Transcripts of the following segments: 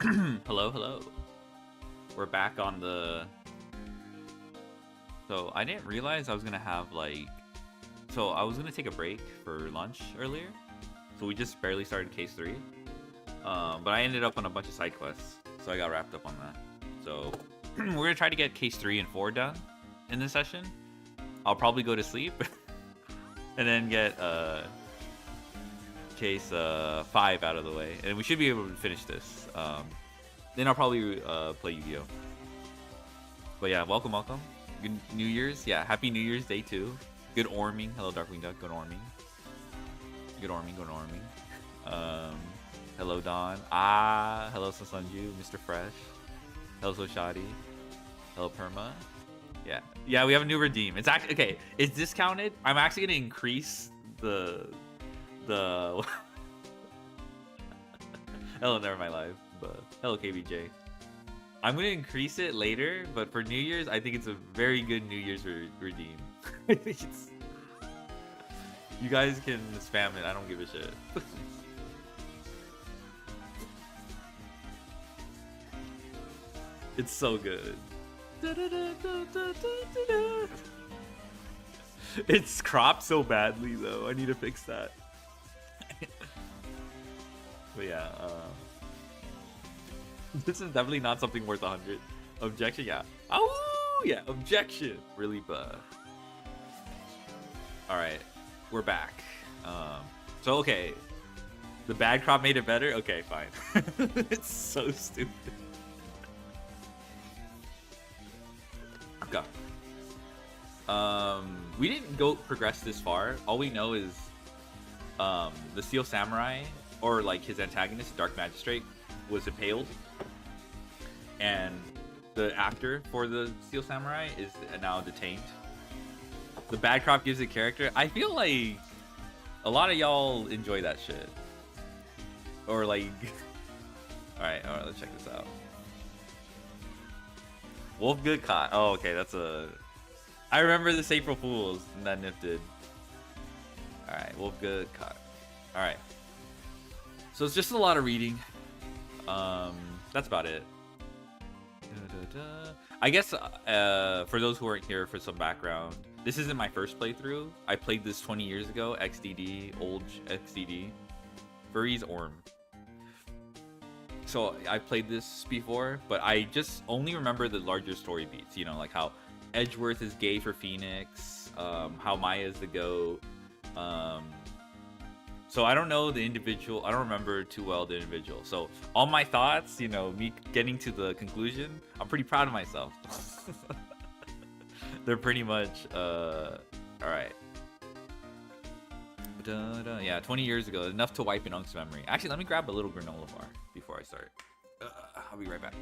Hello, hello. We're back on the... So, I didn't realize I was gonna have, like... So, I was gonna take a break for lunch earlier. So, we just barely started Case 3. But I ended up on a bunch of side quests. So, I got wrapped up on that. So, we're gonna try to get Case 3 and 4 done in this session. I'll probably go to sleep. And then get, Case 5 out of the way. And we should be able to finish this. Then I'll probably play Yu-Gi-Oh! But yeah, welcome. Good New Year's. Yeah, Happy New Year's Day 2. Good Orming. Hello, Darkwing Duck. Good Orming. Good Orming. Hello, Don. Hello, Sasunju. Mr. Fresh. Hello, Soshadi. Hello, Perma. Yeah, we have a new redeem. It's actually... Okay, it's discounted. I'm actually going to increase the... Hello, never mind live. But hello, KBJ. I'm gonna increase it later, but for New Year's, I think it's a very good New Year's redeem. I think it's... You guys can spam it. I don't give a shit. It's so good. It's cropped so badly, though. I need to fix that. But yeah, this is definitely not something worth 100. Objection, yeah. Oh, yeah, objection. Really bad. Alright, we're back. So, okay. The bad crop made it better? Okay, fine. It's so stupid. Go. We didn't go progress this far. All we know is the Steel Samurai, or like his antagonist, Dark Magistrate, was impaled. And the actor for the Steel Samurai is now detained. The bad crop gives it character. I feel like a lot of y'all enjoy that shit. Or like... Alright, let's check this out. Wolf Good Caught. Oh, okay, that's a... I remember this April Fool's that Nip did. Alright, Wolf Good Caught. Alright. So it's just a lot of reading. That's about it. I guess for those who aren't here, for some background, this isn't my first playthrough. I played this 20 years ago, XDD, old XDD. Furry's Orm. So I played this before, but I just only remember the larger story beats. You know, like how Edgeworth is gay for Phoenix, how Maya's the GOAT. So I don't know the individual. I don't remember too well the individual. So all my thoughts, you know, me getting to the conclusion, I'm pretty proud of myself. They're pretty much, all right. Yeah, 20 years ago, enough to wipe an Unk's memory. Actually, let me grab a little granola bar before I start. I'll be right back.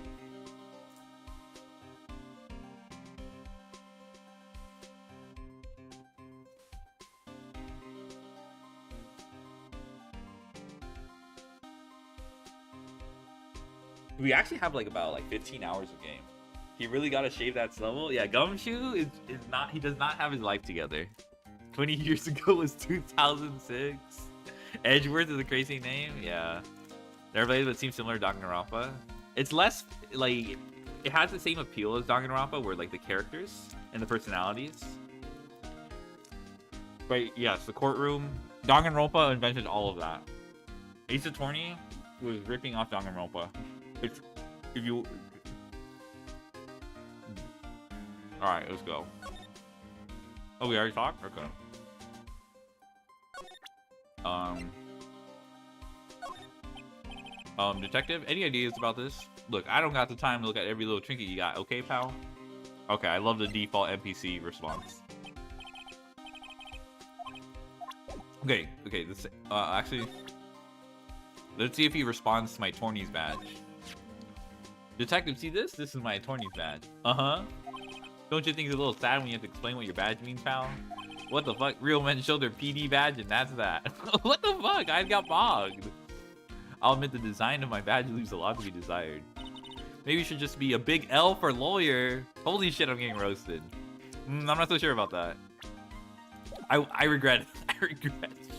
We actually have like about 15 hours of game. He really got to shave that level. Yeah, Gumshoe is not. He does not have his life together. 20 years ago was 2006. Edgeworth is a crazy name. Yeah, everybody that seems similar to Danganronpa. It's less like it has the same appeal as Danganronpa, where like the characters and the personalities. But yes, the courtroom. Danganronpa invented all of that. Ace Attorney was ripping off Danganronpa. If you... Alright, let's go. Oh, we already talked? Okay. Detective, any ideas about this? Look, I don't got the time to look at every little trinket you got, okay, pal? Okay, I love the default NPC response. Okay, this, actually... Let's see if he responds to my Torny's badge. Detective, see this? This is my attorney's badge. Uh-huh. Don't you think it's a little sad when you have to explain what your badge means, pal? What the fuck? Real men show their PD badge and that's that. What the fuck? I got bogged. I'll admit the design of my badge leaves a lot to be desired. Maybe you should just be a big L for lawyer. Holy shit, I'm getting roasted. I'm not so sure about that. I regret it. I regret it.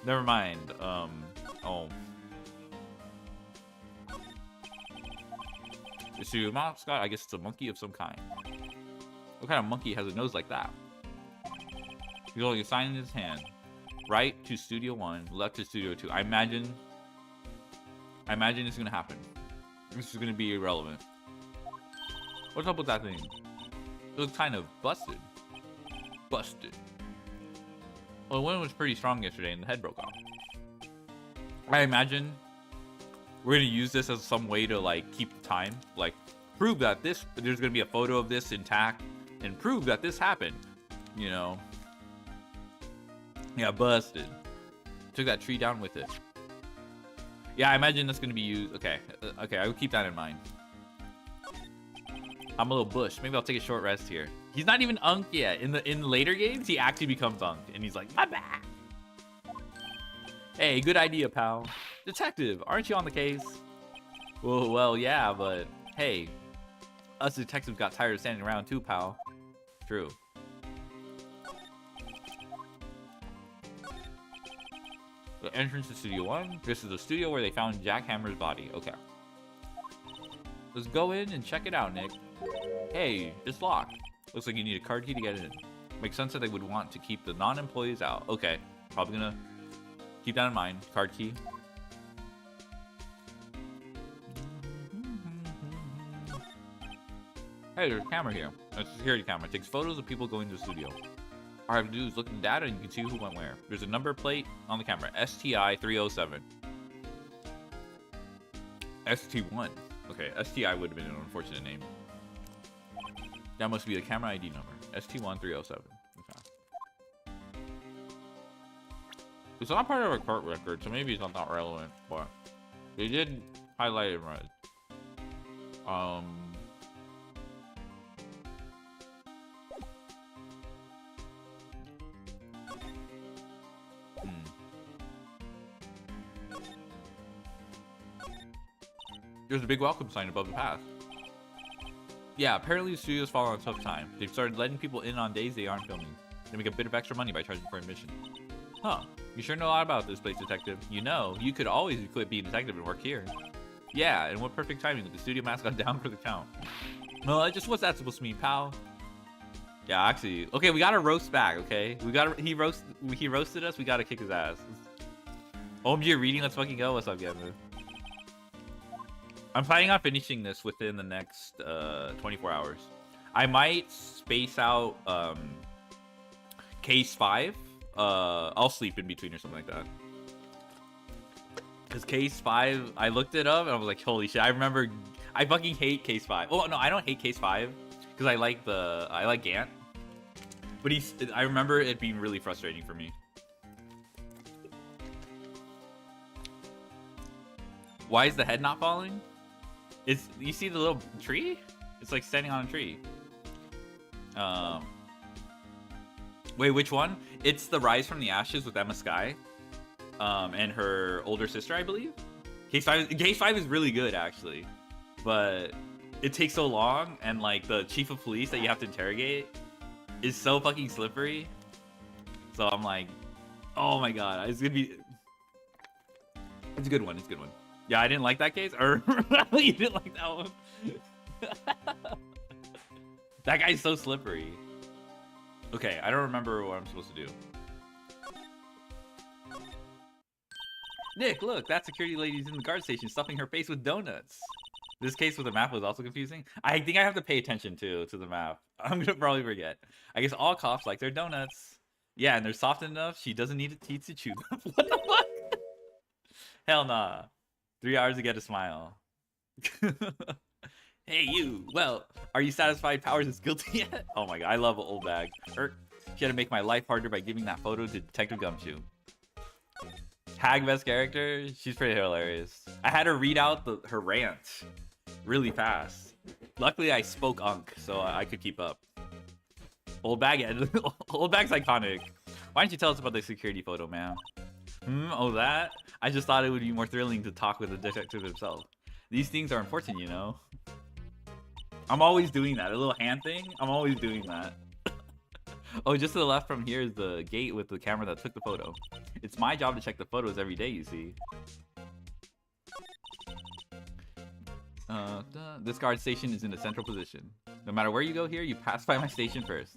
Never mind. Oh. The studio mascot, I guess it's a monkey of some kind. What kind of monkey has a nose like that? He's holding a sign in his hand. Right to Studio 1, left to Studio 2. I imagine it's gonna happen. This is gonna be irrelevant. What's up with that thing? It looks kind of busted. Busted. Well, the wind was pretty strong yesterday and the head broke off. I imagine we're gonna use this as some way to like keep the time. Like prove that there's gonna be a photo of this intact and prove that this happened. You know. Yeah, busted. Took that tree down with it. Yeah, I imagine that's gonna be used. Okay, okay, I will keep that in mind. I'm a little bush. Maybe I'll take a short rest here. He's not even Unk yet. In later games, he actually becomes Unk, and he's like, my bad. Hey, good idea, pal. Detective, aren't you on the case? Well, yeah, but hey, us detectives got tired of standing around too, pal. True. The entrance to Studio 1. This is the studio where they found Jack Hammer's body. Okay. Let's go in and check it out, Nick. Hey, it's locked. Looks like you need a card key to get in. Makes sense that they would want to keep the non-employees out. Okay. Probably gonna keep that in mind. Card key. Hey, there's a camera here. It's a security camera. It takes photos of people going to the studio. All I have to do is look at the data and you can see who went where. There's a number plate on the camera. STI 307. ST1. Okay, STI would have been an unfortunate name. That must be the camera ID number. ST1 307. Okay. It's not part of our court record, so maybe it's not that relevant, but they did highlight it in red. There's a big welcome sign above the path. Yeah, apparently the studio's fallen on a tough time. They've started letting people in on days they aren't filming. They make a bit of extra money by charging for admission. Huh. You sure know a lot about this place, detective. You know, you could always quit being a detective and work here. Yeah, and what perfect timing with the studio mascot down for the count. No, what's that supposed to mean, pal? Yeah, actually, okay, we gotta roast back, okay? He roasted us, we gotta kick his ass. OMG, reading, let's fucking go. What's up, Gamu? I'm planning on finishing this within the next 24 hours. I might space out case 5. I'll sleep in between or something like that. Because case 5, I looked it up and I was like, holy shit. I fucking hate case 5. Oh no, I don't hate case 5 because I like Gant. But I remember it being really frustrating for me. Why is the head not falling? You see the little tree? It's like standing on a tree. Wait, which one? It's the Rise from the Ashes with Emma Skye, and her older sister, I believe. Case 5 is really good actually, but it takes so long, and like the chief of police that you have to interrogate is so fucking slippery. So I'm like, oh my god, it's a good one. It's a good one. Yeah, I didn't like that case. Or you didn't like that one. That guy's so slippery. Okay, I don't remember what I'm supposed to do. Nick, look, that security lady's in the guard station stuffing her face with donuts. This case with the map was also confusing. I think I have to pay attention to the map. I'm gonna probably forget. I guess all cops like their donuts. Yeah, and they're soft enough, she doesn't need teeth to chew them. What the fuck? Hell nah. 3 hours to get a smile. Hey you, well, are you satisfied Powers is guilty yet? Oh my god, I love old bag. She had to make my life harder by giving that photo to Detective Gumshoe. Hag best character, she's pretty hilarious. I had her read out her rant really fast. Luckily I spoke Unk, so I could keep up. Old bag, old bag's iconic. Why don't you tell us about the security photo, man? Oh that? I just thought it would be more thrilling to talk with the detective himself. These things are important, you know? I'm always doing that. A little hand thing? I'm always doing that. Oh, just to the left from here is the gate with the camera that took the photo. It's my job to check the photos every day, you see. This guard station is in a central position. No matter where you go here, you pass by my station first.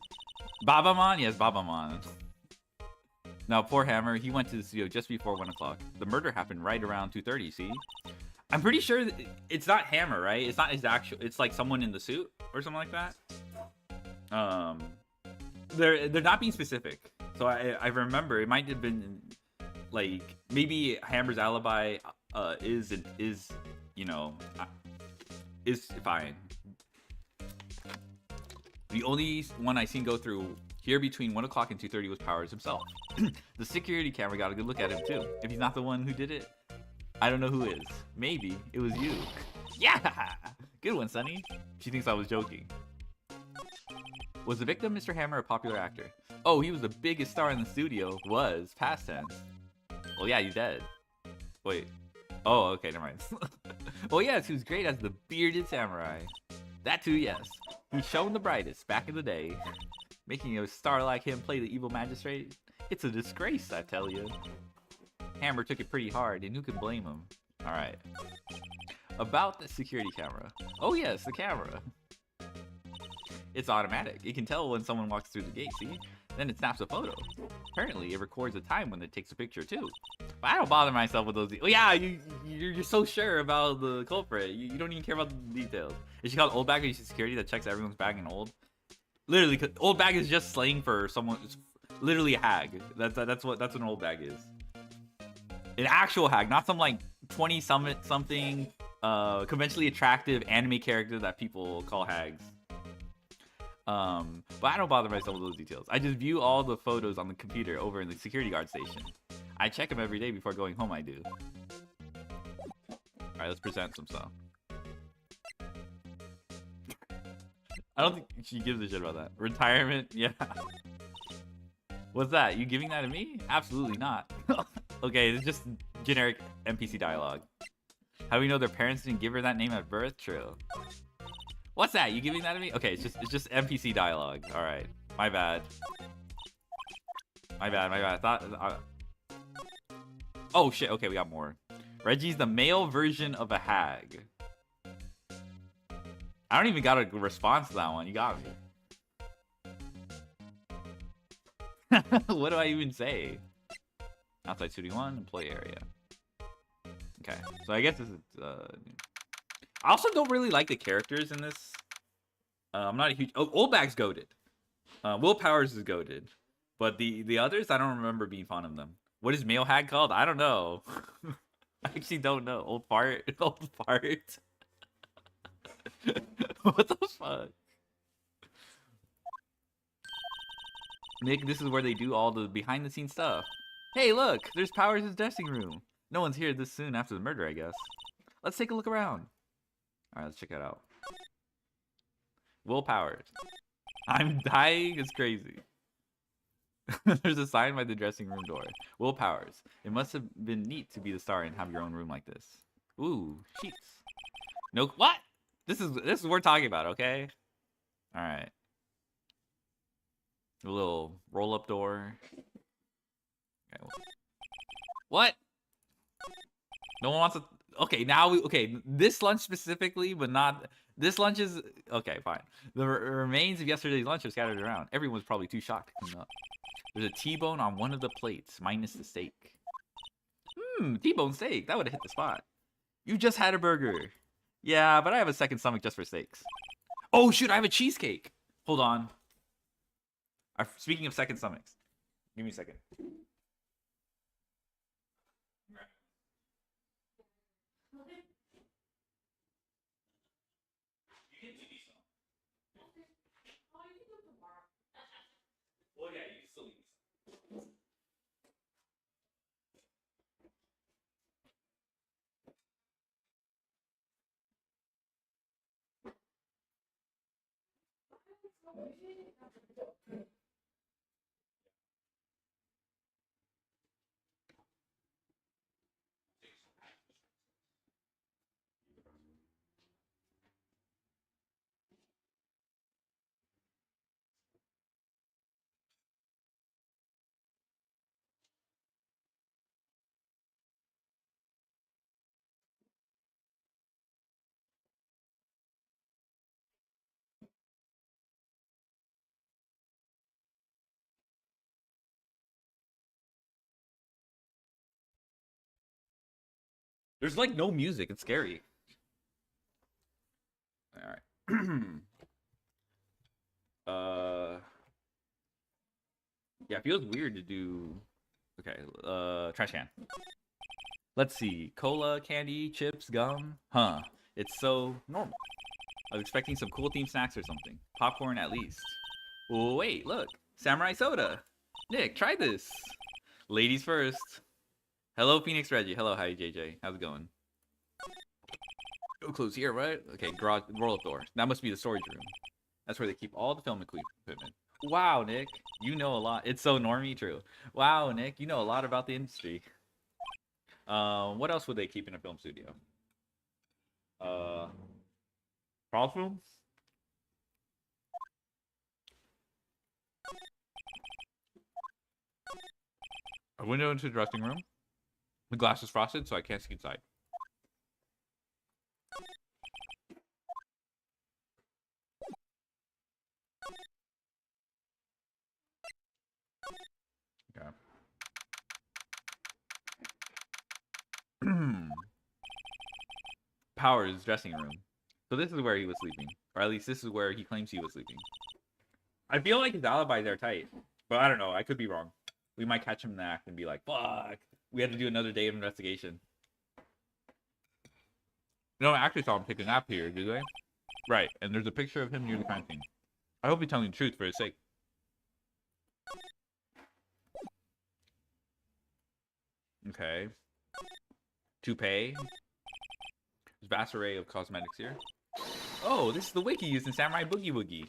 Babamon? Yes, Babamon. Now, poor Hammer, he went to the studio just before 1 o'clock. The murder happened right around 2:30, see? I'm pretty sure it's not Hammer, right? It's not his actual... It's like someone in the suit or something like that. They're not being specific. So I remember it might have been... Like, maybe Hammer's alibi is you know... is fine. The only one I seen go through here between 1 o'clock and 2:30 was Powers himself. The security camera got a good look at him too. If he's not the one who did it, I don't know who is. Maybe it was you. Yeah! Good one, Sonny. She thinks I was joking. Was the victim, Mr. Hammer, a popular actor? Oh, he was the biggest star in the studio. Was. Past tense. Well, yeah, he's dead. Wait. Oh, okay, never mind. Oh, yes, he was great as the bearded samurai. That too, yes. He shone the brightest back in the day. Making a star like him play the evil magistrate? It's a disgrace, I tell you. Hammer took it pretty hard, and who can blame him? Alright. About the security camera. Oh yes, the camera. It's automatic. It can tell when someone walks through the gate, see? Then it snaps a photo. Apparently, it records the time when it takes a picture too. But I don't bother myself with those. Oh yeah, you're so sure about the culprit. You don't even care about the details. Is she called old bag or is she security that checks everyone's bag in old? Literally, old bag is just slang for someone. It's literally a hag. That's what an old bag is. An actual hag, not some like 20 something conventionally attractive anime character that people call hags. But I don't bother myself with those details. I just view all the photos on the computer over in the security guard station. I check them every day before going home, I do. Alright, let's present some stuff. I don't think she gives a shit about that. Retirement? Yeah. What's that? You giving that to me? Absolutely not. Okay, it's just generic NPC dialogue. How do we know their parents didn't give her that name at birth? True. What's that? You giving that to me? Okay, it's just NPC dialogue. All right, my bad. My bad. I thought. Oh shit. Okay, we got more. Reggie's the male version of a hag. I don't even got a response to that one. You got me. What do I even say? Outside Studio 1, employee area. Okay, so I guess this is... I also don't really like the characters in this. I'm not a huge... Oh, Old Bag's goated. Will Powers is goated. But the others, I don't remember being fond of them. What is male hag called? I don't know. I actually don't know. Old fart. Old fart. What the fuck? Nick, this is where they do all the behind-the-scenes stuff. Hey, look! There's Powers' dressing room. No one's here this soon after the murder, I guess. Let's take a look around. Alright, let's check it out. Will Powers. I'm dying. It's crazy. There's a sign by the dressing room door. Will Powers. It must have been neat to be the star and have your own room like this. Ooh, sheets. No, what? This is what we're talking about, okay? Alright. A little roll-up door. Okay. What? No one wants to... Okay, now we... Okay, this lunch specifically, but not... This lunch is... Okay, fine. The remains of yesterday's lunch are scattered around. Everyone's probably too shocked to clean up. There's a T-bone on one of the plates, minus the steak. T-bone steak. That would have hit the spot. You just had a burger. Yeah, but I have a second stomach just for steaks. Oh, shoot, I have a cheesecake. Hold on. Speaking of second stomachs. Give me a second. Well, yeah, you still need some. There's like no music. It's scary. All right. Yeah, it feels weird to do. Okay, trash can. Let's see. Cola, candy, chips, gum. Huh. It's so normal. I was expecting some cool themed snacks or something. Popcorn at least. Oh, wait, look. Samurai soda. Nick, try this. Ladies first. Hello, Phoenix Reggie. Hello, hi, JJ. How's it going? Go close here, right? Okay, garage, roll up door. That must be the storage room. That's where they keep all the film equipment. Wow, Nick. You know a lot. It's so normie true. Wow, Nick. You know a lot about the industry. What else would they keep in a film studio? Films? A window into the dressing room. The glass is frosted, so I can't see inside. Okay. Powers dressing room. So this is where he was sleeping. Or at least this is where he claims he was sleeping. I feel like his alibis are tight. But I don't know. I could be wrong. We might catch him in the act and be like, fuck. We had to do another day of investigation. No, I actually saw him take a nap here, did they? Right. And there's a picture of him near the crime scene. I hope he's telling the truth for his sake. Okay. Toupee. There's a vast array of cosmetics here. Oh, this is the wig he used in Samurai Boogie Woogie.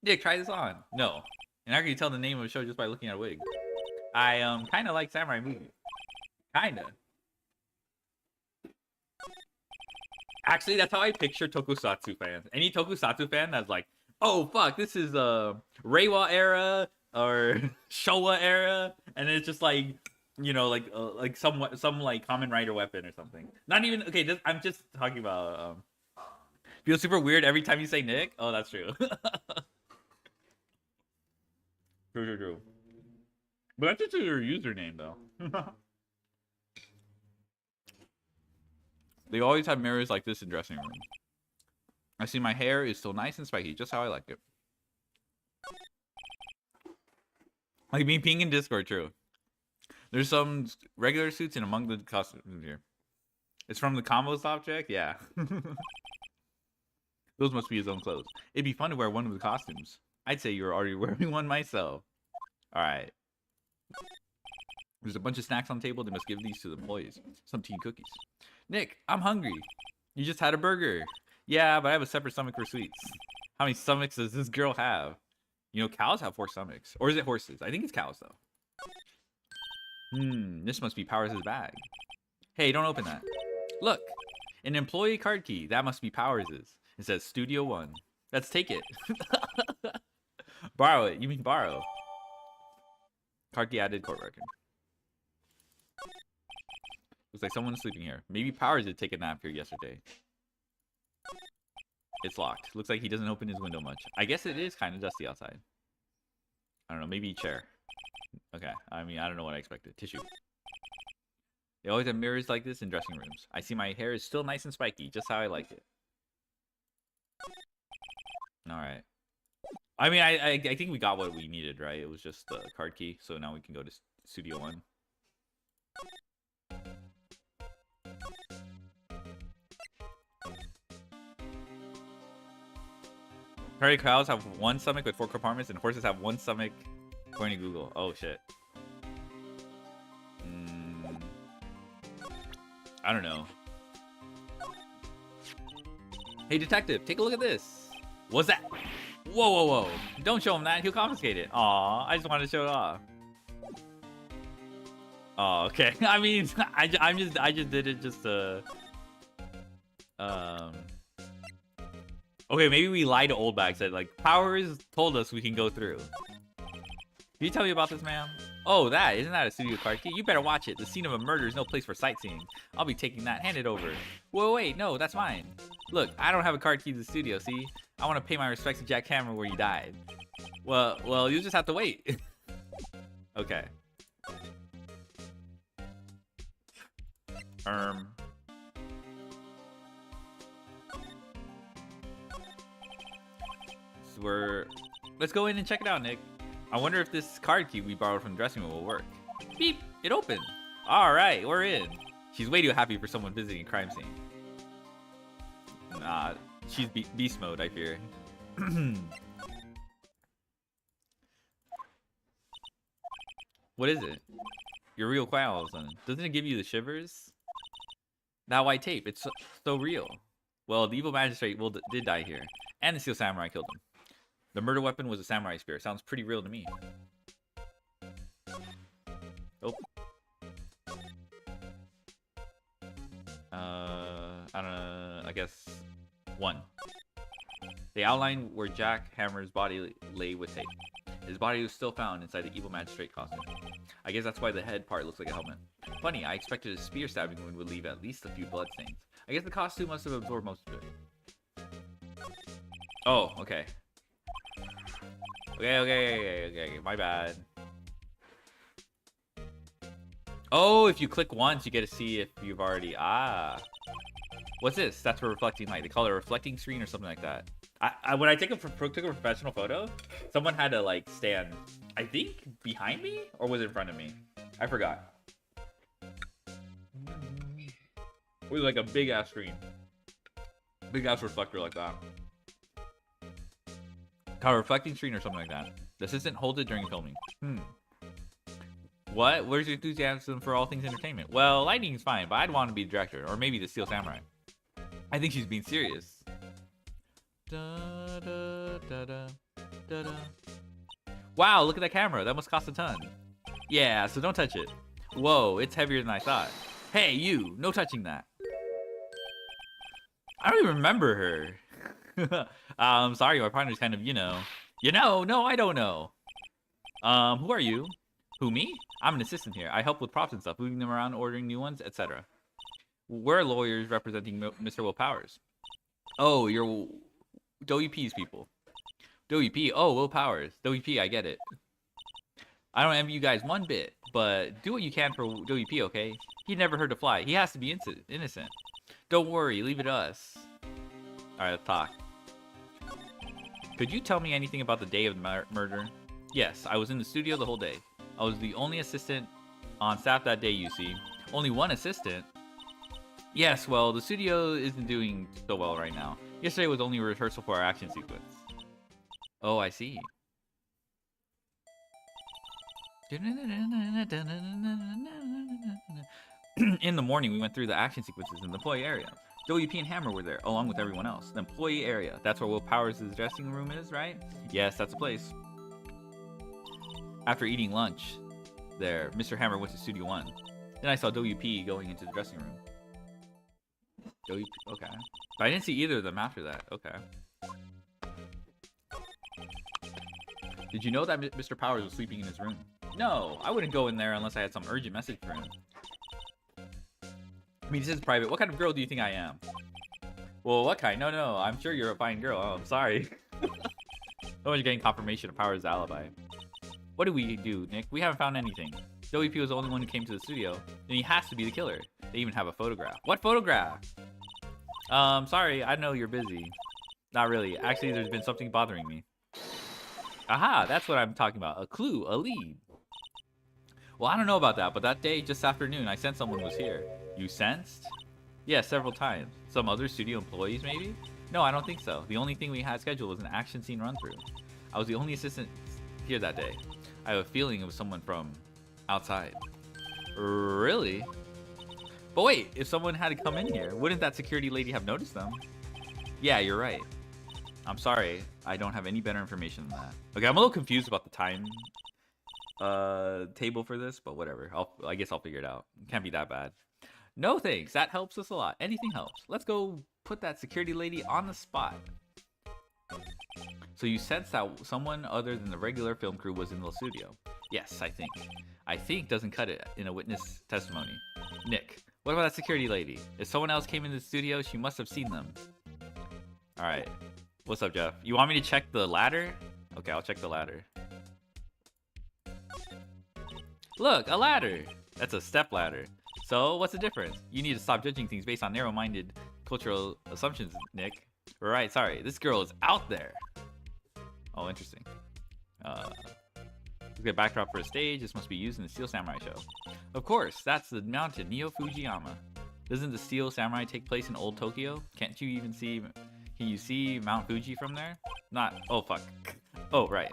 Nick, try this on. No. And I can tell the name of the show just by looking at a wig. I kind of like Samurai Boogie. Kinda. Actually, that's how I picture tokusatsu fans. Any tokusatsu fan that's like, oh fuck, this is Reiwa era or Showa era, and it's just like, you know, like some like Kamen Rider weapon or something. Not even okay. I'm just talking about. Feels super weird every time you say Nick. Oh, that's true. True. But that's just your username though. They always have mirrors like this in dressing rooms. I see my hair is still nice and spiky, just how I like it. Like me peeing in Discord, true. There's some regular suits and among the costumes here. It's from the combos object? Yeah. Those must be his own clothes. It'd be fun to wear one of the costumes. I'd say you're already wearing one myself. Alright. There's a bunch of snacks on the table. They must give these to the employees. Some tea cookies. Nick, I'm hungry. You just had a burger. Yeah, but I have a separate stomach for sweets. How many stomachs does this girl have? You know, cows have 4 stomachs. Or is it horses? I think it's cows, though. This must be Powers' bag. Hey, don't open that. Look, an employee card key. That must be Powers'. It says Studio 1. Let's take it. Borrow it. You mean borrow. Card key added, court record. Looks like someone's sleeping here. Maybe Powers did take a nap here yesterday. It's locked. Looks like he doesn't open his window much. I guess it is kind of dusty outside. I don't know. Maybe a chair. Okay. I mean, I don't know what I expected. Tissue. They always have mirrors like this in dressing rooms. I see my hair is still nice and spiky, just how I like it. Alright. I mean, I think we got what we needed, right? It was just the card key, so now we can go to Studio 1. Prairie cows have 1 stomach with 4 compartments, and horses have 1 stomach, according to Google. Oh, shit. I don't know. Hey, detective, take a look at this. What's that? Whoa. Don't show him that. He'll confiscate it. Aw, I just wanted to show it off. Oh, okay. I mean, I just did it just to... Okay, maybe we lied to old bag. Said, like, Powers told us we can go through. Can you tell me about this, ma'am? Oh, isn't that a studio card key? You better watch it. The scene of a murder is no place for sightseeing. I'll be taking that. Hand it over. Whoa, wait, no, that's mine. Look, I don't have a card key to the studio, see? I want to pay my respects to Jack Cameron where he died. Well, you just have to wait. Okay. Um. So let's go in and check it out, Nick. I wonder if this card key we borrowed from the dressing room will work. Beep! It opened. All right, we're in. She's way too happy for someone visiting a crime scene. Nah, she's beast mode, I fear. What is it? You're real quiet all of a sudden. Doesn't it give you the shivers? That white tape, it's so real. Well, the evil magistrate did die here. And the steel samurai killed him. The murder weapon was a samurai spear. Sounds pretty real to me. Oh. I don't know. I guess 1. They outlined where Jack Hammer's body lay with tape. His body was still found inside the evil magistrate costume. I guess that's why the head part looks like a helmet. Funny, I expected a spear stabbing wound would leave at least a few bloodstains. I guess the costume must have absorbed most of it. Oh, okay. Okay, my bad. Oh, if you click once, you get to see if you've already... Ah. What's this? That's for reflecting light. They call it a reflecting screen or something like that. When I took a professional photo, someone had to, like, stand, I think, behind me? Or was it in front of me? I forgot. It was like a big-ass screen. Big-ass reflector like that. Called a reflecting screen or something like that. The assistant holds it during filming. What? Where's your enthusiasm for all things entertainment? Well, lighting is fine, but I'd want to be the director. Or maybe the Steel Samurai. I think she's being serious. Da, da, da, da, da, da. Wow, look at that camera. That must cost a ton. Yeah, so don't touch it. Whoa, it's heavier than I thought. Hey, you. No touching that. I don't even remember her. I'm sorry, my partner's kind of, you know. No, I don't know. Who are you? Who, me? I'm an assistant here. I help with props and stuff, moving them around, ordering new ones, etc. We're lawyers representing Mr. Will Powers. Oh, you're WP's people. WP? Oh, Will Powers. WP, I get it. I don't envy you guys one bit, but do what you can for WP, okay? He never heard to fly. He has to be innocent. Don't worry, leave it to us. Alright, let's talk. Could you tell me anything about the day of the murder? Yes, I was in the studio the whole day. I was the only assistant on staff that day, you see. Only one assistant? Yes, well, the studio isn't doing so well right now. Yesterday was only a rehearsal for our action sequence. Oh, I see. In the morning, we went through the action sequences in the employee area. WP and Hammer were there, along with everyone else. The employee area. That's where Will Powers' dressing room is, right? Yes, that's the place. After eating lunch there, Mr. Hammer went to Studio 1. Then I saw WP going into the dressing room. WP, okay. But I didn't see either of them after that. Okay. Did you know that Mr. Powers was sleeping in his room? No, I wouldn't go in there unless I had some urgent message for him. I mean, this is private. What kind of girl do you think I am? Well, what kind? No, I'm sure you're a fine girl. Oh, I'm sorry. No one's getting confirmation of Powers' alibi. What do we do, Nick? We haven't found anything. WP was the only one who came to the studio. Then he has to be the killer. They even have a photograph. What photograph? Sorry, I know you're busy. Not really. Actually, there's been something bothering me. Aha, that's what I'm talking about. A clue, a lead. Well, I don't know about that, but that day, just afternoon, I sensed someone was here. You sensed? Yeah, several times. Some other studio employees, maybe? No, I don't think so. The only thing we had scheduled was an action scene run-through. I was the only assistant here that day. I have a feeling it was someone from outside. Really? But wait, if someone had to come in here, wouldn't that security lady have noticed them? Yeah, you're right. I'm sorry, I don't have any better information than that. Okay, I'm a little confused about the time table for this, but whatever. I guess I'll figure it out. It can't be that bad. No thanks, that helps us a lot. Anything helps. Let's go put that security lady on the spot. So you sensed that someone other than the regular film crew was in the studio? Yes, I think. I think doesn't cut it in a witness testimony. Nick, what about that security lady? If someone else came into the studio, she must have seen them. Alright. What's up, Jeff? You want me to check the ladder? Okay, I'll check the ladder. Look, a ladder! That's a step ladder. So, what's the difference? You need to stop judging things based on narrow-minded cultural assumptions, Nick. Right, sorry. This girl is out there. Oh, interesting. Let's get backdrop for a stage. This must be used in the Steel Samurai show. Of course, that's the mountain, Neo Fujiyama. Doesn't the Steel Samurai take place in Old Tokyo? Can't you even see... Can you see Mount Fuji from there? Not... Oh, fuck. Oh, right.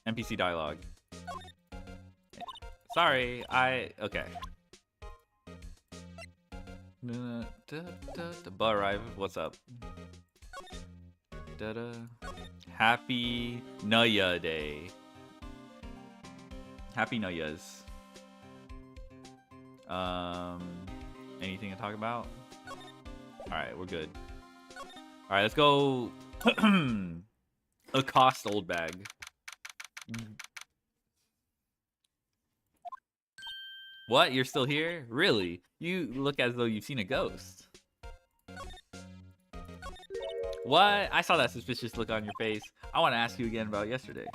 NPC dialogue. Sorry, okay. But arrive. What's up? Happy Naya Day. Happy Nayas. Anything to talk about? Alright, we're good. Alright, let's go accost old bag. What? You're still here? Really? You look as though you've seen a ghost. What? I saw that suspicious look on your face. I want to ask you again about yesterday.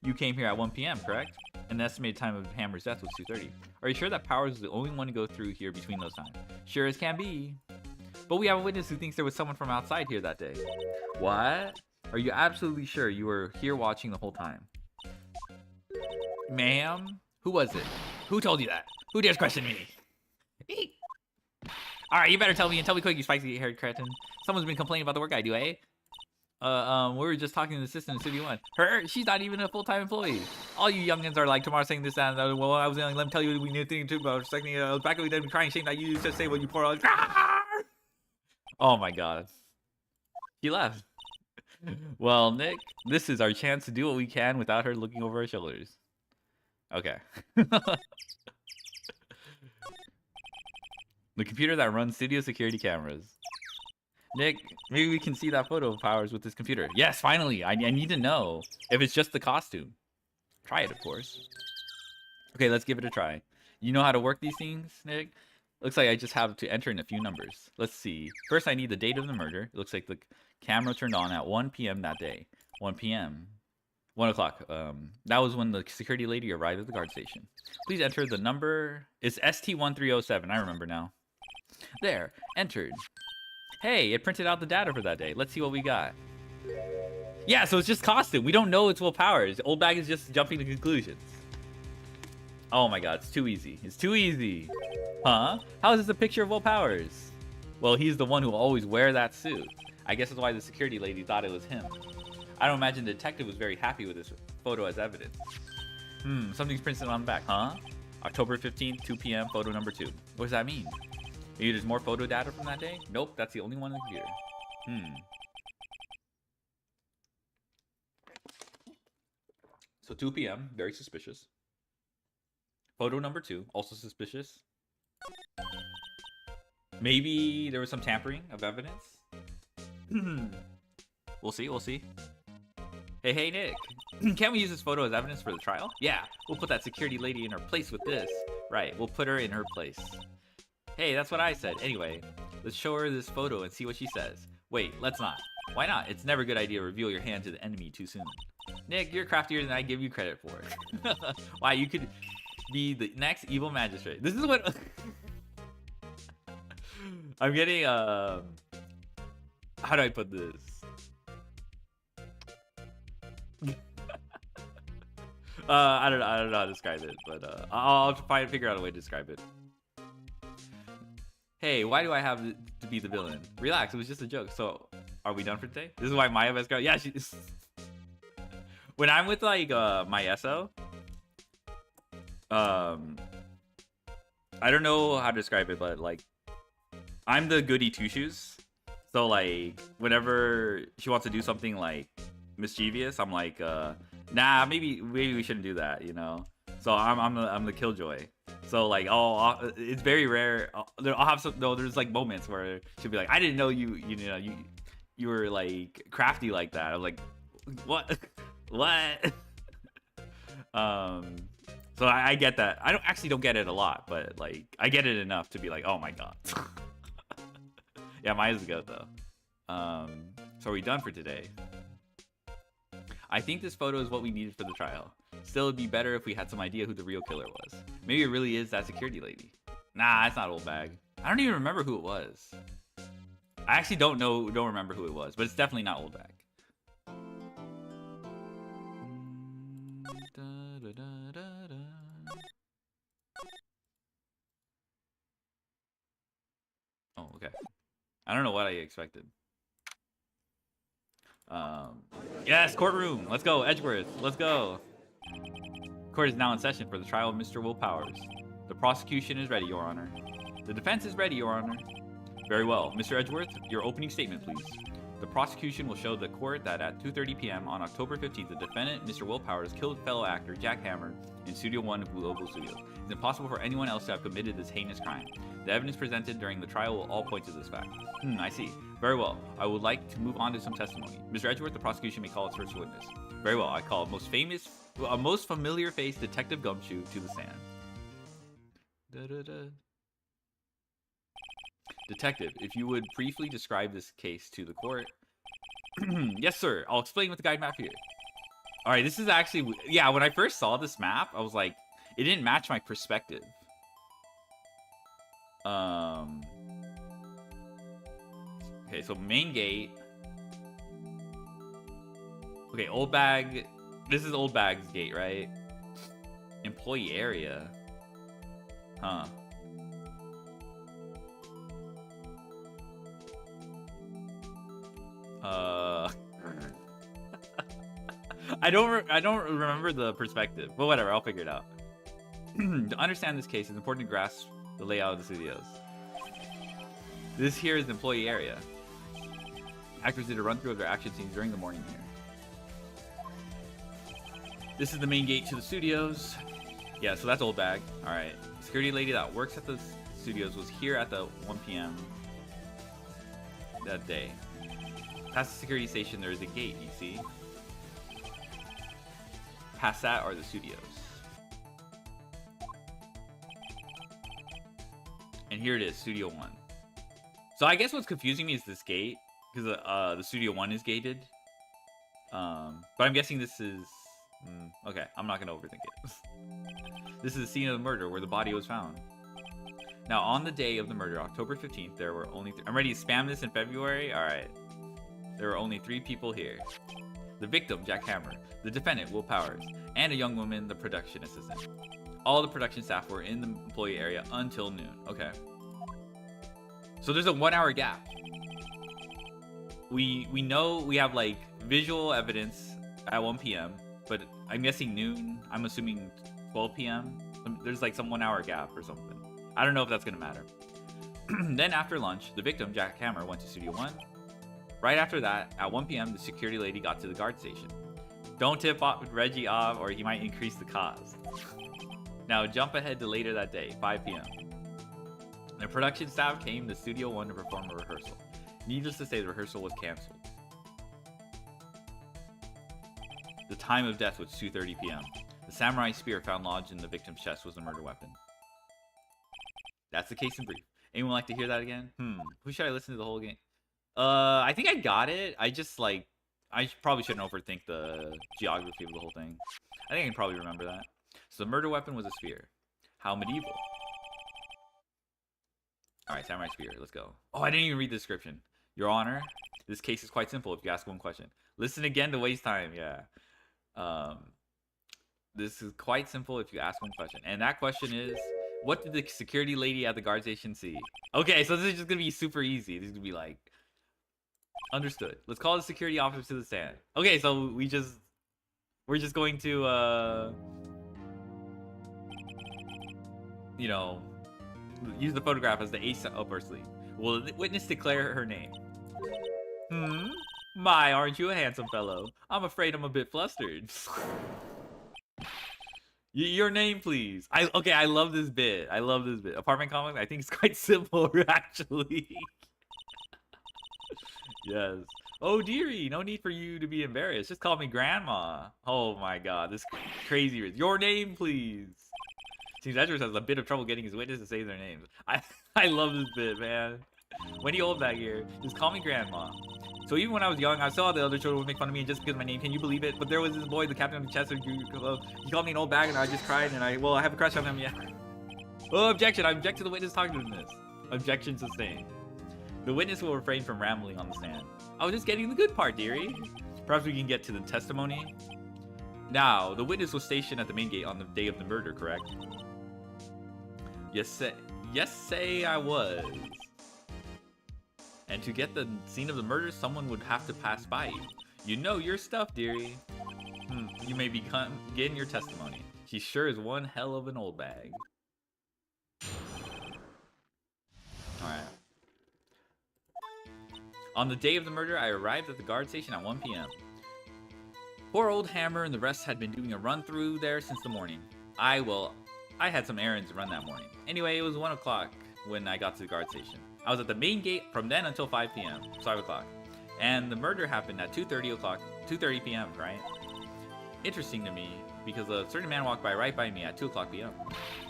You came here at 1 p.m., correct? And the estimated time of Hammer's death was 2:30. Are you sure that Powers was the only one to go through here between those times? Sure as can be. But we have a witness who thinks there was someone from outside here that day. What? Are you absolutely sure you were here watching the whole time? Ma'am? Who was it? Who told you that? Who dares question me? Alright, you better tell me, and tell me quick, you spicy-haired cretin. Someone's been complaining about the work I do, eh? We were just talking to the assistant in City 1. Her? She's not even a full-time employee. All you youngins are like, tomorrow saying this, that, and that. Well, I was young, let me tell you, we knew thing too about second, I was back when we did crying shame that you just say what you pour out. Oh my god. He left. Well, Nick, this is our chance to do what we can without her looking over our shoulders. Okay. The computer that runs studio security cameras. Nick, maybe we can see that photo of Powers with this computer. Yes, finally. I need to know if it's just the costume. Try it, of course. Okay, let's give it a try. You know how to work these things, Nick? Looks like I just have to enter in a few numbers. Let's see. First, I need the date of the murder. It looks like the camera turned on at 1 p.m. that day. 1 p.m. 1 o'clock. That was when the security lady arrived at the guard station. Please enter the number. It's ST1307. I remember now. There. Entered. Hey, it printed out the data for that day. Let's see what we got. Yeah, so it's just costume. We don't know it's Will Powers. Old Bag is just jumping to conclusions. Oh my god, it's too easy. It's too easy. Huh? How is this a picture of Will Powers? Well, he's the one who will always wear that suit. I guess that's why the security lady thought it was him. I don't imagine the detective was very happy with this photo as evidence. Something's printed on the back, huh? October 15th, 2 p.m., photo number 2. What does that mean? Maybe there's more photo data from that day? Nope, that's the only one in the computer. So 2 p.m., very suspicious. Photo number 2, also suspicious. Maybe there was some tampering of evidence? We'll see, we'll see. Hey, Nick. Can't we use this photo as evidence for the trial? Yeah, we'll put that security lady in her place with this. Right, we'll put her in her place. Hey, that's what I said. Anyway, let's show her this photo and see what she says. Wait, let's not. Why not? It's never a good idea to reveal your hand to the enemy too soon. Nick, you're craftier than I give you credit for. Why, you could be the next evil magistrate. This is what... I'm getting, how do I put this? I don't know how to describe it, but I'll try to figure out a way to describe it. Hey, why do I have to be the villain? Relax, it was just a joke. So, are we done for today? This is why Maya best girl. Yeah, she's. When I'm with like my SO, I don't know how to describe it, but like, I'm the goody two shoes. So like, whenever she wants to do something like mischievous, I'm like, nah, maybe we shouldn't do that, you know. So I'm the killjoy. So like, it's very rare. I'll have some. No, there's like moments where she'll be like, I didn't know you were like crafty like that. I was like, what? What? So I get that. I don't get it a lot, but like I get it enough to be like, oh my god. Yeah, Maya's the goat though. So are we done for today? I think this photo is what we needed for the trial. Still, it'd be better if we had some idea who the real killer was. Maybe it really is that security lady. Nah, it's not Old Bag. I don't even remember who it was. I actually don't remember who it was, but it's definitely not Old Bag. Oh, okay. I don't know what I expected. Yes, courtroom. Let's go, Edgeworth. Let's go. Court is now in session for the trial of Mr. Will Powers. The prosecution is ready, Your Honor. The defense is ready, Your Honor. Very well. Mr. Edgeworth, your opening statement, please. The prosecution will show the court that at 2:30 p.m. on October 15th, the defendant, Mr. Will Powers, killed fellow actor Jack Hammer in Studio 1 of Global Studios. It's impossible for anyone else to have committed this heinous crime. The evidence presented during the trial will all point to this fact. I see. Very well. I would like to move on to some testimony. Mr. Edgeworth, the prosecution may call its first witness. Very well. I call most familiar face, Detective Gumshoe, to the stand. Detective, if you would briefly describe this case to the court. Yes, sir. I'll explain with the guide map here. All right, this is actually... Yeah, when I first saw this map, I was like, it didn't match my perspective. Okay, so main gate. Okay, Old Bag. This is Old Bag's gate, right? Employee area. Huh. I don't remember the perspective, but whatever, I'll figure it out. To understand this case, it's important to grasp the layout of the studios. This here is the employee area. Actors did a run through of their action scenes during the morning here. This is the main gate to the studios. Yeah, so that's Old Bag. All right. The security lady that works at the studios was here at the 1 p.m. that day. Past the security station, there is a gate, you see? Past that are the studios. And here it is, Studio 1. So I guess what's confusing me is this gate, because the Studio 1 is gated. But I'm guessing this is... okay, I'm not going to overthink it. This is the scene of the murder where the body was found. Now, on the day of the murder, October 15th, there were only... I'm ready to spam this in February? Alright. There were only 3 people here. The victim, Jack Hammer. The defendant, Will Powers. And a young woman, the production assistant. All the production staff were in the employee area until noon. Okay. So there's a 1-hour gap. We know we have, like, visual evidence at 1 p.m. But I'm guessing noon. I'm assuming 12 p.m. There's, like, some 1-hour gap or something. I don't know if that's going to matter. Then after lunch, the victim, Jack Hammer, went to Studio 1. Right after that, at 1 p.m., the security lady got to the guard station. Don't tip Reggie off or he might increase the cost. Now jump ahead to later that day, 5 p.m. The production staff came to Studio 1 to perform a rehearsal. Needless to say, the rehearsal was canceled. The time of death was 2:30 p.m. The samurai spear found lodged in the victim's chest was the murder weapon. That's the case in brief. Anyone like to hear that again? Who should I listen to the whole game? I think I got it. I just, like, I probably shouldn't overthink the geography of the whole thing. I think I can probably remember that. So the murder weapon was a spear. How medieval. Alright, samurai spear. Let's go. Oh, I didn't even read the description. Your Honor, this case is quite simple if you ask one question. Listen again to waste time. Yeah. This is quite simple if you ask one question. And that question is, what did the security lady at the guard station see? Okay, so this is just going to be super easy. This is going to be like... Understood. Let's call the security officer to the stand. Okay, so we're just going to, you know, use the photograph as the ace up our sleeve. Will the witness declare her name? My, aren't you a handsome fellow? I'm afraid I'm a bit flustered. Your name, please. Okay, I love this bit. I love this bit. Apartment complex, I think it's quite simple, actually. Yes. Oh, dearie, no need for you to be embarrassed. Just call me Grandma. Oh my god, this crazy. Your name, please. Seems Edgeworth has a bit of trouble getting his witness to say their names. I love this bit, man. Wendy Oldbag here. Just call me Grandma. So even when I was young, I saw the other children would make fun of me just because of my name. Can you believe it? But there was this boy, the captain of the Chester. He called me an old bag, and I just cried. And I have a crush on him. Yeah. Oh, objection! I object to the witness talking to this. Objection sustained. The witness will refrain from rambling on the stand. I was just getting the good part, dearie. Perhaps we can get to the testimony. Now, the witness was stationed at the main gate on the day of the murder, correct? Yes, say I was. And to get the scene of the murder, someone would have to pass by you. You know your stuff, dearie. You may begin your testimony. She sure is one hell of an old bag. Alright. On the day of the murder, I arrived at the guard station at 1 p.m. Poor old Hammer and the rest had been doing a run-through there since the morning. I had some errands to run that morning. Anyway, it was 1 o'clock when I got to the guard station. I was at the main gate from then until 5 p.m. 5 o'clock. And the murder happened at 2:30 p.m., right? Interesting to me, because a certain man walked right by me at 2 o'clock p.m.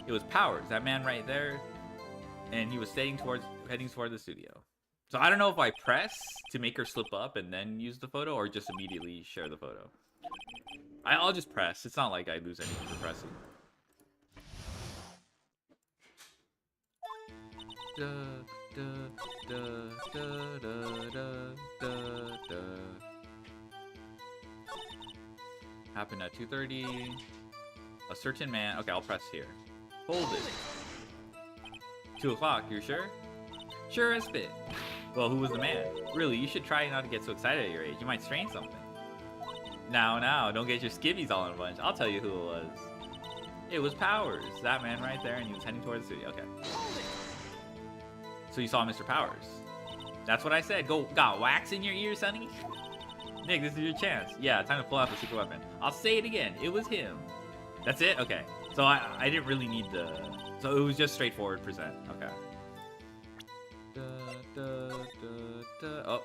It was Powers, that man right there, and he was heading towards the studio. So I don't know if I press to make her slip up and then use the photo, or just immediately share the photo. I'll just press. It's not like I lose anything for pressing. Happened at 2:30. A certain man. Okay, I'll press here. Hold it. 2 o'clock. You're sure? Sure as spit. Well, who was the man? Really, you should try not to get so excited at your age. You might strain something. Now, don't get your skivvies all in a bunch. I'll tell you who it was. It was Powers. That man right there, and he was heading towards the studio. Okay. So you saw Mr. Powers. That's what I said. Got wax in your ear, sonny? Nick, this is your chance. Yeah, time to pull out the secret weapon. I'll say it again. It was him. That's it? Okay. So I didn't really need the... So it was just straightforward present. Okay. Oh.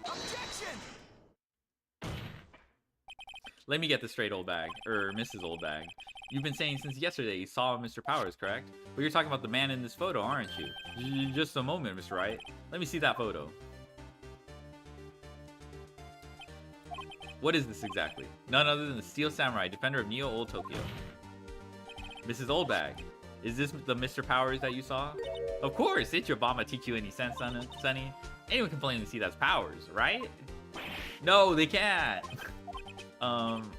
Objection! Let me get this straight, old bag. Mrs. Old Bag. You've been saying since yesterday you saw Mr. Powers, correct? But you're talking about the man in this photo, aren't you? Just a moment, Mr. Wright. Let me see that photo. What is this exactly? None other than the Steel Samurai, defender of Neo Old Tokyo. Mrs. Old Bag. Is this the Mr. Powers that you saw? Of course! Did your Obama teach you any sense, Sonny? Anyone can plainly see that's Powers, right? No, they can't!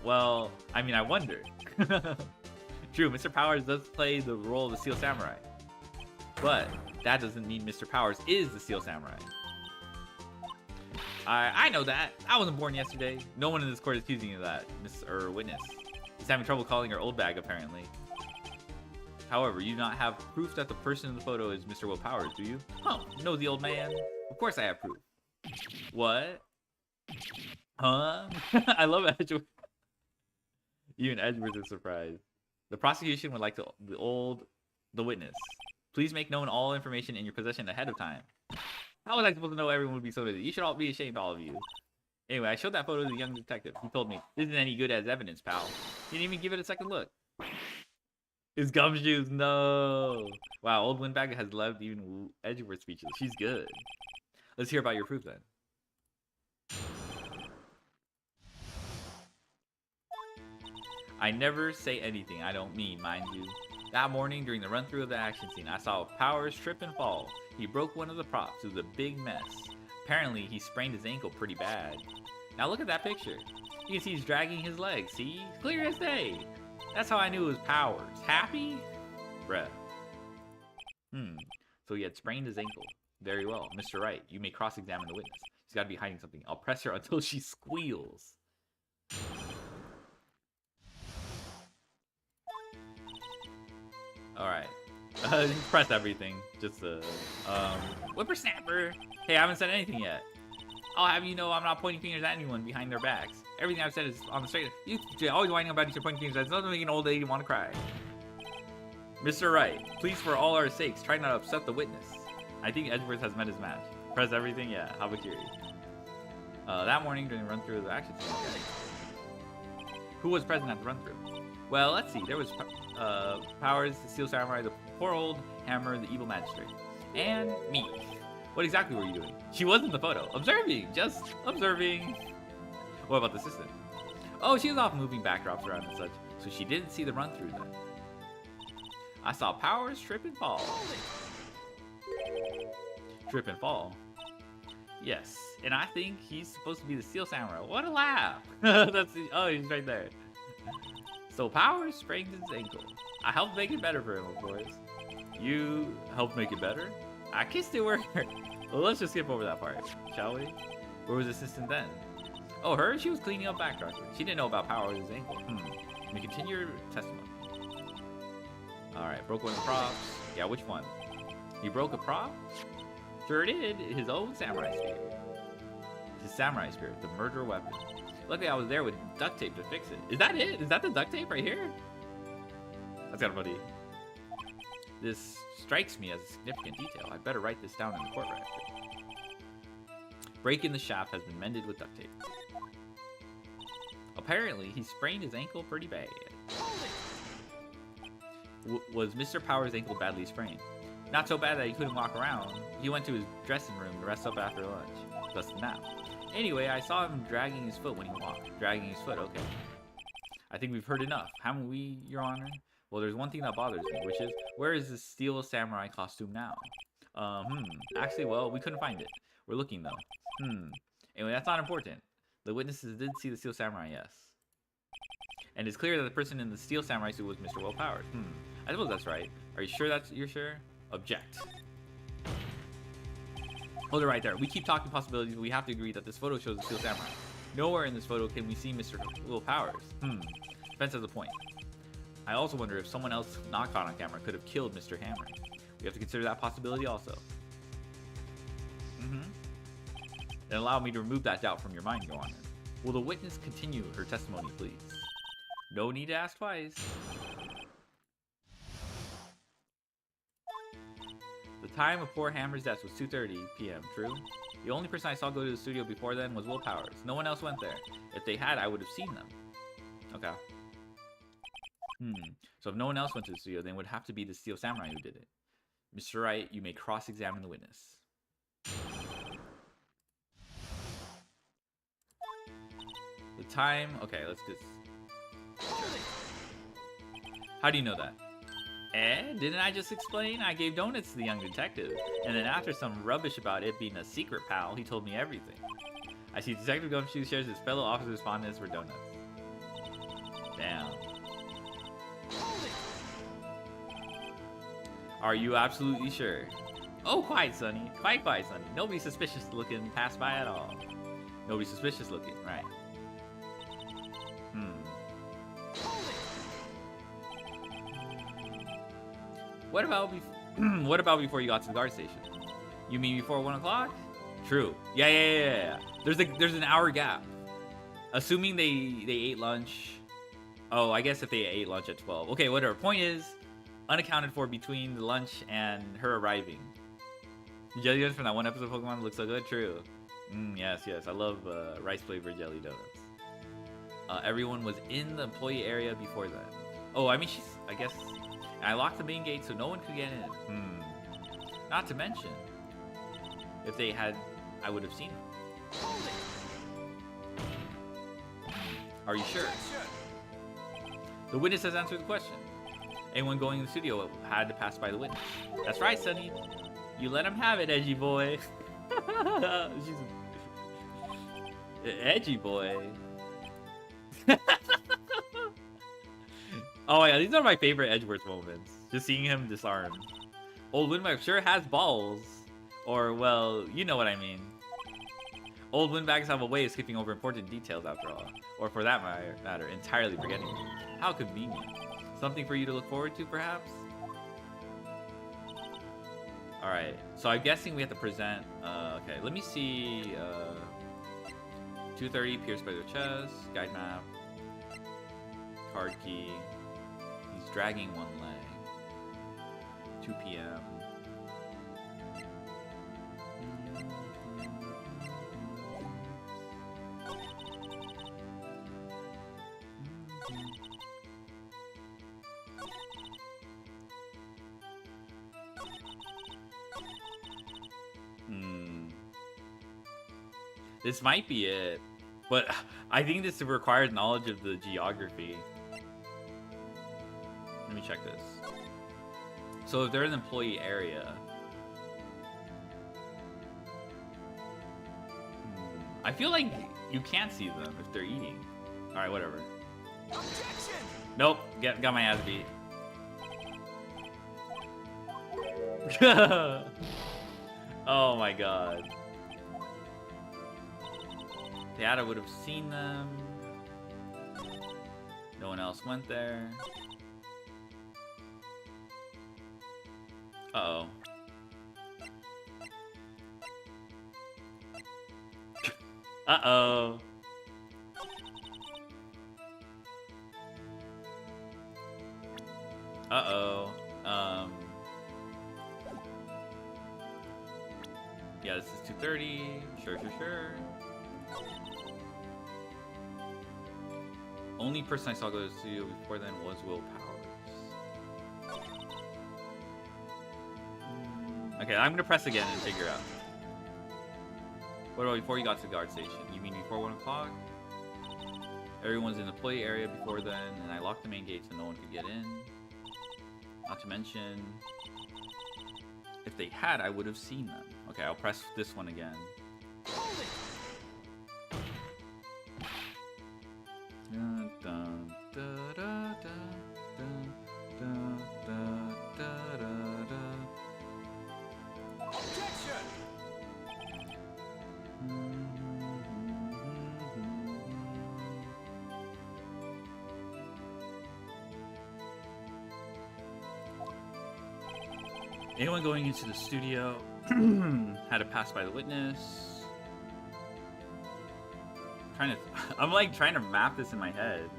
Well, I mean, I wonder. True, Mr. Powers does play the role of the Steel Samurai. But that doesn't mean Mr. Powers is the Steel Samurai. I know that. I wasn't born yesterday. No one in this court is accusing you of that, Witness. He's having trouble calling her old bag, apparently. However, you do not have proof that the person in the photo is Mr. Will Powers, do you? Huh, nosy old man. Of course I have proof. What? Huh? I love Edgeworth. Even Edgeworth is surprised. The prosecution would like the witness. Please make known all information in your possession ahead of time. How was I supposed to know everyone would be so busy? You should all be ashamed, all of you. Anyway, I showed that photo to the young detective. He told me, this isn't any good as evidence, pal. He didn't even give it a second look. His gumshoes, no. Wow, old Windbag has left even Edgeworth speechless. She's good. Let's hear about your proof then. I never say anything I don't mean, mind you. That morning, during the run-through of the action scene, I saw Powers trip and fall. He broke one of the props. It was a big mess. Apparently, he sprained his ankle pretty bad. Now look at that picture. You can see he's dragging his legs, see? Clear as day. That's how I knew it was Powers. Happy? Bruh. So he had sprained his ankle. Very well. Mr. Wright, you may cross-examine the witness. She's got to be hiding something. I'll press her until she squeals. Alright. Press everything. Just whippersnapper! Hey, I haven't said anything yet. I'll have you know I'm not pointing fingers at anyone behind their backs. Everything I've said is on the straight. You're always whining about your pointing fingers. That's nothing to make an old lady want to cry. Mr. Wright, please for all our sakes, try not to upset the witness. I think Edgeworth has met his match. Press everything? Yeah, how about you? That morning during the run-through of the action scene. Okay. Who was present at the run-through? Well, let's see. There was Powers, the Steel Samurai, the poor old Hammer, the evil magistrate. And me. What exactly were you doing? She was in the photo. Observing! Just observing. What about the assistant? Oh, she was off moving backdrops around and such, so she didn't see the run-through then. I saw Powers trip and fall. Trip and fall? Yes, and I think he's supposed to be the Steel Samurai. What a laugh! Oh, he's right there. So Powers sprained his ankle. I helped make it better for him, of course. You helped make it better? I kissed it where... Well, let's just skip over that part, shall we? Where was the assistant then? Oh, her? She was cleaning up backdrops. She didn't know about Powers' ankle. Let me continue your testimony. Alright, broke one of the props. Yeah, which one? He broke a prop? Sure did. His own samurai spear. His samurai spear, the murder weapon. Luckily, I was there with duct tape to fix it. Is that it? Is that the duct tape right here? That's kind of funny. This strikes me as a significant detail. I better write this down in the court record. Break in the shaft has been mended with duct tape. Apparently, he sprained his ankle pretty bad. Was Mr. Powers' ankle badly sprained? Not so bad that he couldn't walk around. He went to his dressing room to rest up after lunch. Just a nap. Anyway, I saw him dragging his foot when he walked. Dragging his foot, okay. I think we've heard enough, haven't we, Your Honor? Well, there's one thing that bothers me, which is, where is the Steel Samurai costume now? Actually, well, we couldn't find it. We're looking, though. Anyway, that's not important. The witnesses did see the Steel Samurai, yes. And it's clear that the person in the Steel Samurai suit was Mr. Will Powers. I suppose that's right. Are you sure you're sure? Object. Hold it right there. We keep talking possibilities, but we have to agree that this photo shows the Steel Samurai. Nowhere in this photo can we see Mr. Will Powers. Defense has a point. I also wonder if someone else not caught on camera could have killed Mr. Hammer. We have to consider that possibility also. And allow me to remove that doubt from your mind, Your Honor. Will the witness continue her testimony, please? No need to ask twice. The time of poor Hammer's death was 2:30 p.m., true? The only person I saw go to the studio before then was Will Powers. No one else went there. If they had, I would have seen them. Okay. So if no one else went to the studio, then it would have to be the Steel Samurai who did it. Mr. Wright, you may cross-examine the witness. The time... Okay, let's just... How do you know that? Didn't I just explain? I gave donuts to the young detective. And then after some rubbish about it being a secret, pal, he told me everything. I see Detective Gumshoe shares his fellow officers' fondness for donuts. Damn. Are you absolutely sure? Oh, quite, Sonny. Quite, Sonny. Nobody suspicious looking passed by at all. Nobody suspicious looking, right. What about before you got to the guard station? You mean before 1 o'clock? True. Yeah. There's an hour gap. Assuming they ate lunch. Oh, I guess if they ate lunch at 12. Okay, whatever. Point is, unaccounted for between the lunch and her arriving. Jelly donuts from that one episode of Pokemon looks so good. True. Yes. I love rice flavored jelly donuts. Everyone was in the employee area before that. Oh, I mean, I guess. I locked the main gate so no one could get in. Not to mention, if they had, I would have seen them. Are you sure? The witness has answered the question. Anyone going in the studio had to pass by the witness. That's right, Sonny. You let him have it, edgy boy. Edgy boy. Oh yeah, these are my favorite Edgeworth moments. Just seeing him disarmed. Old Windbag sure has balls. Or, well, you know what I mean. Old windbags have a way of skipping over important details after all. Or for that matter, entirely forgetting them. How convenient. Something for you to look forward to, perhaps? Alright, so I'm guessing we have to present... okay, let me see... 2:30, pierced by the chest, guide map, card key. He's dragging one leg. 2 p.m. This might be it. But I think this requires knowledge of the geography. Let me check this. So if they're in the employee area... I feel like you can't see them if they're eating. Alright, whatever. Objection! Nope, got my ass beat. Oh my god. Dad, I would have seen them. No one else went there. Uh-oh. Uh-oh. Uh-oh. Yeah, this is 2:30. Sure. Only person I saw go to the studio before then was Will Powers. Okay, I'm gonna press again and figure out. What about before you got to the guard station? You mean before 1 o'clock? Everyone's in the play area before then, and I locked the main gate so no one could get in. Not to mention, if they had, I would have seen them. Okay, I'll press this one again. Hold it! Dun, dun, da, da, da, dun, dun, da, da, da, da. Objection! Anyone going into the studio had to pass by the witness. I'm like trying to map this in my head.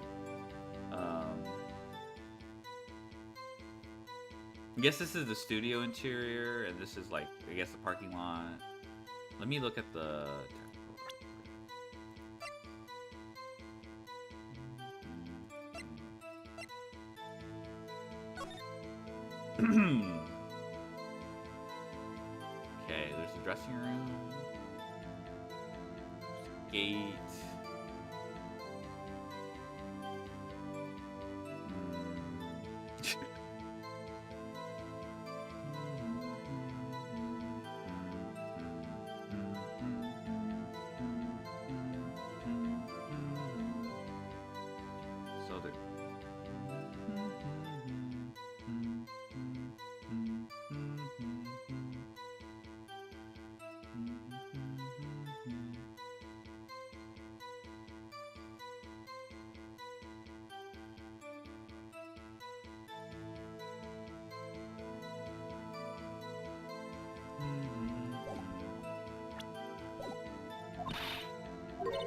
I guess this is the studio interior, and this is like, I guess, the parking lot. Let me look at the... Okay, there's the dressing room. There's the gate.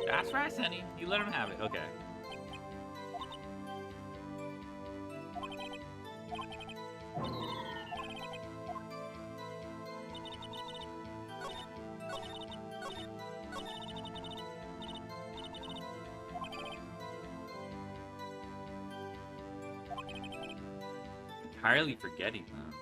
That's right, Sonny. You let him have it. Okay. Entirely forgetting them.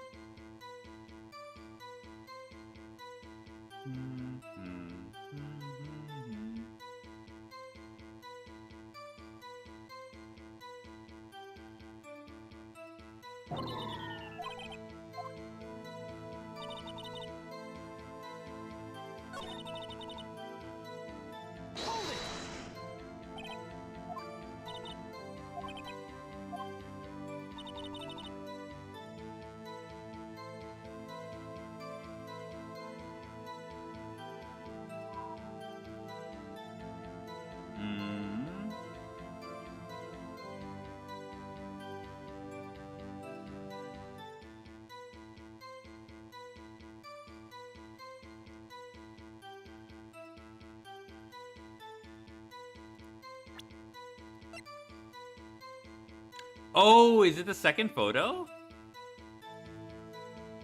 Oh, is it the second photo?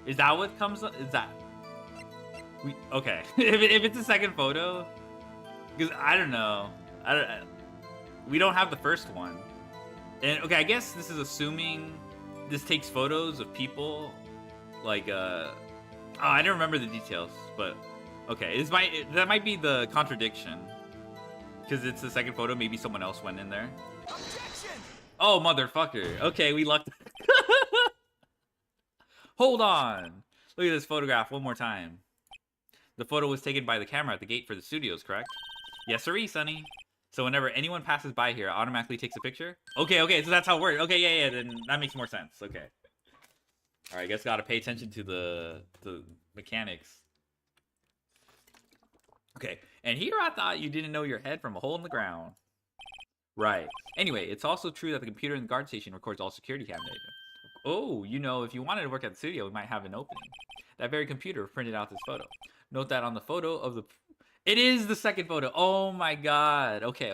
Is that what comes up? Is that... Okay. if it's the second photo... Because I don't know. We don't have the first one. And, okay, I guess this is assuming this takes photos of people. Like, oh, I don't remember the details, but... Okay, that might be the contradiction. Because it's the second photo, maybe someone else went in there. Objection! Oh, motherfucker. Okay, we lucked. Hold on. Look at this photograph one more time. The photo was taken by the camera at the gate for the studios, correct? Yes, sirree, Sonny. So whenever anyone passes by here, it automatically takes a picture? Okay, so that's how it works. Okay, yeah, then that makes more sense. Okay. Alright, I guess gotta pay attention to the mechanics. Okay, and here I thought you didn't know your head from a hole in the ground. Right. Anyway, it's also true that the computer in the guard station records all security camera data. Oh, you know, if you wanted to work at the studio, we might have an opening. That very computer printed out this photo. Note that on the photo of the... It is the second photo. Oh my god. Okay.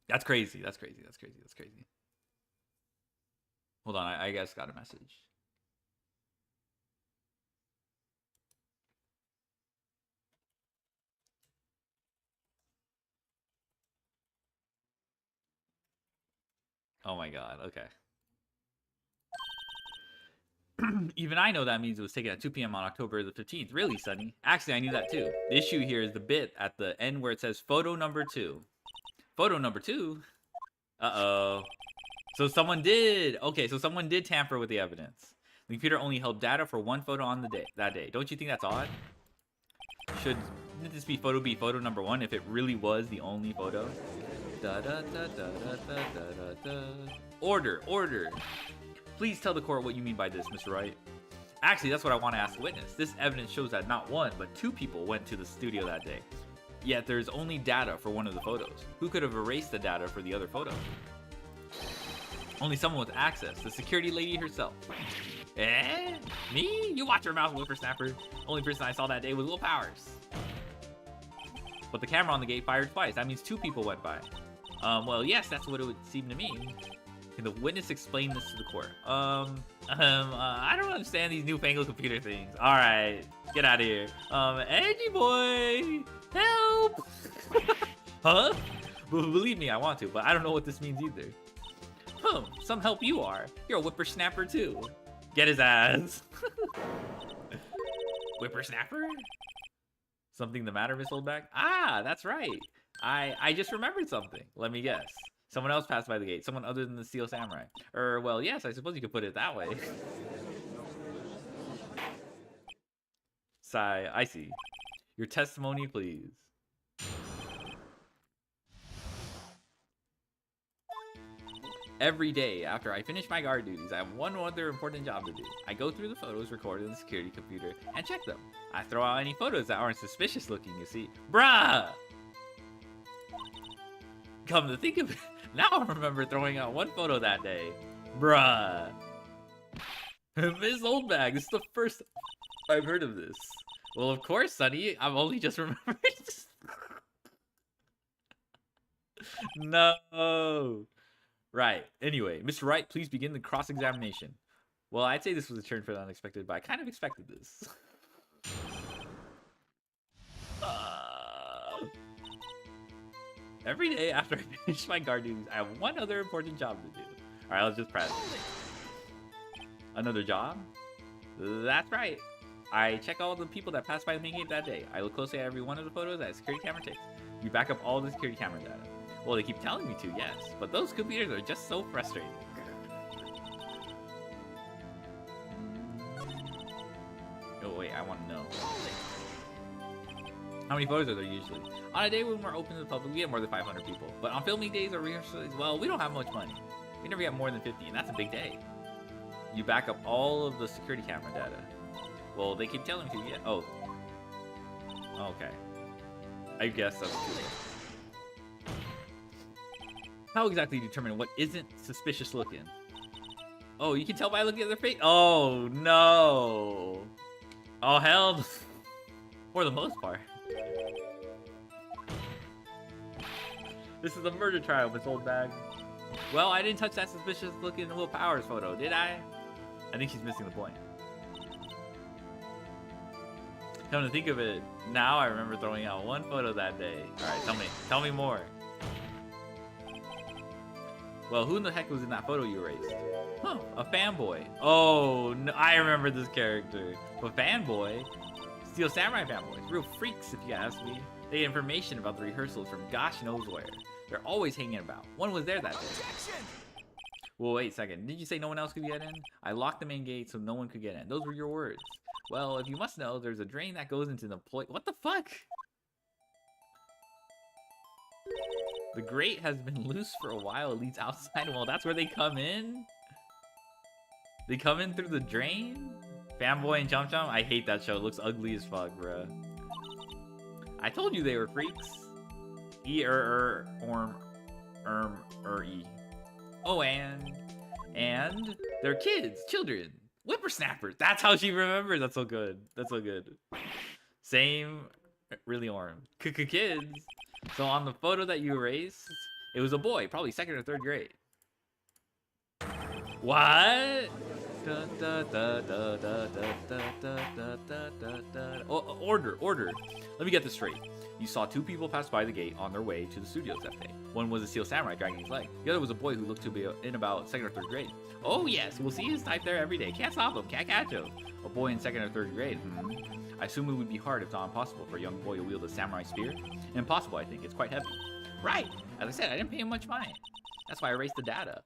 That's crazy. Hold on, I guess got a message. Oh my god, okay. Even I know that means it was taken at 2 p.m. on October the 15th. Really, Sonny? Actually, I knew that too. The issue here is the bit at the end where it says photo number 2. Photo number 2? Uh-oh. So someone did. Okay, so someone did tamper with the evidence. The computer only held data for one photo on that day. Don't you think that's odd? Shouldn't this be photo number 1 if it really was the only photo? Order. Please tell the court what you mean by this, Mr. Wright. Actually, that's what I want to ask the witness. This evidence shows that not one, but 2 people went to the studio that day. Yet there's only data for one of the photos. Who could have erased the data for the other photo? Only someone with access, the security lady herself. Eh? Me? You watch your mouth, whippersnapper. Only person I saw that day was Will Powers. But the camera on the gate fired twice. That means 2 people went by. Well, yes, that's what it would seem to me. Can the witness explain this to the court? I don't understand these newfangled computer things. Alright, get out of here. Edgy boy! Help! Huh? Believe me, I want to, but I don't know what this means either. Some help you are. You're a whippersnapper too. Get his ass. Whippersnapper? Something the matter, Miss Oldback? Ah, that's right. I just remembered something. Let me guess. Someone else passed by the gate. Someone other than the Steel Samurai. Well, yes, I suppose you could put it that way. Sigh, I see. Your testimony, please. Every day after I finish my guard duties, I have one other important job to do. I go through the photos recorded in the security computer and check them. I throw out any photos that aren't suspicious looking, you see. Bruh! Come to think of it, now I remember throwing out one photo that day. Bruh. Miss Oldbag, this is the first I've heard of this. Well, of course, Sonny. I've only just remembered. No. Right. Anyway, Mr. Wright, please begin the cross-examination. Well, I'd say this was a turn for the unexpected, but I kind of expected this. Every day after I finish my guard duties, I have one other important job to do. Alright, let's just press. Another job? That's right. I check all the people that passed by the main gate that day. I look closely at every one of the photos that a security camera takes. You back up all the security camera data. Well, they keep telling me to, yes. But those computers are just so frustrating. Oh, wait, I want to know. How many photos are there usually? On a day when we're open to the public, we have more than 500 people. But on filming days or rehearsals, well, we don't have much money. We never get more than 50, and that's a big day. You back up all of the security camera data. Well, they keep telling me to, yeah. Oh. Okay. I guess that's cool. How exactly do you determine what isn't suspicious looking? Oh, you can tell by looking at their face? Oh, no. Oh, hell. For the most part. This is a murder trial, Miss Oldbag. Well, I didn't touch that suspicious looking Will Powers photo, did I? I think she's missing the point. Come to think of it, now I remember throwing out one photo that day. Alright, tell me more. Well, who in the heck was in that photo you erased? Huh, a fanboy. Oh, no, I remember this character. But fanboy? Steel Samurai fanboys, real freaks if you ask me. They get information about the rehearsals from gosh knows where. They're always hanging about. One was there that day. Objection! Well, wait a second. Did you say no one else could get in? I locked the main gate so no one could get in. Those were your words. Well, if you must know, there's a drain that goes into the What the fuck? The grate has been loose for a while. It leads outside. Well, that's where they come in? They come in through the drain? Fanboy and Chum Chum? I hate that show. It looks ugly as fuck, bruh. I told you they were freaks. E Oh, and they're kids, children, whippersnappers. That's how she remembers. That's so good. That's so good. Same, really kids. So on the photo that you erased, it was a boy, probably 2nd or 3rd grade. What? Oh, order. Let me get this straight. You saw 2 people pass by the gate on their way to the studios that day. One was a Steel Samurai dragging his leg. The other was a boy who looked to be in about 2nd or 3rd grade. Oh yes, we'll see his type there every day. Can't stop him, can't catch him. A boy in 2nd or 3rd grade. I assume it would be hard if not impossible for a young boy to wield a samurai spear. Impossible, I think. It's quite heavy. Right. As I said, I didn't pay him much mind. That's why I erased the data.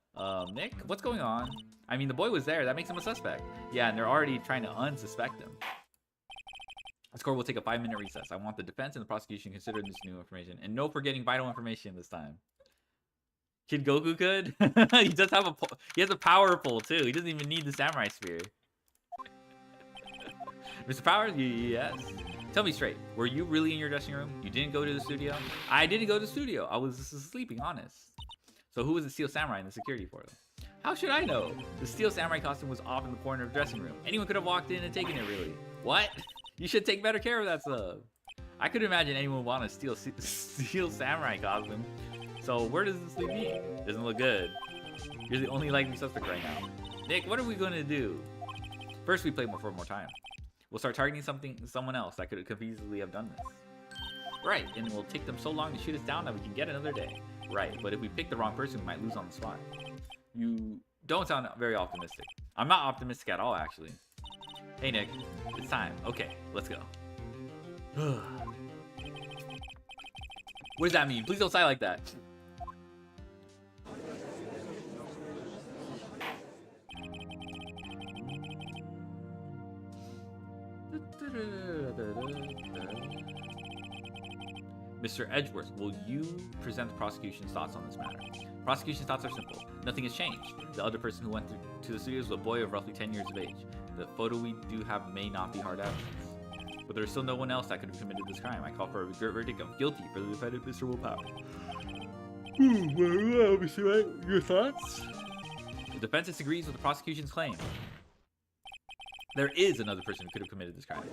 Nick, what's going on? I mean, the boy was there. That makes him a suspect. Yeah, and they're already trying to unsuspect him. This court will take a 5-minute recess. I want the defense and the prosecution considering this new information. And no forgetting vital information this time. Kid Goku could? He does have he has a power pull too. He doesn't even need the samurai spear. Mr. Powers? Yes. Tell me straight. Were you really in your dressing room? You didn't go to the studio? I didn't go to the studio. I was sleeping, honest. So who was the Steel Samurai in the security for them? How should I know? The Steel Samurai costume was off in the corner of the dressing room. Anyone could have walked in and taken it, really. What? You should take better care of that stuff. I could imagine anyone would want a Steel Samurai costume. So where does this leave me? Doesn't look good. You're the only likely suspect right now. Nick, what are we going to do? First, we play for more time. We'll start targeting someone else that could conveniently have done this. Right, and it will take them so long to shoot us down that we can get another day. Right, but if we pick the wrong person, we might lose on the spot. You don't sound very optimistic. I'm not optimistic at all, actually. Hey, Nick, it's time. Okay, let's go. What does that mean? Please don't sigh like that. Mr. Edgeworth, will you present the prosecution's thoughts on this matter? Prosecution's thoughts are simple. Nothing has changed. The other person who went to the studios was a boy of roughly 10 years of age. The photo we do have may not be hard evidence, but there's still no one else that could have committed this crime. I call for a verdict of guilty for the defendant, Mr. Willpower. Your thoughts? The defense disagrees with the prosecution's claim. There is another person who could have committed this crime.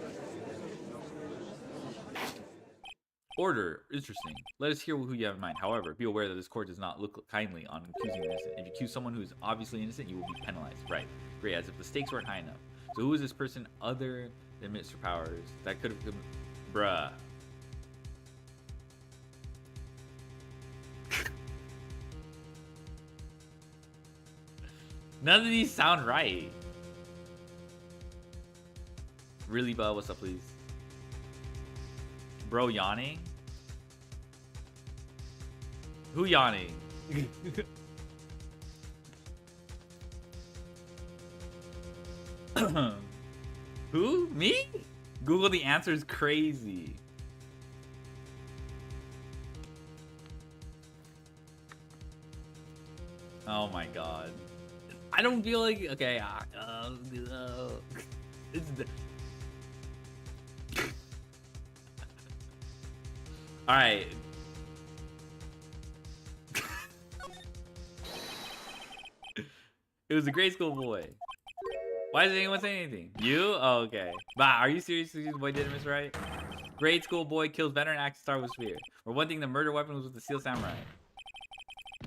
Order. Interesting. Let us hear who you have in mind. However, be aware that this court does not look kindly on accusing the innocent. If you accuse someone who is obviously innocent, you will be penalized. Right. Great. As if the stakes weren't high enough. So who is this person other than Mr. Powers that could have... Bruh. None of these sound right. Really, bud? What's up, please? Bro yawning? Who yawning? Who? Me? Google the answer is crazy. Oh my god. I don't feel like... Okay. It's... Alright. It was a grade school boy. Why does anyone say anything? You? Oh, okay. Bah, are you serious? The boy didn't miss right? Grade school boy kills veteran action star with spear. Or one thing, the murder weapon was with the Steel Samurai.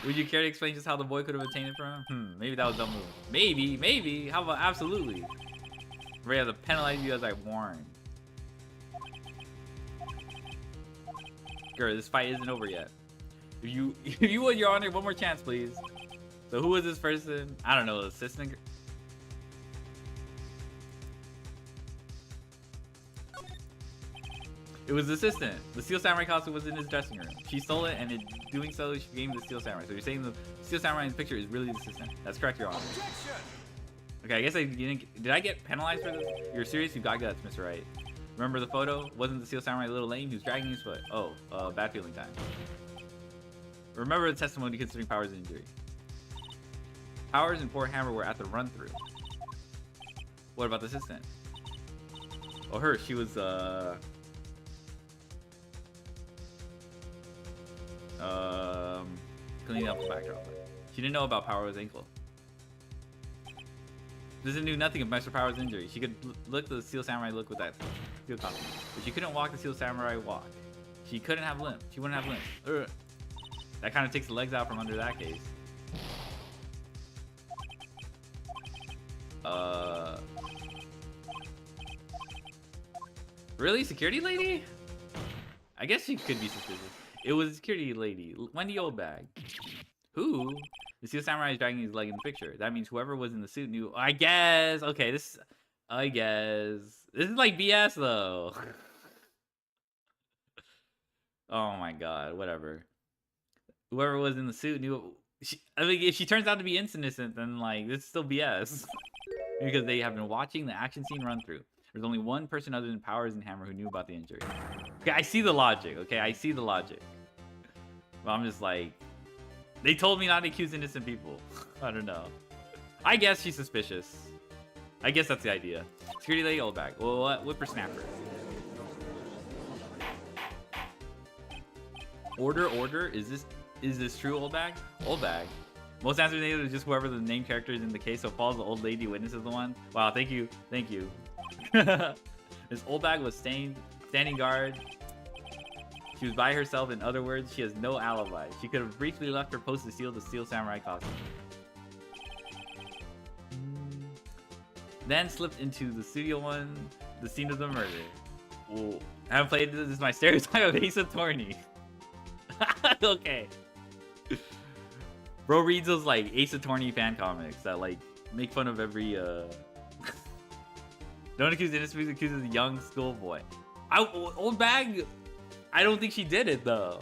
Would you care to explain just how the boy could have obtained it from him? Maybe that was a dumb move. Maybe. How about absolutely? Ray has to penalize you as I warned. Girl, this fight isn't over yet. If you would, Your Honor, one more chance, please. So who is this person? I don't know, assistant. It was the assistant. The Steel Samurai costume was in his dressing room. She stole it, and in doing so, she gave him the Steel Samurai. So you're saying the Steel Samurai in the picture is really the assistant? That's correct, Your Honor. Objection! Okay, I guess I didn't. Did I get penalized for this? You're serious? You got guts, Mr. Wright. Remember the photo? Wasn't the Steel Samurai a little lame? He was dragging his foot. Oh, bad feeling time. Remember the testimony considering Powers' injury. Powers and poor Hammer were at the run-through. What about the assistant? Oh, her. She was, cleaning up the backdrop. She didn't know about Powers' ankle. Lizzie knew nothing of Master Powers' injury. She could look the Steel Samurai look with that steel costume, but she couldn't walk the Steel Samurai walk. She couldn't have limbs. She wouldn't have limbs. Ugh. That kind of takes the legs out from under that case. Really? Security lady? I guess she could be suspicious. It was a security lady, Wendy Oldbag. Who? The Steel Samurai is dragging his leg in the picture. That means whoever was in the suit knew. I guess. Okay, this. I guess this is like BS though. Oh my god. Whatever. Whoever was in the suit knew. I mean, if she turns out to be innocent, then like this is still BS. Because they have been watching the action scene run through. There's only one person other than Powers and Hammer who knew about the injury. Okay, I see the logic. Okay, I see the logic. But I'm just like, they told me not to accuse innocent people. I don't know. I guess she's suspicious. I guess that's the idea. Security lady, Oldbag. Well, what? Whippersnapper. Order. Is this true, Oldbag? Oldbag. Most answers named is just whoever the named character is in the case. So Paul's the old lady witness is the one. Wow, thank you. This Oldbag was standing guard. She was by herself. In other words, she has no alibi. She could have briefly left her post to steal the Steel Samurai costume. Then slipped into the studio the scene of the murder. Ooh, I haven't played this. This is my stereotype of Ace Attorney. Okay. Bro reads those like Ace Attorney fan comics that like make fun of every Don't accuse innocent, accuses a young schoolboy. Oldbag, I don't think she did it though.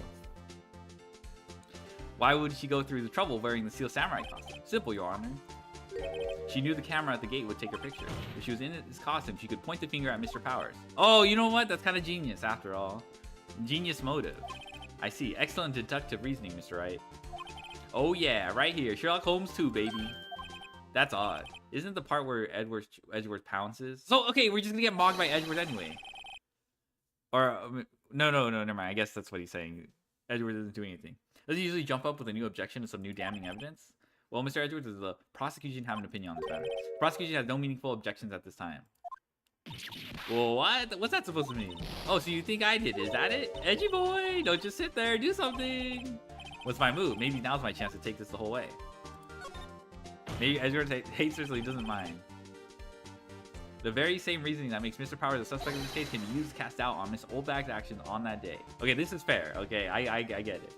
Why would she go through the trouble of wearing the Steel Samurai costume? Simple, Your Honor. She knew the camera at the gate would take her picture. If she was in this costume, she could point the finger at Mr. Powers. Oh, you know what? That's kind of genius after all. Genius motive. I see. Excellent deductive reasoning, Mr. Wright. Oh yeah, right here. Sherlock Holmes 2, baby. That's odd. Isn't the part where Edgeworth pounces? So, okay, we're just gonna get mocked by Edgeworth anyway. Or, no, never mind. I guess that's what he's saying. Edgeworth doesn't do anything. Does he usually jump up with a new objection to some new damning evidence? Well, Mr. Edgeworth, does the prosecution have an opinion on this matter? The prosecution has no meaningful objections at this time. Well, what? What's that supposed to mean? Oh, so you think I did? Is that it? Edgy boy, don't just sit there. Do something. What's my move? Maybe now's my chance to take this the whole way. Maybe Edgeworth hates her, so he doesn't mind. The very same reasoning that makes Mr. Powers a suspect in this case can be used to cast doubt on Miss Oldbag's actions on that day. Okay, this is fair. Okay, I get it.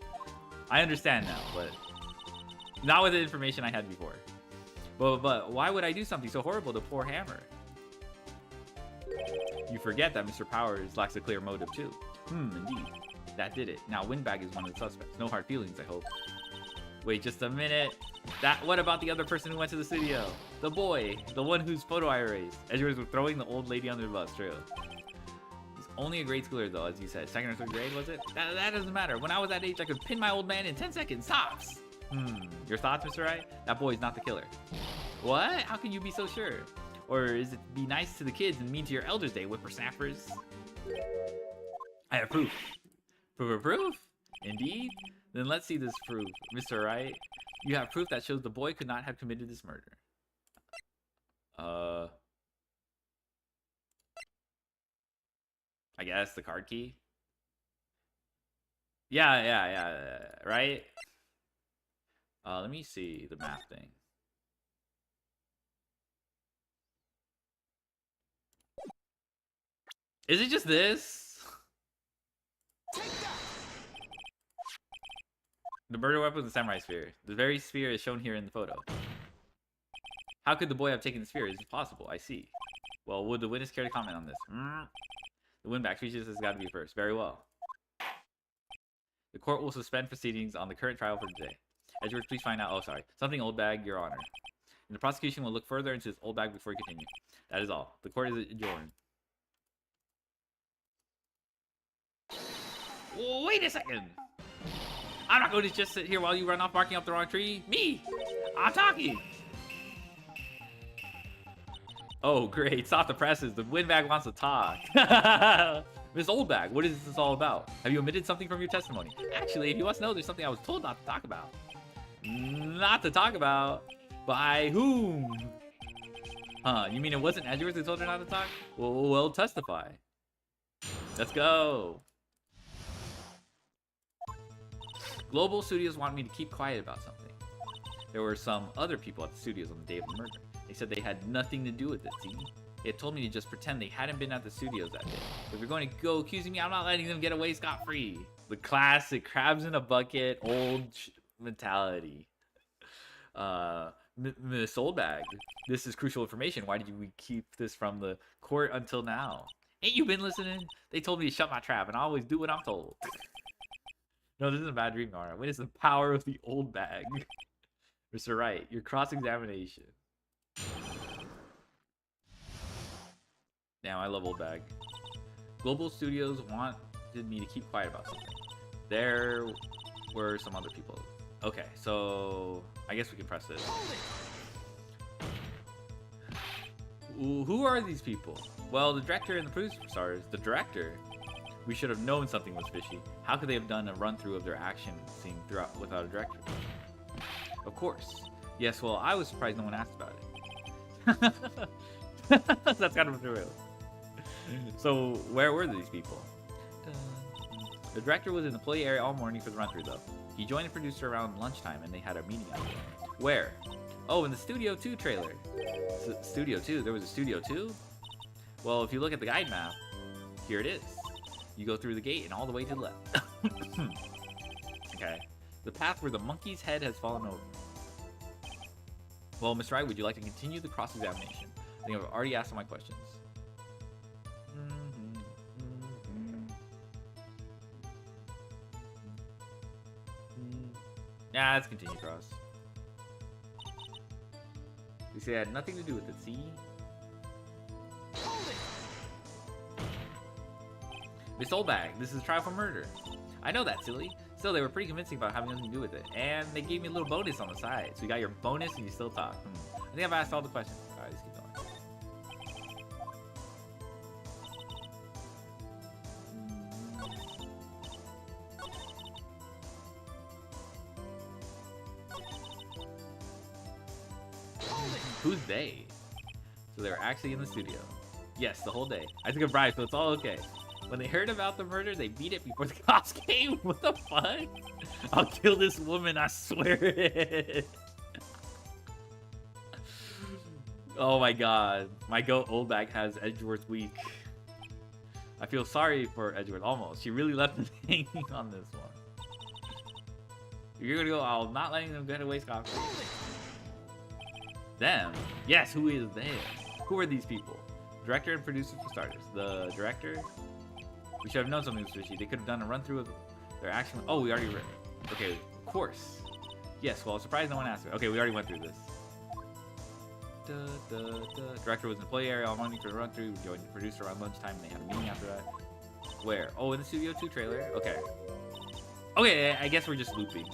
I understand now, but not with the information I had before. But why would I do something so horrible to poor Hammer? You forget that Mr. Powers lacks a clear motive too. Indeed. That did it. Now Windbag is one of the suspects. No hard feelings, I hope. Wait just a minute. What about the other person who went to the studio? The boy. The one whose photo I erased. Edgeworth was throwing the old lady under the bus, true. He's only a grade schooler though, as you said. Second or third grade, was it? That doesn't matter. When I was that age, I could pin my old man in 10 seconds. Tops! Your thoughts, Mr. Wright? That boy's not the killer. What? How can you be so sure? Or is it be nice to the kids and mean to your elders day, whippersnappers? I have proof. Proof? Indeed? Then let's see this proof, Mr. Wright. You have proof that shows the boy could not have committed this murder. I guess the card key? Yeah, right? Let me see the map thing. Is it just this? The murder weapon was the samurai spear. The very spear is shown here in the photo. How could the boy have taken the spear? Is it possible? I see. Well, would the witness care to comment on this? The win back speeches has got to be first. Very well. The court will suspend proceedings on the current trial for today. Edgeworth, please find out. Oh, sorry. Something old bag, Your Honor. And the prosecution will look further into this old bag before we continue. That is all. The court is adjourned. Wait a second. I'm not going to just sit here while you run off barking up the wrong tree. Me! I'm talking! Oh, great. Stop the presses. The windbag wants to talk. Miss Oldbag, what is this all about? Have you omitted something from your testimony? Actually, if you want to know, there's something I was told not to talk about. Not to talk about? By whom? Huh, you mean it wasn't Edgeworth who told her not to talk? Well, testify. Let's go. Global Studios wanted me to keep quiet about something. There were some other people at the studios on the day of the murder. They said they had nothing to do with it, see? They had told me to just pretend they hadn't been at the studios that day. If you're going to go accusing me, I'm not letting them get away scot-free. The classic crabs in a bucket, old mentality. Miss Oldbag, this is crucial information. Why did we keep this from the court until now? Ain't you been listening? They told me to shut my trap, and I always do what I'm told. No, this is a bad dream, Nara. Witness the power of the old bag. Mr. Wright, your cross-examination. Damn, I love old bag. Global Studios wanted me to keep quiet about something. There were some other people. Okay, so I guess we can press this. Who are these people? Well, the director and the producer stars. The director? We should have known something was fishy. How could they have done a run-through of their action scene throughout without a director? Of course. Yes, well, I was surprised no one asked about it. That's kind of real. So, where were these people? The director was in the employee area all morning for the run-through, though. He joined the producer around lunchtime, and they had a meeting out there. Where? Oh, in the Studio 2 trailer. Studio 2? There was a Studio 2? Well, if you look at the guide map, here it is. You go through the gate and all the way to the left. Okay. The path where the monkey's head has fallen over. Well, Mr. Wright, would you like to continue the cross-examination? I think I've already asked all my questions. Yeah, let's continue cross. You say I had nothing to do with it, see? Miss Oldbag, this is a trial for murder. I know that, silly. Still, they were pretty convincing about having nothing to do with it. And they gave me a little bonus on the side. So you got your bonus and you still talk. I think I've asked all the questions. Alright, let's keep going. Who's they? So they were actually in the studio. Yes, the whole day. I took a bribe, so it's all okay. When they heard about the murder, they beat it before the cops came. What the fuck? I'll kill this woman, I swear it. Oh my god. My goat Oldback has Edgeworth weak. I feel sorry for Edgeworth, almost. She really left me hanging on this one. If you're gonna go, I'm not letting them get away scot-free. Them? Yes, who is them? Who are these people? Director and producer for starters. The director? We should have known something was fishy. They could have done a run-through of their action. Oh, we already read it. Okay, of course. Yes, well, surprised no one asked me. Okay, we already went through this. Director was in the play area all morning for the run-through. We joined the producer around lunchtime, and they had a meeting after that. Where? Oh, in the Studio 2 trailer? Okay. Okay, I guess we're just looping.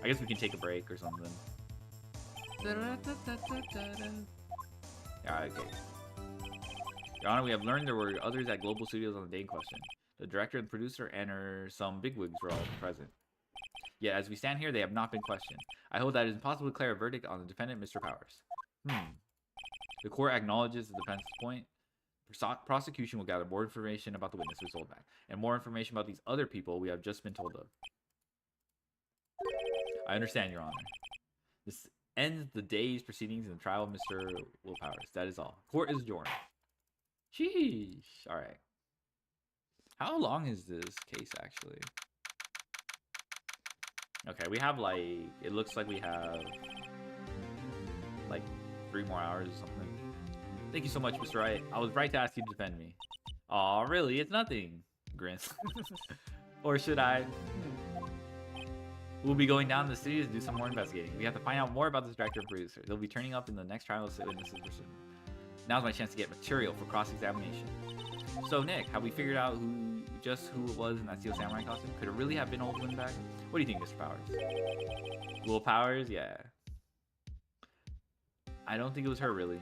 I guess we can take a break or something. Yeah, okay. Your Honor, we have learned there were others at Global Studios on the day in question. The director and producer and some bigwigs were all present. Yet, as we stand here, they have not been questioned. I hold that it is impossible to declare a verdict on the defendant, Mr. Powers. The court acknowledges the defense's point. Prosecution will gather more information about the witness who sold back, and more information about these other people we have just been told of. I understand, Your Honor. This ends the day's proceedings in the trial of Mr. Will Powers. That is all. Court is adjourned. Sheesh. Alright. How long is this case, actually? Okay, we have, like... It looks like we have... like, 3 more hours or something. Thank you so much, Mr. Wright. I was right to ask you to defend me. Aw, really? It's nothing. Grins. Or should I? We'll be going down to the studios to do some more investigating. We have to find out more about this director and producer. They'll be turning up in the next trial of witnesses soon. Now's my chance to get material for cross-examination. So Nick, have we figured out who it was in that Steel Samurai costume? Could it really have been old Windbag? What do you think, Mr. Powers? Will Powers? Yeah. I don't think it was her, really.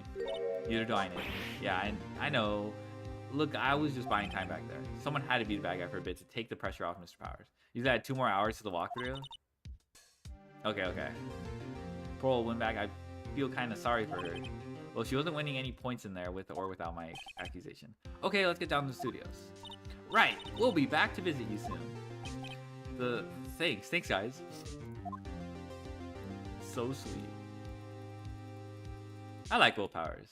Neither do I, Nick. Yeah, I know. Look, I was just buying time back there. Someone had to be the bad guy for a bit to take the pressure off Mr. Powers. You had 2 more hours to the walkthrough? Okay. Poor old Windbag, I feel kind of sorry for her. Well, she wasn't winning any points in there with or without my accusation. Okay, let's get down to the studios. Right, we'll be back to visit you soon. Thanks guys. So sweet. I like Will Powers.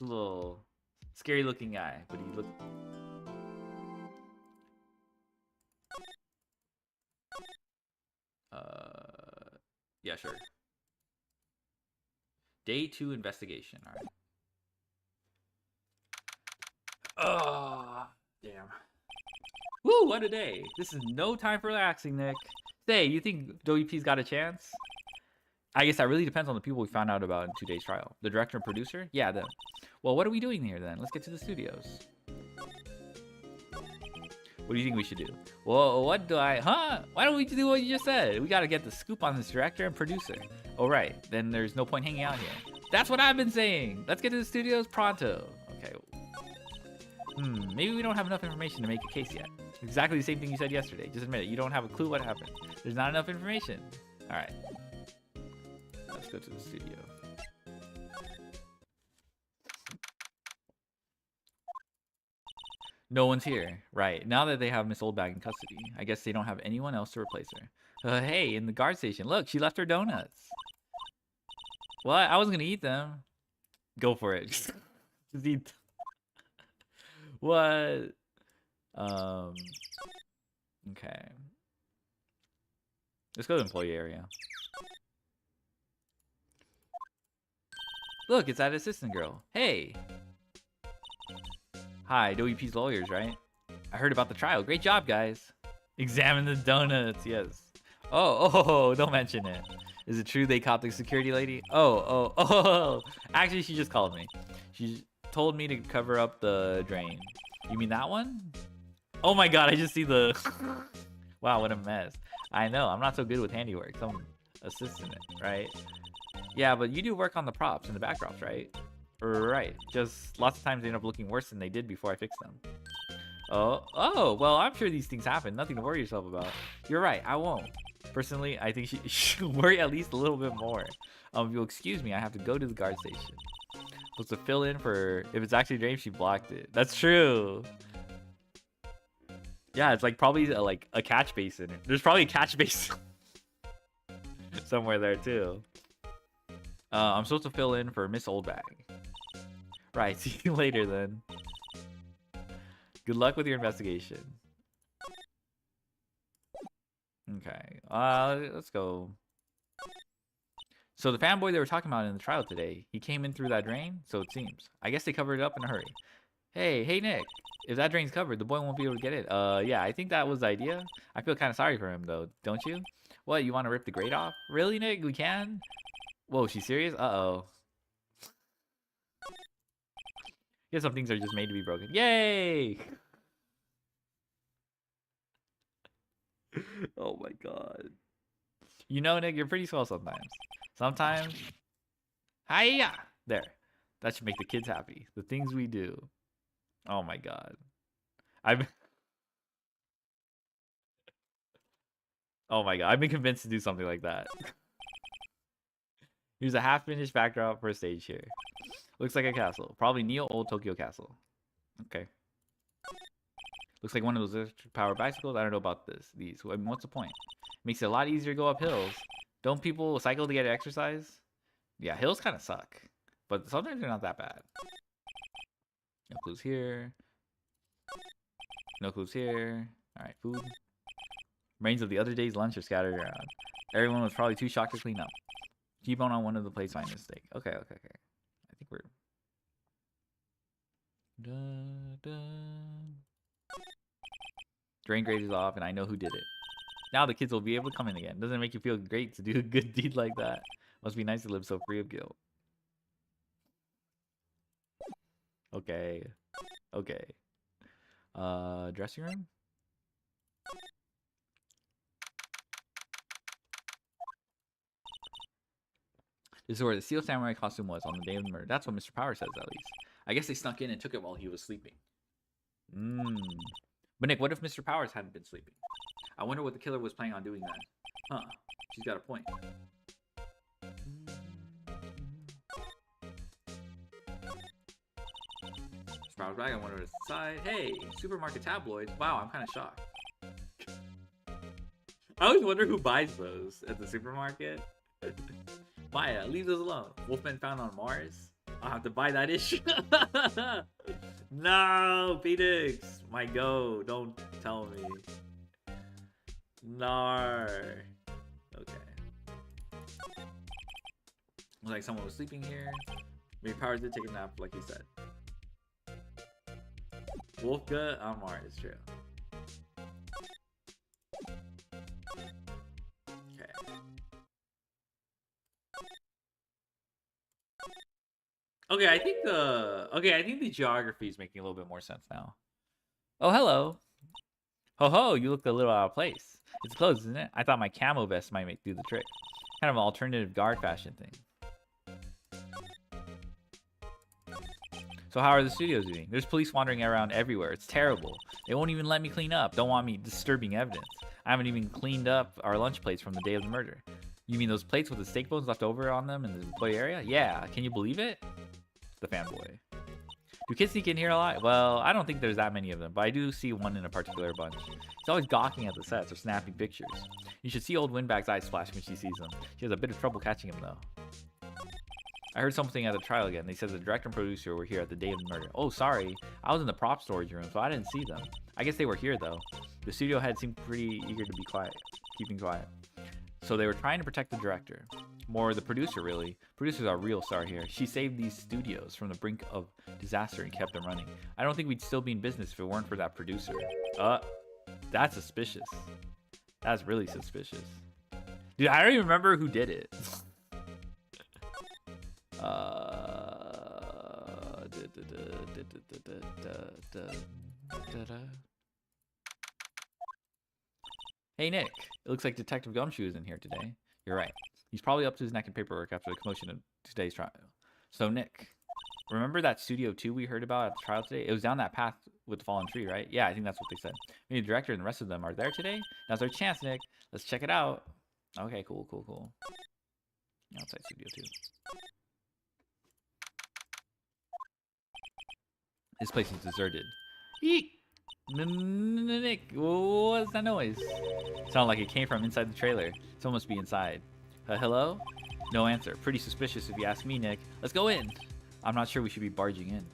A little scary looking guy, but he look. Yeah, sure. Day 2 investigation. All right. Oh, damn. Woo, what a day. This is no time for relaxing, Nick. Say, you think WP's got a chance? I guess that really depends on the people we found out about in today's trial. The director and producer? Yeah, them. Well, what are we doing here then? Let's get to the studios. What do you think we should do? Well, Why don't we do what you just said? We gotta get the scoop on this director and producer. Oh, right. Then there's no point hanging out here. That's what I've been saying. Let's get to the studios pronto. Okay. Maybe we don't have enough information to make a case yet. Exactly the same thing you said yesterday. Just admit it. You don't have a clue what happened. There's not enough information. All right. Let's go to the studio. No one's here. Right. Now that they have Miss Oldbag in custody, I guess they don't have anyone else to replace her. Hey, in the guard station. Look, she left her donuts. What? I wasn't going to eat them. Go for it. Just eat. What? Okay. Let's go to the employee area. Look, it's that assistant girl. Hey. Hi, WP's lawyers, right? I heard about the trial. Great job, guys. Examine the donuts, yes. Oh, don't mention it. Is it true they caught the security lady? Oh. Actually, she just called me. She told me to cover up the drain. You mean that one? Oh my god, I just see the... Wow, what a mess. I know, I'm not so good with handiwork. Some assistant, right? Yeah, but you do work on the props and the backdrops, right? Right. Just lots of times they end up looking worse than they did before I fixed them. Oh, well, I'm sure these things happen. Nothing to worry yourself about. You're right, I won't. Personally, I think she should worry at least a little bit more. If you'll excuse me, I have to go to the guard station. Supposed to fill in for if it's actually drained, she blocked it. That's true. Yeah, it's like probably a catch basin. There's probably a catch basin somewhere there too. I'm supposed to fill in for Miss Oldbag. Right, see you later then. Good luck with your investigation. Okay, let's go. So the fanboy they were talking about in the trial today, he came in through that drain, so it seems. I guess they covered it up in a hurry. Hey Nick, if that drain's covered, the boy won't be able to get it. Yeah, I think that was the idea. I feel kind of sorry for him though, don't you? What, you want to rip the grate off? Really, Nick? We can? Whoa, she's serious? Uh-oh. Yeah, some things are just made to be broken. Yay! Oh my god. You know, Nick, you're pretty swell sometimes. Sometimes... Hiya! There. That should make the kids happy. The things we do. Oh my god. Oh my god, I've been convinced to do something like that. Here's a half-finished backdrop for a stage here. Looks like a castle. Probably Neo Old Tokyo Castle. Okay. Looks like one of those electric-powered bicycles. I don't know about these. I mean, what's the point? Makes it a lot easier to go up hills. Don't people cycle to get exercise? Yeah, hills kind of suck. But sometimes they're not that bad. No clues here. No clues here. Alright, food. Remains of the other day's lunch are scattered around. Everyone was probably too shocked to clean up. T-bone on one of the plates by mistake. Okay. I think we're... Drain grade is off, and I know who did it. Now the kids will be able to come in again. Doesn't it make you feel great to do a good deed like that? Must be nice to live so free of guilt. Okay. Okay. Dressing room? This is where the Steel Samurai costume was on the day of the murder. That's what Mr. Power says, at least. I guess they snuck in and took it while he was sleeping. But Nick, what if Mr. Powers hadn't been sleeping? I wonder what the killer was planning on doing then. Huh. She's got a point. Mr. Powers back. I wonder what's inside. Hey, supermarket tabloids. Wow, I'm kind of shocked. I always wonder who buys those at the supermarket. Maya, leave those alone. Wolfman found on Mars. I'll have to buy that issue. No, Phoenix. My go. Don't tell me. No. Okay. Looks like someone was sleeping here. Maybe Powers did take a nap, like he said. Wolfga on Mars, true. Okay, I think the geography is making a little bit more sense now. Oh, hello. Ho ho, you look a little out of place. It's closed, isn't it? I thought my camo vest might do the trick. Kind of an alternative guard fashion thing. So how are the studios doing? There's police wandering around everywhere. It's terrible. They won't even let me clean up. Don't want me disturbing evidence. I haven't even cleaned up our lunch plates from the day of the murder. You mean those plates with the steak bones left over on them in the employee area? Yeah, can you believe it? The fanboy. Do kids sneak in here a lot? Well, I don't think there's that many of them, but I do see one in a particular bunch. She's always gawking at the sets or snapping pictures. You should see old Windbag's eyes flash when she sees them. She has a bit of trouble catching him, though. I heard something at the trial again. They said the director and producer were here at the day of the murder. Oh, sorry. I was in the prop storage room, so I didn't see them. I guess they were here, though. The studio head seemed pretty eager to be quiet, keeping quiet. So they were trying to protect the director. More the producer, really. Producers are a real star here. She saved these studios from the brink of disaster and kept them running. I don't think we'd still be in business if it weren't for that producer. That's suspicious. That's really suspicious. Dude, I don't even remember who did it. Hey Nick, it looks like Detective Gumshoe is in here today. You're right. He's probably up to his neck in paperwork after the commotion of today's trial. So Nick, remember that Studio 2 we heard about at the trial today? It was down that path with the fallen tree, right? Yeah, I think that's what they said. Maybe the director and the rest of them are there today? Now's our chance, Nick. Let's check it out. Okay, cool. Outside Studio 2. This place is deserted. Eek! Nick, what's that noise? Sounded like it came from inside the trailer. Someone must be inside. Hello? No answer. Pretty suspicious if you ask me, Nick. Let's go in. I'm not sure we should be barging in.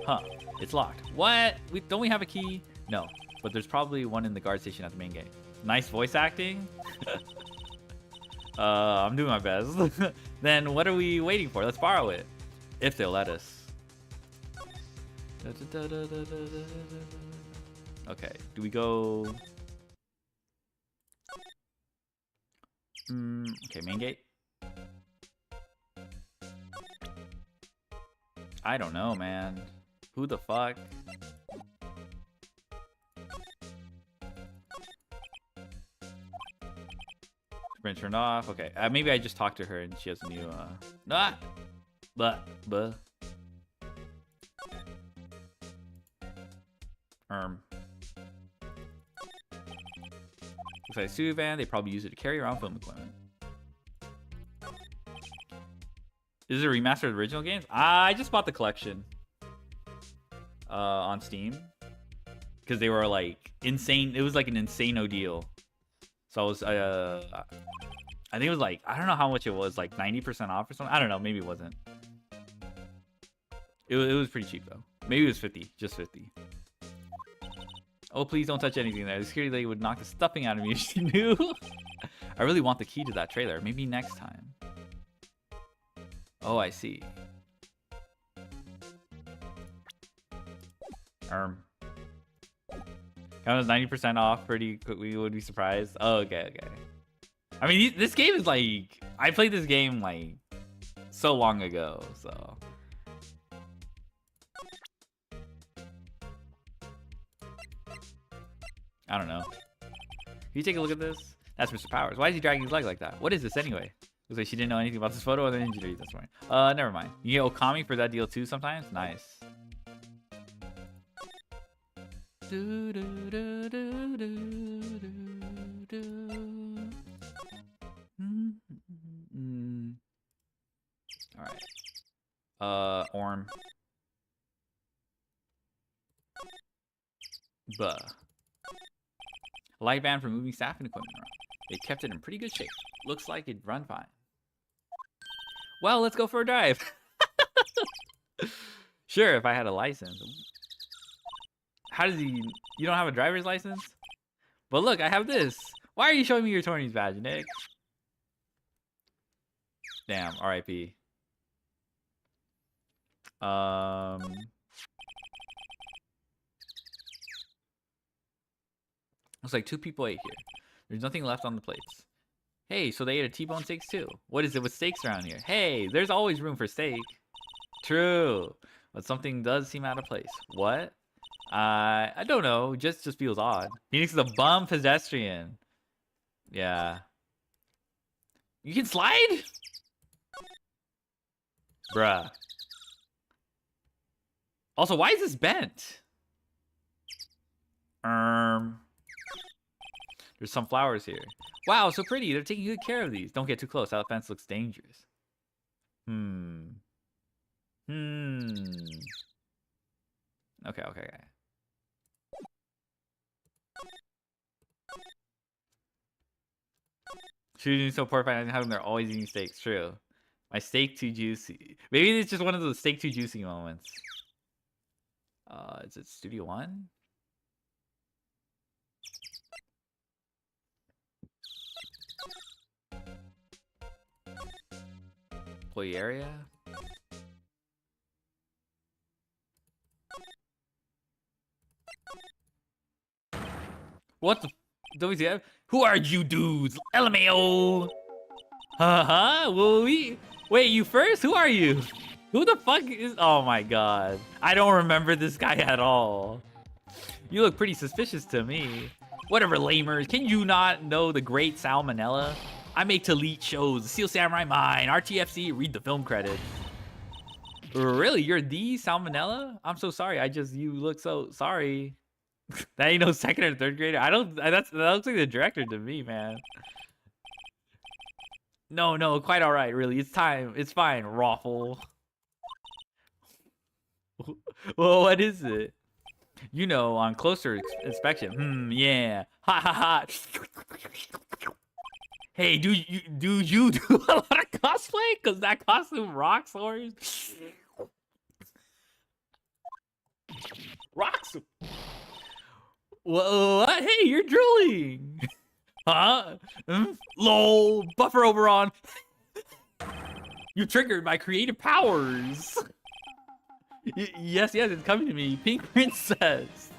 Huh. It's locked. What? Don't we have a key? No. But there's probably one in the guard station at the main gate. Nice voice acting. I'm doing my best. Then what are we waiting for? Let's borrow it. If they'll let us. Okay, do we go... okay, main gate. I don't know, man. Who the fuck? Sprint turned off. Okay, maybe I just talked to her and she has a new, Looks like a studio van. They probably use it to carry around film equipment. Is it a remaster of the original games? I just bought the collection on Steam because they were like insane. It was like an insane deal. So I was, I think it was like, I don't know how much it was, like 90% off or something. I don't know. Maybe it wasn't. It was pretty cheap though. Maybe it was 50, just 50. Oh, please don't touch anything there. The security lady would knock the stuffing out of me if she knew. I really want the key to that trailer. Maybe next time. Oh, I see. That was 90% off. Pretty quickly, would be surprised. Oh, okay. I mean, this game is like, I played this game like so long ago, so. I don't know. Can you take a look at this? That's Mr. Powers. Why is he dragging his leg like that? What is this anyway? Looks like she didn't know anything about this photo or the injury this morning. Never mind. You get Okami for that deal too sometimes? Nice. Alright. Orm. Buh. Light van for moving staff and equipment around. They kept it in pretty good shape. Looks like it'd run fine. Well, let's go for a drive. Sure, if I had a license. How does he... You don't have a driver's license? But look, I have this. Why are you showing me your Tony's badge, Nick? Damn, R.I.P. Looks like 2 people ate here. There's nothing left on the plates. Hey, so they ate a T-bone steaks too. What is it with steaks around here? Hey, there's always room for steak. True. But something does seem out of place. What? I don't know. Just feels odd. Phoenix is a bum pedestrian. Yeah. You can slide? Bruh. Also, why is this bent? There's some flowers here. Wow, so pretty. They're taking good care of these. Don't get too close. That fence looks dangerous. Okay. Shooting so poor by having they're always eating steaks. True. My steak too juicy. Maybe it's just one of those steak too juicy moments. Is it Studio One? Employee area. What the? WTF? Who are you dudes? LMAO. Will we? Wait, you first? Who are you? Who the fuck is? Oh my god. I don't remember this guy at all. You look pretty suspicious to me. Whatever, lamers. Can you not know the great Salmonella? I make elite shows. Steel Samurai Mine, RTFC, read the film credits. Really? You're the Salmonella? I'm so sorry. You look so sorry. That ain't no 2nd or 3rd grader. That looks like the director to me, man. No, quite all right, really. It's time. It's fine, Raffle. Well, what is it? You know, on closer inspection. Yeah. Ha. Hey, do you do a lot of cosplay? Cause that costume rocks, horse. Rocks. What? Hey, you're drooling. Huh? Lol. Buffer Oberon. You triggered my creative powers. Yes, it's coming to me. Pink Princess.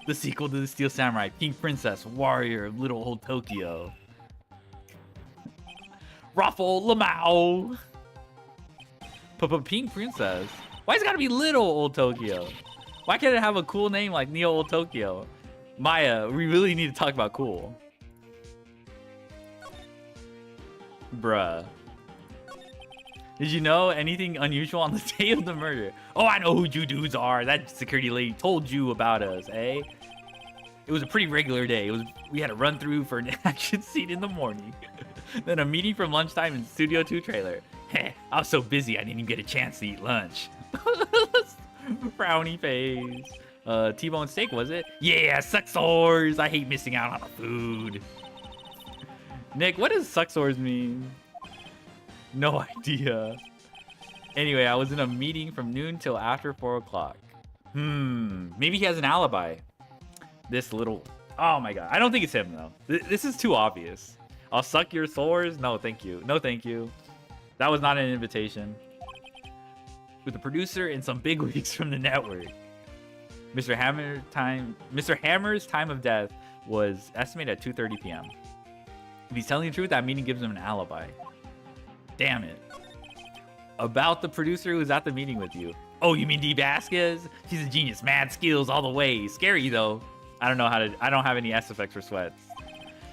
The sequel to the Steel Samurai. Pink Princess, Warrior of Little Old Tokyo. Raffle Lamau. Pink Princess. Why's it gotta be Little Old Tokyo? Why can't it have a cool name like Neo Old Tokyo? Maya, we really need to talk about cool. Bruh. Did you know anything unusual on the day of the murder? Oh, I know who you dudes are. That security lady told you about us, eh? It was a pretty regular day. We had a run through for an action scene in the morning. Then a meeting from lunchtime in Studio 2 trailer. Heh, I was so busy I didn't even get a chance to eat lunch. Frowny face. T-bone steak, was it? Yeah, sucksores. I hate missing out on the food. Nick, what does sucksores mean? No idea. Anyway, I was in a meeting from noon till after 4 o'clock. Maybe he has an alibi. This little... Oh my god. I don't think it's him, though. This is too obvious. I'll suck your sores? No, thank you. No, thank you. That was not an invitation. With the producer and some bigwigs from the network. Mr. Hammer's time of death was estimated at 2:30 p.m. If he's telling the truth, that meeting gives him an alibi. Damn it. About the producer who was at the meeting with you. Oh, you mean Dee Vasquez? She's a genius. Mad skills all the way. Scary though. I don't have any S effects for sweats.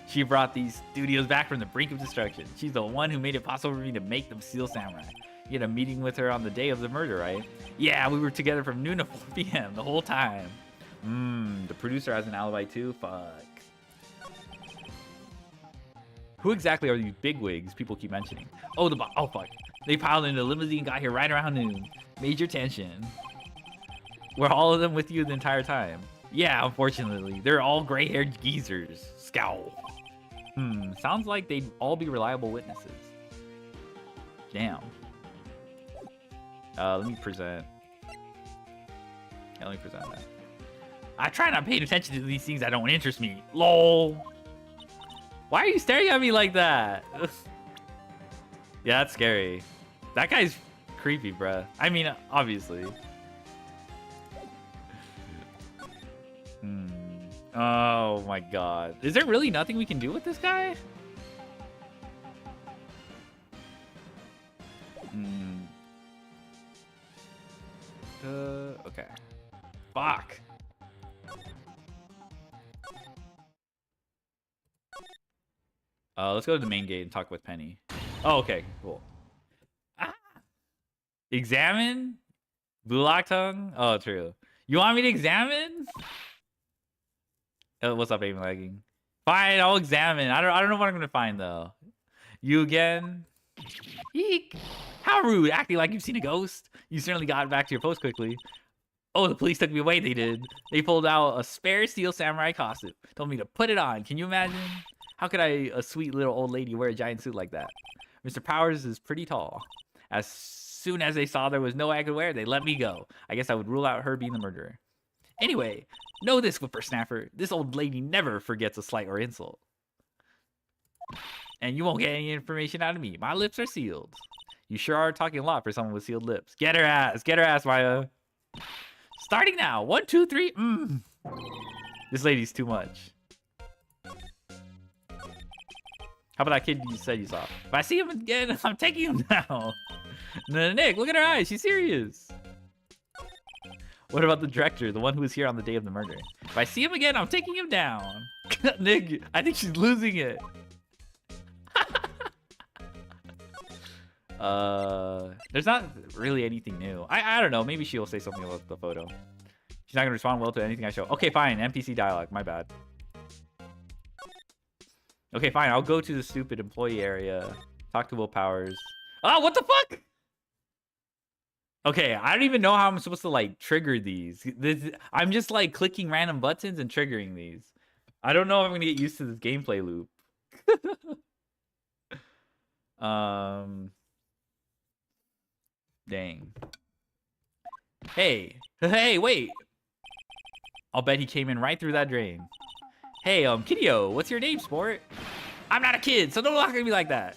She brought these studios back from the brink of destruction. She's the one who made it possible for me to make them Steel Samurai. You had a meeting with her on the day of the murder, right? Yeah, we were together from noon to 4 p.m. the whole time. The producer has an alibi too? Fuck. Who exactly are these bigwigs people keep mentioning? Oh, oh fuck. They piled in a limousine, got here right around noon. Major tension. Were all of them with you the entire time? Yeah, unfortunately. They're all gray-haired geezers. Scowl. Sounds like they'd all be reliable witnesses. Damn. Let me present. Yeah, let me present that. I try not paying attention to these things that don't interest me. LOL. Why are you staring at me like that? Yeah, that's scary. That guy's creepy, bruh. I mean, obviously. Oh my god. Is there really nothing we can do with this guy? Okay. Fuck. Let's go to the main gate and talk with Penny. Oh, okay, cool. Ah! Examine? Blue Lock Tongue? Oh, true. You want me to examine? What's up, aim lagging? Fine, I'll examine. I don't know what I'm gonna find though. You again? Eek! How rude, acting like you've seen a ghost. You certainly got back to your post quickly. Oh, the police took me away, they did. They pulled out a spare Steel Samurai costume. Told me to put it on. Can you imagine? How could a sweet little old lady wear a giant suit like that? Mr. Powers is pretty tall. As soon as they saw there was no way I could wear it, they let me go. I guess I would rule out her being the murderer. Anyway, know this, whippersnapper. This old lady never forgets a slight or insult. And you won't get any information out of me. My lips are sealed. You sure are talking a lot for someone with sealed lips. Get her ass, Maya. Starting now. 1, 2, 3. This lady's too much. How about that kid you said you saw? If I see him again, I'm taking him down. Nick, look at her eyes. She's serious. What about the director, the one who was here on the day of the murder? If I see him again, I'm taking him down. Nick, I think she's losing it. There's not really anything new. I don't know. Maybe she'll say something about the photo. She's not gonna respond well to anything I show. Okay, fine. NPC dialogue. My bad. Okay, fine. I'll go to the stupid employee area. Talk to Will Powers. Oh, what the fuck? Okay, I don't even know how I'm supposed to, like, trigger these. I'm just, like, clicking random buttons and triggering these. I don't know if I'm gonna get used to this gameplay loop. Dang. Hey, wait. I'll bet he came in right through that drain. Hey, Kiddio, what's your name, sport? I'm not a kid, so don't look at me like that.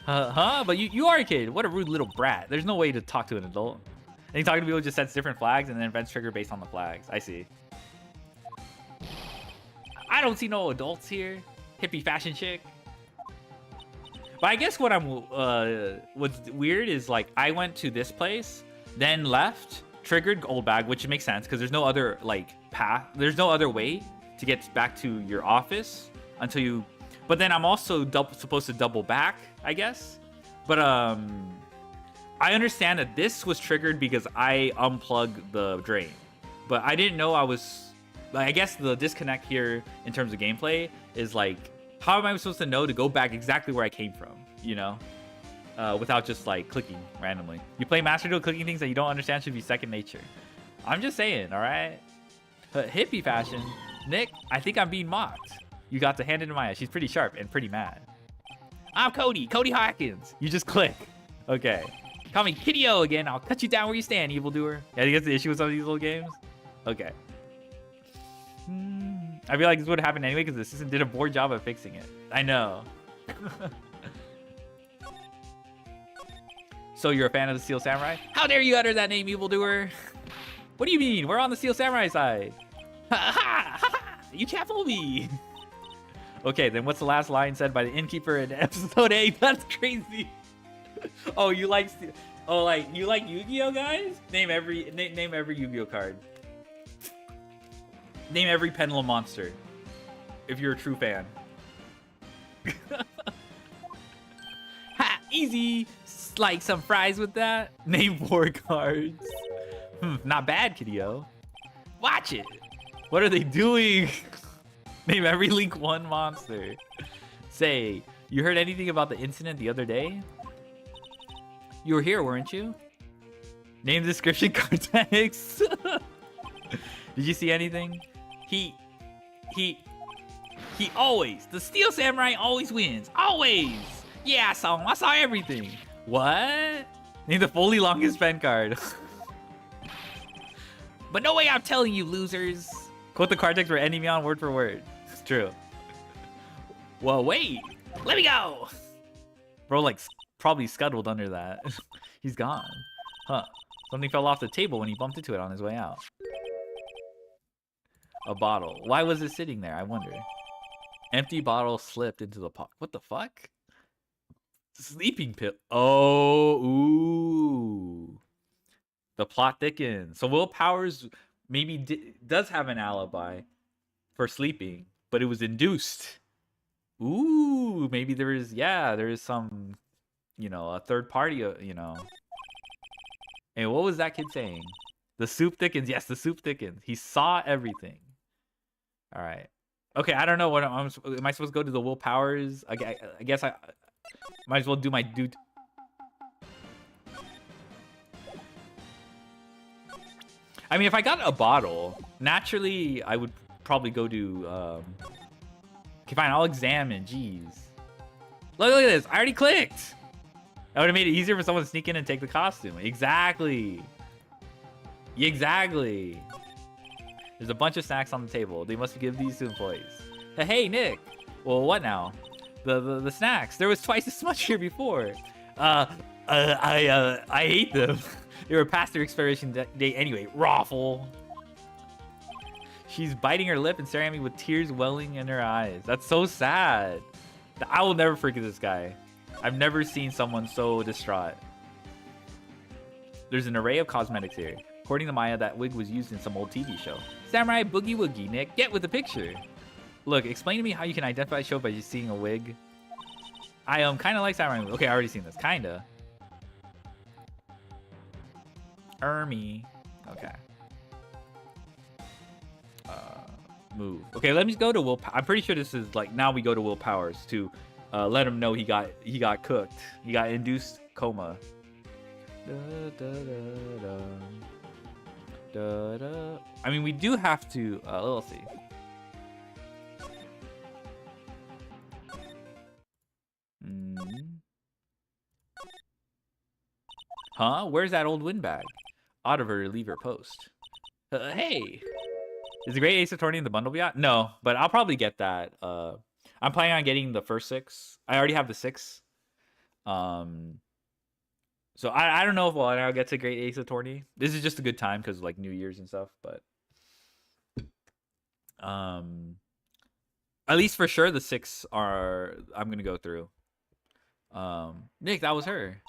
Huh? But you are a kid. What a rude little brat. There's no way to talk to an adult. I think talking to people just sets different flags and then events trigger based on the flags. I see. I don't see no adults here. Hippie fashion chick. But I guess what what's weird is, like, I went to this place, then left, triggered Gold Bag, which makes sense because there's no other, like, path. There's no other way to get back to your office until you... But then I'm also supposed to double back, I guess. But I understand that this was triggered because I unplugged the drain. But I didn't know I was... Like, I guess the disconnect here in terms of gameplay is, like, how am I supposed to know to go back exactly where I came from, you know? Without just, like, clicking randomly. You play Master Duel, clicking things that you don't understand should be second nature. I'm just saying, all right? Hippie fashion. Nick, I think I'm being mocked. You got to hand it to Maya. She's pretty sharp and pretty mad. I'm Cody Hawkins. You just click. Okay. Call me Kiddio again. I'll cut you down where you stand, evildoer. Yeah, I think that's the issue with some of these little games. Okay. I feel like this would happen anyway because the assistant did a poor job of fixing it. I know. So you're a fan of the Steel Samurai? How dare you utter that name, evildoer? What do you mean? We're on the Steel Samurai side. Ha ha ha ha! You can't fool me. Okay, then what's the last line said by the innkeeper in episode 8? That's crazy. Oh, you like you like Yu-Gi-Oh, guys? Name every Yu-Gi-Oh card. Name every Pendulum monster. If you're a true fan. Ha! Easy. Like some fries with that. Name 4 cards. Not bad, kiddio. Watch it. What are they doing? Name every Link 1 monster. Say, you heard anything about the incident the other day? You were here, weren't you? Name description card text. Did you see anything? He always, the Steel Samurai always wins. Always. Yeah, I saw him. I saw everything. What? Name the fully longest pen card. But no way I'm telling you, losers. Quote the card text for enemy on word for word. It's true. Well, wait. Let me go. Bro, like, probably scuttled under that. He's gone. Huh. Something fell off the table when he bumped into it on his way out. A bottle. Why was it sitting there? I wonder. Empty bottle slipped into the pot. What the fuck? Sleeping pill. Oh, ooh. The plot thickens. So Will Powers maybe does have an alibi for sleeping, but it was induced. Ooh, maybe there is some, you know, a third party, you know. And what was that kid saying? The soup thickens. Yes, the soup thickens. He saw everything. All right. Okay, I don't know what am I supposed to go to the Will Powers? I guess I might as well do my dude. I mean, if I got a bottle, naturally I would probably go to. Okay, fine. I'll examine. Jeez. Look at this. I already clicked. That would have made it easier for someone to sneak in and take the costume. Exactly. Exactly. There's a bunch of snacks on the table. They must give these to employees. Hey, Nick. Well, what now? The snacks. There was twice as much here before. I hate them. They were past their expiration date anyway. Raffle. She's biting her lip and staring at me with tears welling in her eyes. That's so sad. I will never forget this guy. I've never seen someone so distraught. There's an array of cosmetics here. According to Maya, that wig was used in some old TV show. Samurai Boogie Woogie, Nick. Get with the picture. Look, explain to me how you can identify a show by just seeing a wig. I kind of like Samurai. Okay, I already seen this. Kinda. Ermi. Okay. Move. Okay, let me go to Will. I'm pretty sure this is like now we go to Will Powers to let him know he got cooked. He got induced coma. I mean, we do have to. Let's see. Huh? Where's that old windbag? Oliver, leave her post. Hey, is the Great Ace Attorney in the bundle beyond? No, but I'll probably get that. I'm planning on getting the first 6. I already have the 6. So I don't know if I'll get to Great Ace Attorney. This is just a good time because like New Year's and stuff. But at least for sure the 6 are I'm gonna go through. Nick, that was her.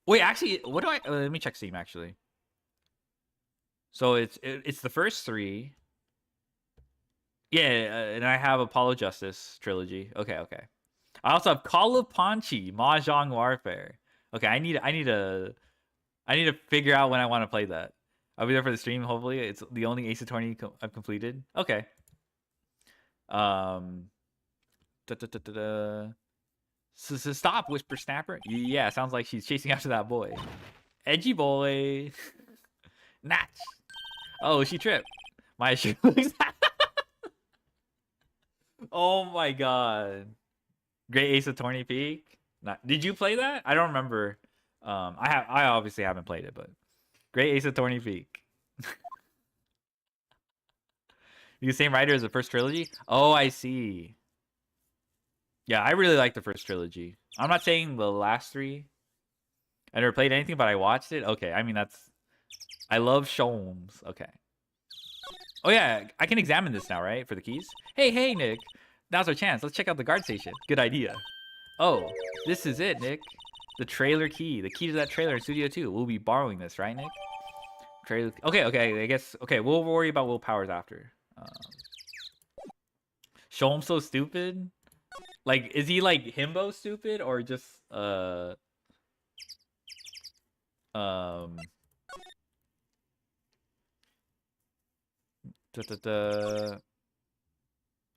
Wait, actually, what do I? Let me check Steam actually. So it's the first 3. Yeah, and I have Apollo Justice trilogy. Okay. I also have Call of Ponchi, Mahjong Warfare. Okay, I need to figure out when I want to play that. I'll be there for the stream. Hopefully, it's the only Ace Attorney I've completed. Okay. So stop, Whisper Snapper. Yeah, sounds like she's chasing after that boy. Edgy boy. Natch. Oh, she tripped. My shoe. Oh my god. Great Ace Attorney Peak. Did you play that? I don't remember. I obviously haven't played it, but Great Ace Attorney Peak. You the same writer as the first trilogy? Oh, I see. Yeah, I really like the first trilogy. I'm not saying the last 3. I never played anything, but I watched it. Okay, I mean I love Sholmes. Okay. Oh yeah, I can examine this now, right? For the keys. Hey, Nick. Now's our chance. Let's check out the guard station. Good idea. Oh, this is it, Nick. The trailer key. The key to that trailer in Studio 2. We'll be borrowing this, right, Nick? Trailer. Okay. I guess. Okay, we'll worry about Will Powers after. Sholmes so stupid. Like, is he like himbo stupid or just All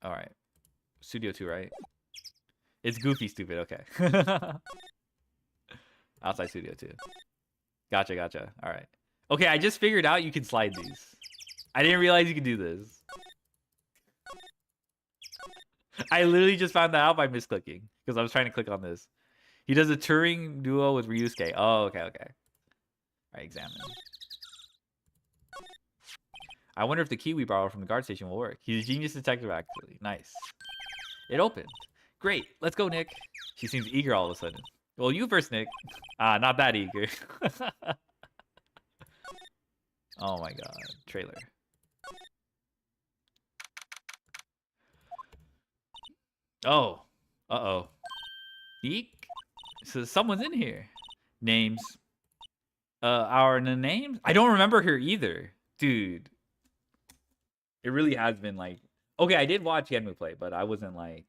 right. Studio 2, right? It's Goofy stupid. Okay. Outside Studio 2. Gotcha. All right. Okay, I just figured out you can slide these. I didn't realize you could do this. I literally just found that out by misclicking because I was trying to click on this. He does a Turing duo with Ryusuke. Oh, okay. All right, examine. I wonder if the key we borrowed from the guard station will work. He's a genius detective, actually. Nice. It opened. Great. Let's go, Nick. She seems eager all of a sudden. Well, you first, Nick. Not that eager. Oh my god. Trailer. Oh. Uh-oh. Eek. So someone's in here. Names. Our names? I don't remember her either. Dude. It really has been like... Okay, I did watch Genmu play, but I wasn't like...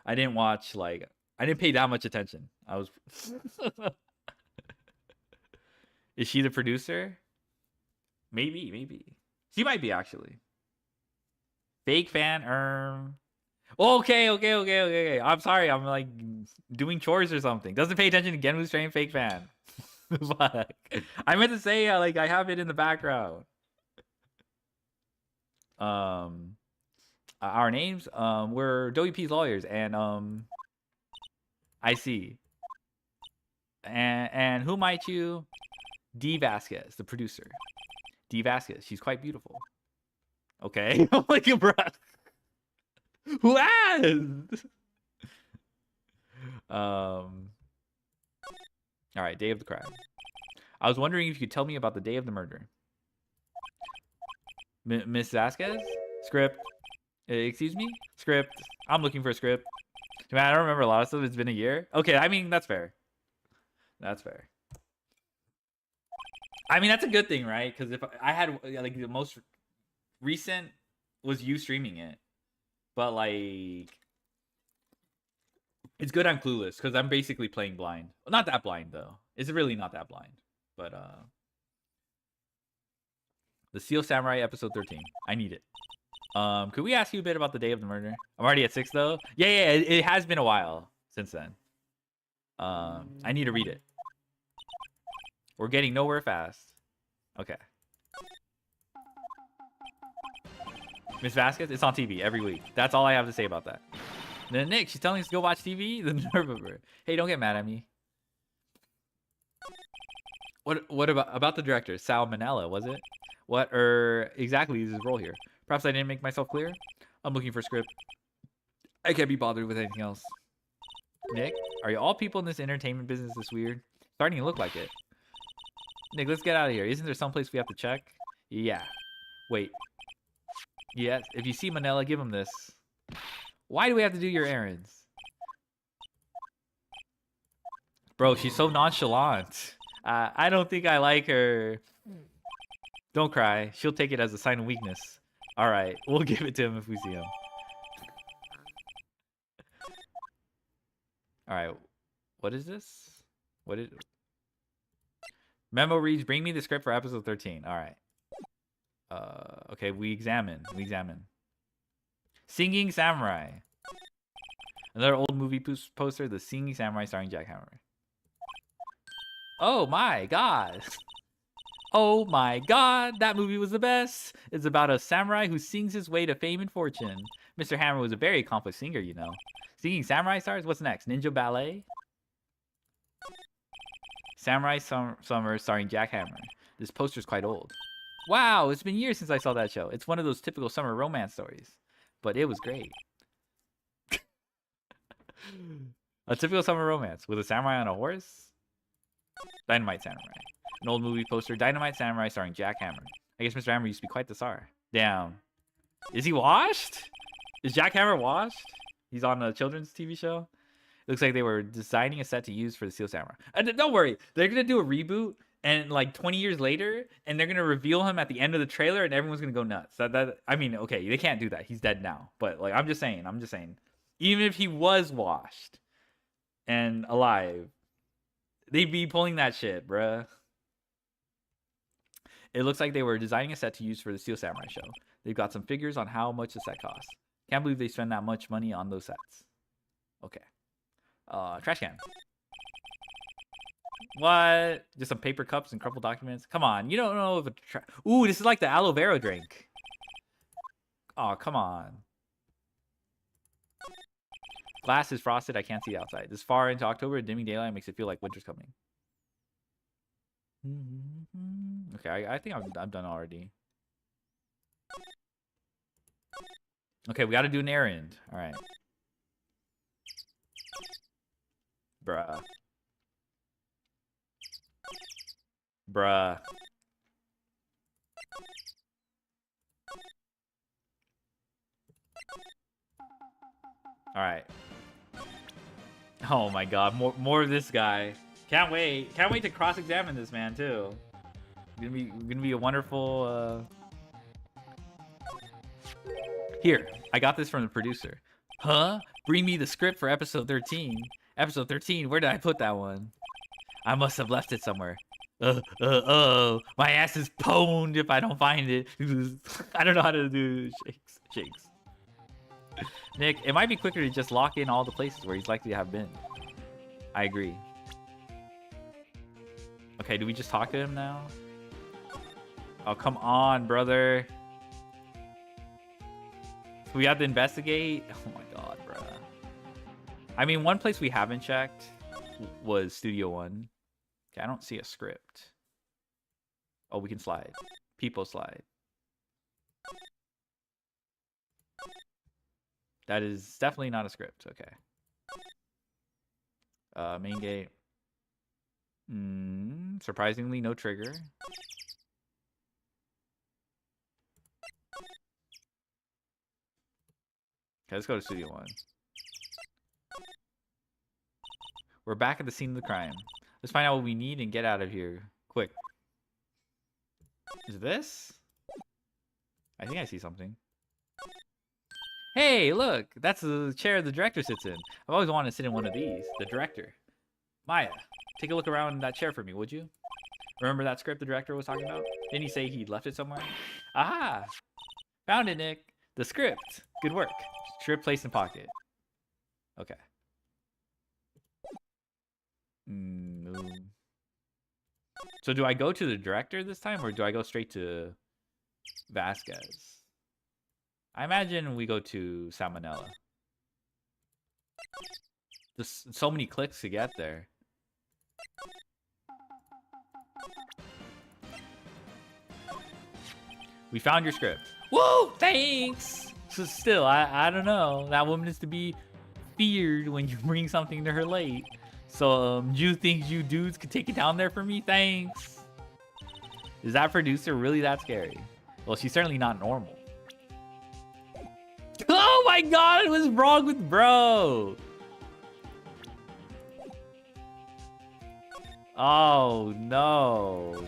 I didn't watch like... I didn't pay that much attention. I was... Is she the producer? Maybe. She might be, actually. Fake fan, Okay. I'm sorry. I'm like doing chores or something. Doesn't pay attention to Genmu's train. Fake fan. Fuck. I meant to say like I have it in the background. Our names. We're WP's lawyers, and I see. And who might you? D. Vasquez, the producer. D. Vasquez. She's quite beautiful. Okay. I'm like, bro. Who asked? All right, day of the crime. I was wondering if you could tell me about the day of the murder. Miss Vasquez? Script. Excuse me? Script. I'm looking for a script. Man, I don't remember a lot of stuff. It's been a year. Okay, I mean, that's fair. That's fair. I mean, that's a good thing, right? Because if I had, like, the most recent was you streaming it. But, like, it's good I'm clueless because I'm basically playing blind. Well, not that blind, though. It's really not that blind. But, the Steel Samurai episode 13. I need it. Could we ask you a bit about the day of the murder? I'm already at 6, though. Yeah, it has been a while since then. I need to read it. We're getting nowhere fast. Okay. Miss Vasquez, it's on TV every week. That's all I have to say about that. Then Nick, she's telling us to go watch TV. The nerve of her. Hey, don't get mad at me. What about the director, Sal Manella? Was it? What exactly is his role here? Perhaps I didn't make myself clear. I'm looking for a script. I can't be bothered with anything else. Nick, are you all people in this entertainment business this weird? Starting to look like it. Nick, let's get out of here. Isn't there someplace we have to check? Yeah. Wait. Yes, if you see Manila, give him this. Why do we have to do your errands? Bro, she's so nonchalant. I don't think I like her. Don't cry. She'll take it as a sign of weakness. All right, we'll give it to him if we see him. All right, what is this? What is... Memo reads, bring me the script for episode 13. All right. Okay, we examine. Singing Samurai. Another old movie poster, The Singing Samurai starring Jack Hammer. Oh my god. Oh my god, that movie was the best. It's about a samurai who sings his way to fame and fortune. Mr. Hammer was a very accomplished singer, you know. Singing Samurai stars? What's next? Ninja Ballet? Samurai Summer starring Jack Hammer. This poster's quite old. Wow, it's been years since I saw that show. It's one of those typical summer romance stories. But it was great. A typical summer romance with a samurai on a horse? Dynamite Samurai. An old movie poster, Dynamite Samurai starring Jack Hammer. I guess Mr. Hammer used to be quite the star. Damn. Is he washed? Is Jack Hammer washed? He's on a children's TV show? It looks like they were designing a set to use for the Steel Samurai. And don't worry, they're going to do a reboot and like 20 years later, and they're going to reveal him at the end of the trailer and everyone's going to go nuts. I mean, okay, they can't do that. He's dead now. But like, I'm just saying. Even if he was washed and alive, they'd be pulling that shit, bruh. It looks like they were designing a set to use for the Steel Samurai show. They've got some figures on how much the set costs. Can't believe they spend that much money on those sets. Okay. Trash can. What? Just some paper cups and crumpled documents? Come on, you don't know if ooh, this is like the aloe vera drink. Oh, come on. Glass is frosted. I can't see outside. This far into October, dimming daylight makes it feel like winter's coming. Okay, I think I'm done already. Okay, we got to do an errand. All right. Bruh. Bruh. All right. Oh my god, more of this guy. Can't wait. Can't wait to cross-examine this man too. Gonna be a wonderful Here, I got this from the producer. Huh? Bring me the script for episode 13. Episode 13, where did I put that one? I must have left it somewhere. Oh, my ass is pwned if I don't find it. I don't know how to do shakes. Nick, it might be quicker to just lock in all the places where he's likely to have been. I agree. Okay, do we just talk to him now? Oh, come on, brother. We have to investigate? Oh my god, bro. I mean, one place we haven't checked was Studio One. Okay, I don't see a script. Oh, we can slide. People slide. That is definitely not a script. Okay. Main gate. Surprisingly, no trigger. Okay, let's go to Studio One. We're back at the scene of the crime. Let's find out what we need and get out of here. Quick. Is it this? I think I see something. Hey, look! That's the chair the director sits in. I've always wanted to sit in one of these. The director. Maya, take a look around in that chair for me, would you? Remember that script the director was talking about? Didn't he say he'd left it somewhere? Aha! Found it, Nick. The script. Good work. Script placed in pocket. Okay. So do I go to the director this time, or do I go straight to Vasquez? I imagine we go to Salmonella. Just so many clicks to get there. We found your script. Whoa! Thanks! So still, I don't know. That woman is to be feared when you bring something to her late. So, you think you dudes could take it down there for me? Thanks. Is that producer really that scary? Well, she's certainly not normal. Oh my god, what's wrong with bro? Oh no.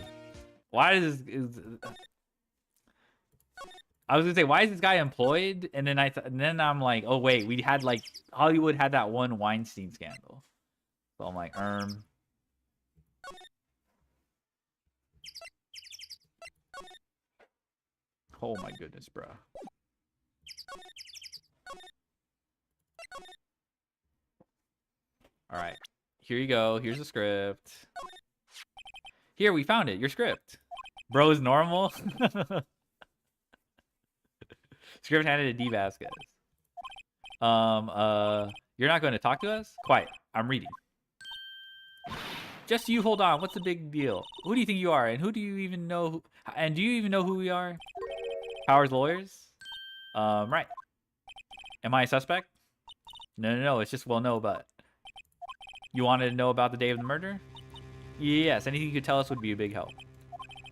Why is I was gonna say, why is this guy employed? And then I'm like, oh wait, we had like Hollywood had that one Weinstein scandal. So I'm like, oh my goodness, bro. All right, here you go. Here's the script. Here, we found it. Your script. Bro is normal. Script handed to D. Vasquez. You're not going to talk to us? Quiet. I'm reading. Just you hold on. What's the big deal? Who do you think you are? And who do you even know? And do you even know who we are? Powers lawyers? Right. Am I a suspect? No. It's just, well, no, but... You wanted to know about the day of the murder? Yes, anything you could tell us would be a big help.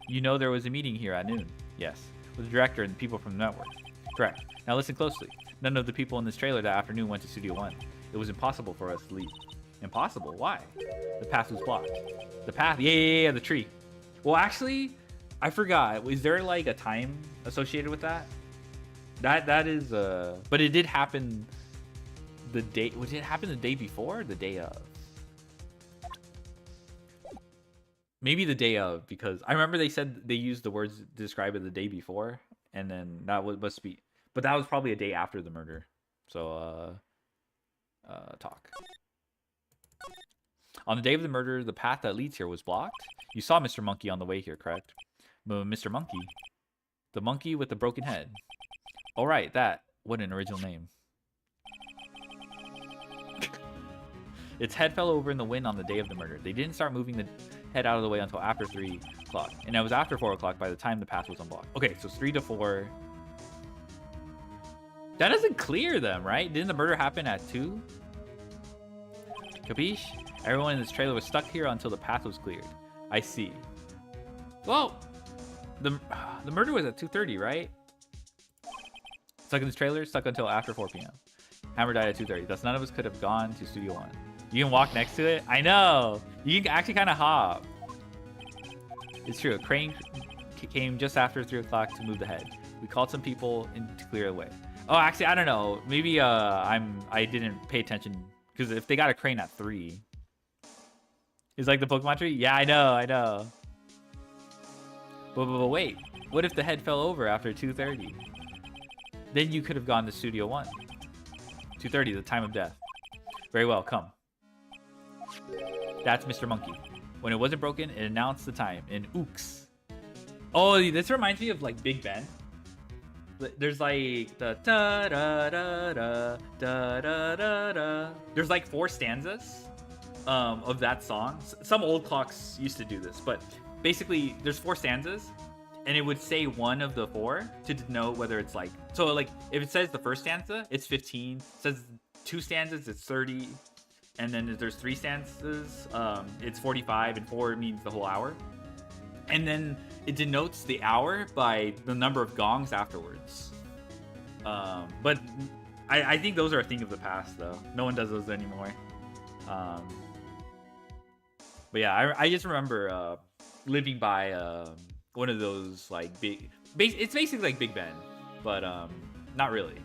You know there was a meeting here at noon. Yes, with the director and the people from the network. Correct. Now listen closely. None of the people in this trailer that afternoon went to Studio 1. It was impossible for us to leave. Impossible? Why? The path was blocked. The path? Yeah, the tree. Well, actually, I forgot. Was there like a time associated with that? That is but it did happen the day. Was it happen the day before or the day of? Maybe the day of, because I remember they said they used the words to describe it the day before, and then that must be, but that was probably a day after the murder. So talk. On the day of the murder, the path that leads here was blocked. You saw Mr. Monkey on the way here, correct? Mr. Monkey? The monkey with the broken head. All right, that. What an original name. Its head fell over in the wind on the day of the murder. They didn't start moving the head out of the way until after 3 o'clock. And it was after 4 o'clock by the time the path was unblocked. Okay, so 3 to 4. That doesn't clear them, right? Didn't the murder happen at 2? Capiche? Everyone in this trailer was stuck here until the path was cleared. I see. Well, the murder was at 2:30, right? Stuck in this trailer, stuck until after 4 p.m. Hammer died at 2:30. Thus, none of us could have gone to Studio 1. You can walk next to it? I know! You can actually kind of hop. It's true. A crane came just after 3 o'clock to move the head. We called some people in to clear the way. Oh, actually, I don't know. Maybe I didn't pay attention. Because if they got a crane at 3... It's like the Pokemon tree? Yeah, I know. But wait. What if the head fell over after 2:30? Then you could have gone to Studio 1. 2:30, the time of death. Very well, come. That's Mr. Monkey. When it wasn't broken, it announced the time in ooks. Oh, this reminds me of like Big Ben. There's like the da da da da da da da da. There's like 4 stanzas of that song. Some old clocks used to do this, but basically there's 4 stanzas, and it would say one of the 4 to denote whether it's like, so like if it says the first stanza, it's 15. It says 2 stanzas, it's 30. And then if there's 3 stanzas, it's 45, and 4 means the whole hour. And then it denotes the hour by the number of gongs afterwards. But I think those are a thing of the past, though. No one does those anymore. But yeah, I just remember living by one of those like big. It's basically like Big Ben, but not really.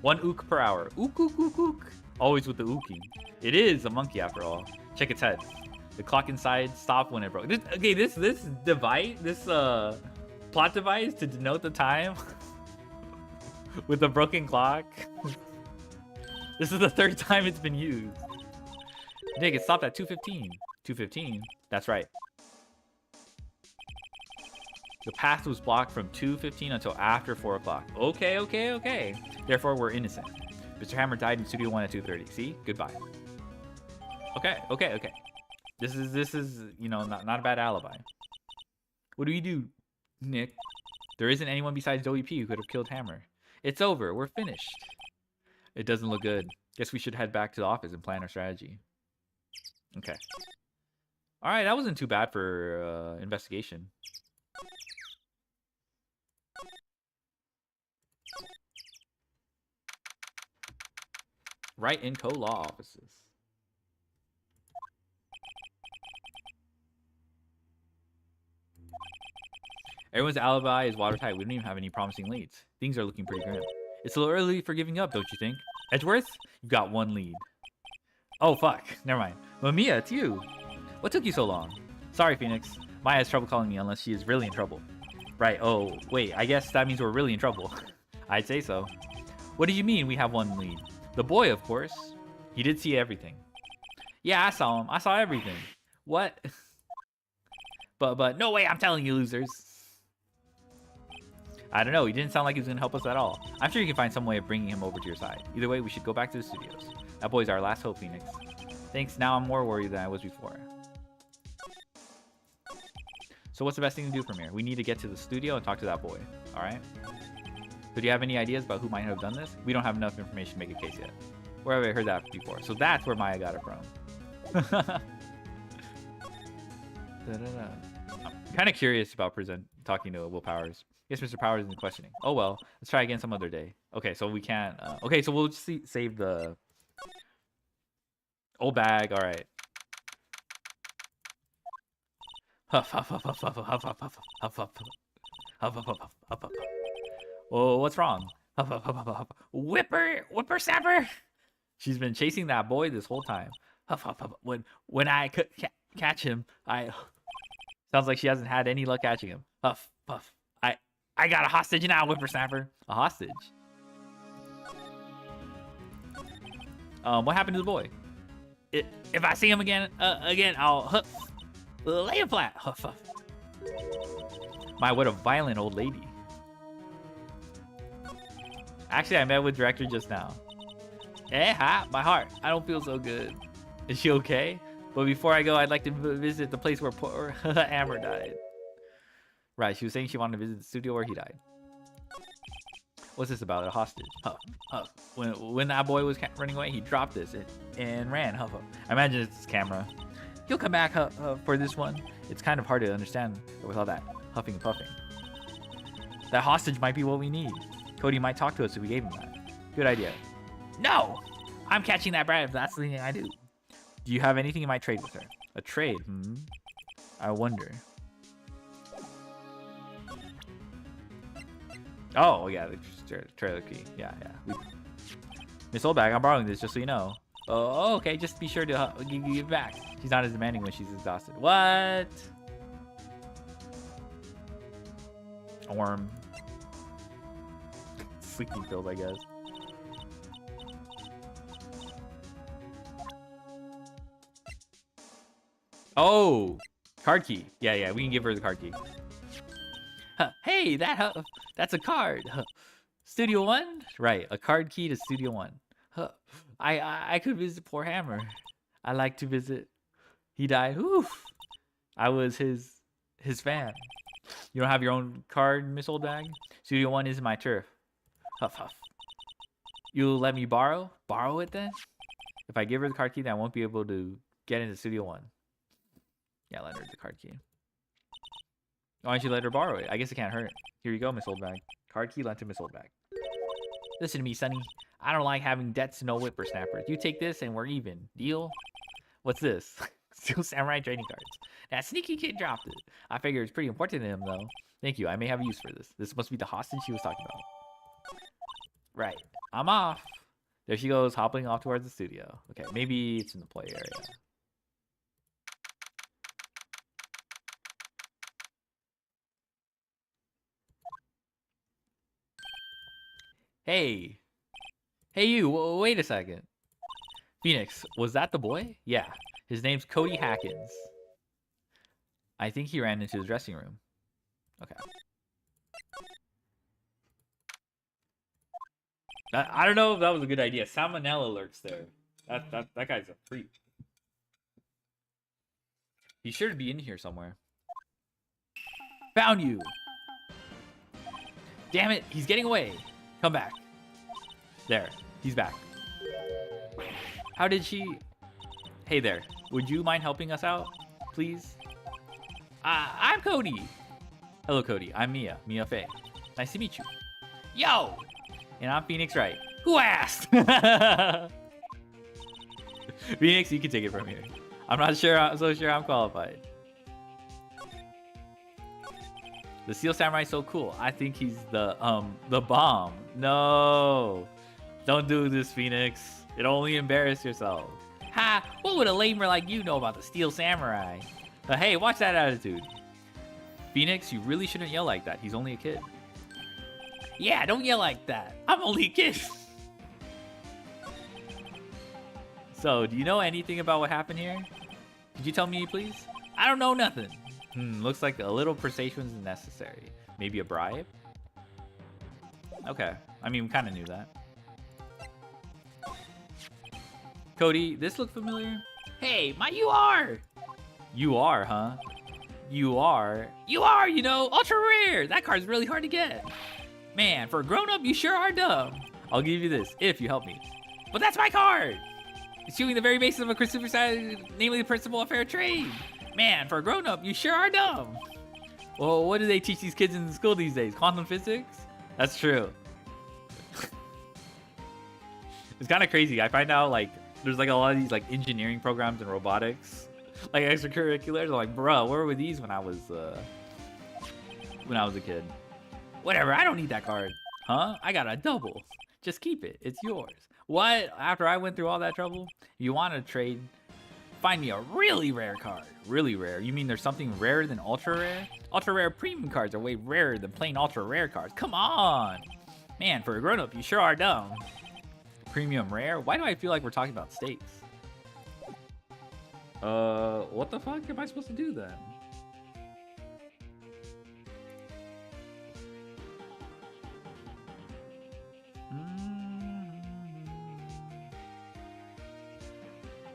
1 ook per hour. Ook, ook, ook, ook. Always with the ooking. It is a monkey after all. Check its head. The clock inside stopped when it broke. This device, this plot device to denote the time with the broken clock. This is the 3rd time it's been used. Nick, it stopped at 2:15. 2:15? That's right. The path was blocked from 2:15 until after 4 o'clock. Okay. Therefore, we're innocent. Mr. Hammer died in Studio 1 at 2:30. See? Goodbye. Okay. This is you know, not a bad alibi. What do we do, Nick? There isn't anyone besides Joey P who could have killed Hammer. It's over. We're finished. It doesn't look good. Guess we should head back to the office and plan our strategy. Okay. All right, that wasn't too bad for investigation. Right in co-law offices. Everyone's alibi is watertight. We don't even have any promising leads. Things are looking pretty grim. It's a little early for giving up, don't you think? Edgeworth, you got 1 lead. Oh, fuck. Never mind. Mamiya, it's you. What took you so long? Sorry, Phoenix. Maya has trouble calling me unless she is really in trouble. Right, oh, wait. I guess that means we're really in trouble. I'd say so. What do you mean we have 1 lead? The boy, of course. He did see everything. Yeah, I saw him. I saw everything. What? But no way I'm telling you, losers. I don't know. He didn't sound like he was going to help us at all. I'm sure you can find some way of bringing him over to your side. Either way, we should go back to the studios. That boy's our last hope, Phoenix. Thanks. Now I'm more worried than I was before. So what's the best thing to do from here? We need to get to the studio and talk to that boy. All right? So do you have any ideas about who might have done this? We don't have enough information to make a case yet. Where have I heard that before? So that's where Maya got it from. I'm kind of curious about talking to Will Powers. Yes, Mr. Powers isn't questioning. Oh well, let's try again some other day. Okay, so we can't. Okay, so we'll just save the old bag. All right. Huff huff huff huff huff huff huff huff huff huff huff huff huff huff huff. Oh, what's wrong? Huff huff huff huff huff. Whippersnapper. She's been chasing that boy this whole time. Huff huff huff. When I catch him, sounds like she hasn't had any luck catching him. Huff puff. I got a hostage now, whippersnapper. A hostage. What happened to the boy? If I see him again, I'll lay him flat. Huff huff. My, what a violent old lady. Actually, I met with director just now. Hi, my heart. I don't feel so good. Is she okay? But before I go, I'd like to visit the place where poor Amber died. Right, she was saying she wanted to visit the studio where he died. What's this about? A hostage. Huff, huff. When that boy was running away, he dropped this and ran. Huff, huff. I imagine it's his camera. He'll come back for this one. It's kind of hard to understand with all that huffing and puffing. That hostage might be what we need. Cody might talk to us if we gave him that. Good idea. No! I'm catching that brat if that's the thing I do. Do you have anything you might trade with her? A trade? I wonder. Oh, yeah, the trailer key. Yeah. Miss Oldbag, I'm borrowing this just so you know. Oh, okay, just be sure to give it back. She's not as demanding when she's exhausted. What? Orm. Sleeping pills, I guess. Oh, card key. Yeah, we can give her the card key. Hey, that's a card. Studio One? Right, a card key to Studio One. I could visit poor Hammer. I like to visit. He died. Oof. I was his fan. You don't have your own card, Miss Oldbag? Studio One is my turf. Huff huff. You'll let me borrow? Borrow it then? If I give her the card key, then I won't be able to get into Studio One. Yeah, let her the card key. Why don't you let her borrow it? I guess it can't hurt. Here you go, Miss Oldbag. Card key lent to Miss Oldbag. Listen to me, Sonny. I don't like having debts to no whippersnappers. You take this and we're even. Deal? What's this? Steel Samurai trading cards. That sneaky kid dropped it. I figure it's pretty important to him, though. Thank you. I may have use for this. This must be the hostage she was talking about. Right. I'm off. There she goes, hopping off towards the studio. Okay, maybe it's in the play area. Hey. Hey, you. Wait a second. Phoenix, was that the boy? Yeah. His name's Cody Hackins. I think he ran into his dressing room. Okay. I don't know if that was a good idea. Salmonella lurks there. That guy's a freak. He should be in here somewhere. Found you! Damn it, he's getting away. Come back. There, he's back. How did she... Hey there, would you mind helping us out, please? I'm Cody. Hello, Cody. I'm Mia Fey. Nice to meet you. Yo! And I'm Phoenix Wright. Who asked? Phoenix, you can take it from here. I'm not sure. I'm so sure I'm qualified. The Steel Samurai's so cool. I think he's the bomb. No, don't do this, Phoenix. It'll only embarrass yourself. Ha! What would a lamer like you know about the Steel Samurai? Hey, watch that attitude. Phoenix, you really shouldn't yell like that. He's only a kid. Yeah, don't yell like that. I'm only a kid. So, do you know anything about what happened here? Could you tell me, please? I don't know nothing. Looks like a little persuasion is necessary. Maybe a bribe? Okay. I mean, we kind of knew that. Cody, this look familiar? Hey, my UR! UR, huh? UR? UR, you know, ultra rare! That card's really hard to get. Man, for a grown-up, you sure are dumb. I'll give you this, if you help me. But that's my card! Eschewing the very basis of a consumer society, namely the principle of fair trade. Man, for a grown-up, you sure are dumb. Well, what do they teach these kids in school these days? Quantum physics? That's true. It's kind of crazy. I find out like there's like a lot of these like engineering programs and robotics, like extracurriculars. I'm like, bro, where were these when I was a kid? Whatever, I don't need that card. Huh? I got a double. Just keep it. It's yours. What? After I went through all that trouble? You want to trade? Find me a really rare card. Really rare? You mean there's something rarer than ultra rare? Ultra rare premium cards are way rarer than plain ultra rare cards. Come on! Man, for a grown up, you sure are dumb. Premium rare? Why do I feel like we're talking about stakes? What the fuck am I supposed to do then?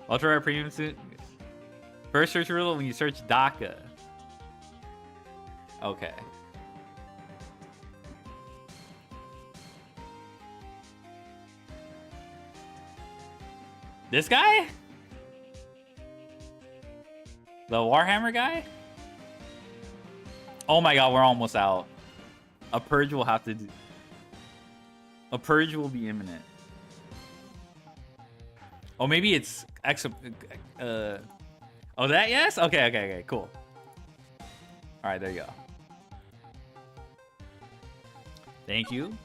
Ultra rare premium suit. First search rule when you search DACA. Okay. This guy? The Warhammer guy? Oh my god, we're almost out. A purge will have to do. A purge will be imminent. Oh, maybe it's oh, that yes? Okay, cool. All right, there you go. Thank you.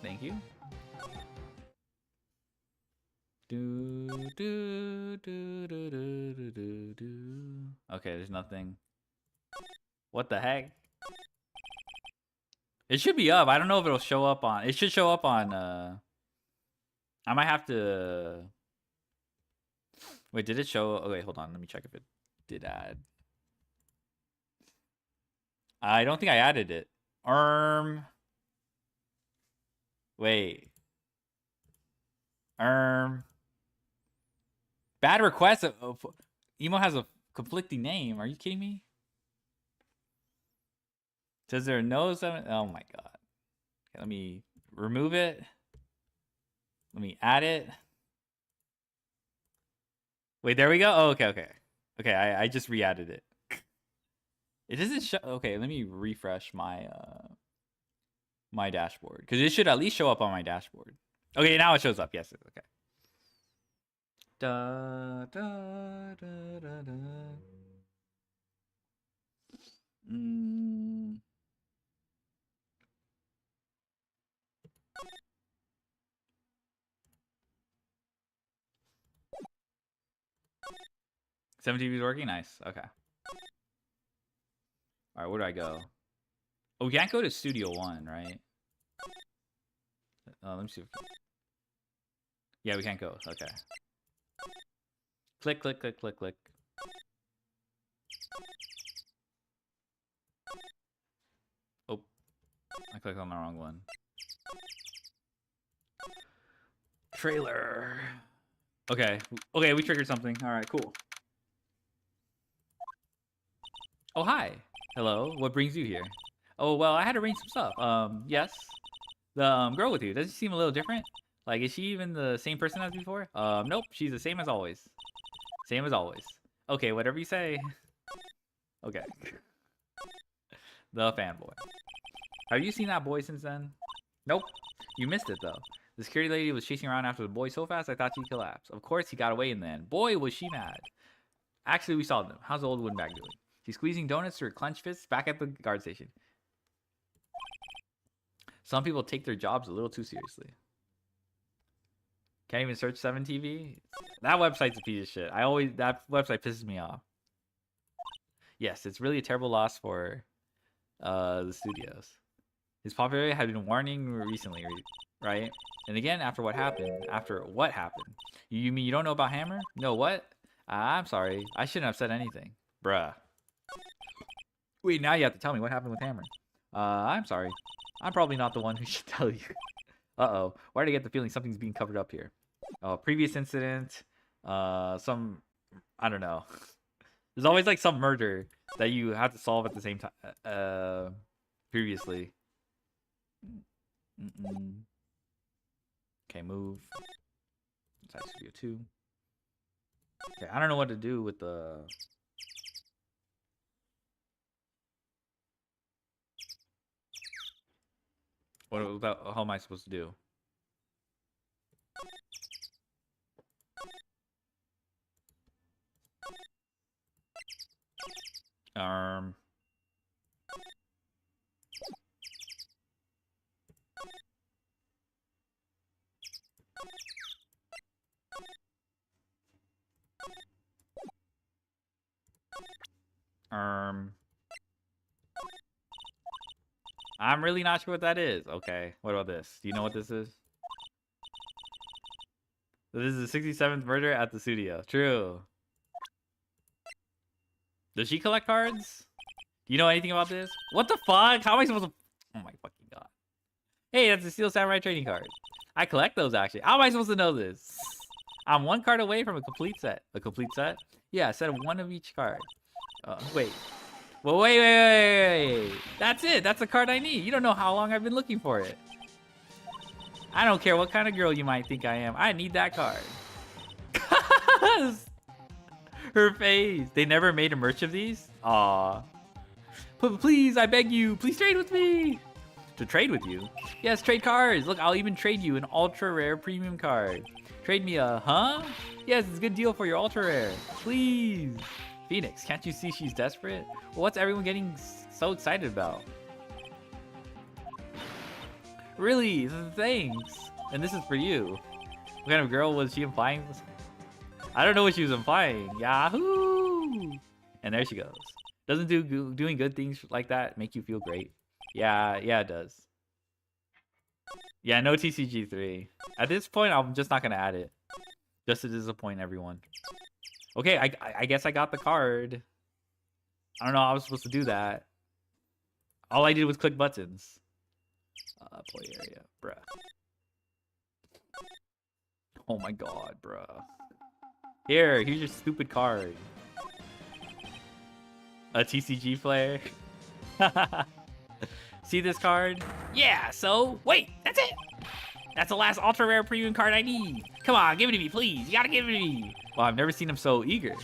Okay, there's nothing. What the heck? It should be up. I don't know if it'll show up on. It should show up on. I might have to. Wait, did it show? Oh, wait, hold on. Let me check if it did add. I don't think I added it. Wait. Bad request. Emo has a conflicting name. Are you kidding me? Says there are no 7. Oh my god. Okay, let me remove it. Let me add it. Wait, there we go. Oh, okay. Okay, I just re-added it. It doesn't show. Okay, let me refresh my my dashboard because it should at least show up on my dashboard. Okay, now it shows up. Yes, okay. Da da da da da. 7 TV's working? Nice. Okay. Alright, where do I go? Oh, we can't go to Studio 1, right? Let me see. Yeah, we can't go. Okay. Click. Oh. I clicked on the wrong one. Trailer. Okay, we triggered something. Alright, cool. Oh, hi. Hello. What brings you here? Oh, well, I had to arrange some stuff. Yes. The girl with you, does she seem a little different? Like, is she even the same person as before? Nope. She's the same as always. Same as always. Okay, whatever you say. Okay. The fanboy. Have you seen that boy since then? Nope. You missed it, though. The security lady was chasing around after the boy so fast I thought she'd collapse. Of course, he got away in the end. Boy, was she mad. Actually, we saw them. How's the old windbag doing? She's squeezing donuts through her clenched fists back at the guard station. Some people take their jobs a little too seriously. Can't even search 7TV? That website's a piece of shit. That website pisses me off. Yes, it's really a terrible loss for the studios. His popularity had been waning recently, right? And again, after what happened? You mean you don't know about Hammer? No, what? I'm sorry. I shouldn't have said anything. Bruh. Wait, now you have to tell me what happened with Hammer. I'm sorry. I'm probably not the one who should tell you. Uh-oh. Why did I get the feeling something's being covered up here? Previous incident. I don't know. There's always like some murder that you have to solve at the same time. Previously. Okay, move. Inside Studio 2. Okay, I don't know what to do with the... How am I supposed to do? Um... I'm really not sure what that is. Okay, what about this? Do you know what this is? This is the 67th murder at the studio. True. Does she collect cards? Do you know anything about this? What the fuck? How am I supposed to... Oh my fucking god. Hey, that's a Steel Samurai trading card. I collect those, actually. How am I supposed to know this? I'm one card away from a complete set. A complete set? Yeah, a set of one of each card. Wait. Well, wait. That's it. That's the card I need. You don't know how long I've been looking for it. I don't care what kind of girl you might think I am. I need that card. Her face. They never made a merch of these? Aw. But please, I beg you. Please trade with me. To trade with you? Yes, trade cards. Look, I'll even trade you an ultra rare premium card. Trade me a, huh? Yes, it's a good deal for your ultra rare. Please. Phoenix, can't you see she's desperate? Well, what's everyone getting so excited about? Really? Thanks. And this is for you. What kind of girl was she implying? I don't know what she was implying. Yahoo! And there she goes. Doesn't doing good things like that make you feel great? Yeah, it does. Yeah, no TCG3. At this point, I'm just not gonna add it. Just to disappoint everyone. Okay, I guess I got the card. I don't know how I was supposed to do that. All I did was click buttons. Play area, bruh. Oh my god, bruh. Here's your stupid card. A TCG player. See this card? Yeah, so, wait, that's it. That's the last ultra rare premium card I need. Come on, give it to me, please. You gotta give it to me. Well, I've never seen him so eager.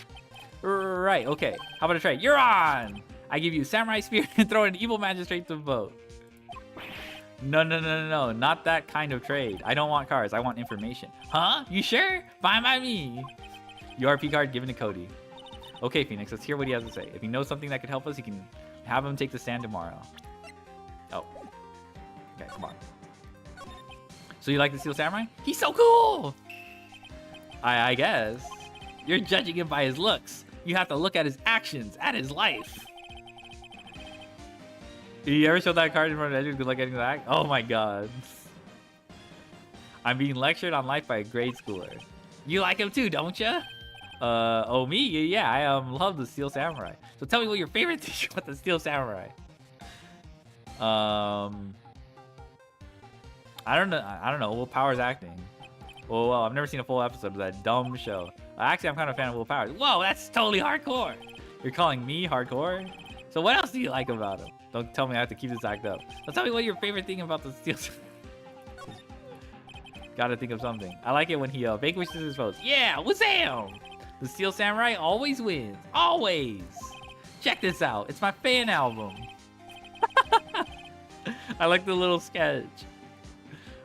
Right, okay. How about a trade? You're on! I give you Samurai Spear and throw an Evil Magistrate to vote. No, not that kind of trade. I don't want cards, I want information. Huh? You sure? Fine by me. URP card given to Cody. Okay, Phoenix, let's hear what he has to say. If he knows something that could help us, he can have him take the stand tomorrow. Oh. Okay, come on. So you like the Steel Samurai? He's so cool! I guess. You're judging him by his looks. You have to look at his actions, at his life. You ever show that card in front of Edgar? Good luck getting that. Oh my god. I'm being lectured on life by a grade schooler. You like him too, don't ya? Oh me? Yeah, I love the Steel Samurai. So tell me what your favorite thing about the Steel Samurai. I don't know. Will Power's acting. Oh well, I've never seen a full episode of that dumb show. Actually, I'm kind of a fan of Will Power. Whoa, that's totally hardcore. You're calling me hardcore? So what else do you like about him? Don't tell me I have to keep this act up. So tell me what your favorite thing about the Steel Samurai. Gotta think of something. I like it when he vanquishes his foes. Yeah, wazam! The Steel Samurai always wins. Always! Check this out. It's my fan album. I like the little sketch.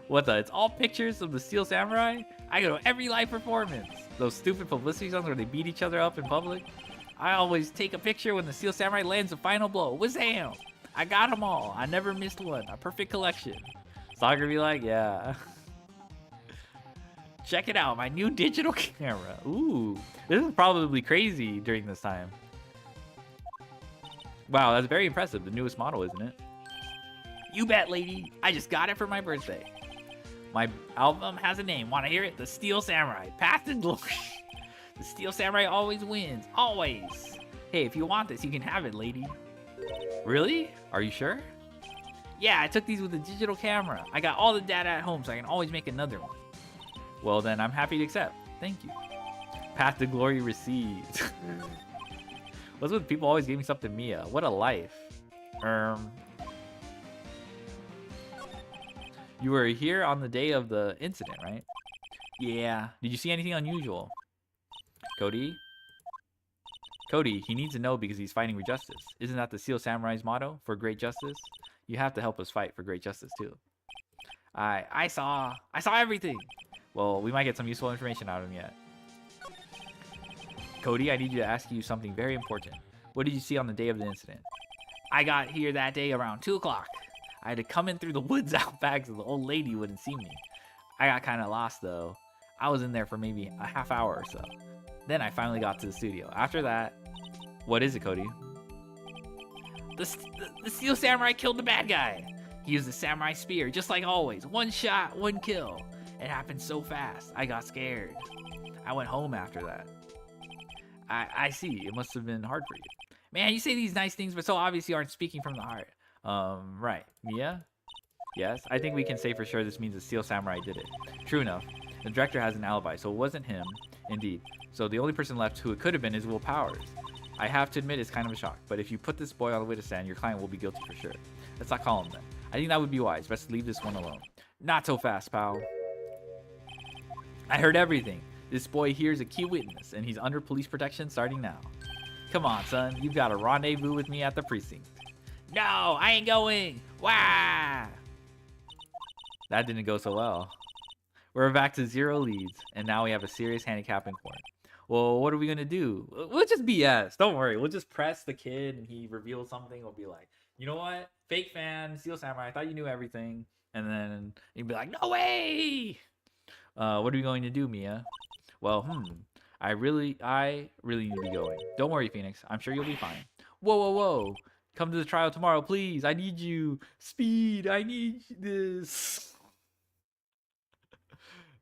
What the? It's all pictures of the Steel Samurai? I go to every live performance. Those stupid publicity songs where they beat each other up in public. I always take a picture when the Steel Samurai lands the final blow. Wazam! I got them all. I never missed one. A perfect collection. Soccer be like, yeah. Check it out, my new digital camera. Ooh, this is probably crazy during this time. Wow, that's very impressive. The newest model, isn't it? You bet, lady. I just got it for my birthday. My album has a name. Want to hear it? The Steel Samurai. Path to Glory. The Steel Samurai always wins. Always. Hey, if you want this, you can have it, lady. Really? Are you sure? Yeah, I took these with a digital camera. I got all the data at home, so I can always make another one. Well, then I'm happy to accept. Thank you. Path to Glory received. What's with people always giving stuff to Mia? What a life. You were here on the day of the incident, right? Yeah. Did you see anything unusual? Cody? Cody, he needs to know because he's fighting for justice. Isn't that the Steel Samurai's motto? For great justice? You have to help us fight for great justice, too. I saw everything. Well, we might get some useful information out of him yet. Cody, I need you to ask you something very important. What did you see on the day of the incident? I got here that day around 2 o'clock. I had to come in through the woods out back so the old lady wouldn't see me. I got kind of lost, though. I was in there for maybe a half hour or so. Then I finally got to the studio. After that, what is it, Cody? The Steel Samurai killed the bad guy. He used the samurai spear, just like always. 1 shot, 1 kill. It happened so fast. I got scared. I went home after that. I see. It must have been hard for you. Man, you say these nice things, but so obviously you aren't speaking from the heart. Right. Mia? Yes, I think we can say for sure this means the Steel Samurai did it. True enough. The director has an alibi, so it wasn't him, indeed. So the only person left who it could have been is Will Powers. I have to admit it's kind of a shock, but if you put this boy on the witness stand, your client will be guilty for sure. Let's not call him then. I think that would be wise. Best to leave this one alone. Not so fast, pal. I heard everything. This boy here is a key witness, and he's under police protection starting now. Come on, son. You've got a rendezvous with me at the precinct. No, I ain't going. Wah! That didn't go so well. We're back to 0 leads, and now we have a serious handicap in court. Well, what are we gonna do? We'll just BS. Don't worry. We'll just press the kid, and he reveals something. We'll be like, you know what? Fake fan, Steel Samurai. I thought you knew everything. And then he'd be like, no way! What are we going to do, Mia? Well, I really need to be going. Don't worry, Phoenix. I'm sure you'll be fine. Whoa, whoa, whoa. Come to the trial tomorrow, please. I need you. Speed. I need this.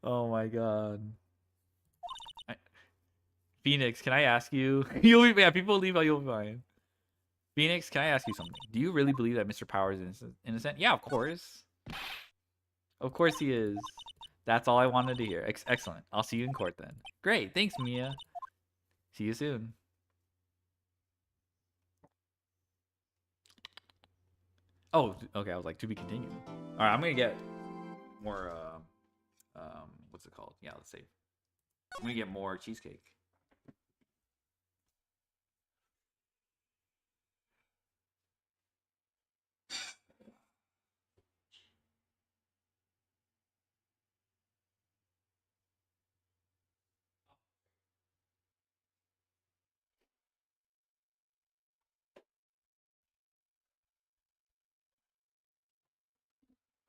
Oh my god. Phoenix, can I ask you? You'll be, yeah, people leave, you'll be fine. Phoenix, can I ask you something? Do you really believe that Mr. Powers is innocent? Yeah, of course. Of course he is. That's all I wanted to hear. Excellent. I'll see you in court then. Great. Thanks, Mia. See you soon. Oh, okay. I was like, to be continued. All right, I'm gonna get more. What's it called? Yeah, let's save. I'm gonna get more cheesecake.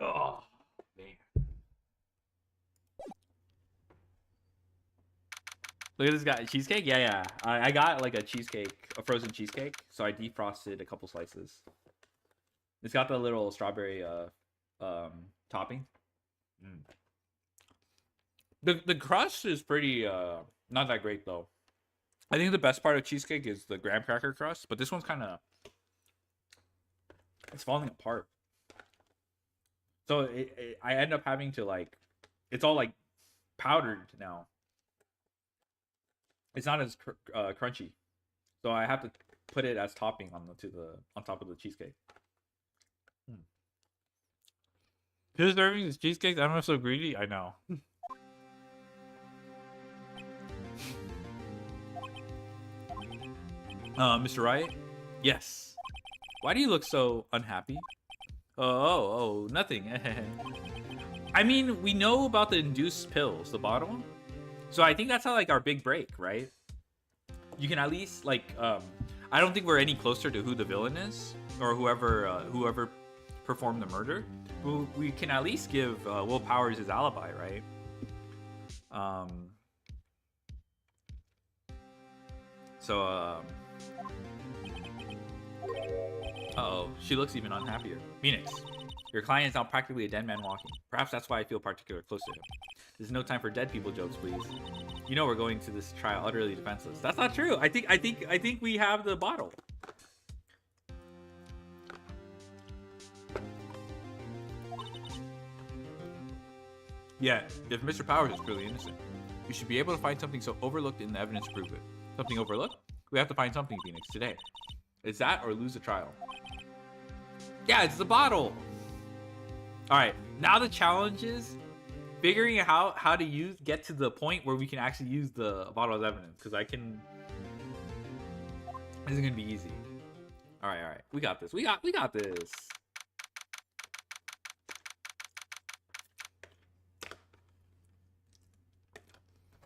Oh, man. Look at this guy. Cheesecake? Yeah. I got like a cheesecake, a frozen cheesecake. So I defrosted a couple slices. It's got the little strawberry topping. The crust is pretty not that great though. I think the best part of cheesecake is the graham cracker crust, but this one's kind of, it's falling apart. So I end up having to like, it's all like powdered now. It's not as crunchy, so I have to put it as topping on top of the cheesecake. 2 servings of cheesecake. I'm so greedy. I know. Mr. Riot? Yes. Why do you look so unhappy? Oh, nothing. I mean, we know about the induced pills, the bottle. So I think that's how like our big break, right? You can at least like, I don't think we're any closer to who the villain is or whoever performed the murder. We can at least give Will Powers his alibi, right? Uh-oh, she looks even unhappier. Phoenix, your client is now practically a dead man walking. Perhaps that's why I feel particularly close to him. There's no time for dead people jokes, please. You know we're going to this trial utterly defenseless. That's not true. I think we have the bottle. Yeah, if Mr. Powers is really innocent, we should be able to find something so overlooked in the evidence to prove it. Something overlooked? We have to find something, Phoenix, today. It's that or lose the trial. Yeah, it's the bottle. All right, now the challenge is figuring out how to get to the point where we can actually use the bottle as evidence, because I can. This is gonna be easy. All right. We got this. We got this.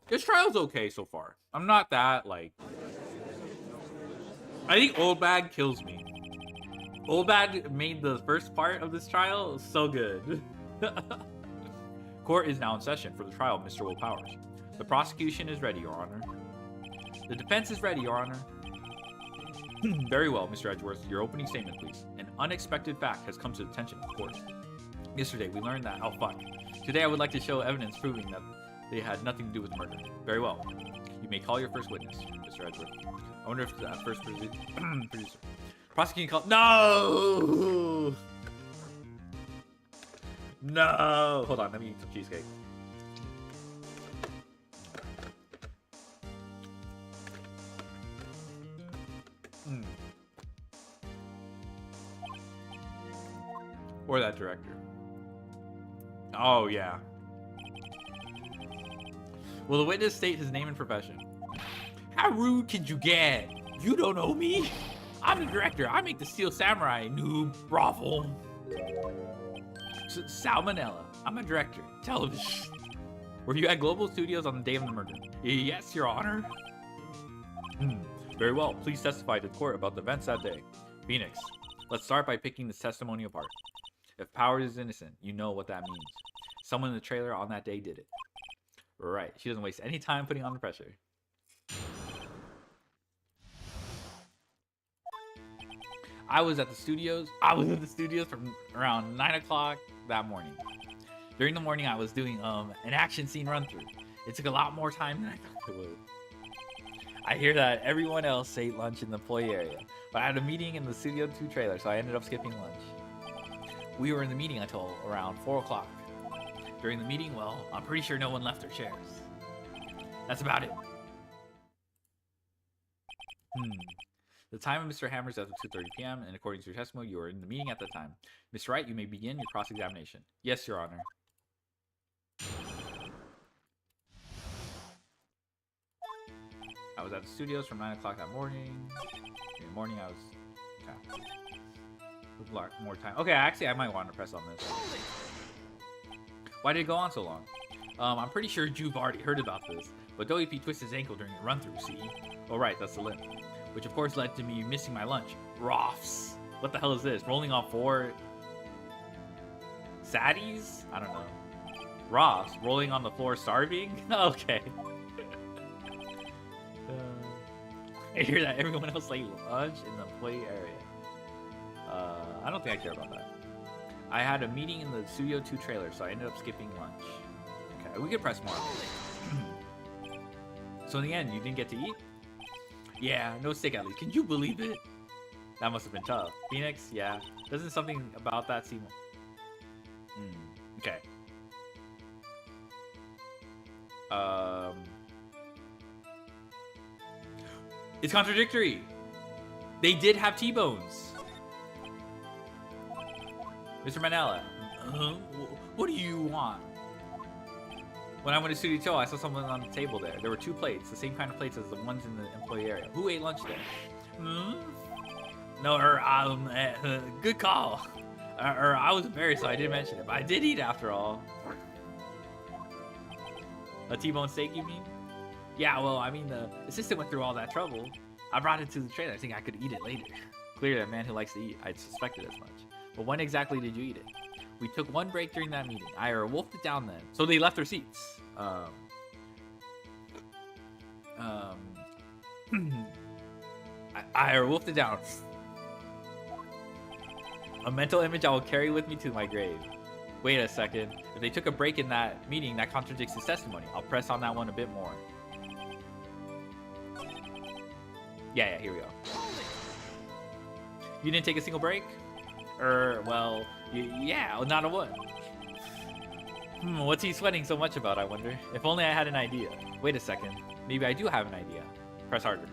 This trial's okay so far. I'm not that like. I think Old Bag kills me. Old Bag made the first part of this trial so good. Court is now in session for the trial of Mr. Will Powers. The prosecution is ready, Your Honor. The defense is ready, Your Honor. Very well, Mr. Edgeworth. Your opening statement, please. An unexpected fact has come to the attention of the court. Yesterday, we learned that... Oh, fuck. Today, I would like to show evidence proving that they had nothing to do with the murder. Very well. You may call your first witness, Mr. Edgeworth. I wonder if the first producer... Prosecuting call... No! No! Hold on, let me eat some cheesecake. Or that director. Oh, yeah. Will the witness state his name and profession? How rude could you get? You don't know me? I'm the director. I make the Steel Samurai, noob. Brothel. Salmonella. I'm a director. Television. Were you at Global Studios on the day of the murder? Yes, Your Honor. Very well. Please testify to the court about the events that day. Phoenix. Let's start by picking this testimony apart. If Powers is innocent, you know what that means. Someone in the trailer on that day did it. Right. She doesn't waste any time putting on the pressure. I was at the studios from around 9 o'clock that morning. During the morning, I was doing an action scene run through. It took a lot more time than I thought it would. I hear that everyone else ate lunch in the employee area, but I had a meeting in the Studio 2 trailer, so I ended up skipping lunch. We were in the meeting until around 4 o'clock. During the meeting, well, I'm pretty sure no one left their chairs. That's about it. The time of Mr. Hammer's death was 2:30 p.m., and according to your testimony, you were in the meeting at the time. Mr. Wright, you may begin your cross-examination. Yes, Your Honor. I was at the studios from 9 o'clock that morning. In the morning, I was... Okay. With more time. Okay, actually, I might want to press on this. Why did it go on so long? I'm pretty sure you've already heard about this, but WP twisted his ankle during the run-through, see? Oh, right, that's the limp. Which, of course, led to me missing my lunch. Roffs. What the hell is this? Rolling on 4... Saddies? I don't know. Ross, rolling on the floor starving? Okay. I hear that everyone else ate lunch in the employee area. I don't think I care about that. I had a meeting in the Studio 2 trailer, so I ended up skipping lunch. Okay, we could press more. So in the end, you didn't get to eat? Yeah, no steak at least. Can you believe it? That must have been tough. Phoenix? Yeah. Doesn't something about that seem... Okay. It's contradictory. They did have T-bones. Mr. Manella, what do you want? When I went to Studio 2, I saw someone on the table there. There were 2 plates, the same kind of plates as the ones in the employee area. Who ate lunch there? No, good call. I was embarrassed, so I didn't mention it, but I did eat after all. A T-bone steak, you mean? Yeah, well, I mean, the assistant went through all that trouble. I brought it to the trailer. I think I could eat it later. Clearly, a man who likes to eat. I suspected as much. But when exactly did you eat it? We took 1 break during that meeting. I wolfed it down then. So they left their seats. I wolfed it down. A mental image I will carry with me to my grave. Wait a second. If they took a break in that meeting, that contradicts his testimony. I'll press on that one a bit more. Yeah, here we go. You didn't take a single break? Well, yeah, not a one. What's he sweating so much about, I wonder? If only I had an idea. Wait a second. Maybe I do have an idea. Press harder.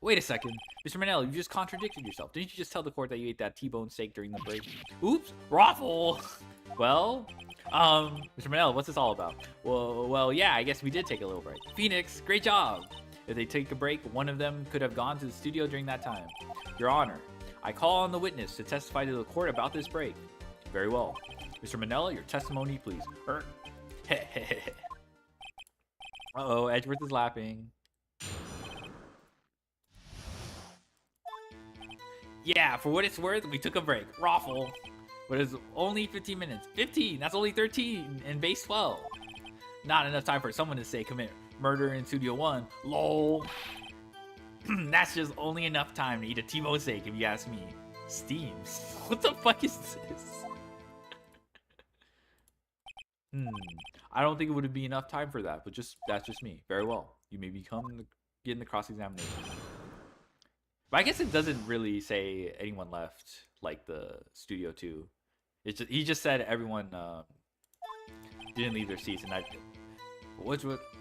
Wait a second. Mr. Manella, you just contradicted yourself. Didn't you just tell the court that you ate that T-bone steak during the break? Oops! Raffle! Well, Mr. Manel, what's this all about? Well, yeah, I guess we did take a little break. Phoenix, great job. If they take a break, one of them could have gone to the studio during that time. Your Honor, I call on the witness to testify to the court about this break. Very well. Mr. Manella, your testimony, please. Uh-oh, Edgeworth is laughing. Yeah, for what it's worth, we took a break. Raffle. But it's only 15 minutes. 15! That's only 13 in base 12. Not enough time for someone to say commit murder in Studio 1. LOL. That's just only enough time to eat a T-bone steak, if you ask me. Steams. What the fuck is this? I don't think it would be enough time for that, but that's just me. Very well. You may get in the cross-examination. But I guess it doesn't really say anyone left, like the Studio 2. He just said everyone didn't leave their seats, and we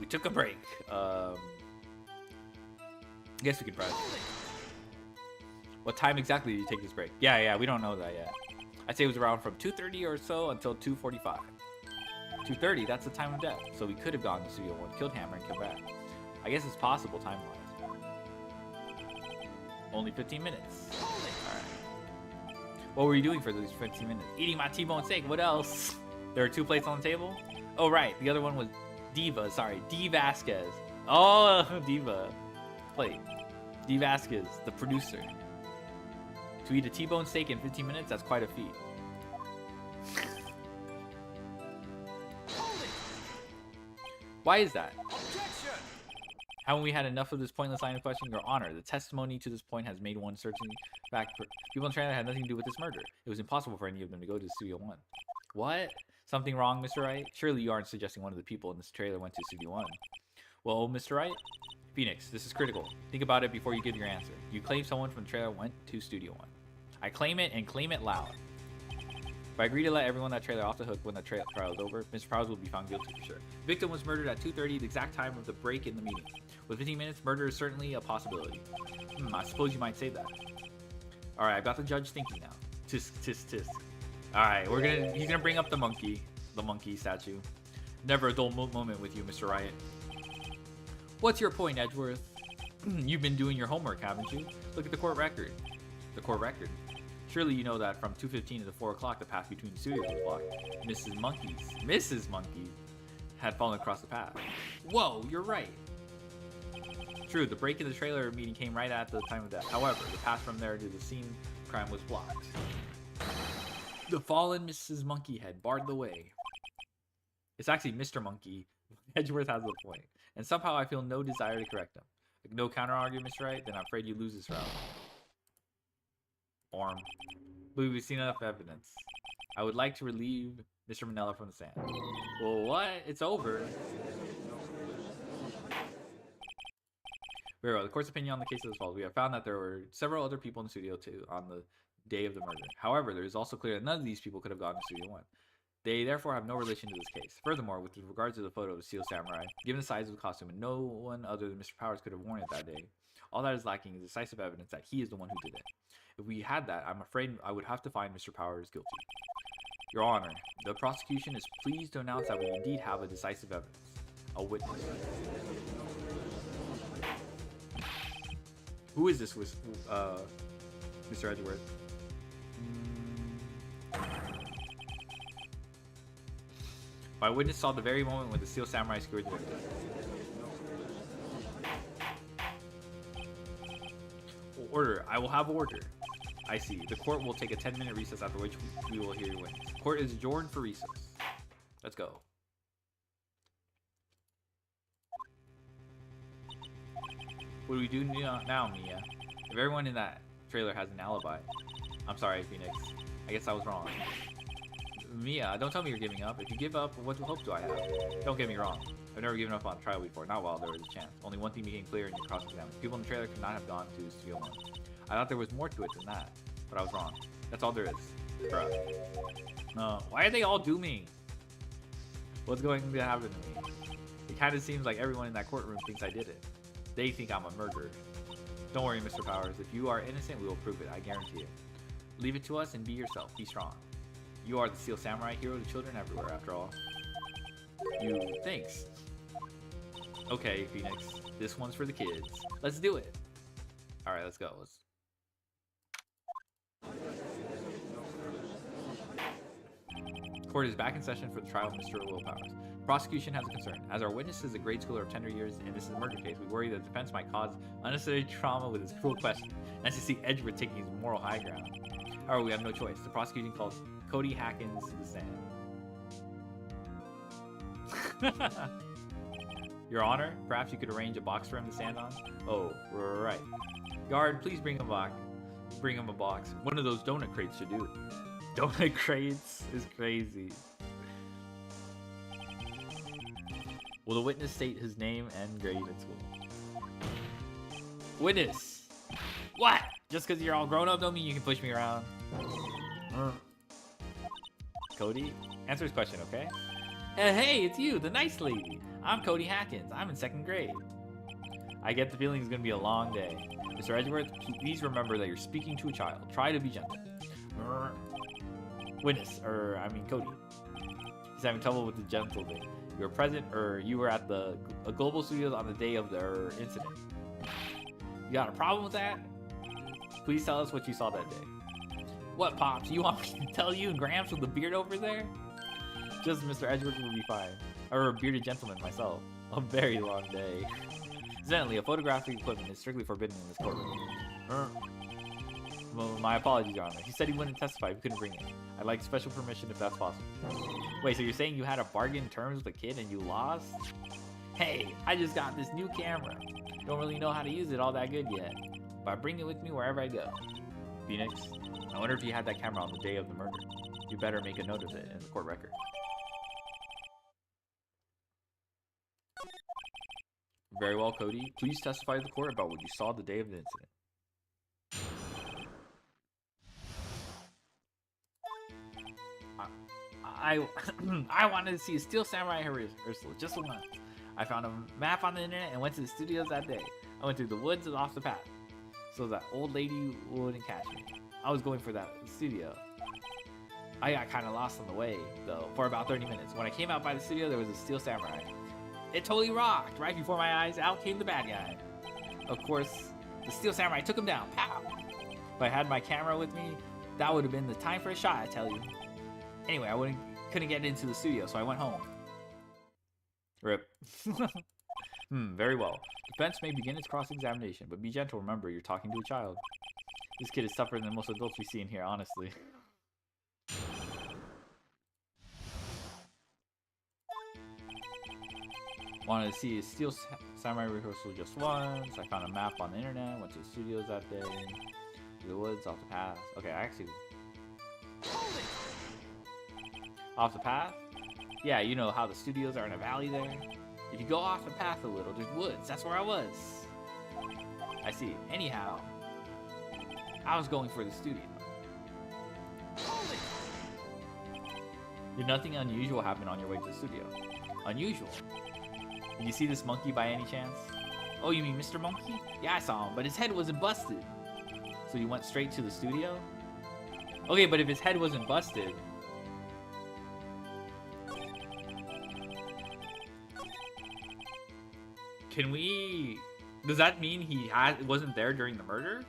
took a break. I guess we can press. What time exactly did you take this break? Yeah, we don't know that yet. I'd say it was around from 2:30 or so until 2:45. 2:30, that's the time of death. So we could have gone to Studio 1, killed Hammer, and come back. I guess it's possible time-wise. Only 15 minutes. Alright. What were you doing for those 15 minutes? Eating my T-bone steak. What else? There were 2 plates on the table? Oh, right. The other one was Diva. Sorry. D. Vasquez. Oh, Diva. Plate. D. Vasquez, the producer. To eat a T-bone steak in 15 minutes, that's quite a feat. Why is that? Objection! Haven't we had enough of this pointless line of questioning? Your Honor, the testimony to this point has made one certain fact. People in China had nothing to do with this murder. It was impossible for any of them to go to Studio 1. What? Something wrong, Mr. Wright? Surely you aren't suggesting one of the people in this trailer went to Studio 1. Well, Mr. Wright? Phoenix, this is critical. Think about it before you give your answer. You claim someone from the trailer went to Studio 1. I claim it and claim it loud. If I agree to let everyone that trailer off the hook when the trial is over, Mr. Powers will be found guilty for sure. Victim was murdered at 2:30, the exact time of the break in the meeting. With 15 minutes, murder is certainly a possibility. I suppose you might say that. Alright, I've got the judge thinking now. Tisk, tisk, tisk. Alright, he's gonna bring up the monkey statue. Never a dull moment with you, Mr. Riot. What's your point, Edgeworth? You've been doing your homework, haven't you? Look at the court record. The court record? Surely you know that from 2:15 to 4 o'clock, the path between the studios was blocked. Mrs. Monkey had fallen across the path. Whoa, you're right. True, the break in the trailer meeting came right at the time of death. However, the path from there to the scene crime was blocked. The fallen Mrs. Monkey had barred the way. It's actually Mr. Monkey. Edgeworth has a point. And somehow I feel no desire to correct him. Like, no counter-argument, Mr. Right? Then I'm afraid you lose this round. But we've seen enough evidence. I would like to relieve Mr. Manella from the stand. Well, what? It's over. Very well. The court's opinion on the case is as follows. We have found that there were several other people in the studio too on the day of the murder. However, there is also clear that none of these people could have gone to Studio 1. They therefore have no relation to this case. Furthermore, with regards to the photo of the Steel Samurai, given the size of the costume and no one other than Mr. Powers could have worn it that day, all that is lacking is decisive evidence that he is the one who did it. If we had that, I'm afraid I would have to find Mr. Powers guilty. Your Honor, the prosecution is pleased to announce that we indeed have a decisive evidence. A witness. Who is this with Mr. Edgeworth? My witness saw the very moment when the Steel Samurai secured the victim. Order. I will have order. I see. The court will take a 10-minute recess after which we will hear your witness. Court is adjourned for recess. Let's go. What do we do now, Mia? If everyone in that trailer has an alibi. I'm sorry, Phoenix. I guess I was wrong. Mia, don't tell me you're giving up. If you give up, what hope do I have? Don't get me wrong. I've never given up on a trial before, not while there was a chance. Only one thing became clear in your cross-exam. People in the trailer could not have gone to Studio 1. I thought there was more to it than that, but I was wrong. That's all there is. Bruh. No, why are they all dooming? What's going to happen to me? It kind of seems like everyone in that courtroom thinks I did it. They think I'm a murderer. Don't worry, Mr. Powers. If you are innocent, we will prove it. I guarantee it. Leave it to us and be yourself. Be strong. You are the Steel Samurai, hero to children everywhere, after all. Thanks. Okay, Phoenix. This one's for the kids. Let's do it. Alright, let's go. Court is back in session for the trial of Mr. Willpowers. The prosecution has a concern. As our witness is a grade schooler of tender years and this is a murder case, we worry that the defense might cause unnecessary trauma with his cruel question. Nice to see Edgeworth taking his moral high ground. However, we have no choice. The prosecution calls Cody Hackins to the stand. Your Honor, perhaps you could arrange a box for him to stand on? Oh, right. Guard, please bring him a box. One of those donut crates should do. Donut crates is crazy. Will the witness state his name and grade at school? Witness! What? Just because you're all grown up don't mean you can push me around. Cody, answer his question, okay? Hey, it's you, the nice lady. I'm Cody Hackins. I'm in 2nd grade. I get the feeling it's going to be a long day. Mr. Edgeworth, please remember that you're speaking to a child. Try to be gentle. Witness, Cody. He's having trouble with the gentle thing. You were present, you were at the Global Studios on the day of the incident. You got a problem with that? Please tell us what you saw that day. What, Pops? You want me to tell you and Gramps with the beard over there? Just Mr. Edgeworth will be fine. Or a bearded gentleman myself. A very long day. Incidentally, a photographic equipment is strictly forbidden in this courtroom. Well, my apologies, Your Honor. He said he wouldn't testify if he couldn't bring it. I'd like special permission if that's possible. Wait, so you're saying you had a bargain terms with a kid and you lost? Hey, I just got this new camera. Don't really know how to use it all that good yet. But I bring it with me wherever I go. Phoenix, I wonder if you had that camera on the day of the murder. You better make a note of it in the court record. Very well, Cody. Please testify to the court about what you saw the day of the incident. I wanted to see a Steel Samurai rehearsal just once. I found a map on the internet and went to the studios that day. I went through the woods and off the path, so that old lady wouldn't catch me. I was going for that studio. I got kind of lost on the way, though, for about 30 minutes. When I came out by the studio, there was a Steel Samurai. It totally rocked. Right before my eyes, out came the bad guy. Of course, the Steel Samurai took him down. Pow! If I had my camera with me, that would have been the time for a shot, I tell you. Anyway, I couldn't get into the studio, so I went home. Rip. Very well. Defense may begin its cross-examination, but be gentle. Remember, you're talking to a child. This kid is tougher than most adults we see in here, honestly. Wanted to see a Steel Samurai rehearsal just once. I found a map on the internet, went to the studios that day. Through the woods, off the path. Okay, I actually... Off the path? Yeah, you know how the studios are in a valley there? If you go off the path a little, there's woods. That's where I was. I see. Anyhow, I was going for the studio. Did nothing unusual happen on your way to the studio? Unusual? Did you see this monkey by any chance? Oh, you mean Mr. Monkey? Yeah, I saw him, but his head wasn't busted. So you went straight to the studio? Okay, but if his head wasn't busted... Can we... Does that mean he wasn't there during the murder?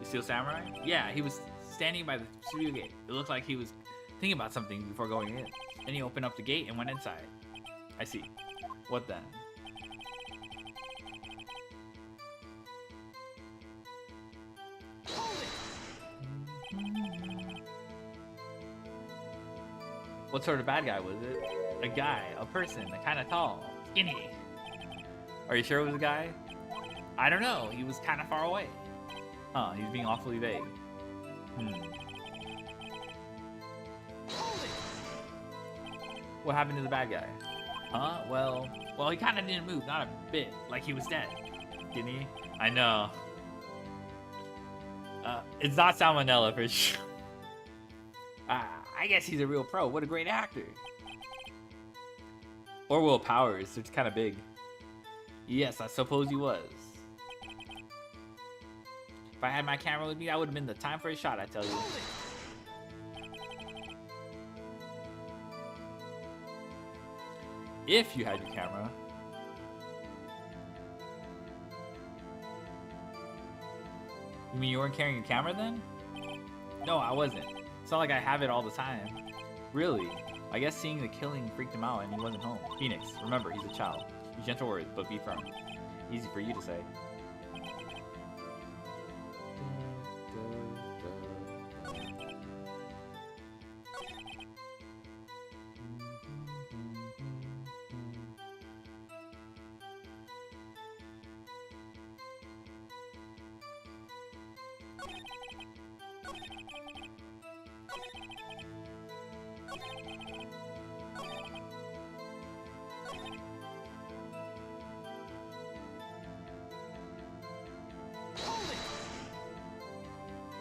Steel Samurai? Yeah, he was standing by the studio gate. It looked like he was thinking about something before going in. Then he opened up the gate and went inside. I see. What then? What sort of bad guy was it? A guy, a person, kind of tall, skinny. Are you sure it was a guy? I don't know. He was kind of far away. Huh, he's being awfully vague. What happened to the bad guy? Huh? Well, he kind of didn't move, not a bit, like he was dead. Didn't he? I know. It's not salmonella for sure. I guess he's a real pro. What a great actor. Or Will Powers. It's kind of big. Yes, I suppose he was. If I had my camera with me, that would have been the time for a shot, I tell you. If you had your camera. You mean you weren't carrying your camera then? No, I wasn't. It's not like I have it all the time. Really? I guess seeing the killing freaked him out and he wasn't home. Phoenix, remember, he's a child. Use gentle words, but be firm. Easy for you to say.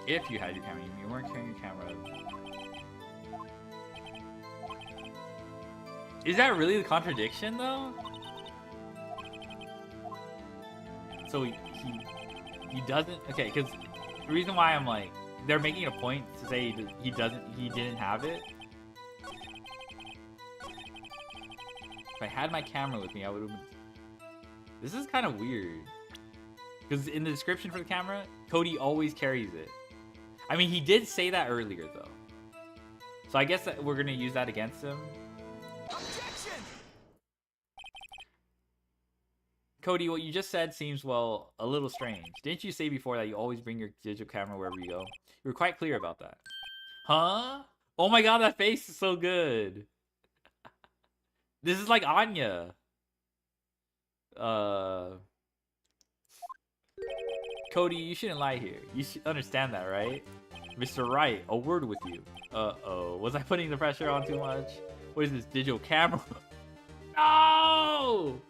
If you had your camera, you weren't carrying your camera. Is that really the contradiction, though? So he doesn't. Okay, because the reason why I'm like, they're making a point to say he didn't have it. If I had my camera with me, I would have. This is kind of weird. Because in the description for the camera, Cody always carries it. I mean, he did say that earlier, though. So I guess that we're going to use that against him. Objection! Cody, what you just said seems, well, a little strange. Didn't you say before that you always bring your digital camera wherever you go? You were quite clear about that. Huh? Oh my god, that face is so good. This is like Anya. Cody, you shouldn't lie here. You should understand that, right? Mr. Wright, a word with you. Uh-oh. Was I putting the pressure on too much? What is this, digital camera? No!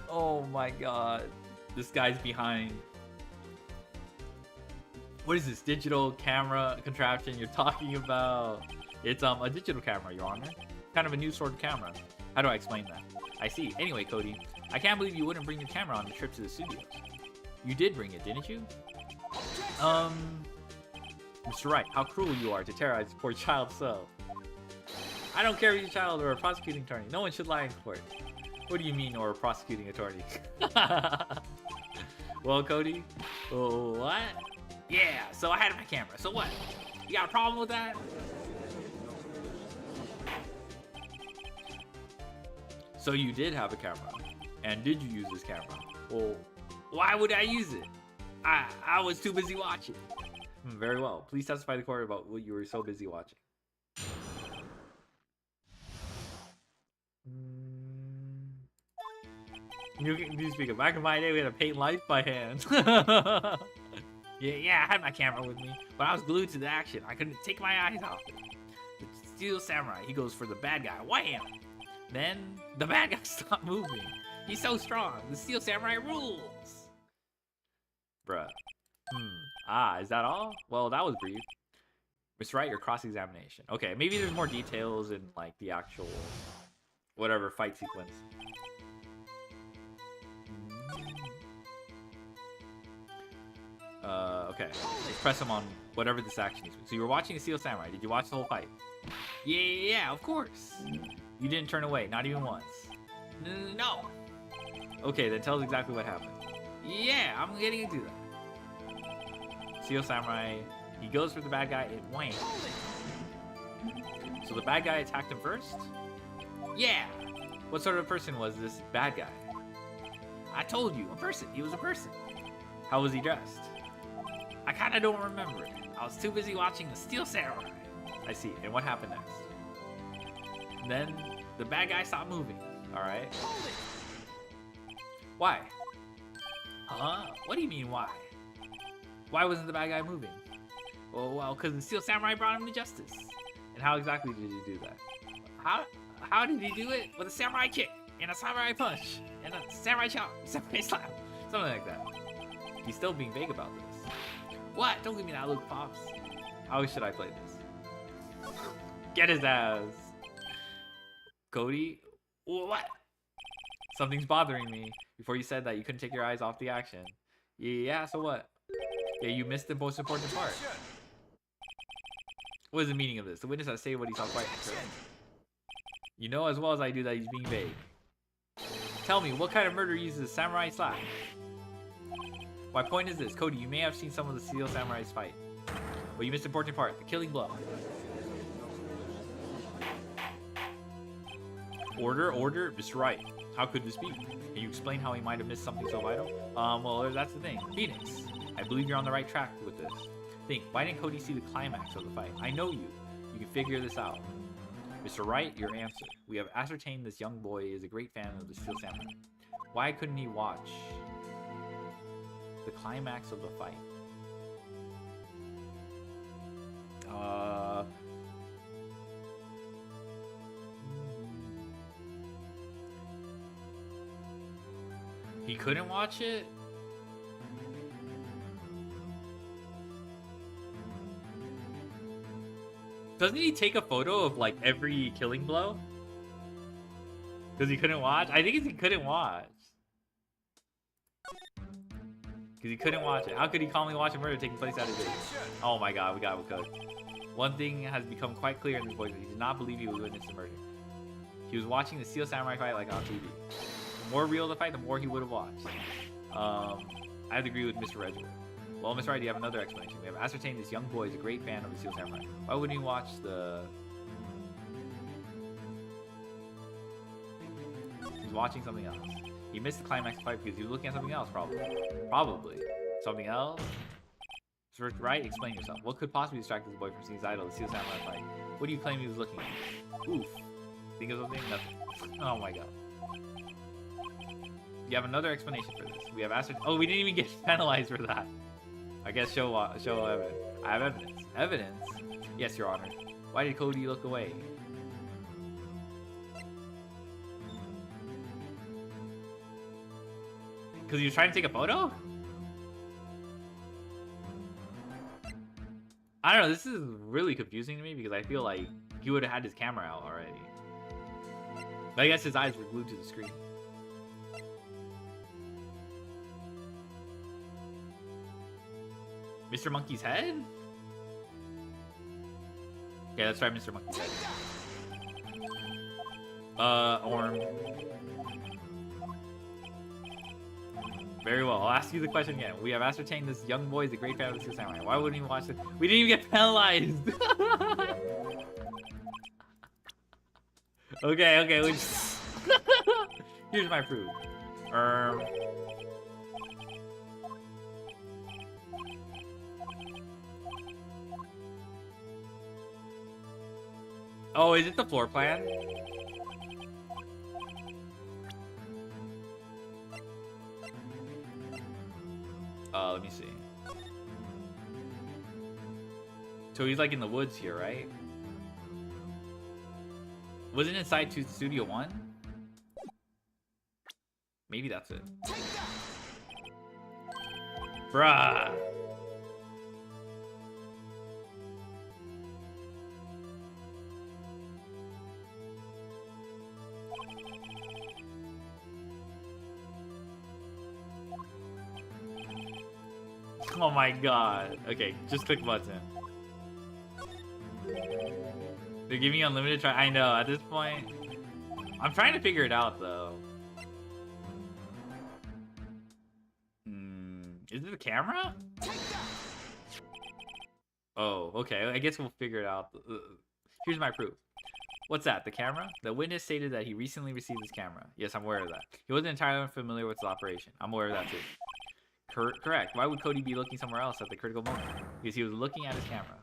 Oh my god. This guy's behind. What is this digital camera contraption you're talking about? It's a digital camera, Your Honor. Kind of a new sort of camera. How do I explain that? I see. Anyway, Cody, I can't believe you wouldn't bring your camera on the trip to the studios. You did bring it, didn't you? Mr. Wright, how cruel you are to terrorize the poor child so. I don't care if he's a child or a prosecuting attorney. No one should lie in court. What do you mean, or a prosecuting attorney? Well, Cody, what? Yeah, so I had my camera. So what? You got a problem with that? So you did have a camera. And did you use this camera? Well, why would I use it? I was too busy watching. Very well. Please testify to the court about what you were so busy watching. You speak of back in my day, we had to paint life by hand. yeah, I had my camera with me, but I was glued to the action. I couldn't take my eyes off it. The Steel Samurai, he goes for the bad guy. Wham! Then the bad guy stopped moving. He's so strong. The Steel Samurai rules. Bruh. Is that all? Well, that was brief. Mr. Wright, your cross-examination. Okay, maybe there's more details in, like, the actual whatever fight sequence. Okay. Let's press him on whatever this action is. So you were watching the Steel Samurai. Did you watch the whole fight? Yeah, of course. You didn't turn away, not even once. No. Okay, then tell us exactly what happened. Yeah, I'm getting into that. Steel Samurai, he goes for the bad guy and wham. So the bad guy attacked him first? Yeah. What sort of person was this bad guy? I told you, a person. He was a person. How was he dressed? I kind of don't remember it. I was too busy watching the Steel Samurai. I see. And what happened next? Then the bad guy stopped moving. All right. Why? Huh? What do you mean, why? Why wasn't the bad guy moving? Oh, well, because the Steel Samurai brought him to justice. And how exactly did he do that? How did he do it? With a samurai kick, and a samurai punch, and a samurai chop, samurai slap, something like that. He's still being vague about this. What? Don't give me that look, Pops. How should I play this? Get his ass. Cody? What? Something's bothering me. Before you said that you couldn't take your eyes off the action. Yeah, so what? Yeah, you missed the most important part. What is the meaning of this? The witness has stated what he saw quite clearly. You know as well as I do that he's being vague. Tell me, what kind of murder uses a samurai slap? My point is this, Cody, you may have seen some of the Steel Samurais fight. But you missed the important part, the killing blow. Order? Mr. Wright. How could this be? Can you explain how he might have missed something so vital? Well, that's the thing. Phoenix, I believe you're on the right track with this. Think, why didn't Cody see the climax of the fight? I know you. You can figure this out. Mr. Wright, your answer. We have ascertained this young boy is a great fan of the Steel Samurai. Why couldn't he watch the climax of the fight? He couldn't watch it? Doesn't he take a photo of like every killing blow? Because he couldn't watch? I think it's he couldn't watch. Because he couldn't watch it. How could he calmly watch a murder taking place at his age? Oh my god, we got it cooked. One thing has become quite clear in this voice. He did not believe he was witness the murder. He was watching the Steel Samurai fight like on TV. The more real the fight, the more he would have watched. I have to agree with Mr. Redwood. Well, Mr. Wright, do you have another explanation? We have ascertained this young boy is a great fan of the Steel Samurai. Why wouldn't he watch the... He's watching something else. He missed the climax fight because he was looking at something else, probably. Probably. Something else? Mr. Wright, explain yourself. What could possibly distract this boy from seeing his idol, the Steel Samurai fight? What do you claim he was looking at? Oof. Think of something? Nothing. Oh my god. You have another explanation for this. We have ascertained... Oh, we didn't even get penalized for that. I guess show evidence. I have evidence. Evidence? Yes, Your Honor. Why did Cody look away? Because he was trying to take a photo? I don't know, this is really confusing to me because I feel like he would have had his camera out already. But I guess his eyes were glued to the screen. Mr. Monkey's head? Okay, let's try Mr. Monkey's head. Orm. Very well, I'll ask you the question again. We have ascertained this young boy is a great fan of the Steel Samurai. Why wouldn't he watch it? We didn't even get penalized! Okay, we just... Here's my proof. Oh, is it the floor plan? Let me see. So he's like in the woods here, right? Wasn't it inside to Studio 1? Maybe that's it. Bruh. Oh my god. Okay, just click button. They're giving you unlimited try. I know, at this point. I'm trying to figure it out though. Is it the camera? Oh, okay. I guess we'll figure it out. Here's my proof. What's that? The camera? The witness stated that he recently received this camera. Yes, I'm aware of that. He wasn't entirely unfamiliar with its operation. I'm aware of that too. Correct. Why would Cody be looking somewhere else at the critical moment? Because he was looking at his camera.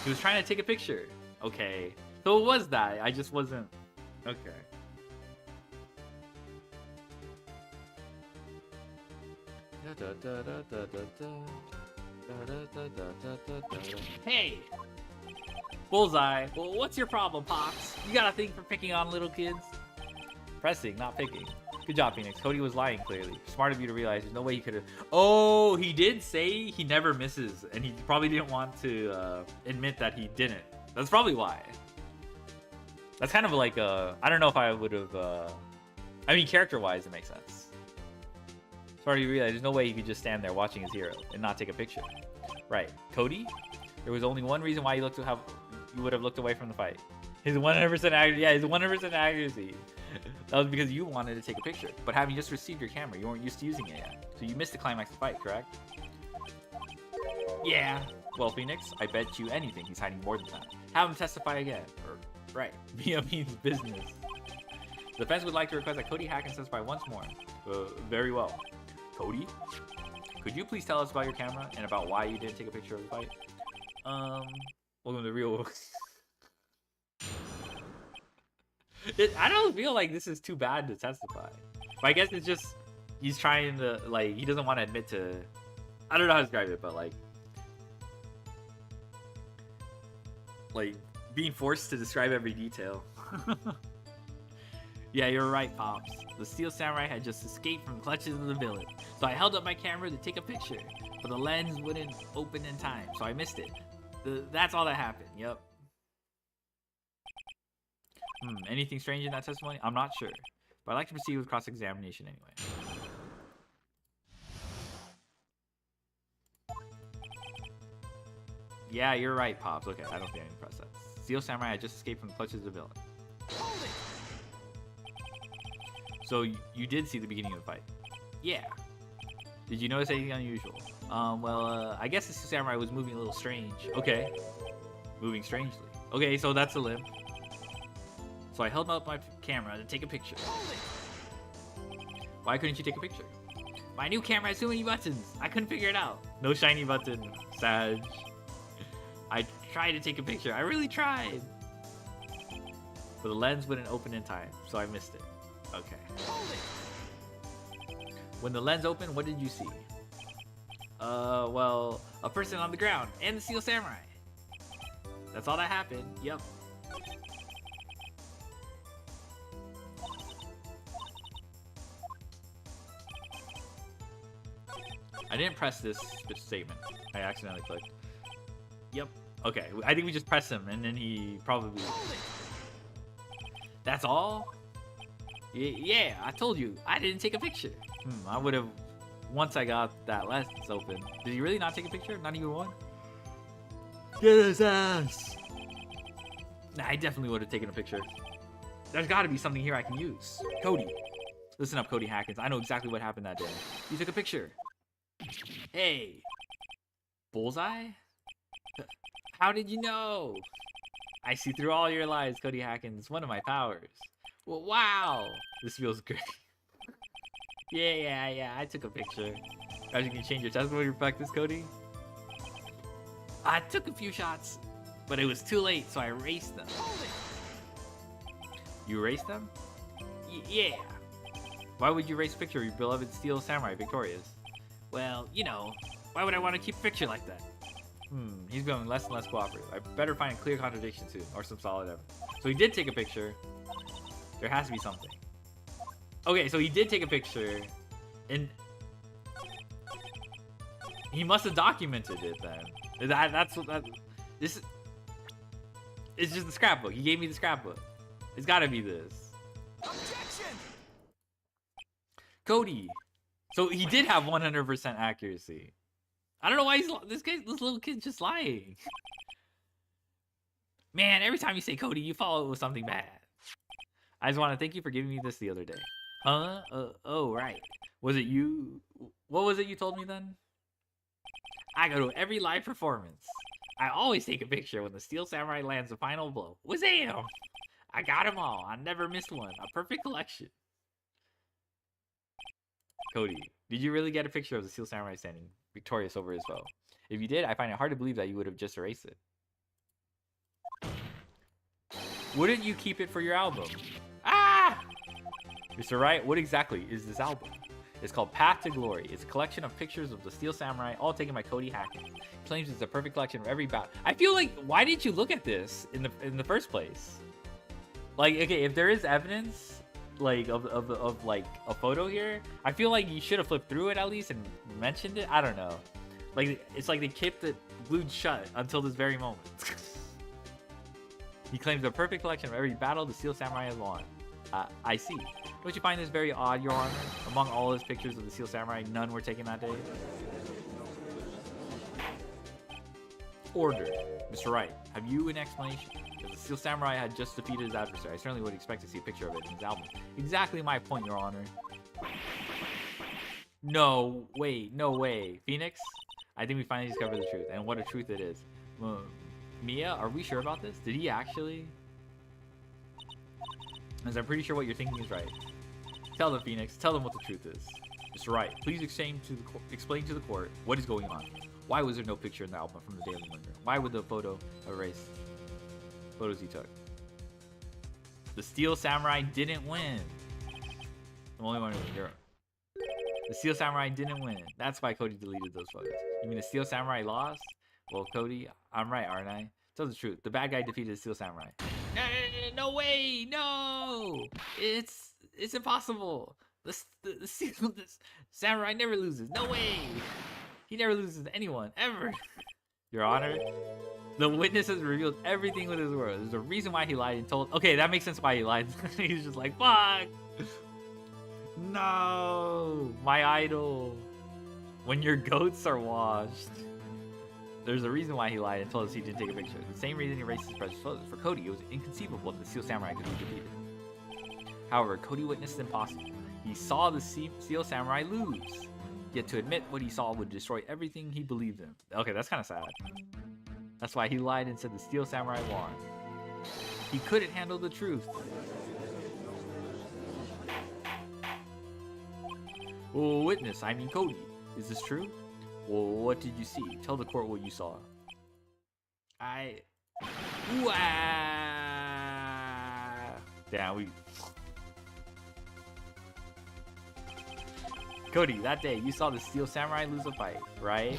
He was trying to take a picture. Okay. So it was that. I just wasn't... Okay. Hey! Bullseye. Well, what's your problem, Pops? You got a thing for picking on little kids? Pressing, not picking. Good job, Phoenix. Cody was lying, clearly. Smart of you to realize there's no way he could have... Oh, he did say he never misses, and he probably didn't want to admit that he didn't. That's probably why. That's kind of like I don't know if I would have... I mean, character-wise, it makes sense. Smart of you to realize there's no way he could just stand there watching his hero and not take a picture. Right. Cody? There was only one reason why you would have looked away from the fight. His 100% accuracy. Yeah, his 100% accuracy. That was because you wanted to take a picture. But having just received your camera, you weren't used to using it yet. So you missed the climax of the fight, correct? Yeah. Well, Phoenix, I bet you anything he's hiding more than that. Have him testify again. Or, right. Via means business. The defense would like to request that Cody Hackins testify once more. Very well. Cody? Could you please tell us about your camera and about why you didn't take a picture of the fight? Welcome to the real world. I don't feel like this is too bad to testify. But I guess it's just he's trying to, like, he doesn't want to admit to... I don't know how to describe it, but like being forced to describe every detail. Yeah, you're right, Pops. The Steel Samurai had just escaped from the clutches of the villain. So I held up my camera to take a picture, but the lens wouldn't open in time, so I missed it. That's all that happened, yep. Anything strange in that testimony? I'm not sure, but I'd like to proceed with cross-examination anyway. Yeah, you're right, Pops. Okay, I don't think I need to press that. Steel Samurai had just escaped from the clutches of the villain. So you did see the beginning of the fight? Yeah. Did you notice anything unusual? I guess the Samurai was moving a little strange. Okay. Moving strangely. Okay, so that's a limb. So I held up my camera to take a picture. Why couldn't you take a picture? My new camera has too many buttons. I couldn't figure it out. No shiny button. Sad. I tried to take a picture. I really tried. But the lens wouldn't open in time, so I missed it. Okay. When the lens opened, what did you see? Well, a person on the ground and the Steel Samurai. That's all that happened. Yep. I didn't press this statement. I accidentally clicked. Yep. Okay. I think we just pressed him, and then he probably... That's all? Yeah, I told you. I didn't take a picture. I would have... Once I got that lens open. Did you really not take a picture? Not even one? Get his ass! Nah, I definitely would have taken a picture. There's got to be something here I can use. Cody. Listen up, Cody Hackins. I know exactly what happened that day. You took a picture. Hey. Bullseye? How did you know? I see through all your lies, Cody Hackins. It's one of my powers. Well, wow. This feels great. Yeah. I took a picture. Perhaps you can change your testimony to reflect this, Cody? I took a few shots, but it was too late, so I erased them. You erased them? Yeah. Why would you erase a picture of your beloved Steel Samurai victorious? Well, you know, why would I want to keep a picture like that? He's becoming less and less cooperative. I better find a clear contradiction soon, or some solid evidence. So he did take a picture. There has to be something. Okay, so he did take a picture, and he must have documented it then. That's what this is. It's just the scrapbook. He gave me the scrapbook. It's got to be this. Objection! Cody. So he did have 100% accuracy. I don't know why this little kid's just lying. Man, every time you say Cody, you follow it with something bad. I just want to thank you for giving me this the other day. Huh? Oh, right. Was it you? What was it you told me then? I go to every live performance. I always take a picture when the Steel Samurai lands the final blow. Wazam! I got them all. I never missed one. A perfect collection. Cody, did you really get a picture of the Steel Samurai standing victorious over his foe? If you did, I find it hard to believe that you would have just erased it. Wouldn't you keep it for your album? Ah! Mr. Wright, what exactly is this album? It's called Path to Glory. It's a collection of pictures of the Steel Samurai, all taken by Cody Hackett. He claims it's a perfect collection of every bout. I feel like, why didn't you look at this in the first place? Like, okay, if there is evidence, like, of like, a photo here, I feel like you should have flipped through it at least and mentioned it. I don't know. Like, it's like they kept it glued shut until this very moment. He claims the perfect collection of every battle the Steel Samurai has won. I see. Don't you find this very odd, Your Honor? Among all his pictures of the Steel Samurai, none were taken that day? Order. Mr. Wright, have you an explanation? If the Steel Samurai had just defeated his adversary, I certainly would expect to see a picture of it in his album. Exactly my point, Your Honor. No, wait, no way. Phoenix? I think we finally discovered the truth, and what a truth it is. Mia, are we sure about this? Did he actually? As I'm pretty sure what you're thinking is right. Tell them, Phoenix. Tell them what the truth is. Mr. Wright, please explain to the court what is going on. Why was there no picture in the album from the Daily Murder? Why would the photo erase photos he took? The Steel Samurai didn't win. I'm only wondering. The Steel Samurai didn't win. That's why Cody deleted those photos. You mean the Steel Samurai lost? Well, Cody, I'm right, aren't I? Tell the truth. The bad guy defeated the Steel Samurai. No way! No! It's impossible. The Samurai never loses. No way! He never loses to anyone, ever. Your Honor, the witness has revealed everything with his word. There's a reason why he lied and told... Okay, that makes sense why he lied. He's just like, fuck! No! My idol. When your goats are washed. There's a reason why he lied and told us he didn't take a picture. The same reason he erased his precious photos. For Cody, it was inconceivable that the Steel Samurai could be defeated. However, Cody witnessed the impossible. He saw the Steel Samurai lose. Yet to admit what he saw would destroy everything he believed in. Okay, that's kind of sad. That's why he lied and said the Steel Samurai won. He couldn't handle the truth. Oh, witness, I mean Cody. Is this true? Well, what did you see? Tell the court what you saw. Damn, we... Cody, that day, you saw the Steel Samurai lose a fight, right?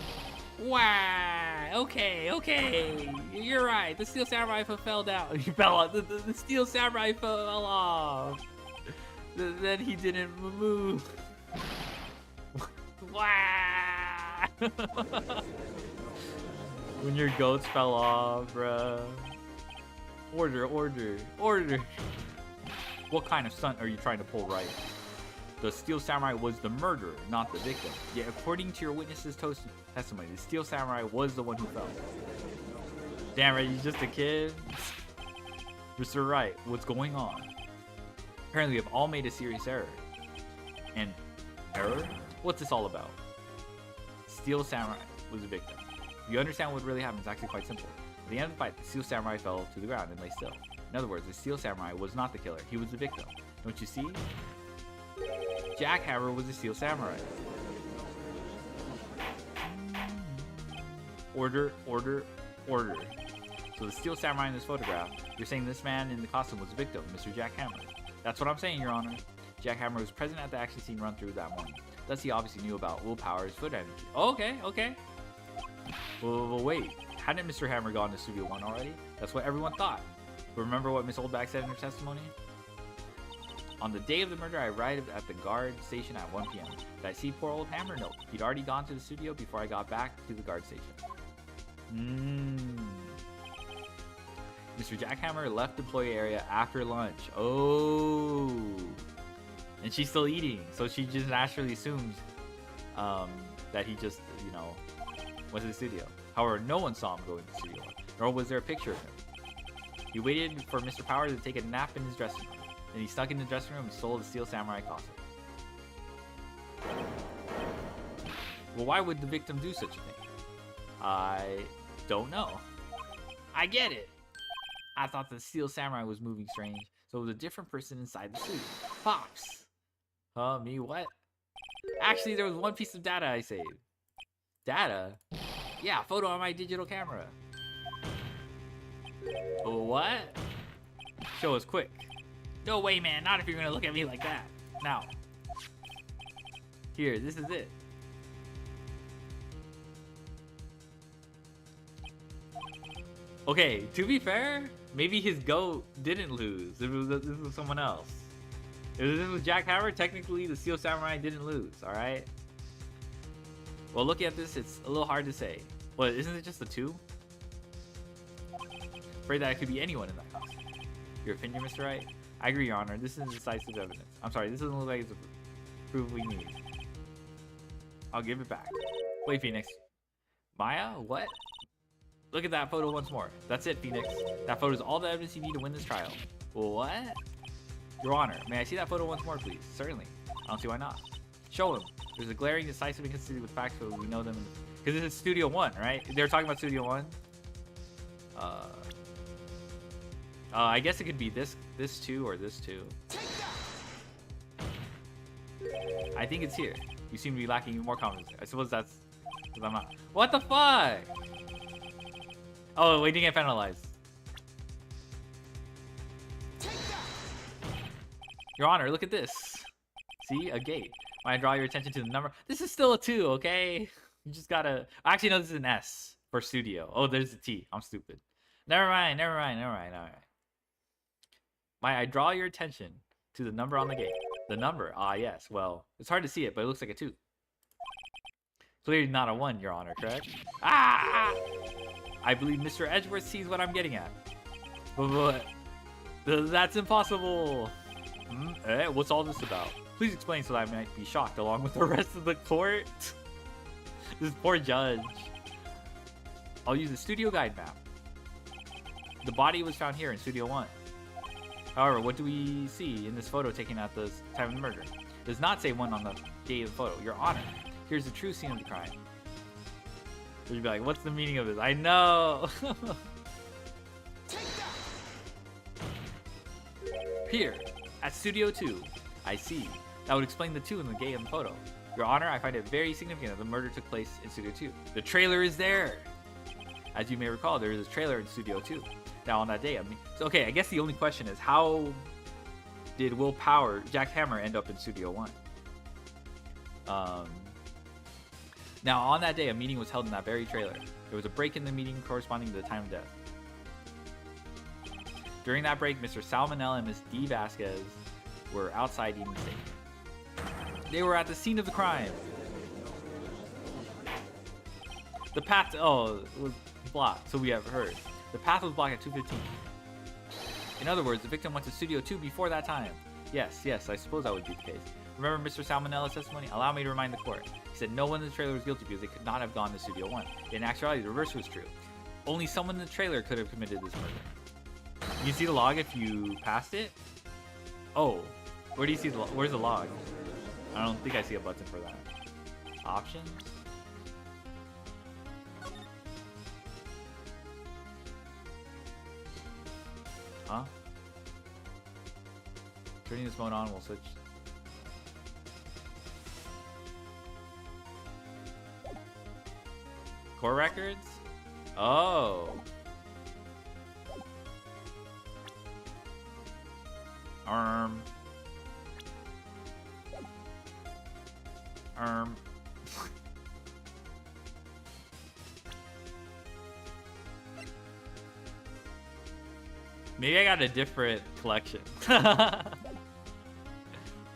Wow, okay. You're right. The Steel Samurai fell down. He fell off. The Steel Samurai fell off. Then he didn't move. Wow. When your goats fell off, bruh. Order. What kind of stunt are you trying to pull, right? The Steel Samurai was the murderer, not the victim. Yet according to your witness's testimony, the Steel Samurai was the one who fell. Damn right, he's just a kid. Mr. Wright, what's going on? Apparently we've all made a serious error. And error? What's this all about? Steel Samurai was a victim. If you understand what really happened, it's actually quite simple. At the end of the fight, the Steel Samurai fell to the ground and lay still. In other words, the Steel Samurai was not the killer, he was the victim. Don't you see? Jackhammer was the Steel Samurai. Order. So the Steel Samurai in this photograph, you're saying this man in the costume was a victim, Mr. Jackhammer. That's what I'm saying, Your Honor. Jackhammer was present at the action scene run through that morning. Thus he obviously knew about willpower's foot energy. Oh, okay. Well, wait. Hadn't Mr. Hammer gone to Studio 1 already? That's what everyone thought. But remember what Miss Oldback said in her testimony? On the day of the murder, I arrived at the guard station at 1 p.m. Did I see poor old Hammer? No. He'd already gone to the studio before I got back to the guard station. Mr. Jackhammer left the employee area after lunch. Oh. And she's still eating, so she just naturally assumes that he just, went to the studio. However, no one saw him go into the studio, nor was there a picture of him. He waited for Mr. Power to take a nap in his dressing room. Then he snuck in the dressing room and stole the Steel Samurai costume. Well, why would the victim do such a thing? I don't know. I get it. I thought the Steel Samurai was moving strange, so it was a different person inside the suit. Fox. Me what? Actually, there was one piece of data I saved. Data? Yeah, photo on my digital camera. What? Show us quick. No way, man. Not if you're gonna look at me like that. Now. Here, this is it. Okay, to be fair, maybe his goat didn't lose. This was someone else. If this was Jack Hammer, technically the Steel Samurai didn't lose, alright? Well, looking at this, it's a little hard to say. What, isn't it just the 2? Afraid that it could be anyone in that costume. Your opinion, Mr. Wright? I agree, Your Honor. This isn't decisive evidence. I'm sorry, this doesn't look like it's the proof we need. I'll give it back. Wait, Phoenix. Maya? What? Look at that photo once more. That's it, Phoenix. That photo is all the evidence you need to win this trial. What? Your Honor, may I see that photo once more, please? Certainly. I don't see why not. Show him. There's a glaring, decisive inconsistency with facts, so we know them. Because this is Studio 1, right? They were talking about Studio 1. I guess it could be this 2 or this 2. I think it's here. You seem to be lacking more confidence. I suppose that's because I'm not. What the fuck? Oh, we didn't get penalized. Your Honor, look at this. See, a gate. When I draw your attention to the number, this is still a 2, okay? You just gotta. Actually, no, this is an S for studio. Oh, there's a T. I'm stupid. Never mind. All right. I draw your attention to the number on the gate. The number, yes. Well, it's hard to see it, but it looks like a 2. Clearly not a 1, Your Honor, correct? Ah! I believe Mr. Edgeworth sees what I'm getting at. But that's impossible. What's all this about? Please explain so that I might be shocked along with the rest of the court. This poor judge. I'll use the studio guide map. The body was found here in Studio 1. However, what do we see in this photo taken at the time of the murder? It does not say 1 on the date of the photo. Your Honor, here's the true scene of the crime. You'd be like, what's the meaning of this? I know! Here, at Studio 2. I see. That would explain the 2 in the date of the photo. Your Honor, I find it very significant that the murder took place in Studio 2. The trailer is there! As you may recall, there is a trailer in Studio 2. Now on that day, so okay, I guess the only question is, how did Will Power, Jack Hammer, end up in Studio 1? Now on that day, a meeting was held in that very trailer. There was a break in the meeting corresponding to the time of death. During that break, Mr. Salmonella and Miss D. Vasquez were outside eating steak. They were at the scene of the crime. The path, it was blocked, so we have heard. The path was blocked at 2:15. In other words, the victim went to Studio 2 before that time. Yes, I suppose that would be the case. Remember Mr. Salmonella's testimony? Allow me to remind the court. He said no one in the trailer was guilty because they could not have gone to Studio 1. In actuality, the reverse was true. Only someone in the trailer could have committed this murder. You can see the log if you passed it? Oh, where do you see the where's the log? I don't think I see a button for that. Options? Huh? Turning this mode on will switch. Core records? Oh. Maybe I got a different collection.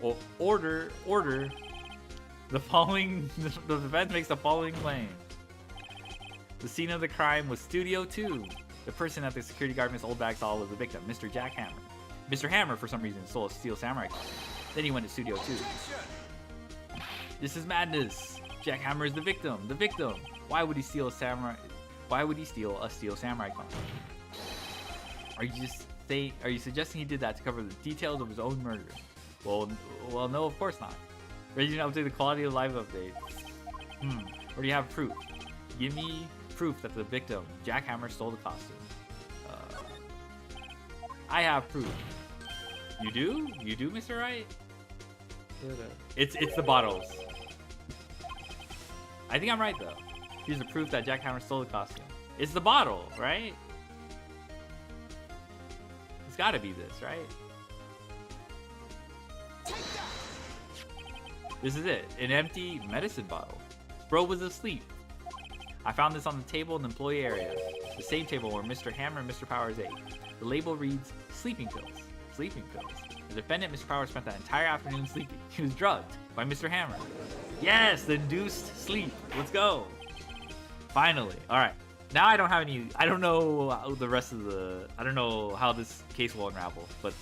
Well, order. The following, the defense makes the following claim. The scene of the crime was Studio 2. The person at the security guard Miss Oldbag saw was the victim, Mr. Jack Hammer. Mr. Hammer, for some reason, stole a Steel Samurai costume. Then he went to Studio 2. This is madness. Jack Hammer is the victim. The victim. Why would he steal a samurai? Why would he steal a Steel Samurai costume? Are you suggesting he did that to cover the details of his own murder? Well, no, of course not. Ready to update the quality of live updates. Or do you have proof? Give me proof that the victim, Jack Hammer, stole the costume. I have proof. You do? You do, Mr. Wright? It's the bottles. I think I'm right though. Here's the proof that Jack Hammer stole the costume. It's the bottle, right? It's gotta be this, right? This is it. An empty medicine bottle. Bro was asleep. I found this on the table in the employee area. The same table where Mr. Hammer and Mr. Powers ate. The label reads, sleeping pills. Sleeping pills. The defendant, Mr. Powers, spent that entire afternoon sleeping. He was drugged by Mr. Hammer. Yes, the induced sleep. Let's go. Finally. All right. Now I don't have any, I don't know the rest of the, I don't know how this case will unravel, but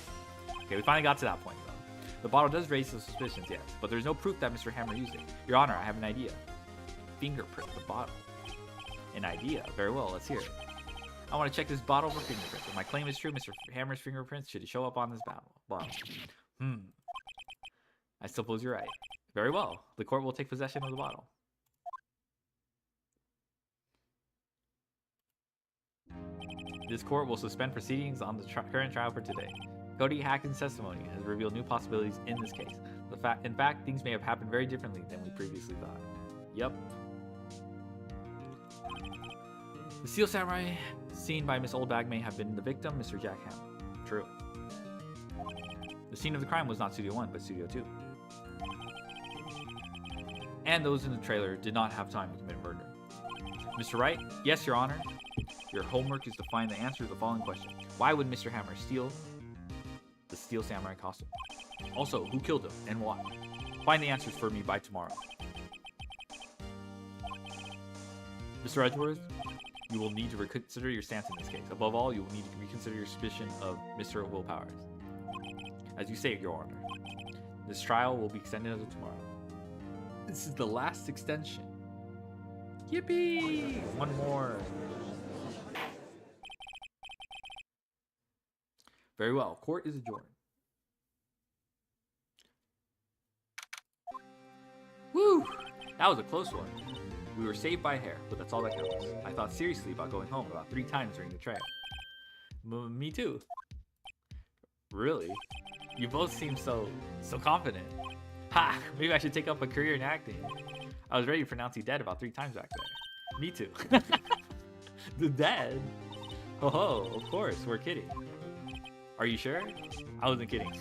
okay, we finally got to that point though. The bottle does raise some suspicions, yes, but there's no proof that Mr. Hammer used it. Your Honor, I have an idea. Fingerprint the bottle. An idea. Very well, let's hear it. I want to check this bottle for fingerprints. If my claim is true, Mr. Hammer's fingerprints should show up on this bottle. I suppose you're right. Very well. The court will take possession of the bottle. This court will suspend proceedings on the current trial for today. Cody Hacken's testimony has revealed new possibilities in this case. In fact, things may have happened very differently than we previously thought. Yep. The Steel Samurai seen by Miss Oldbag may have been the victim, Mr. Jack Hammer. True. The scene of the crime was not Studio 1, but Studio 2. And those in the trailer did not have time to commit murder. Mr. Wright? Yes, Your Honor. Your homework is to find the answer to the following question. Why would Mr. Hammer steal the Steel Samurai costume? Also, who killed him and why? Find the answers for me by tomorrow. Mr. Edgeworth, you will need to reconsider your stance in this case. Above all, you will need to reconsider your suspicion of Mr. Will Powers. As you say, Your Honor, this trial will be extended until tomorrow. This is the last extension. Yippee! One more. Very well. Court is adjourned. Woo! That was a close one. We were saved by a hair, but that's all that counts. I thought seriously about going home about 3 times during the trial. Me too. Really? You both seem so confident. Ha! Maybe I should take up a career in acting. I was ready to pronounce you dead about 3 times back there. Me too. The dead? Ho ho, of course, we're kidding. Are you sure? I wasn't kidding.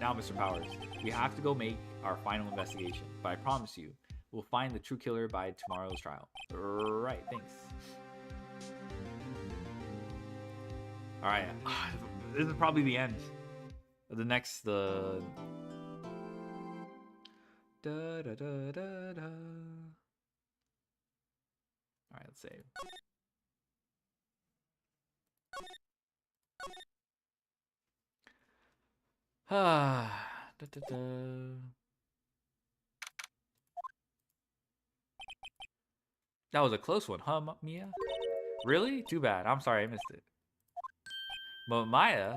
Now, Mr. Powers, we have to go make our final investigation, but I promise you, we'll find the true killer by tomorrow's trial. Right, thanks. Alright, this is probably the end. The next, Da, da, da, da, da. Alright, let's save. Da, da, da. That was a close one, huh, Mia? Really? Too bad. I'm sorry I missed it. But Maya?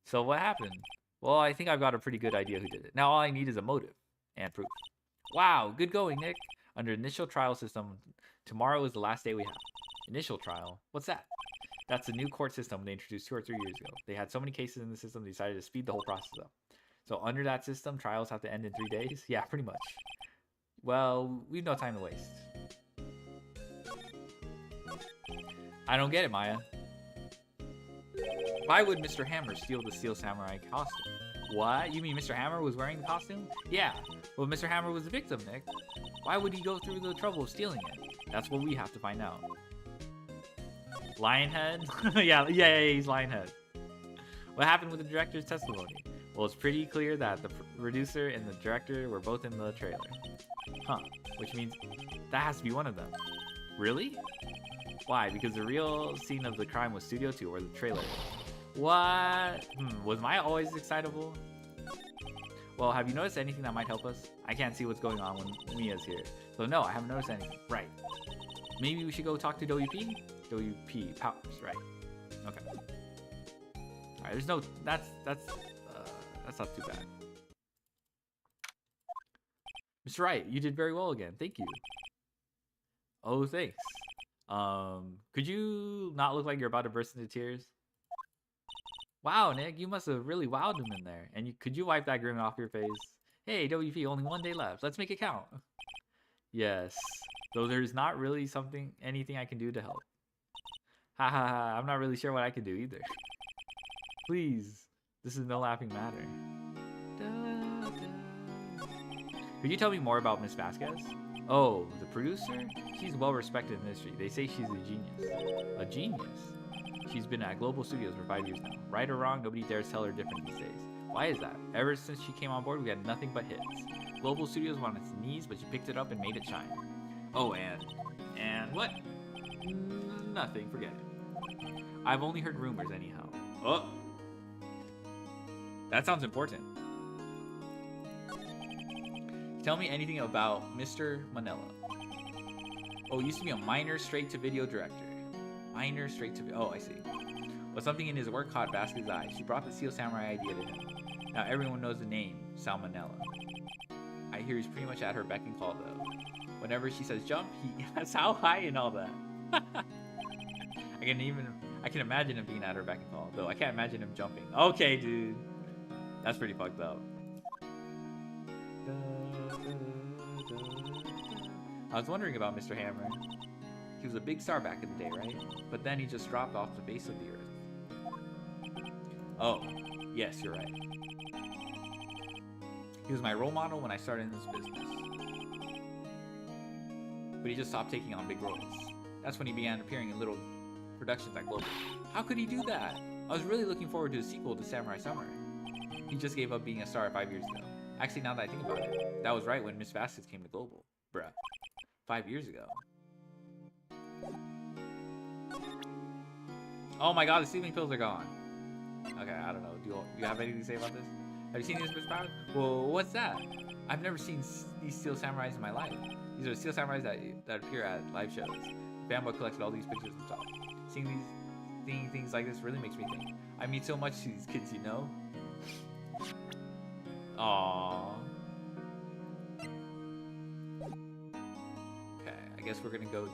So what happened? Well, I think I've got a pretty good idea who did it. Now all I need is a motive and proof. Wow, good going, Nick. Under initial trial system, tomorrow is the last day we have. Initial trial? What's that? That's a new court system they introduced 2 or 3 years ago. They had so many cases in the system, they decided to speed the whole process up. So under that system, trials have to end in 3 days? Yeah, pretty much. Well, we've no time to waste. I don't get it, Maya. Why would Mr. Hammer steal the Steel Samurai costume? What? You mean Mr. Hammer was wearing the costume? Yeah. Well, Mr. Hammer was the victim, Nick. Why would he go through the trouble of stealing it? That's what we have to find out. Lionhead? yeah, he's Lionhead. What happened with the director's testimony? Well, it's pretty clear that the producer and the director were both in the trailer. Huh. Which means that has to be one of them. Really? Why? Because the real scene of the crime was Studio 2 or the trailer. What? Was Maya always excitable? Well, have you noticed anything that might help us? I can't see what's going on when Mia's here. So no, I haven't noticed anything. Right. Maybe we should go talk to WP? WP Powers, right. Okay. Alright, there's no... That's not too bad. Mr. Wright, you did very well again. Thank you. Oh, thanks. Could you not look like you're about to burst into tears? Wow, Nick, you must have really wowed him in there. And could you wipe that grin off your face? Hey, WP, only 1 day left. Let's make it count. Yes. Though there's not really anything I can do to help. Ha ha ha, I'm not really sure what I can do either. Please, this is no laughing matter. Da, da. Could you tell me more about Miss Vasquez? Oh, the producer? She's well respected in the industry. They say she's a genius. A genius? She's been at Global Studios for 5 years now. Right or wrong, nobody dares tell her different these days. Why is that? Ever since she came on board, we had nothing but hits. Global Studios was on its knees, but she picked it up and made it shine. Oh, and what? Nothing, forget it. I've only heard rumors anyhow. Oh! That sounds important. Tell me anything about Mr. Manila. Oh, he used to be a minor straight-to-video director. Minor straight-to-video. Oh, I see. But something in his work caught Vasquez's eye. She brought the Steel Samurai idea to him. Now everyone knows the name, Salmonella. I hear he's pretty much at her beck and call, though. Whenever she says jump, he asks how high and all that. I can imagine him being at her beck and call, though I can't imagine him jumping. Okay, dude. That's pretty fucked up. I was wondering about Mr. Hammer. He was a big star back in the day, right? But then he just dropped off the face of the earth. Oh, yes, you're right. He was my role model when I started in this business. But he just stopped taking on big roles. That's when he began appearing in little productions at Global. How could he do that? I was really looking forward to a sequel to Samurai Summer. He just gave up being a star 5 years ago. Actually, now that I think about it, that was right when Miss Vasquez came to Global. Bruh. 5 years ago. Oh my god, the sleeping pills are gone. Okay, I don't know. Do you have anything to say about this? Have you seen these Miss Powers? Well, what's that? I've never seen these Steel Samurais in my life. These are Steel Samurais that appear at live shows. Fanboy collected all these pictures himself. Seeing things like this really makes me think. I mean so much to these kids, you know? Aww. Okay, I guess we're gonna go to...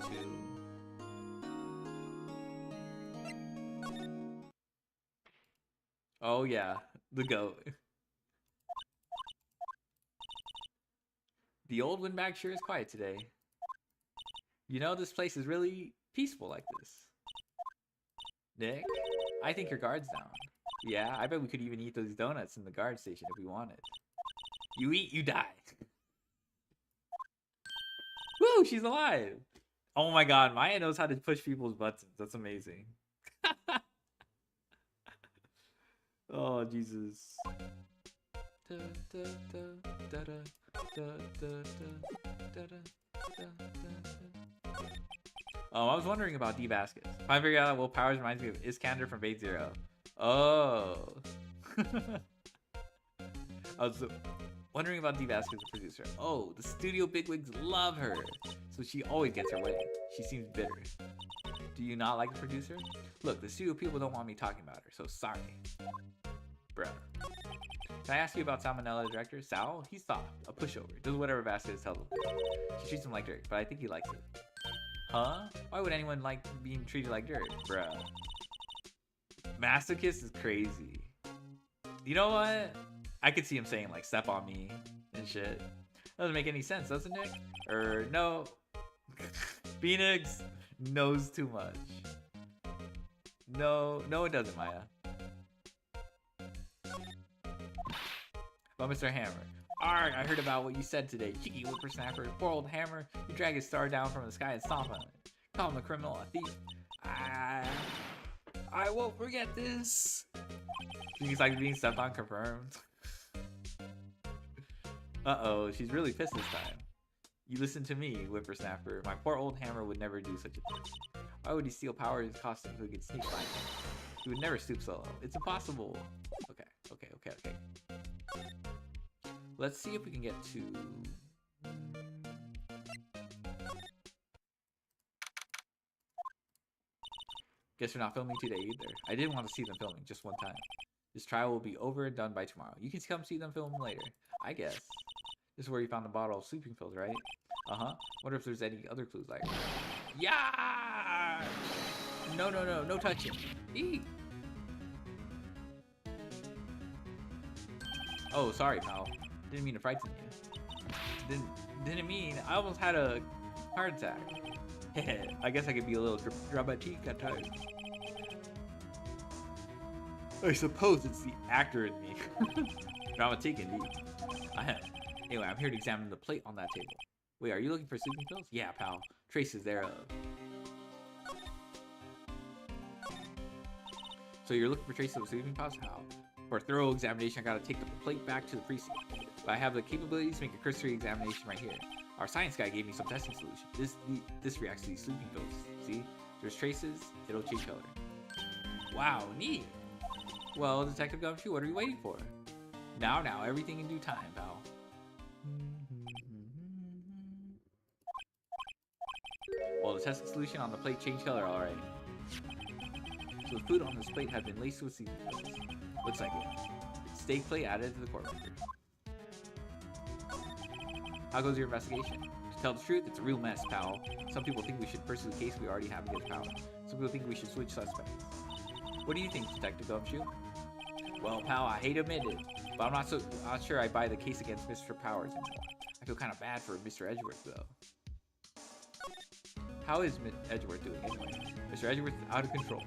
Oh yeah, the goat. The old windbag sure is quiet today. You know, this place is really peaceful like this. Nick, I think your guard's down. Yeah, I bet we could even eat those donuts in the guard station if we wanted. You eat, you die. Woo, she's alive. Oh my god, Maya knows how to push people's buttons. That's amazing. Oh, Jesus. Oh, I was wondering about D. Vasquez. I figured out Will Powers reminds me of Iskander from Fate Zero. Oh. I was wondering about D. Vasquez, the producer. Oh, the studio bigwigs love her. So she always gets her way. She seems bitter. Do you not like the producer? Look, the studio people don't want me talking about her, so sorry. Bruh. Can I ask you about Salmonella, the director? Sal? He's soft, a pushover, does whatever Vasquez tells him. She treats him like dirt, but I think he likes it. Huh? Why would anyone like being treated like dirt? Bruh. Masochist is crazy. You know what? I could see him saying like, step on me and shit. Doesn't make any sense, doesn't it? Or no. Phoenix knows too much. No, it doesn't, Maya. But Mr. Hammer. Arg, I heard about what you said today. Cheeky whippersnapper. Poor old Hammer. You drag his star down from the sky and stomp on it. Call him a criminal, a thief. I won't forget this. He's like being stepped on, confirmed. Uh-oh, she's really pissed this time. You listen to me, whippersnapper. My poor old Hammer would never do such a thing. Why would he steal Powers' costume so he could sneak by him? He would never stoop so low. It's impossible. Okay. Let's see if we can get to... Guess you're not filming today either. I didn't want to see them filming just one time. This trial will be over and done by tomorrow. You can come see them film later. I guess. This is where you found the bottle of sleeping pills, right? Uh-huh. Wonder if there's any other clues like... Yeah! No touching. Eat! Oh, sorry, pal. Didn't mean to frighten you. Didn't mean... I almost had a heart attack. I guess I could be a little dramatique at times. I suppose it's the actor in me. Dramatique indeed. Anyway, I'm here to examine the plate on that table. Wait, are you looking for sleeping pills? Yeah, pal. Traces thereof. So you're looking for traces of sleeping pills? How? For a thorough examination, I gotta take the plate back to the precinct. But I have the capabilities to make a cursory examination right here. Our science guy gave me some testing solution. This reacts to these sleeping pills. See? There's traces, it'll change color. Wow, neat. Well, Detective Gumshoe, what are you waiting for? Now, everything in due time, pal. Well, the testing solution on the plate changed color, alright. So the food on this plate had been laced with sleeping pills. Looks like it. Steak plate added to the court record. How goes your investigation? To tell the truth, it's a real mess, pal. Some people think we should pursue the case we already have against Power. Some people think we should switch suspects. What do you think, Detective Gumshoe? Well, pal, I hate to admit it, but I'm not sure I buy the case against Mr. Powers anymore. I feel kind of bad for Mr. Edgeworth, though. How is Edgeworth doing anyway? Mr. Edgeworth is out of control.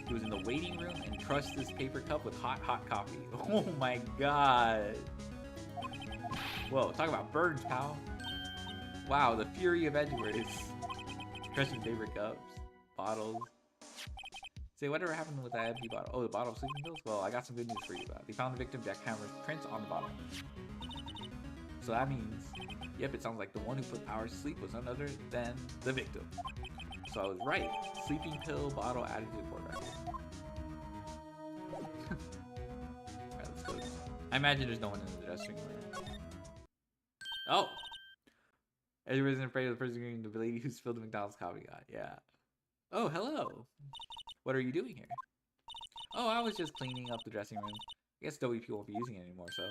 He was in the waiting room and crushed this paper cup with hot coffee. Oh my god. Whoa, talk about burns, pal. Wow, the fury of Edgeworth is crushing paper cups, bottles. Say, whatever happened with that empty bottle? Oh, the bottle of sleeping pills? Well, I got some good news for you about it. They found the victim Jack Hammer's prints on the bottle. So that means, yep, it sounds like the one who put Powers to sleep was none other than the victim. So I was right. Sleeping pill bottle added to the court record. Alright, let's go. I imagine there's no one in the dressing room. Oh! Edward isn't afraid of the person the lady who spilled the McDonald's coffee got. Yeah. Oh, hello. What are you doing here? Oh, I was just cleaning up the dressing room. I guess WP won't be using it anymore, so.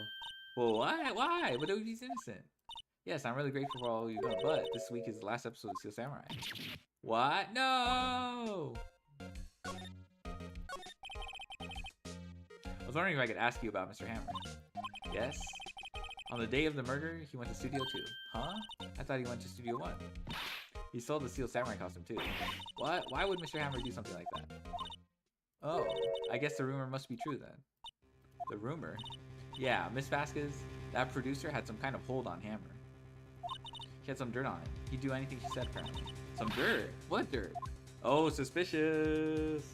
Well, why? Why? But WP's innocent. Yes, I'm really grateful for all you've done, but this week is the last episode of Steel Samurai. What? No! I was wondering if I could ask you about Mr. Hammer. Yes? On the day of the murder, he went to Studio 2. Huh? I thought he went to Studio 1. He sold the Steel Samurai costume too. What? Why would Mr. Hammer do something like that? Oh, I guess the rumor must be true then. The rumor? Yeah, Miss Vasquez, that producer had some kind of hold on Hammer. He had some dirt on him. He'd do anything she said apparently. Some dirt? What dirt? Oh, suspicious.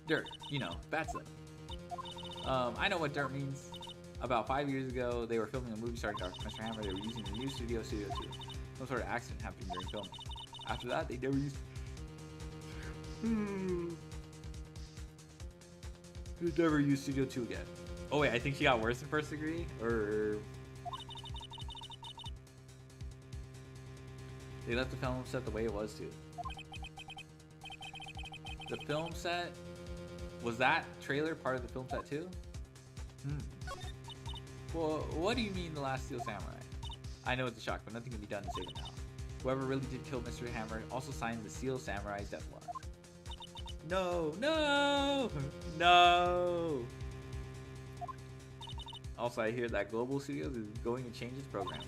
Dirt, you know, bad stuff. I know what dirt means. About 5 years ago, they were filming a movie starring Dr. Mr. Hammer. They were using the new Studio 2. Some sort of accident happened during filming. After that, they never used... They never used Studio 2 again. Oh wait, I think she got worse in first degree? Or... They left the film set the way it was too. The film set... Was that trailer part of the film set too? Well, what do you mean the last Steel Samurai? I know it's a shock, but nothing can be done to save it now. Whoever really did kill Mr. Hammer also signed the Steel Samurai's death warrant. No! No! No! Also, I hear that Global Studios is going to change its programming.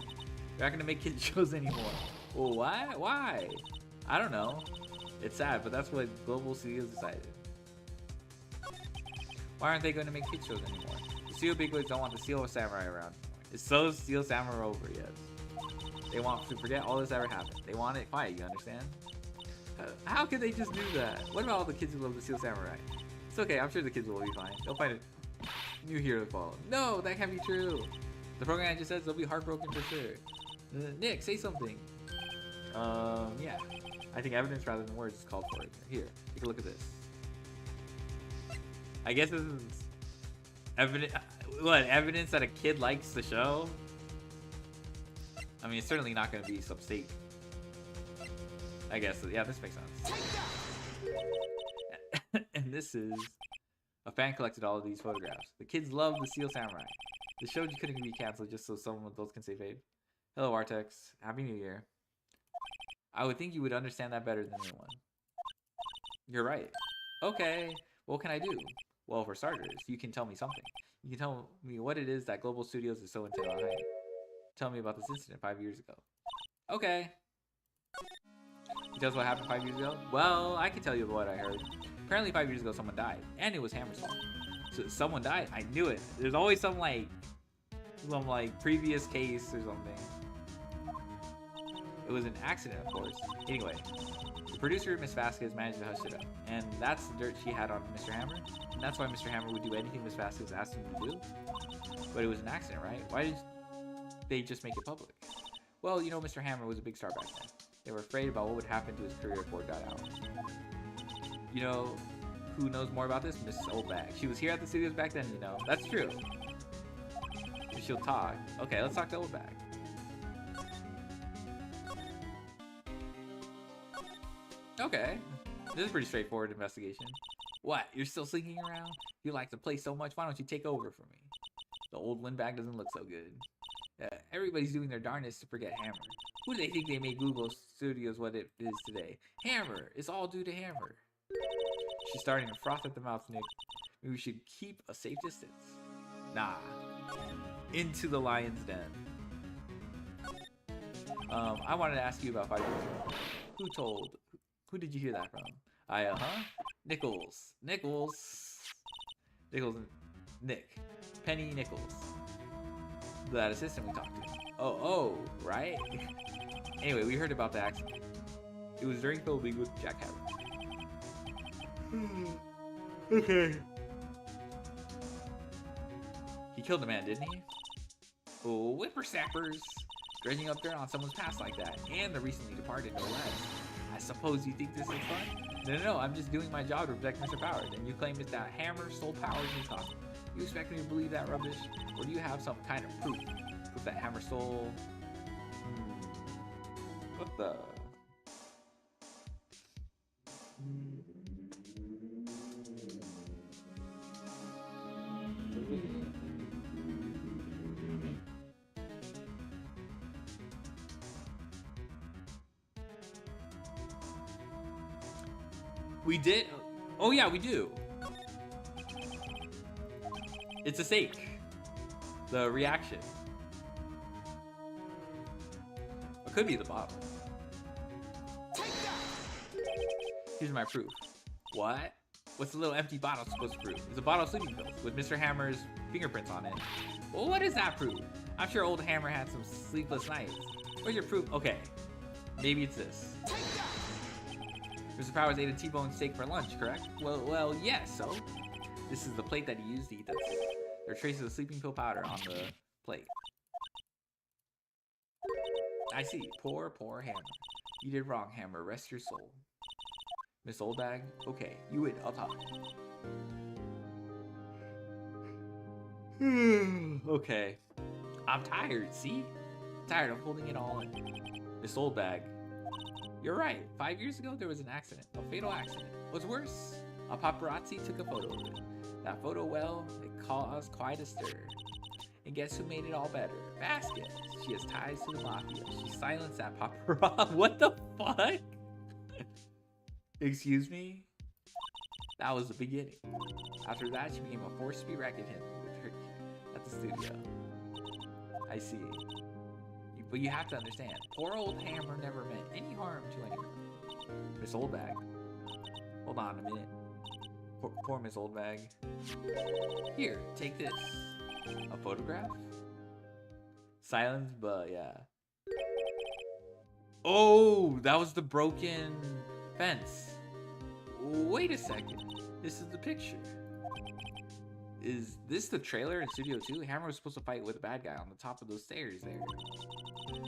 They're not going to make kids shows anymore. Well, why? Why? I don't know. It's sad, but that's what Global Studios decided. Why aren't they going to make kids shows anymore? The Steel Bigwigs don't want the Steel Samurai around. It's so Steel Samurai over, yes. They want to forget all this ever happened. They want it quiet, you understand? How could they just do that? What about all the kids who love the Steel Samurai? It's okay, I'm sure the kids will be fine. They'll find a new hero to follow. No, that can't be true. The program just says they'll be heartbroken for sure. Nick, say something. Yeah. I think evidence rather than words is called for it. Here, take a look at this. I guess this is evidence that a kid likes the show? I mean, it's certainly not going to be some state. I guess, yeah, this makes sense. And this is... A fan collected all of these photographs. The kids love the Steel Samurai. The show couldn't be canceled just so some adults can say fave. Hello, Artex. Happy New Year. I would think you would understand that better than anyone. You're right. Okay, what can I do? Well, for starters, you can tell me something. You can tell me what it is that Global Studios is so intent on hiding. Tell me about this incident 5 years ago. Okay. You tell us what happened 5 years ago? Well, I can tell you what I heard. Apparently 5 years ago someone died, and it was Hammer's fault. So someone died. I knew it. There's always some like previous case or something. It was an accident, of course. Anyway, the producer, Miss Vasquez, managed to hush it up, and that's the dirt she had on Mr. Hammer. And that's why Mr. Hammer would do anything Miss Vasquez asked him to do. But it was an accident, right? Why did they just make it public? Well, you know, Mr. Hammer was a big star back then. They were afraid about what would happen to his career if word got out. You know, who knows more about this? Miss Oldbag. She was here at the studios back then, you know. That's true. She'll talk. Okay, let's talk to Oldbag. Okay. This is a pretty straightforward investigation. What? You're still slinking around? You like to play so much, why don't you take over for me? The old windbag doesn't look so good. Everybody's doing their darnest to forget Hammer. Who do they think they made Google Studios what it is today? Hammer! It's all due to Hammer. She's starting to froth at the mouth, Nick. Maybe we should keep a safe distance. Nah. Into the lion's den. I wanted to ask you about 5 years ago. Who did you hear that from? Nichols. Nick. Penny Nichols. That assistant we talked to. Oh, right? Anyway, we heard about the accident. It was during filming with Jack Hammer. Okay. He killed a man, didn't he? Oh, whippersnappers! Dredging up dirt on someone's past like that, and the recently departed, no less. I suppose you think this is fun? No, I'm just doing my job to protect Mr. Powers, and you claim it's that Hammer stole Powers in costume. You expect me to believe that rubbish? Or do you have some kind of proof? Proof that Hammer stole... What the... We did? Oh yeah, we do. It's a stake. The reaction. It could be the bottle. Here's my proof. What? What's the little empty bottle supposed to prove? It's a bottle of sleeping pills with Mr. Hammer's fingerprints on it. Well, what does that prove? I'm sure old Hammer had some sleepless nights. Where's your proof? Okay. Maybe it's this. Mr. Powers ate a T-bone steak for lunch, correct? Well, yes, so? This is the plate that he used to eat that steak. There are traces of sleeping pill powder on the plate. I see. Poor Hammer. You did wrong, Hammer. Rest your soul. Miss Oldbag? Okay, you win. I'll talk. Okay. I'm tired, see? Tired of holding it all in. Miss Oldbag. You're right. 5 years ago, there was an accident. A fatal accident. What's worse? A paparazzi took a photo of it. That photo, well, it caused quite a stir. And guess who made it all better? Vasquez. She has ties to the mafia. She silenced that paparazzi. What the fuck? Excuse me? That was the beginning. After that, she became a force to be reckoned with her at the studio. I see. But you have to understand, poor old Hammer never meant any harm to anyone. Miss Oldbag. Hold on a minute. Poor Miss Oldbag. Here, take this. A photograph? Silence, but yeah. Oh, that was the broken fence. Wait a second. This is the picture. Is this the trailer in Studio 2? Hammer was supposed to fight with a bad guy on the top of those stairs there.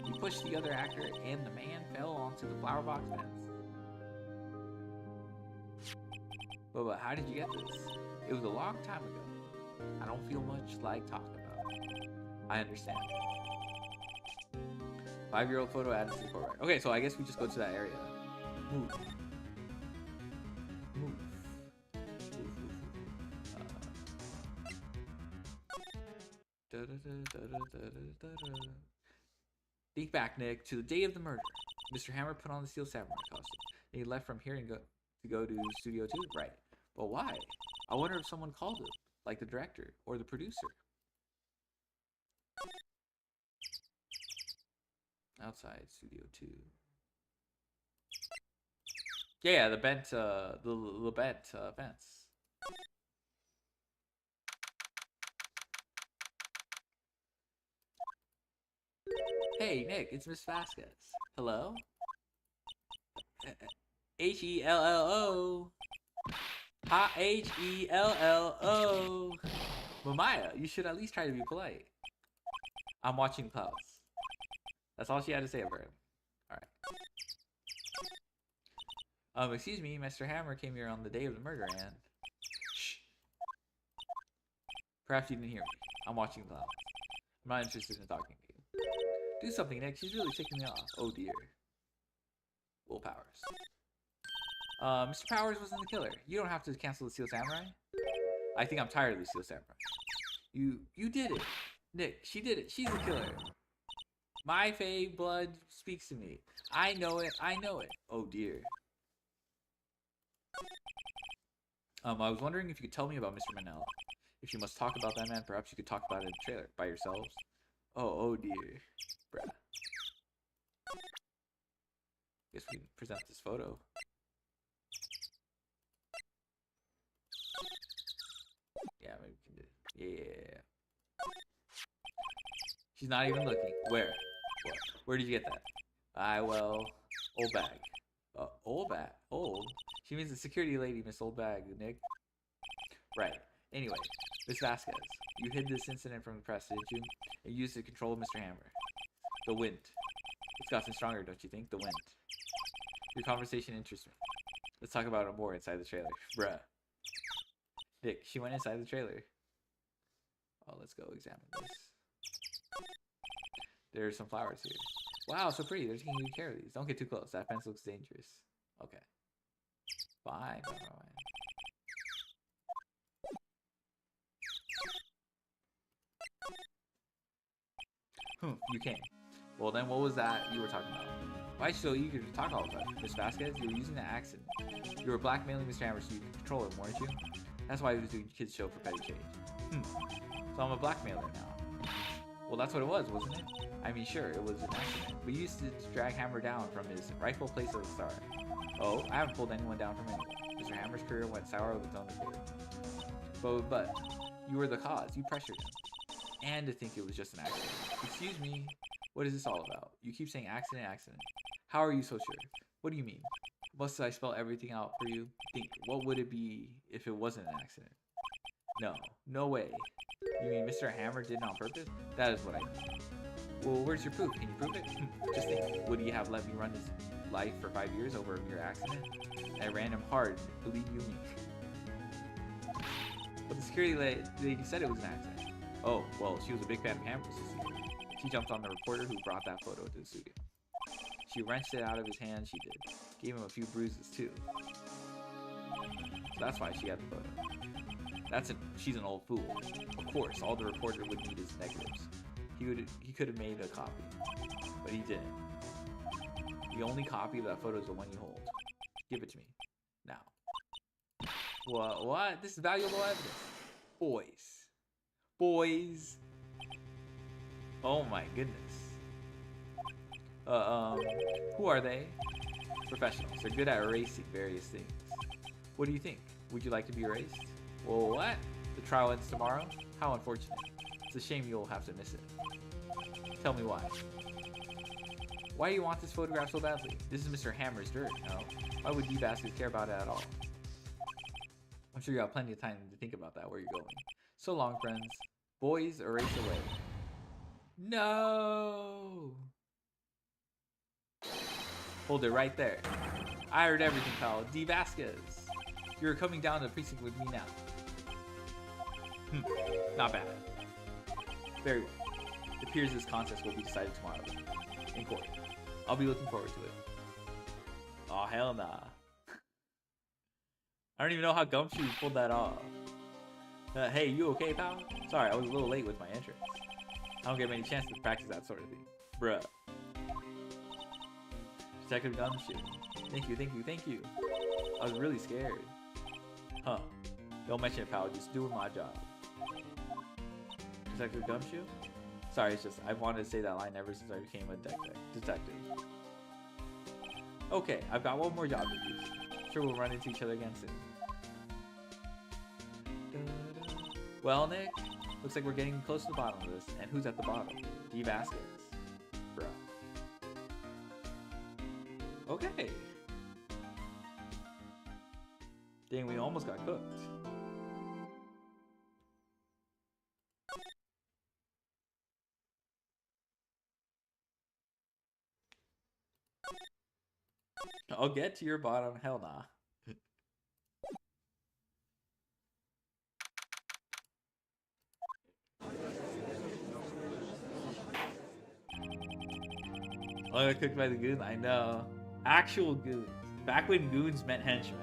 He pushed the other actor and the man fell onto the flower box fence. But how did you get this? It was a long time ago. I don't feel much like talking about it. I understand. 5-year-old photo added to the report. Okay, so I guess we just go to that area. Move. Think back, Nick, to the day of the murder. Mr. Hammer put on the Steel Samurai costume. And he left from here and go to Studio 2? Right. But why? I wonder if someone called him, like the director or the producer. Outside Studio 2. Yeah, the bent fence. Hey, Nick, it's Miss Vasquez. Hello? H-E-L-L-O. Ha, H-E-L-L-O. Maya, you should at least try to be polite. I'm watching clouds. That's all she had to say about him. Alright. Excuse me, Mr. Hammer came here on the day of the murder and... Shh. Perhaps you didn't hear me. I'm watching clouds. I'm not interested in talking to you. Do something, Nick. She's really ticking me off. Oh dear. Will Powers. Mr. Powers wasn't the killer. You don't have to cancel the Steel Samurai. I think I'm tired of the Steel Samurai. You did it. Nick, she did it. She's the killer. My Fae blood speaks to me. I know it. I know it. Oh dear. I was wondering if you could tell me about Mr. Manella. If you must talk about that man, perhaps you could talk about it in the trailer by yourselves. Oh dear. Bruh. Guess we can present this photo. Yeah, maybe we can do it. Yeah. She's not even looking. Where? What? Where did you get that? Well, old bag. Old bag? Old? She means the security lady, Miss Old Bag, Nick. Right. Anyway, Miss Vasquez, you hid this incident from the press, didn't you? And used it to control Mr. Hammer. The wind. It's gotten stronger, don't you think? The wind. Your conversation interests me. Let's talk about it more inside the trailer. Bruh. Nick, she went inside the trailer. Oh, let's go examine this. There's some flowers here. Wow, so pretty. They're taking good care of these. Don't get too close. That fence looks dangerous. Okay. Fine. You came. Well then, what was that you were talking about? Why are you so eager to talk all the time? Miss Vasquez, you were using that accent. You were blackmailing Mr. Hammer so you could control him, weren't you? That's why he was doing kids' show for petty change. So I'm a blackmailer now. Well, that's what it was, wasn't it? I mean, sure, it was an accident. But you used to drag Hammer down from his rightful place as a star. Oh, I haven't pulled anyone down from anywhere. Mr. Hammer's career went sour with his own accord. But you were the cause. You pressured him. And to think it was just an accident. Excuse me, what is this all about? You keep saying accident. How are you so sure? What do you mean? Must I spell everything out for you? Think, what would it be if it wasn't an accident? No way. You mean Mr. Hammer did it on purpose? That is what I mean. Well, where's your proof? Can you prove it? Just think, would he have let me run his life for 5 years over a mere accident? I ran him hard, believe you me. But the security lady said it was an accident. Oh, well, she was a big fan of Hammer's. She jumped on the reporter who brought that photo to the studio. She wrenched it out of his hand, she did. Gave him a few bruises, too. So that's why she had the photo. She's an old fool. Of course, all the reporter would need is negatives. He could have made a copy, but he didn't. The only copy of that photo is the one you hold. Give it to me. Now. What? This is valuable evidence. Boys. Oh my goodness. Who are they? Professionals. They're good at erasing various things. What do you think? Would you like to be erased? Well, what? The trial ends tomorrow? How unfortunate. It's a shame you'll have to miss it. Tell me why. Why do you want this photograph so badly? This is Mr. Hammer's dirt, no? Why would you bastards care about it at all? I'm sure you have plenty of time to think about that, where you're going. So long, friends. Boys, erase away. No! Hold it right there. I heard everything, pal. D. Vasquez. You're coming down to the precinct with me now. Not bad. Very well. It appears this contest will be decided tomorrow in court. I'll be looking forward to it. Oh, hell nah. I don't even know how Gumshoe pulled that off. Hey, you okay, pal? Sorry, I was a little late with my entrance. I don't get many chances to practice that sort of thing. Bruh. Detective Gumshoe. Thank you. I was really scared. Huh. Don't mention it, pal. Just doing my job. Detective Gumshoe? Sorry, it's just, I've wanted to say that line ever since I became a detective. Okay, I've got one more job to do. Sure, we'll run into each other again soon. Well, Nick, looks like we're getting close to the bottom of this. And who's at the bottom? D. Vasquez. Okay. Dang, we almost got cooked. I'll get to your bottom. Hell nah. Oh, I got cooked by the goons? I know. Actual goons. Back when goons meant henchmen.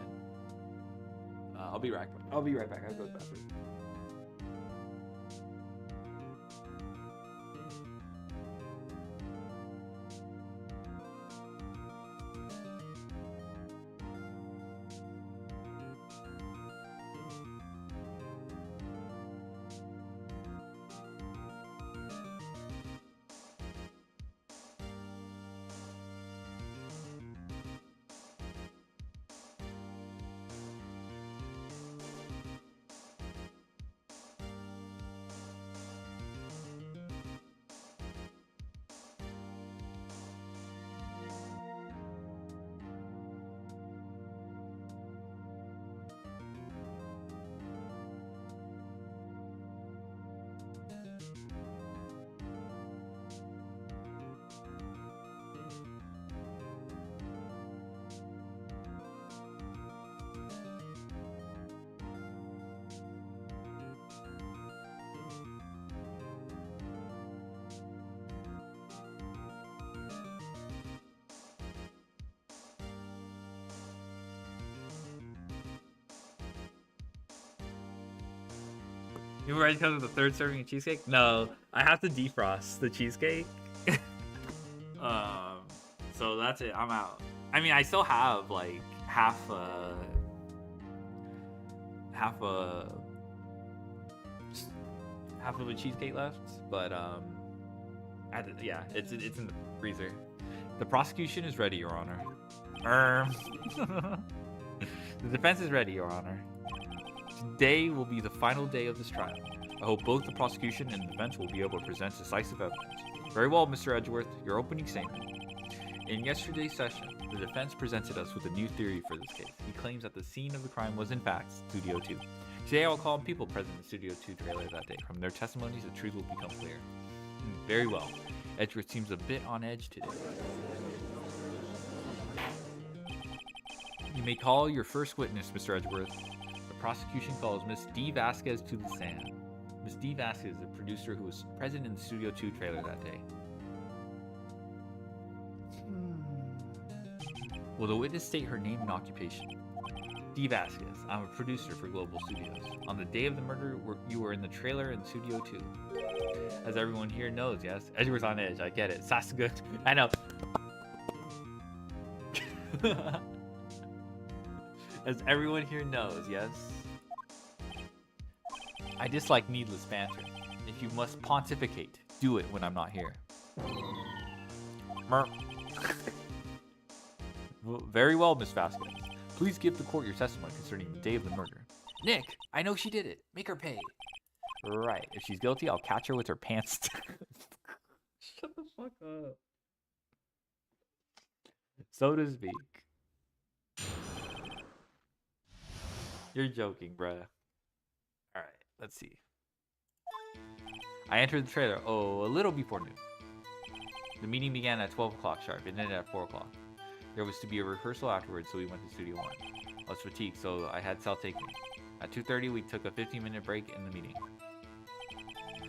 I'll be right back. I'll be right back. I'll go to the bathroom. You ready to come to the third serving of cheesecake? No, I have to defrost the cheesecake. So that's it. I'm out. I mean, I still have like half a cheesecake left, but yeah, it's in the freezer. The prosecution is ready, Your Honor. The defense is ready, Your Honor. Today will be the final day of this trial. I hope both the prosecution and the defense will be able to present decisive evidence. Very well, Mr. Edgeworth, your opening statement. In yesterday's session, the defense presented us with a new theory for this case. He claims that the scene of the crime was in fact Studio 2. Today I will call on people present in Studio 2 trailer that day. From their testimonies, the truth will become clear. Very well. Edgeworth seems a bit on edge today. You may call your first witness, Mr. Edgeworth. The prosecution calls Miss D. Vasquez to the stand. Miss D. Vasquez is the producer who was present in the Studio 2 trailer that day. Will the witness state her name and occupation? D. Vasquez. I'm a producer for Global Studios. On the day of the murder, you were in the trailer in Studio 2. As everyone here knows, yes? Edgeworth's on edge, I get it. Sasuga, I know. As everyone here knows, yes? I dislike needless banter. If you must pontificate, do it when I'm not here. Very well, Miss Vasquez. Please give the court your testimony concerning the day of the murder. Nick, I know she did it. Make her pay. Right. If she's guilty, I'll catch her with her pants down. Shut the fuck up. So to speak. You're joking, bruh. Alright, let's see. I entered the trailer, a little before noon. The meeting began at 12 o'clock sharp and ended at 4 o'clock. There was to be a rehearsal afterwards, so we went to Studio 1. I was fatigued, so I had Sal take me. At 2:30, we took a 15-minute break in the meeting.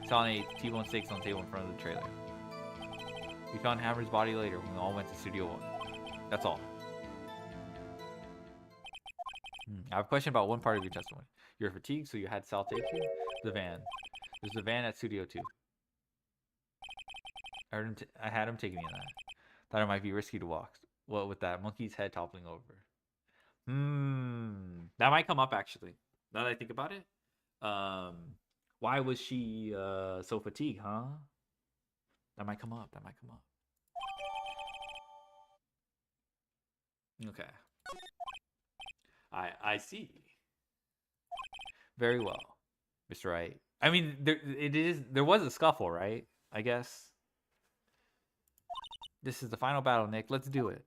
Sal ate T-bone steaks on the table in front of the trailer. We found Hammer's body later when we all went to Studio 1. That's all. I have a question about one part of your testimony. You were fatigued, so you had Sal take you? The van. There's a van at Studio 2. I had him taking me in that. Thought it might be risky to walk. What with that monkey's head toppling over? That might come up actually. Now that I think about it. Why was she so fatigued, huh? That might come up. That might come up. Okay. I see. Very well, Mr. Wright. I mean, there was a scuffle, right? I guess. This is the final battle, Nick. Let's do it.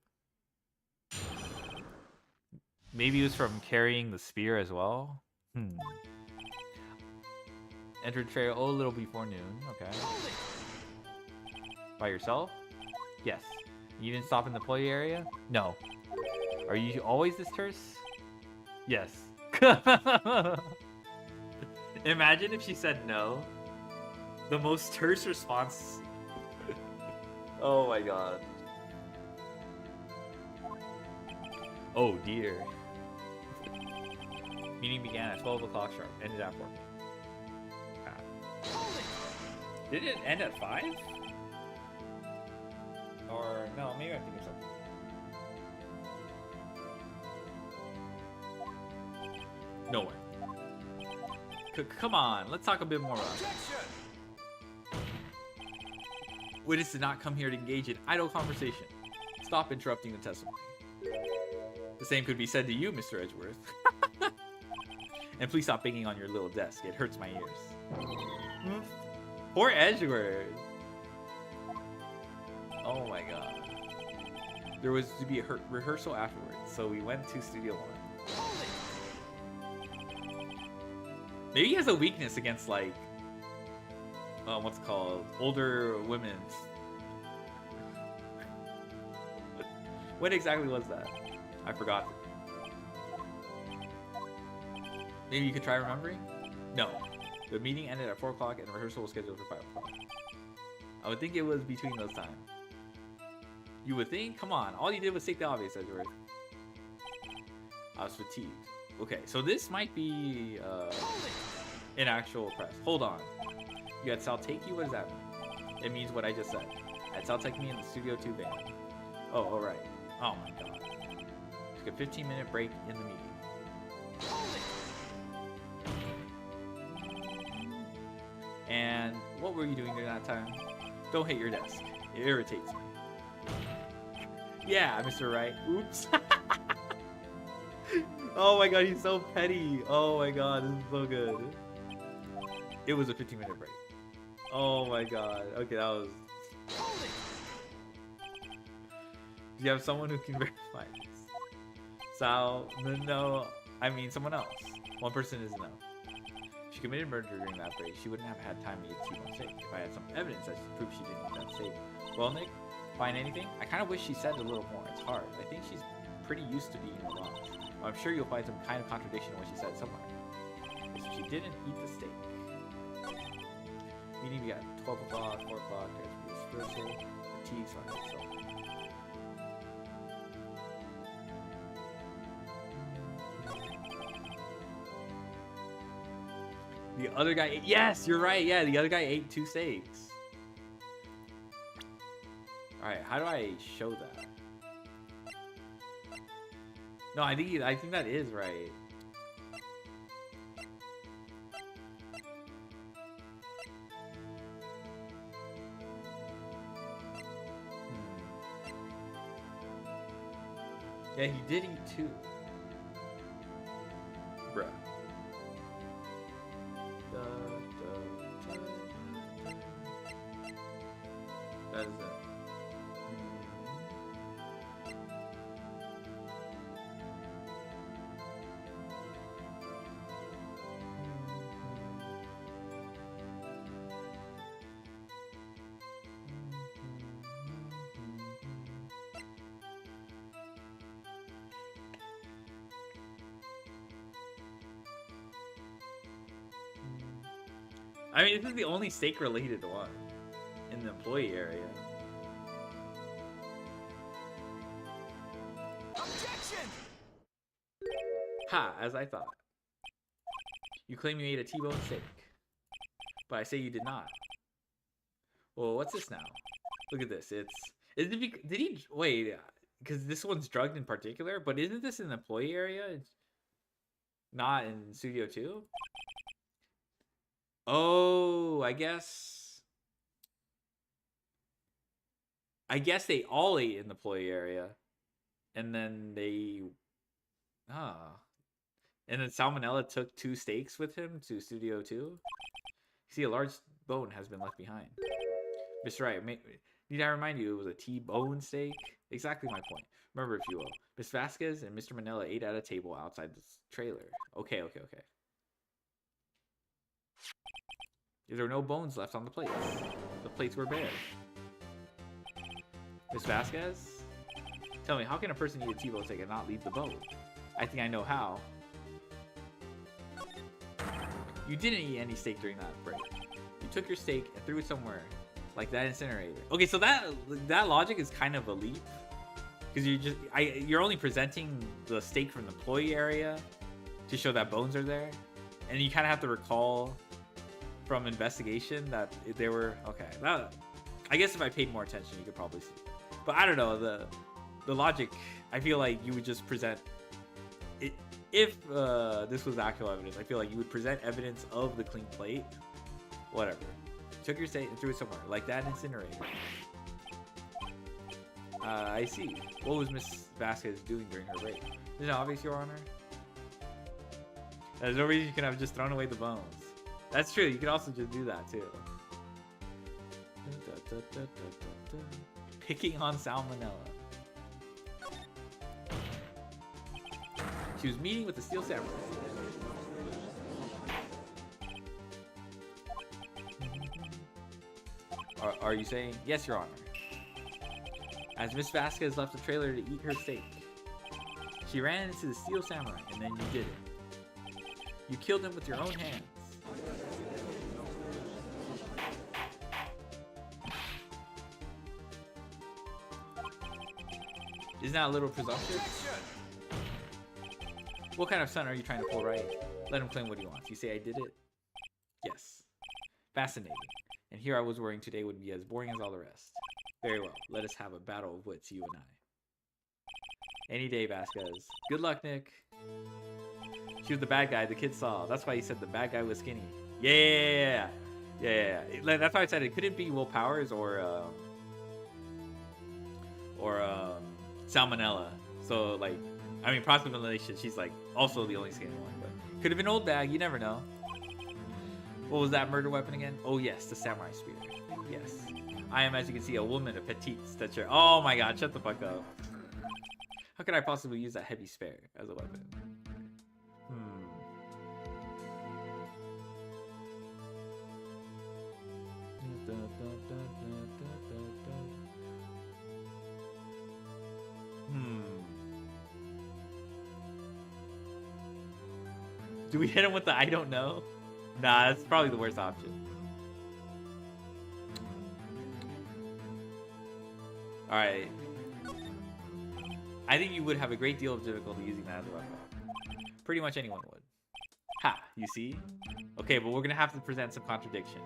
Maybe it was from carrying the spear as well. Entered trail a little before noon. Okay. By yourself? Yes. You didn't stop in the play area? No. Are you always this terse? Yes. Imagine if she said no. The most terse response. Oh my god. Oh dear. Meeting began at 12 o'clock sharp. Ended at 4. Did it end at 5? Or no, maybe I'm thinking something. No way. Come on, let's talk a bit more about it. Witness did not come here to engage in idle conversation. Stop interrupting the testimony. The same could be said to you, Mr. Edgeworth. And please stop banging on your little desk. It hurts my ears. Poor Edgeworth. Oh my god. There was to be a rehearsal afterwards, so we went to Studio 1. Maybe he has a weakness against, like, what's it called? Older women. When exactly was that? I forgot. Maybe you could try remembering? No. The meeting ended at 4 o'clock and the rehearsal was scheduled for 5 o'clock. I would think it was between those times. You would think? Come on. All you did was take the obvious, Edgeworth. I was fatigued. Okay, so this might be an actual press. Hold on. You had Sal take you? What does that mean? It means what I just said. I had Sal take me in the Studio 2 van. Oh, alright. Oh my god. Took a 15-minute break in the meeting. And what were you doing during that time? Don't hit your desk. It irritates me. Yeah, Mr. Wright. Oops. Oh my god, he's so petty. Oh my god, this is so good. It was a 15-minute break. Oh my god. Okay, that was... Do you have someone who can verify this? Sal, no, I mean someone else. One person is no. She committed murder during that break. She wouldn't have had time to get T1 safe if I had some evidence that proved she didn't get that safe. Well, Nick, find anything? I kind of wish she said a little more. It's hard. I think she's pretty used to being alone. Well, I'm sure you'll find some kind of contradiction in what she said somewhere. So she didn't eat the steak. Meeting we got 12 o'clock, 4 o'clock, there's rehearsal, fatigue, so the other guy ate, yes, you're right, yeah, the other guy ate 2 steaks. Alright, how do I show that? No, I think that is right. Yeah, he did eat 2. Bruh. That is it. I mean, this is the only steak-related one in the employee area. Objection! Ha, as I thought. You claim you ate a T-bone steak, but I say you did not. Well, what's this now? Look at this. Did he wait? Because this one's drugged in particular, but isn't this in the employee area? It's not in Studio 2? Oh, I guess they all ate in the employee area, and then and then Salmonella took 2 steaks with him to Studio 2. See, a large bone has been left behind. Mr. Wright, Need I remind you, it was a T-bone steak? Exactly my point. Remember, if you will. Miss Vasquez and Mr. Manila ate at a table outside this trailer. Okay. There were no bones left on the plates. The plates were bare. Miss Vasquez? Tell me, how can a person eat a T-bone steak and not leave the bone? I think I know how. You didn't eat any steak during that break. You took your steak and threw it somewhere, like that incinerator. Okay, so that logic is kind of a leap, because you're only presenting the steak from the employee area to show that bones are there, and you kind of have to recall from investigation that they were okay. I guess if I paid more attention, you could probably see. But I don't know, the logic. I feel like you would just present it. If this was actual evidence, I feel like you would present evidence of the clean plate. Whatever. Took your steak and threw it somewhere, like that incinerator. I see. What was Miss Vasquez doing during her break? Isn't it obvious, Your Honor? There's no reason you can have just thrown away the bones. That's true. You could also just do that too. Picking on salmonella. She was meeting with the Steel Samurai. Are you saying? Yes, Your Honor. As Miss Vasquez left the trailer to eat her steak, she ran into the Steel Samurai, and then you did it. You killed him with your own hands. Isn't that a little presumptuous? What kind of stunt are you trying to pull, right? Let him claim what he wants. You say I did it? Yes. Fascinating. And here I was worrying today would be as boring as all the rest. Very well. Let us have a battle of wits, you and I. Any day, Vasquez. Good luck, Nick. She was the bad guy the kid saw. That's why he said the bad guy was skinny. Yeah. That's why I said it couldn't be Will Powers or Salmonella. So, like, I mean, Proximate Relation, she's, like, also the only skinny one. But could have been Old Bag. You never know. What was that murder weapon again? Oh, yes, the samurai spear. Yes. I am, as you can see, a woman of petite stature. Oh, my God. Shut the fuck up. How could I possibly use that heavy spear as a weapon? Do we hit him with the I don't know? Nah, that's probably the worst option. Alright. I think you would have a great deal of difficulty using that as a weapon. Pretty much anyone would. Ha, you see? Okay, but we're gonna have to present some contradiction.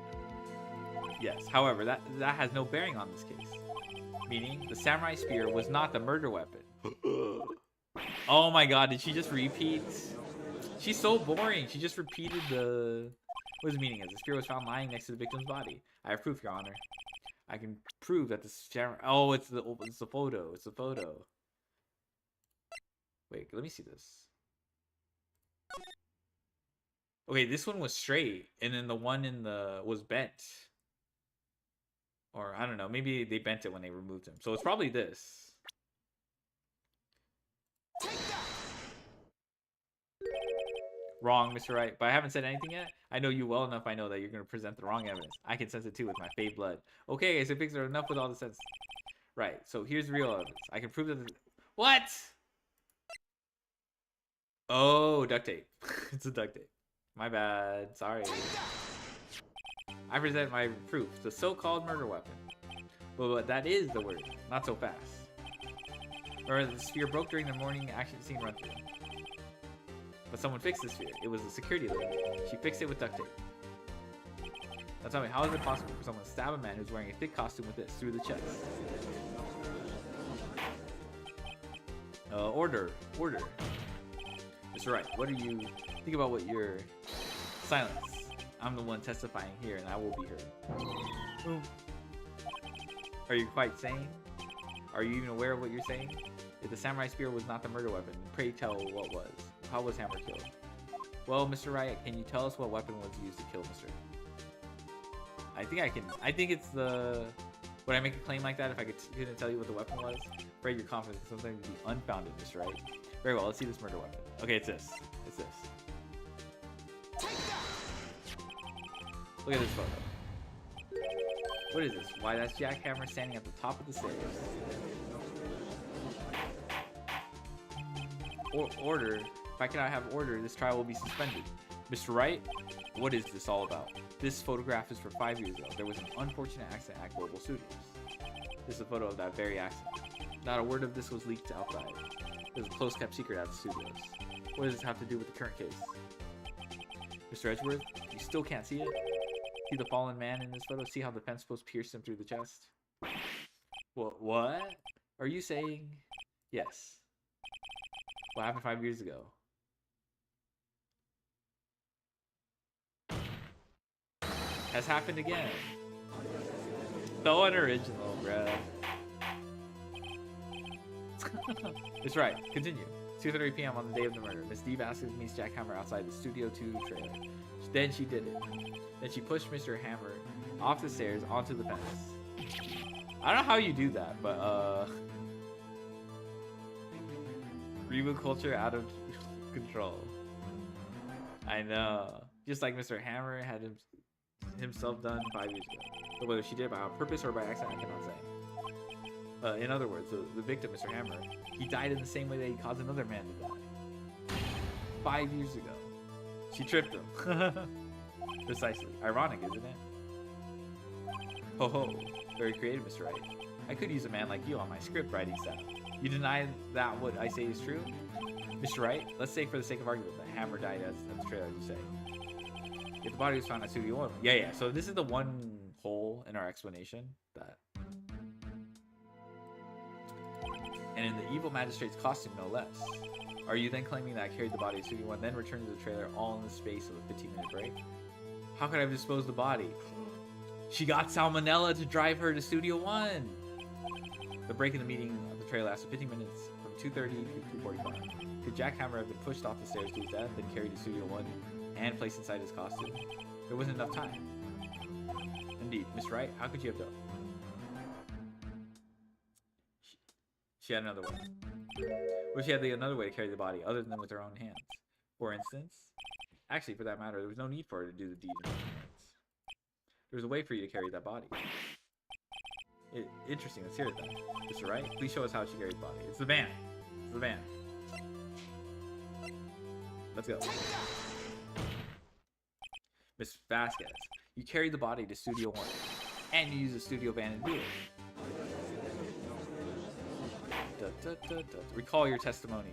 Yes, however, that has no bearing on this case. Meaning, the samurai spear was not the murder weapon. Oh my God, did she just repeat? She's so boring. She just repeated the... What his meaning is. The spear was found lying next to the victim's body. I have proof, Your Honor. I can prove that the samurai... Oh, it's the photo. It's the photo. Wait, let me see this. Okay, this one was straight, and then the one in the... was bent. Or, I don't know. Maybe they bent it when they removed him. So it's probably this. Wrong, Mr. Wright. But I haven't said anything yet. I know you well enough. I know that you're going to present the wrong evidence. I can sense it too with my fade blood. Okay, so fix it enough with all the sense. Right, so here's the real evidence. I can prove that the... What? Oh, duct tape. It's a duct tape. My bad. Sorry. I present my proof. The so-called murder weapon. But that is the word. Not so fast. Or the sphere broke during the morning action scene run-through. But someone fixed the sphere. It was a security lady. She fixed it with duct tape. Now tell me, how is it possible for someone to stab a man who's wearing a thick costume with this through the chest? Order. Mr. Wright, what do you think about what your... Silence. I'm the one testifying here, and I will be heard. Are you quite sane? Are you even aware of what you're saying? If the samurai spear was not the murder weapon, pray tell what was. How was Hammer killed? Well, Mr. Riot, can you tell us what weapon was used to kill Mr. I think I can. I think it's the Would I make a claim like that if I couldn't tell you what the weapon was? Afraid your confidence is something to be unfounded, Mr. Right. Very well, let's see this murder weapon. Okay, it's this. It's this. Look at this photo. What is this? Why, that's Jackhammer standing at the top of the stairs. Order. If I cannot have order, this trial will be suspended. Mr. Wright, what is this all about? This photograph is for 5 years ago. There was an unfortunate accident at Global Studios. This is a photo of that very accident. Not a word of this was leaked outside. It was a close-kept secret at the studios. What does this have to do with the current case? Mr. Edgeworth, you still can't see it? See the fallen man in this photo? See how the fence post pierced him through the chest? What? Are you saying? Yes. What happened 5 years ago? Has happened again. So unoriginal, bruh. It's right. Continue. 2:30 p.m. on the day of the murder. Miss D Vasquez meets Jack Hammer outside the Studio 2 trailer. Then she did it. Then she pushed Mr. Hammer off the stairs onto the fence. I don't know how you do that, but reboot culture out of control. I know. Just like Mr. Hammer had himself done 5 years ago. But whether she did it by purpose or by accident, I cannot say. In other words, the victim, Mr. Hammer, he died in the same way that he caused another man to die. 5 years ago. She tripped him. Precisely. Ironic, isn't it? Ho ho. Very creative, Mr. Wright. I could use a man like you on my script writing style. You deny that what I say is true? Mr. Wright, let's say for the sake of argument that Hammer died as the trailer, you say. If the body was found at Studio 1. Yeah. So this is the one hole in our explanation that... And in the evil magistrate's costume, no less. Are you then claiming that I carried the body to Studio 1, then returned to the trailer all in the space of a 15-minute break? How could I have disposed the body? She got salmonella to drive her to Studio 1! The break in the meeting of the trailer lasted 15 minutes, from 2:30 to 2:45. Could Jack Hammer have been pushed off the stairs to his death, then carried to Studio 1, and placed inside his costume? There wasn't enough time. Indeed. Miss Wright, how could you have done? She had another way. Well, she had another way to carry the body, other than with her own hands. For instance, actually, for that matter, there was no need for her to do the deed in her own hands. There was a way for you to carry that body. Interesting. Let's hear it then. Mr. Wright, please show us how she carried the body. It's the van. It's the van. Let's go. Miss Vasquez, you carried the body to Studio 1, and you used a studio van to do it. Recall your testimony.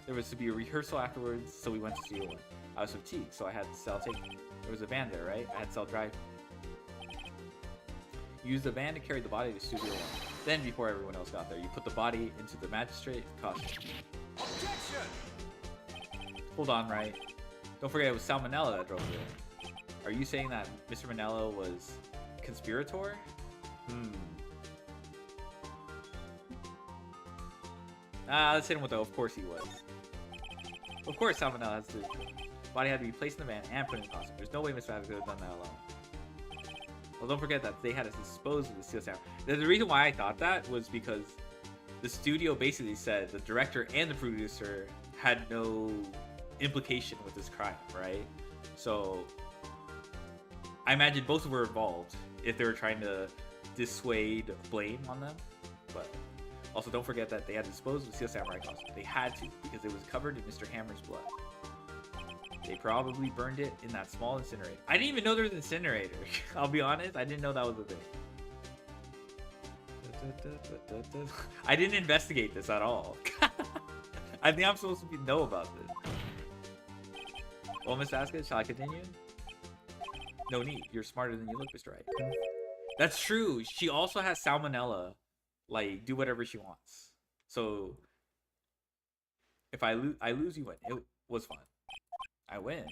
There was to be a rehearsal afterwards, so we went to Studio 1. I was fatigued, so I had to self-take. There was a van there, right? I had self-drive. You used the van to carry the body to Studio 1. Then, before everyone else got there, you put the body into the magistrate costume. Objection! Hold on, right? Don't forget it was Salmonella that drove you there. Are you saying that Mr. Manello was conspirator? Let's hit him with the of course he was. Of course Salmonella has to. Body had to be placed in the van and put in the costume. There's no way Miss Vasquez could have done that alone. Well, don't forget that they had to dispose of the steel tower. The reason why I thought that was because the studio basically said the director and the producer had no implication with this crime, right? So I imagine both were involved if they were trying to dissuade blame on them. But also don't forget that they had to dispose of the Steel Samurai costume. They had to because it was covered in Mr. Hammer's blood. They probably burned it in that small incinerator. I didn't even know there was an incinerator. I'll be honest, I didn't know that was a thing. I didn't investigate this at all. I think I'm supposed to know about this. Well, Miss Vasquez, shall I continue? No need. You're smarter than you look, Mr. Wright. That's true. She also has salmonella. Like, do whatever she wants. So, if I lose, you win. It was fun. I win.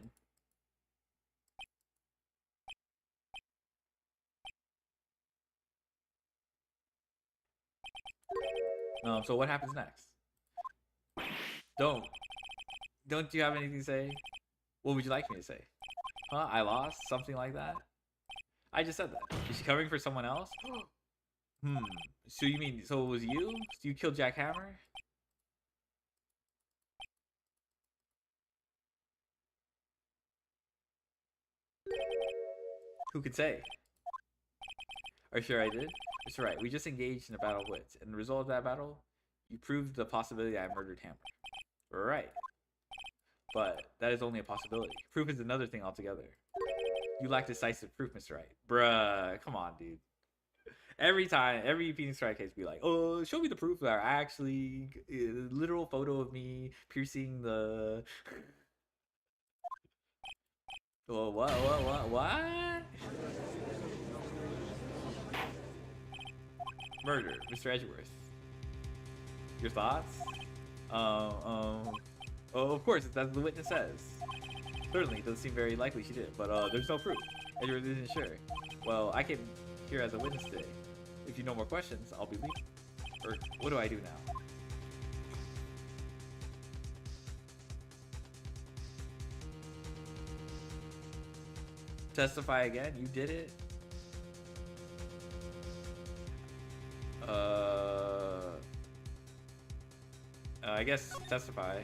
So what happens next? Don't you have anything to say? What would you like me to say? Huh? I lost? Something like that? I just said that. Is she covering for someone else? So you mean, so it was you? You killed Jack Hammer? Who could say? Are you sure I did? It's right. We just engaged in a battle of wits. And the result of that battle, you proved the possibility I murdered Hammer. Right. But that is only a possibility. Proof is another thing altogether. You lack decisive proof, Mr. Wright. Bruh, come on, dude. Every time, every Phoenix Wright case be like, oh, show me the proof that I actually, literal photo of me piercing the... Oh, what? Murder, Mr. Edgeworth. Your thoughts? Oh, of course, that's the witness says. Certainly, it doesn't seem very likely she did, but there's no proof. Edgeworth isn't sure. Well, I came here as a witness today. If you know more questions, I'll be leaving. Or, what do I do now? Testify again? You did it? I guess testify.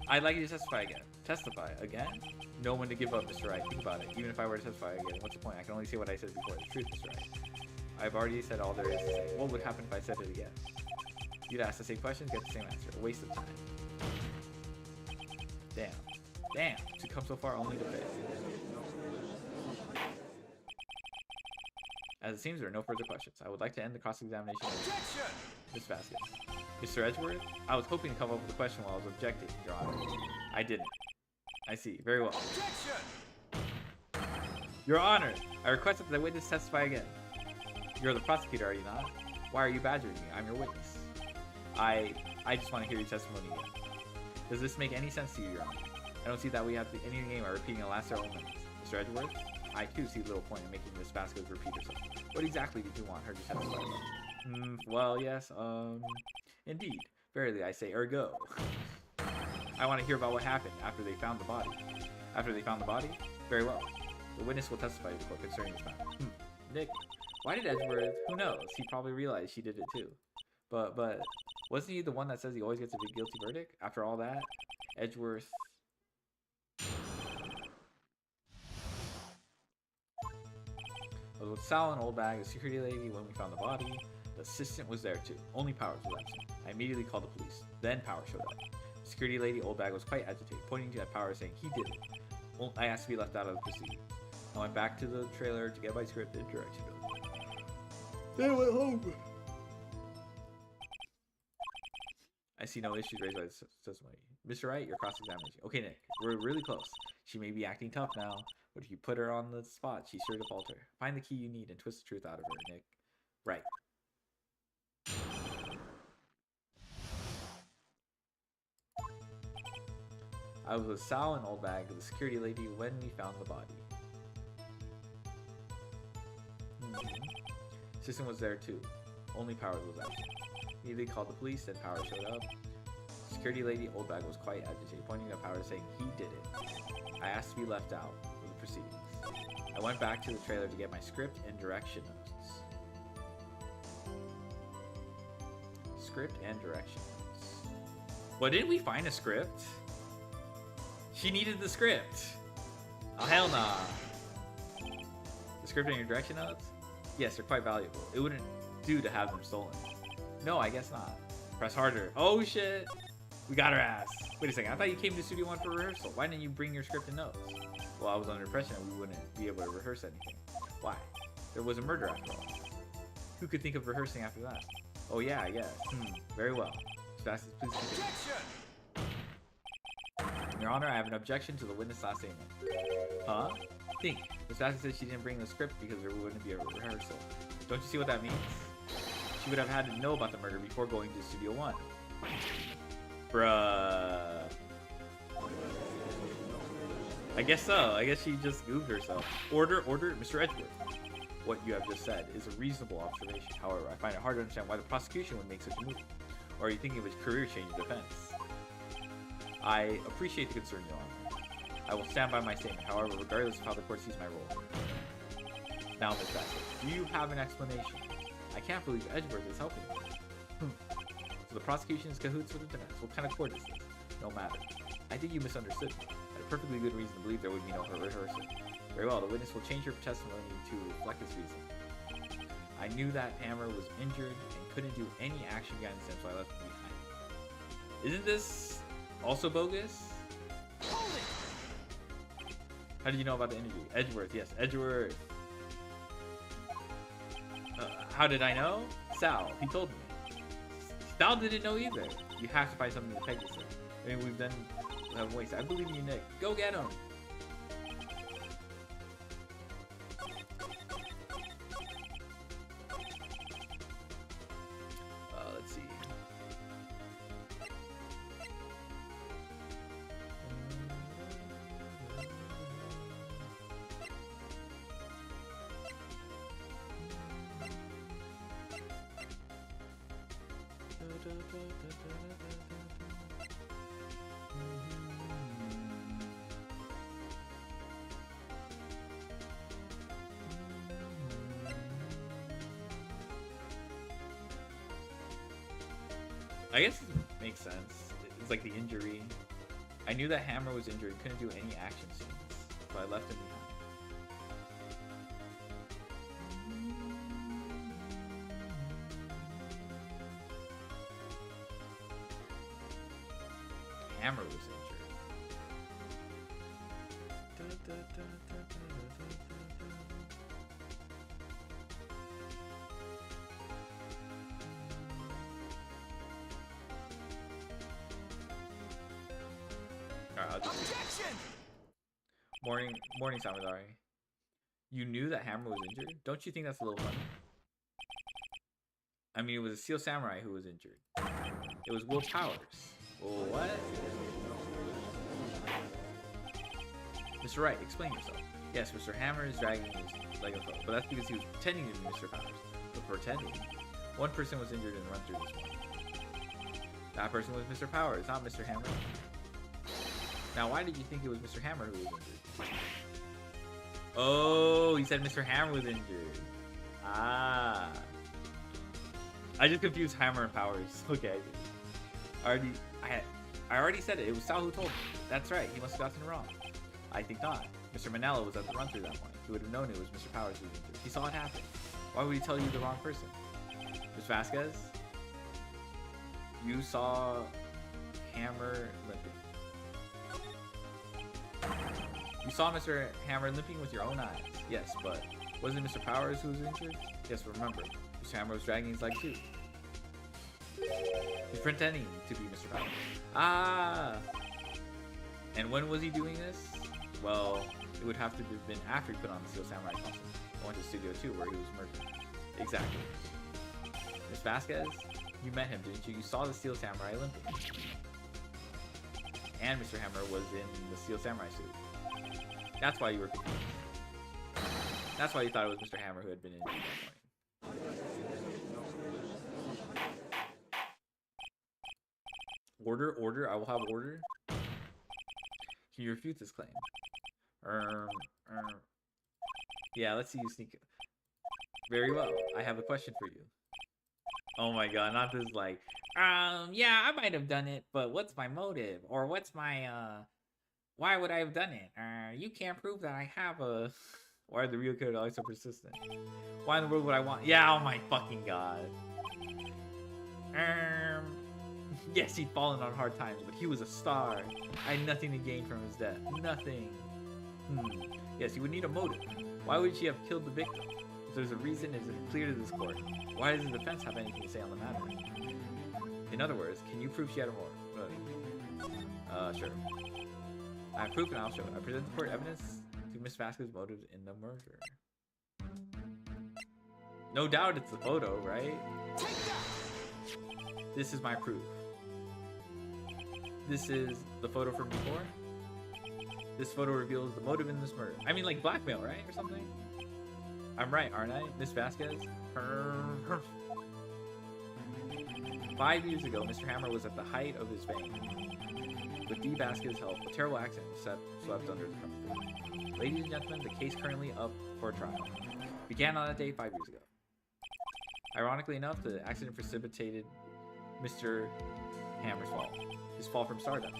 I'd like you to testify again. Testify again? No one to give up, Mr. Wright. Think about it. Even if I were to testify again, what's the point? I can only say what I said before. The truth, Mr. Wright. I've already said all there is to say. What would happen if I said it again? You'd ask the same questions, get the same answer. A waste of time. Damn. To come so far only to fail. As it seems, there are no further questions. I would like to end the cross-examination Objection! Miss Vasquez. Mr. Edgeworth? I was hoping to come up with a question while I was objecting, Your Honor. I didn't. I see. Very well. Objection! Your Honor, I request that the witness testify again. You're the prosecutor, are you not? Why are you badgering me? I'm your witness. I just want to hear your testimony again. Does this make any sense to you, Your Honor? I don't see that we have any game by repeating the last several minutes. Mr. Edgeworth? I too see little point in making Miss Vasquez repeat herself. What exactly did you want her to testify about? Well, yes, indeed. Verily, I say, ergo. I want to hear about what happened after they found the body. After they found the body? Very well. The witness will testify to the court concerning this matter. Nick, why did Edgeworth? Who knows? He probably realized she did it too. But, wasn't he the one that says he always gets a big guilty verdict? After all that, Edgeworth... With Sal and Old Bag, the security lady, when we found the body, the assistant was there too. Only Powers was absent. I immediately called the police. Then Powers showed up. The security lady, Old Bag, was quite agitated, pointing to Powers saying he did it. I asked to be left out of the proceedings. I went back to the trailer to get my script and direction. Then I went home. I see no issues raised by this testimony. Mr. Wright, your cross-examination. Okay, Nick, we're really close. She may be acting tough now, but if you put her on the spot, she's sure to falter. Find the key you need and twist the truth out of her, Nick. Right. I was with Sal and Old Bag, the security lady, when we found the body. Assistant was there too. Only Powers was absent. Immediately called the police, then Powers showed up. Security lady, Old Bag, was quite agitated, pointing at Powers saying he did it. I asked to be left out of the proceedings. I went back to the trailer to get my script and direction notes. Script and direction notes. Well, didn't we find a script? She needed the script. Oh, hell nah. The script and your direction notes? Yes, they're quite valuable. It wouldn't do to have them stolen. No, I guess not. Press harder. Oh shit. We got her ass. Wait a second, I thought you came to Studio 1 for rehearsal. Why didn't you bring your script and notes? Well, I was under the impression that we wouldn't be able to rehearse anything. Why? There was a murder after all. Who could think of rehearsing after that? Oh yeah, I guess. Very well. As fast as please continue. Your Honor, I have an objection to the witness last statement. Huh? Think. Ms. Vasquez said she didn't bring the script because there wouldn't be a rehearsal. Don't you see what that means? She would have had to know about the murder before going to Studio 1. Bruh. I guess so. I guess she just goofed herself. Order, Mr. Edgeworth. What you have just said is a reasonable observation. However, I find it hard to understand why the prosecution would make such a move. Or are you thinking of a career change in defense? I appreciate the concern, Your Honor. I will stand by my statement, however, regardless of how the court sees my role. Now, Miss Bassett, do you have an explanation? I can't believe Edgeworth is helping me. So the prosecution is cahoots with the defense. What kind of court is this? No matter. I think you misunderstood me. I had a perfectly good reason to believe there would be no rehearsal. Very well, the witness will change her testimony to reflect this reason. I knew that Hammer was injured and couldn't do any action against him, so I left him behind. Isn't this also bogus? How did you know about the interview? Edgeworth, yes, Edgeworth. How did I know? Sal, he told me. Sal didn't know either. You have to find something to peg this in. I mean, we haven't wasted. I believe in you, Nick. Go get him. Let's see. I guess it makes sense. It's like the injury. I knew that Hammer was injured, couldn't do any action scenes, so I left him behind. Hammer was injured. Objection! Morning, Samadari. You knew that Hammer was injured? Don't you think that's a little funny? I mean, it was a Steel Samurai who was injured. It was Will Powers. What? Mr. Wright, explain yourself. Yes, Mr. Hammer is dragging his leg of foot, but that's because he was pretending to be Mr. Powers. But pretending? One person was injured in the run-through this morning. That person was Mr. Powers, not Mr. Hammer. Now, why did you think it was Mr. Hammer who was injured? Oh, he said Mr. Hammer was injured. Ah. I just confused Hammer and Powers. Okay, I already said it. It was Sal who told me. That's right. He must have gotten it wrong. I think not. Mr. Manella was at the run-through that morning. He would have known it was Mr. Powers who was injured. He saw it happen. Why would he tell you the wrong person? Ms. Vasquez? You saw Hammer limping. You saw Mr. Hammer limping with your own eyes. Yes, but wasn't it Mr. Powers who was injured? Yes, remember. Mr. Hammer was dragging his leg too. He's pretending to be Mr. Powers. Ah! And when was he doing this? Well, it would have to have been after he put on the Steel Samurai costume. I went to Studio 2 where he was murdered. Exactly. Ms. Vasquez, you met him, didn't you? You saw the Steel Samurai limping. And Mr. Hammer was in the Steel Samurai suit. That's why you were confused. That's why you thought it was Mr. Hammer who had been injured that morning. Order, I will have order. Can you refute this claim? Yeah, let's see you sneak. Very well, I have a question for you. Oh my god, not this like, yeah, I might have done it, but what's my motive? Or what's my, why would I have done it? You can't prove that I have a... Why are the real characters always so persistent? Why in the world would I want... Yeah, oh my fucking god. Yes, he'd fallen on hard times, but he was a star. I had nothing to gain from his death. Nothing. Yes, he would need a motive. Why would she have killed the victim? If there's a reason, is it clear to this court? Why does the defense have anything to say on the matter? In other words, can you prove she had a motive? Sure. I have proof and I'll show it. I present the court evidence to Miss Vasquez's motive in the murder. No doubt it's the photo, right? This is my proof. This is the photo from before. This photo reveals the motive in this murder. I mean, like blackmail, right? Or something? I'm right, aren't I? Miss Vasquez? 5 years ago, Mr. Hammer was at the height of his fame. With D. Basket's help, a terrible accident was swept under the carpet. Ladies and gentlemen, the case currently up for trial. Began on that day 5 years ago. Ironically enough, the accident precipitated Mr. Hammer's fall. His fall from stardom.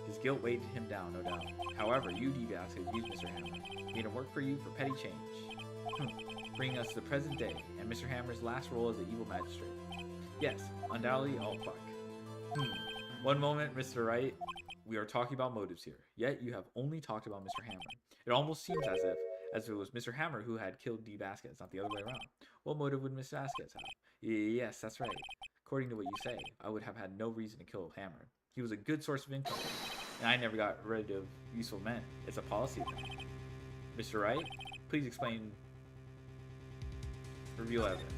His guilt weighed him down, no doubt. However, you, D. Basket, used Mr. Hammer. Made him work for you for petty change. Bringing us to the present day, and Mr. Hammer's last role as an evil magistrate. Yes, undoubtedly all fuck. One moment, Mr. Wright, we are talking about motives here. Yet you have only talked about Mr. Hammer. It almost seems as if it was Mr. Hammer who had killed D. Baskets, not the other way around. What motive would Miss Baskets have? Yes, that's right. According to what you say, I would have had no reason to kill Hammer. He was a good source of income, and I never got rid of useful men. It's a policy thing. Mr. Wright, please explain. Reveal evidence.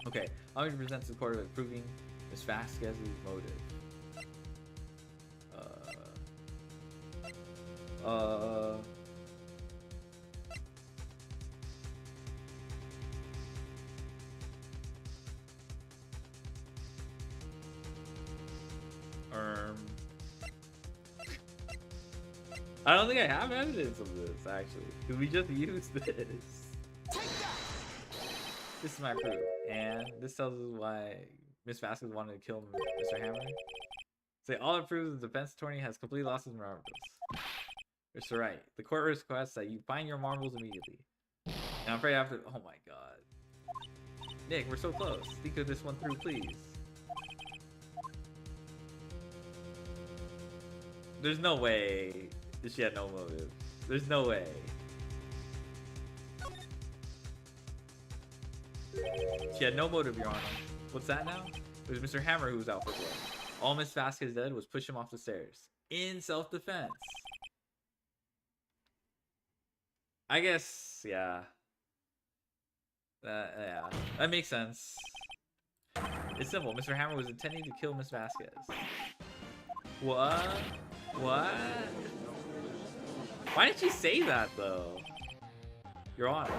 Okay, I'm going to present to the court of proving Miss Vasquez's motive. I don't think I have evidence of this, actually. Because we just used this. This is my proof. And this tells us why Miss Vasquez wanted to kill Mr. Hammer. Say, all it proves the defense attorney has completely lost his marbles. Mr. Wright, the court requests that you find your marbles immediately. And I'm afraid I have to... Oh my god. Nick, we're so close. Think of this one through, please. There's no way she had no motive. There's no way. She had no motive, Your Honor. What's that now? It was Mr. Hammer who was out for blood. All Miss Vasquez did was push him off the stairs. In self-defense. I guess, yeah. Yeah, that makes sense. It's simple. Mr. Hammer was intending to kill Miss Vasquez. What? What? Why did she say that, though? Your Honor.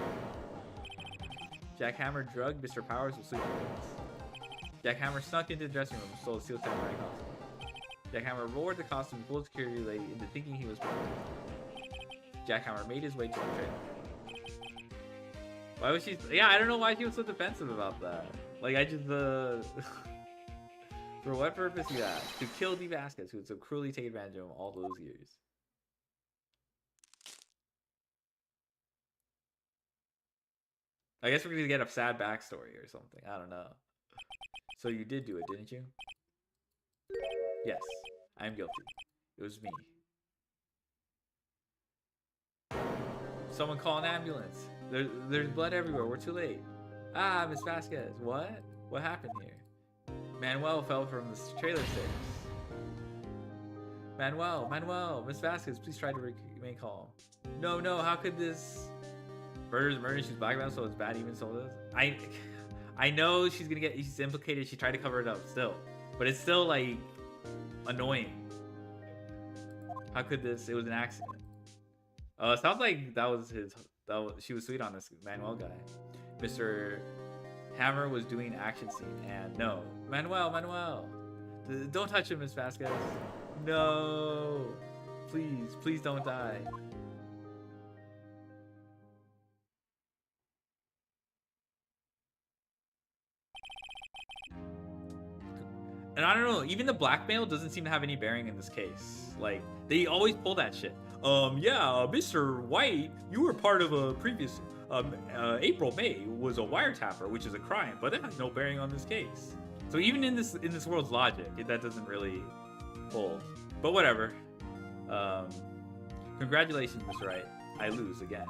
Jack Hammer drugged Mr. Powers with sleeping pills. Jack Hammer snuck into the dressing room and stole a Steel Samurai costume. Jack Hammer roared the costume and pulled security lady into thinking he was protected. Jack Hammer made his way to the trailer. Why was she... Yeah, I don't know why she was so defensive about that. Like, I just... For what purpose you ask? To kill D. Vasquez, who had so cruelly taken advantage of him all those years. I guess we're gonna get a sad backstory or something. I don't know. So you did do it, didn't you? Yes, I am guilty. It was me. Someone call an ambulance. There's blood everywhere. We're too late. Ah, Miss Vasquez. What? What happened here? Manuel fell from the trailer stairs. Manuel, Miss Vasquez, please try to remain calm. No, how could this... Murder's murder, she's blackmailed, so it's bad even so this. I know she's implicated, she tried to cover it up still. But it's still, like, annoying. How could this... It was an accident. It sounds like that was his... she was sweet on this Manuel guy. Mr. Hammer was doing action scene, and no. Manuel! Don't touch him, Miss Vasquez. No! Please don't die. And I don't know, even the blackmail doesn't seem to have any bearing in this case. Like, they always pull that shit. Yeah, Mr. White, you were part of a previous... May was a wiretapper, which is a crime, but that has no bearing on this case. So even in this world's logic, that doesn't really hold. But whatever. Congratulations, Mr. Wright. I lose again.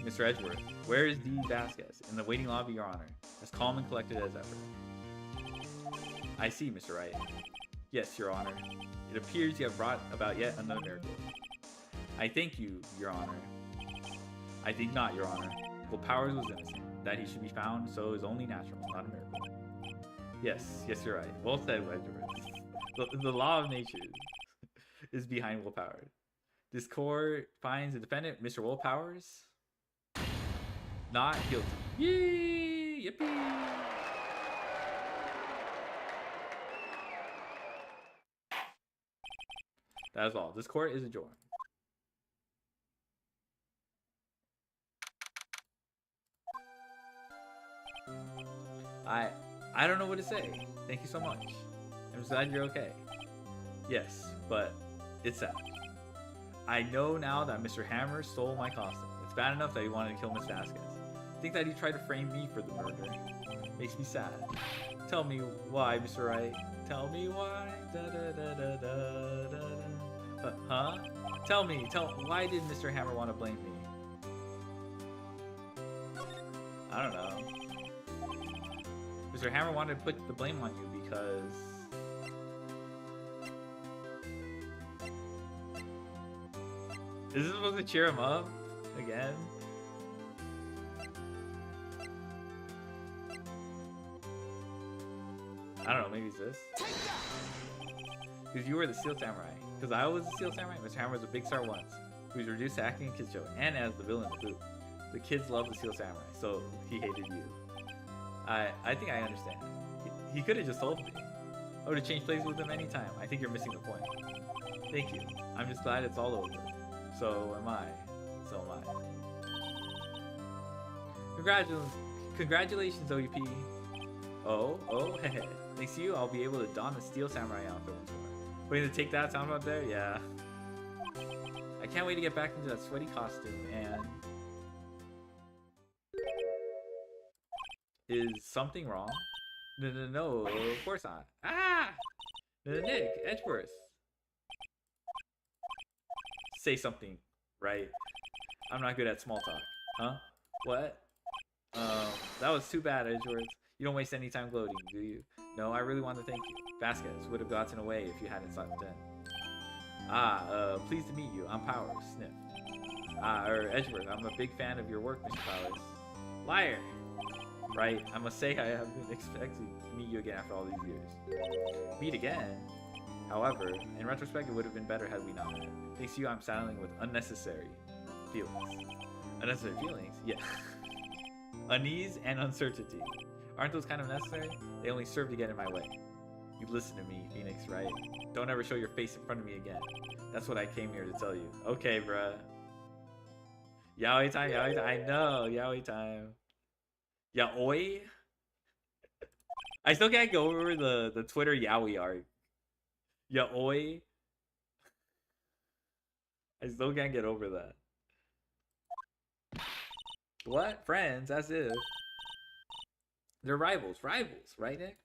Mr. Edgeworth, where is D. Vasquez? In the waiting lobby, Your Honor. As calm and collected as ever. I see, Mr. Wright. Yes, Your Honor. It appears you have brought about yet another miracle. I thank you, Your Honor. I think not, Your Honor. Well, Powers was innocent. That he should be found, so is only natural, not a miracle. Yes, you're right. Well said, Edgeworth. The law of nature is behind willpower. This court finds the defendant, Mr. Willpowers, not guilty. Yay! Yippee! That is all. This court is adjourned. I don't know what to say. Thank you so much. I'm just glad you're okay. Yes, but it's sad. I know now that Mr. Hammer stole my costume. It's bad enough that he wanted to kill Miss Vasquez. I think that he tried to frame me for the murder. Makes me sad. Tell me why, Mr. Wright. Tell me why. Da, da, da, da, da, da, da. Huh? Tell me, why did Mr. Hammer want to blame me? I don't know. Mr. Hammer wanted to put the blame on you because... Is this supposed to cheer him up? Again? I don't know, maybe it's this? Because you were the Steel Samurai. Because I was the Steel Samurai. Mr. Hammer was a big star once. He was reduced to acting in kids show and as the villain to boot. The kids love the Steel Samurai, so he hated you. I think I understand. He could have just told me. I would have changed places with him anytime. I think you're missing the point. Thank you. I'm just glad it's all over. So am I. So am I. Congratulations, OEP. Oh, hehe. Thanks to you, I'll be able to don the Steel Samurai outfit once more. Waiting to take that sound out there? Yeah. I can't wait to get back into that sweaty costume and... Is something wrong? No, of course not. Ah! Nick, Edgeworth. Say something, right? I'm not good at small talk. Huh? What? That was too bad, Edgeworth. You don't waste any time gloating, do you? No, I really want to thank you. Vasquez would have gotten away if you hadn't slept in. Pleased to meet you. I'm Powers. Sniff. Edgeworth, I'm a big fan of your work, Mr. Powers. Liar! Right, I must say I have been expecting to meet you again after all these years. Meet again? However, in retrospect, it would have been better had we not met. Thanks to you, I'm saddling with unnecessary feelings. Unnecessary feelings? Yeah. Unease and uncertainty. Aren't those kind of necessary? They only serve to get in my way. You listen to me, Phoenix, right? Don't ever show your face in front of me again. That's what I came here to tell you. Okay, bruh. Yaoi time, yaoi time. I know, yaoi time. Yaoi? I still can't go over the Twitter yaoi art. Yaoi? I still can't get over that. What? Friends, as if. They're rivals. Rivals, right, Nick?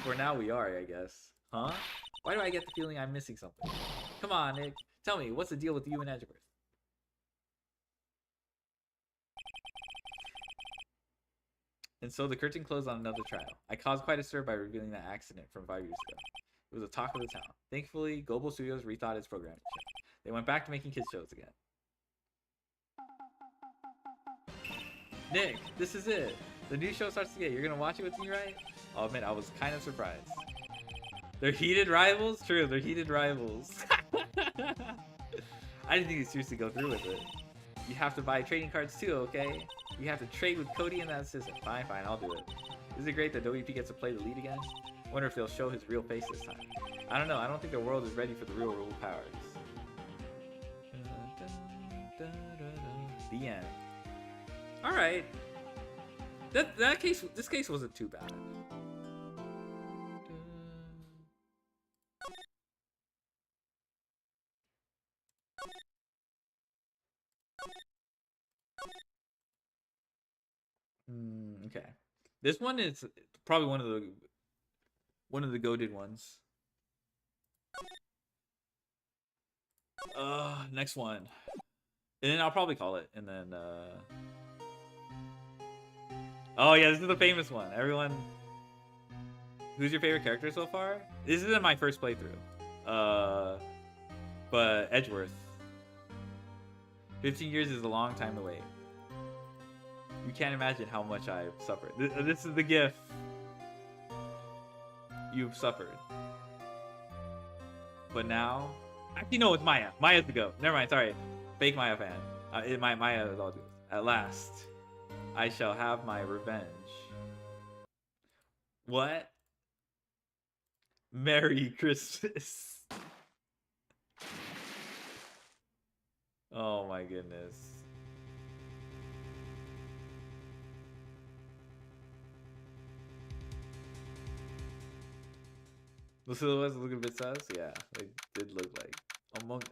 For now we are, I guess. Huh? Why do I get the feeling I'm missing something? Come on, Nick. Tell me, what's the deal with you and Edgeworth? And so the curtain closed on another trial. I caused quite a stir by revealing that accident from 5 years ago. It was a talk of the town. Thankfully, Global Studios rethought its programming. They went back to making kids shows again. Nick, this is it. The new show starts today. You're gonna watch it with me, right? I'll admit, I was kind of surprised. They're heated rivals? True, they're heated rivals. I didn't think you'd seriously go through with it. You have to buy trading cards too, okay? You have to trade with Cody and that assistant. Fine, I'll do it. Is it great that WP gets to play the lead again? Wonder if they'll show his real face this time. I don't know, I don't think the world is ready for the real world powers. The end. Alright. This case wasn't too bad. Okay. This one is probably one of the goated ones. Next one. And then I'll probably call it, and then oh yeah, this is the famous one. Everyone, who's your favorite character so far? This isn't my first playthrough. But Edgeworth. 15 years is a long time to wait. You can't imagine how much I've suffered. This is the gift you've suffered. But now, Actually, no, it's Maya. Maya's the go. Never mind. Sorry, fake Maya fan. Maya is all good. At last, I shall have my revenge. What? Merry Christmas. Oh my goodness. The silhouettes look a bit sus? Yeah, they did look like Among Us.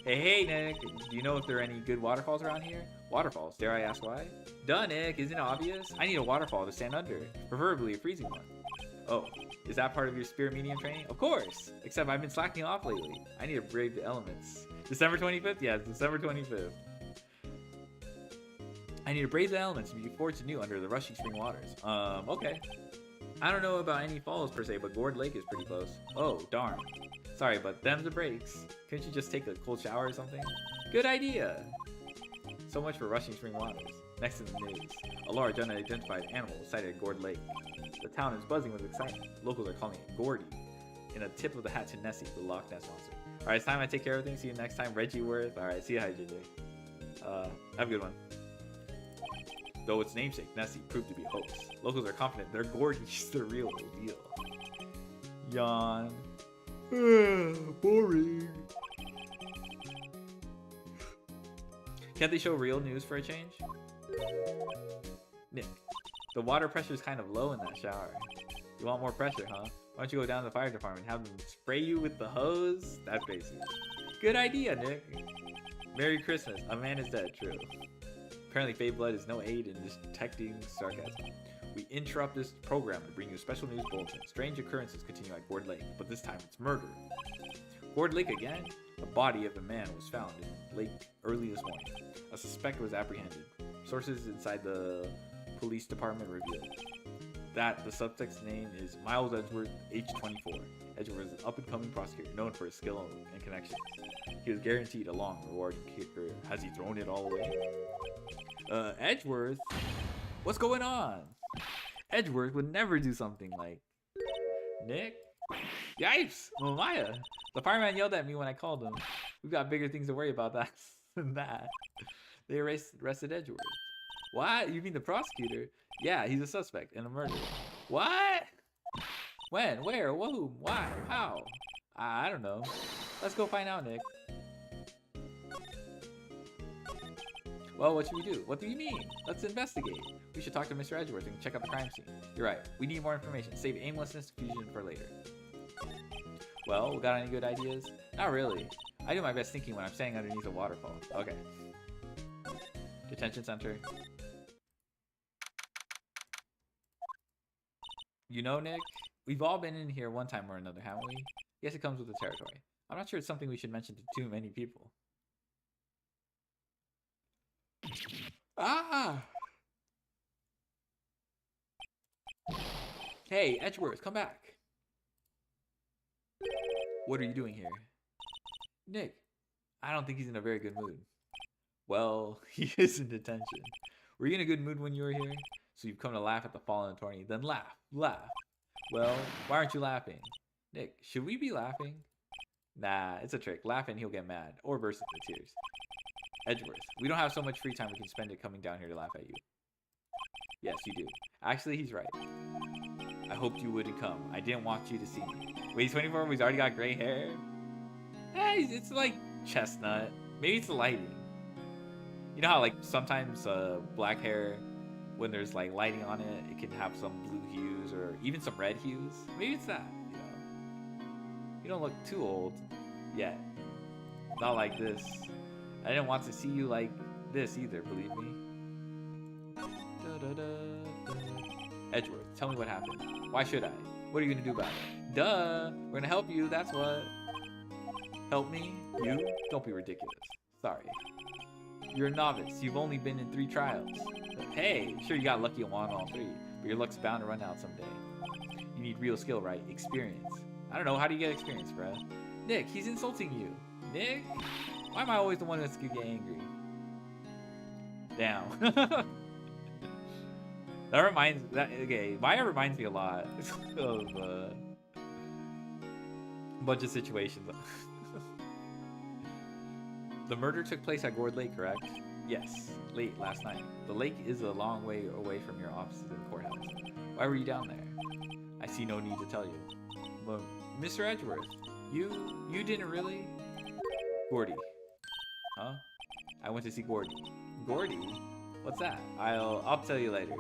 Hey, Nick, do you know if there are any good waterfalls around here? Waterfalls, dare I ask why? Duh, Nick, isn't it obvious? I need a waterfall to stand under, preferably a freezing one. Oh, is that part of your spirit medium training? Of course! Except I've been slacking off lately. I need to brave the elements. December 25th? Yeah, December 25th. I need to brave the elements and be forged anew under the rushing spring waters. Okay. I don't know about any falls per se, but Gourd Lake is pretty close. Oh, darn. Sorry, but them's the breaks. Couldn't you just take a cold shower or something? Good idea! So much for rushing spring waters. Next in the news, a large unidentified animal was sighted at Gourd Lake. The town is buzzing with excitement. Locals are calling it Gordy, in a tip of the hat to Nessie, the Loch Ness monster. Alright, it's time I take care of things. See you next time. Reggie Worth. Alright, see you, hi, JJ. Have a good one. Though its namesake, Nessie, proved to be a hoax. Locals are confident their Gordy's the real deal. Yawn. Boring. Can't they show real news for a change? Nick, the water pressure is kind of low in that shower. You want more pressure, huh? Why don't you go down to the fire department and have them spray you with the hose? That's basic. Good idea, Nick. Merry Christmas. A man is dead, true. Apparently, Fade Blood is no aid in detecting sarcasm. We interrupt this program to bring you a special news bulletin. Strange occurrences continue at Gourd Lake, but this time it's murder. Gourd Lake again? The body of a man was found in the lake early this morning. A suspect was apprehended. Sources inside the police department revealed that the suspect's name is Miles Edgeworth, age 24. Edgeworth is an up-and-coming prosecutor known for his skill and connections. He was guaranteed a long, rewarding career. Has he thrown it all away? Edgeworth? What's going on? Edgeworth would never do something like... Nick? Yipes! Well, Maya! The fireman yelled at me when I called him. We've got bigger things to worry about than that. They arrested Edgeworth. What? You mean the prosecutor? Yeah, he's a suspect in a murder. What? When? Where? Who? Why? How? I don't know. Let's go find out, Nick. Well, what should we do? What do you mean? Let's investigate. We should talk to Mr. Edgeworth and check out the crime scene. You're right. We need more information. Save aimlessness confusion for later. Well, we got any good ideas? Not really. I do my best thinking when I'm standing underneath a waterfall. Okay. Detention center. You know, Nick, we've all been in here one time or another, haven't we? Yes, it comes with the territory. I'm not sure it's something we should mention to too many people. Ah! Hey, Edgeworth, come back. What are you doing here? Nick, I don't think he's in a very good mood. Well, he is in detention. Were you in a good mood when you were here? So you've come to laugh at the fallen attorney. Then laugh. Laugh. Well, why aren't you laughing? Nick, should we be laughing? Nah, it's a trick. Laugh and he'll get mad. Or burst into tears. Edgeworth, we don't have so much free time we can spend it coming down here to laugh at you. Yes, you do. Actually, he's right. I hoped you wouldn't come. I didn't want you to see me. Wait, he's 24, but he's already got gray hair? Hey, it's like chestnut. Maybe it's the lighting. You know how like sometimes black hair, when there's like lighting on it, it can have some blue hues or even some red hues. Maybe it's that, you know. You don't look too old yet. Not like this. I didn't want to see you like this either, believe me. Edgeworth, tell me what happened. Why should I? What are you gonna do about it? Duh! We're gonna help you, that's what. Help me? You? Don't be ridiculous. Sorry. You're a novice. You've only been in 3 trials. But hey, sure you got lucky in 1 on all 3, but your luck's bound to run out someday. You need real skill, right? Experience. I don't know, how do you get experience, bruh? Nick, he's insulting you. Nick? Why am I always the one that's gonna get angry? Damn. Okay, Maya reminds me a lot of Bunch of situations. The murder took place at Gourd Lake, correct? Yes, late last night. The lake is a long way away from your offices in the courthouse. Why were you down there? I see no need to tell you. Well, Mr. Edgeworth, you didn't really? Gordy. Huh? I went to see Gordy. Gordy? What's that? I'll tell you later.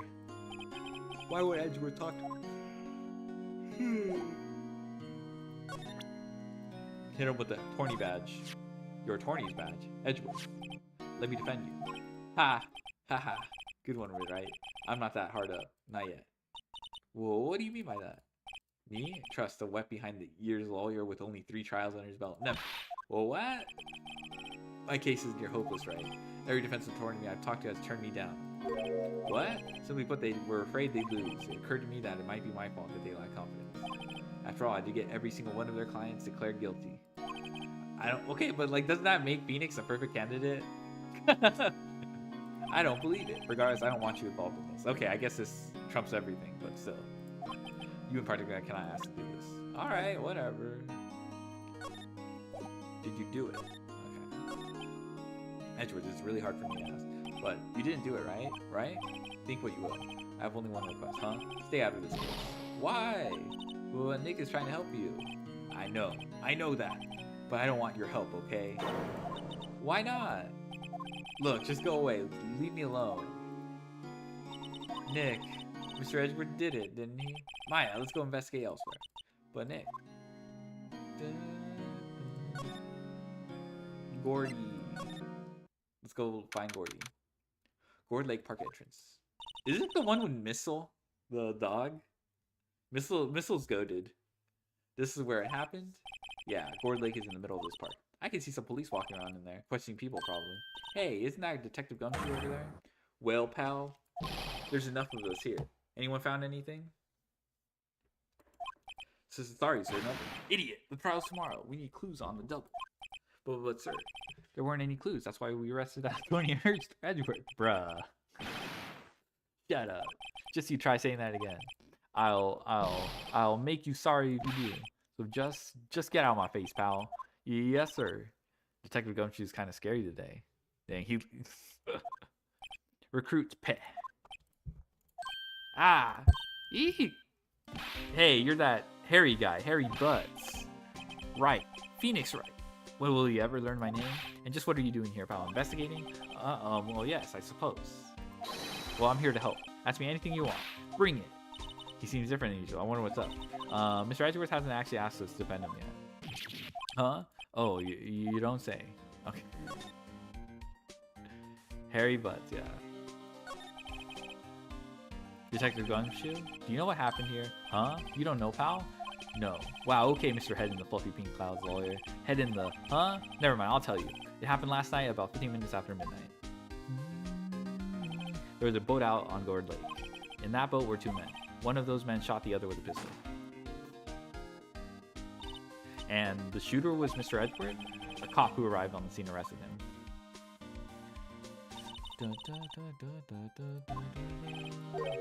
Why would Edgeworth talk to me? Hit him with the Torny badge. Your Torny's badge. Edgeworth. Let me defend you. Ha! Ha ha. Good one, right? I'm not that hard up. Not yet. Well, what do you mean by that? Me? Trust a wet behind the ears lawyer with only 3 trials under his belt. Never. Well, what? My case is near hopeless, right? Every defensive attorney I've talked to has turned me down. What? Simply put, they were afraid they'd lose. It occurred to me that it might be my fault that they lack confidence. After all, I did get every single one of their clients declared guilty. Okay, but like, doesn't that make Phoenix a perfect candidate? I don't believe it. Regardless, I don't want you involved in this. Okay, I guess this trumps everything, but still. You in particular cannot ask to do this. Alright, whatever. Did you do it? Okay. Edgeworth, this is really hard for me to ask. But you didn't do it, right? Right? Think what you will. I have only one request, huh? Stay out of this case. Why? Well, Nick is trying to help you. I know that. But I don't want your help, okay? Why not? Look, just go away. Leave me alone. Nick, Mr. Edgeworth did it, didn't he? Maya, let's go investigate elsewhere. But Nick. Gordy. Let's go find Gordy. Gourd Lake Park entrance. Is it the one with Missile? The dog? Missile's goated. This is where it happened? Yeah, Gourd Lake is in the middle of this park. I can see some police walking around in there, questioning people probably. Hey, isn't that Detective Gumshoe over there? Well, pal, there's enough of us here. Anyone found anything? Sorry, sir, nothing. Idiot! The trial's tomorrow. We need clues on the double. But sir, there weren't any clues. That's why we arrested that Tony Edgeworth. Bruh. Shut up. Just you try saying that again. I'll make you sorry if you do. So just get out of my face, pal. Yes, sir. Detective Gumshoe's kind of scary today. Dang, he recruits pet. Ah, eek. Hey, you're that hairy guy, Hairy Butts. Right, Phoenix, right? Well, will you ever learn my name? And just what are you doing here, pal? Investigating? Well, yes, I suppose. Well, I'm here to help. Ask me anything you want. Bring it. He seems different than usual. I wonder what's up. Mr. Edgeworth hasn't actually asked us to defend him yet. Huh? Oh, you don't say. Okay. Hairy Butts, yeah. Detective Gumshoe? Do you know what happened here? Huh? You don't know, pal? No. Wow, okay, Mr. Head in the fluffy pink clouds lawyer. Head in the... Huh? Never mind, I'll tell you. It happened last night about 15 minutes after midnight. There was a boat out on Gourd Lake. In that boat were 2 men. One of those men shot the other with a pistol. And the shooter was Mr. Edgeworth? A cop who arrived on the scene arrested him.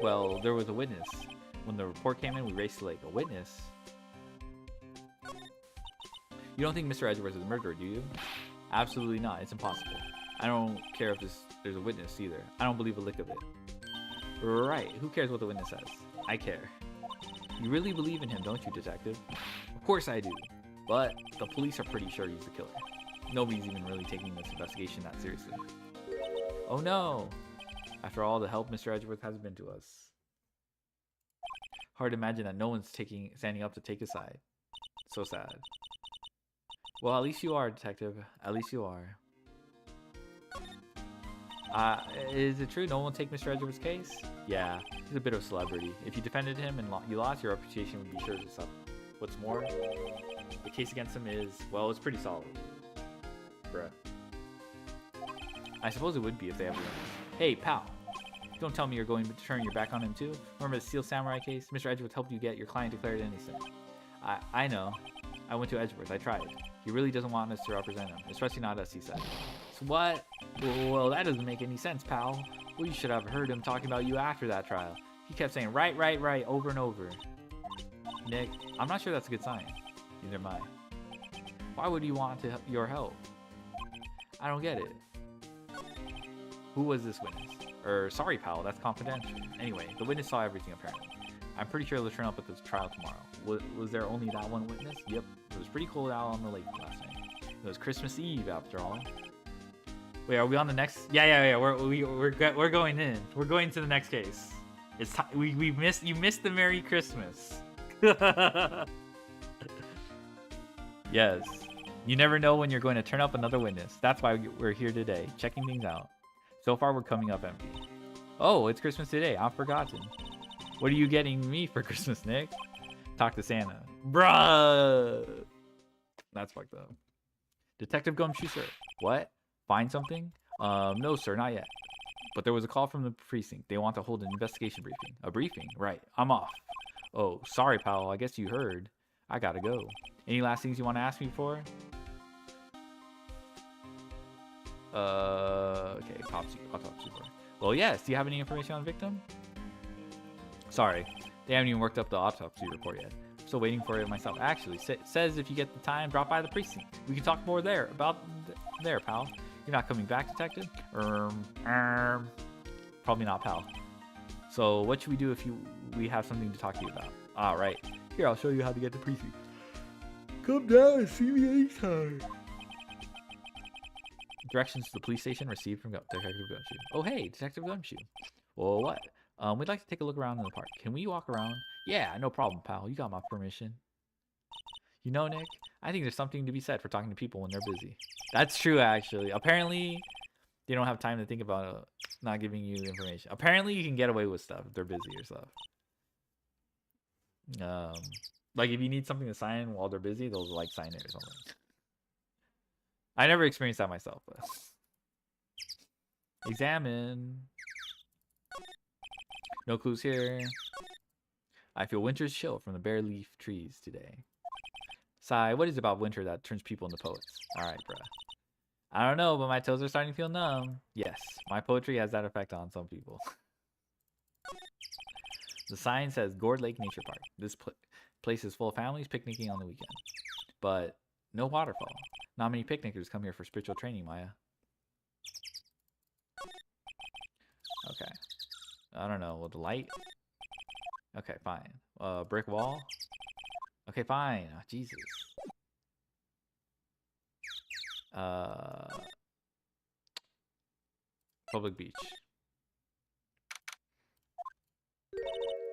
Well, there was a witness. When the report came in, we raced to the lake. A witness? You don't think Mr. Edgeworth is a murderer, do you? Absolutely not. It's impossible. I don't care if there's a witness either. I don't believe a lick of it. Right. Who cares what the witness says? I care. You really believe in him, don't you, detective? Of course I do. But the police are pretty sure he's the killer. Nobody's even really taking this investigation that seriously. Oh no! After all the help Mr. Edgeworth has been to us. Hard to imagine that no one's standing up to take his side. So sad. Well, at least you are, detective. At least you are. Is it true no one will take Mr. Edgeworth's case? Yeah, he's a bit of a celebrity. If you defended him and you lost, your reputation would be sure to suffer. What's more, the case against him is, well, it's pretty solid. Bruh. I suppose it would be if they ever win. Hey, pal. Don't tell me you're going to turn your back on him too. Remember the Steel Samurai case? Mr. Edgeworth helped you get your client declared innocent. I know. I went to Edgeworth. I tried. He really doesn't want us to represent him. Especially not us, he said. So what? Well, that doesn't make any sense, pal. Well, you should have heard him talking about you after that trial. He kept saying, right, over and over. Nick, I'm not sure that's a good sign. Neither am I. Why would you want your help? I don't get it. Who was this witness? Sorry, pal, that's confidential. Anyway, the witness saw everything apparently. I'm pretty sure they'll turn up at the trial tomorrow. Was there only that one witness? Yep. It was pretty cold out on the lake last night. It was Christmas Eve after all. Wait, are we on the next? Yeah. We're going in. We're going to the next case. It's time. You missed the Merry Christmas. Yes. You never know when you're going to turn up another witness. That's why we're here today, checking things out. So far, we're coming up empty. Oh, it's Christmas today. I've forgotten. What are you getting me for Christmas, Nick? Talk to Santa. Bruh! That's fucked up. Detective Gumshoe, sir. What? Find something? No, sir, not yet. But there was a call from the precinct. They want to hold an investigation briefing. A briefing? Right. I'm off. Oh, sorry, pal. I guess you heard. I gotta go. Any last things you want to ask me for? Okay, autopsy report. Well, yes. Do you have any information on the victim? Sorry, they haven't even worked up the autopsy report yet. I'm still waiting for it myself. Actually, says if you get the time, drop by the precinct. We can talk more there about there, pal. You're not coming back, detective? Probably not, pal. So what should we do if we have something to talk to you about? All right, here I'll show you how to get to precinct. Come down and see me anytime. Directions to the police station received from Detective Gumshoe. Oh, hey, Detective Gumshoe. Well, what? We'd like to take a look around in the park. Can we walk around? Yeah, no problem, pal. You got my permission. You know, Nick, I think there's something to be said for talking to people when they're busy. That's true, actually. Apparently, they don't have time to think about not giving you information. Apparently, you can get away with stuff if they're busy or stuff. Like if you need something to sign while they're busy, they'll like sign it or something. I never experienced that myself, but examine. No clues here. I feel winter's chill from the bare leaf trees today. Sigh, what is it about winter that turns people into poets? Alright, bruh. I don't know, but my toes are starting to feel numb. Yes, my poetry has that effect on some people. The sign says Gourd Lake Nature Park. This place is full of families picnicking on the weekend. But no waterfall. Not many picnickers come here for spiritual training, Maya. Okay. I don't know. With the light? Okay, fine. Brick wall? Okay, fine. Oh, Jesus. Public beach.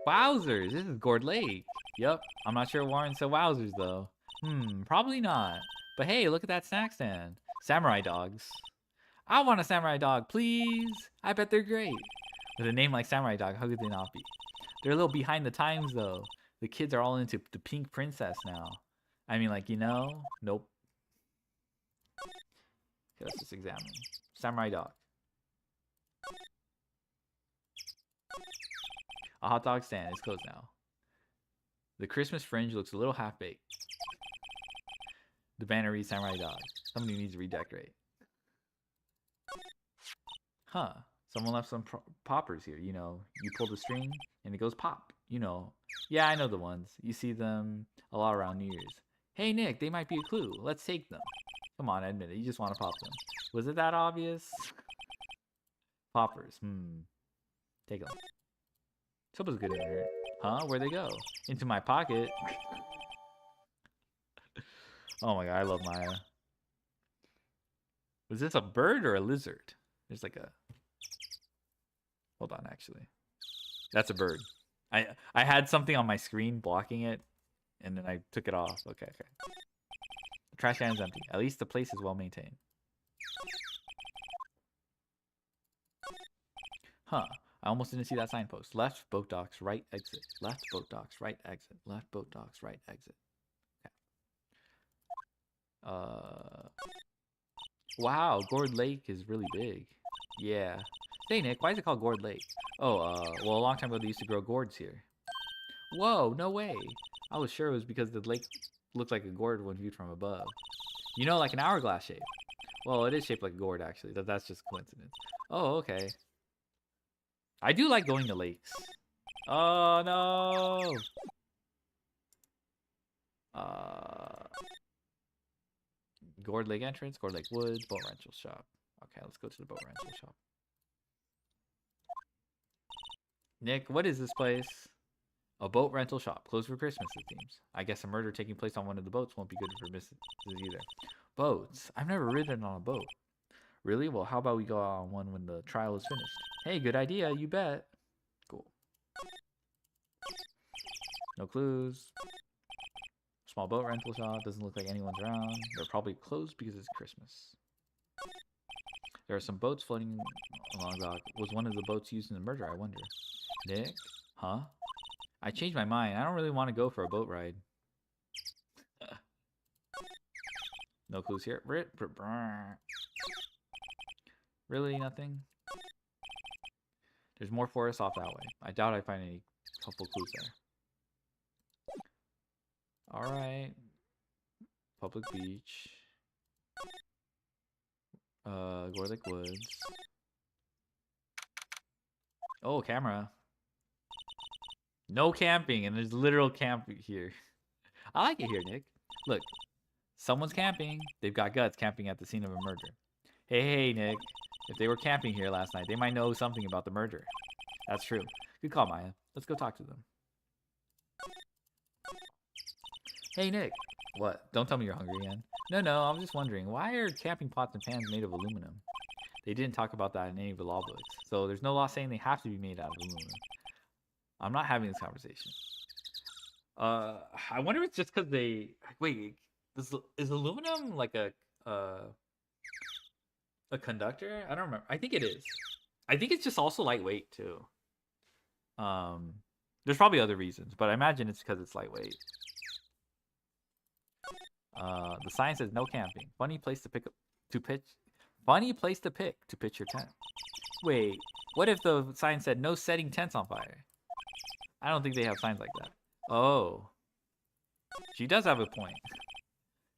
Wowzers! This is Gourd Lake. Yep. I'm not sure Warren said wowzers, though. Probably not. But hey, look at that snack stand. Samurai dogs. I want a samurai dog, please. I bet they're great. With a name like Samurai Dog, how could they not be? They're a little behind the times, though. The kids are all into the pink princess now. I mean, like, you know? Nope. Okay, let's just examine. Samurai Dog. A hot dog stand is closed now. The Christmas fringe looks a little half-baked. The banner reads Samurai Dog. Somebody needs to redecorate. Huh. Someone left some poppers here, you know. You pull the string, and it goes pop, you know. Yeah, I know the ones. You see them a lot around New Year's. Hey, Nick, they might be a clue. Let's take them. Come on, admit it. You just want to pop them. Was it that obvious? Poppers. Take them. Someone's good in here. Huh? Where'd they go? Into my pocket. Oh my god, I love Maya. Was this a bird or a lizard? There's like a... Hold on, actually. That's a bird. I had something on my screen blocking it, and then I took it off. Okay. The trash can is empty. At least the place is well maintained. Huh. I almost didn't see that signpost. Left boat docks, right exit. Left boat docks, right exit. Left boat docks, right exit. Okay. Wow, Gourd Lake is really big. Yeah. Hey, Nick, why is it called Gourd Lake? Oh, well, a long time ago they used to grow gourds here. Whoa, no way. I was sure it was because the lake looked like a gourd when viewed from above. You know, like an hourglass shape. Well, it is shaped like a gourd, actually. That's just coincidence. Oh, okay. I do like going to lakes. Oh, no. Gourd Lake entrance, Gourd Lake Woods, boat rental shop. Okay, let's go to the boat rental shop. Nick, what is this place? A boat rental shop. Closed for Christmas, it seems. I guess a murder taking place on one of the boats won't be good for business either. Boats? I've never ridden on a boat. Really? Well, how about we go on one when the trial is finished? Hey, good idea. You bet. Cool. No clues. Small boat rental shop. Doesn't look like anyone's around. They're probably closed because it's Christmas. There are some boats floating along the dock. Was one of the boats used in the murder, I wonder. Nick? Huh? I changed my mind. I don't really want to go for a boat ride. No clues here. Really? Nothing? There's more forest off that way. I doubt I find any helpful clues there. Alright. Public beach. Gorlick Woods. Oh, camera. No camping, and there's literal camping here. I like it here, Nick. Look, someone's camping. They've got guts camping at the scene of a murder. Hey, Nick. If they were camping here last night, they might know something about the murder. That's true. Good call, Maya. Let's go talk to them. Hey, Nick. What? Don't tell me you're hungry again. No, I was just wondering, why are camping pots and pans made of aluminum? They didn't talk about that in any of the law books, so there's no law saying they have to be made out of aluminum. I'm not having this conversation. I wonder if it's just because they... Wait, is aluminum like a conductor? I don't remember. I think it is. I think it's just also lightweight, too. There's probably other reasons, but I imagine it's because it's lightweight. The sign says no camping. Funny place to pitch your tent. Wait, what if the sign said no setting tents on fire? I don't think they have signs like that. Oh. She does have a point.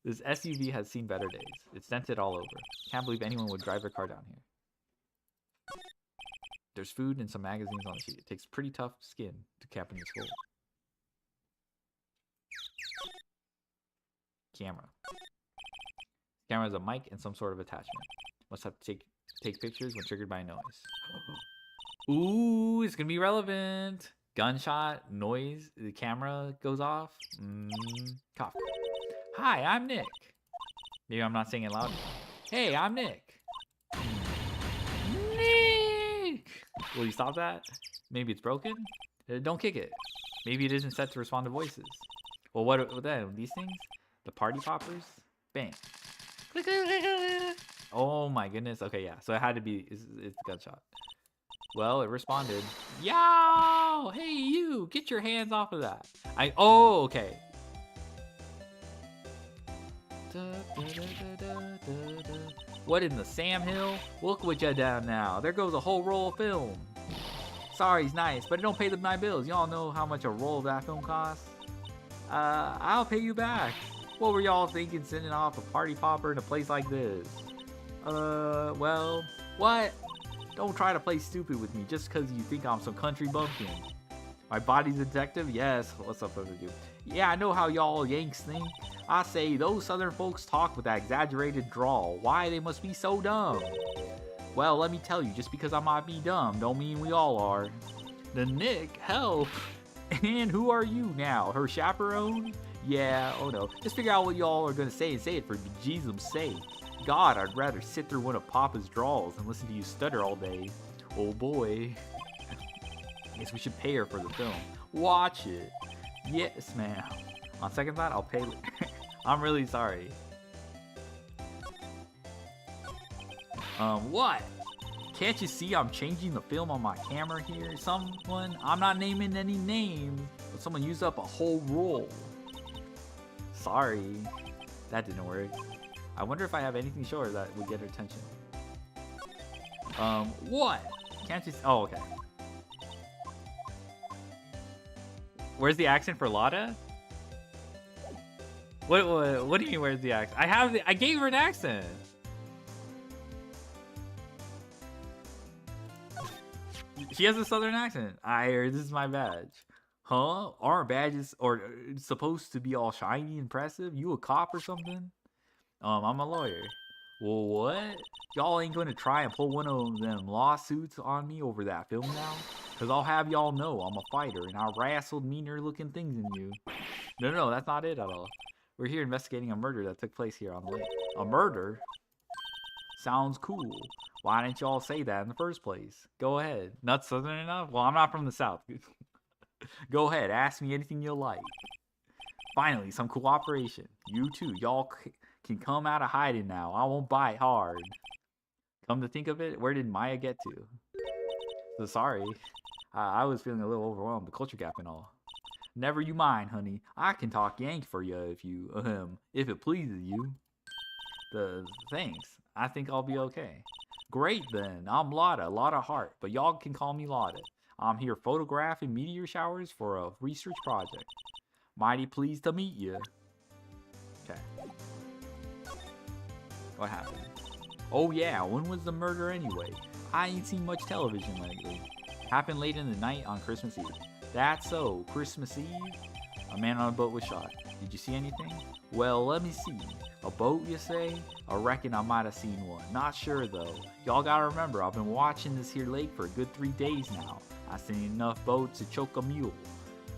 This SUV has seen better days. It's dented all over. Can't believe anyone would drive their car down here. There's food and some magazines on the sheet. It takes pretty tough skin to camp in this cold. Camera. Camera has a mic and some sort of attachment. Must have to take pictures when triggered by a noise. Ooh, it's gonna be relevant. Gunshot, noise, the camera goes off. Cough. Hi, I'm Nick. Maybe I'm not saying it loud enough. Hey, I'm Nick. Nick! Will you stop that? Maybe it's broken? Don't kick it. Maybe it isn't set to respond to voices. Well, what then? These things? The party poppers? Bam. Oh my goodness. Okay, yeah. So it had to be, it's the gunshot. Well, it responded. Yo! Hey, you! Get your hands off of that. Oh, okay. What in the Sam Hill? Look what you done now. There goes a whole roll of film. Sorry, he's nice, but it don't pay my bills. Y'all know how much a roll of that film costs? I'll pay you back. What were y'all thinking sending off a party popper in a place like this? Well, what? Don't try to play stupid with me just because you think I'm some country bumpkin. My body's a detective? Yes. What's up, brother? Yeah, I know how y'all Yanks think. I say those southern folks talk with that exaggerated drawl. Why they must be so dumb? Well, let me tell you, just because I might be dumb don't mean we all are. The Nick, help. And who are you now? Her chaperone? Yeah, oh no. Just figure out what y'all are gonna say and say it for Jesus' sake. God, I'd rather sit through one of Papa's draws than listen to you stutter all day. Oh boy. I guess we should pay her for the film. Watch it. Yes, ma'am. On second thought, I'll pay. I'm really sorry. What? Can't you see I'm changing the film on my camera here? I'm not naming any names, but someone used up a whole roll. Sorry. That didn't work. I wonder if I have anything to show her that would get her attention. What? Can't you? Oh, okay. Where's the accent for Lotta? What do you mean? Where's the accent? I gave her an accent. She has a southern accent. This is my badge. Huh? Aren't badges or supposed to be all shiny and impressive? You a cop or something? I'm a lawyer. Well, what? Y'all ain't gonna try and pull one of them lawsuits on me over that film now? Cause I'll have y'all know I'm a fighter and I wrestled meaner looking things than you. No, that's not it at all. We're here investigating a murder that took place here on the lake. A murder? Sounds cool. Why didn't y'all say that in the first place? Go ahead. Not southern enough? Well, I'm not from the south. Go ahead, ask me anything you like. Finally, some cooperation. You too, y'all can come out of hiding now. I won't bite hard. Come to think of it, where did Maya get to? So sorry. I was feeling a little overwhelmed, the culture gap and all. Never you mind, honey. I can talk Yank for you if it pleases you. Thanks. I think I'll be okay. Great then. I'm Lotta Hart, but y'all can call me Lotta. I'm here photographing meteor showers for a research project. Mighty pleased to meet you. Okay. What happened? Oh yeah, when was the murder anyway? I ain't seen much television lately. Happened late in the night on Christmas Eve. That's so, Christmas Eve? A man on a boat was shot. Did you see anything? Well, let me see. A boat, you say? I reckon I might have seen one. Not sure though. Y'all gotta remember, I've been watching this here lake for a good 3 days now. I seen enough boats to choke a mule.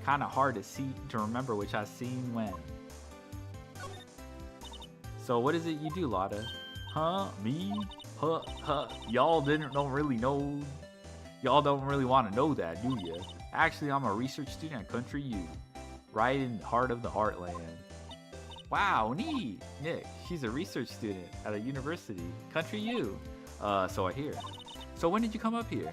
Kinda hard to remember which I seen when. So what is it you do, Lotta? Huh? Me? Y'all don't really want to know that, do you? Actually, I'm a research student at Country U, right in the heart of the heartland. Wow, neat! Nick, she's a research student at a university, Country U. So I hear. So when did you come up here?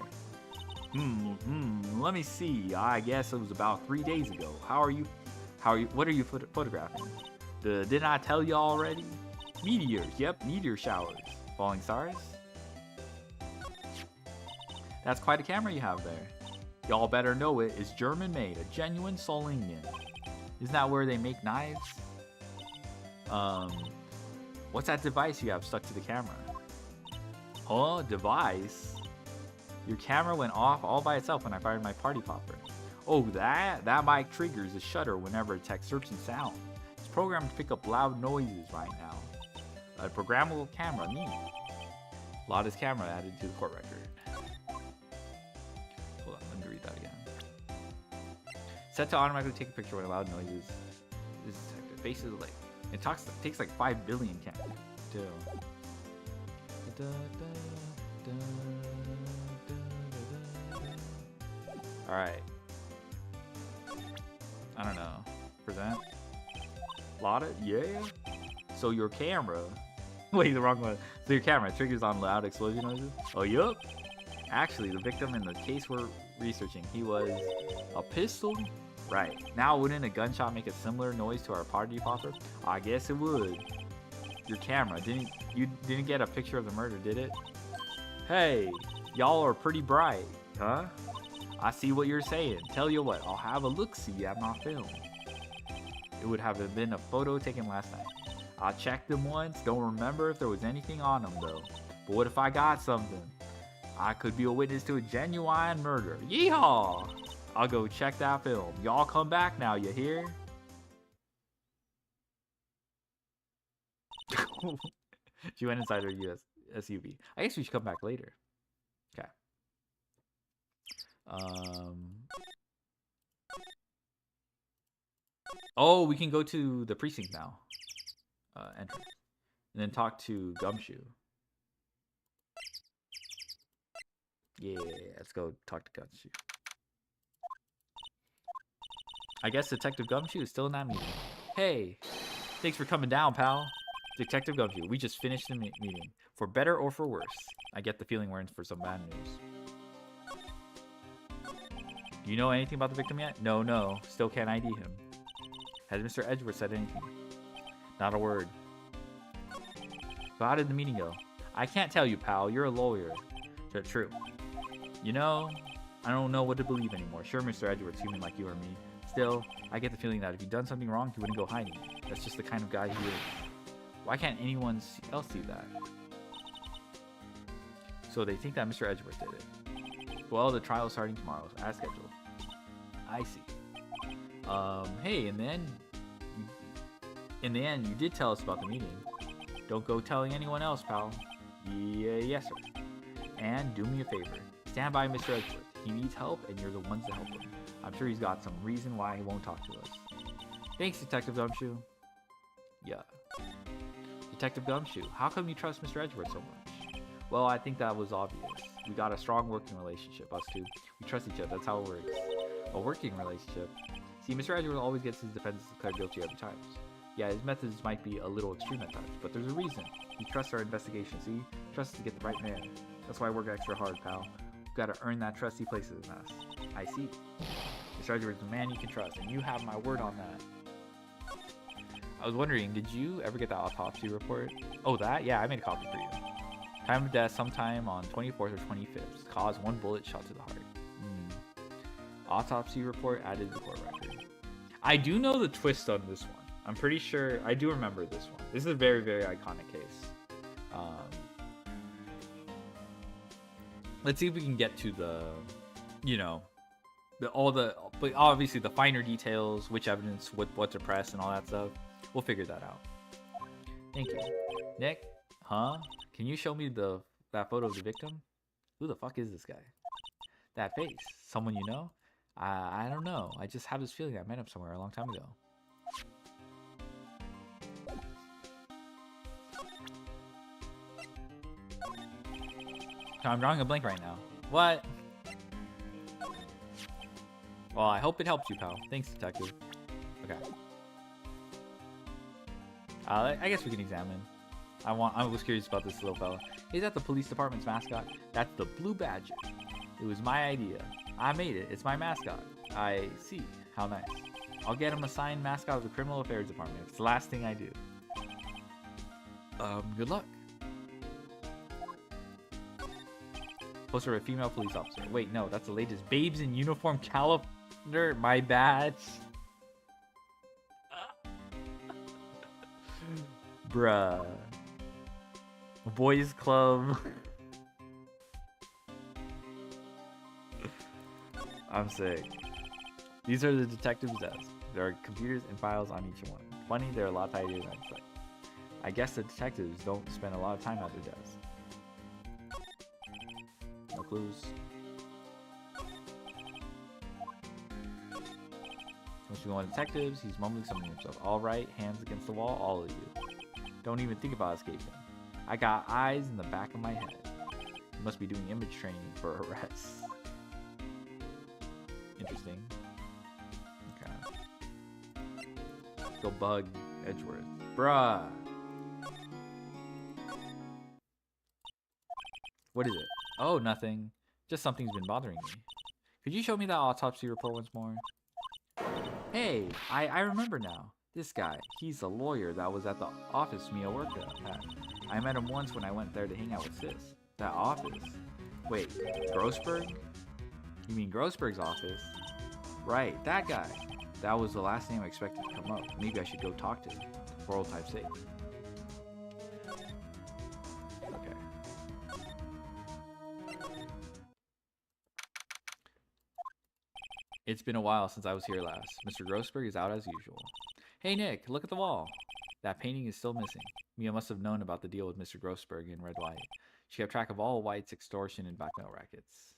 Let me see. I guess it was about 3 days ago. What are you photographing? Didn't I tell you already? Meteors, yep, meteor showers. Falling stars? That's quite a camera you have there. Y'all better know it. It's German made, a genuine Solingen. Isn't that where they make knives? What's that device you have stuck to the camera? Huh? Device? Your camera went off all by itself when I fired my party popper. Oh, that mic triggers a shutter whenever it detects certain sound. It's programmed to pick up loud noises right now. A programmable camera, neat. Lotta's camera added to the court record. Hold on, let me read that again. Set to automatically take a picture when loud noises is detected. Faces like it takes like 5 billion cameras too. All right. I don't know. Present. Lotta, yeah. So your camera. Wait, the wrong one. So your camera triggers on loud explosion noises? Oh, yup. Actually, the victim in the case we're researching, he was a pistol? Right. Now, wouldn't a gunshot make a similar noise to our party popper? I guess it would. Your camera, didn't get a picture of the murder, did it? Hey, y'all are pretty bright, huh? I see what you're saying. Tell you what, I'll have a look-see at my film. It would have been a photo taken last night. I checked them once, don't remember if there was anything on them though. But what if I got something? I could be a witness to a genuine murder. Yeehaw! I'll go check that film. Y'all come back now, you hear? She went inside her SUV. I guess we should come back later. Okay. Oh, we can go to the precinct now. Entrance. And then talk to Gumshoe. Yeah, let's go talk to Gumshoe. I guess Detective Gumshoe is still in that meeting. Hey, thanks for coming down, pal. Detective Gumshoe, we just finished the meeting. For better or for worse. I get the feeling we're in for some bad news. Do you know anything about the victim yet? No. Still can't ID him. Has Mr. Edgeworth said anything? Not a word. So how did the meeting go? I can't tell you, pal. You're a lawyer. True. You know, I don't know what to believe anymore. Sure, Mr. Edgeworth's human like you or me. Still, I get the feeling that if he'd done something wrong, he wouldn't go hiding. That's just the kind of guy he is. Why can't anyone else see that? So they think that Mr. Edgeworth did it. Well, the trial is starting tomorrow, as scheduled. I see. Hey, in the end, you did tell us about the meeting. Don't go telling anyone else, pal. Yeah, yes, sir. And do me a favor. Stand by Mr. Edgeworth. He needs help, and you're the ones to help him. I'm sure he's got some reason why he won't talk to us. Thanks, Detective Gumshoe. Yeah. Detective Gumshoe, how come you trust Mr. Edgeworth so much? Well, I think that was obvious. We got a strong working relationship, us two. We trust each other, that's how it works. A working relationship? See, Mr. Edgeworth always gets his defendants declared guilty every time. Yeah, his methods might be a little extreme at times, but there's a reason. He trusts our investigation, see? Trusts to get the right man. That's why I work extra hard, pal. We've got to earn that trust he places in us. I see. Mr. Edgeworth is a man you can trust, and you have my word on that. I was wondering, did you ever get the autopsy report? Oh, that? Yeah, I made a copy for you. Time of death sometime on 24th or 25th. Cause 1 bullet shot to the heart. Autopsy report added to the court record. I do know the twist on this one. I'm pretty sure, I do remember this one. This is a very, very iconic case. Let's see if we can get to the, you know, but obviously the finer details, which evidence, what to press and all that stuff. We'll figure that out. Thank you. Nick? Huh? Can you show me that photo of the victim? Who the fuck is this guy? That face? Someone you know? I don't know. I just have this feeling I met him somewhere a long time ago. I'm drawing a blank right now. What? Well, I hope it helps you, pal. Thanks, detective. Okay. I guess we can examine. I was curious about this little fella. Is that the police department's mascot? That's the Blue Badger. It was my idea. I made it. It's my mascot. I see. How nice. I'll get him assigned mascot of the criminal affairs department. It's the last thing I do. Good luck. Poster of a female police officer. Wait, no, that's the latest Babes in Uniform calendar. My bad. Bruh. Boys Club. I'm sick. These are the detectives' desks. There are computers and files on each one. Funny, they're a lot tidier than I expected. I guess the detectives don't spend a lot of time at their desks. No clues. Once you go on detectives, he's mumbling something to himself. All right, hands against the wall, all of you. Don't even think about escaping. I got eyes in the back of my head. You must be doing image training for arrests. Interesting. Okay. Let's go bug Edgeworth. Bruh. What is it? Oh, nothing. Just something's been bothering me. Could you show me that autopsy report once more? Hey, I remember now. This guy, he's a lawyer that was at the office Mia worked at. I met him once when I went there to hang out with Sis. That office? Wait, Grossberg? You mean Grossberg's office? Right, that guy. That was the last name I expected to come up. Maybe I should go talk to him, for old time's sake. Okay. It's been a while since I was here last. Mr. Grossberg is out as usual. Hey Nick, look at the wall. That painting is still missing. Mia must have known about the deal with Mr. Grossberg in Red Light. She kept track of all White's extortion and blackmail rackets.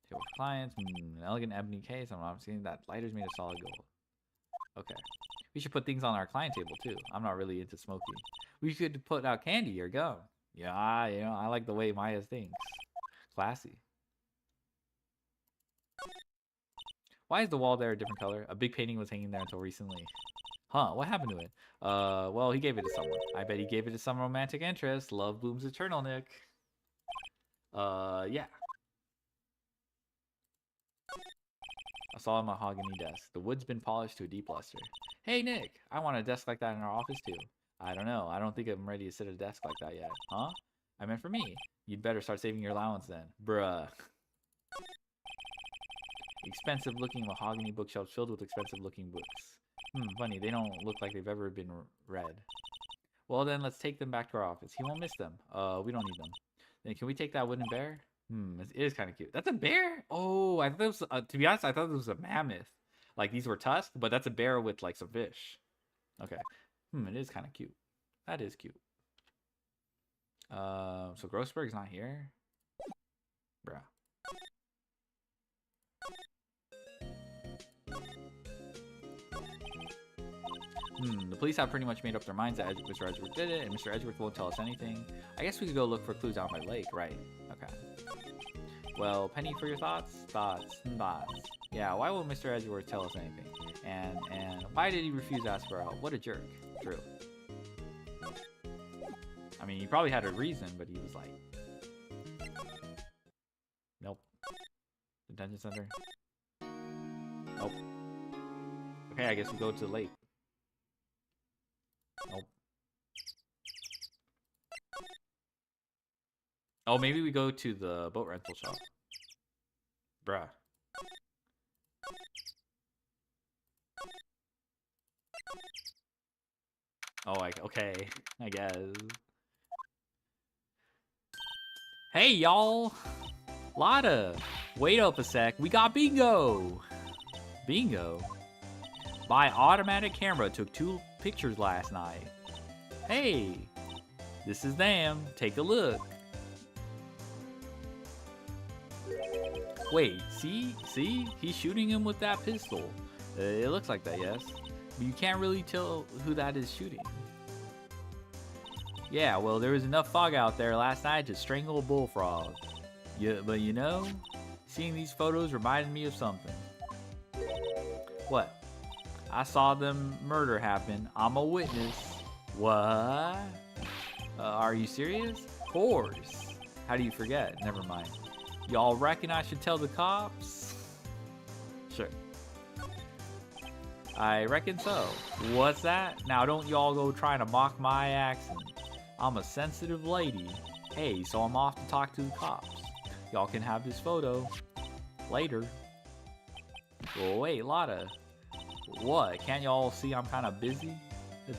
Table for clients. An elegant ebony case. I'm not seeing that lighter's made of solid gold. Okay. We should put things on our client table too. I'm not really into smoking. We could put out candy or gum. Yeah, you know, I like the way Maya thinks. Classy. Why is the wall there a different color? A big painting was hanging there until recently. Huh, what happened to it? Well, he gave it to someone. I bet he gave it to some romantic interest. Love blooms eternal, Nick. Yeah. A solid mahogany desk. The wood's been polished to a deep luster. Hey, Nick, I want a desk like that in our office, too. I don't know. I don't think I'm ready to sit at a desk like that yet. Huh? I meant for me. You'd better start saving your allowance then. Bruh. Expensive-looking mahogany bookshelves filled with expensive-looking books. Funny. They don't look like they've ever been read. Well, then let's take them back to our office. He won't miss them. We don't need them. Then can we take that wooden bear? It is kind of cute. That's a bear? Oh, I thought it was, to be honest, I thought it was a mammoth. Like these were tusked, but that's a bear with like some fish. Okay. It is kind of cute. That is cute. So Grossberg's not here? Bruh. The police have pretty much made up their minds that Mr. Edgeworth did it, and Mr. Edgeworth won't tell us anything. I guess we could go look for clues out by the lake, right? Okay. Well, Penny, for your thoughts? Thoughts. Yeah, why won't Mr. Edgeworth tell us anything? And why did he refuse to ask for help? What a jerk. True. I mean, he probably had a reason, but he was like... Nope. Detention center? Nope. Okay, I guess we go to the lake. Nope. Oh, maybe we go to the boat rental shop. Bruh. Oh, okay, I guess. Hey, y'all! Lotta! Wait up a sec, we got bingo! Bingo? My automatic camera took 2 pictures last night. Hey! This is them, take a look. Wait, see? He's shooting him with that pistol. It looks like that, yes. But you can't really tell who that is shooting. Yeah, well, there was enough fog out there last night to strangle a bullfrog. Yeah, but you know, seeing these photos reminded me of something. What? I saw them murder happen. I'm a witness. What? Are you serious? Of course. How do you forget? Never mind. Y'all reckon I should tell the cops? Sure. I reckon so. What's that? Now don't y'all go trying to mock my accent. I'm a sensitive lady. Hey, so I'm off to talk to the cops. Y'all can have this photo. Later. Well, wait, Lotta. What? Can't y'all see I'm kind of busy?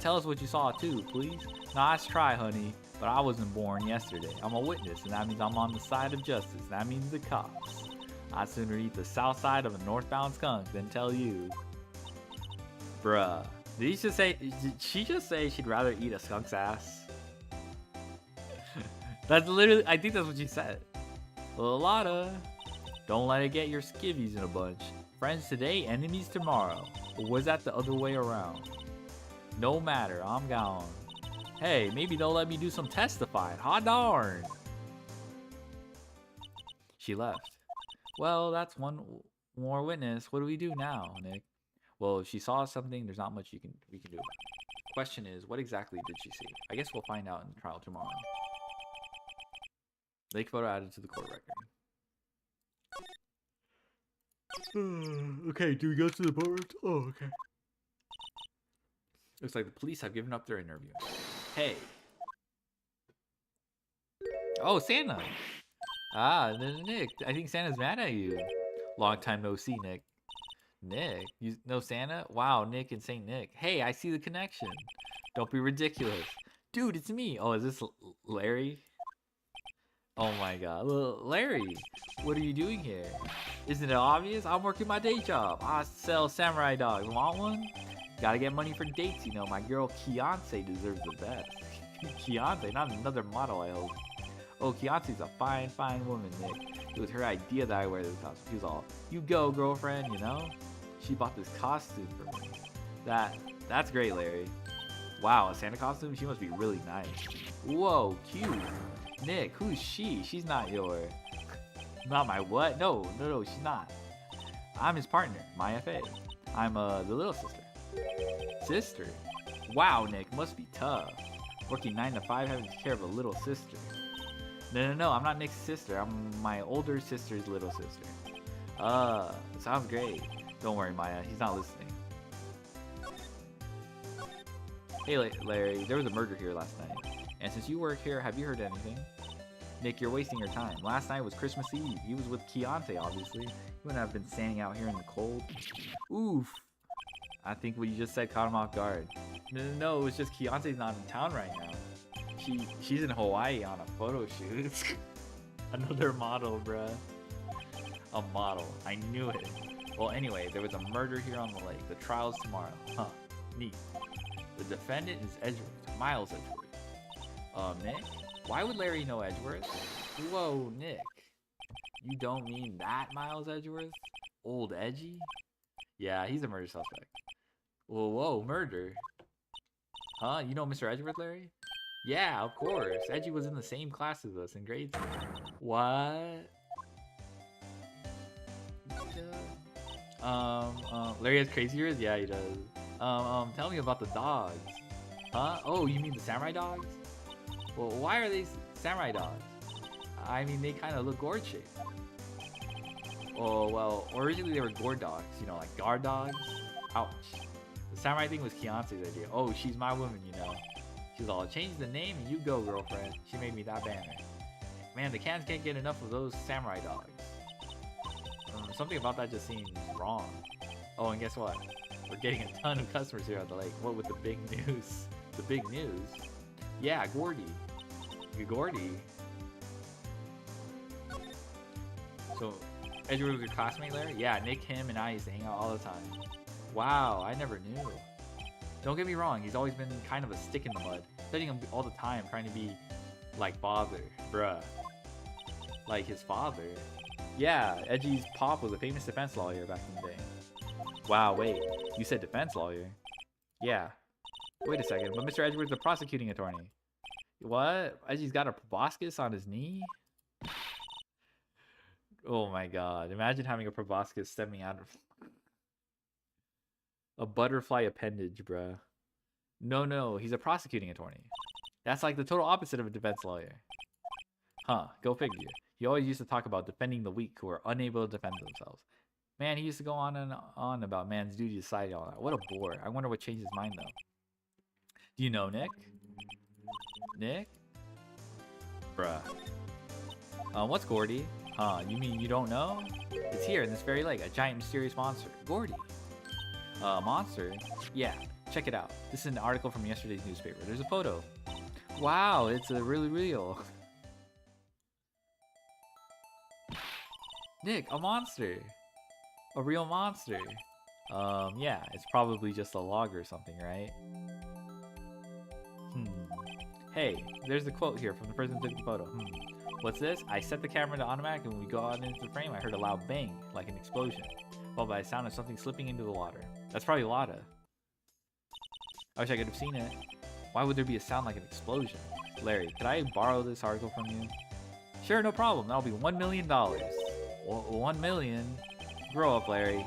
Tell us what you saw too, please. Nice try, honey. But I wasn't born yesterday. I'm a witness, and that means I'm on the side of justice. That means the cops. I'd sooner eat the south side of a northbound skunk than tell you. Bruh. Did she just say she'd rather eat a skunk's ass? That's literally, I think that's what she said. Well, Lotta, don't let it get your skivvies in a bunch. Friends today, enemies tomorrow. Or was that the other way around? No matter, I'm gone. Hey, maybe they'll let me do some testifying. Hot darn. She left. Well, that's one more witness. What do we do now, Nick? Well, if she saw something, there's not much we can do. Question is, what exactly did she see? I guess we'll find out in the trial tomorrow. Lake photo added to the court record. Okay, do we go to the boat? Oh, okay. Looks like the police have given up their interview. Hey. Oh, Santa. Ah, Nick. I think Santa's mad at you. Long time no see, Nick. Nick? You know Santa? Wow, Nick and Saint Nick. Hey, I see the connection. Don't be ridiculous. Dude, it's me. Oh, is this Larry? Oh my god. Larry, what are you doing here? Isn't it obvious? I'm working my day job. I sell samurai dogs. Want one? Gotta get money for dates, you know. My girl Kianse deserves the best. Kianse, not another model, I hope. Oh, Kianse's a fine, fine woman, Nick. It was her idea that I wear this costume. She was all, you go, girlfriend, you know? She bought this costume for me. That's great, Larry. Wow, a Santa costume? She must be really nice. Whoa, cute. Nick, who's she? She's not your... Not my what? No, she's not. I'm his partner, my FA. I'm the little sister. Sister? Wow, Nick, must be tough. Working 9 to 5, having to take care of a little sister. No, I'm not Nick's sister. I'm my older sister's little sister. Sounds great. Don't worry, Maya. He's not listening. Hey, Larry, there was a murder here last night. And since you work here, have you heard anything? Nick, you're wasting your time. Last night was Christmas Eve. He was with Kianse, obviously. He wouldn't have been standing out here in the cold. Oof. I think what you just said caught him off guard. No, it was just Kianse's not in town right now. She's in Hawaii on a photo shoot. Another model, bruh. A model. I knew it. Well, anyway, there was a murder here on the lake. The trial's tomorrow. Huh. Neat. The defendant is Edgeworth. Miles Edgeworth. Nick? Why would Larry know Edgeworth? Whoa, Nick. You don't mean that Miles Edgeworth? Old Edgy? Yeah, he's a murder suspect. Whoa, murder. Huh? You know Mr. Edgeworth, Larry? Yeah, of course. Edgy was in the same class as us in grade school. What? Larry has crazy ears? Yeah, he does. Tell me about the dogs. Huh? Oh, you mean the samurai dogs? Well, why are they samurai dogs? I mean, they kind of look gourd-shaped. Oh, well, originally they were gourd dogs, you know, like guard dogs. Ouch. The samurai thing was Kiance's idea. Oh, she's my woman, you know. She's all, change the name and you go, girlfriend. She made me that banner. Man, the cans can't get enough of those samurai dogs. Something about that just seems wrong. Oh, and guess what? We're getting a ton of customers here at the lake. What with the big news? The big news? Yeah, Gordy. Gordy. So, Edgeworth was your classmate, Larry? Yeah, Nick, him, and I used to hang out all the time. Wow, I never knew. Don't get me wrong, he's always been kind of a stick in the mud. Studying him all the time, trying to be like father. Bruh. Like his father. Yeah, Edgy's pop was a famous defense lawyer back in the day. Wow, wait. You said defense lawyer? Yeah. Wait a second, but Mr. Edgeworth's a prosecuting attorney. What? Edgy's got a proboscis on his knee? Oh my god. Imagine having a proboscis stemming out of... a butterfly appendage, bruh. No, he's a prosecuting attorney. That's like the total opposite of a defense lawyer. Huh, go figure. He always used to talk about defending the weak who are unable to defend themselves. Man, he used to go on and on about man's duty to society and all that. What a bore. I wonder what changed his mind, though. Do you know Nick? Nick? Bruh. What's Gordy? Huh, you mean you don't know? It's here in this very lake, a giant mysterious monster. Gordy. Monster? Yeah, check it out. This is an article from yesterday's newspaper. There's a photo. Wow, it's really real. Nick, a monster. A real monster. Yeah, it's probably just a log or something, right? Hey, there's the quote here from the person who took the photo. What's this? I set the camera to automatic and when we go out into the frame, I heard a loud bang, like an explosion, followed by a sound of something slipping into the water. That's probably Lada. I wish I could have seen it. Why would there be a sound like an explosion? Larry, could I borrow this article from you? Sure, no problem. That'll be $1 million. 1 million? Grow up, Larry.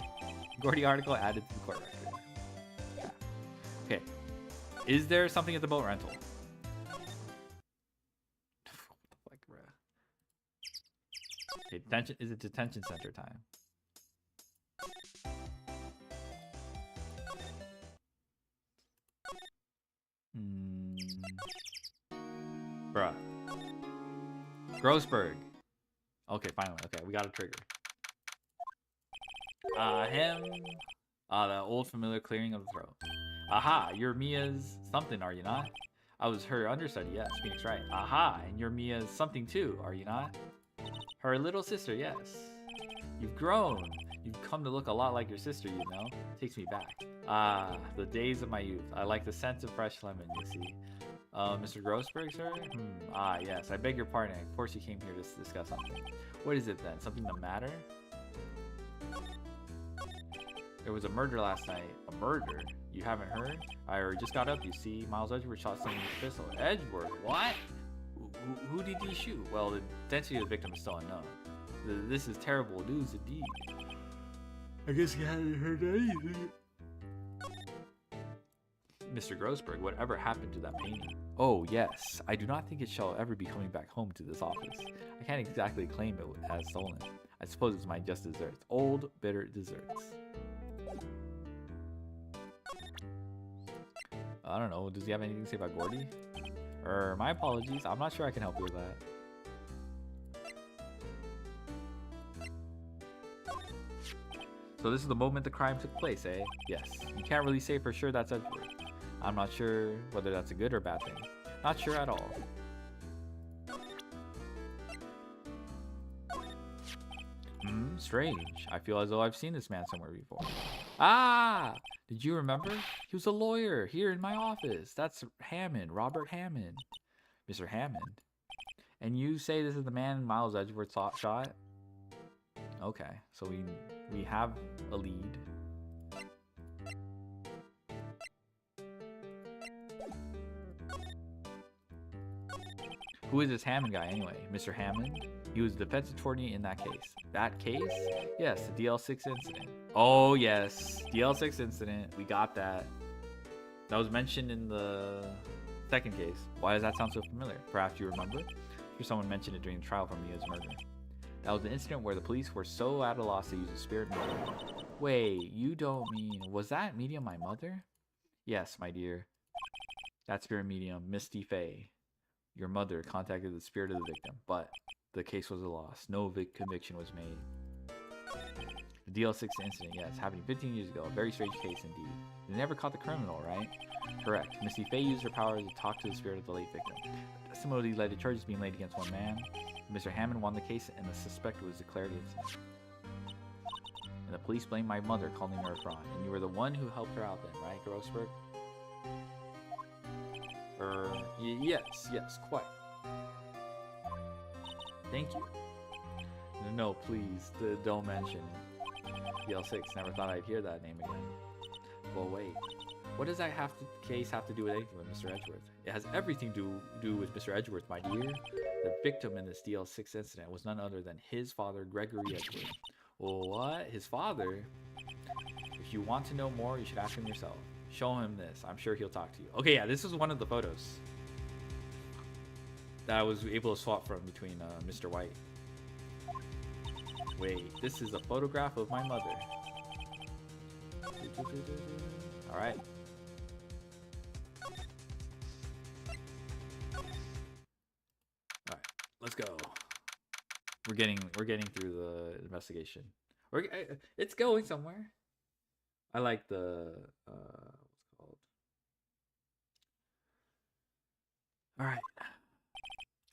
Gordy article added to the court record. Okay. Is there something at the boat rental? What the fuck, bruh? Okay, detention is it detention center time? Bruh. Grossberg. Okay, finally. Okay, we got a trigger. Him. The old familiar clearing of the throat. Aha, you're Mia's something, are you not? I was her understudy, yes, Phoenix Wright. Aha, and you're Mia's something too, are you not? Her little sister, yes. You've grown. You've come to look a lot like your sister, you know? Takes me back. Ah, the days of my youth. I like the scent of fresh lemon, you see. Mr. Grossberg, sir? Ah, yes, I beg your pardon. Of course you came here to discuss something. What is it then? Something the matter? There was a murder last night. A murder? You haven't heard? I just got up, you see. Miles Edgeworth shot someone with a pistol. Edgeworth? What? Who did he shoot? Well, the identity of the victim is still unknown. This is terrible news indeed. I guess you hadn't heard anything. Mr. Grossberg, whatever happened to that painting? Oh, yes. I do not think it shall ever be coming back home to this office. I can't exactly claim it as stolen. I suppose it's my just desserts. Old, bitter desserts. I don't know. Does he have anything to say about Gordy? My apologies. I'm not sure I can help you with that. So this is the moment the crime took place, eh? Yes. You can't really say for sure that's Edgeworth. I'm not sure whether that's a good or bad thing. Not sure at all. Strange. I feel as though I've seen this man somewhere before. Ah! Did you remember? He was a lawyer here in my office. That's Hammond, Robert Hammond. Mr. Hammond. And you say this is the man Miles Edgeworth shot? Okay, so we have a lead. Who is this Hammond guy anyway? Mr. Hammond? He was the defense attorney in that case. That case? Yes, the DL6 incident. Oh yes, DL6 incident. We got that. That was mentioned in the second case. Why does that sound so familiar? Perhaps you remember? Or someone mentioned it during the trial for Mia's murder. That was the incident where the police were so at a loss to use a spirit medium. Wait, you don't mean... Was that medium my mother? Yes, my dear. That spirit medium, Misty Faye. Your mother contacted the spirit of the victim, but the case was a loss. No conviction was made. The DL6 incident, yes, happened 15 years ago. A very strange case indeed. They never caught the criminal, right? Correct. Misty Faye used her power to talk to the spirit of the late victim. Testimony led to charges being laid against one man. Mr. Hammond won the case, and the suspect was declared innocent. And the police blamed my mother, calling her a fraud. And you were the one who helped her out then, right, Grossberg? Yes, quite. Thank you. No, please, don't mention it. DL6, never thought I'd hear that name again. Well, wait. What does that case have to do with anything with Mr. Edgeworth? It has everything to do with Mr. Edgeworth, my dear. The victim in this DL6 incident was none other than his father, Gregory Edgeworth. What? His father? If you want to know more, you should ask him yourself. Show him this. I'm sure he'll talk to you. Okay, yeah, this is one of the photos that I was able to swap from between Mr. White. Wait, this is a photograph of my mother. Alright. Alright, let's go. We're getting through the investigation. It's going somewhere. I like the what's it called? Alright.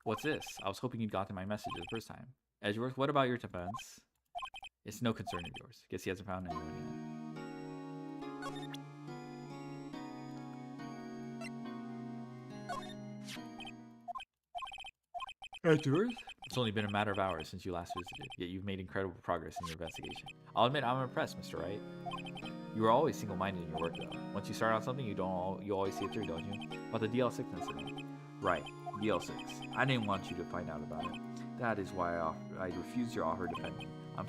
What's this? I was hoping you'd gotten my message the first time. Edgeworth, what about your defense? It's no concern of yours. Guess he hasn't found anyone yet. Edgeworth? It's only been a matter of hours since you last visited, yet you've made incredible progress in your investigation. I'll admit I'm impressed, Mr. Wright. You are always single-minded in your work, though. Once you start on something, you always see it through, don't you? About the DL6 incident. Right, DL6. I didn't want you to find out about it. That is why I refused your offer to defend me. I'm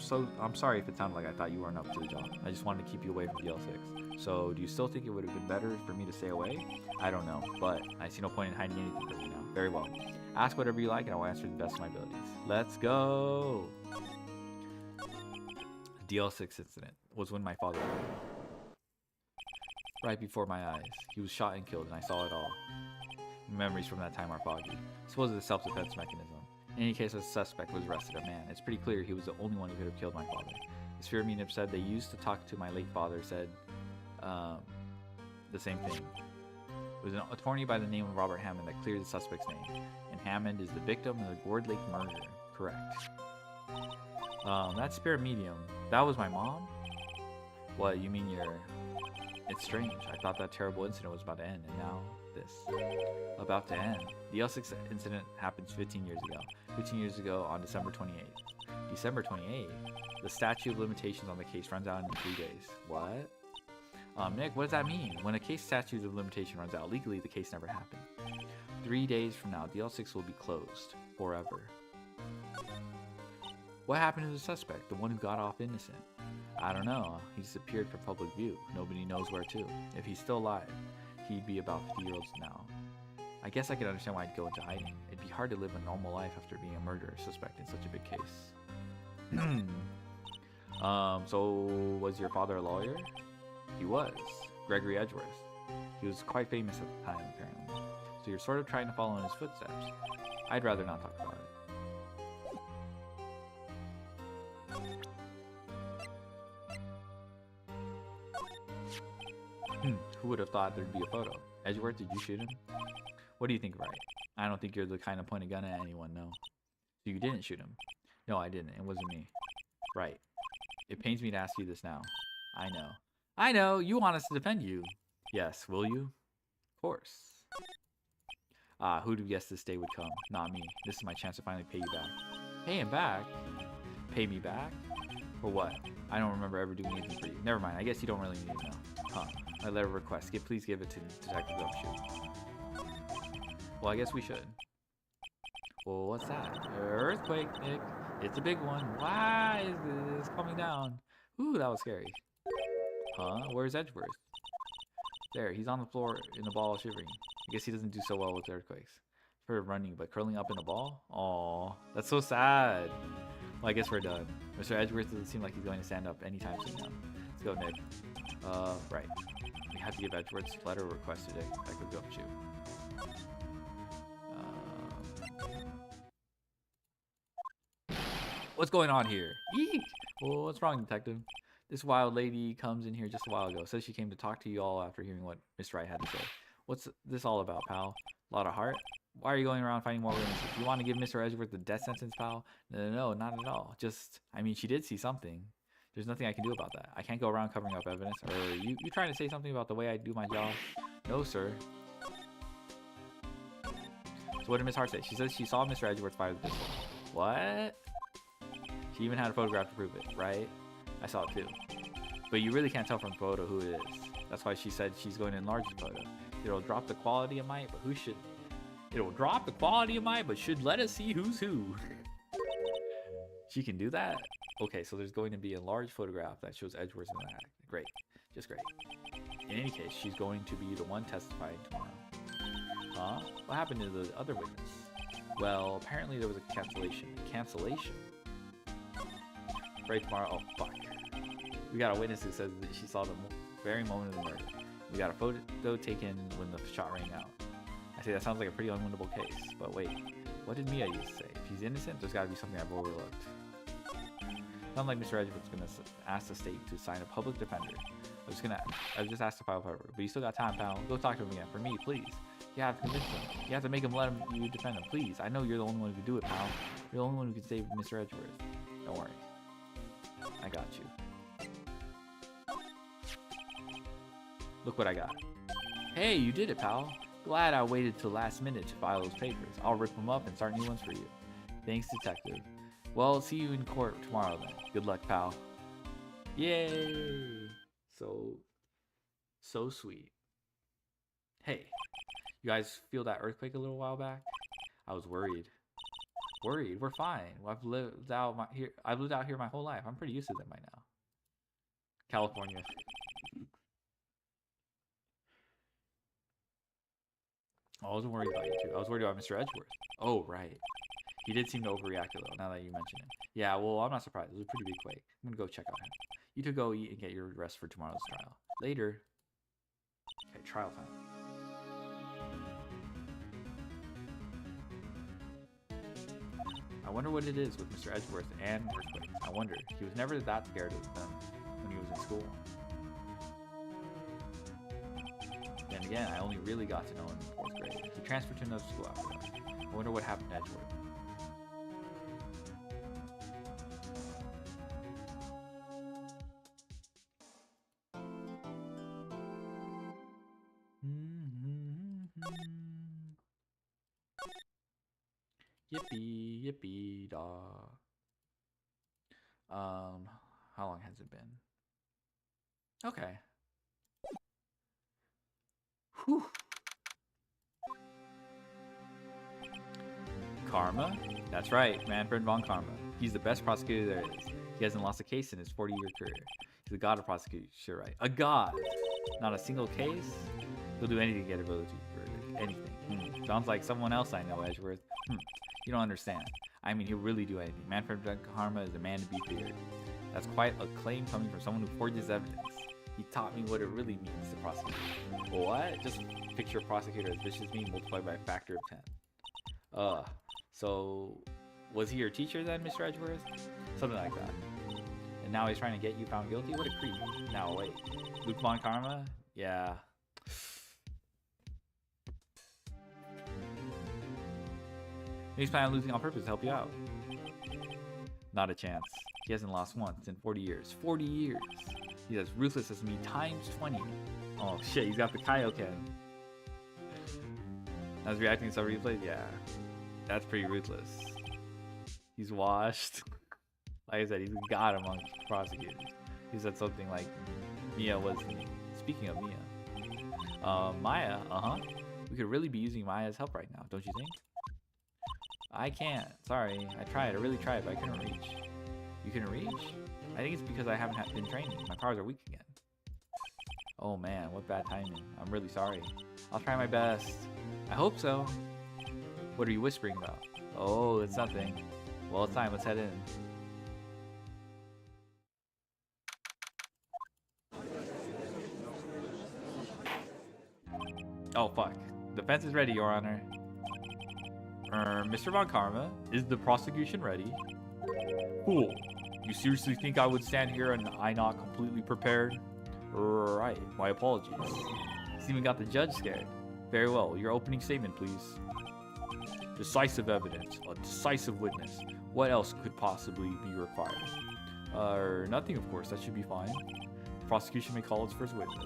sorry if it sounded like I thought you weren't up to the job. I just wanted to keep you away from DL6. So, do you still think it would have been better for me to stay away? I don't know, but I see no point in hiding anything from you now. Very well. Ask whatever you like, and I will answer to the best of my abilities. Let's go! The DL6 incident was when my father died. Right before my eyes. He was shot and killed, and I saw it all. Memories from that time are foggy. Suppose it's a self-defense mechanism. In any case, a suspect was arrested, a man. It's pretty clear he was the only one who could have killed my father. The spirit medium said they used to talk to my late father, said the same thing. It was an attorney by the name of Robert Hammond that cleared the suspect's name. And Hammond is the victim of the Gourd Lake murder. Correct. That spirit medium, that was my mom? What, you mean you're... It's strange. I thought that terrible incident was about to end, and now this. About to end. The L6 incident happened 15 years ago. 15 years ago on December 28th. December 28th? The statute of limitations on the case runs out in 3 days. What? Nick, what does that mean? When a case statute of limitation runs out, legally the case never happened. 3 days from now, DL6 will be closed. Forever. What happened to the suspect? The one who got off innocent? I don't know. He disappeared from public view. Nobody knows where to. If he's still alive, he'd be about 50 years old now. I guess I could understand why I'd go into hiding. It'd be hard to live a normal life after being a murderer suspect in such a big case. So was your father a lawyer? He was. Gregory Edgeworth. He was quite famous at the time, apparently. So you're sort of trying to follow in his footsteps. I'd rather not talk about it. Who would have thought there'd be a photo? Edgeworth, did you shoot him? What do you think, Wright? I don't think you're the kind to point a gun at anyone, no. So you didn't shoot him? No, I didn't. It wasn't me. Right. It pains me to ask you this now. I know. I know. You want us to defend you. Yes, will you? Of course. Ah, who'd have guessed this day would come? Not me. This is my chance to finally pay you back. Pay him back? Pay me back? For what? I don't remember ever doing anything for you. Never mind. I guess you don't really need to know. Huh. My letter of request. Please give it to Detective Gumshoe. Well, I guess we should. Well, what's that? Earthquake, Nick. It's a big one. Why is this coming down? Ooh, that was scary. Huh? Where's Edgeworth? There, he's on the floor in a ball shivering. I guess he doesn't do so well with earthquakes. For running, but curling up in a ball? Aw, that's so sad. Well, I guess we're done. Mr. Edgeworth doesn't seem like he's going to stand up anytime soon now. Let's go, Nick. Right. We have to give Edgeworth's letter request today. That could go up you. What's going on here? Eek! Well, what's wrong, Detective? This wild lady comes in here just a while ago. Says she came to talk to you all after hearing what Miss Wright had to say. What's this all about, pal? A lot of heart? Why are you going around finding more witnesses? You want to give Mr. Edgeworth the death sentence, pal? No, not at all. Just, I mean, she did see something. There's nothing I can do about that. I can't go around covering up evidence. Or you trying to say something about the way I do my job? No, sir. So what did Miss Hart say? She says she saw Mr. Edgeworth fire the pistol. What? She even had a photograph to prove it, right? I saw it too. But you really can't tell from the photo who it is. That's why she said she's going to enlarge the photo. It'll drop the quality of might, but who should... It'll drop the quality of might, but should let us see who's who. She can do that? Okay, so there's going to be a large photograph that shows Edgeworth in the act. Great. Just great. In any case, she's going to be the one testifying tomorrow. Huh? What happened to the other witness? Well, apparently there was a cancellation. Cancellation? Right tomorrow? Oh, fuck. We got a witness who says that she saw the very moment of the murder. We got a photo taken when the shot rang out. I say that sounds like a pretty unwinnable case, but wait, what did Mia used to say? If he's innocent, there's gotta be something I've overlooked. Sounds like Mr. Edgeworth's gonna ask the state to assign a public defender. I just asked to file forever, but you still got time, pal. Go talk to him again. For me, please. You have to convince him. You have to make him let you defend him, please. I know you're the only one who can do it, pal. You're the only one who can save Mr. Edgeworth. Don't worry. I got you. Look what I got. Hey, you did it, pal. Glad I waited till last minute to file those papers. I'll rip them up and start new ones for you. Thanks, Detective. Well, see you in court tomorrow then. Good luck, pal. Yay! So sweet. Hey, you guys feel that earthquake a little while back? I was worried. Worried? We're fine. I've lived out here my whole life. I'm pretty used to them by now. California. I wasn't worried about you two. I was worried about Mr. Edgeworth. Oh, right. He did seem to overreact a little, now that you mention it. Yeah, well, I'm not surprised. It was a pretty big quake. I'm gonna go check on him. You two go eat and get your rest for tomorrow's trial. Later. Okay, trial time. I wonder what it is with Mr. Edgeworth and earthquakes. I wonder. He was never that scared of them when he was in school. And again, I only really got to know him in 4th grade. He transferred to another school after that. I wonder what happened to Edgeworth. Yippee, yippee, da. How long has it been? Okay. Whew. Karma? That's right, Manfred von Karma. He's the best prosecutor there is. He hasn't lost a case in his 40-year career. He's a god of prosecution, right? A god! Not a single case? He'll do anything to get a guilty verdict. Anything. Sounds like someone else I know, Edgeworth. You don't understand. I mean, he'll really do anything. Manfred von Karma is a man to be feared. That's quite a claim coming from someone who forges evidence. He taught me what it really means to prosecute. What? Just picture a prosecutor as vicious me multiplied by a factor of 10. So was he your teacher then, Mr. Edgeworth? Something like that. And now he's trying to get you found guilty? What a creep. Now wait. Luke von Karma? Yeah. He's planning on losing on purpose to help you out. Not a chance. He hasn't lost once in 40 years. 40 years! He's as ruthless as me times 20. Oh shit, he's got the Kaioken. I was reacting to some replays? Yeah. That's pretty ruthless. He's washed. Like I said, he's a god among prosecutors. He said something like, Mia was... Speaking of Mia. Maya, we could really be using Maya's help right now, don't you think? I can't. Sorry. I tried. I really tried, but I couldn't reach. You couldn't reach? I think it's because I haven't been training. My powers are weak again. Oh man, what bad timing. I'm really sorry. I'll try my best. I hope so. What are you whispering about? Oh, it's nothing. Well, it's time. Let's head in. Oh, fuck. Defense is ready, Your Honor. Mr. Von Karma, is the prosecution ready? Fool. You seriously think I would stand here and I not completely prepared? Right. My apologies. It's even got the judge scared. Very well. Your opening statement, please. Decisive evidence. A decisive witness. What else could possibly be required? Nothing, of course. That should be fine. The prosecution may call its first witness.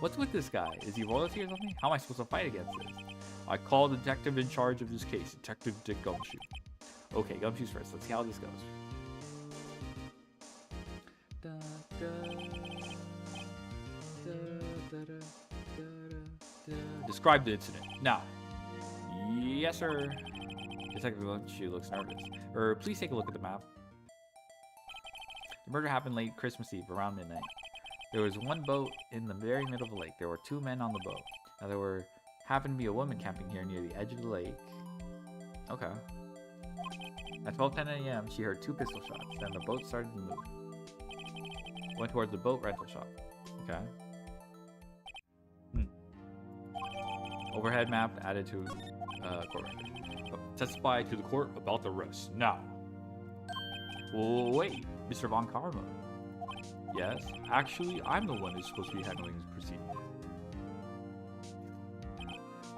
What's with this guy? Is he royalty or something? How am I supposed to fight against this? I call the detective in charge of this case, Detective Dick Gumshoe. Okay, Gumshoe's first. Let's see how this goes. Describe the incident. Now. Yes, sir. Detective Gumshoe looks nervous. Please take a look at the map. The murder happened late Christmas Eve, around midnight. There was one boat in the very middle of the lake. There were 2 men on the boat. Now there happened to be a woman camping here near the edge of the lake. Okay. At 12:10 a.m., she heard 2 pistol shots. Then the boat started to move. Went towards the boat rental shop. Okay. Overhead map added to court record. Testify to the court about the arrest. Now. Wait, Mr. Von Karma. Yes, actually, I'm the one who's supposed to be handling this proceeding.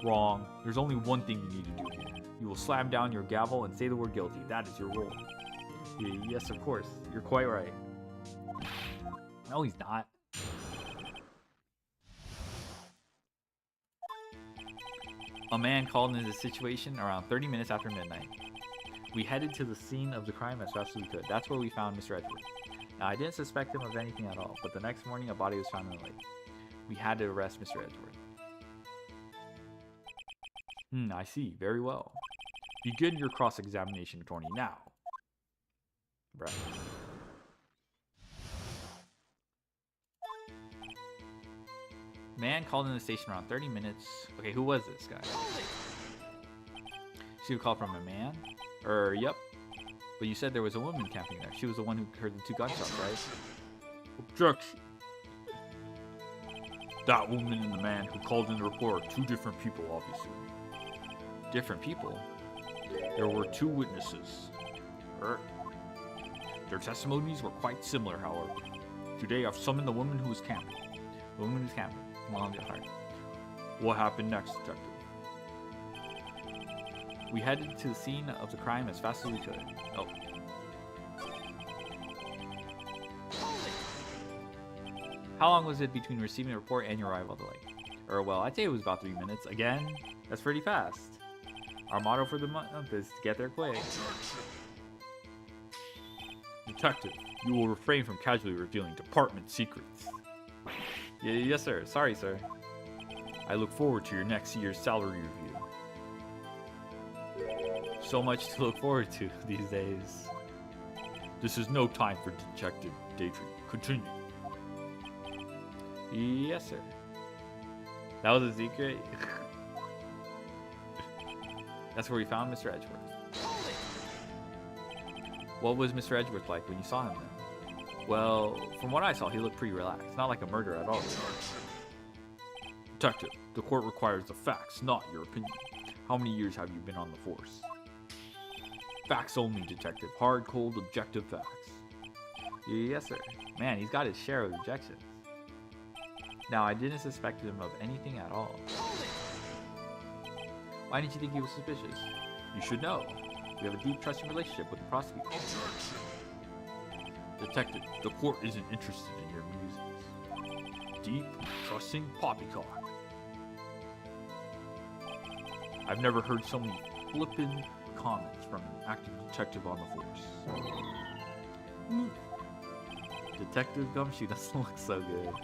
Wrong. There's only one thing you need to do here. You will slam down your gavel and say the word guilty. That is your role. Yes, of course. You're quite right. No, he's not. A man called into the situation around 30 minutes after midnight. We headed to the scene of the crime as fast as we could. That's where we found Mr. Edward. Now, I didn't suspect him of anything at all, but the next morning a body was found in the lake. We had to arrest Mr. Edward. I see. Very well. Begin your cross-examination, attorney, now. Bruh. Man called in the station around 30 minutes. Okay, who was this guy? She would call from a man? Yep. But you said there was a woman camping there. She was the one who heard the 2 gunshots, right? Objection. That woman and the man who called in the report are 2 different people, obviously. Different people? There were 2 witnesses. Their testimonies were quite similar, however. Today I've summoned the woman who was camping. The woman who's camping. What happened next, detective? We headed to the scene of the crime as fast as we could. Oh. How long was it between receiving the report and your arrival at the lake? Well, I'd say it was about 3 minutes. Again, that's pretty fast. Our motto for the month is to get there quick. Detective, you will refrain from casually revealing department secrets. Yes, sir. Sorry, sir. I look forward to your next year's salary review. So much to look forward to these days. This is no time for Detective daydream. Continue. Yes, sir. That was a secret? That's where we found Mr. Edgeworth. What was Mr. Edgeworth like when you saw him then? Well, from what I saw, he looked pretty relaxed. Not like a murderer at all. Detective, the court requires the facts, not your opinion. How many years have you been on the force? Facts only, detective. Hard, cold, objective facts. Yes, sir. Man, he's got his share of objections. Now, I didn't suspect him of anything at all. Why didn't you think he was suspicious? You should know. We have a deep trusting relationship with the prosecutor. Detective, the court isn't interested in your musings. Deep, trusting poppycock. I've never heard so many flippin' comments from an active detective on the force. Detective Gumshoe doesn't look so good.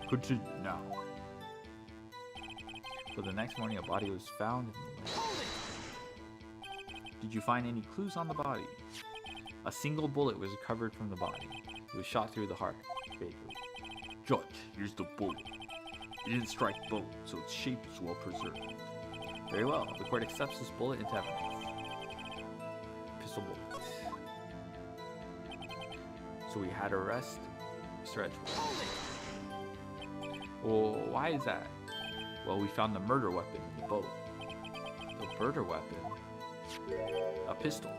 Continue now. But the next morning, a body was found in the lake. Did you find any clues on the body? A single bullet was recovered from the body. It was shot through the heart, fatally. Judge, here's the bullet. It didn't strike bone, so its shape is well preserved. Very well. The court accepts this bullet into evidence. Pistol bullet. So we had to arrest Mr. Edgeworth. Well, why is that? Well, we found the murder weapon in the boat. The murder weapon? A pistol.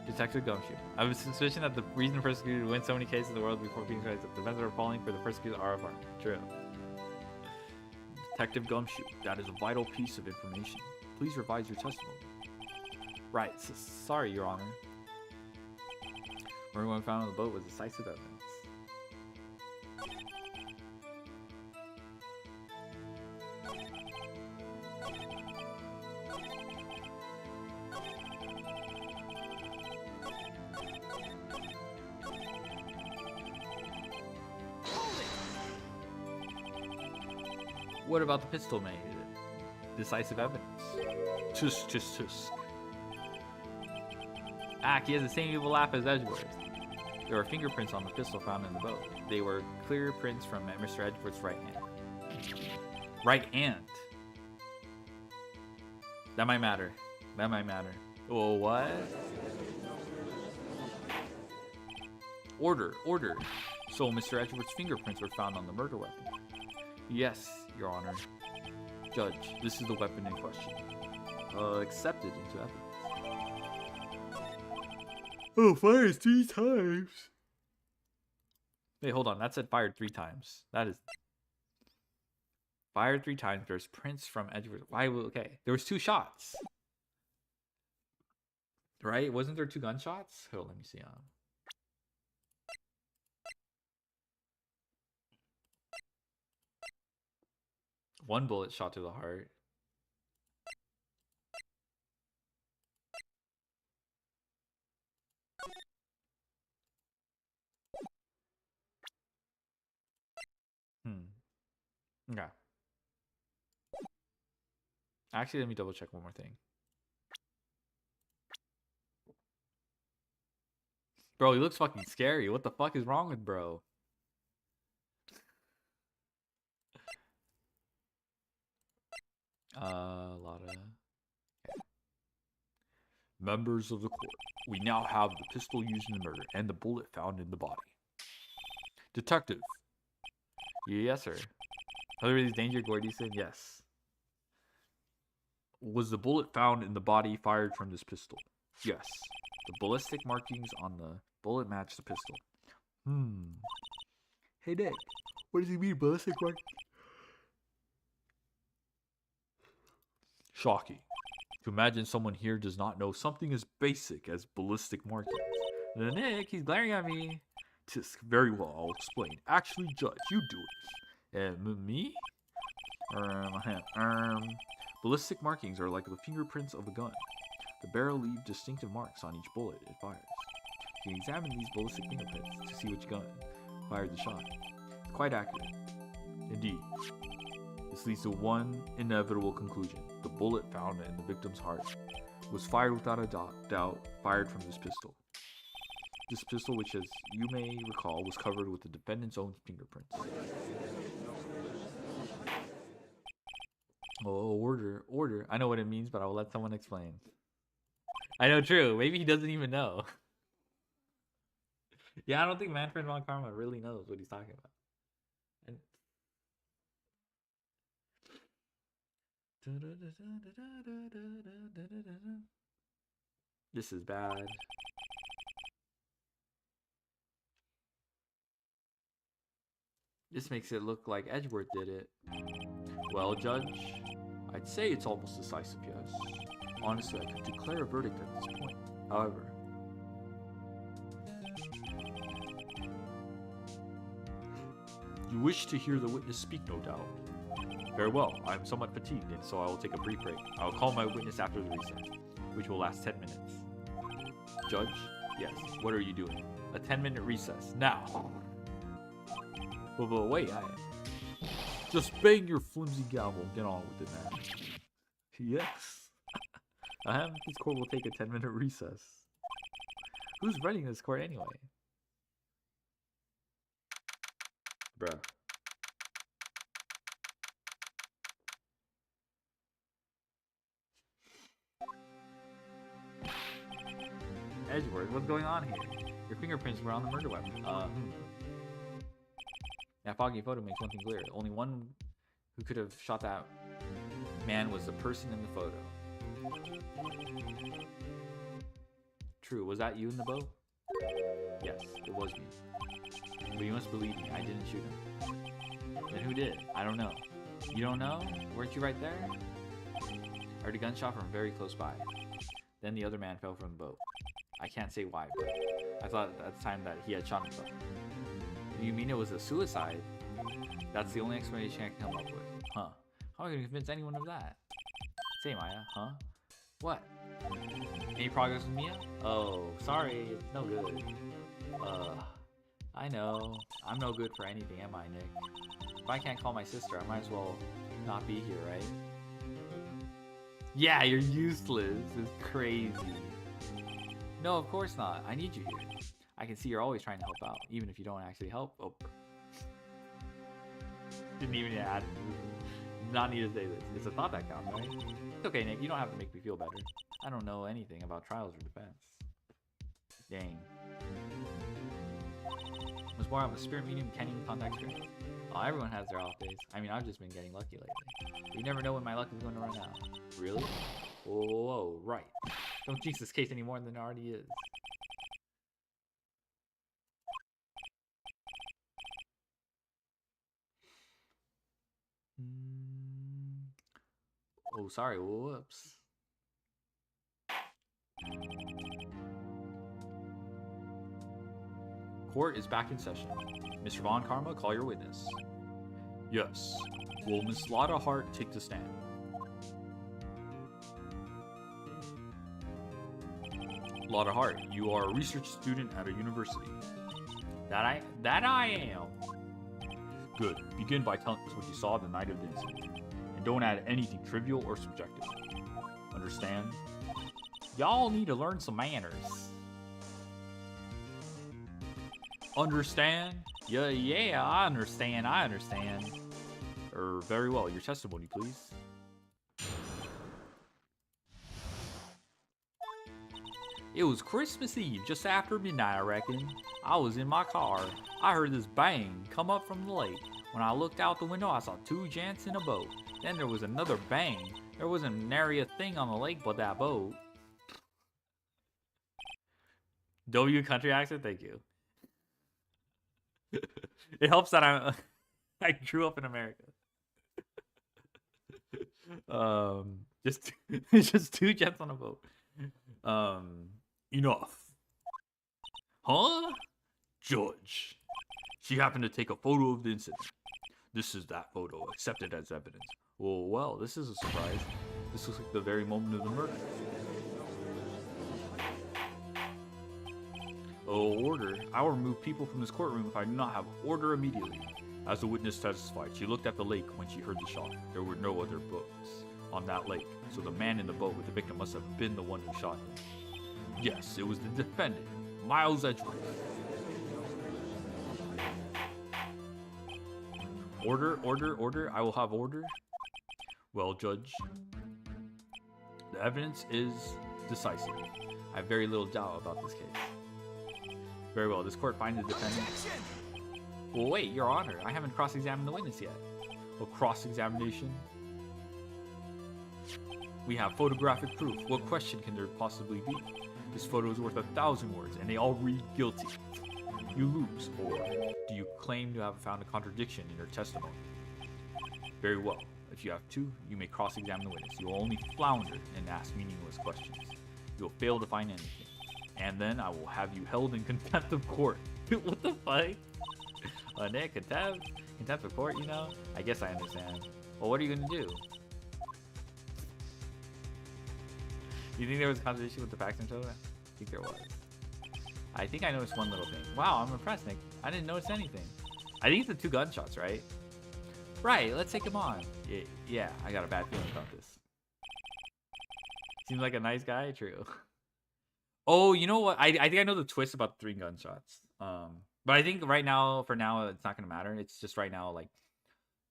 Detective Gumshoe. I have a suspicion that the reason persecuted win so many cases in the world before being tried. The events that are falling for the persecuted are apart. True. Detective Gumshoe, that is a vital piece of information. Please revise your testimony. Right. Sorry, Your Honor. Everyone found on the boat was decisive evidence. What about the pistol made? Decisive evidence. Tusk. He has the same evil laugh as Edgeworth. There were fingerprints on the pistol found in the boat. They were clear prints from Mr. Edgeworth's right hand. Right hand? That might matter. Oh, what? Order. So Mr. Edgeworth's fingerprints were found on the murder weapon. Yes, Your Honor. Judge, this is the weapon in question. Accepted into evidence. Oh, fired 3 times. Wait, hold on. That said fired 3 times. That is... Fired 3 times. There's prints from Edgeworth. Why? Okay. There was 2 shots. Right? Wasn't there 2 gunshots? Hold on, let me see. One bullet shot to the heart. Okay. Actually, let me double check one more thing. Bro, he looks fucking scary. What the fuck is wrong with bro? Lot of... Okay. Members of the court, we now have the pistol used in the murder and the bullet found in the body. Detective. Yes, sir. Other these danger, Gordy said yes. Was the bullet found in the body fired from this pistol? Yes. The ballistic markings on the bullet match the pistol. Hey Nick, what does he mean ballistic markings? Shocking. To imagine someone here does not know something as basic as ballistic markings. Nick, he's glaring at me. Tisk, very well, I'll explain. Actually, Judge, you do it. Me? Ballistic markings are like the fingerprints of a gun. The barrel leave distinctive marks on each bullet it fires. You can examine these ballistic fingerprints to see which gun fired the shot. It's quite accurate. Indeed. This leads to one inevitable conclusion. The bullet found in the victim's heart was fired without a doubt, fired from this pistol. This pistol, which as you may recall, was covered with the defendant's own fingerprints. Oh, order. I know what it means, but I will let someone explain. I know, true. Maybe he doesn't even know. Yeah, I don't think Manfred von Karma really knows what he's talking about. This is bad. This makes it look like Edgeworth did it. Well, Judge, I'd say it's almost decisive, yes. Honestly, I could declare a verdict at this point. However, You wish to hear the witness speak, no doubt. Very well, I am somewhat fatigued, and so I will take a brief break. I will call my witness after the recess, which will last 10 minutes. Judge? Yes, what are you doing? A 10-minute recess, now! But wait, just bang your flimsy gavel and get on with it, man. Yes. This court will take a 10-minute recess. Who's running this court anyway? Bruh. Edgeworth, what's going on here? Your fingerprints were on the murder weapon. That foggy photo makes one thing clear. Only one who could have shot that man was the person in the photo. True, was that you in the boat? Yes, it was me. But you must believe me, I didn't shoot him. Then who did? I don't know. You don't know? Weren't you right there? I heard a gunshot from very close by. Then the other man fell from the boat. I can't say why, but I thought at the time that he had shot himself. You mean it was a suicide? That's the only explanation I can come up with. Huh. How am I going to convince anyone of that? Say, Maya, huh? What? Any progress with Mia? Oh, sorry, it's no good. I know. I'm no good for anything, am I, Nick? If I can't call my sister, I might as well not be here, right? Yeah, you're useless. It's crazy. No, of course not. I need you here. I can see you're always trying to help out, even if you don't actually help. Oh. Didn't even add. Not need to say this. It's a thought that counts, right? It's okay, Nick. You don't have to make me feel better. I don't know anything about trials or defense. Dang. What's more, I'm a spirit medium, can't even contact spirits. Oh, everyone has their off days. I mean, I've just been getting lucky lately. You never know when my luck is going to run out. Really? Whoa, right. Don't jinx this case any more than it already is. Oh, sorry. Whoops. Court is back in session. Mr. Von Karma, call your witness. Yes. Will Miss Lotta Hart take the stand? Lotta Hart, you are a research student at a university. That I am. Good. Begin by telling us what you saw the night of the incident. And don't add anything trivial or subjective. Understand? Y'all need to learn some manners. Understand? Yeah, I understand. Very well. Your testimony, please. It was Christmas Eve, just after midnight, I reckon. I was in my car. I heard this bang come up from the lake. When I looked out the window, I saw two gents in a boat. Then there was another bang. There wasn't nary a thing on the lake but that boat. W country accent? Thank you. It helps that I grew up in America. Just two gents on a boat. Enough. Huh? Judge. She happened to take a photo of the incident. This is that photo, accepted as evidence. Well, this is a surprise. This looks like the very moment of the murder. Oh, order. I will remove people from this courtroom if I do not have order immediately. As the witness testified, she looked at the lake when she heard the shot. There were no other boats on that lake, so the man in the boat with the victim must have been the one who shot him. Yes, it was the defendant, Miles Edgeworth. Order. I will have order. Well, Judge, the evidence is decisive. I have very little doubt about this case. Very well, this court finds the defendant. Well, wait, Your Honor, I haven't cross-examined the witness yet. A cross-examination? We have photographic proof. What question can there possibly be? This photo is worth 1,000 words, and they all read guilty. You lose, or do you claim to have found a contradiction in your testimony? Very well. If you have two, you may cross-examine the witness. You will only flounder and ask meaningless questions. You will fail to find anything. And then I will have you held in contempt of court. What the fuck? Nick, contempt of court, you know? I guess I understand. Well, what are you gonna do? You think there was a contradiction with the facts and show? I think there was. I think I noticed one little thing. Wow, I'm impressed, Nick. I didn't notice anything. I think it's the 2 gunshots, right? Right, let's take him on. Yeah, I got a bad feeling about this. Seems like a nice guy, true. Oh, you know what? I think I know the twist about the 3 gunshots. But I think right now, for now, it's not gonna matter. It's just right now, like,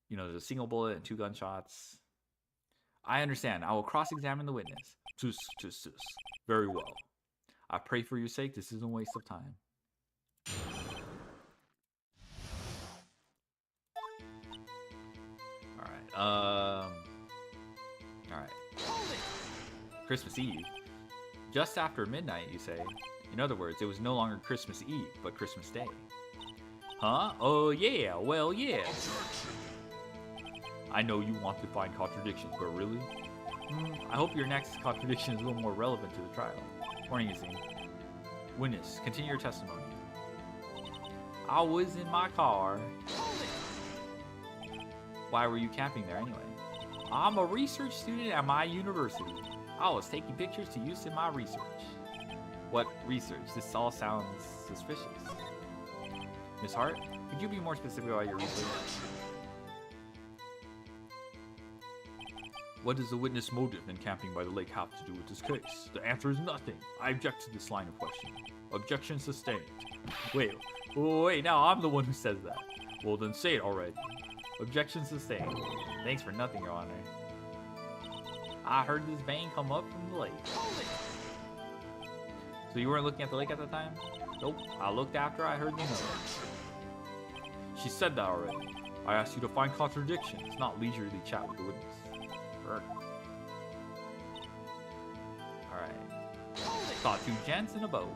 you know, there's a single bullet and 2 gunshots. I understand. I will cross-examine the witness. Tus. Very well. I pray for your sake, this isn't a waste of time. Alright, alright. Christmas Eve. Just after midnight, you say. In other words, it was no longer Christmas Eve, but Christmas Day. Huh? Oh yeah, well yeah. I know you want to find contradictions, but really? I hope your next contradiction is a little more relevant to the trial. Morning, Izzy. Witness, continue your testimony. I was in my car. Why were you camping there anyway? I'm a research student at my university. I was taking pictures to use in my research. What research? This all sounds suspicious. Miss Hart, could you be more specific about your research? What does the witness' motive in camping by the lake have to do with this case? The answer is nothing. I object to this line of questioning. Objection sustained. Wait, now I'm the one who says that. Well then say it already. Objection sustained. Thanks for nothing, Your Honor. I heard this bang come up from the lake. So you weren't looking at the lake at the time? Nope, I looked after I heard the noise. She said that already. I asked you to find contradictions, not leisurely chat with the witness. Alright. Saw 2 gents in a boat.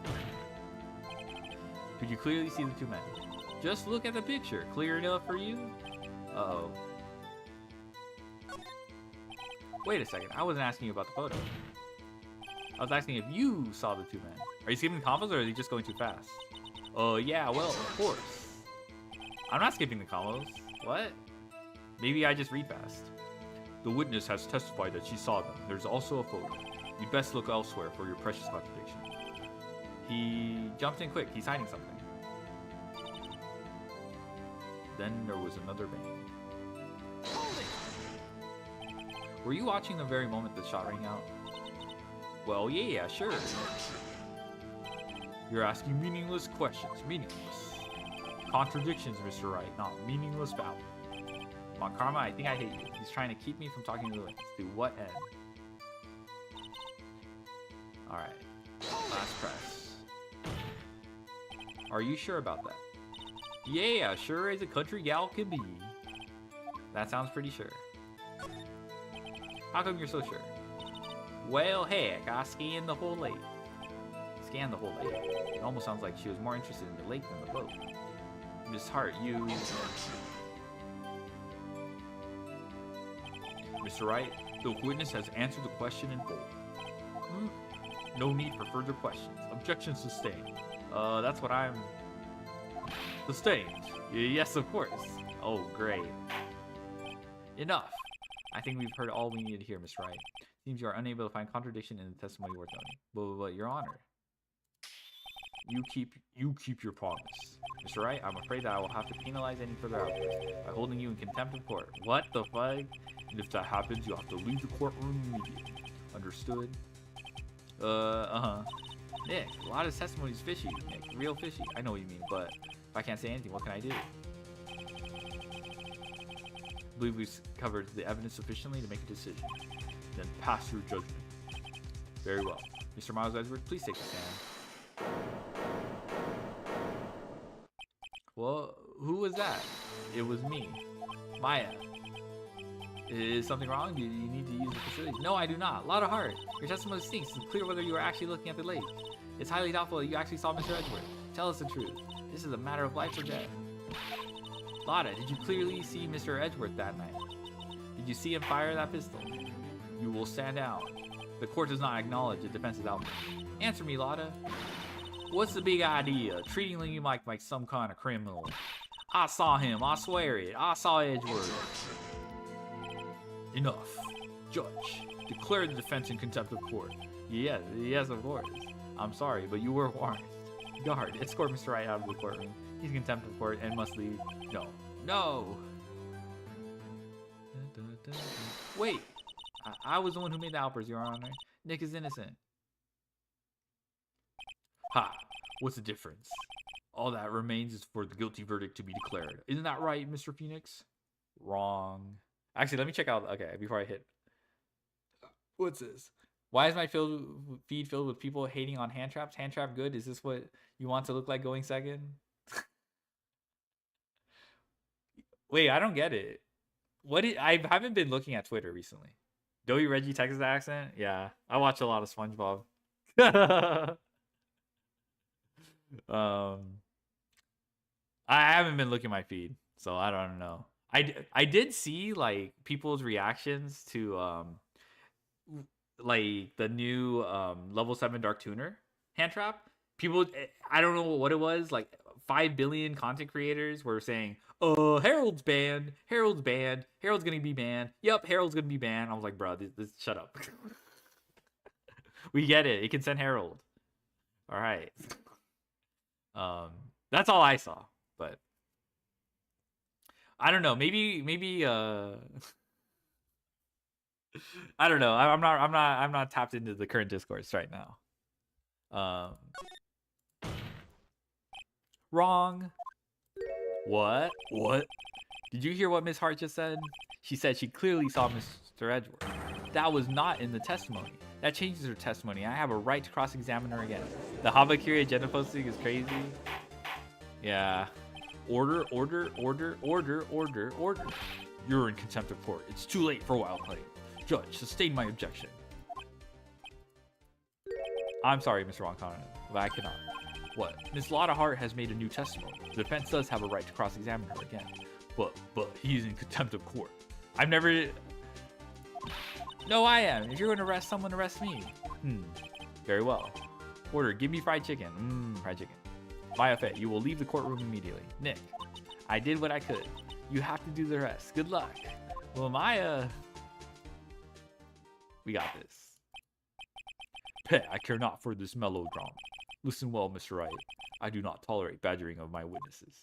Could you clearly see the 2 men? Just look at the picture. Clear enough for you? Uh-oh. Wait a second. I wasn't asking you about the photo. I was asking if you saw the 2 men. Are you skipping combos or are you just going too fast? Oh, yeah, well, of course. I'm not skipping the combos. What? Maybe I just read fast. The witness has testified that she saw them. There's also a photo. You'd best look elsewhere for your precious contradiction. He jumped in quick. He's hiding something. Then there was another bang. Were you watching the very moment the shot rang out? Well, yeah, sure. You're asking meaningless questions. Meaningless. Contradictions, Mr. Wright, not meaningless babble. Come on, Karma, I think I hate you. He's trying to keep me from talking to the witness. To what end? Alright. Last press. Are you sure about that? Yeah, sure as a country gal can be. That sounds pretty sure. How come you're so sure? Well, heck, I scanned the whole lake. Scanned the whole lake? It almost sounds like she was more interested in the lake than the boat. Miss Hart, you... Mr. Wright, the witness has answered the question in full. No need for further questions. Objection sustained. That's what I'm... Sustained. Yes, of course. Oh, great. Enough. I think we've heard all we needed to hear, Miss Wright. Seems you are unable to find contradiction in the testimony worth noting. But, Your Honor. You keep your promise. Mr. Wright, I'm afraid that I will have to penalize any further outbursts by holding you in contempt of court. What the fuck? And if that happens, you'll have to leave the courtroom immediately. Understood? Nick, a lot of testimony is fishy. Nick, real fishy. I know what you mean, but if I can't say anything, what can I do? I believe we've covered the evidence sufficiently to make a decision. Then pass your judgment. Very well. Mr. Miles Edward, please take a stand. Well, who was that? It was me. Maya. Is something wrong? Do you need to use the facilities? No, I do not. Lotta Heart, your testimony stinks. It's clear whether you were actually looking at the lake. It's highly doubtful that you actually saw Mr. Edgeworth. Tell us the truth. This is a matter of life or death. Lotta, did you clearly see Mr. Edgeworth that night? Did you see him fire that pistol? You will stand down. The court does not acknowledge the defense's outburst. Answer me, Lotta. What's the big idea? Treating you like some kind of criminal. I saw him. I swear it. I saw Edgeworth. Enough. Judge, declare the defense in contempt of court. Yes, of course. I'm sorry, but you were warned. Guard, escort Mr. Wright out of the courtroom. He's in contempt of court and must leave. No. No! Wait! I was the one who made the outburst, Your Honor. Nick is innocent. Ha! What's the difference? All that remains is for the guilty verdict to be declared. Isn't that right, Mr. Phoenix? Wrong. Actually, let me check out. Okay, before I hit. What's this? Why is my feed filled with people hating on hand traps? Hand trap good? Is this what you want to look like going second? Wait, I don't get it. I haven't been looking at Twitter recently. Doey Reggie Texas accent? Yeah, I watch a lot of SpongeBob. I haven't been looking at my feed, so I don't know. I did see like people's reactions to like the new level 7 Dark Tuner hand trap. People, I don't know what it was, like 5 billion content creators were saying, "Oh, Harold's banned. Harold's banned. Harold's gonna be banned. Yep, Harold's gonna be banned." I was like, bro, this shut up. We get it. It can send Harold. All right. That's all I saw, but I don't know. Maybe I don't know. I'm not tapped into the current discourse right now. Wrong. What? Did you hear what Miss Hart just said? She said she clearly saw Mr. Edgeworth. That was not in the testimony. That changes her testimony. I have a right to cross-examine her again. The Habakiri agenda posting is crazy. Yeah. Order. You're in contempt of court. It's too late for wild claim. Judge, sustain my objection. I'm sorry, Mr. Ronconen, but I cannot. What? Miss Lotta Hart has made a new testimony. The defense does have a right to cross-examine her again. But he's in contempt of court. I've never... No, I am. If you're going to arrest someone, arrest me. Very well. Order, give me fried chicken. Fried chicken. Maya Fett, you will leave the courtroom immediately. Nick, I did what I could. You have to do the rest. Good luck. Well, Maya... We got this. Pet, I care not for this melodrama. Listen well, Mr. Wright. I do not tolerate badgering of my witnesses.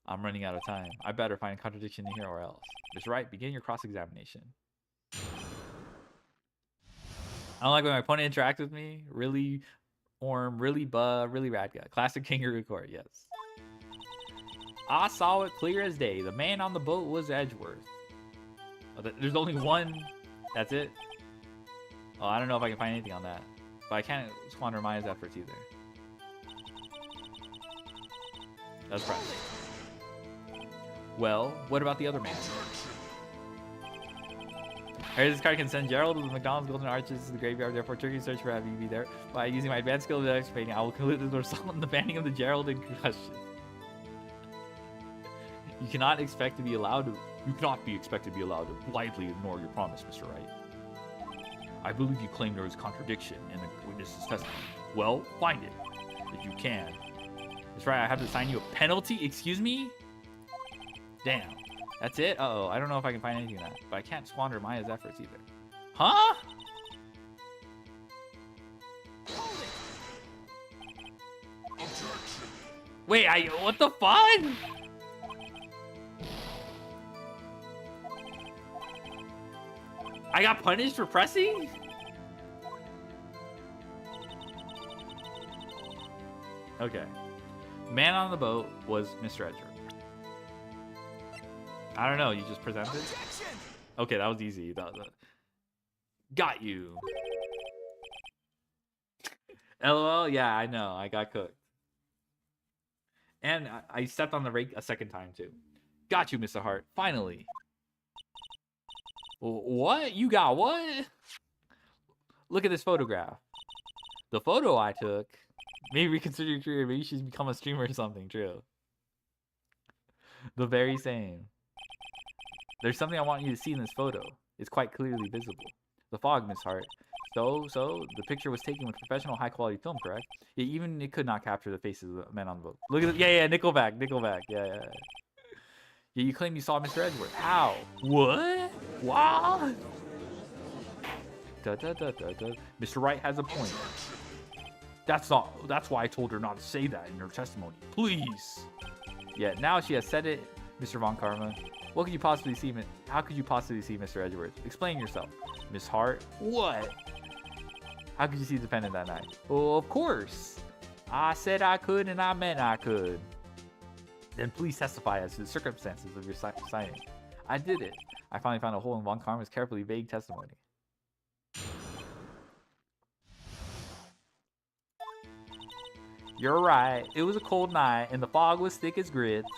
I'm running out of time. I better find a contradiction in here or else. Mr. Wright, begin your cross-examination. I don't like when my opponent interacts with me. Really Orm, really really rad guy. Classic kangaroo court, yes. I saw it clear as day. The man on the boat was Edgeworth. Oh, there's only one. That's it. Oh, I don't know if I can find anything on that. But I can't squander Maya's efforts either. That's right. Well, what about the other man? This card can send Gerald to the McDonald's Golden Arches to the graveyard, therefore Turkey search for having you be there. By using my advanced skill of explaining, I will conclude the result in the banning of the Gerald in question. You cannot be expected to be allowed to blithely ignore your promise, Mr. Wright. I believe you claim there is contradiction in the witness's testimony. Well, find it, if you can. That's right, I have to assign you a penalty? Excuse me? Damn. That's it? Uh-oh, I don't know if I can find anything in that. But I can't squander Maya's efforts either. Huh? Wait, what the fuck? I got punished for pressing? Okay. Man on the boat was Mr. Edgeworth. I don't know, you just presented? Okay, that was easy. Got you. LOL, yeah, I know. I got cooked. And I stepped on the rake a second time, too. Got you, Mr. Hart. Finally. What? You got what? Look at this photograph. The photo I took. Maybe reconsider your career. Maybe you should become a streamer or something. True. The very same. There's something I want you to see in this photo. It's quite clearly visible. The fog, Miss Hart. So, the picture was taken with professional high-quality film, correct? Yeah, even it could not capture the faces of the men on the boat. Look at it. Yeah, Nickelback. Yeah. Yeah, you claim you saw Mr. Edgeworth. How? What? What? Mr. Wright has a point. That's why I told her not to say that in her testimony. Please. Yeah, now she has said it, Mr. Von Karma. What could you possibly see? How could you possibly see Mr. Edgeworth? Explain yourself. Miss Hart? What? How could you see the defendant that night? Oh, of course. I said I could and I meant I could. Then please testify as to the circumstances of your sighting. I did it. I finally found a hole in Von Karma's carefully vague testimony. You're right. It was a cold night and the fog was thick as grits.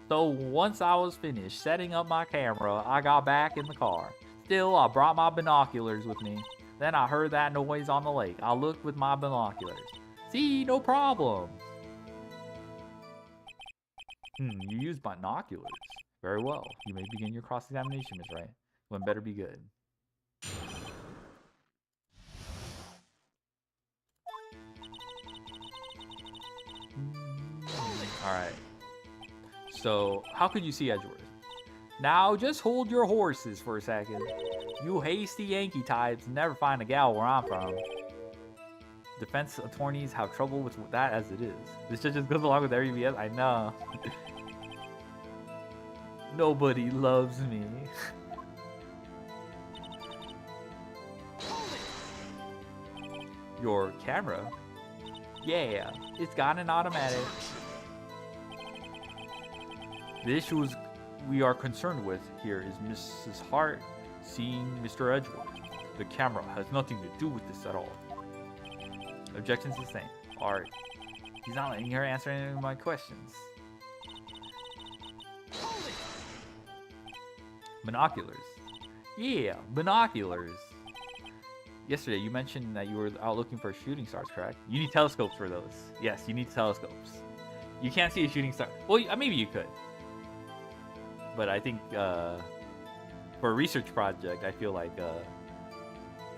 So once I was finished setting up my camera, I got back in the car. Still, I brought my binoculars with me. Then I heard that noise on the lake. I looked with my binoculars. See, no problem. You used binoculars. Very well. You may begin your cross-examination, Miss Wright. One better be good. Alright. So, how could you see Edgeworth? Now, just hold your horses for a second. You hasty Yankee types never find a gal where I'm from. Defense attorneys have trouble with that as it is. This just goes along with every BS. I know. Nobody loves me. Your camera? Yeah, it's got an automatic. The issue we are concerned with here is Mrs. Hart seeing Mr. Edgeworth. The camera has nothing to do with this at all. Objections the same. Art. He's not letting her answer any of my questions. Binoculars. Yeah, binoculars. Yesterday you mentioned that you were out looking for shooting stars, correct? You need telescopes for those. Yes, you need telescopes. You can't see a shooting star. Well, maybe you could. But I think for a research project, I feel like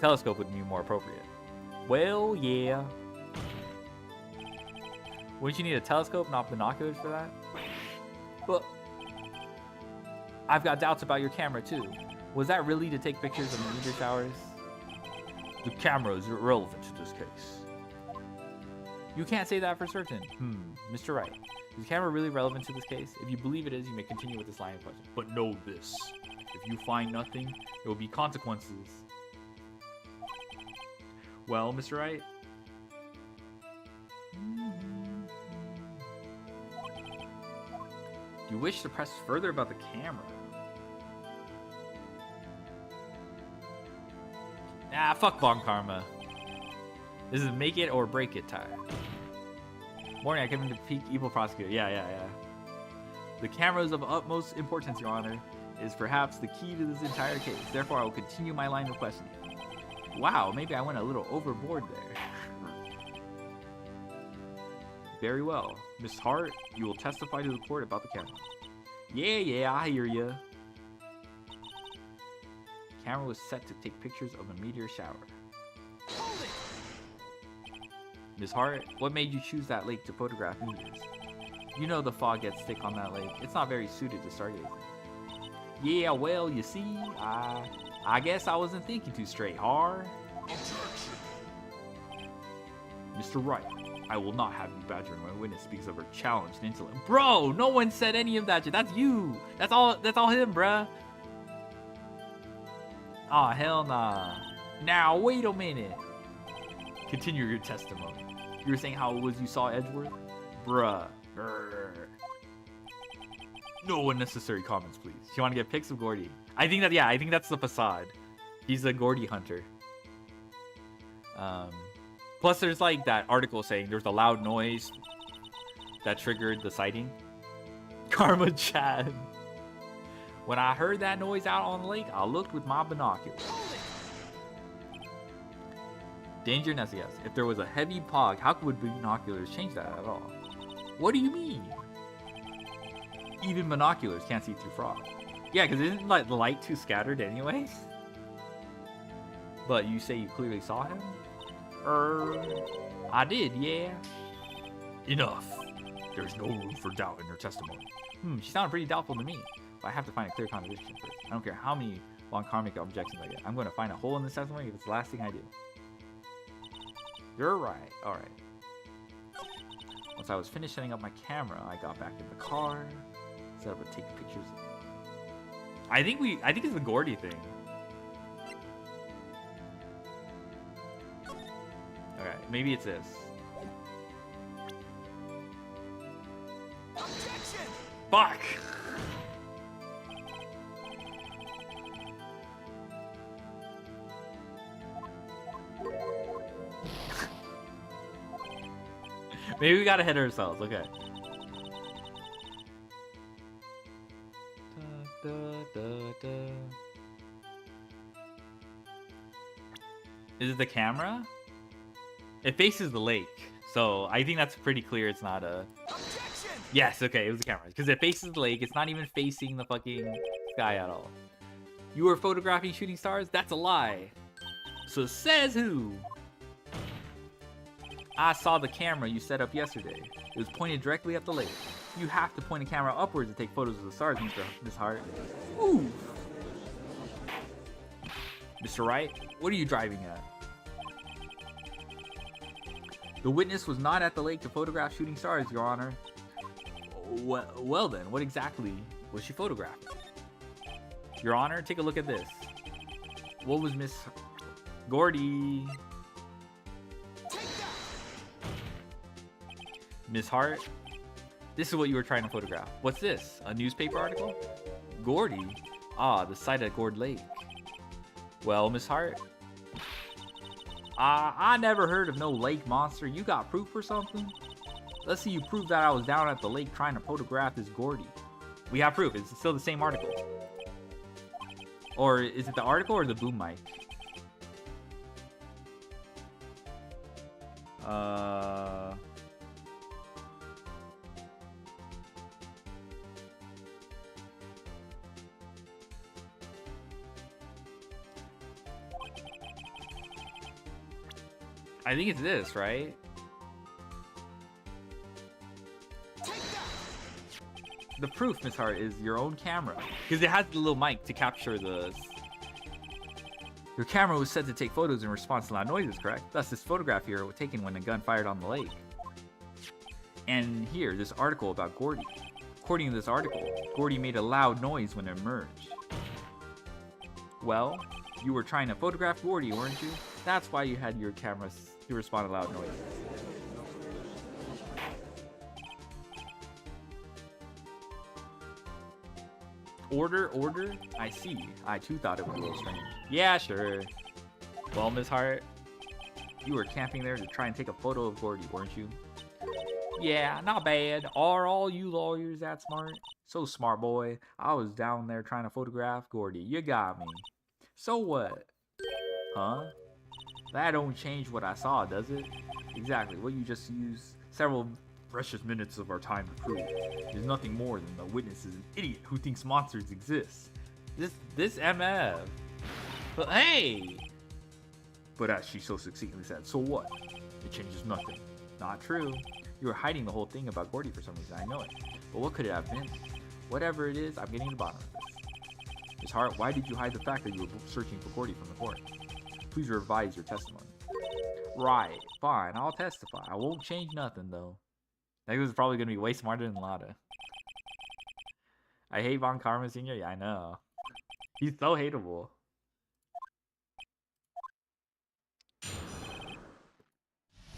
telescope would be more appropriate. Well, yeah. Wouldn't you need a telescope, not binoculars for that? But I've got doubts about your camera too. Was that really to take pictures of the meteor showers? The camera is irrelevant to this case. You can't say that for certain. Mr. Wright, is the camera really relevant to this case? If you believe it is, you may continue with this line of question. But know this. If you find nothing, there will be consequences. Well, Mr. Wright? Do you wish to press further about the camera? Ah, fuck Von Karma. This is make it or break it time. Morning, I came in to peak evil prosecutor. Yeah. The camera is of utmost importance, Your Honor. It is perhaps the key to this entire case. Therefore, I will continue my line of questioning. Wow, maybe I went a little overboard there. Very well. Miss Hart, you will testify to the court about the camera. Yeah, I hear ya. The camera was set to take pictures of a meteor shower. Miss Hart, what made you choose that lake to photograph meteors? You know the fog gets thick on that lake. It's not very suited to stargazing. Yeah, well, you see, I guess I wasn't thinking too straight, huh? Mr. Wright, I will not have you badgering my witness because of her challenged intellect. Bro, no one said any of that shit. That's you. That's all him, bruh. Aw, hell nah. Now, wait a minute. Continue your testimony. You were saying how it was you saw Edgeworth? Bruh. No unnecessary comments, please. You want to get pics of Gordy? I think that's the facade. He's a Gordy hunter. Plus, there's like that article saying there's a loud noise that triggered the sighting. Karma Chad. When I heard that noise out on the lake, I looked with my binoculars. Danger Nessias. If there was a heavy fog, how would binoculars change that at all? What do you mean? Even binoculars can't see through fog. Yeah, because isn't like the light too scattered anyways? But you say you clearly saw him? I did, yeah. Enough. There's no room for doubt in your testimony. She sounded pretty doubtful to me. But I have to find a clear contradiction first. I don't care how many long karmic objections I get. I'm going to find a hole in the testimony if it's the last thing I do. You're right. Alright. Once I was finished setting up my camera, I got back in the car. Set up to take pictures. I think it's the Gordy thing. Okay, maybe it's this. Objection! Fuck! Maybe we gotta hit ourselves, okay. Is it the camera? It faces the lake, so I think that's pretty clear it's not a... Objection! Yes, okay, it was the camera. Because it faces the lake, it's not even facing the fucking sky at all. You were photographing shooting stars? That's a lie. So says who? I saw the camera you set up yesterday. It was pointed directly at the lake. You have to point a camera upwards to take photos of the stars, Miss Hart. Ooh. Mr. Wright, what are you driving at? The witness was not at the lake to photograph shooting stars, Your Honor. Well then, what exactly was she photographing? Your Honor, take a look at this. What was Miss Gordy? Miss Hart, this is what you were trying to photograph. What's this? A newspaper article? Gordy? Ah, the site at Gord Lake. Well, Miss Hart? I never heard of no lake monster. You got proof or something? Let's see you prove that I was down at the lake trying to photograph this Gordy. We have proof. It's still the same article. Or is it the article or the boom mic? I think it's this, right? The proof, Miss Hart, is your own camera. Because it has the little mic to capture the... Your camera was set to take photos in response to loud noises, correct? Thus, this photograph here was taken when a gun fired on the lake. And here, this article about Gordy. According to this article, Gordy made a loud noise when it emerged. Well, you were trying to photograph Gordy, weren't you? That's why you had your camera to respond to loud noises. Order? I see. I too thought it was a little strange. Yeah, sure. Well, Miss Hart, you were camping there to try and take a photo of Gordy, weren't you? Yeah, not bad. Are all you lawyers that smart? So smart, boy. I was down there trying to photograph Gordy. You got me. So what? Huh? That don't change what I saw, does it? Exactly. What you just used several precious minutes of our time to prove is nothing more than the witness is an idiot who thinks monsters exist. This MF. But hey! But as she so succinctly said, so what? It changes nothing. Not true. You were hiding the whole thing about Gordy for some reason, I know it. But what could it have been? Whatever it is, I'm getting to the bottom of this. Miss Hart, why did you hide the fact that you were searching for Gordy from the court? Please revise your testimony. Right, fine, I'll testify. I won't change nothing, though. That was probably going to be way smarter than Lada. I hate Von Karma Sr. Yeah, I know. He's so hateable.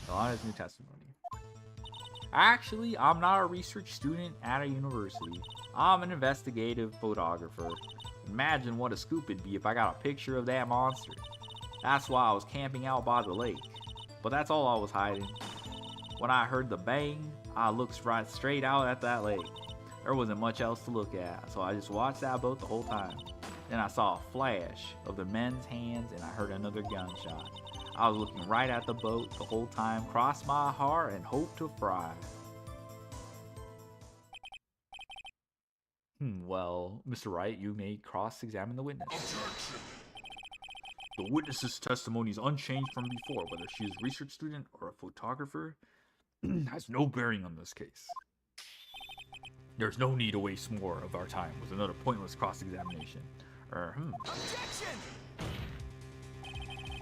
Lada's new testimony. Actually, I'm not a research student at a university. I'm an investigative photographer. Imagine what a scoop it'd be if I got a picture of that monster. That's why I was camping out by the lake. But that's all I was hiding. When I heard the bang, I looked right straight out at that lake. There wasn't much else to look at, so I just watched that boat the whole time. Then I saw a flash of the men's hands and I heard another gunshot. I was looking right at the boat the whole time, crossed my heart and hoped to fry. Well, Mr. Wright, you may cross-examine the witness. Objection! The witness's testimony is unchanged from before. Whether she is a research student or a photographer has no bearing on this case. There's no need to waste more of our time with another pointless cross-examination. Objection!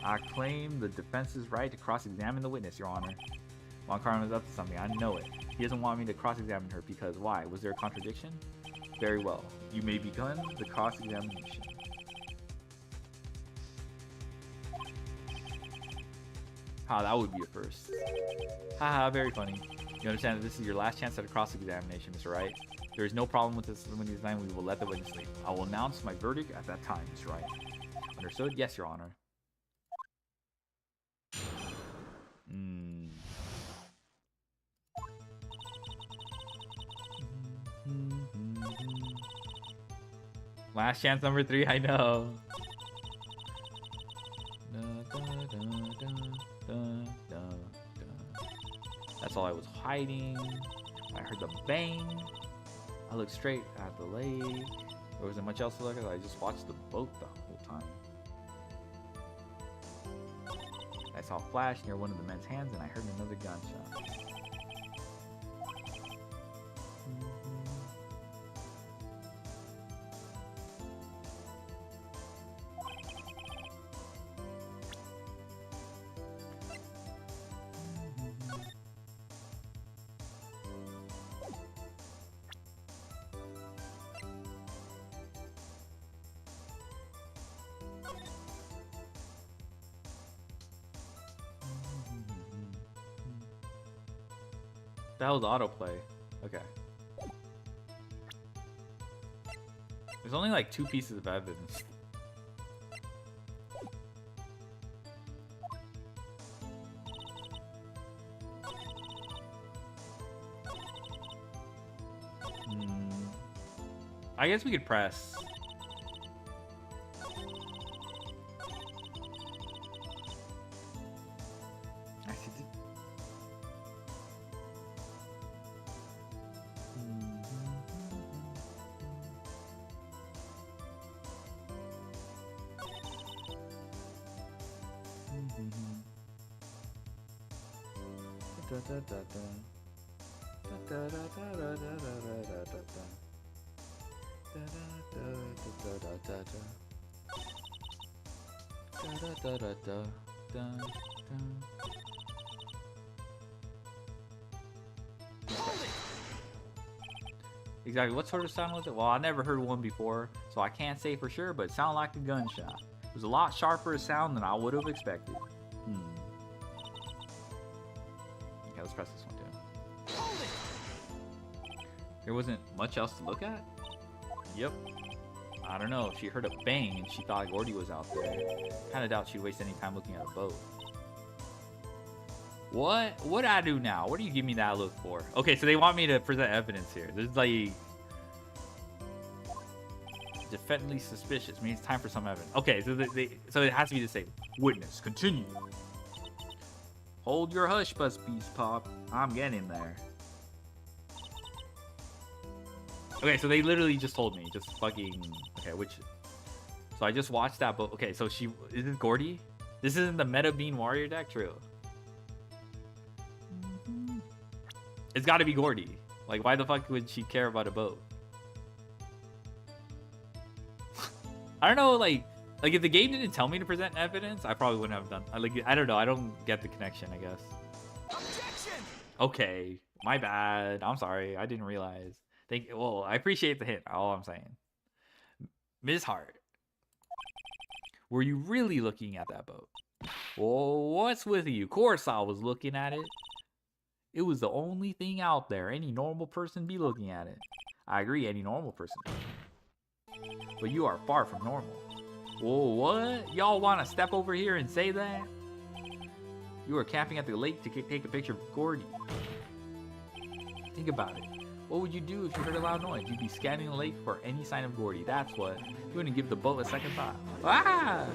I claim the defense's right to cross-examine the witness, Your Honor. Von Karma is up to something, I know it. He doesn't want me to cross-examine her because why? Was there a contradiction? Very well. You may begin the cross-examination. Ah, that would be a first. Haha, very funny. You understand that this is your last chance at a cross-examination, Mr. Wright. There is no problem with this when design. We will let the witness sleep. I will announce my verdict at that time, Mr. Wright. Understood? Yes, Your Honor. Last chance number 3, I know. That's all I was hiding. I heard the bang. I looked straight at the lake. There wasn't much else to look at. I just watched the boat the whole time. I saw a flash near one of the men's hands and I heard another gunshot. That was autoplay. Okay. There's only like 2 pieces of evidence. I guess we could press. Exactly, what sort of sound was it? Well, I never heard one before, so I can't say for sure, but it sounded like a gunshot. It was a lot sharper a sound than I would have expected. Okay, let's press this one too. There wasn't much else to look at? Yep. I don't know, she heard a bang and she thought Gordy was out there. Kinda doubt she'd waste any time looking at a boat. What? What'd I do now? What do you give me that look for? Okay, so they want me to present evidence here. This is like... definitively suspicious. Means it's time for some evidence. Okay, so it has to be the same. Witness, continue. Hold your hush, Buzz Beast Pop. I'm getting there. Okay, so they literally just told me. Just fucking... Okay, which... So I just watched that, but... Okay, so she... Is this Gordy? This isn't the Meta Bean Warrior deck? True. It's gotta be Gordy. Like, why the fuck would she care about a boat? I don't know, like if the game didn't tell me to present evidence, I probably wouldn't have done. I don't know. I don't get the connection, I guess. Objection! Okay, my bad. I'm sorry. I didn't realize. Well, I appreciate the hint. All I'm saying. Ms. Hart, were you really looking at that boat? Well, what's with you? Of course I was looking at it. It was the only thing out there. Any normal person be looking at it. I agree, any normal person. But you are far from normal. Whoa, what? Y'all want to step over here and say that? You were camping at the lake to take a picture of Gordy. Think about it. What would you do if you heard a loud noise? You'd be scanning the lake for any sign of Gordy. That's what. You wouldn't give the boat a second thought. Ah!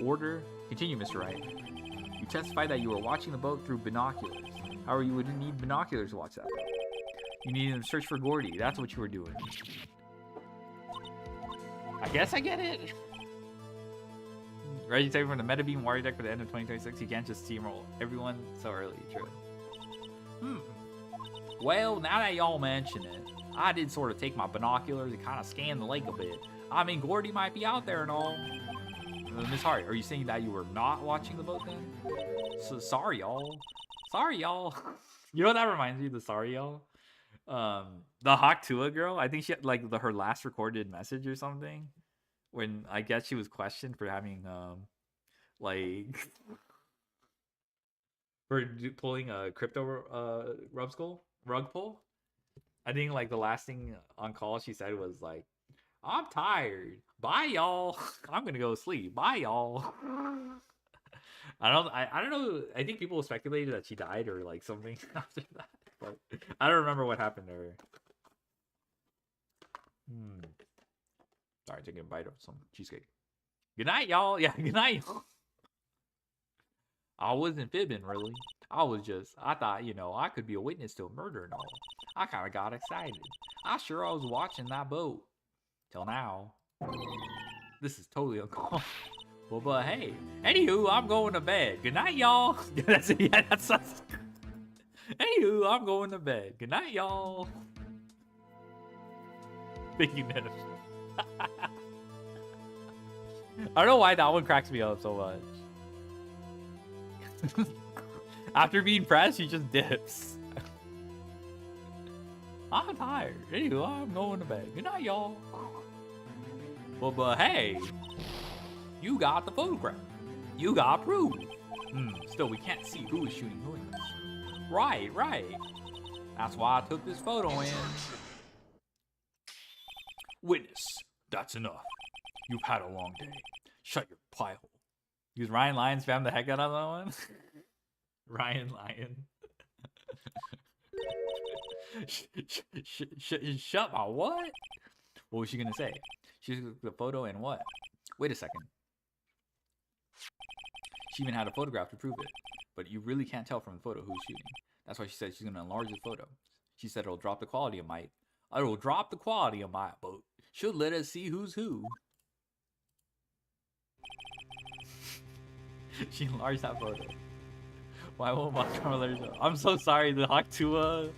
Order. Continue, Mr. Wright. You testified that you were watching the boat through binoculars. However, you wouldn't need binoculars to watch that boat. You needed to search for Gordy. That's what you were doing. I guess I get it. Ready to take from the Meta Beam Warrior deck for the end of 2026? You can't just steamroll everyone so early. True. Well, now that y'all mention it, I did sort of take my binoculars and kind of scan the lake a bit. I mean, Gordy might be out there and all. Miss Hart, are you saying that you were not watching the boat then? So sorry, y'all. Sorry, y'all. You know what that reminds me of? The sorry, y'all. The Haktua girl. I think she had like her last recorded message or something. When I guess she was questioned for having like for pulling a crypto rug pull. I think like the last thing on call she said was like, "I'm tired. Bye, y'all. I'm gonna go sleep. Bye, y'all." I don't know. I think people speculated that she died or like something after that. But I don't remember what happened to her. Sorry, taking a bite of some cheesecake. Good night, y'all. Yeah, good night, y'all. I wasn't fibbing, really. I thought, I could be a witness to a murder and all. I kind of got excited. I was watching that boat. Till now. This is totally uncalled. Well, but hey. Anywho, I'm going to bed. Good night, y'all. That's it. Yeah, that's us. Anywho, I'm going to bed. Good night, y'all. Thank you, Dennis. I don't know why that one cracks me up so much. After being pressed, he just dips. I'm tired. Anyway, I'm going to bed. Good night, y'all. Well, but hey, you got the photograph. You got proof. Still, we can't see who is shooting who in this. Right. That's why I took this photo in. Witness, that's enough. You've had a long day. Shut your pie hole. Use Ryan Lyon spam the heck out of that one. Ryan Lyon. Shut my what? What was she gonna say? She took the photo and what? Wait a second. She even had a photograph to prove it. But you really can't tell from the photo who's shooting. That's why she said she's gonna enlarge the photo. She said it'll drop the quality of my boat. She'll let us see who's who. She enlarged that photo. Why won't my camera let her show? I'm so sorry, the Haktua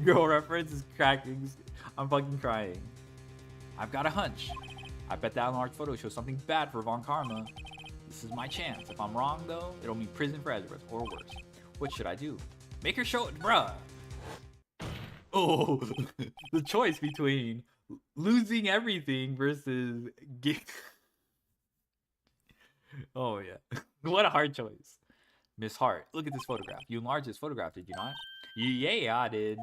girl reference is cracking. I'm fucking crying. I've got a hunch. I bet that enlarged photo shows something bad for Von Karma. This is my chance. If I'm wrong, though, it'll mean prison for Ezra, or worse. What should I do? Make her show it, bruh. Oh, the choice between losing everything versus oh yeah, what a hard choice. Miss Hart, look at this photograph. You enlarged this photograph, did you not? Yeah, I did.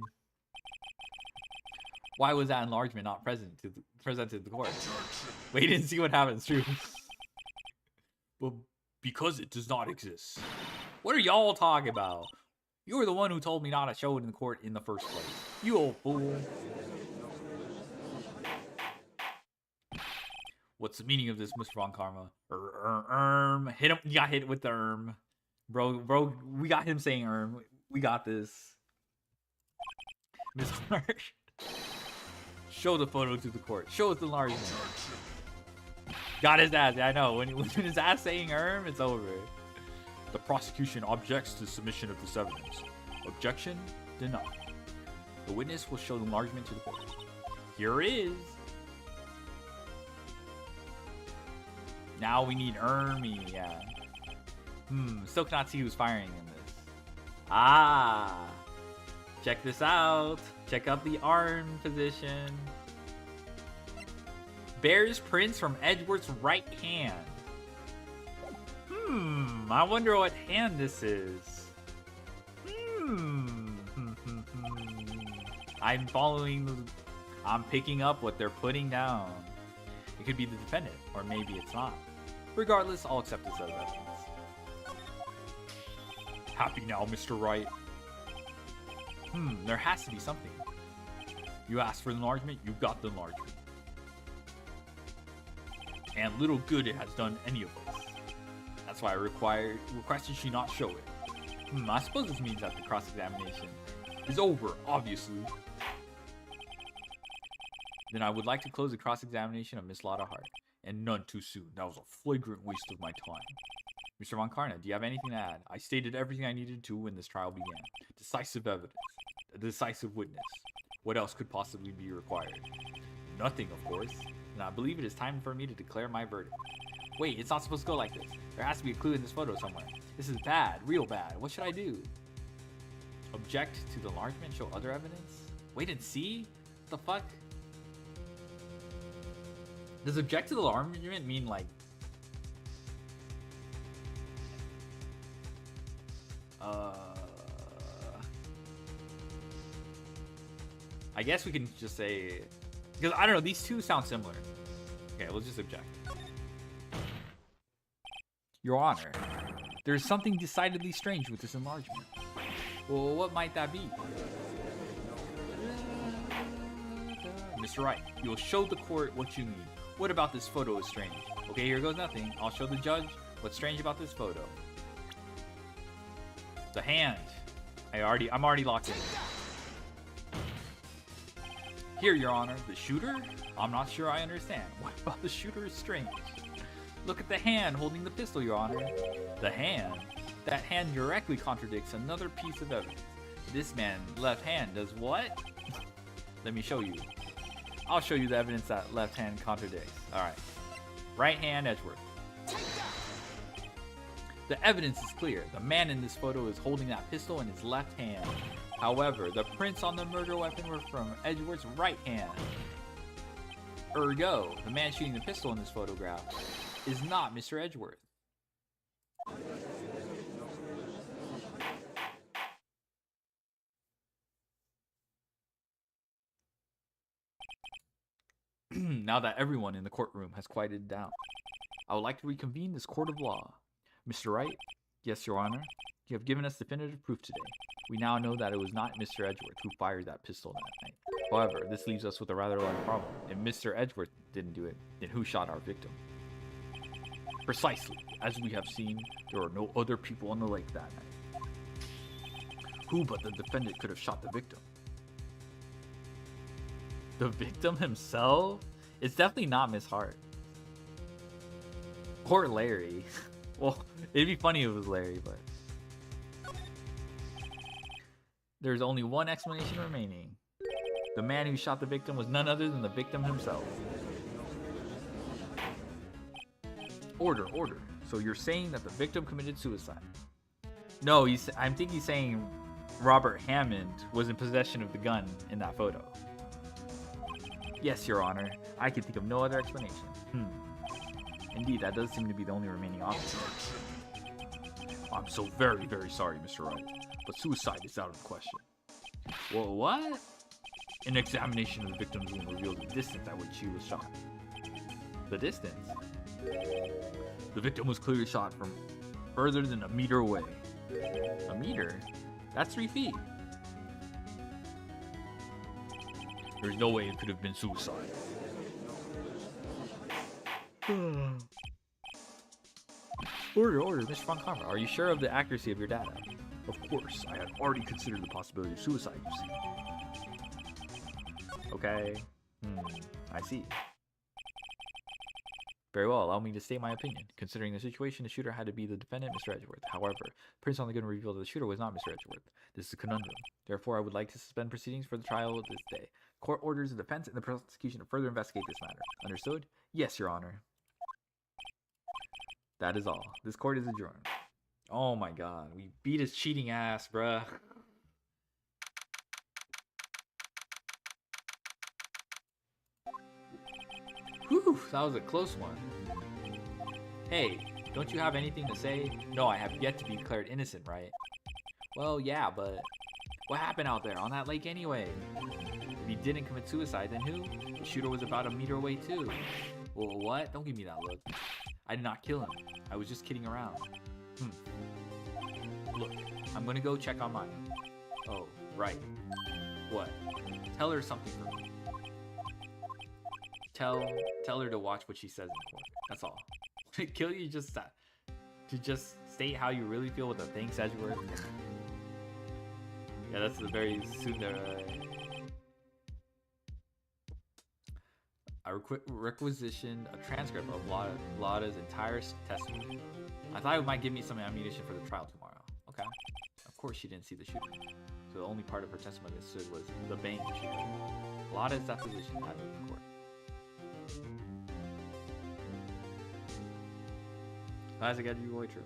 Why was that enlargement not presented to the court? Wait and see what happens. True. Well, because it does not exist. What are y'all talking about? You were the one who told me not to show it in the court in the first place. You old fool. What's the meaning of this, Mr. Von Karma? Hit him. You got hit with the Bro, we got him saying We got this. Miss Hart. Show the photo to the court. Show us the enlargement. Got his ass. I know. When his ass saying it's over. The prosecution objects to submission of this evidence. Objection denied. The witness will show the enlargement to the court. Here it is. Now we need Ermi, yeah. Still cannot see who's firing in this. Ah. Check this out. Check out the arm position. Bears prints from Edgeworth's right hand. I wonder what hand this is. I'm picking up what they're putting down. It could be the defendant, or maybe it's not. Regardless, I'll accept this as evidence. Happy now, Mr. Wright? There has to be something. You asked for the enlargement, you got the enlargement. And little good it has done any of us. That's why I requested she not show it. I suppose this means that the cross-examination is over, obviously. Then I would like to close the cross-examination of Miss Lotta Hart. And none too soon. That was a flagrant waste of my time. Mr. Von Karna, do you have anything to add? I stated everything I needed to when this trial began. Decisive evidence. a decisive witness. What else could possibly be required? Nothing, of course. And I believe it is time for me to declare my verdict. Wait, it's not supposed to go like this. There has to be a clue in this photo somewhere. This is bad, real bad. What should I do? Object to the enlargement, show other evidence? Wait and see? What the fuck? Does object to the enlargement mean like... I guess we can just say... Because I don't know, these two sound similar. Okay, let's just object. Your Honor, there is something decidedly strange with this enlargement. Well, what might that be? Mr. Wright, you'll show the court what you mean. What about this photo is strange? Okay, here goes nothing. I'll show the judge what's strange about this photo. The hand. I'm already locked in. Here, Your Honor, the shooter? I'm not sure I understand. What about the shooter is strange? Look at the hand holding the pistol, Your Honor. The hand? That hand directly contradicts another piece of evidence. This man's left hand does what? Let me show you. I'll show you the evidence that left hand contradicts. Alright. Right hand, Edgeworth. The evidence is clear. The man in this photo is holding that pistol in his left hand. However, the prints on the murder weapon were from Edgeworth's right hand. Ergo, the man shooting the pistol in this photograph is not Mr. Edgeworth. Now that everyone in the courtroom has quieted down, I would like to reconvene this court of law. Mr. Wright? Yes, Your Honor. You have given us definitive proof today. We now know that it was not Mr. Edgeworth who fired that pistol that night. However, this leaves us with a rather large problem. If Mr. Edgeworth didn't do it, then who shot our victim? Precisely. As we have seen, there were no other people on the lake that night. Who but the defendant could have shot the victim? The victim himself? It's definitely not Miss Hart. Or Larry. Well, it'd be funny if it was Larry, but... There's only one explanation remaining. The man who shot the victim was none other than the victim himself. Order. So you're saying that the victim committed suicide? No, I think he's saying Robert Hammond was in possession of the gun in that photo. Yes, Your Honor. I can think of no other explanation. Indeed, that does seem to be the only remaining option. I'm so very, very sorry, Mr. Wright, but suicide is out of the question. Well, what? An examination of the victim's wound revealed the distance at which she was shot. The distance? The victim was clearly shot from further than a meter away. A meter? That's 3 feet. There's no way it could have been suicide. Order, Mr. Von Karma. Are you sure of the accuracy of your data? Of course, I had already considered the possibility of suicide, you see. Okay. I see. Very well, allow me to state my opinion. Considering the situation, the shooter had to be the defendant, Mr. Edgeworth. However, prints on the gun revealed that the shooter was not Mr. Edgeworth. This is a conundrum. Therefore, I would like to suspend proceedings for the trial of this day. Court orders the defense and the prosecution to further investigate this matter. Understood? Yes, Your Honor. That is all. This court is adjourned. Oh my god, we beat his cheating ass, bruh. Whew, that was a close one. Hey, don't you have anything to say? No, I have yet to be declared innocent, right? Well, yeah, but what happened out there on that lake anyway? If he didn't commit suicide, then who? The shooter was about a meter away too. Well, what? Don't give me that look. I did not kill him. I was just kidding around. Look, I'm gonna go check on mine. Oh, right. What? Tell her something for me. Tell her to watch what she says in court. That's all. Kill you just to just state how you really feel with a thanks Edgeworth. Yeah, that's the very soon I requisitioned a transcript of Lada's entire testimony. I thought it might give me some ammunition for the trial tomorrow. Okay. Of course she didn't see the shooter. So the only part of her testimony that stood was the bang she heard. A lot of his deposition had in court. Classic Edgy Boy true.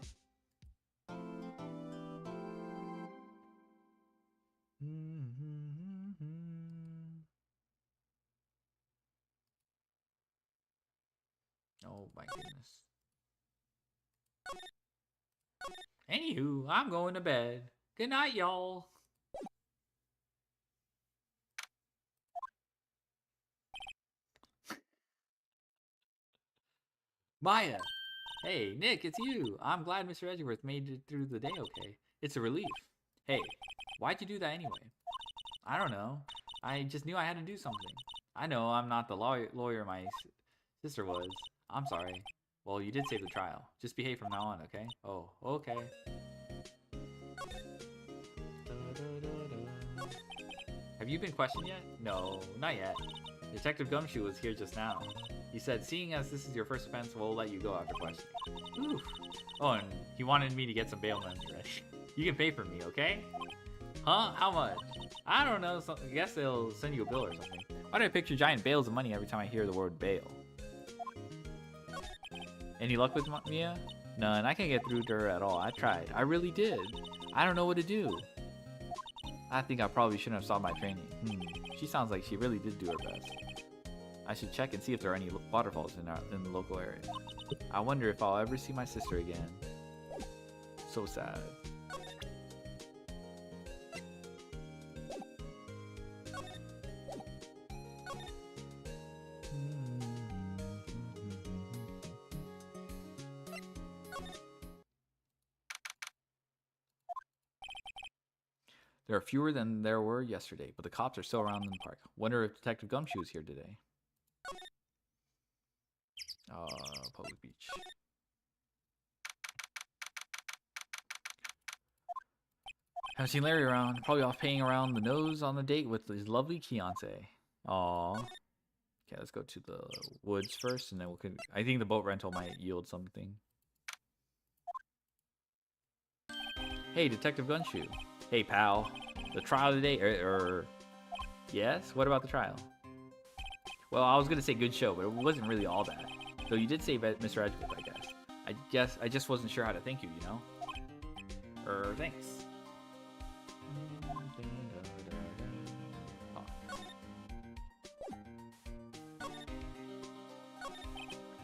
Oh my goodness. Anywho, I'm going to bed. Good night, y'all. Maya. Hey, Nick, it's you. I'm glad Mr. Edgeworth made it through the day okay. It's a relief. Hey, why'd you do that anyway? I don't know. I just knew I had to do something. I know I'm not the lawyer my sister was. I'm sorry. Well, you did save the trial. Just behave from now on, okay? Oh, okay. Have you been questioned yet? No, not yet. Detective Gumshoe was here just now. He said, seeing as this is your first offense, we'll let you go after questioning. Oof. Oh, and he wanted me to get some bail money ready. You can pay for me, okay? Huh? How much? I don't know. I guess they'll send you a bill or something. Why do I picture giant bales of money every time I hear the word bail? Any luck with Mia? None. I can't get through to her at all. I tried. I really did. I don't know what to do. I think I probably shouldn't have stopped my training. She sounds like she really did do her best. I should check and see if there are any waterfalls in the local area. I wonder if I'll ever see my sister again. So sad. There are fewer than there were yesterday, but the cops are still around in the park. Wonder if Detective Gumshoe is here today. Public beach. Haven't seen Larry around. Probably off paying around the nose on the date with his lovely fiance. Aww. Okay, let's go to the woods first, and then I think the boat rental might yield something. Hey, Detective Gumshoe. Hey, pal. The trial today, yes? What about the trial? Well, I was gonna say good show, but it wasn't really all that. Though you did save Mr. Edgeworth, I just wasn't sure how to thank you, you know? Thanks. Oh.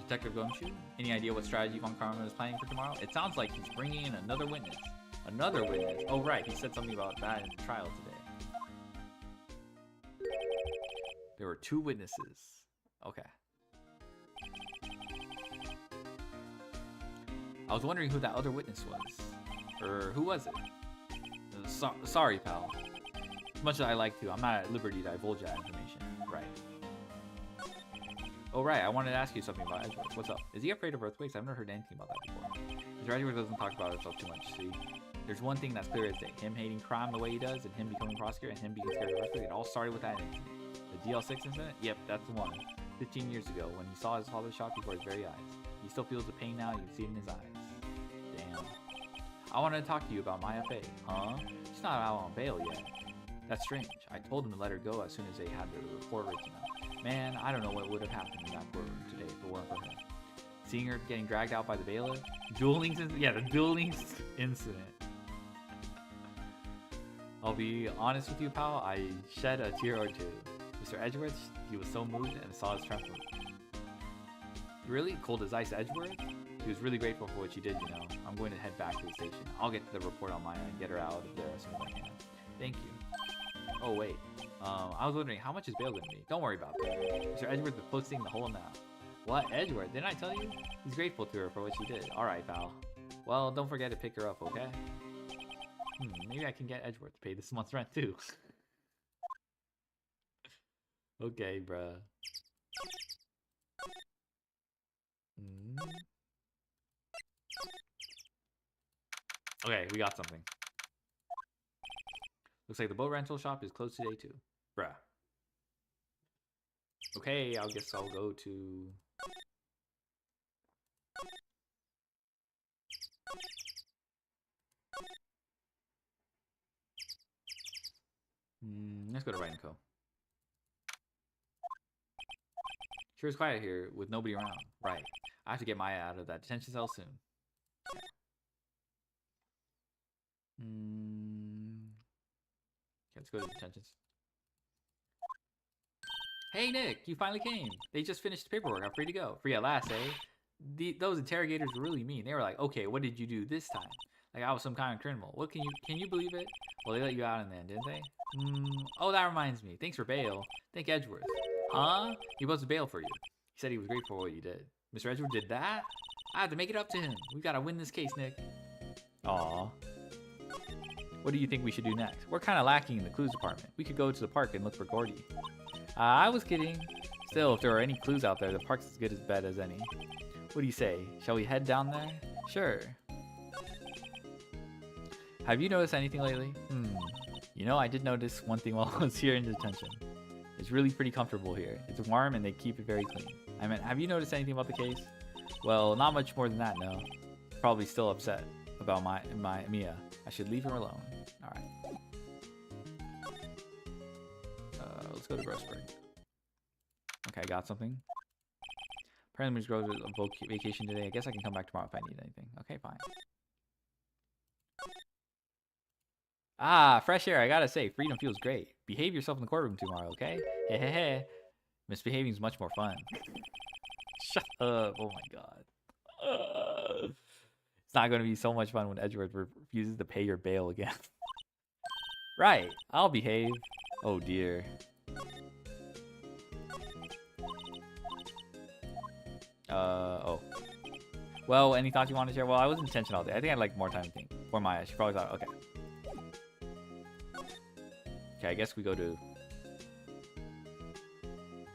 Detective Gumshoe? Any idea what strategy Von Karma is planning for tomorrow? It sounds like he's bringing in another witness. Another witness? Oh, right. He said something about that in the trial today. There were 2 witnesses. Okay. I was wondering who that other witness was. Who was it? Sorry, pal. As much as I like to, I'm not at liberty to divulge that information. Right. Oh, right. I wanted to ask you something about Edgeworth. What's up? Is he afraid of earthquakes? I've never heard anything about that before. Mr. Edgeworth doesn't talk about himself too much, see? There's one thing that's clear as day. Him hating crime the way he does, and him becoming a prosecutor, and him being scared of earthquakes. It all started with that incident. The DL6 incident? Yep, that's the one. 15 years ago, when he saw his father shot before his very eyes. He still feels the pain now, you can see it in his eyes. Damn. I wanted to talk to you about Maya Fey. Huh? She's not out on bail yet. That's strange. I told him to let her go as soon as they had the report written out. Man, I don't know what would have happened in that courtroom today if it weren't for her. Seeing her getting dragged out by the bailiff? Dueling incident? Yeah, the dueling incident. I'll be honest with you, pal, I shed a tear or two. Mr. Edgeworth, he was so moved and saw his trembling. Really? Cold as ice Edgeworth? He was really grateful for what you did, you know. I'm going to head back to the station. I'll get the report on Maya and get her out of there as soon as I can. Thank you. Oh, wait. I was wondering, how much is bail going to be? Don't worry about that. Mr. Edgeworth is posting the whole amount. What? Edgeworth? Didn't I tell you? He's grateful to her for what she did. Alright, pal. Well, don't forget to pick her up, okay? Maybe I can get Edgeworth to pay this month's rent, too. Okay, bruh. Okay, we got something. Looks like the boat rental shop is closed today, too. Bruh. Okay, I guess I'll go to... Let's go to Ride and Co. Sure is quiet here with nobody around. Right. I have to get Maya out of that detention cell soon. Let's go to detentions. Hey Nick, you finally came. They just finished the paperwork. I'm free to go. Free at last, eh? Those interrogators were really mean. They were like, okay, what did you do this time? Like I was some kind of criminal. What can you believe it? Well, they let you out in the end, didn't they? Oh, that reminds me. Thanks for bail. Thank Edgeworth. Huh? He was bail for you. He said he was grateful for what you did. Mr. Edgeworth did that? I have to make it up to him. We gotta win this case, Nick. Aw. What do you think we should do next? We're kind of lacking in the clues department. We could go to the park and look for Gordy. I was kidding. Still, if there are any clues out there, the park's as good as bad as any. What do you say? Shall we head down there? Sure. Have you noticed anything lately? You know, I did notice one thing while I was here in detention. It's really pretty comfortable here. It's warm and they keep it very clean. I mean, have you noticed anything about the case? Well, not much more than that, no. Probably still upset about my Mia. I should leave her alone. All right. Let's go to Grossberg. Okay, I got something. Apparently, Ms. Gross is on vacation today. I guess I can come back tomorrow if I need anything. Okay, fine. Ah, fresh air. I gotta say, freedom feels great. Behave yourself in the courtroom tomorrow, okay? Hey, hey, hey. Misbehaving is much more fun. Shut up. Oh my god. It's not going to be so much fun when Edgeworth refuses to pay your bail again. Right. I'll behave. Oh dear. Oh. Well, any thoughts you want to share? Well, I was in detention all day. I think I had like more time to think. Or Maya. She probably thought, okay. Okay, I guess we go to...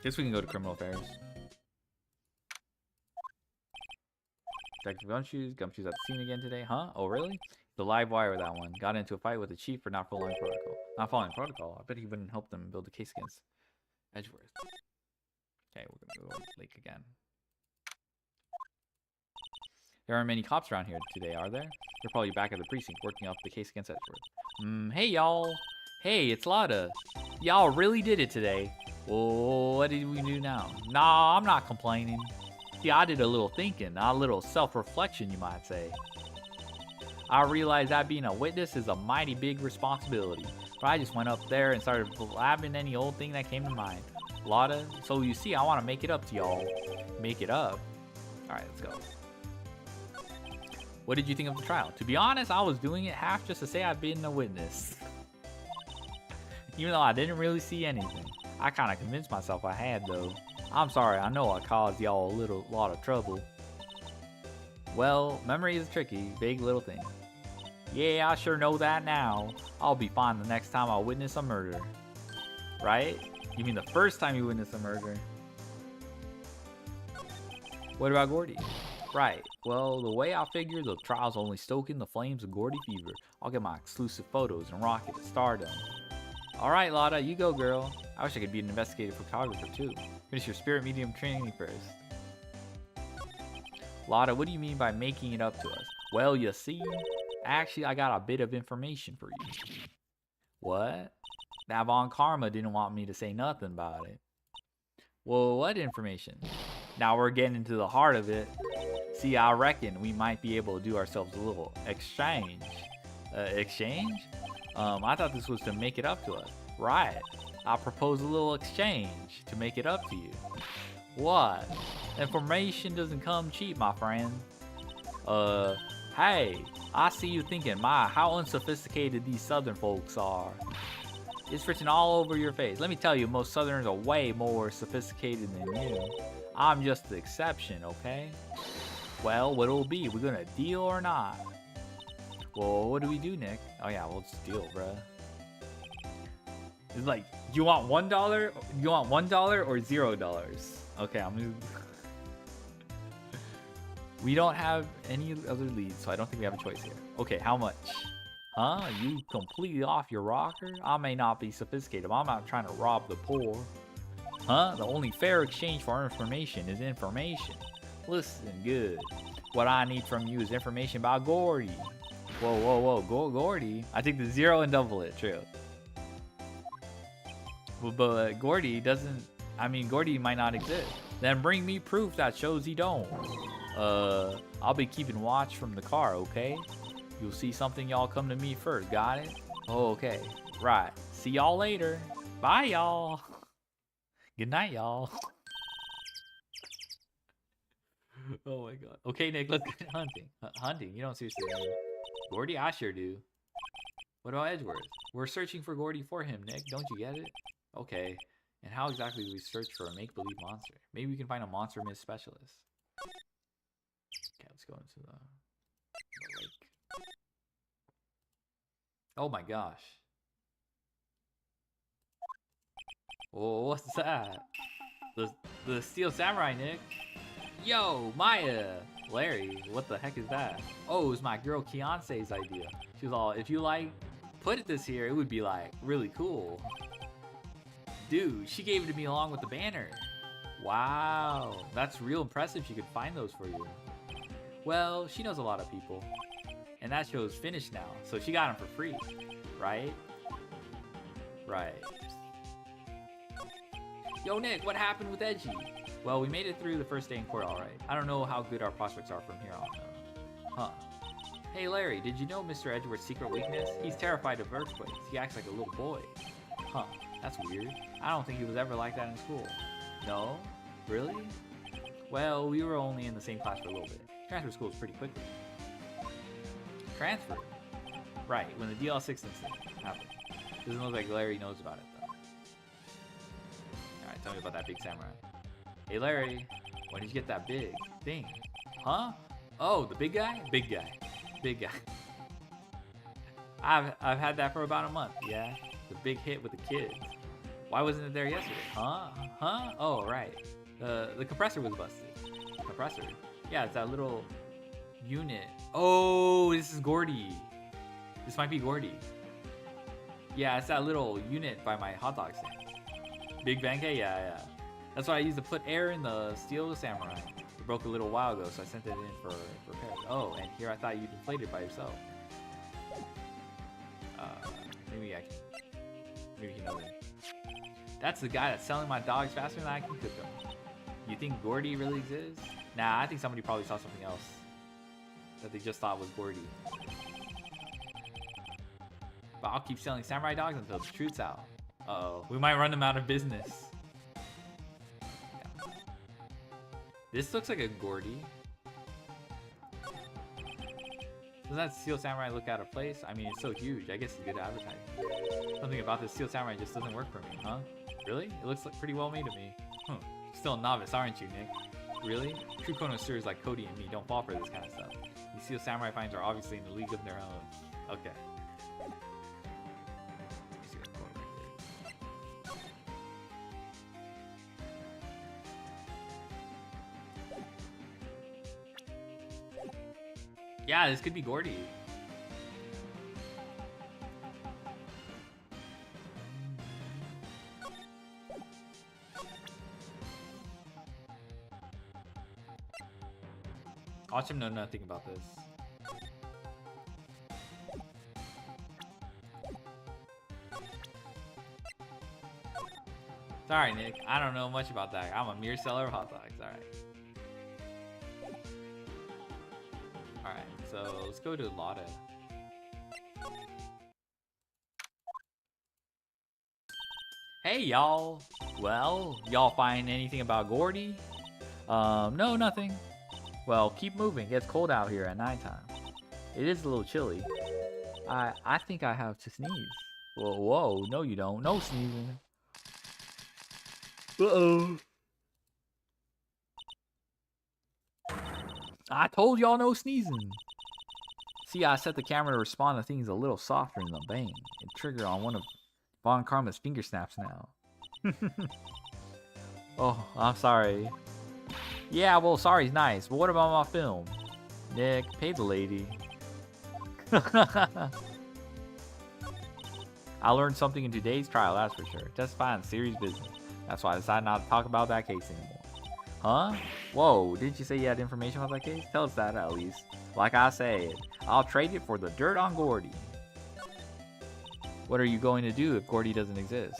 Guess we can go to Criminal Affairs. Detective Gumshoe's at the scene again today. Huh? Oh, really? The live wire with that one. Got into a fight with the chief for not following protocol. Not following protocol? I bet he wouldn't help them build a case against Edgeworth. Okay, we're gonna go to Lake again. There aren't many cops around here today, are there? They're probably back at the precinct working up the case against Edgeworth. Hey, y'all. Hey, it's Lotta. Y'all really did it today. Well, what did we do now? Nah, I'm not complaining. See, I did a little thinking, a little self-reflection, you might say. I realized that being a witness is a mighty big responsibility. But I just went up there and started blabbing any old thing that came to mind. Lotta, so you see, I want to make it up to y'all. Make it up? Alright, let's go. What did you think of the trial? To be honest, I was doing it half just to say I've been a witness. Even though I didn't really see anything. I kind of convinced myself I had, though. I'm sorry, I know I caused y'all a lot of trouble. Well, memory is tricky, big little thing. Yeah, I sure know that now. I'll be fine the next time I witness a murder. Right? You mean the first time you witness a murder? What about Gordy? Right. Well, the way I figure, the trial's only stoking the flames of Gordy fever. I'll get my exclusive photos and rock it to stardom. Alright, Lotta, you go, girl. I wish I could be an investigative photographer, too. Finish your spirit medium training first. Lotta, what do you mean by making it up to us? Well, you see, actually, I got a bit of information for you. What? That Von Karma didn't want me to say nothing about it. Well, what information? Now we're getting into the heart of it. See, I reckon we might be able to do ourselves a little exchange. Exchange? I thought this was to make it up to us. Right. I propose a little exchange to make it up to you. What? Information doesn't come cheap, my friend. Hey, I see you thinking, my, how unsophisticated these southern folks are. It's written all over your face. Let me tell you, most southerners are way more sophisticated than you. I'm just the exception, okay? Well, what'll it be? We gonna deal or not? Well, what do we do, Nick? Oh yeah, well, it's a deal, bruh. It's like, do you want $1? You want $1 or $0? Okay, I'm gonna... We don't have any other leads, so I don't think we have a choice here. Okay, how much? Huh? You completely off your rocker? I may not be sophisticated, but I'm not trying to rob the poor. Huh? The only fair exchange for information is information. Listen good. What I need from you is information about Gordy. Whoa, whoa, whoa, Gordy? I think the 0 and double it, true. But Gordy doesn't. I mean, Gordy might not exist. Then bring me proof that shows he don't. I'll be keeping watch from the car, okay? You'll see something, y'all come to me first, got it? Oh, okay. Right. See y'all later. Bye, y'all. Good night, y'all. Oh my god. Okay, Nick, let's get hunting. Hunting? You don't seriously know. Gordy? I sure do. What about Edgeworth? We're searching for Gordy for him, Nick. Don't you get it? Okay. And how exactly do we search for a make-believe monster? Maybe we can find a monster myth specialist. Okay, let's go into the lake. Oh my gosh. Oh, what's that? The Steel Samurai, Nick. Yo, Maya. Larry, what the heck is that? Oh, it was my girl Keonce's idea. She was all, if you like, put it this here, it would be like really cool. Dude, she gave it to me along with the banner. Wow, that's real impressive she could find those for you. Well, she knows a lot of people. And that show's finished now, so she got them for free, right? Right. Yo, Nick, what happened with Edgy? Well, we made it through the first day in court, alright. I don't know how good our prospects are from here on. Huh. Hey, Larry, did you know Mr. Edgeworth's secret weakness? He's terrified of earthquakes. He acts like a little boy. Huh, that's weird. I don't think he was ever like that in school. No? Really? Well, we were only in the same class for a little bit. Transfer to school is pretty quickly. Transfer? Right, when the DL6 incident happened. Doesn't look like Larry knows about it, though. Alright, tell me about that big samurai. Hey, Larry, when did you get that big thing? Huh? Oh, the big guy? Big guy. Big guy. I've had that for about a month, yeah? The big hit with the kids. Why wasn't it there yesterday? Huh? Huh? Oh, right. The compressor was busted. Compressor? Yeah, it's that little unit. Oh, this is Gordy. This might be Gordy. Yeah, it's that little unit by my hot dog stand. Big Benkei? Yeah. That's why I used to put air in the Steel Samurai. It broke a little while ago, so I sent it in for repairs. Oh, and here I thought you'd inflated by yourself. Maybe you know it. That's the guy that's selling my dogs faster than I can cook them. You think Gordy really exists? Nah, I think somebody probably saw something else that they just thought was Gordy. But I'll keep selling samurai dogs until the truth's out. Uh-oh, we might run them out of business. Yeah. This looks like a Gordy. Doesn't that Steel Samurai look out of place? I mean, it's so huge. I guess it's good advertising. Something about this Steel Samurai just doesn't work for me, huh? Really? It looks like pretty well made to me. Still a novice, aren't you, Nick? Really? True connoisseurs like Cody and me don't fall for this kind of stuff. These Steel Samurai finds are obviously in the league of their own. Okay. Yeah, this could be Gordy. Watch him know nothing about this. Sorry, Nick. I don't know much about that. I'm a mere seller of hot dogs. Alright. Alright, so let's go to Lotta. Hey, y'all. Well, y'all find anything about Gordy? No, nothing. Well, keep moving. It gets cold out here at nighttime. It is a little chilly. I think I have to sneeze. Whoa, no you don't. No sneezing. Uh-oh. I told y'all no sneezing. See, I set the camera to respond to things a little softer than the bang. It triggered on one of Von Karma's finger snaps now. Oh, I'm sorry. Yeah, well, sorry's nice, but what about my film? Nick, pay the lady. I learned something in today's trial, that's for sure. Testifying serious business. That's why I decided not to talk about that case anymore. Huh? Whoa, didn't you say you had information about that case? Tell us that at least. Like I said, I'll trade it for the dirt on Gordy. What are you going to do if Gordy doesn't exist?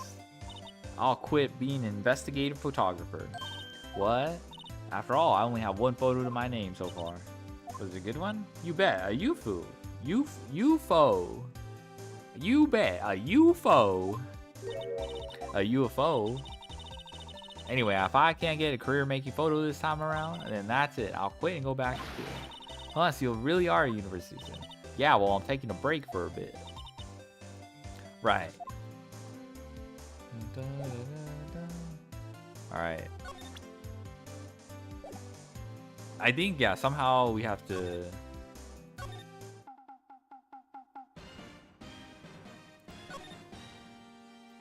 I'll quit being an investigative photographer. What? After all, I only have one photo to my name so far. Was it a good one? You bet. A UFO. UFO. You bet. A UFO. A UFO. Anyway, if I can't get a career-making photo this time around, then that's it. I'll quit and go back to school. Unless you really are a university student. Yeah, well, I'm taking a break for a bit. Right. Alright. I think, yeah, somehow we have to...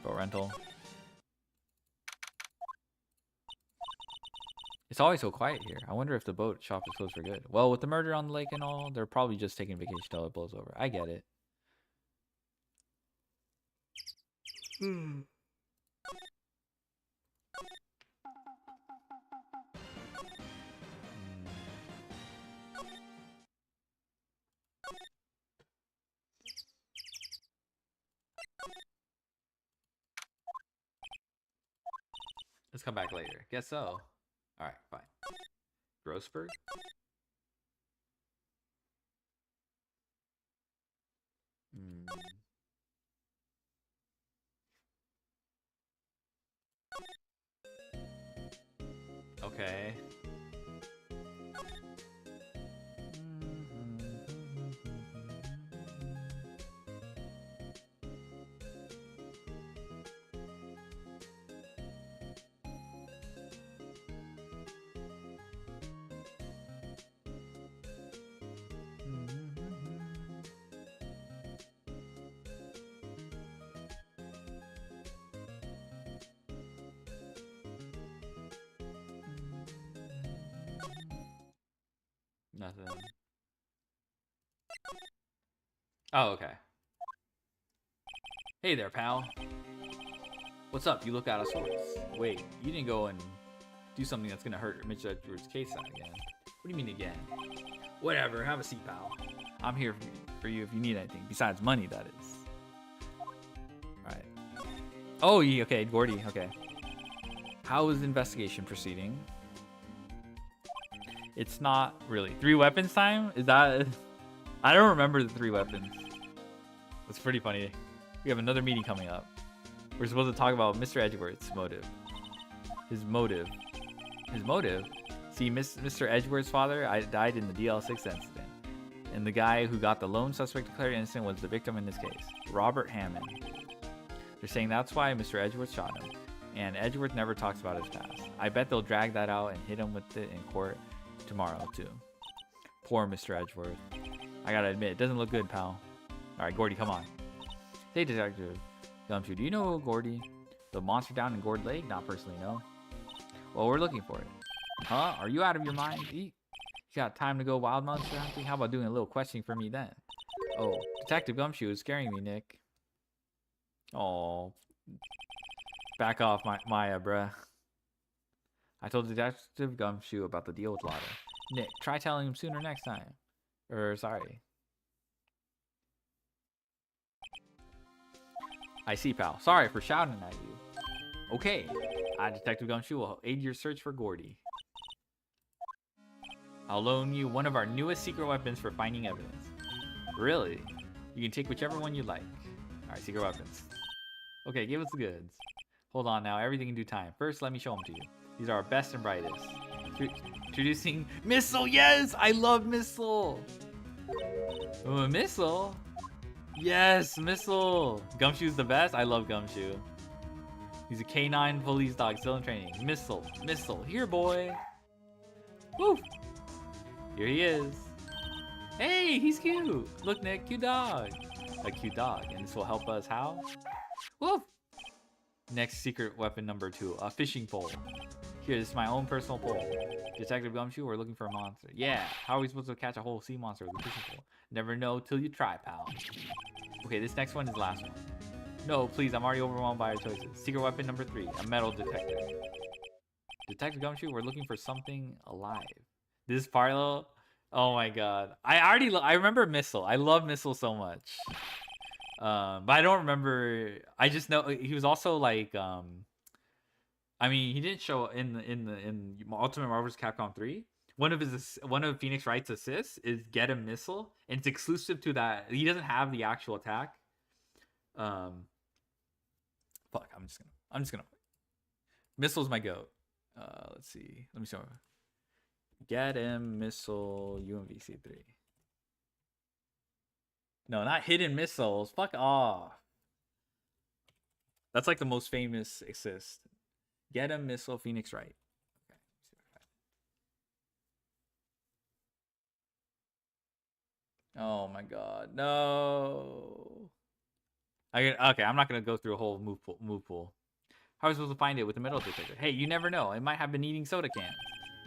Boat rental. It's always so quiet here. I wonder if the boat shop is closed for good. Well, with the murder on the lake and all, they're probably just taking vacation till it blows over. I get it. Let's come back later. Guess so. Alright, fine. Grossberg? Okay. Nothing. Oh, okay. Hey there, pal. What's up? You look out of sorts. Wait, you didn't go and do something that's gonna hurt Mr. Edwards' case out again. What do you mean again? Whatever, have a seat, pal. I'm here for you if you need anything. Besides money, that is. Alright. Oh, yeah, okay, Gordy, okay. How is the investigation proceeding? It's not really. 3 weapons time? Is that... I don't remember the 3 weapons. That's pretty funny. We have another meeting coming up. We're supposed to talk about Mr. Edgeworth's motive. His motive. His motive? See, Mr. Edgeworth's father died in the DL6 incident. And the guy who got the lone suspect declared innocent was the victim in this case. Robert Hammond. They're saying that's why Mr. Edgeworth shot him. And Edgeworth never talks about his past. I bet they'll drag that out and hit him with it in court tomorrow, too. Poor Mr. Edgeworth. I gotta admit, it doesn't look good, pal. Alright, Gordy, come on. Hey, Detective Gumshoe, do you know Gordy? The monster down in Gourd Lake? Not personally, no. Well, we're looking for it. Huh? Are you out of your mind? You got time to go wild monster hunting? How about doing a little questioning for me then? Oh, Detective Gumshoe is scaring me, Nick. Oh, back off, Maya, bruh. I told Detective Gumshoe about the deal with Lotto. Nick, try telling him sooner next time. Sorry. I see, pal. Sorry for shouting at you. Okay. Detective Gumshoe will aid your search for Gordy. I'll loan you one of our newest secret weapons for finding evidence. Really? You can take whichever one you like. Alright, secret weapons. Okay, give us the goods. Hold on now, everything in due time. First, let me show them to you. These are our best and brightest. Introducing Missile! Yes! I love Missile! Missile? Yes, Missile! Gumshoe's the best? I love Gumshoe. He's a K9 police dog still in training. Missile, Missile, here boy! Woo! Here he is. Hey, he's cute! Look, Nick, cute dog! A cute dog, and this will help us how? Woo! Next secret weapon number 2, a fishing pole. Here, this is my own personal pole. Detective Gumshoe, we're looking for a monster. Yeah, how are we supposed to catch a whole sea monster with a fishing pole? Never know till you try, pal. Okay, this next one is the last one. No, please, I'm already overwhelmed by our choices. Secret weapon number 3, a metal detector. Detective Gumshoe, we're looking for something alive. This Parlo, oh my god. I remember Missile. I love Missile so much. But I don't remember, I just know he was also like I mean, he didn't show in Ultimate Marvel's Capcom 3. One of Phoenix Wright's assists is get a missile, and it's exclusive to that. He doesn't have the actual attack. Fuck, I'm just gonna. Missile's my goat. Let's see. Let me show. Get him missile UMVC3. No, not hidden missiles. Fuck off. That's like the most famous assist. Get him missile Phoenix Wright. Okay. Oh my god, no. Okay, I'm not gonna go through a whole move pool. How are we supposed to find it with the metal detector? Hey, you never know. It might have been eating soda cans.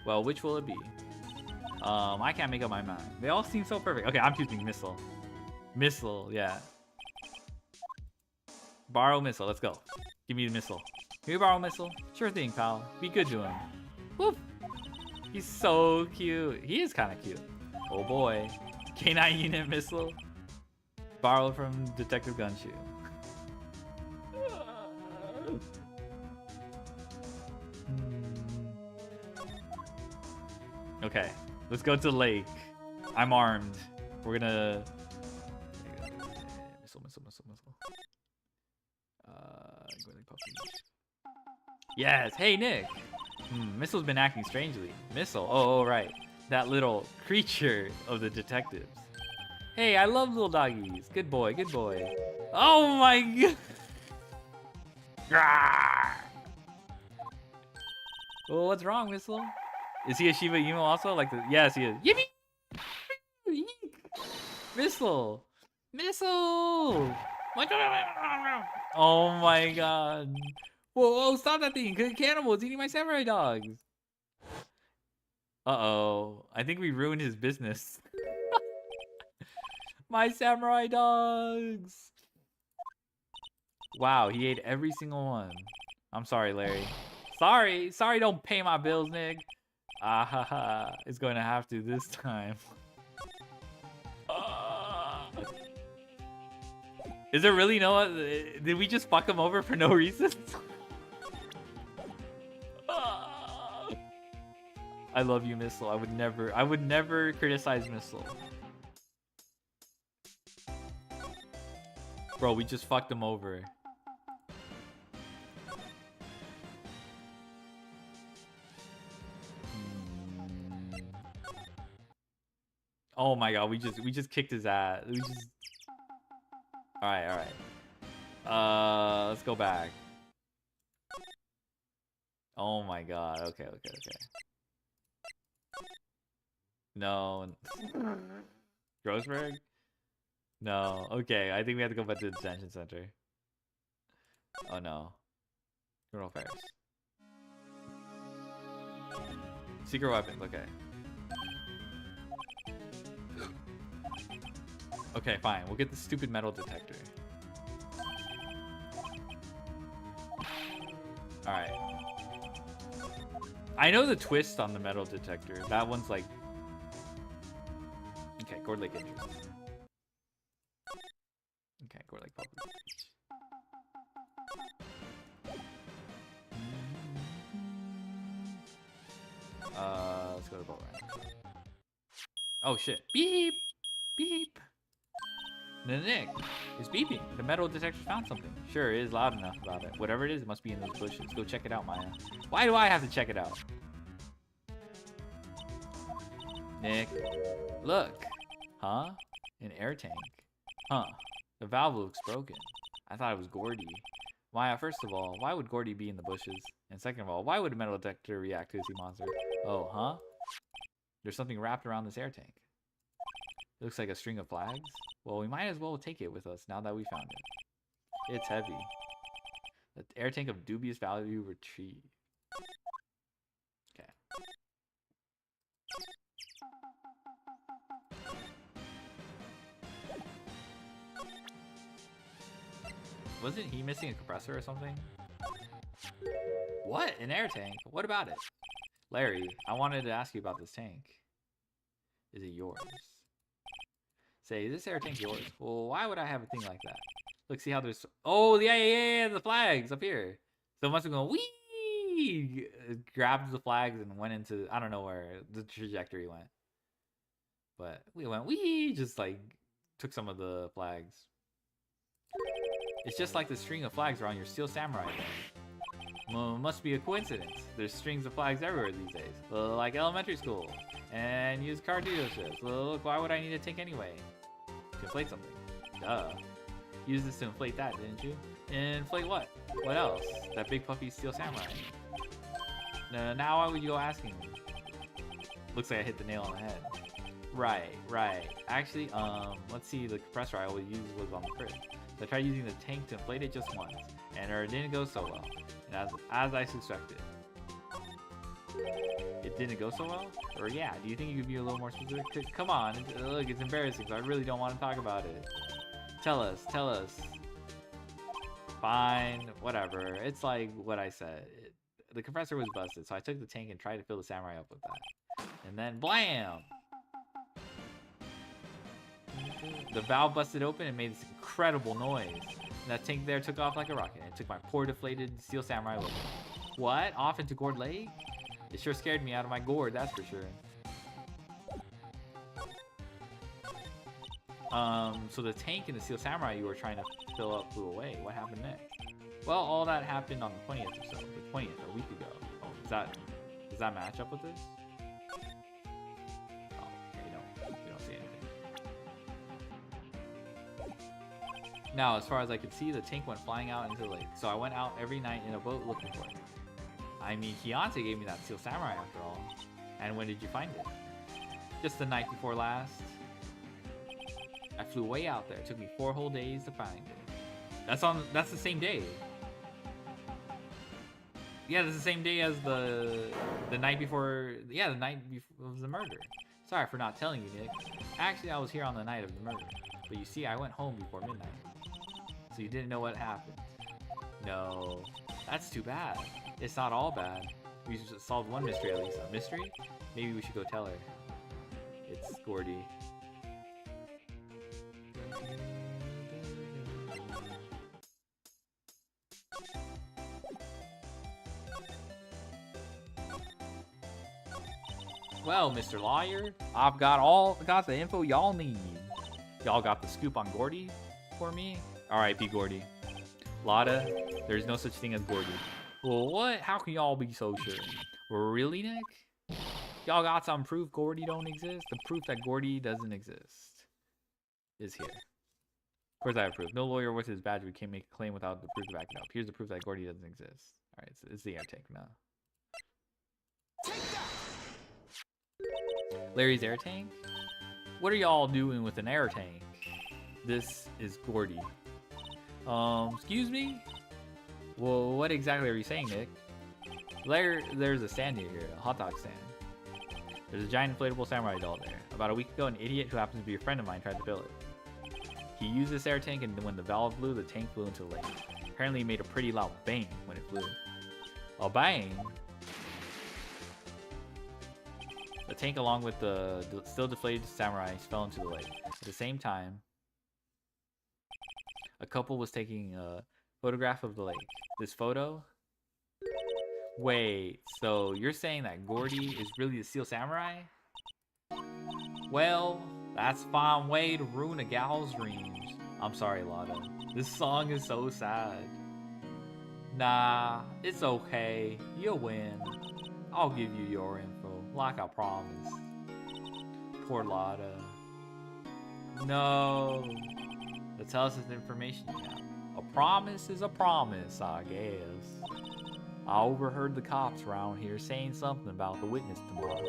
Well, which will it be? I can't make up my mind. They all seem so perfect. Okay, I'm choosing missile. Missile, yeah. Borrow missile. Let's go. Give me the missile. Can we borrow missile? Sure thing, pal. Be good to him. Whoop. He's so cute. He is kind of cute. Oh boy. K9 unit missile. Borrow from Detective Gunshoe. Okay, let's go to the lake. I'm armed. We're gonna missile. Yes. Hey, Nick. Missile's been acting strangely. Missile. Oh, right. That little creature of the detectives. Hey, I love little doggies. Good boy. Good boy. Oh my god. Well, what's wrong, Missile? Is he a Shiba Inu also? Like the yes, he is. Yippee! Missile! Missile! Oh my god. Whoa, stop that thing. Cannibal, it's eating my samurai dogs. Uh-oh. I think we ruined his business. My samurai dogs. Wow, he ate every single one. I'm sorry, Larry. Sorry, don't pay my bills, Nick. Ah, it's going to have to this time. Is there really no... Did we just fuck him over for no reason? I love you, Missile. I would never criticize Missile. Bro, we just fucked him over. Oh my god, we just kicked his ass. Alright. Let's go back. Oh my god, okay. No. Grossberg? No. Okay, I think we have to go back to the detention center. Oh no. Criminal affairs. Secret weapons, okay. Okay, fine. We'll get the stupid metal detector. Alright. I know the twist on the metal detector. That one's like... Okay, Gourd Lake Entry. Okay, Gourd Lake Public Beach. Let's go to the boat ramp. Oh shit. Beep! Beep! Nick, it's beeping. The metal detector found something. Sure, it is loud enough about it. Whatever it is, it must be in those bushes. Go check it out, Maya. Why do I have to check it out? Nick, look. Huh? An air tank. Huh. The valve looks broken. I thought it was Gordy. Maya, first of all, why would Gordy be in the bushes? And second of all, why would a metal detector react to a sea monster? Oh, huh? There's something wrapped around this air tank. It looks like a string of flags. Well, we might as well take it with us now that we found it. It's heavy. The air tank of dubious value retrieved. Okay. Wasn't he missing a compressor or something? What? An air tank? What about it? Larry, I wanted to ask you about this tank. Is it yours? Say, is this air tank yours? Well, why would I have a thing like that? Look, see how there's... Oh, yeah, the flags up here. So it must have gone, wee! wee, grabbed the flags and went into, I don't know where the trajectory went. But we went wee, just like took some of the flags. It's just like the string of flags around your Steel Samurai thing. Must be a coincidence. There's strings of flags everywhere these days. Like elementary school. And used car dealerships. Look, why would I need a tank anyway? To inflate something. Duh. Use this to inflate that, didn't you? Inflate what? What else? That big puffy Steel Samurai. Now why would you go asking me? Looks like I hit the nail on the head. Right. Actually, let's see, the compressor I always used was on the fridge. So I tried using the tank to inflate it just once, and it didn't go so well. And as I suspected. It didn't go so well? Or yeah, do you think you could be a little more specific? Come on, look, it's embarrassing, so I really don't want to talk about it. Tell us. Fine, whatever. It's like what I said. The compressor was busted, so I took the tank and tried to fill the Samurai up with that. And then, blam! The valve busted open and made this incredible noise. And that tank there took off like a rocket, and it took my poor deflated Steel Samurai with it. What? Off into Gourd Lake? It sure scared me out of my gourd, that's for sure. So the tank and the Steel Samurai you were trying to fill up flew away. What happened next? Well, all that happened on the 20th or so. The 20th, a week ago. Oh, does that match up with this? Oh, okay, you don't see anything. Now, as far as I could see, the tank went flying out into the lake. So I went out every night in a boat looking for it. I mean, Kiante gave me that Steel Samurai after all. And when did you find it? Just the night before last. I flew way out there. It took me 4 whole days to find it. That's the same day. Yeah, that's the same day as the night before. Yeah, the night before of the murder. Sorry for not telling you, Nick. Actually, I was here on the night of the murder. But you see, I went home before midnight. So you didn't know what happened. No, that's too bad. It's not all bad. We just solved one mystery at least. A mystery? Maybe we should go tell her. It's Gordy. Well, Mr. Lawyer, I've got the info y'all need. Y'all got the scoop on Gordy for me? R.I.P. Gordy. Lotta, there's no such thing as Gordy. Well, what? How can y'all be so sure? Really, Nick? Y'all got some proof Gordy don't exist? The proof that Gordy doesn't exist is here. Of course I have proof. No lawyer worth his badge we can't make a claim without the proof to back it up. Here's the proof that Gordy doesn't exist. Alright, so it's the air tank now. Larry's air tank? What are y'all doing with an air tank? This is Gordy. Excuse me? Well, what exactly are you saying, Nick? There's a stand here, a hot dog stand. There's a giant inflatable samurai doll there. About a week ago, an idiot who happens to be a friend of mine tried to fill it. He used this air tank, and when the valve blew, the tank flew into the lake. Apparently, it made a pretty loud bang when it flew. A bang? The tank, along with the still deflated samurai, fell into the lake. At the same time, a couple was taking a photograph of the lake. This photo? Wait, so you're saying that Gordy is really the Steel Samurai? Well, that's a fine way to ruin a gal's dreams. I'm sorry, Lotta. This song is so sad. Nah, it's okay. You'll win. I'll give you your info, like I promised. Poor Lotta. No. Let's tell us this information you have. A promise is a promise, I guess. I overheard the cops around here saying something about the witness tomorrow.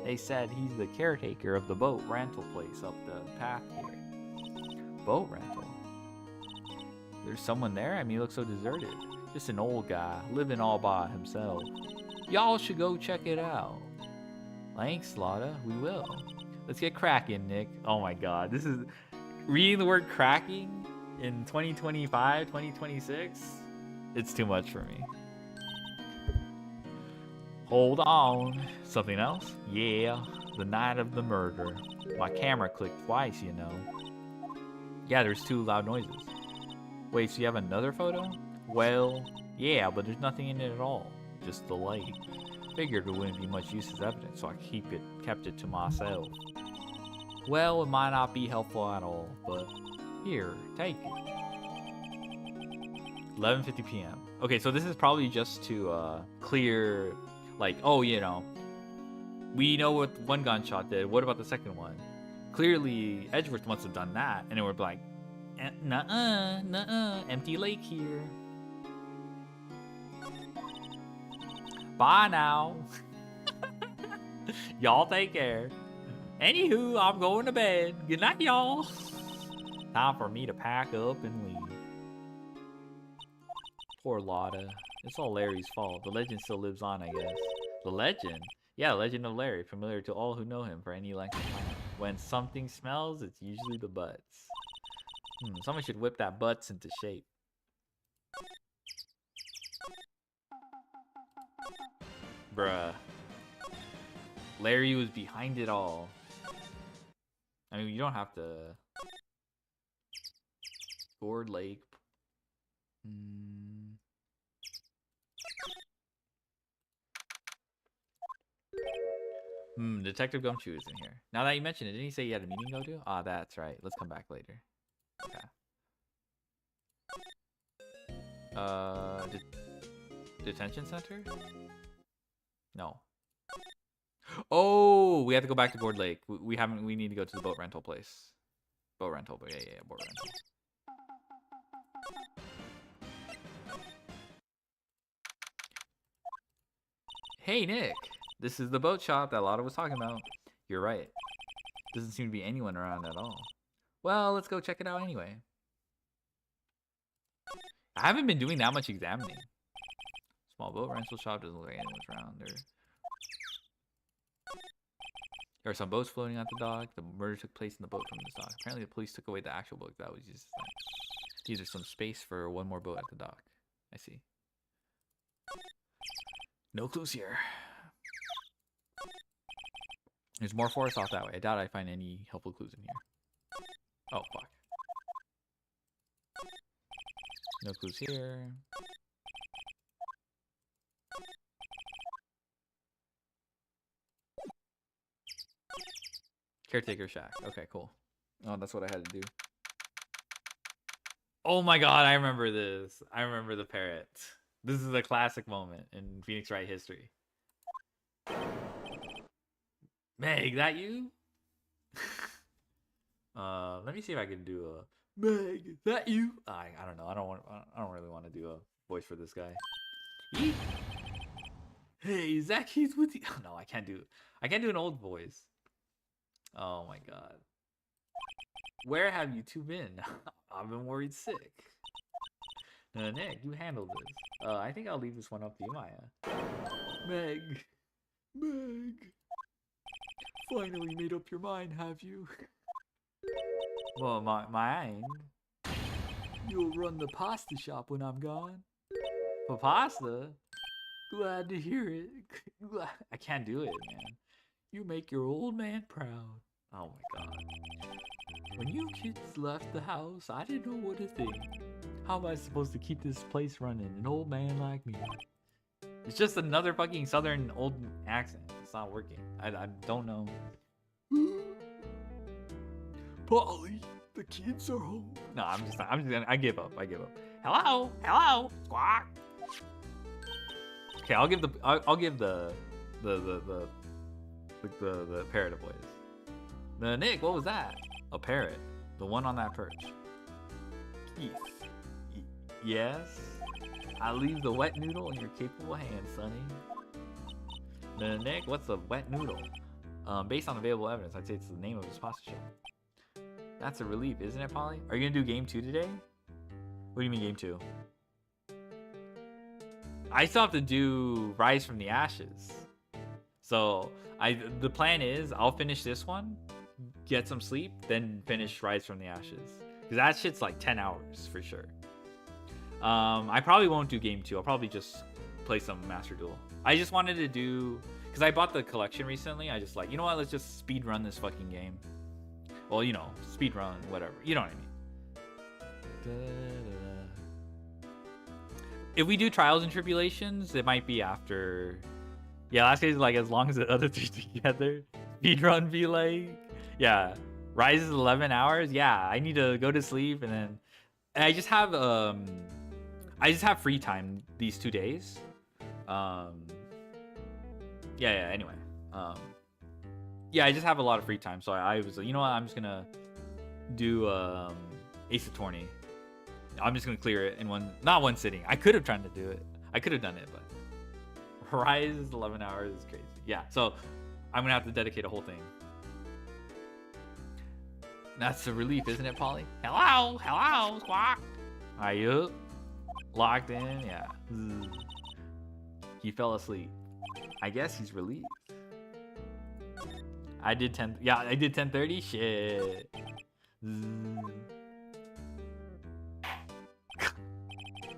They said he's the caretaker of the boat rental place up the path here. Boat rental? There's someone there? I mean, he looks so deserted. Just an old guy, living all by himself. Y'all should go check it out. Thanks, Lotta. We will. Let's get cracking, Nick. Oh my god, this is... Reading the word cracking in 2025, 2026? It's too much for me. Hold on. Something else? Yeah, the night of the murder. My camera clicked twice, you know. Yeah, there's 2 loud noises. Wait, so you have another photo? Well, yeah, but there's nothing in it at all. just the light. Figured it wouldn't be much use as evidence, so I kept it to myself. Well, it might not be helpful at all, but here, take it. 11:50 p.m. Okay, so this is probably just to clear, like, oh, you know, we know what one gunshot did. What about the second one? Clearly, Edgeworth must have done that, and then we're like, nuh-uh, empty lake here. Bye now. Y'all take care. Anywho, I'm going to bed. Good night, y'all. Time for me to pack up and leave. Poor Lotta. It's all Larry's fault. The legend still lives on, I guess. The legend? Yeah, the legend of Larry, familiar to all who know him for any length of time. When something smells, it's usually the butts. Someone should whip that butts into shape. Bruh. Larry was behind it all. I mean, you don't have to... Gourd Lake. Detective Gumshoe is in here. Now that you mention it, didn't he say he had a meeting to go to? Ah, that's right. Let's come back later. Okay. Detention center? No. Oh, we have to go back to Gourd Lake. We need to go to the boat rental place. Boat rental, but yeah, boat rental. Hey, Nick. This is the boat shop that Lotta was talking about. You're right. Doesn't seem to be anyone around at all. Well, let's go check it out anyway. I haven't been doing that much examining. Small boat rental shop, doesn't look like anyone's around there. There are some boats floating at the dock. The murder took place in the boat from the dock. Apparently the police took away the actual boat that was used. These are some space for one more boat at the dock. I see. No clues here. There's more forest off that way. I doubt I find any helpful clues in here. Oh, fuck. No clues here. Caretaker shack. Okay, cool. Oh, that's what I had to do. Oh my god, I remember this. I remember the parrot. This is a classic moment in Phoenix Wright history. Meg, that you? Let me see if I can do a Meg, that you? I don't know. I don't really want to do a voice for this guy. Eek. Hey, Zach, he's with you. No, I can't do an old voice. Oh my god. Where have you two been? I've been worried sick. Nick, you handled this. I think I'll leave this one up to you, Maya. Meg. Finally made up your mind, have you? Well, mind. You'll run the pasta shop when I'm gone. For pasta? Glad to hear it. I can't do it, man. You make your old man proud. Oh my god. When you kids left the house, I didn't know what to think. How am I supposed to keep this place running? An old man like me. It's just another fucking southern old accent. It's not working. I don't know. Polly, the kids are home. No, I give up. Hello, squawk. Okay, I'll give the parrot a voice. Nick, what was that? A parrot. The one on that perch. Keith. Yes? I leave the wet noodle in your capable hands, Sonny. Nick, what's a wet noodle? Based on available evidence, I'd say it's the name of his pasta shop. That's a relief, isn't it, Polly? Are you gonna do game 2 today? What do you mean game 2? I still have to do Rise from the Ashes. So the plan is I'll finish this one, get some sleep, then finish Rise from the Ashes. Because that shit's like 10 hours for sure. I probably won't do game 2. I'll probably just play some Master Duel. I just wanted to do, because I bought the collection recently. I just like, you know what? Let's just speed run this fucking game. Well, you know, speed run, whatever. You know what I mean. If we do Trials and Tribulations, it might be after. Yeah, last case, like, as long as the other three together. Speedrun be like, yeah. Rise is 11 hours. Yeah, I need to go to sleep, and then I just have free time these 2 days. Yeah, anyway. Yeah, I just have a lot of free time, so I was like, you know what, I'm just gonna do Ace Attorney. I'm just gonna clear it in not one sitting. I could have tried to do it. I could have done it, but Rise 11 hours is crazy. Yeah, so I'm gonna have to dedicate a whole thing. That's a relief, isn't it, Polly? Hello, Squawk. Are you locked in? Yeah. He fell asleep. I guess he's relieved. I did 10. Yeah, I did 10:30. Shit.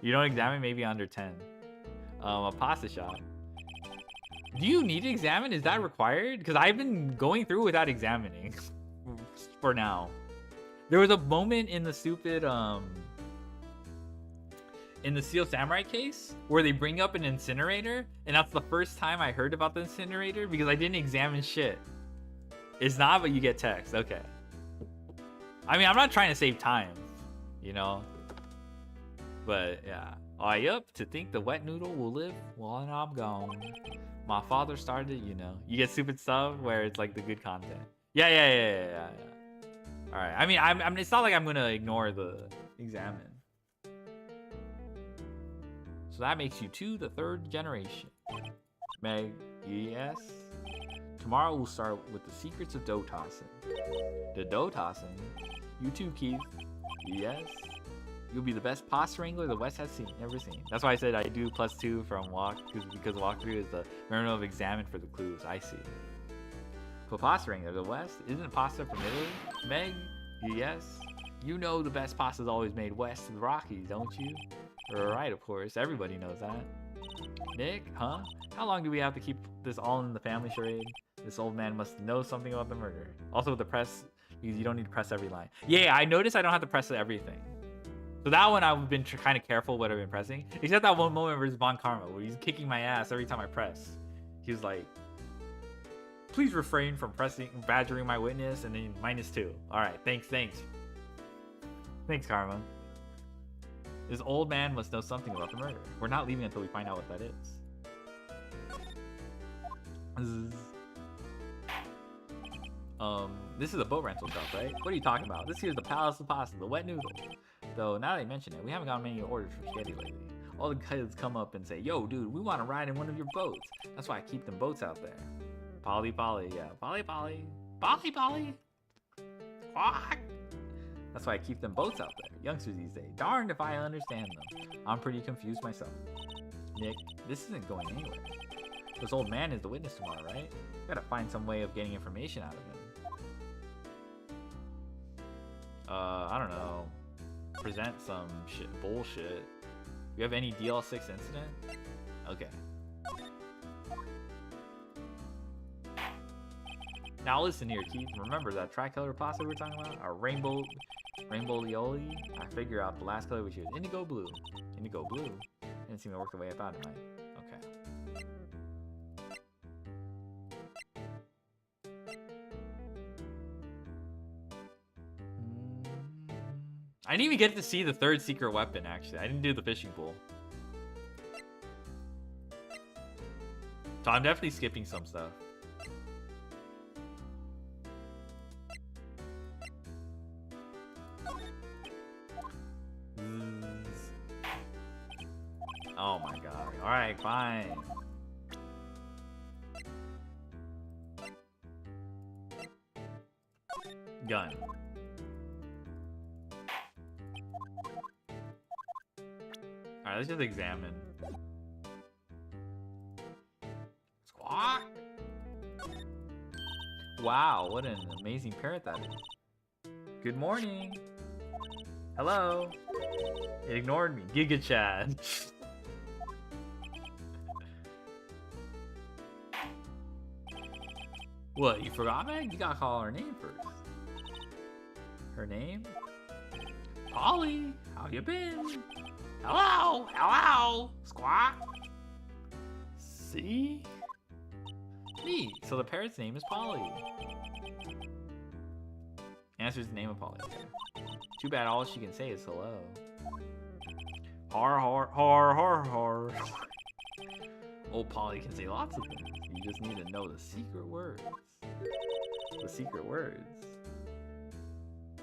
You don't examine, maybe under 10. A pasta shop. Do you need to examine? Is that required? Because I've been going through without examining. For now. There was a moment in the stupid in the Steel Samurai case where they bring up an incinerator, and that's the first time I heard about the incinerator because I didn't examine shit. It's not, but you get text. Okay. I mean, I'm not trying to save time, you know? But yeah. I up to think the wet noodle will live while I'm gone. My father started, you know. You get stupid stuff where it's like the good content. Yeah. All right. I mean, I'm. It's not like I'm gonna ignore the examine. So that makes you 2, the 3rd generation. Meg, yes. Tomorrow we'll start with the secrets of dough tossing. The dough tossing. You too, Keith. Yes. You'll be the best pasta wrangler the West has ever seen. That's why I said I do +2 from walk because walkthrough is the memory of examine for the clues. I see. But pasta wrangler the West isn't pasta from Italy. Meg, yes. You know the best pasta is always made west of the Rockies, don't you? Right, of course. Everybody knows that. Nick, huh? How long do we have to keep this all in the family charade? This old man must know something about the murder. Also with the press, because you don't need to press every line. Yeah, I noticed I don't have to press everything. So that one I've been kind of careful what I've been pressing. Except that one moment where it's Bon Karma, where he's kicking my ass every time I press. He was like, please refrain from badgering my witness, and then -2. Alright, thanks. Thanks, Karma. This old man must know something about the murder. We're not leaving until we find out what that is. This is a boat rental shop, right? What are you talking about? This here's the Palace of Pasta, the wet noodle. Though, now that I mention it, we haven't gotten many orders for spaghetti lately. All the kids come up and say, yo, dude, we want to ride in one of your boats. That's why I keep them boats out there. Polly, yeah. Polly. Quack. That's why I keep them boats out there. Youngsters these days. Darned if I understand them. I'm pretty confused myself. Nick, this isn't going anywhere. This old man is the witness tomorrow, right? Gotta find some way of getting information out of him. I don't know. Present some bullshit. Do you have any DL6 incident? Okay. Now listen here, Keith. Remember that tricolor pasta we were talking about? Our rainbow lioli? I figure out the last color we choose. Indigo blue. Indigo blue? Didn't seem to work the way I thought it might. Okay. I didn't even get to see the 3rd secret weapon, actually. I didn't do the fishing pole. So I'm definitely skipping some stuff. Oh my god. Alright, fine. Gun. Alright, let's just examine. Squawk! Wow, what an amazing parrot that is. Good morning. Hello. It ignored me. Giga Chad. What, you forgot, Meg? You gotta call her name first. Her name? Polly, how you been? Hello, hello, Squawk. See? Neat. So the parrot's name is Polly. Answers the name of Polly. Okay. Too bad all she can say is hello. Har har har har har. Old Polly can say lots of things. You just need to know the secret words. The secret words.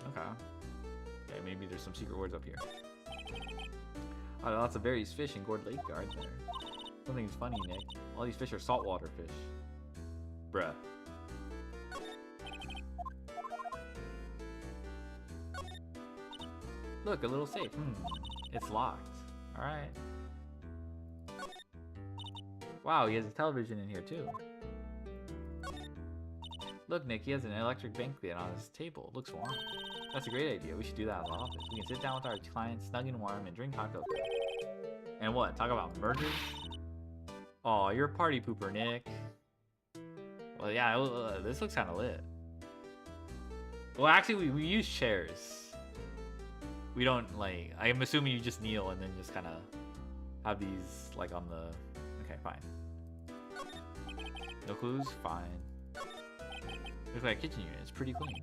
Okay. Okay, maybe there's some secret words up here. Oh, lots of various fish in Gourd Lake, aren't there? Something's funny, Nick. All these fish are saltwater fish. Bruh. Look, a little safe. It's locked. Alright. Wow, he has a television in here too. Look, Nick, he has an electric banquet on his table. Looks warm. That's a great idea. We should do that in the office. We can sit down with our clients, snug and warm, and drink hot cocoa. And what? Talk about murders? Oh, you're a party pooper, Nick. Well, yeah, this looks kind of lit. Well, actually, we use chairs. We don't, like... I'm assuming you just kneel and then just kind of have these, like, on the... Okay, fine. No clues? Fine. Looks like a kitchen unit. It's pretty clean.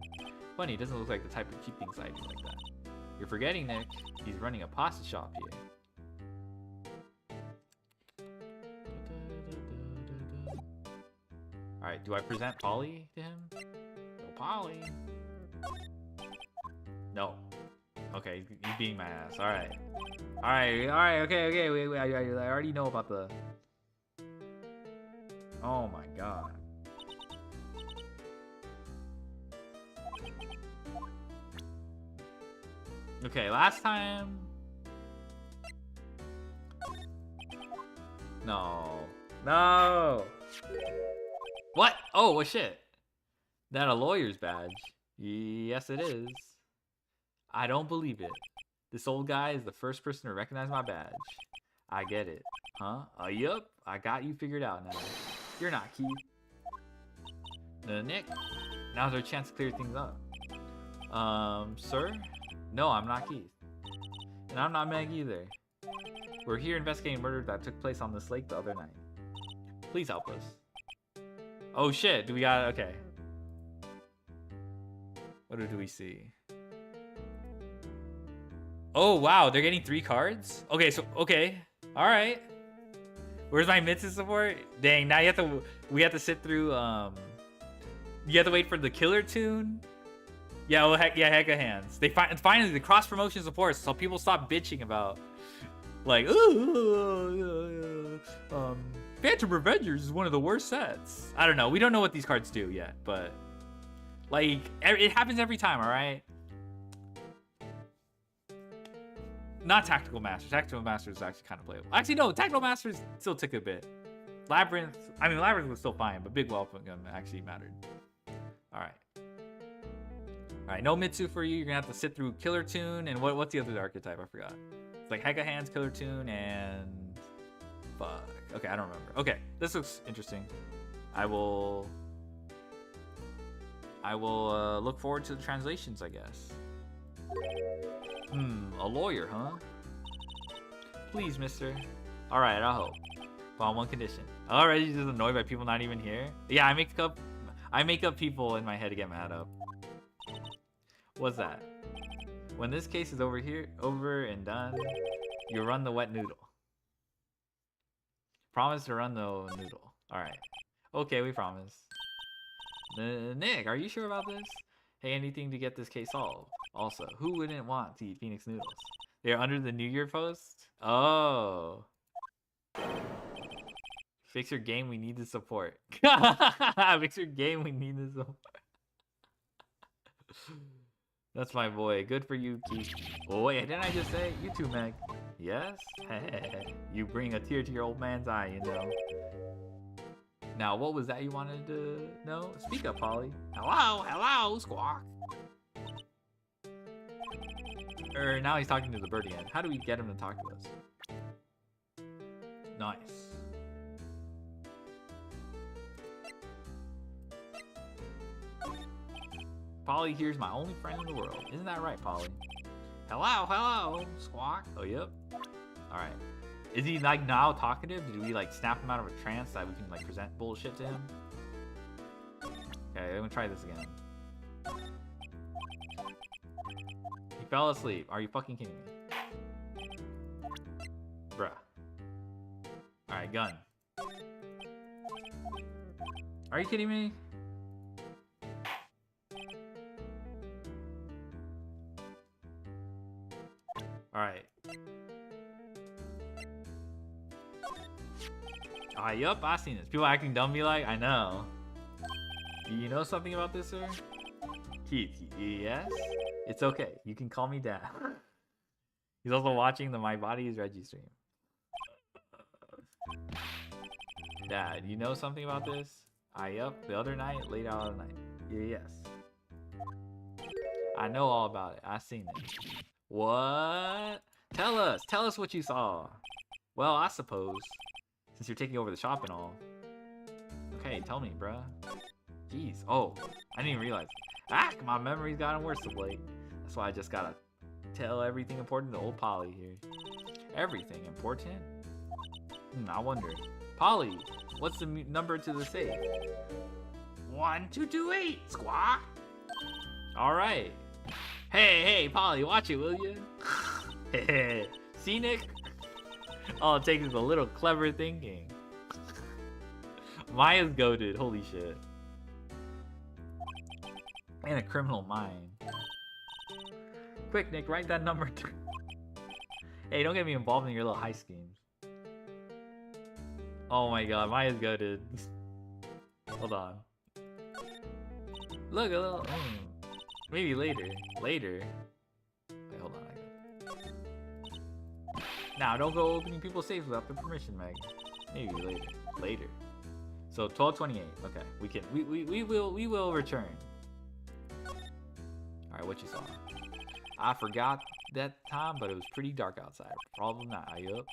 Funny, it doesn't look like the type of keep things tidy like that. You're forgetting, Nick. He's running a pasta shop here. Alright, do I present Polly to him? No, Polly. No. Okay, he's beating my ass. Alright. Alright, okay, wait, I already know about the... Oh my god. Okay, last time... No. No! What? Oh, well, shit. That a lawyer's badge? Yes, it is. I don't believe it. This old guy is the first person to recognize my badge. I get it. Huh? Yup. I got you figured out now. You're not Keith. Nick, now's our chance to clear things up. Sir? No, I'm not Keith. And I'm not Meg either. We're here investigating a murder that took place on this lake the other night. Please help us. Oh shit, do we got... Okay. What do we see? Oh wow, they're getting 3 cards? Okay, so... Okay. Alright. Where's my Mitsu support? Dang, now you have to... We have to sit through, You have to wait for the killer tune? Yeah, well, heck of hands. They finally the cross promotion support, so people stop bitching about, like, Phantom Revengers is one of the worst sets. I don't know. We don't know what these cards do yet, but like it happens every time. All right. Not Tactical Masters. Tactical Masters is actually kind of playable. Actually, no. Tactical Masters still took a bit. Labyrinth. I mean, Labyrinth was still fine, but Big Welcome actually mattered. All right. Alright, no Mitsu for you. You're gonna have to sit through Killer Tune and what's the other archetype? I forgot. It's like Heka Hands, Killer Tune, and fuck. Okay, I don't remember. Okay, this looks interesting. I will look forward to the translations, I guess. A lawyer, huh? Please, mister. Alright, I hope. But on one condition. Already just annoyed by people not even here. Yeah, I make up people in my head to get mad up. What's that? When this case is over and done, you run the wet noodle. Promise to run the noodle. Alright. Okay, we promise. Nick, are you sure about this? Hey, anything to get this case solved. Also, who wouldn't want to eat Phoenix noodles? They're under the New Year post? Oh. Fix your game, we need the support. Fix your game, we need the support. That's my boy. Good for you, Keith. Oh, wait, didn't I just say? You too, Meg. Yes? You bring a tear to your old man's eye, you know. Now, what was that you wanted to know? Speak up, Polly. Hello, Squawk. Now he's talking to the bird again. How do we get him to talk to us? Nice. Polly here's my only friend in the world. Isn't that right, Polly? Hello, Squawk. Oh, yep. Alright. Is he like now talkative? Did we like snap him out of a trance that we can like present bullshit to him? Okay, I'm gonna try this again. He fell asleep. Are you fucking kidding me? Bruh. Alright, gun. Are you kidding me? Alright. Yup, I've seen this. People acting dumb be like, I know. Do you know something about this, sir? Keith, yes? It's okay. You can call me Dad. He's also watching the My Body is Reggie stream. Dad, you know something about this? Yup, the other night, late out of the night. Yes. I know all about it. I've seen it. What? Tell us what you saw. Well, I suppose, since you're taking over the shop and all. Okay, tell me, bruh. Jeez. Oh, I didn't even realize. My memory's gotten worse of late. That's why I just gotta tell everything important to old Polly here. Everything important? I wonder. Polly, what's the number to the safe? 1228, squawk. All right. Hey, Polly, watch it, will you? Hey, see, Nick? All it takes is a little clever thinking. Maya's goated, holy shit. And a criminal mind. Quick, Nick, write that number. Hey, don't get me involved in your little heist schemes. Oh my god, Maya's goated. Hold on. Look, a little... maybe later. Wait, hold on. Now, don't go opening people's safes without their permission, Meg. Maybe later. So 12:28. Okay, we will return. All right, what you saw? I forgot that time, but it was pretty dark outside. Problem not. Yup.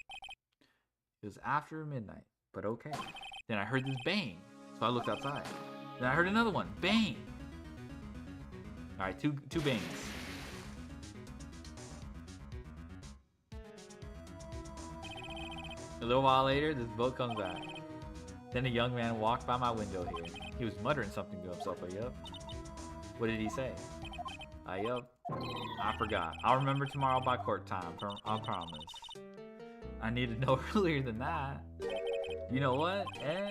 It was after midnight, but okay. Then I heard this bang, so I looked outside. Then I heard another one, bang. All right, two bangs. A little while later, this boat comes back. Then a young man walked by my window here. He was muttering something to himself. Yup. What did he say? Yup. I forgot. I'll remember tomorrow by court time. I promise. I need to know earlier than that. You know what?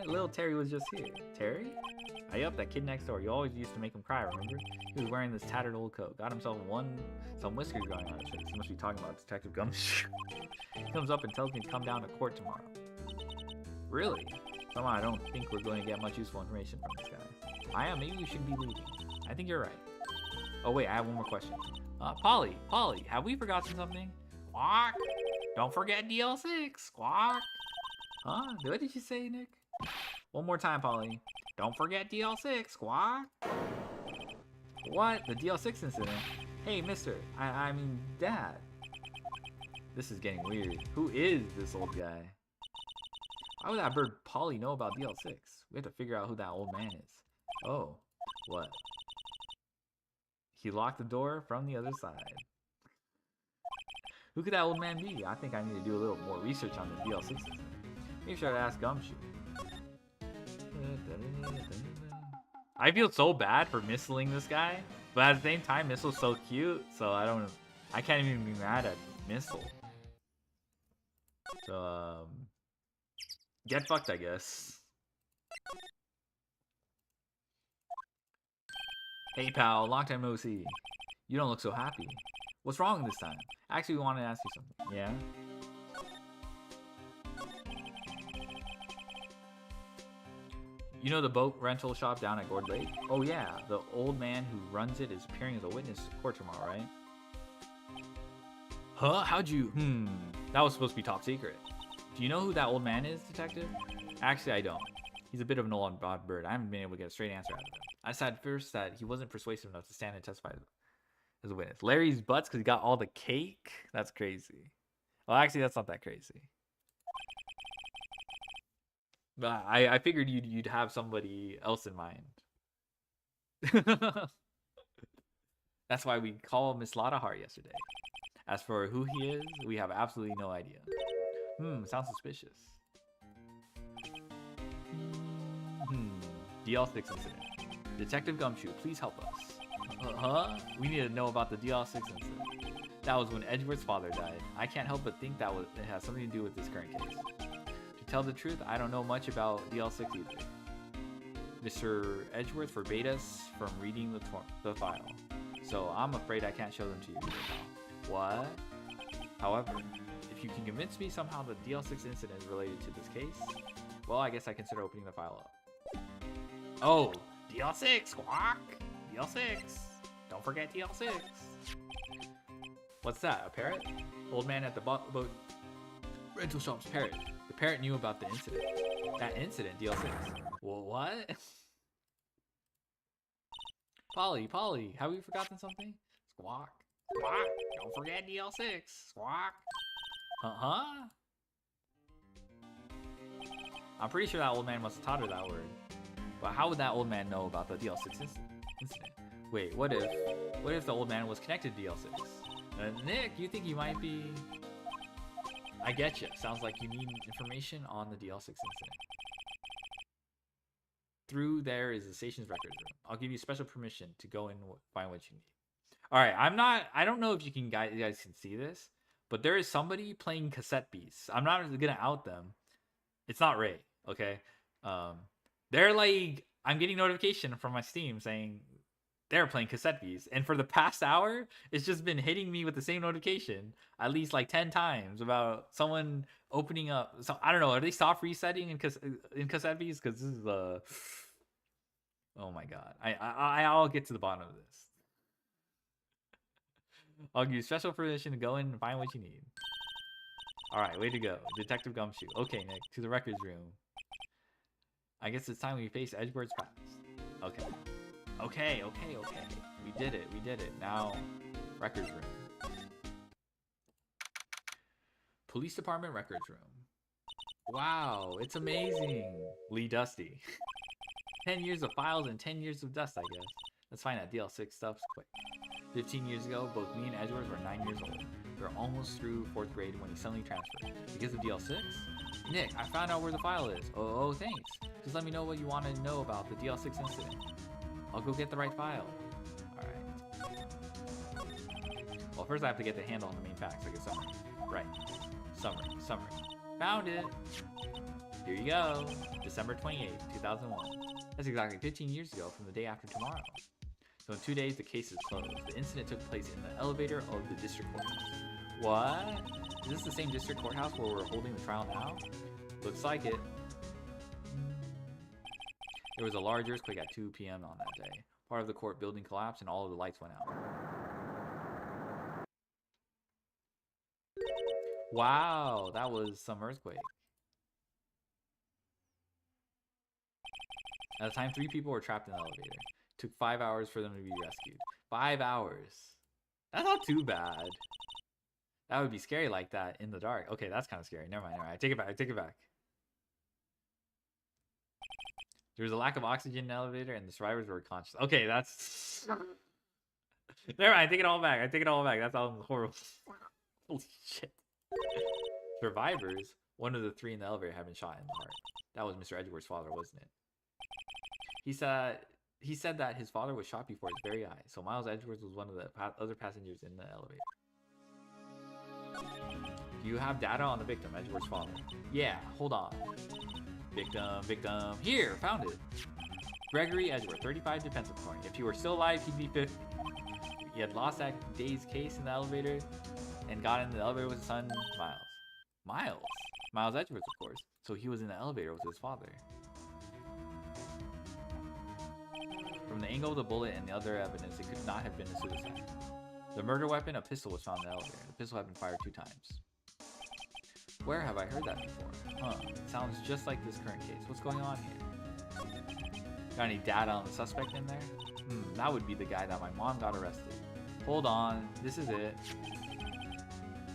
Little Terry was just here. Terry? Yup, that kid next door. You always used to make him cry, remember? He was wearing this tattered old coat. Got himself some whiskers going on his face. He must be talking about Detective Gumshoe. He comes up and tells me to come down to court tomorrow. Really? Somehow I don't think we're going to get much useful information from this guy. Maybe we should be leaving. I think you're right. Oh wait, I have one more question. Polly, have we forgotten something? Squawk! Don't forget DL6, squawk! Huh? What did you say, Nick? One more time, Polly. Don't forget DL6, squawk! What? The DL6 incident? Hey, mister. I mean, Dad. This is getting weird. Who is this old guy? Why would that bird Polly know about DL6? We have to figure out who that old man is. Oh, what? He locked the door from the other side. Who could that old man be? I think I need to do a little more research on this DL6 system. Maybe I should ask Gumshoe. I feel so bad for missling this guy, but at the same time, Missle's so cute, so I can't even be mad at Missle. So, get fucked, I guess. Hey pal, long time no see. You don't look so happy. What's wrong this time? Actually, we wanted to ask you something. Yeah? You know the boat rental shop down at Gord Lake? Oh yeah, the old man who runs it is appearing as a witness to court tomorrow, right? Huh? How'd you... That was supposed to be top secret. Do you know who that old man is, detective? Actually, I don't. He's a bit of an old odd bird. I haven't been able to get a straight answer out of him. I said first that he wasn't persuasive enough to stand and testify as a witness. Larry's butts because he got all the cake? That's crazy. Well, actually, that's not that crazy. But I figured you'd have somebody else in mind. That's why we called Miss Lotta Hart yesterday. As for who he is, we have absolutely no idea. Sounds suspicious. DL6 incident. Detective Gumshoe, please help us. We need to know about the DL6 incident. That was when Edgeworth's father died. I can't help but think that it has something to do with this current case. To tell the truth, I don't know much about DL6 either. Mr. Edgeworth forbade us from reading the file, so I'm afraid I can't show them to you either now. What? However, if you can convince me somehow the DL6 incident is related to this case, well, I guess I consider opening the file up. Oh, DL6, squawk! DL6! Don't forget DL6! What's that, a parrot? Old man at the boat rental shop's parrot. The parrot knew about the incident. That incident, DL6. Well, what? Polly, have we forgotten something? Squawk. Squawk, don't forget DL6. Squawk. I'm pretty sure that old man must have taught her that word. But how would that old man know about the DL6 incident? Wait, what if the old man was connected to DL6? Nick, you think he might be... I get you. Sounds like you need information on the DL6 incident. Through there is the station's records room. I'll give you special permission to go and find what you need. All right, I don't know if you guys can see this, but there is somebody playing cassette beats. I'm not gonna out them. It's not Ray, okay? They're like, I'm getting notification from my Steam saying they're playing cassette beats, and for the past hour, it's just been hitting me with the same notification at least like 10 times about someone opening up. So I don't know. Are they soft resetting in cassette beats? Because this is the. Oh my god! I'll get to the bottom of this. I'll give you special permission to go in and find what you need. All right, way to go, Detective Gumshoe. Okay, Nick, to the records room. I guess it's time we face Edgeworth's past. Okay. Okay. We did it. Now, records room. Police department records room. Wow, it's amazing. Lee Dusty. 10 years of files and 10 years of dust, I guess. Let's find out DL6 stuffs quick. 15 years ago, both me and Edgeworth were 9 years old. We were almost through 4th grade when he suddenly transferred. Because of DL6? Nick, I found out where the file is. Oh, thanks. Just let me know what you want to know about the DL6 incident. I'll go get the right file. Alright. Well, first I have to get the handle on the main facts, like a summary. Right. Summary. Found it! Here you go. December 28th, 2001. That's exactly 15 years ago from the day after tomorrow. So in 2 days, the case is closed. The incident took place in the elevator of the district courthouse. What? Is this the same district courthouse where we're holding the trial now? Looks like it. There was a large earthquake at 2 p.m. on that day. Part of the court building collapsed and all of the lights went out. Wow, that was some earthquake. At the time, 3 people were trapped in the elevator. It took 5 hours for them to be rescued. 5 hours. That's not too bad. That would be scary like that in the dark. Okay, that's kind of scary. Never mind. I take it back. There was a lack of oxygen in the elevator and the survivors were conscious. Okay, that's... Never mind. I take it all back. That sounds horrible. Holy shit. Survivors? One of the 3 in the elevator had been shot in the heart. That was Mr. Edgeworth's father, wasn't it? He said that his father was shot before his very eyes, so Miles Edgeworth was one of the other passengers in the elevator. Do you have data on the victim, Edgeworth's father? Yeah, hold on. Victim. Here, found it. Gregory Edgeworth, 35 defensive point. If he were still alive, he'd be 50. He had lost that day's case in the elevator and got in the elevator with his son, Miles. Miles Edgeworth, of course. So he was in the elevator with his father. From the angle of the bullet and the other evidence, it could not have been a suicide. The murder weapon, a pistol, was found in the elevator. The pistol had been fired 2 times. Where have I heard that before? It sounds just like this current case. What's going on here? Got any data on the suspect in there? That would be the guy that my mom got arrested. Hold on, this is it.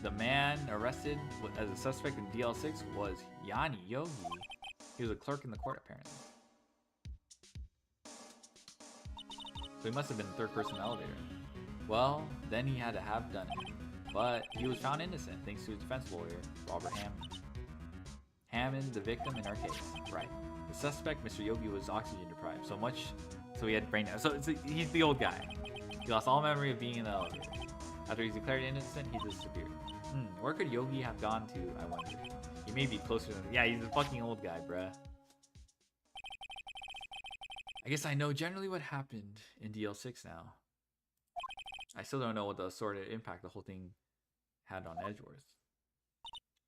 The man arrested as a suspect in DL6 was Yanni Yogi. He was a clerk in the court, apparently. So he must have been the 3rd person in the elevator. Well, then he had to have done it. But he was found innocent thanks to his defense lawyer, Robert Hammond. Hammond, the victim in our case. Right. The suspect, Mr. Yogi, was oxygen deprived. So he had brain damage. So he's the old guy. He lost all memory of being in the elevator. After he's declared innocent, he disappeared. Where could Yogi have gone to, I wonder? He may be closer than... Yeah, he's a fucking old guy, bruh. I guess I know generally what happened in DL6 now. I still don't know what the sort of impact the whole thing had on Edgeworth.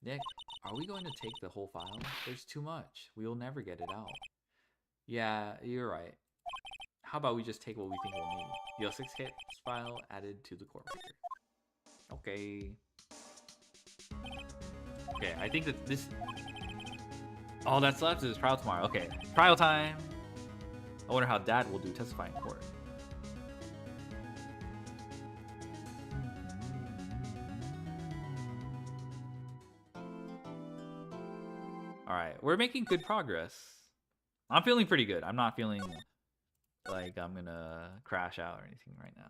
Nick, are we going to take the whole file? There's too much. We'll never get it out. Yeah, you're right. How about we just take what we think we'll need? DL6 hits file added to the court record. Okay. Okay, I think that this... All that's left is trial tomorrow. Okay, trial time. I wonder how Dad will do testifying in court. Alright, we're making good progress. I'm feeling pretty good. I'm not feeling like I'm gonna crash out or anything right now.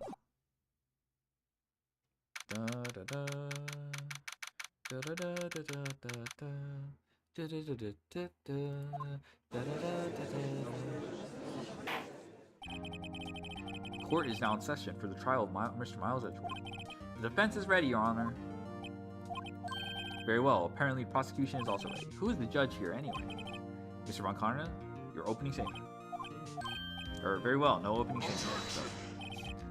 Court is now in session for the trial of Mr. Miles Edgeworth. The defense is ready, Your Honor. Very well. Apparently, prosecution is also ready. Who is the judge here, anyway? Mr. Von Karna, your opening statement. Very well. No opening statement. So.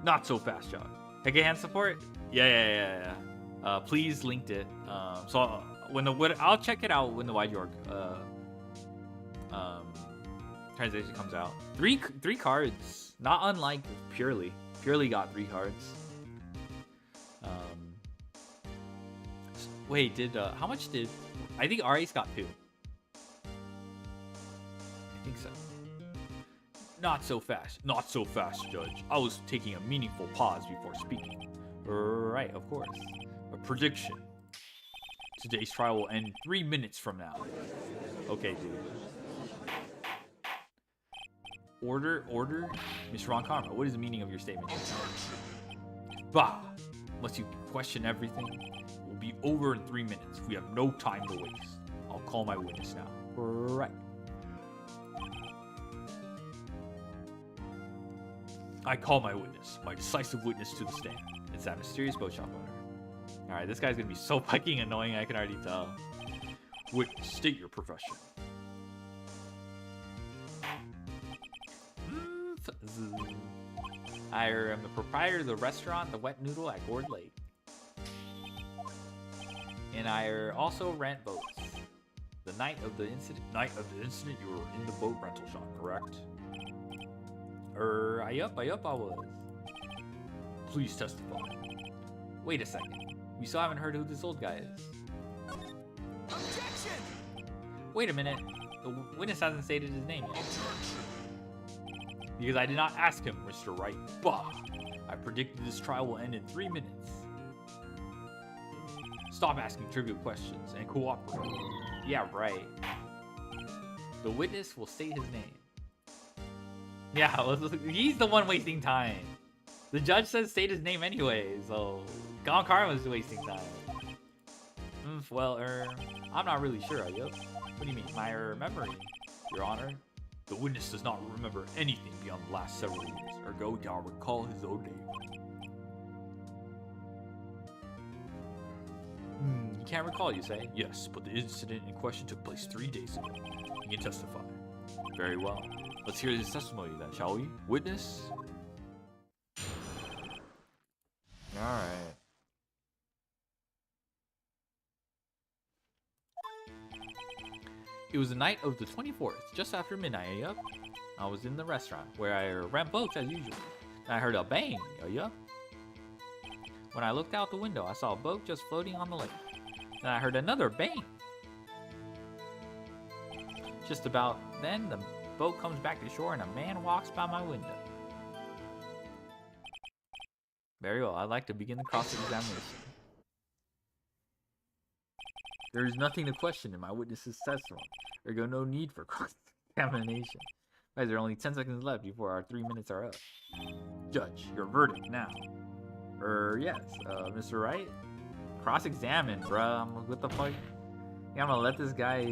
Not so fast, John. Take a hand support? Yeah. Please linked it. So I'll check it out when the Wide York translation comes out. Three cards, not unlike Purely. Purely got 3 cards. Wait, how much did... I think RA's got 2. I think so. Not so fast, Judge. I was taking a meaningful pause before speaking. Right, of course. A prediction. Today's trial will end 3 minutes from now. Okay, dude. Order? Mr. Von Karma, what is the meaning of your statement? Bah! Must you question everything? It will be over in 3 minutes. We have no time to waste. I'll call my witness now. Right. I call my witness, my decisive witness to the stand. It's that mysterious boat shop owner. Alright, this guy's gonna be so fucking annoying, I can already tell. Witness, state your profession. I am the proprietor of the restaurant, The Wet Noodle at Gourd Lake. And I also rent boats. The night of the incident, you were in the boat rental shop, correct? I was. Please testify. Wait a second. We still haven't heard who this old guy is. Objection! Wait a minute. The witness hasn't stated his name yet. Because I did not ask him, Mr. Wright. Bah! I predicted this trial will end in 3 minutes. Stop asking trivial questions and cooperate. Yeah, right. The witness will state his name. Yeah, he's the one wasting time. The judge says state his name anyway, so Von Karma's wasting time. I'm not really sure, What do you mean? My memory, Your Honor? The witness does not remember anything beyond the last several years. Ergo, y'all recall his own name. You can't recall, you say? Yes, but the incident in question took place 3 days ago. You can testify. Very well. Let's hear his testimony then, shall we? Witness? Alright. It was the night of the 24th, just after midnight, yup. I was in the restaurant, where I ran boats as usual. And I heard a bang, yup. When I looked out the window, I saw a boat just floating on the lake. Then I heard another bang. Just about then, the boat comes back to shore and a man walks by my window. Very well, I'd like to begin the cross-examination. There is nothing to question in my witness's testimony. Ergo, no need for cross-examination. Guys, there are only 10 seconds left before our 3 minutes are up. Judge, your verdict now. Yes, Mr. Wright? Cross-examine, bruh. What the fuck? Yeah, I'm gonna let this guy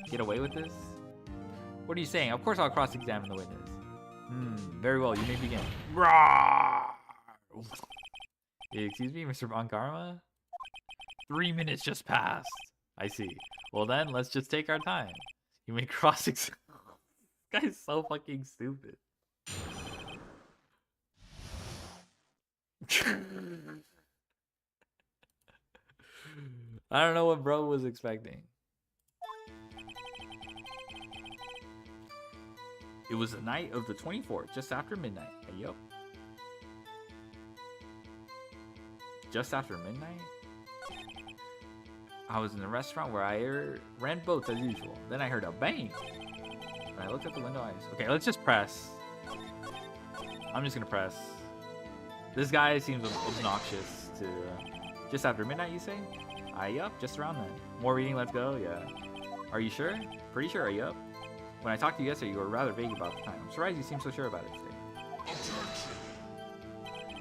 get away with this? What are you saying? Of course I'll cross-examine the witness. Very well, you may begin. Excuse me, Mr. Von Karma? 3 minutes just passed. I see. Well then, let's just take our time. You may cross-examine. This guy's so fucking stupid. I don't know what bro was expecting. It was the night of the 24th, just after midnight. Yup. Just after midnight? I was in the restaurant where I ran boats as usual. Then I heard a bang. When I looked at the window, okay, let's just press. I'm just gonna press. This guy seems obnoxious to... just after midnight, you say? Yup, just around then. More reading, let's go, yeah. Are you sure? Pretty sure, yup. When I talked to you yesterday, you were rather vague about the time. I'm surprised you seem so sure about it today.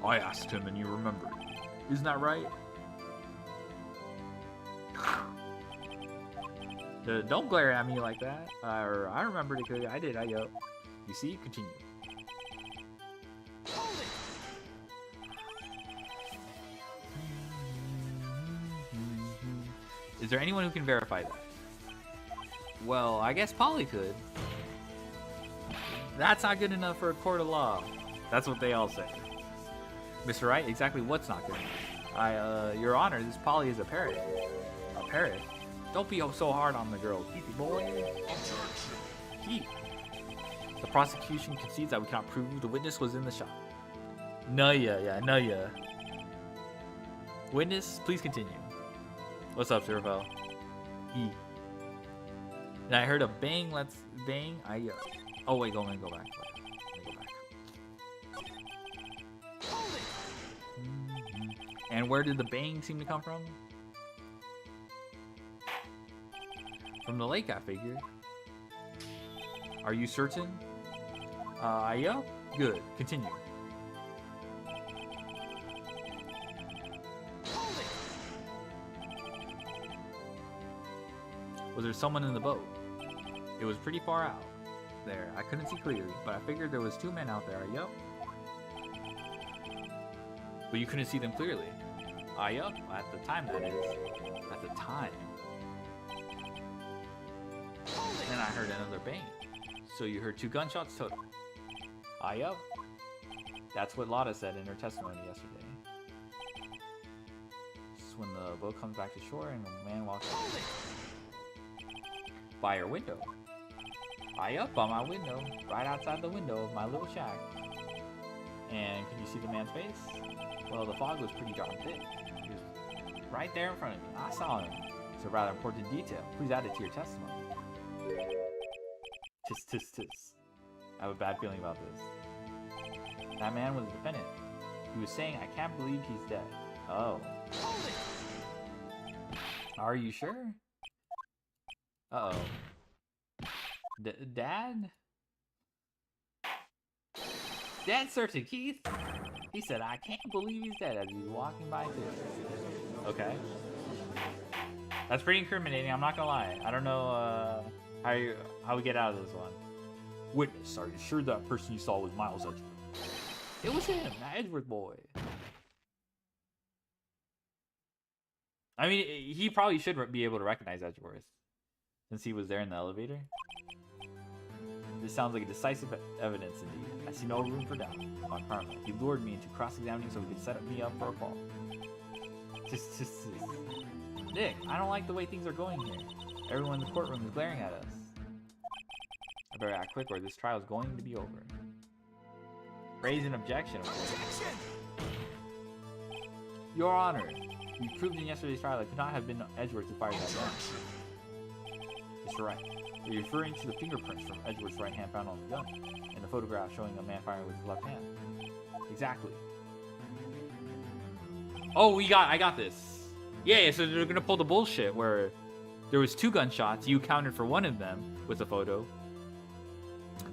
I asked him and you remembered. Isn't that right? Don't glare at me like that. I remembered it clearly. I did, yup. You see? Continue. Is there anyone who can verify that? Well, I guess Polly could. That's not good enough for a court of law. That's what they all say. Mr. Wright, exactly what's not good enough? Your Honor, this Polly is a parrot. A parrot? Don't be so hard on the girl. Keep it, boy. Keep. The prosecution concedes that we cannot prove the witness was in the shop. No, yeah, no, yeah. Witness, please continue. What's up, Servo? E. And I heard a bang, let's bang. Oh wait, go back. Let me go back. And where did the bang seem to come from? From the lake, I figured. Are you certain? Yeah. Good. Continue. Was there someone in the boat? It was pretty far out there. I couldn't see clearly, but I figured there was 2 men out there. Yup. But you couldn't see them clearly. Yup. At the time, that is. At the time. Then I heard another bang. So you heard 2 gunshots total. Yup. That's what Lotta said in her testimony yesterday. This is when the boat comes back to shore and a man walks out. By your window. Yup, on my window. Right outside the window of my little shack. And can you see the man's face? Well, the fog was pretty darn thick. He was right there in front of me. I saw him. It's a rather important detail. Please add it to your testimony. Tis. I have a bad feeling about this. That man was a defendant. He was saying, I can't believe he's dead. Oh. Are you sure? Uh-oh. Dad? Dad's certain, Keith. He said, I can't believe he's dead as he was walking by too. Okay. That's pretty incriminating, I'm not gonna lie. I don't know how we get out of this one. Witness, are you sure that person you saw was Miles Edgeworth? It was him, that Edgeworth boy. I mean, he probably should be able to recognize Edgeworth, since he was there in the elevator. This sounds like a decisive evidence indeed. I see no room for doubt on Karma. He lured me into cross-examining so he could set me up for a fall. Nick, I don't like the way things are going here. Everyone in the courtroom is glaring at us. I better act quick or this trial is going to be over. Raise an objection. Objection! Your Honor, you proved in yesterday's trial that it could not have been Edgeworth who fired that gun. Mr. Wright, are you referring to the fingerprints from Edgeworth's right hand found on the gun, and the photograph showing a man firing with his left hand? Exactly. Oh, I got this. Yeah, so they're gonna pull the bullshit where there was 2 gunshots, you counted for one of them with a photo,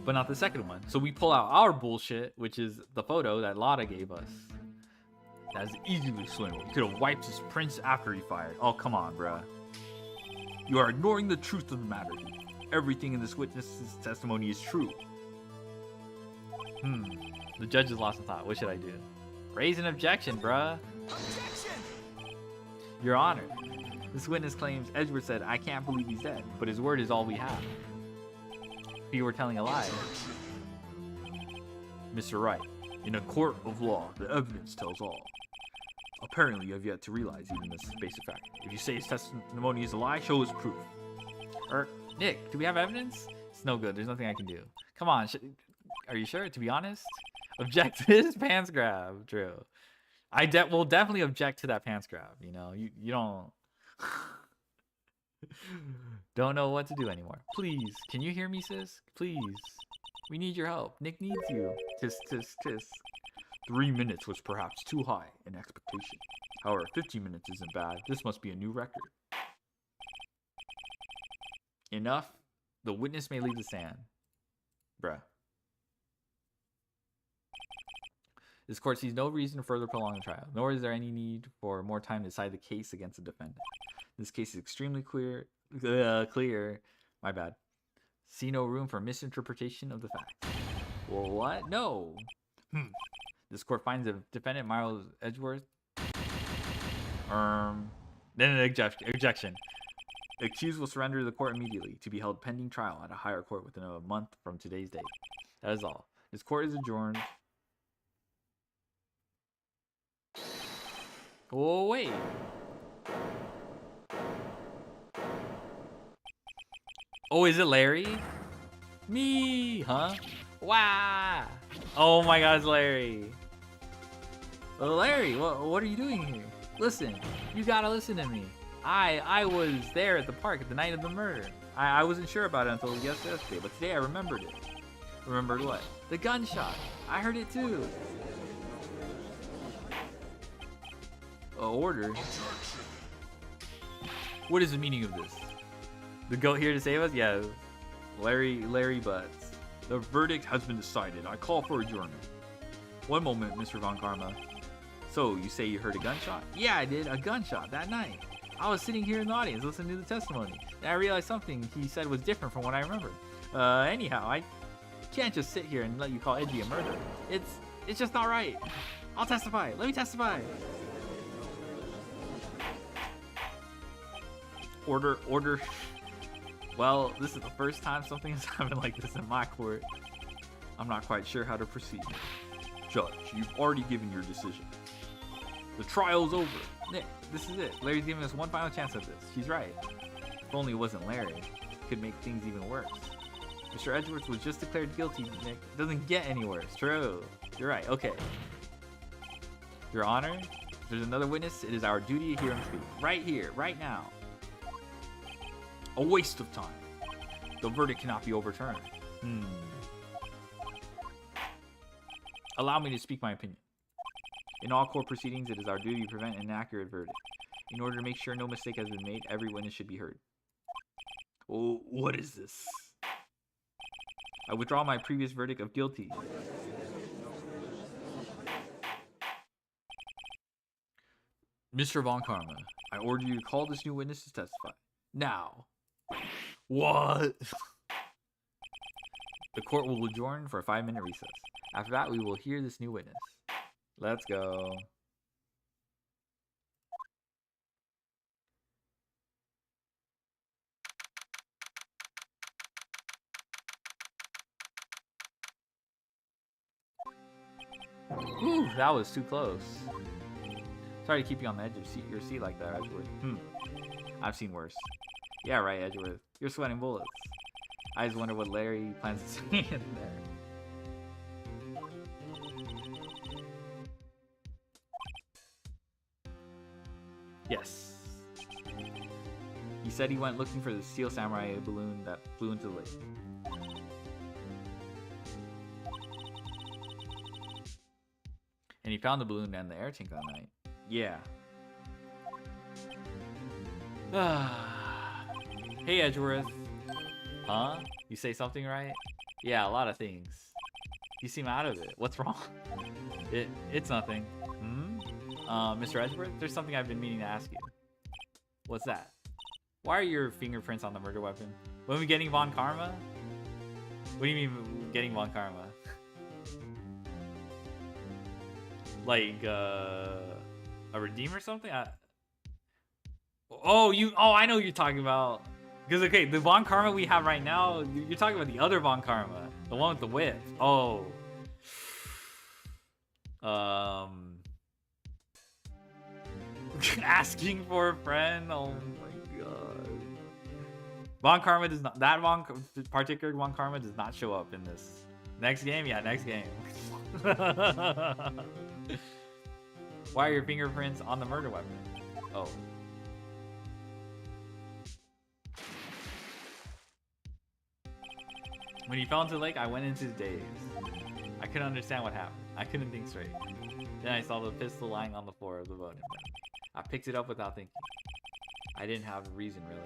but not the second one. So we pull out our bullshit, which is the photo that Lotta gave us. That is easily swindled. You could have wiped his prints after he fired. Oh, come on, bruh. You are ignoring the truth of the matter. Everything in this witness's testimony is true. The judge is lost in thought. What should I do? Raise an objection, bruh. Objection! Your Honor, this witness claims Edgeworth said, I can't believe he's dead, but his word is all we have. If he were telling a lie. Mr. Wright, in a court of law, the evidence tells all. Apparently, you have yet to realize even this basic fact. If you say his testimony is a lie, show us proof. Nick, do we have evidence? It's no good. There's nothing I can do. Come on. Are you sure? To be honest? Object to his pants grab, Drew. I will definitely object to that pants grab. You know, you don't don't know what to do anymore. Please, can you hear me, sis? Please, we need your help. Nick needs you. Tisk, tisk, tisk. 3 minutes was perhaps too high in expectation. However, 15 minutes isn't bad. This must be a new record. Enough. The witness may leave the stand. Bruh. This court sees no reason to further prolong the trial, nor is there any need for more time to decide the case against the defendant. This case is extremely clear. My bad. See no room for misinterpretation of the facts. Well, what? No. This court finds the defendant, Miles Edgeworth. Then an objection. The accused will surrender to the court immediately to be held pending trial at a higher court within a month from today's date. That is all. This court is adjourned. Oh, wait. Oh, is it Larry? Me, huh? Wow. Oh my God, it's Larry. Larry, what are you doing here? Listen, you gotta listen to me. I was there at the park at the night of the murder. I wasn't sure about it until yesterday, but today I remembered it. Remembered what? The gunshot. I heard it too. Order? What is the meaning of this? The goat here to save us? Yeah, Larry Butts. The verdict has been decided. I call for adjournment. One moment, Mr. Von Karma. So, you say you heard a gunshot? Yeah, I did. A gunshot that night. I was sitting here in the audience listening to the testimony, and I realized something he said was different from what I remembered. Anyhow, I can't just sit here and let you call Edgy a murderer. It's just not right. I'll testify. Let me testify. Order. Well, this is the first time something has happened like this in my court. I'm not quite sure how to proceed. Judge, you've already given your decision. The trial's over. Nick, this is it. Larry's giving us one final chance at this. She's right. If only it wasn't Larry, it could make things even worse. Mr. Edgeworth was just declared guilty, Nick. It doesn't get any worse. True. You're right. Okay. Your Honor, if there's another witness, it is our duty to hear him speak. Right here, right now. A waste of time. The verdict cannot be overturned. Allow me to speak my opinion. In all court proceedings, it is our duty to prevent an inaccurate verdict. In order to make sure no mistake has been made, every witness should be heard. Oh, what is this? I withdraw my previous verdict of guilty. Mr. Von Karma, I order you to call this new witness to testify. Now. What? The court will adjourn for a 5-minute recess. After that, we will hear this new witness. Let's go. Ooh, that was too close. Sorry to keep you on the edge of your seat like that, Edgeworth. I've seen worse. Yeah, right, Edgeworth. You're sweating bullets. I just wonder what Larry plans to say in there. Yes. He said he went looking for the Steel Samurai balloon that flew into the lake. And he found the balloon and the air tank that night. Yeah. Hey, Edgeworth. Huh? You say something right? Yeah, a lot of things. You seem out of it. What's wrong? It's nothing. Mr. Edgeworth, there's something I've been meaning to ask you. What's that? Why are your fingerprints on the murder weapon? When we getting Von Karma? What do you mean getting Von Karma? Like a redeem or something? Oh, I know what you're talking about. Because okay, the Von Karma we have right now, you're talking about the other Von Karma, the one with the whip. Oh. Asking for a friend. Oh my god. Von Karma does not. Particular Von Karma does not show up in this. Next game, yeah, next game. Why are your fingerprints on the murder weapon? Oh. When he fell into the lake, I went into the daze. I couldn't understand what happened. I couldn't think straight. Then I saw the pistol lying on the floor of the boat. I picked it up without thinking. I didn't have a reason, really.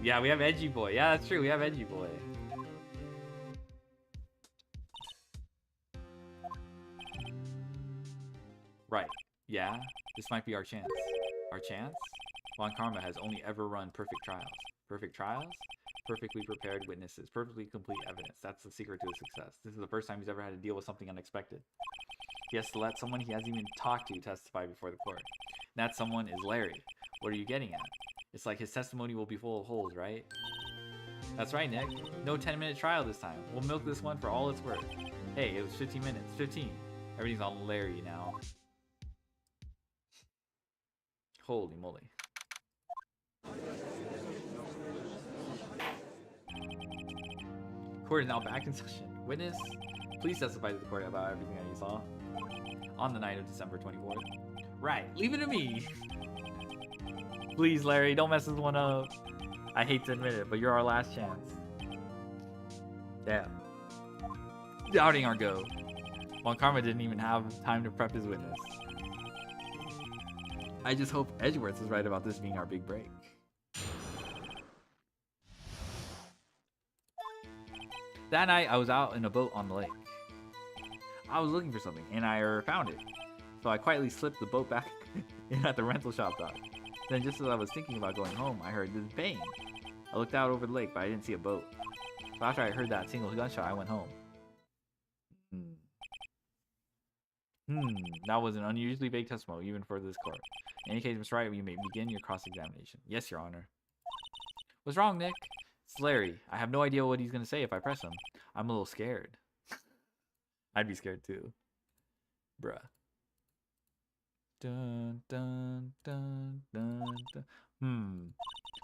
Yeah, we have Edgy Boy. Yeah, that's true. We have Edgy Boy. Right. Yeah, this might be our chance. Our chance? Von Karma has only ever run perfect trials. Perfect trials? Perfectly prepared witnesses. Perfectly complete evidence. That's the secret to his success. This is the first time he's ever had to deal with something unexpected. He has to let someone he hasn't even talked to testify before the court. And that someone is Larry. What are you getting at? It's like his testimony will be full of holes, right? That's right, Nick. No 10-minute trial this time. We'll milk this one for all it's worth. Hey, it was 15 minutes. 15. Everything's on Larry now. Holy moly. Court is now back in session. Witness, please testify to the court about everything that you saw on the night of December 24th. Right, leave it to me. Please, Larry, don't mess this one up. I hate to admit it, but you're our last chance. Damn. Doubting our go. Von Karma didn't even have time to prep his witness. I just hope Edgeworth is right about this being our big break. That night, I was out in a boat on the lake. I was looking for something, and I found it. So I quietly slipped the boat back in at the rental shop dock. Then just as I was thinking about going home, I heard this bang. I looked out over the lake, but I didn't see a boat. So after I heard that single gunshot, I went home. That was an unusually vague testimony, even for this court. In any case, Mr. Wright, you may begin your cross-examination. Yes, Your Honor. What's wrong, Nick? It's Larry. I have no idea what he's going to say if I press him. I'm a little scared. I'd be scared too. Bruh. Dun, dun, dun, dun, dun.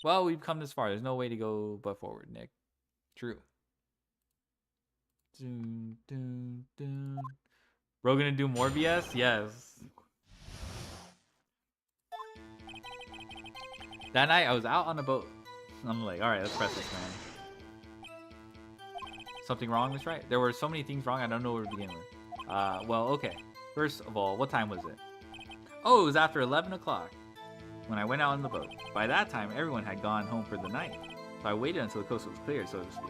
Well, we've come this far. There's no way to go but forward, Nick. True. Dun, dun, dun. Bro gonna do more BS? Yes. That night, I was out on a boat. I'm like, alright, let's press this, man. Something wrong was right. There were so many things wrong, I don't know where to begin with. Well, okay. First of all, what time was it? Oh, it was after 11 o'clock when I went out on the boat. By that time, everyone had gone home for the night. So I waited until the coast was clear, so to speak.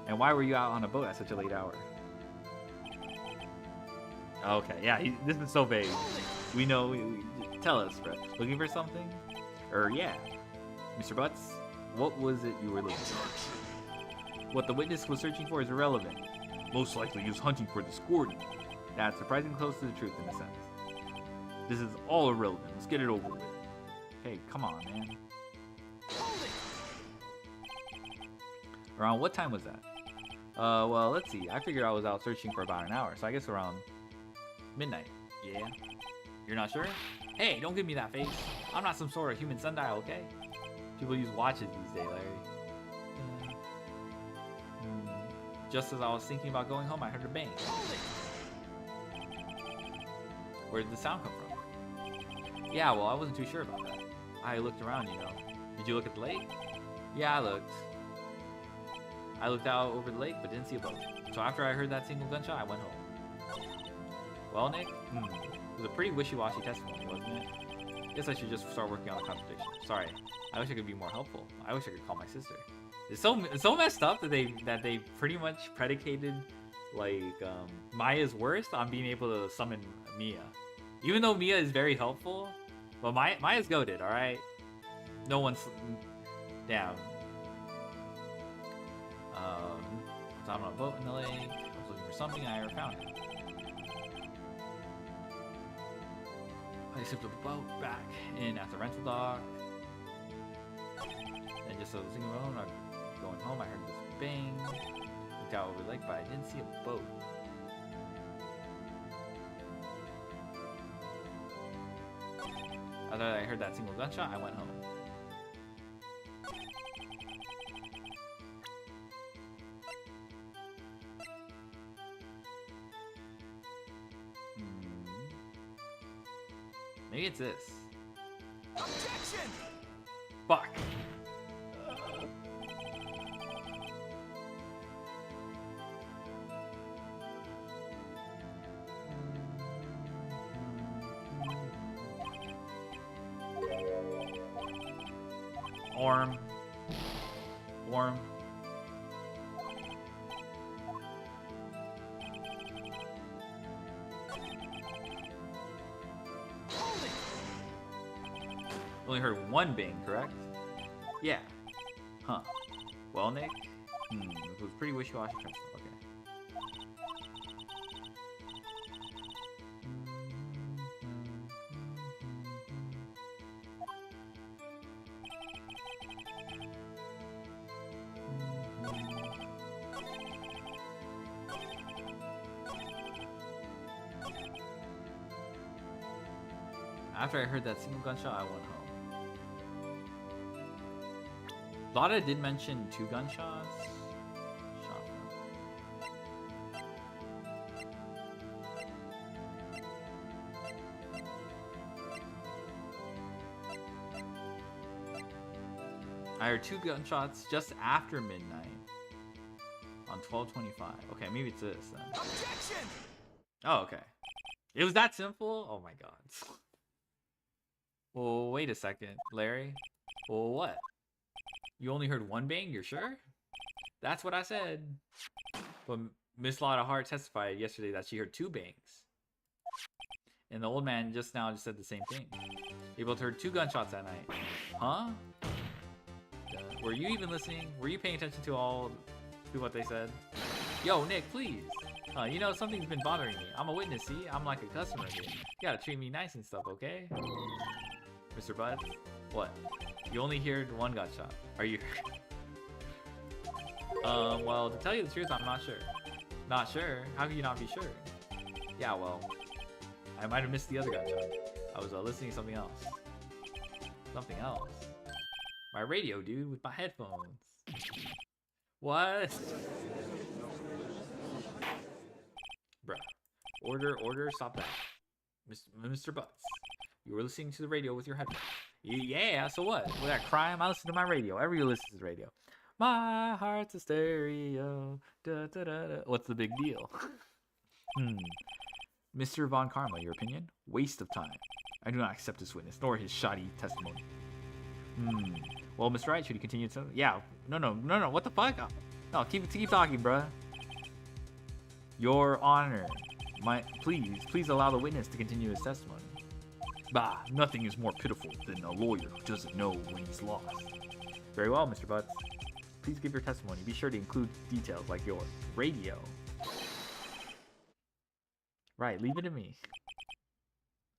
And why were you out on a boat at such a late hour? Okay, yeah, this is so vague. We know. Tell us, Fred. Looking for something? Yeah. Mr. Butts, what was it you were looking for? What the witness was searching for is irrelevant. Most likely he was hunting for this Gordon. That's surprisingly close to the truth in a sense. This is all irrelevant. Let's get it over with. Hey, come on, man. Around what time was that? Well, let's see. I figured I was out searching for about an hour, so I guess around midnight. Yeah? You're not sure? Hey, don't give me that face. I'm not some sort of human sundial, okay? People use watches these days, Larry. Just as I was thinking about going home, I heard a bang. Where did the sound come from? Yeah, well, I wasn't too sure about that. I looked around, you know. Did you look at the lake? Yeah, I looked. I looked out over the lake, but didn't see a boat. So after I heard that single gunshot, I went home. Well, Nick, it was a pretty wishy-washy testimony, wasn't it? Guess I should just start working on the contradiction. Sorry, I wish I could be more helpful. I wish I could call my sister. It's so messed up that they pretty much predicated like Maya's worst on being able to summon Mia. Even though Mia is very helpful, but Maya's goated, all right. No one's... Damn. I was on a boat in the lake. I was looking for something, I never found it. I slipped the boat back in at the rental dock. And just as I was thinking about going home, I heard this bang. Looked out over the lake, but I didn't see a boat. After I heard that single gunshot, I went home. Maybe it's this. Objection! Fuck. Orm. Worm. Only heard one bang, correct? Yeah. Huh. Well, Nick? It was pretty wishy-washy. Okay. After I heard that single gunshot, I went home. Lotta did mention 2 gunshots. I heard 2 gunshots just after midnight on 12:25. Okay, maybe it's this then. Objection! Oh, okay. It was that simple? Oh my god. Well, wait a second, Larry. Well, what? You only heard 1 bang, you're sure? That's what I said. But Miss Lotta Hart testified yesterday that she heard 2 bangs. And the old man just said the same thing. They both heard 2 gunshots that night. Huh? Were you even listening? Were you paying attention to what they said? Yo, Nick, please. You know, something's been bothering me. I'm a witness, see? I'm like a customer here. You gotta treat me nice and stuff, okay? Mr. Bud? What? You only heard 1 gunshot. Are you... well, to tell you the truth, I'm not sure. Not sure? How can you not be sure? Yeah, well, I might have missed the other gunshot. I was listening to something else. Something else? My radio, dude, with my headphones. What? Bruh. Order, stop that. Mr. Butts. You were listening to the radio with your headphones. Yeah, so what? With that crime, I listen to my radio. Everyone listens to the radio. My heart's a stereo. Da, da, da, da. What's the big deal? Mr. Von Karma, your opinion? Waste of time. I do not accept this witness, nor his shoddy testimony. Well, Mr. Wright, should he continue to... Yeah. No. What the fuck? No, keep talking, bruh. Your Honor. Please allow the witness to continue his testimony. Bah, nothing is more pitiful than a lawyer who doesn't know when he's lost. Very well, Mr. Butts. Please give your testimony. Be sure to include details like your radio. Right, leave it to me.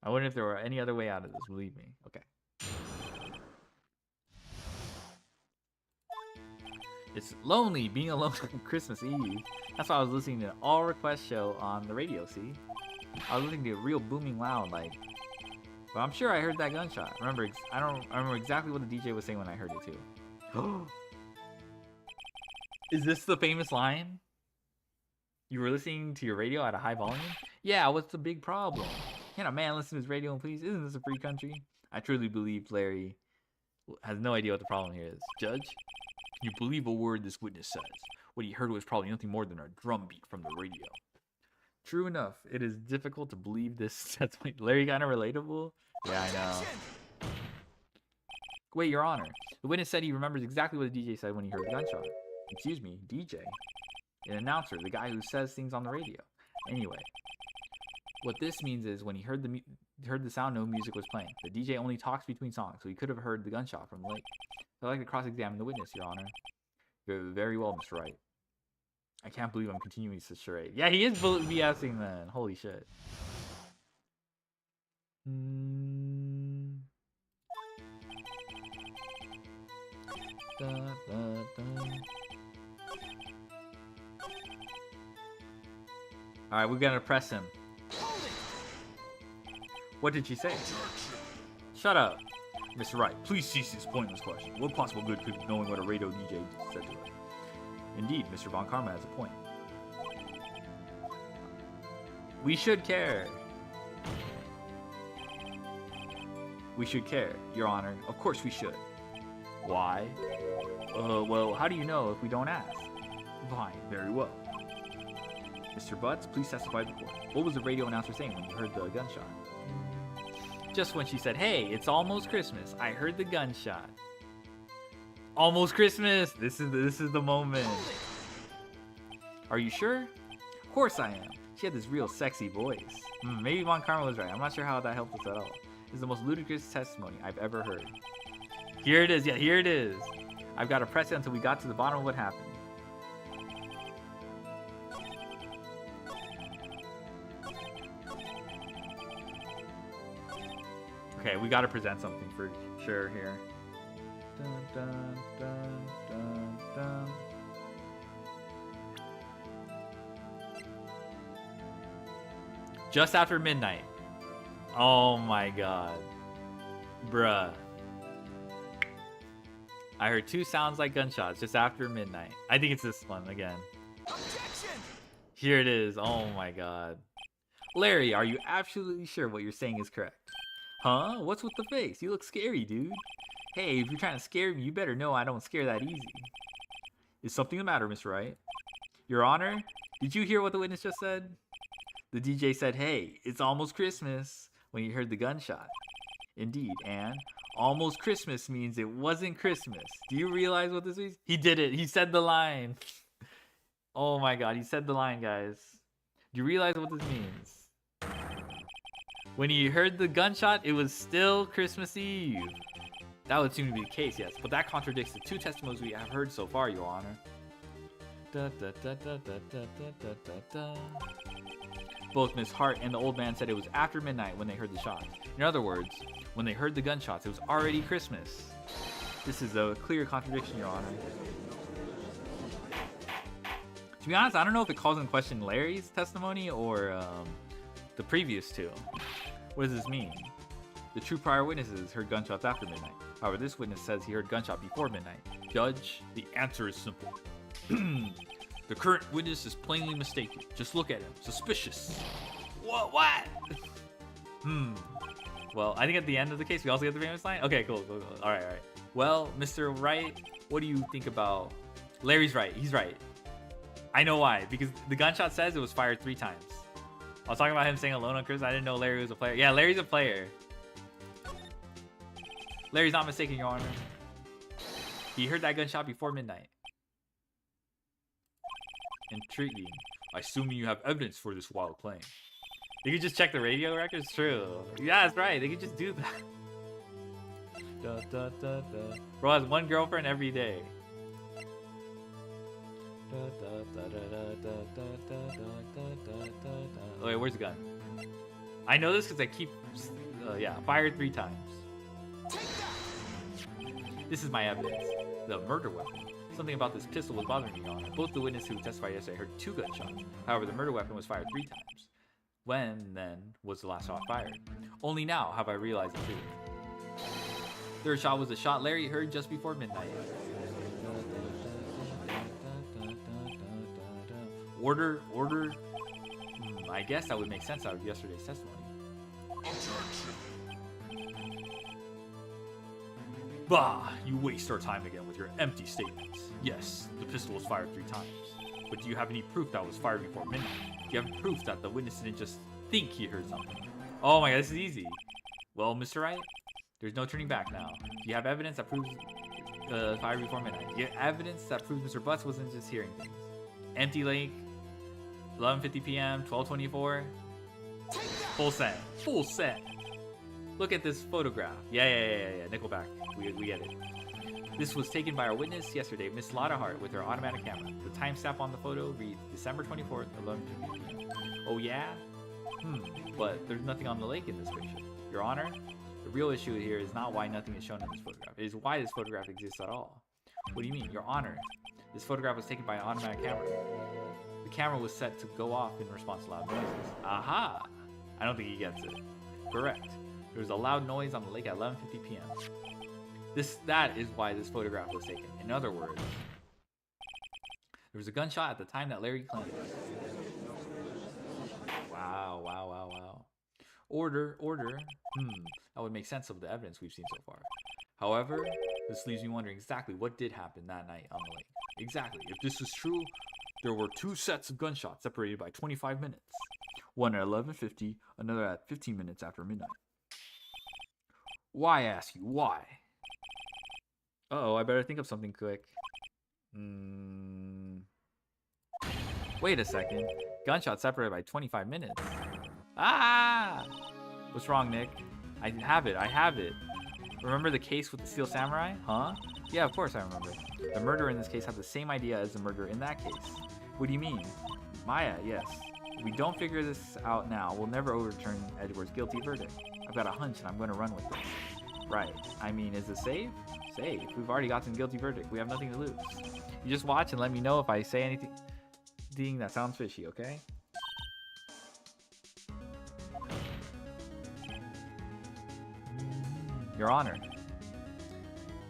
I wonder if there were any other way out of this, believe me. Okay. It's lonely being alone on Christmas Eve. That's why I was listening to an all request show on the radio, see? I was listening to it real booming loud, like... But I'm sure I heard that gunshot. I remember exactly what the DJ was saying when I heard it too. Is this the famous line? You were listening to your radio at a high volume? Yeah, what's the big problem? Can a man listen to his radio, please? Isn't this a free country? I truly believe Larry has no idea what the problem here is. Judge, can you believe a word this witness says? What he heard was probably nothing more than a drum beat from the radio. True enough, it is difficult to believe this. That's like Larry kind of relatable. Yeah, I know. Wait, Your Honor. The witness said he remembers exactly what the DJ said when he heard the gunshot. Excuse me, DJ? An announcer, the guy who says things on the radio. Anyway. What this means is when he heard the sound, no music was playing. The DJ only talks between songs, so he could have heard the gunshot from the lake. I'd like to cross-examine the witness, Your Honor. You're very well, Mr. Wright. I can't believe I'm continuing this charade. Yeah, he is BSing then. Holy shit. Alright, we're gonna press him. What did she say? Shut up. Mr. Wright, please cease this pointless question. What possible good could knowing what a radio DJ said to her? Indeed, Mr. Von Karma has a point. We should care. We should care, Your Honor. Of course we should. Why? Well, how do you know if we don't ask? Fine, very well. Mr. Butts, please testify before. What was the radio announcer saying when you heard the gunshot? Just when she said, hey, it's almost Christmas. I heard the gunshot. Almost Christmas. This is the moment. Are you sure? Of course I am. She had this real sexy voice. Maybe Von Karma was right. I'm not sure how that helped us at all. It's the most ludicrous testimony I've ever heard. Here it is. Yeah, here it is. I've got to press it until we got to the bottom of what happened. Okay, we got to present something for sure here. Dun, dun, dun, dun, dun. Just after midnight. Oh my god. Bruh. I heard two sounds like gunshots just after midnight. I think it's this one again. Objection! Here it is. Oh my god. Larry, are you absolutely sure what you're saying is correct? Huh? What's with the face? You look scary, dude. Hey, if you're trying to scare me, you better know I don't scare that easy. Is something the matter, Mr. Wright? Your Honor, did you hear what the witness just said? The DJ said, hey, it's almost Christmas, when he heard the gunshot. Indeed, and almost Christmas means it wasn't Christmas. Do you realize what this means? He did it. He said the line. Oh my god, he said the line, guys. Do you realize what this means? When he heard the gunshot, it was still Christmas Eve. That would seem to be the case, yes, but that contradicts the two testimonies we have heard so far, Your Honor. Da, da, da, da, da, da, da, da, da. Both Miss Hart and the old man said it was after midnight when they heard the shots. In other words, when they heard the gunshots, it was already Christmas. This is a clear contradiction, Your Honor. To be honest, I don't know if it calls in question Larry's testimony or the previous two. What does this mean? The two prior witnesses heard gunshots after midnight. However, this witness says he heard gunshots before midnight. Judge, the answer is simple. The current witness is plainly mistaken. Just look at him. Suspicious. What? Well, I think at the end of the case, we also get the famous line. Okay, cool. All right. Well, Mr. Wright, what do you think about... Larry's right. He's right. I know why. Because the gunshot says it was fired 3 times. I was talking about him saying alone on Christmas. I didn't know Larry was a player. Yeah, Larry's a player. Larry's not mistaken, Your Honor. He heard that gunshot before midnight. Intriguing. Assuming you have evidence for this wild claim. They could just check the radio records? True. Yeah, that's right. They could just do that. Da, da, da, da. Bro has one girlfriend every day. Oh, wait, where's the gun? I know this because I keep... yeah, fired 3 times. This is my evidence. The murder weapon. Something about this pistol was bothering me, Your Honor. Both the witnesses who testified yesterday heard 2 gunshots. However, the murder weapon was fired 3 times. When, then, was the last shot fired? Only now have I realized the truth. Third shot was the shot Larry heard just before midnight. Order. I guess that would make sense out of yesterday's testimony. Bah! You waste our time again with your empty statements. Yes, the pistol was fired 3 times. But do you have any proof that it was fired before midnight? Do you have proof that the witness didn't just think he heard something? Oh my god, this is easy. Well, Mr. Wright, there's no turning back now. Do you have evidence that proves fired before midnight? Do you have evidence that proves Mr. Butts wasn't just hearing things? Empty lake, 11:50 p.m., 12:24. Full set. Full set. Look at this photograph. Yeah. Nickelback. We get it. This was taken by our witness yesterday, Miss Lottahart, with her automatic camera. The timestamp on the photo reads December 24th, 11:50. Oh yeah? But there's nothing on the lake in this picture. Your Honor, the real issue here is not why nothing is shown in this photograph. It is why this photograph exists at all. What do you mean? Your Honor, this photograph was taken by an automatic camera. The camera was set to go off in response to loud noises. Aha! I don't think he gets it. Correct. There was a loud noise on the lake at 11:50 p.m. That is why this photograph was taken. In other words, there was a gunshot at the time that Larry claimed. Wow. Order. That would make sense of the evidence we've seen so far. However, this leaves me wondering exactly what did happen that night on the lake. Exactly. If this is true, there were 2 sets of gunshots separated by 25 minutes. One at 11:50, another at 15 minutes after midnight. Why, I ask you, why? Uh-oh, I better think of something quick. Wait a second. Gunshot separated by 25 minutes. Ah! What's wrong, Nick? I have it. Remember the case with the Steel Samurai? Huh? Yeah, of course I remember. The murderer in this case had the same idea as the murderer in that case. What do you mean? Maya, yes. If we don't figure this out now, we'll never overturn Edward's guilty verdict. I've got a hunch and I'm going to run with it. Right. I mean, is it safe? Safe. We've already gotten the guilty verdict. We have nothing to lose. You just watch and let me know if I say anything that sounds fishy, okay? Your Honor.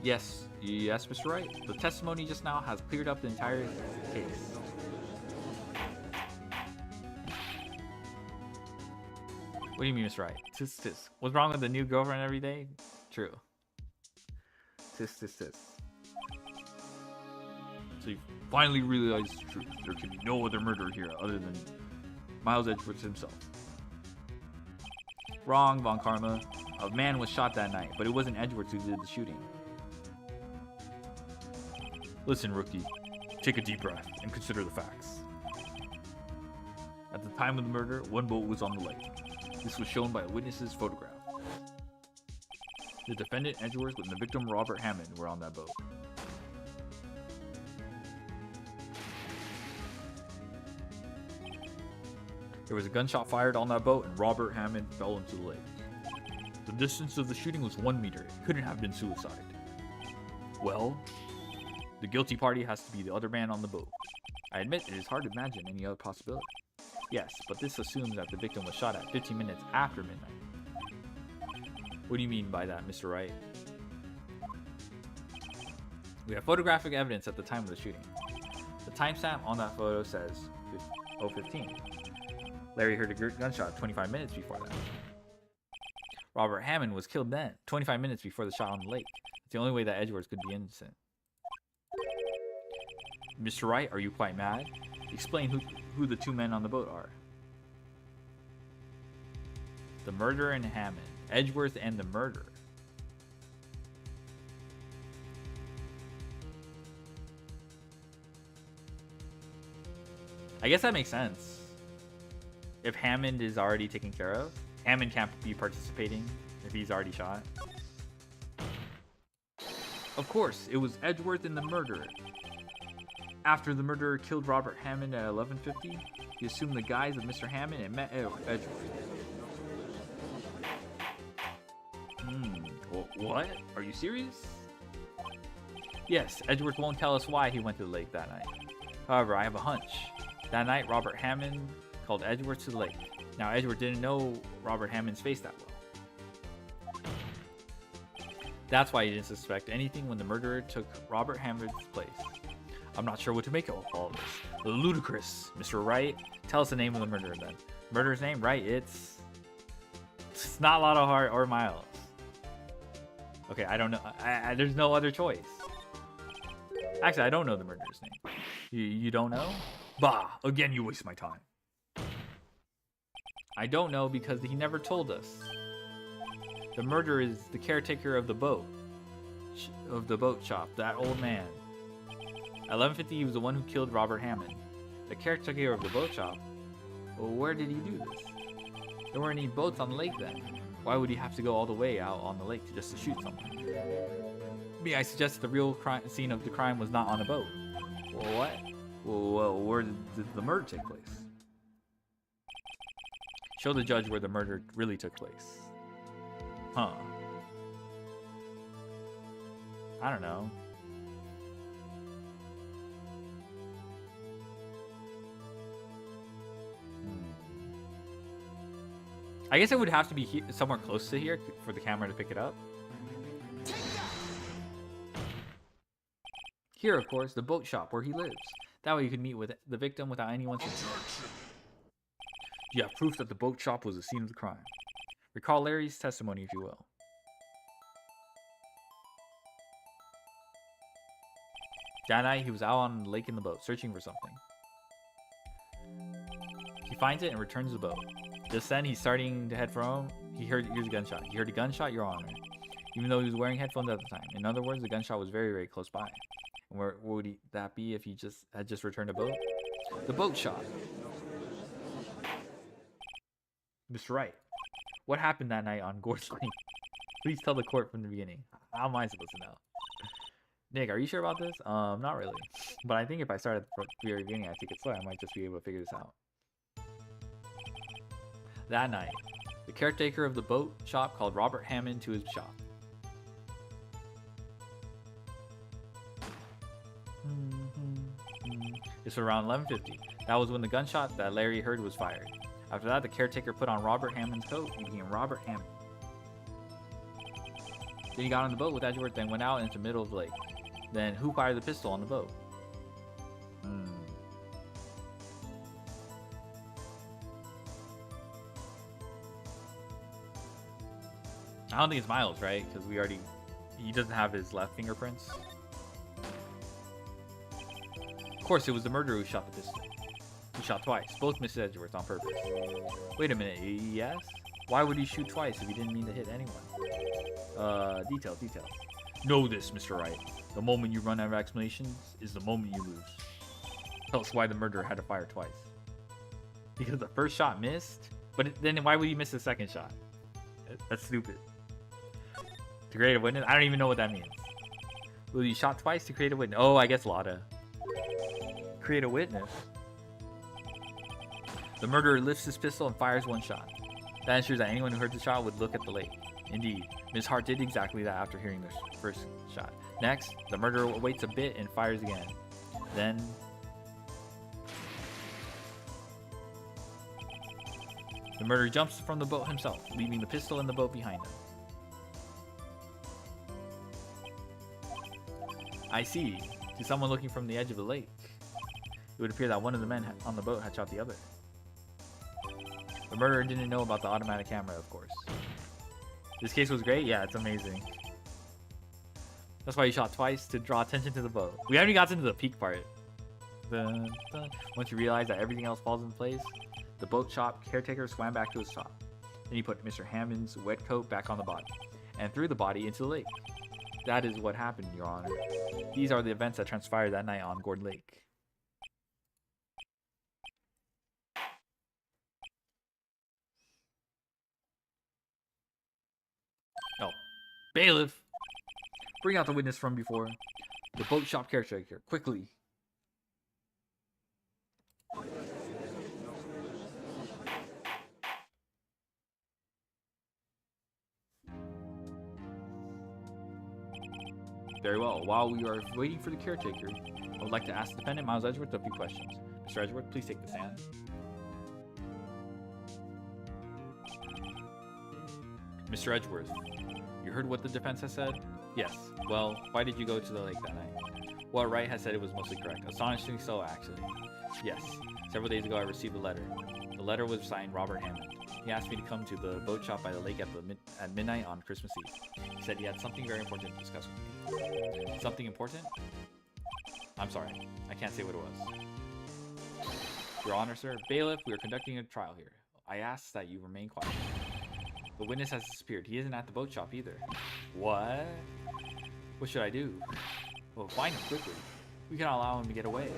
Yes, Mr. Wright. The testimony just now has cleared up the entire case. What do you mean, Mr. Wright? Tis. What's wrong with the new girlfriend every day? True. Tis. So you finally realized the truth. There can be no other murderer here other than Miles Edgeworth himself. Wrong, Von Karma. A man was shot that night, but it wasn't Edgeworth who did the shooting. Listen, rookie. Take a deep breath and consider the facts. At the time of the murder, one boat was on the lake. This was shown by a witness's photograph. The defendant, Edgeworth, and the victim, Robert Hammond, were on that boat. There was a gunshot fired on that boat, and Robert Hammond fell into the lake. The distance of the shooting was 1 meter. It couldn't have been suicide. Well, the guilty party has to be the other man on the boat. I admit it is hard to imagine any other possibility. Yes, but this assumes that the victim was shot at 15 minutes after midnight. What do you mean by that, Mr. Wright? We have photographic evidence at the time of the shooting. The timestamp on that photo says 0:15. Larry heard a gunshot 25 minutes before that. Robert Hammond was killed then, 25 minutes before the shot on the lake. It's the only way that Edgeworth could be innocent. Mr. Wright, are you quite mad? Explain who the 2 men on the boat are. The murderer and Hammond. Edgeworth and the murderer. I guess that makes sense. If Hammond is already taken care of, Hammond can't be participating if he's already shot. Of course, it was Edgeworth and the murderer. After the murderer killed Robert Hammond at 11:50, he assumed the guise of Mr. Hammond and met Edgeworth. What? Are you serious? Yes, Edgeworth won't tell us why he went to the lake that night. However, I have a hunch. That night, Robert Hammond called Edgeworth to the lake. Now, Edgeworth didn't know Robert Hammond's face that well. That's why he didn't suspect anything when the murderer took Robert Hammond's place. I'm not sure what to make of all this. Ludicrous. Mr. Wright, tell us the name of the murderer then. Murderer's name? Right, it's not Lottahart or Miles. Okay, I don't know. There's no other choice. Actually, I don't know the murderer's name. You don't know? Bah, again you waste my time. I don't know because he never told us. The murderer is the caretaker of the boat. Of the boat shop, that old man. At 11:50, he was the one who killed Robert Hammond. The caretaker of the boat shop? Well, where did he do this? There weren't any boats on the lake then. Why would he have to go all the way out on the lake just to shoot someone? Me, I suggest the real scene of the crime was not on a boat. Well, what? Well, where did the murder take place? Show the judge where the murder really took place. Huh. I don't know. I guess it would have to be somewhere close to here for the camera to pick it up. Here, of course, the boat shop where he lives. That way you can meet with the victim without anyone seeing. You have proof that the boat shop was the scene of the crime. Recall Larry's testimony, if you will. That night, he was out on the lake in the boat, searching for something. He finds it and returns the boat. Just then, he's starting to head for home. Here's a gunshot. He heard a gunshot, Your Honor. Even though he was wearing headphones at the time. In other words, the gunshot was very, very close by. And where would that be if he had just returned a boat? The boat shop. Mr. Wright, what happened that night on Gore's Lake? Please tell the court from the beginning. How am I supposed to know? Nick, are you sure about this? Not really. But I think if I start at the very beginning, I take it slow, I might just be able to figure this out. That night, the caretaker of the boat shop called Robert Hammond to his shop. It's around 11:50. That was when the gunshot that Larry heard was fired. After that, the caretaker put on Robert Hammond's coat and became Robert Hammond. Then he got on the boat with Edgeworth, then went out into the middle of the lake. Then who fired the pistol on the boat? I don't think it's Miles, right? Because he doesn't have his left fingerprints. Of course, it was the murderer who shot the pistol. He shot twice. Both missed Edgeworth on purpose. Wait a minute, yes? Why would he shoot twice if he didn't mean to hit anyone? Details. Know this, Mr. Wright. The moment you run out of explanations is the moment you lose. Tell us why the murderer had to fire twice. Because the first shot missed? But then why would he miss the second shot? That's stupid. To create a witness? I don't even know what that means. Will you shot twice to create a witness? Oh, I guess Lotta. Create a witness. The murderer lifts his pistol and fires one shot. That ensures that anyone who heard the shot would look at the lake. Indeed, Ms. Hart did exactly that after hearing the first shot. Next, the murderer waits a bit and fires again. Then... the murderer jumps from the boat himself, leaving the pistol in the boat behind him. I see. To someone looking from the edge of the lake, it would appear that one of the men on the boat had shot the other. The murderer didn't know about the automatic camera, of course. This case was great? Yeah, it's amazing. That's why he shot twice, to draw attention to the boat. We haven't even gotten to the peak part. Dun, dun. Once you realize that everything else falls in place, the boat shop caretaker swam back to his shop. Then he put Mr. Hammond's wet coat back on the body, and threw the body into the lake. That is what happened, Your Honor. These are the events that transpired that night on Gourd Lake. Oh. Bailiff! Bring out the witness from before. The boat shop caretaker, quickly. Very well. While we are waiting for the caretaker, I would like to ask the defendant, Miles Edgeworth, a few questions. Mr. Edgeworth, please take the stand. Mr. Edgeworth, you heard what the defense has said? Yes. Well, why did you go to the lake that night? Well, Wright has said it was mostly correct. Astonishingly so, actually. Yes. Several days ago, I received a letter. The letter was signed Robert Hammond. He asked me to come to the boat shop by the lake at midnight on Christmas Eve. He said he had something very important to discuss with me. Something important? I'm sorry. I can't say what it was. Your Honor, sir, bailiff, we are conducting a trial here. I ask that you remain quiet. The witness has disappeared. He isn't at the boat shop either. What? What should I do? Well, find him quickly. We cannot allow him to get away.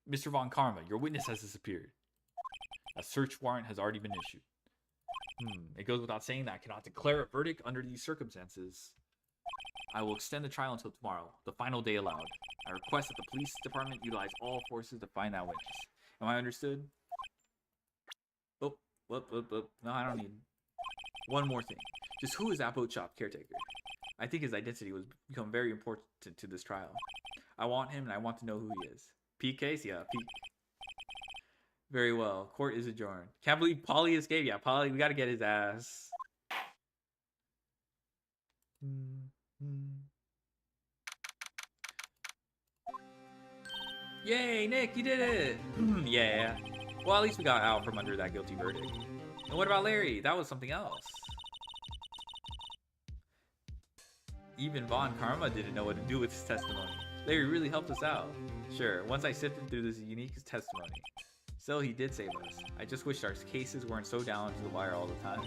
Mr. Von Karma, your witness has disappeared. A search warrant has already been issued. It goes without saying that I cannot declare a verdict under these circumstances. I will extend the trial until tomorrow, the final day allowed. I request that the police department utilize all forces to find that witness. Am I understood? Oh, no, I don't need. One more thing. Just who is that boat shop caretaker? I think his identity was become very important to this trial. I want him, and I want to know who he is. Pete case? Yeah, Pete. Very well. Court is adjourned. Can't believe Polly escaped. Yeah, Polly, we gotta get his ass. Yay, Nick, you did it! Yeah. Well, at least we got out from under that guilty verdict. And what about Larry? That was something else. Even Von Karma didn't know what to do with his testimony. Larry really helped us out. Sure, once I sifted through this unique testimony. Still, he did save us. I just wish our cases weren't so down to the wire all the time.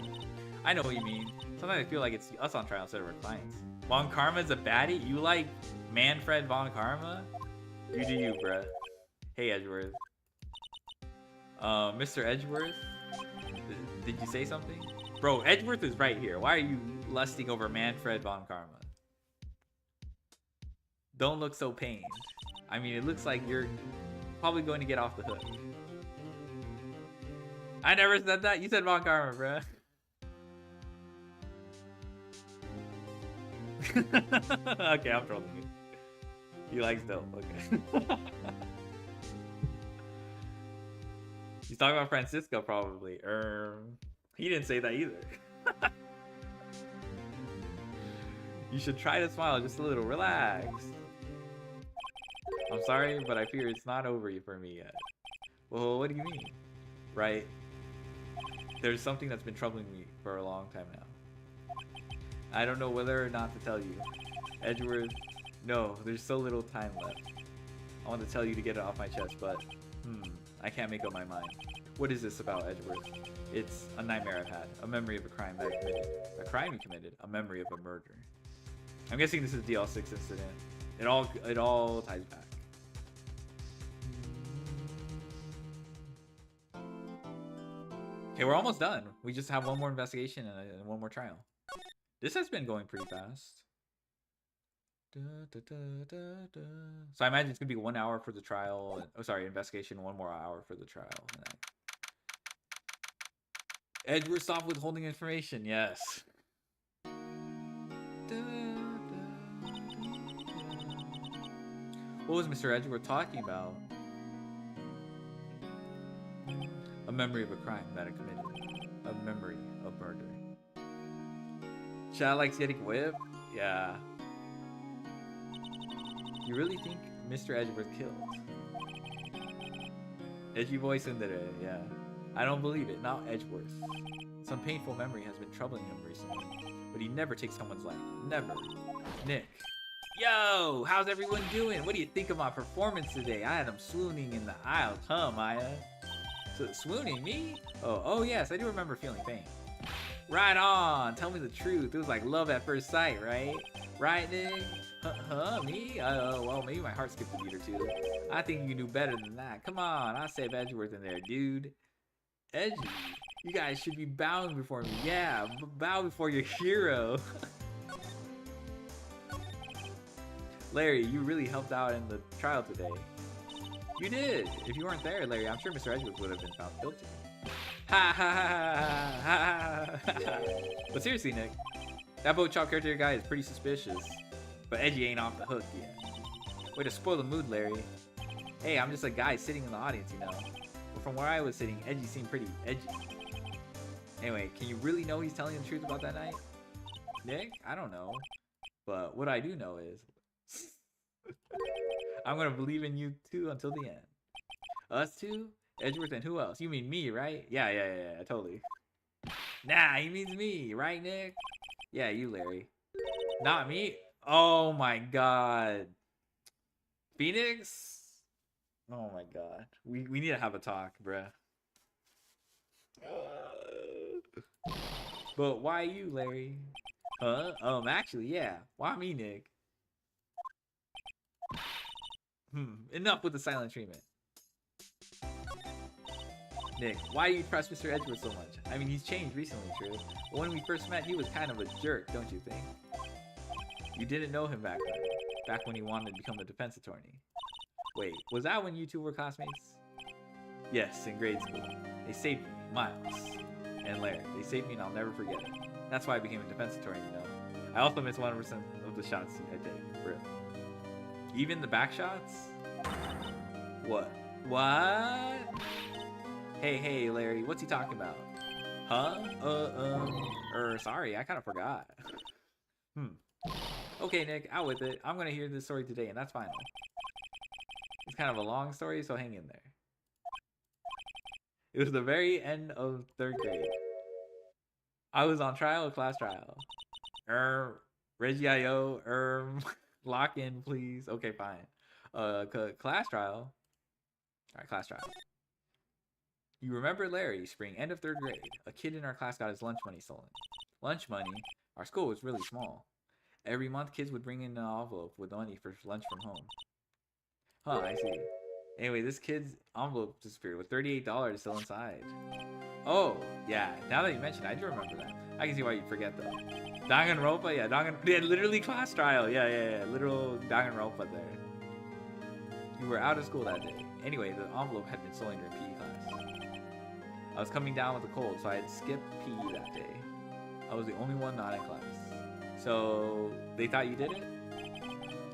I know what you mean. Sometimes I feel like it's us on trial instead of our clients. Von Karma's a baddie? You like Manfred Von Karma? You do you, bruh. Hey, Edgeworth. Mr. Edgeworth? Did you say something? Bro, Edgeworth is right here. Why are you lusting over Manfred Von Karma? Don't look so pained. I mean, it looks like you're probably going to get off the hook. I never said that. You said Von Karma, bruh. Okay, I'm trolling you. He likes dope. Okay. He's talking about Francisco, probably. He didn't say that either. You should try to smile just a little. Relax. I'm sorry, but I fear it's not over for me yet. Well, what do you mean? Right? There's something that's been troubling me for a long time now. I don't know whether or not to tell you. Edgeworth, no, there's so little time left. I want to tell you to get it off my chest, but I can't make up my mind. What is this about, Edgeworth? It's a nightmare I've had, a memory of a crime that I committed. A crime you committed, a memory of a murder. I'm guessing this is the DL6 incident. It all ties back. Okay, we're almost done. We just have one more investigation and one more trial. This has been going pretty fast. So I imagine it's gonna be 1 hour for the trial. Oh, sorry, investigation. 1 more hour for the trial. Edgeworth, stop withholding information. Yes. What was Mr. Edgeworth talking about? A memory of a crime that I committed. A memory of murder. Chad likes getting whipped? Yeah. You really think Mr. Edgeworth killed? Edgy voice in there, yeah. I don't believe it, not Edgeworth. Some painful memory has been troubling him recently, but he never takes someone's life. Never. Nick. Yo, how's everyone doing? What do you think of my performance today? I had him swooning in the aisles, huh, Maya? So, swooning? Me? Oh yes, I do remember feeling pain. Right on! Tell me the truth. It was like love at first sight, right? Right, Nick? Me? Well, maybe my heart skipped a beat or two. I think you knew better than that. Come on, I saved Edgeworth in there, dude. Edgy? You guys should be bowing before me. Yeah, bow before your hero. Larry, you really helped out in the trial today. You did. If you weren't there, Larry, I'm sure Mr. Edgeworth would have been found guilty. Ha ha ha ha ha. But seriously, Nick, that boat shop caretaker guy is pretty suspicious. But Edgy ain't off the hook yet. Way to spoil the mood, Larry. Hey, I'm just a guy sitting in the audience, you know. But from where I was sitting, Edgy seemed pretty edgy. Anyway, can you really know he's telling the truth about that night? Nick? I don't know. But what I do know is I'm gonna believe in you too until the end. Us two? Edgeworth and who else? You mean me, right? Yeah, totally. Nah, he means me, right, Nick? Yeah, you, Larry. Not me? Oh my god. Phoenix? Oh my god. We need to have a talk, bruh. But why you, Larry? Huh? Actually, yeah. Why me, Nick? Enough with the silent treatment. Nick, why do you trust Mr. Edgeworth so much? I mean, he's changed recently, true. But when we first met, he was kind of a jerk, don't you think? You didn't know him back then. Back when he wanted to become a defense attorney. Wait, was that when you two were classmates? Yes, in grade school. They saved me, Miles and Larry. They saved me and I'll never forget it. That's why I became a defense attorney, you know. I also missed 100% of the shots I take, for real. Even the back shots? What? What? Hey, Larry, what's he talking about? Huh? Sorry, I kind of forgot. Okay, Nick, out with it. I'm gonna hear this story today, and that's fine. It's kind of a long story, so hang in there. It was the very end of 3rd grade. I was on trial, class trial. Reggie I.O., lock in, please. Okay, fine. Class trial. Alright, class trial. You remember Larry, spring, end of 3rd grade. A kid in our class got his lunch money stolen. Lunch money? Our school was really small. Every month, kids would bring in an envelope with money for lunch from home. Huh, I see. Anyway, this kid's envelope disappeared with $38 still inside. Oh, yeah, now that you mention it, I do remember that. I can see why you'd forget though. Danganronpa, yeah, literally class trial, yeah, literal Danganronpa there. You were out of school that day. Anyway, the envelope had been stolen during PE class. I was coming down with a cold, so I had skipped PE that day. I was the only one not in class. So, they thought you did it?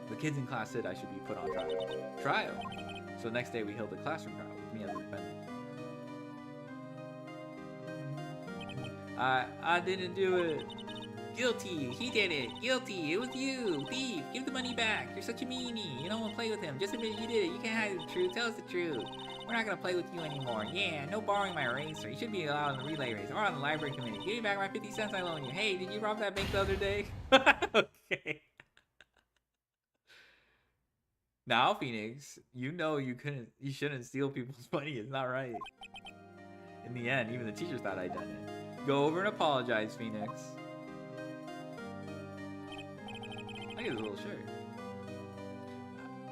The kids in class said I should be put on trial. Trial? So the next day we held a classroom trial with me as a defendant. I didn't do it. Guilty. He did it. Guilty. It was you. Thief. Give the money back. You're such a meanie. You don't want to play with him. Just admit you did it. You can't hide the truth. Tell us the truth. We're not going to play with you anymore. Yeah, no borrowing my eraser. You should be allowed in the relay race or on the library committee. Give me back my 50 cents I loaned you. Hey, did you rob that bank the other day? Okay. Now, Phoenix, you know you shouldn't steal people's money. It's not right. In the end, even the teachers thought I'd done it. Go over and apologize, Phoenix. Look at his little shirt.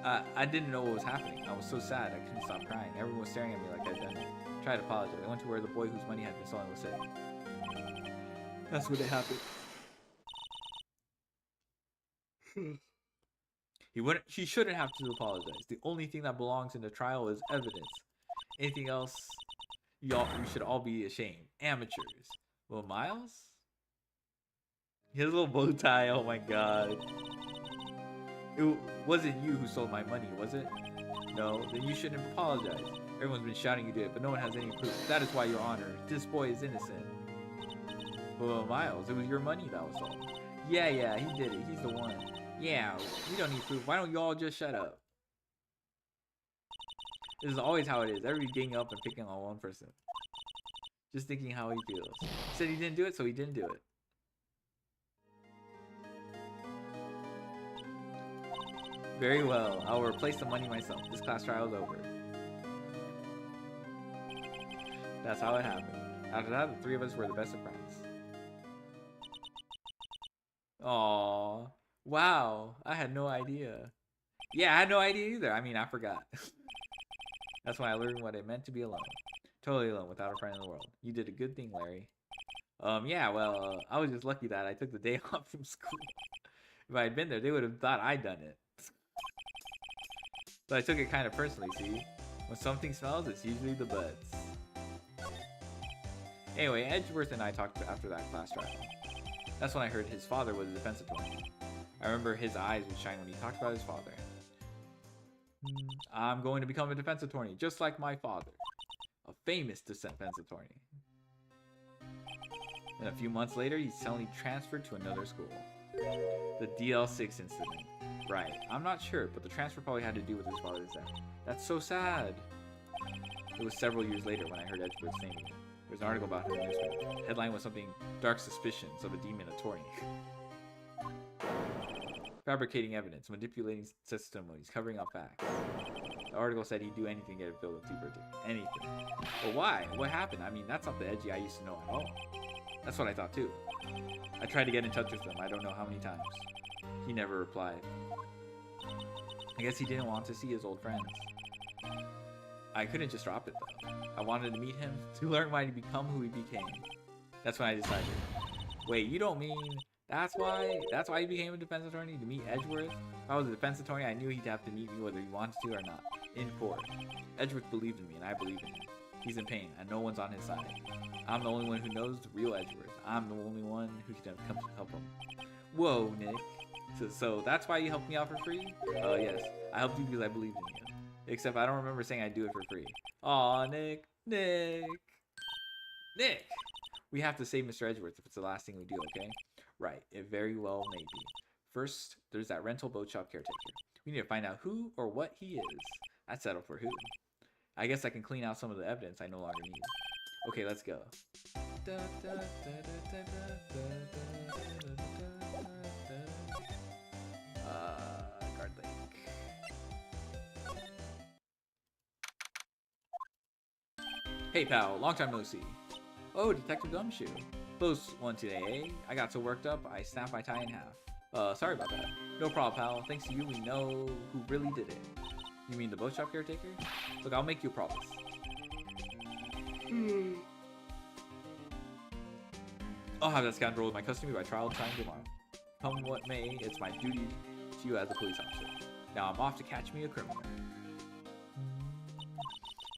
I didn't know what was happening. I was so sad I couldn't stop crying. Everyone was staring at me like I'd done it. I tried to apologize. I went to where the boy whose money had been stolen was sitting. That's when it happened. He shouldn't have to apologize. The only thing that belongs in the trial is evidence. Anything else, you should all be ashamed. Amateurs. Well, Miles? His little bow tie, oh my god. It wasn't you who stole my money, was it? No, then you shouldn't apologize. Everyone's been shouting you did it, but no one has any proof. That is why, Your Honor, this boy is innocent. Well, Miles, it was your money that was stolen. Yeah, he did it. He's the one. Yeah, we don't need proof. Why don't you all just shut up? This is always how it is. Everybody getting up and picking on one person. Just thinking how he feels. He said he didn't do it, so he didn't do it. Very well. I will replace the money myself. This class trial is over. That's how it happened. After that, the three of us were the best of friends. Aww. Wow, I had no idea. Yeah, I had no idea either. I mean, I forgot. That's when I learned what it meant to be alone. Totally alone, without a friend in the world. You did a good thing, Larry. Yeah, well, I was just lucky that I took the day off from school. If I had been there, they would have thought I'd done it. But I took it kind of personally, see? When something smells, it's usually the butts. Anyway, Edgeworth and I talked after that class trial. That's when I heard his father was a defense attorney. I remember his eyes would shine when he talked about his father. I'm going to become a defense attorney, just like my father. A famous defense attorney. And a few months later, he's suddenly transferred to another school. The DL6 incident. Right, I'm not sure, but the transfer probably had to do with his father's death. That's so sad. It was several years later when I heard Edgeworth's name again. There was an article about him in the newspaper. The headline was something, Dark Suspicions of a Demon Attorney. Fabricating evidence, manipulating testimonies, covering up facts. The article said he'd do anything to get a bill of verdict. Anything. But why? What happened? I mean, that's not the Edgy I used to know at all. That's what I thought too. I tried to get in touch with him, I don't know how many times. He never replied. I guess he didn't want to see his old friends. I couldn't just drop it though. I wanted to meet him to learn why he become who he became. That's when I decided. Wait, you don't mean that's why he became a defense attorney, to meet Edgeworth? If I was a defense attorney, I knew he'd have to meet me whether he wanted to or not. In court. Edgeworth believed in me and I believed in him. He's in pain and no one's on his side. I'm the only one who knows the real Edgeworth. I'm the only one who can come to help him. Whoa, Nick. So that's why you helped me out for free? Yes. I helped you because I believed in you. Except I don't remember saying I'd do it for free. Aw, Nick. Nick. We have to save Mr. Edgeworth if it's the last thing we do, okay? Right. It very well may be. First, there's that rental boat shop caretaker. We need to find out who or what he is. I'd settle for who. I guess I can clean out some of the evidence I no longer need. Okay, let's go. Guard Lake. Hey pal, long time no see. Oh, Detective Gumshoe. Close one today, eh? I got so worked up, I snapped my tie in half. Sorry about that. No problem, pal. Thanks to you, we know who really did it. You mean the boat shop caretaker? Look, I'll make you a promise. I'll have that scoundrel in my custody by trial time tomorrow. Come what may, it's my duty to you as a police officer. Now I'm off to catch me a criminal.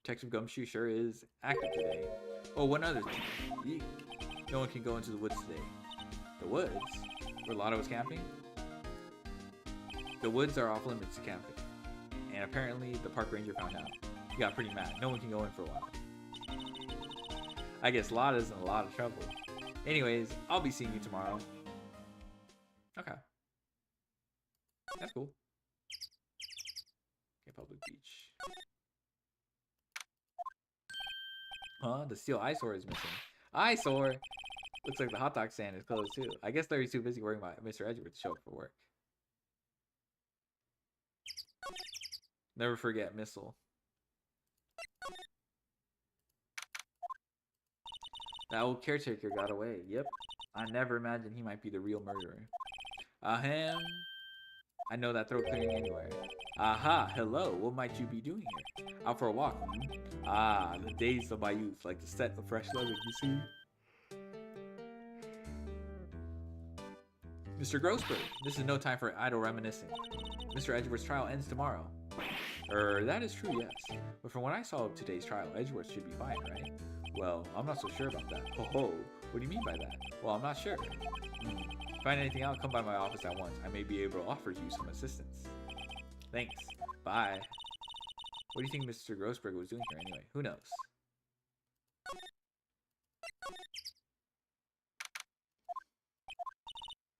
Detective Gumshoe sure is active today. Oh, one other thing. Eek. No one can go into the woods today. The woods? Where Lotto was camping? The woods are off limits to camping. And apparently the park ranger found out. He got pretty mad. No one can go in for a while. I guess Lotta's in a lot of trouble. Anyways, I'll be seeing you tomorrow. Okay. That's cool. Okay, public beach. Huh? The steel eyesore is missing. Eyesore? Looks like the hot dog stand is closed too. I guess Larry's too busy worrying about Mr. Edgeworth to show up for work. Never forget Missile. That old caretaker got away. Yep. I never imagined he might be the real murderer. Ahem. I know that throat clearing anywhere. Aha, hello. What might you be doing here? Out for a walk. Ah, the days of my youth, like the set of fresh leather, you see? Mr. Grossberg, this is no time for idle reminiscing. Mr. Edgeworth's trial ends tomorrow. That is true, yes. But from what I saw of today's trial, Edgeworth should be fine, right? Well, I'm not so sure about that. Ho, what do you mean by that? Well, I'm not sure. Find anything out, come by my office at once. I may be able to offer you some assistance. Thanks. Bye. What do you think Mr. Grossberg was doing here anyway? Who knows?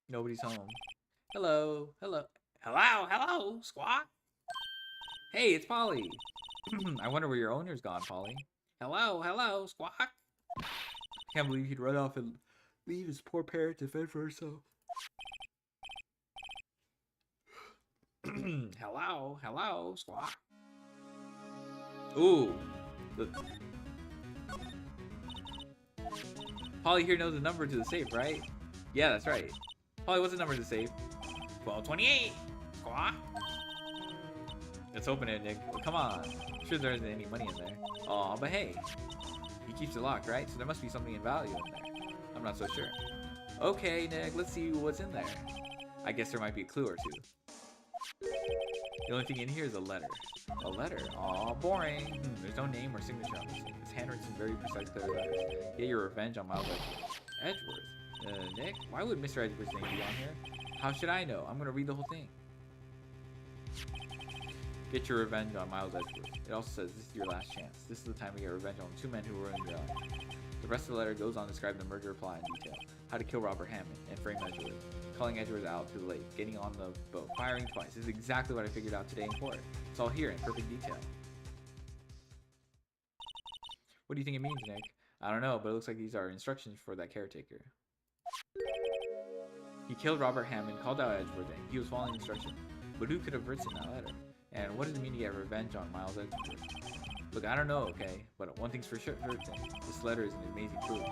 Nobody's home. Hello, squawk. Hey, it's Polly. I wonder where your owner's gone, Polly. Hello, squawk. Can't believe he'd run off and leave his poor parrot to fend for herself. Hello, squawk. Ooh. Polly here knows the number to the safe, right? Yeah, that's right. Polly, what's the number to the safe? 1228. Squawk. Let's open it, Nick. Well, come on. I'm sure there isn't any money in there. Aw, but hey. He keeps it locked, right? So there must be something in value in there. I'm not so sure. Okay, Nick, let's see what's in there. I guess there might be a clue or two. The only thing in here is a letter. A letter? Aw, boring. There's no name or signature on this thing. It's handwritten in very precise, clear letters. Get your revenge on Miles Edgeworth. Nick, why would Mr. Edgeworth's name be on here? How should I know? I'm gonna read the whole thing. Get your revenge on Miles Edgeworth. It also says this is your last chance. This is the time to get revenge on 2 men who were in jail. The rest of the letter goes on to describe the murder plot in detail. How to kill Robert Hammond and frame Edgeworth. Calling Edgeworth out to the lake. Getting on the boat. Firing twice. This is exactly what I figured out today in court. It's all here in perfect detail. What do you think it means, Nick? I don't know, but it looks like these are instructions for that caretaker. He killed Robert Hammond, called out Edgeworth, and he was following instructions. But who could have written that letter? And what does it mean to get revenge on Miles Edgeworth? Look, I don't know, okay? But one thing's for sure, this letter is an amazing clue.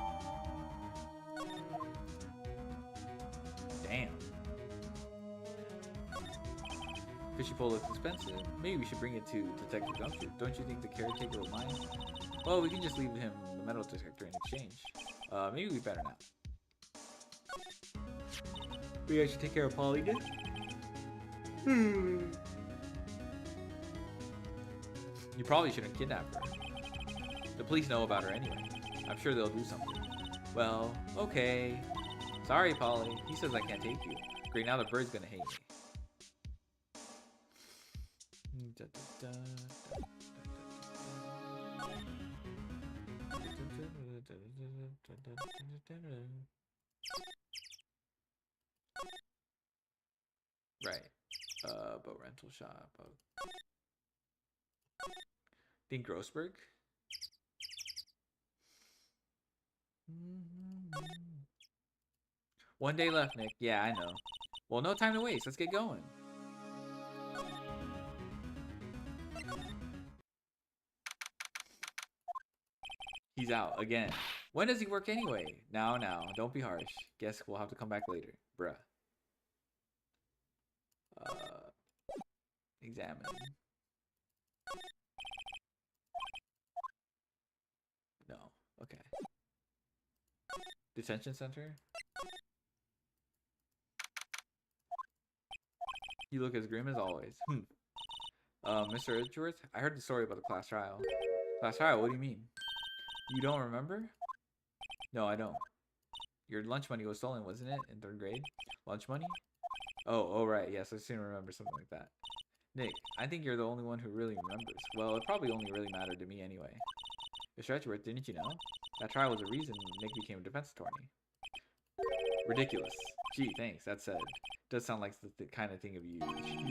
Damn. Fishy pole looks expensive. Maybe we should bring it to Detective Dumpster. Don't you think the caretaker will mind? Well, we can just leave him the metal detector in exchange. Maybe we better not. We guys should take care of Polly then? You probably shouldn't kidnap her. The police know about her anyway. I'm sure they'll do something. Well, okay. Sorry, Polly. He says I can't take you. Great, now the bird's gonna hate me. Right. Boat rental shop. Think Grossberg? One day left, Nick. Yeah, I know. Well, no time to waste. Let's get going. He's out again. When does he work anyway? Now, don't be harsh. Guess we'll have to come back later. Bruh. Examine. No. Okay. Detention center? You look as grim as always. Mr. Edgeworth, I heard the story about the class trial. Class trial? What do you mean? You don't remember? No, I don't. Your lunch money was stolen, wasn't it? In 3rd grade? Lunch money? Oh, right. Yes, I seem to remember something like that. Nick, I think you're the only one who really remembers. Well, it probably only really mattered to me anyway. Mr. Edgeworth, didn't you know? That trial was the reason Nick became a defense attorney. Ridiculous. Gee, thanks. That said, does sound like the kind of thing of you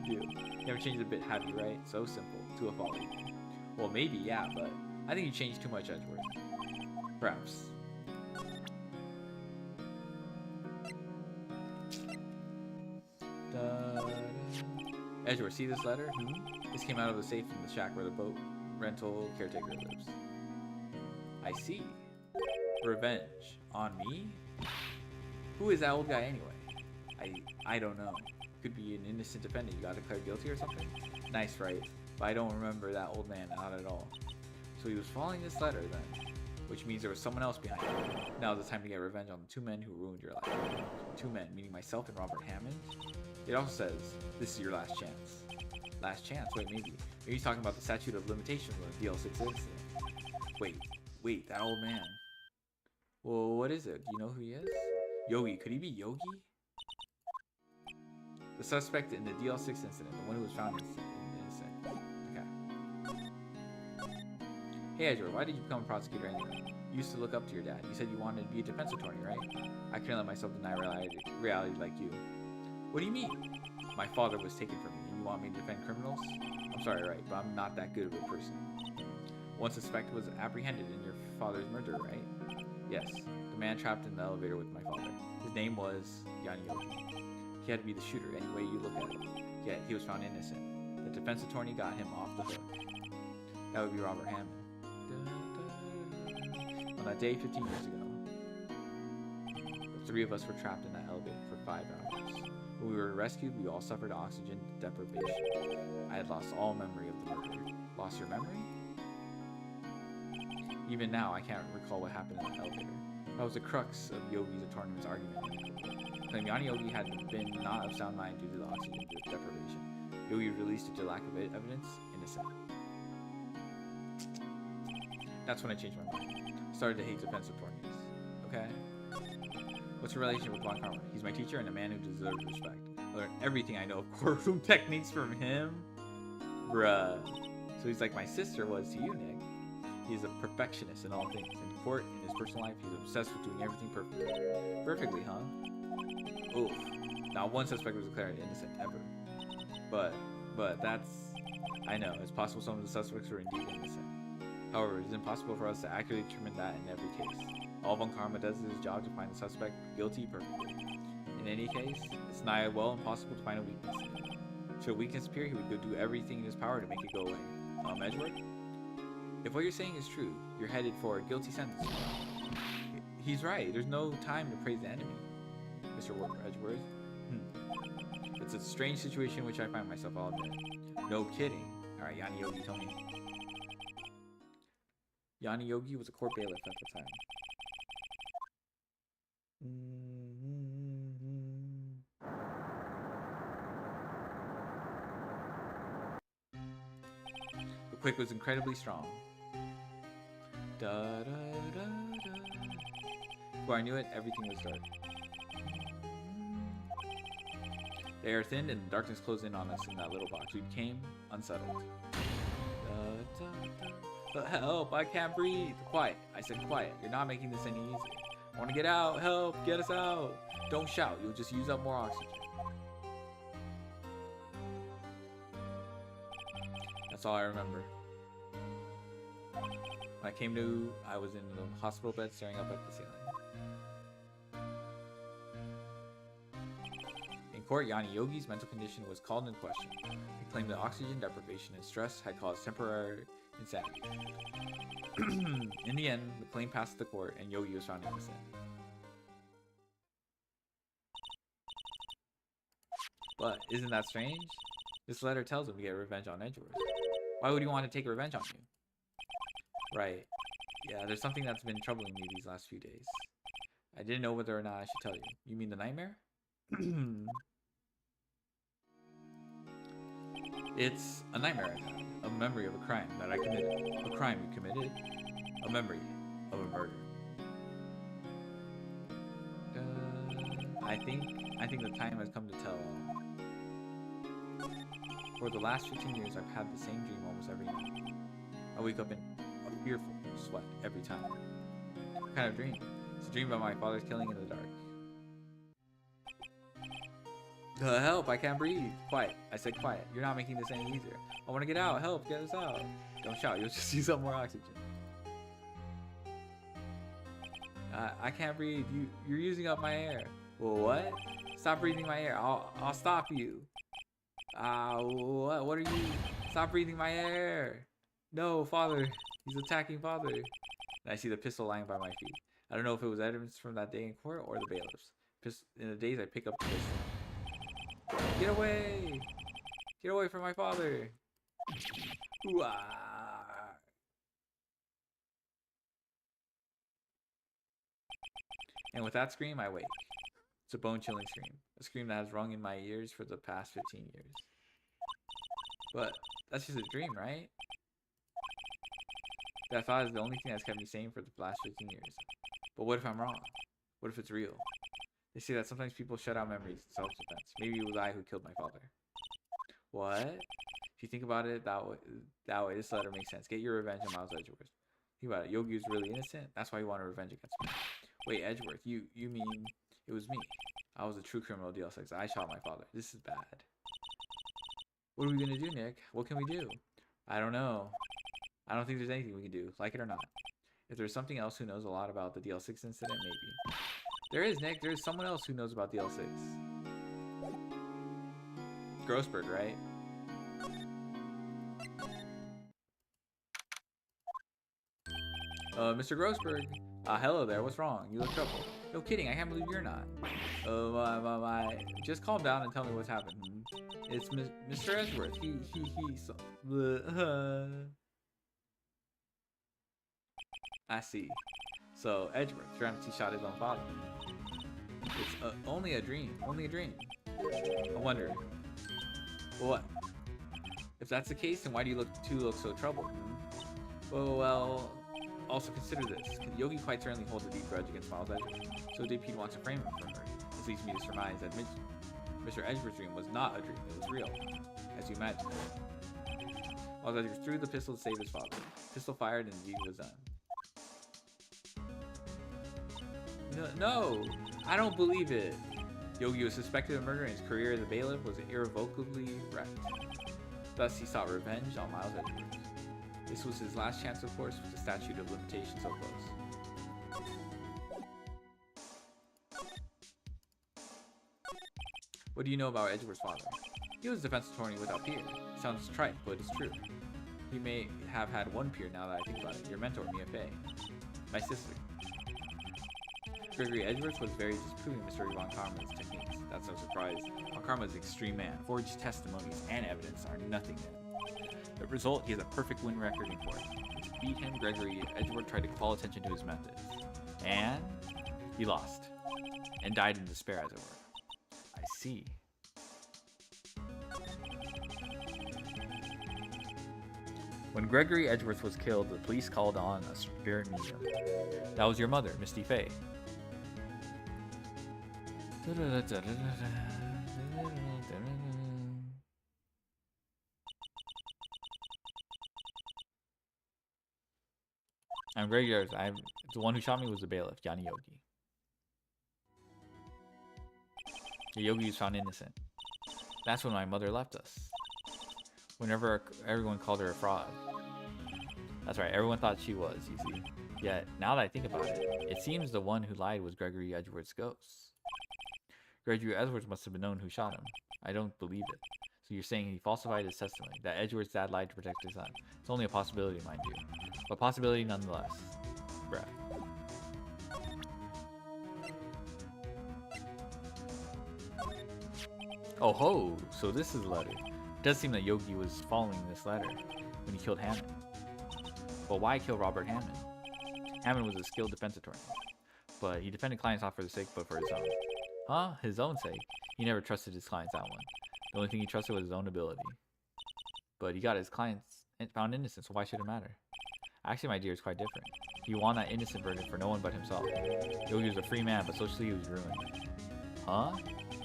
do. You haven't changed a bit, have you, right? So simple. To a fault. Well, maybe, yeah, but I think you changed too much, Edgeworth. Perhaps. Edgeworth, see this letter? This came out of the safe in the shack where the boat rental caretaker lives. I see. Revenge. On me? Who is that old guy anyway? I don't know. Could be an innocent defendant you got declared guilty or something? Nice, right? But I don't remember that old man, not at all. So he was following this letter then, which means there was someone else behind it. Now is the time to get revenge on the 2 men who ruined your life. 2 men, meaning myself and Robert Hammond? It also says, this is your last chance. Last chance? Wait, maybe. Maybe he's talking about the statute of limitations on the DL6 incident. Wait, that old man. Well, what is it? Do you know who he is? Yogi. Could he be Yogi? The suspect in the DL6 incident, the one who was found innocent. Okay. Hey, Edgeworth, why did you become a prosecutor anyway? You used to look up to your dad. You said you wanted to be a defense attorney, right? I couldn't let myself deny reality like you. What do you mean? My father was taken from me, and you want me to defend criminals? I'm sorry, right, but I'm not that good of a person. One suspect was apprehended in your father's murder, right? Yes, the man trapped in the elevator with my father. His name was Yanni Yogi. He had to be the shooter any way you look at it. Yet he was found innocent. The defense attorney got him off the hook. That would be Robert Hammond. On that day 15 years ago, the 3 of us were trapped in that elevator for 5 hours. When we were rescued, we all suffered oxygen deprivation. I had lost all memory of the murder. Lost your memory? Even now, I can't recall what happened in the elevator. That was the crux of Yogi's attorney's argument. Claiming Yanni Yogi had been not of sound mind due to the oxygen deprivation. Yogi released due to lack of evidence, innocent. That's when I changed my mind. Started to hate defense attorneys. Okay? What's your relationship with Von Karma? He's my teacher and a man who deserves respect. I learned everything I know of courtroom techniques from him. Bruh. So he's like my sister was to you, Nick. He's a perfectionist in all things. In court, in his personal life, he's obsessed with doing everything perfectly. Perfectly, huh? Oof. Not one suspect was declared innocent, ever. But that's... I know, it's possible some of the suspects were indeed innocent. However, it is impossible for us to accurately determine that in every case. All Von Karma does is his job to find the suspect guilty perfectly. In any case, it's nigh well impossible to find a weakness. Should a weakness appear, he would go do everything in his power to make it go away. Edgeworth? If what you're saying is true, you're headed for a guilty sentence. He's right. There's no time to praise the enemy, Mr. Edgeworth. It's a strange situation in which I find myself, I'll admit. No kidding. Alright, Yanni Yogi, tell me. Yanni Yogi was a court bailiff at the time. The quake was incredibly strong. Da, da, da, da. Before I knew it, everything was dark. The air thinned and the darkness closed in on us in that little box. We became unsettled. Da, da, da. Help, I can't breathe. Quiet. I said quiet. You're not making this any easier. I want to get out. Help, get us out. Don't shout. You'll just use up more oxygen. That's all I remember. When I came to, I was in the hospital bed staring up at the ceiling. In court, Yanni Yogi's mental condition was called into question. He claimed that oxygen deprivation and stress had caused temporary insanity. In the end, the claim passed the court and Yogi was found innocent. But isn't that strange? This letter tells him to get revenge on Edgeworth. Why would he want to take revenge on you? Right. Yeah, there's something that's been troubling me these last few days. I didn't know whether or not I should tell you. You mean the nightmare? It's a nightmare I've had. A memory of a crime that I committed. A crime you committed. A memory of a murder. I think the time has come to tell all. For the last 15 years, I've had the same dream almost every night. I wake up in a fearful sweat every time. What kind of dream? It's a dream about my father's killing in the dark. Help, I can't breathe. Quiet. I said quiet. You're not making this any easier. I want to get out. Help, get us out. Don't shout. You'll just use up more oxygen. I can't breathe. You're using up my air. Well, what? Stop breathing my air. I'll stop you. What are you? Stop breathing my air. No, father. He's attacking father. And I see the pistol lying by my feet. I don't know if it was evidence from that day in court or the bailiffs. In the days I pick up the pistol. Get away! Get away from my father! Ooh-ah. And with that scream, I wake. It's a bone-chilling scream. A scream that has rung in my ears for the past 15 years. But that's just a dream, right? That thought is the only thing that's kept me sane for the last 15 years. But what if I'm wrong? What if it's real? They say that sometimes people shut out memories in self-defense. Maybe it was I who killed my father. What? If you think about it that way, this letter makes sense. Get your revenge on Miles Edgeworth. Think about it. Yogi was really innocent. That's why he wanted revenge against me. Wait, Edgeworth, you mean it was me? I was a true criminal DL6. I shot my father. This is bad. What are we gonna do, Nick? What can we do? I don't know. I don't think there's anything we can do, like it or not. If there's something else who knows a lot about the DL6 incident, maybe. There is, Nick. There's someone else who knows about DL6. Grossberg, right? Mr. Grossberg. Hello there. What's wrong? You look troubled. No kidding. I can't believe you're not. Just calm down and tell me what's happened. It's Mr. Edgeworth. I see. So, Edgeworth, he shot his own father. It's only a dream. Only a dream. I wonder. What? If that's the case, then why do you look so troubled? Well, also consider this. Yogi quite certainly holds a deep grudge against Miles Edgeworth, so deep he'd want to frame him for murder. This leads me to surmise that Mr. Edgeworth's dream was not a dream, it was real, as you imagine. Miles Edgeworth threw the pistol to save his father. Pistol fired and the deed was done. No, I don't believe it. Yogi was suspected of murder and his career as a bailiff was irrevocably wrecked. Thus, he sought revenge on Miles Edgeworth. This was his last chance, of course, with the statute of limitations so close. What do you know about Edgeworth's father? He was a defense attorney without peer. Sounds trite, but it's true. He may have had one peer now that I think about it. Your mentor, Mia Fey. My sister. Gregory Edgeworth was very disapproving of Mr. Von Karma's techniques. That's no surprise. Von Karma is an extreme man. Forged testimonies and evidence are nothing to him. The result, he has a perfect win record in court. To beat him, Gregory Edgeworth tried to call attention to his methods. And he lost. And died in despair, as it were. I see. When Gregory Edgeworth was killed, the police called on a spirit medium. That was your mother, Misty Fey. I'm Gregory Edgeworth. The one who shot me was the bailiff, Yanni Yogi. The Yogi was found innocent. That's when my mother left us. Whenever everyone called her a fraud. That's right, everyone thought she was, you see. Yet, now that I think about it, it seems the one who lied was Gregory Edgeworth's ghost. Gregory Edgeworth must have been known who shot him. I don't believe it. So you're saying he falsified his testimony, that Edgeworth's dad lied to protect his son. It's only a possibility, mind you. But possibility nonetheless. Bruh. Oh ho, so this is the letter. It does seem that Yogi was following this letter when he killed Hammond. But why kill Robert Hammond? Hammond was a skilled defense attorney. But he defended clients not for their sake, but for his own. Huh? His own sake? He never trusted his clients that one. The only thing he trusted was his own ability. But he got his clients found innocent, so why should it matter? Actually, my dear, it's quite different. He won that innocent verdict for no one but himself. Yogi was a free man, but socially he was ruined. Huh?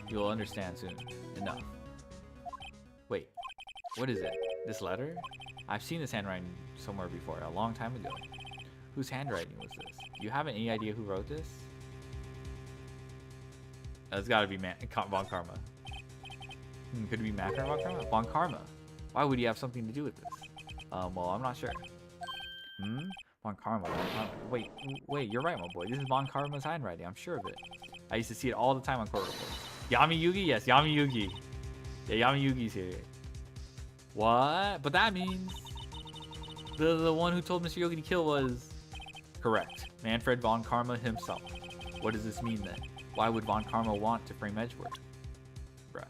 You'll understand soon. Enough. Wait, what is it? This letter? I've seen this handwriting somewhere before, a long time ago. Whose handwriting was this? You have any idea who wrote this? It's gotta be Von Karma. Could it be Von Karma? Von Karma. Why would he have something to do with this? Well, I'm not sure. Von Karma. Wait, you're right, my boy. This is Von Karma's handwriting. I'm sure of it. I used to see it all the time on court reports. Yami Yugi? Yes, Yami Yugi. Yeah, Yami Yugi's here. What? But that means the one who told Mr. Yogi to kill was correct. Manfred Von Karma himself. What does this mean then? Why would Von Karma want to frame Edgeworth? Bruh.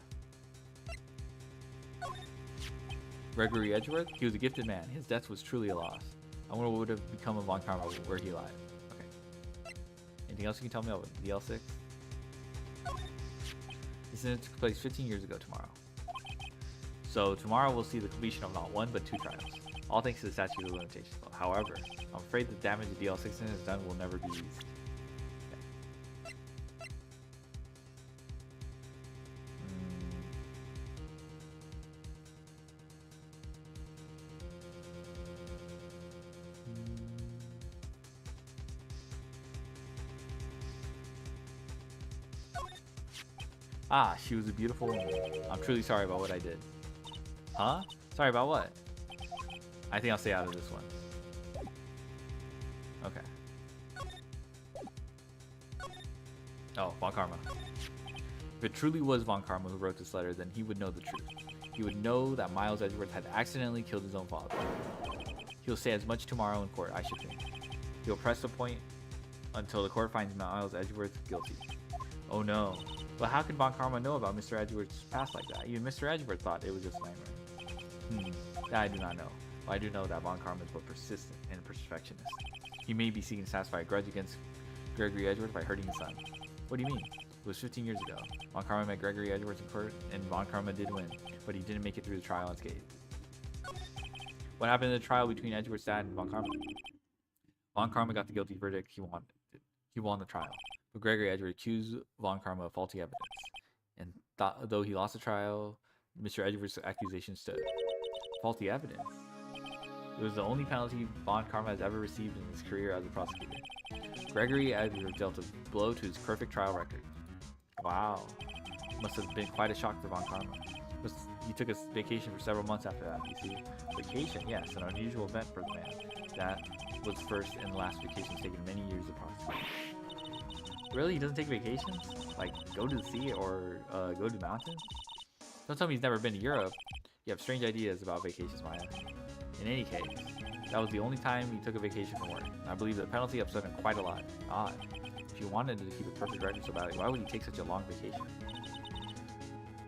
Gregory Edgeworth? He was a gifted man. His death was truly a loss. I wonder what would have become of Von Karma were he alive. Okay. Anything else you can tell me about DL6? This incident took place 15 years ago tomorrow. So tomorrow we'll see the completion of not one but 2 trials. All thanks to the statute of limitations. However, I'm afraid the damage the DL6 has done will never be eased. Ah, she was a beautiful woman. I'm truly sorry about what I did. Huh? Sorry about what? I think I'll stay out of this one. Okay. Oh, Von Karma. If it truly was Von Karma who wrote this letter, then he would know the truth. He would know that Miles Edgeworth had accidentally killed his own father. He'll say as much tomorrow in court, I should think. He'll press the point until the court finds Miles Edgeworth guilty. Oh no. But how could Von Karma know about Mr. Edgeworth's past like that? Even Mr. Edgeworth thought it was just a nightmare. That I do not know. But I do know that Von Karma is both persistent and perfectionist. He may be seeking to satisfy a grudge against Gregory Edgeworth by hurting his son. What do you mean? It was 15 years ago. Von Karma met Gregory Edgeworth in court, and Von Karma did win, but he didn't make it through the trial unscathed. What happened in the trial between Edgeworth's dad and Von Karma? Von Karma got the guilty verdict he wanted. He won the trial. But Gregory Edgeworth accused Von Karma of faulty evidence. And though he lost the trial, Mr. Edgeworth's accusation stood. Faulty evidence? It was the only penalty Von Karma has ever received in his career as a prosecutor. Gregory Edgeworth dealt a blow to his perfect trial record. Wow. Must have been quite a shock for Von Karma. He took a vacation for several months after that, you see. Vacation, yes, an unusual event for the man. That was first and last vacations taken many years to prosecute. Really? He doesn't take vacations? Like, go to the sea or go to the mountains? Don't tell me he's never been to Europe. You have strange ideas about vacations, Maya. In any case, that was the only time he took a vacation from work. I believe the penalty upset him quite a lot. Odd. If you wanted to keep a perfect record so badly, why would he take such a long vacation?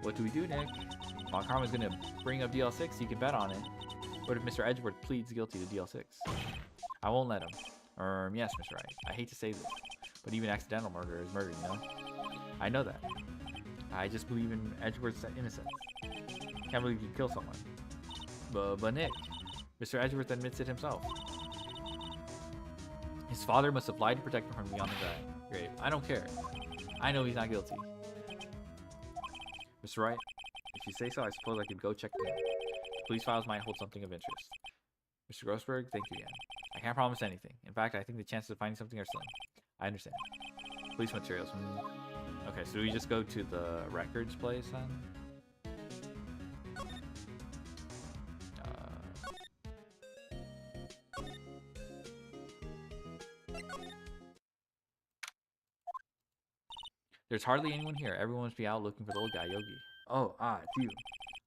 What do we do, Nick? Von Karma's gonna bring up DL6, you can bet on it. What if Mr. Edgeworth pleads guilty to DL6? I won't let him. Yes, Mr. Wright. I hate to say this, but even accidental murder is murder, you know? I know that. I just believe in Edgeworth's innocence. Can't believe you killed someone. But Nick, Mr. Edgeworth admits it himself. His father must have lied to protect him from beyond the grave. I don't care. I know he's not guilty. Mr. Wright, if you say so, I suppose I could go check him. Police files might hold something of interest. Mr. Grossberg, thank you again. I can't promise anything. In fact, I think the chances of finding something are slim. I understand. Police materials. Okay, so do we just go to the records place then? There's hardly anyone here. Everyone must be out looking for the old guy, Yogi. Oh, it's you.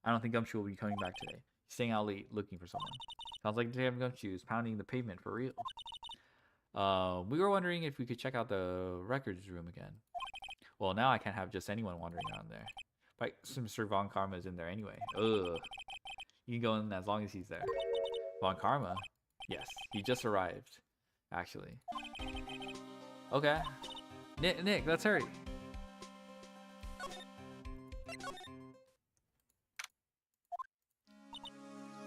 I don't think Gumshoe will be coming back today. He's staying out late looking for someone. Sounds like the Gumshoe is pounding the pavement for real. We were wondering if we could check out the records room again. Well, now I can't have just anyone wandering around there. But Mr. Von Karma is in there anyway. Ugh. You can go in as long as he's there. Von Karma? Yes, he just arrived, actually. Okay. Nick, let's hurry.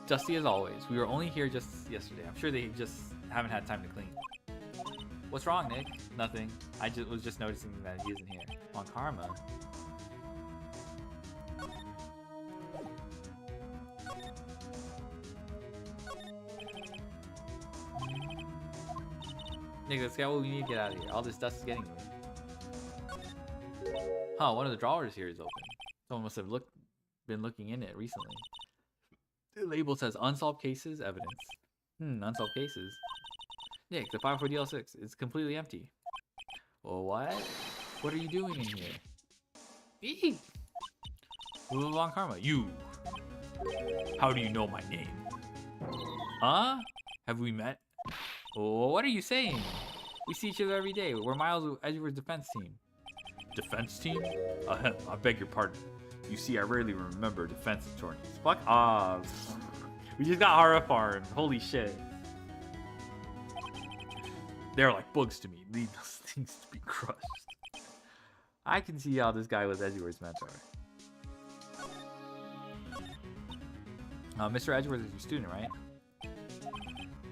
Dusty as always. We were only here just yesterday. I'm sure they just haven't had time to clean. What's wrong, Nick? Nothing. I was just noticing that he isn't here. On Karma. Nick, let's get what we need to get out of here. All this dust is getting to me. Huh, one of the drawers here is open. Someone must have been looking in it recently. The label says unsolved cases, evidence. Unsolved cases. Nick, the file for DL6 is completely empty. Well, what? What are you doing in here? Eee! Von Karma, you! How do you know my name? Huh? Have we met? Oh, what are you saying? We see each other every day. We're Miles Edgeworth's defense team. Defense team? I beg your pardon. You see, I rarely remember defense attorneys. Fuck off. We just got horror farmed. Holy shit. They're like bugs to me. Leave those things to be crushed. I can see how this guy was Edgeworth's mentor. Mr. Edgeworth is your student, right?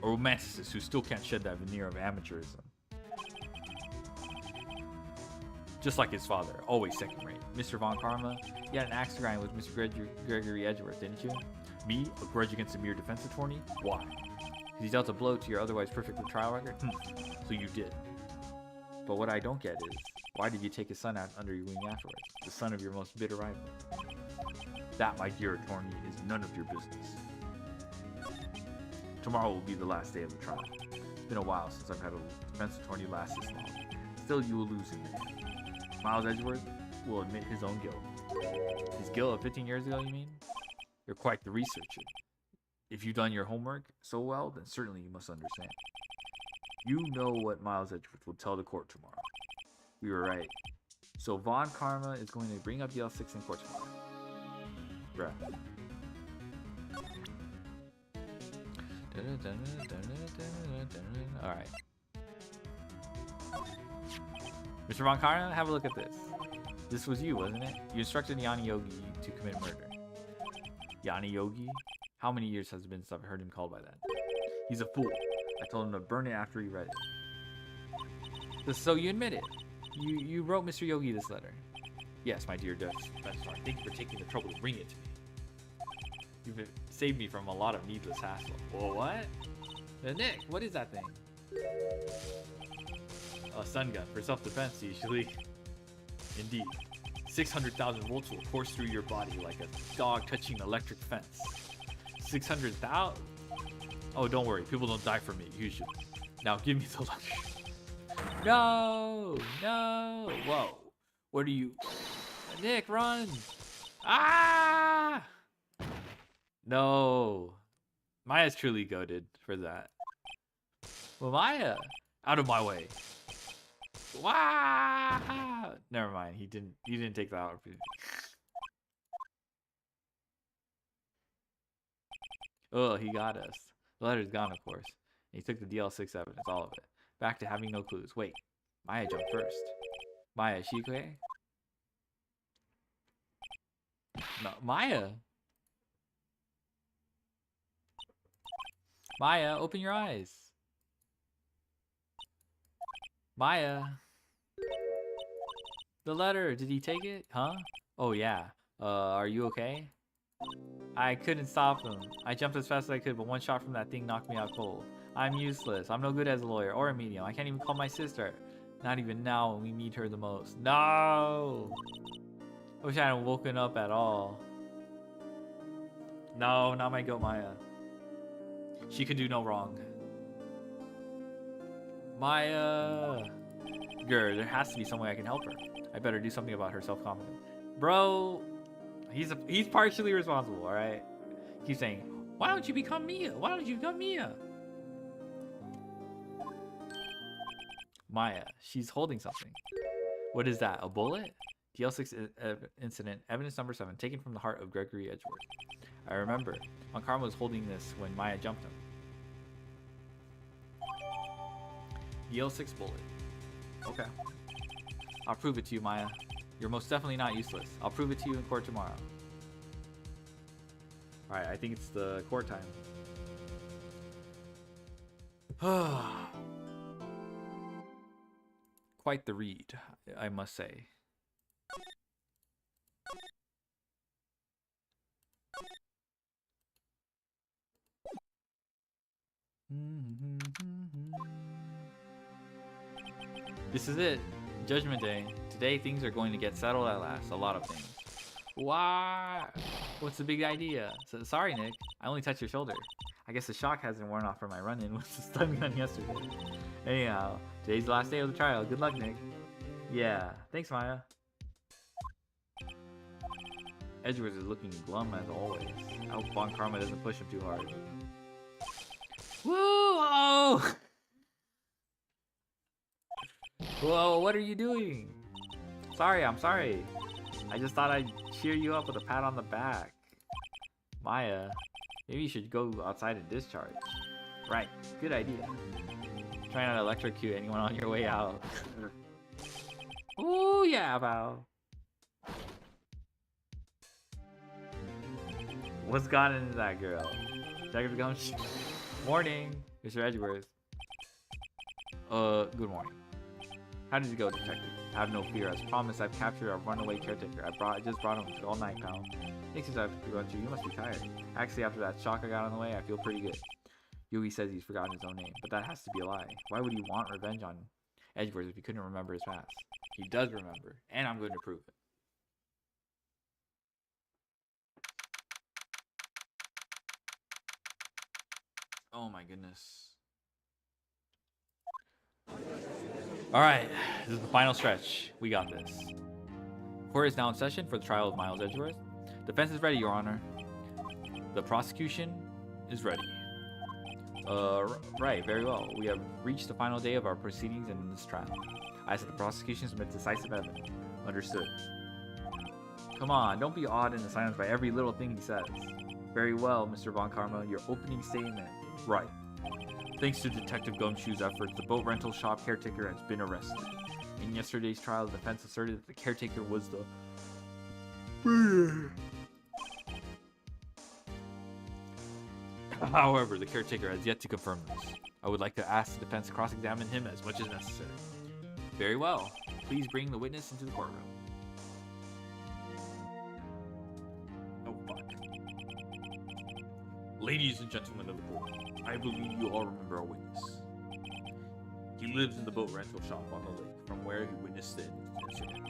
A romanticist who still can't shed that veneer of amateurism. Just like his father, always second rate. Mr. Von Karma, you had an axe to grind with Mr. Gregory Edgeworth, didn't you? Me? A grudge against a mere defense attorney? Why? Because he dealt a blow to your otherwise perfect trial record? So you did. But what I don't get is, why did you take his son out under your wing afterwards? The son of your most bitter rival. That, my dear attorney, is none of your business. Tomorrow will be the last day of the trial. It's been a while since I've had a defense attorney last this long. Still, you will lose in the end. Miles Edgeworth will admit his own guilt. His guilt of 15 years ago, you mean? You're quite the researcher. If you've done your homework so well, then certainly you must understand. You know what Miles Edgeworth will tell the court tomorrow. We were right. So Von Karma is going to bring up DL6 in court tomorrow. Bruh. Alright. Mr. Von Karma, have a look at this. This was you, wasn't it? You instructed Yanni Yogi to commit murder. Yanni Yogi? How many years has it been since I've heard him called by that? He's a fool. I told him to burn it after he read it. So you admit it. You wrote Mr. Yogi this letter. Yes, my dear Dutch. Thank you for taking the trouble to bring it to me. You've saved me from a lot of needless hassle. Well, what? Nick, what is that thing? A stun gun for self-defense, usually. Indeed. 600,000 volts will course through your body like a dog touching an electric fence. 600,000? Oh, don't worry. People don't die from it, usually. Now, give me the luxury. No! No! Whoa. What are you... Nick, run! Ah! No. Maya's truly goated for that. Well, Maya! Out of my way. Wow! Never mind. He didn't take the opportunity. Oh, he got us. The letter's gone, of course. And he took the DL6 evidence, all of it. Back to having no clues. Wait, Maya jumped first. Maya, is she okay? No, Maya. Maya, open your eyes. Maya. The letter, did he take it? Huh? Oh yeah. Are you okay? I couldn't stop him. I jumped as fast as I could, but one shot from that thing knocked me out cold. I'm useless. I'm no good as a lawyer or a medium. I can't even call my sister. Not even now when we need her the most. No! I wish I hadn't woken up at all. No, not my goat Maya. She could do no wrong. Maya! Grr, there has to be some way I can help her. I better do something about her self-confidence. Bro, he's partially responsible, alright? Keep saying, why don't you become Mia? Why don't you become Mia? Maya, she's holding something. What is that, a bullet? DL6 incident, evidence number 7, taken from the heart of Gregory Edgeworth. I remember, Karma was holding this when Maya jumped him. DL6 bullet. Okay. I'll prove it to you, Maya. You're most definitely not useless. I'll prove it to you in court tomorrow. Alright, I think it's the court time. Quite the read, I must say. This is it. Judgment Day. Today things are going to get settled at last. A lot of things. Why? What's the big idea? Sorry, Nick. I only touched your shoulder. I guess the shock hasn't worn off from my run-in with the stun gun yesterday. Anyhow, today's the last day of the trial. Good luck, Nick. Yeah. Thanks, Maya. Edgeworth is looking glum as always. I hope Von Karma doesn't push him too hard. Woo! Oh! Whoa, what are you doing? Sorry, I'm sorry. I just thought I'd cheer you up with a pat on the back. Maya, maybe you should go outside and discharge. Right, good idea. Try not to electrocute anyone on your way out. Ooh, yeah, pal. What's gotten into that girl? Detective Gumshoe. Morning, Mr. Edgeworth. Good morning. How did it go, Detective? Have no fear. As promised, I've captured a runaway caretaker. I just brought him all night, pal. Thanks, Detective. You must be tired. Actually, after that shock I got on the way, I feel pretty good. Yui says he's forgotten his own name, but that has to be a lie. Why would he want revenge on Edgeworth if he couldn't remember his past? He does remember, and I'm going to prove it. Oh my goodness. Alright, this is the final stretch. We got this. Court is now in session for the trial of Miles Edgeworth. Defense is ready, Your Honor. The prosecution is ready. Right, very well. We have reached the final day of our proceedings in this trial. I said the prosecution submit decisive evidence. Understood. Come on, don't be awed into silence by every little thing he says. Very well, Mr. Von Karma, your opening statement. Right. Thanks to Detective Gumshoe's efforts, the boat rental shop caretaker has been arrested. In yesterday's trial, the defense asserted that the caretaker was the... However, the caretaker has yet to confirm this. I would like to ask the defense to cross-examine him as much as necessary. Very well. Please bring the witness into the courtroom. Oh, fuck. Ladies and gentlemen of the court, I believe you all remember our witness. He lives in the boat rental shop on the lake, from where he witnessed the incident.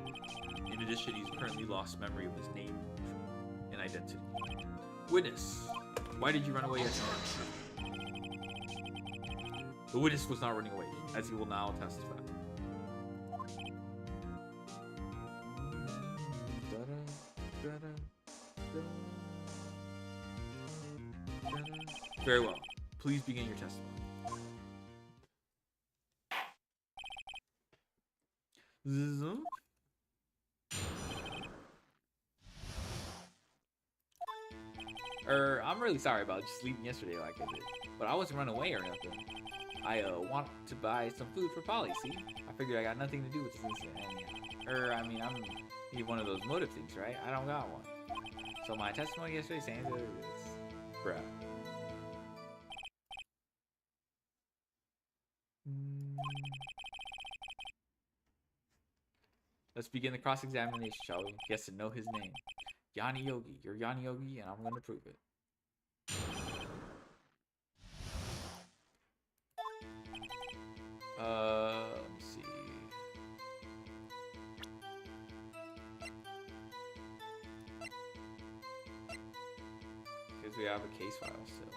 In addition, he's currently lost memory of his name and identity. Witness, why did you run away yesterday? The witness was not running away, as he will now testify. Very well. Please begin your testimony. Zoom. I'm really sorry about just leaving yesterday like I did, but I wasn't running away or nothing. I want to buy some food for Polly, see? I figured I got nothing to do with this incident anyhow. I mean, I'm need one of those motive things, right? I don't got one. So my testimony yesterday saying that it is. Bruh. Let's begin the cross-examination, shall we? He has to know his name. Yanni Yogi. You're Yanni Yogi, and I'm going to prove it. Let me see. Because we have a case file still.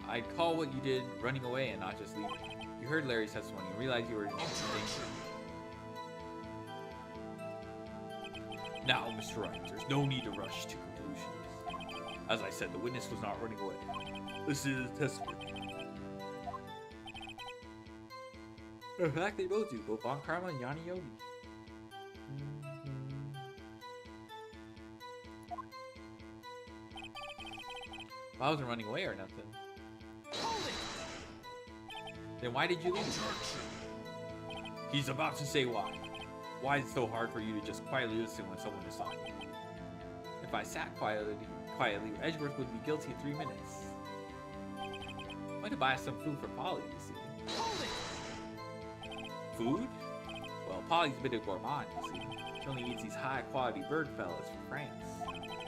I'd call what you did running away and not just leaving. You heard Larry's testimony and realized you were in danger. Now, Mr. Wright, there's no need to rush to conclusions. As I said, the witness was not running away. This is the testimony. In fact, they both do, both Von Karma and Yanni Yogi. Well, I wasn't running away or nothing. Then why did you leave? He's about to say why. Why is it so hard for you to just quietly listen when someone is talking? If I sat quietly, Edgeworth would be guilty in 3 minutes. I went to buy some food for Polly, you see. Food? Well, Polly's a bit of gourmand, you see. She only eats these high-quality bird fellas from France.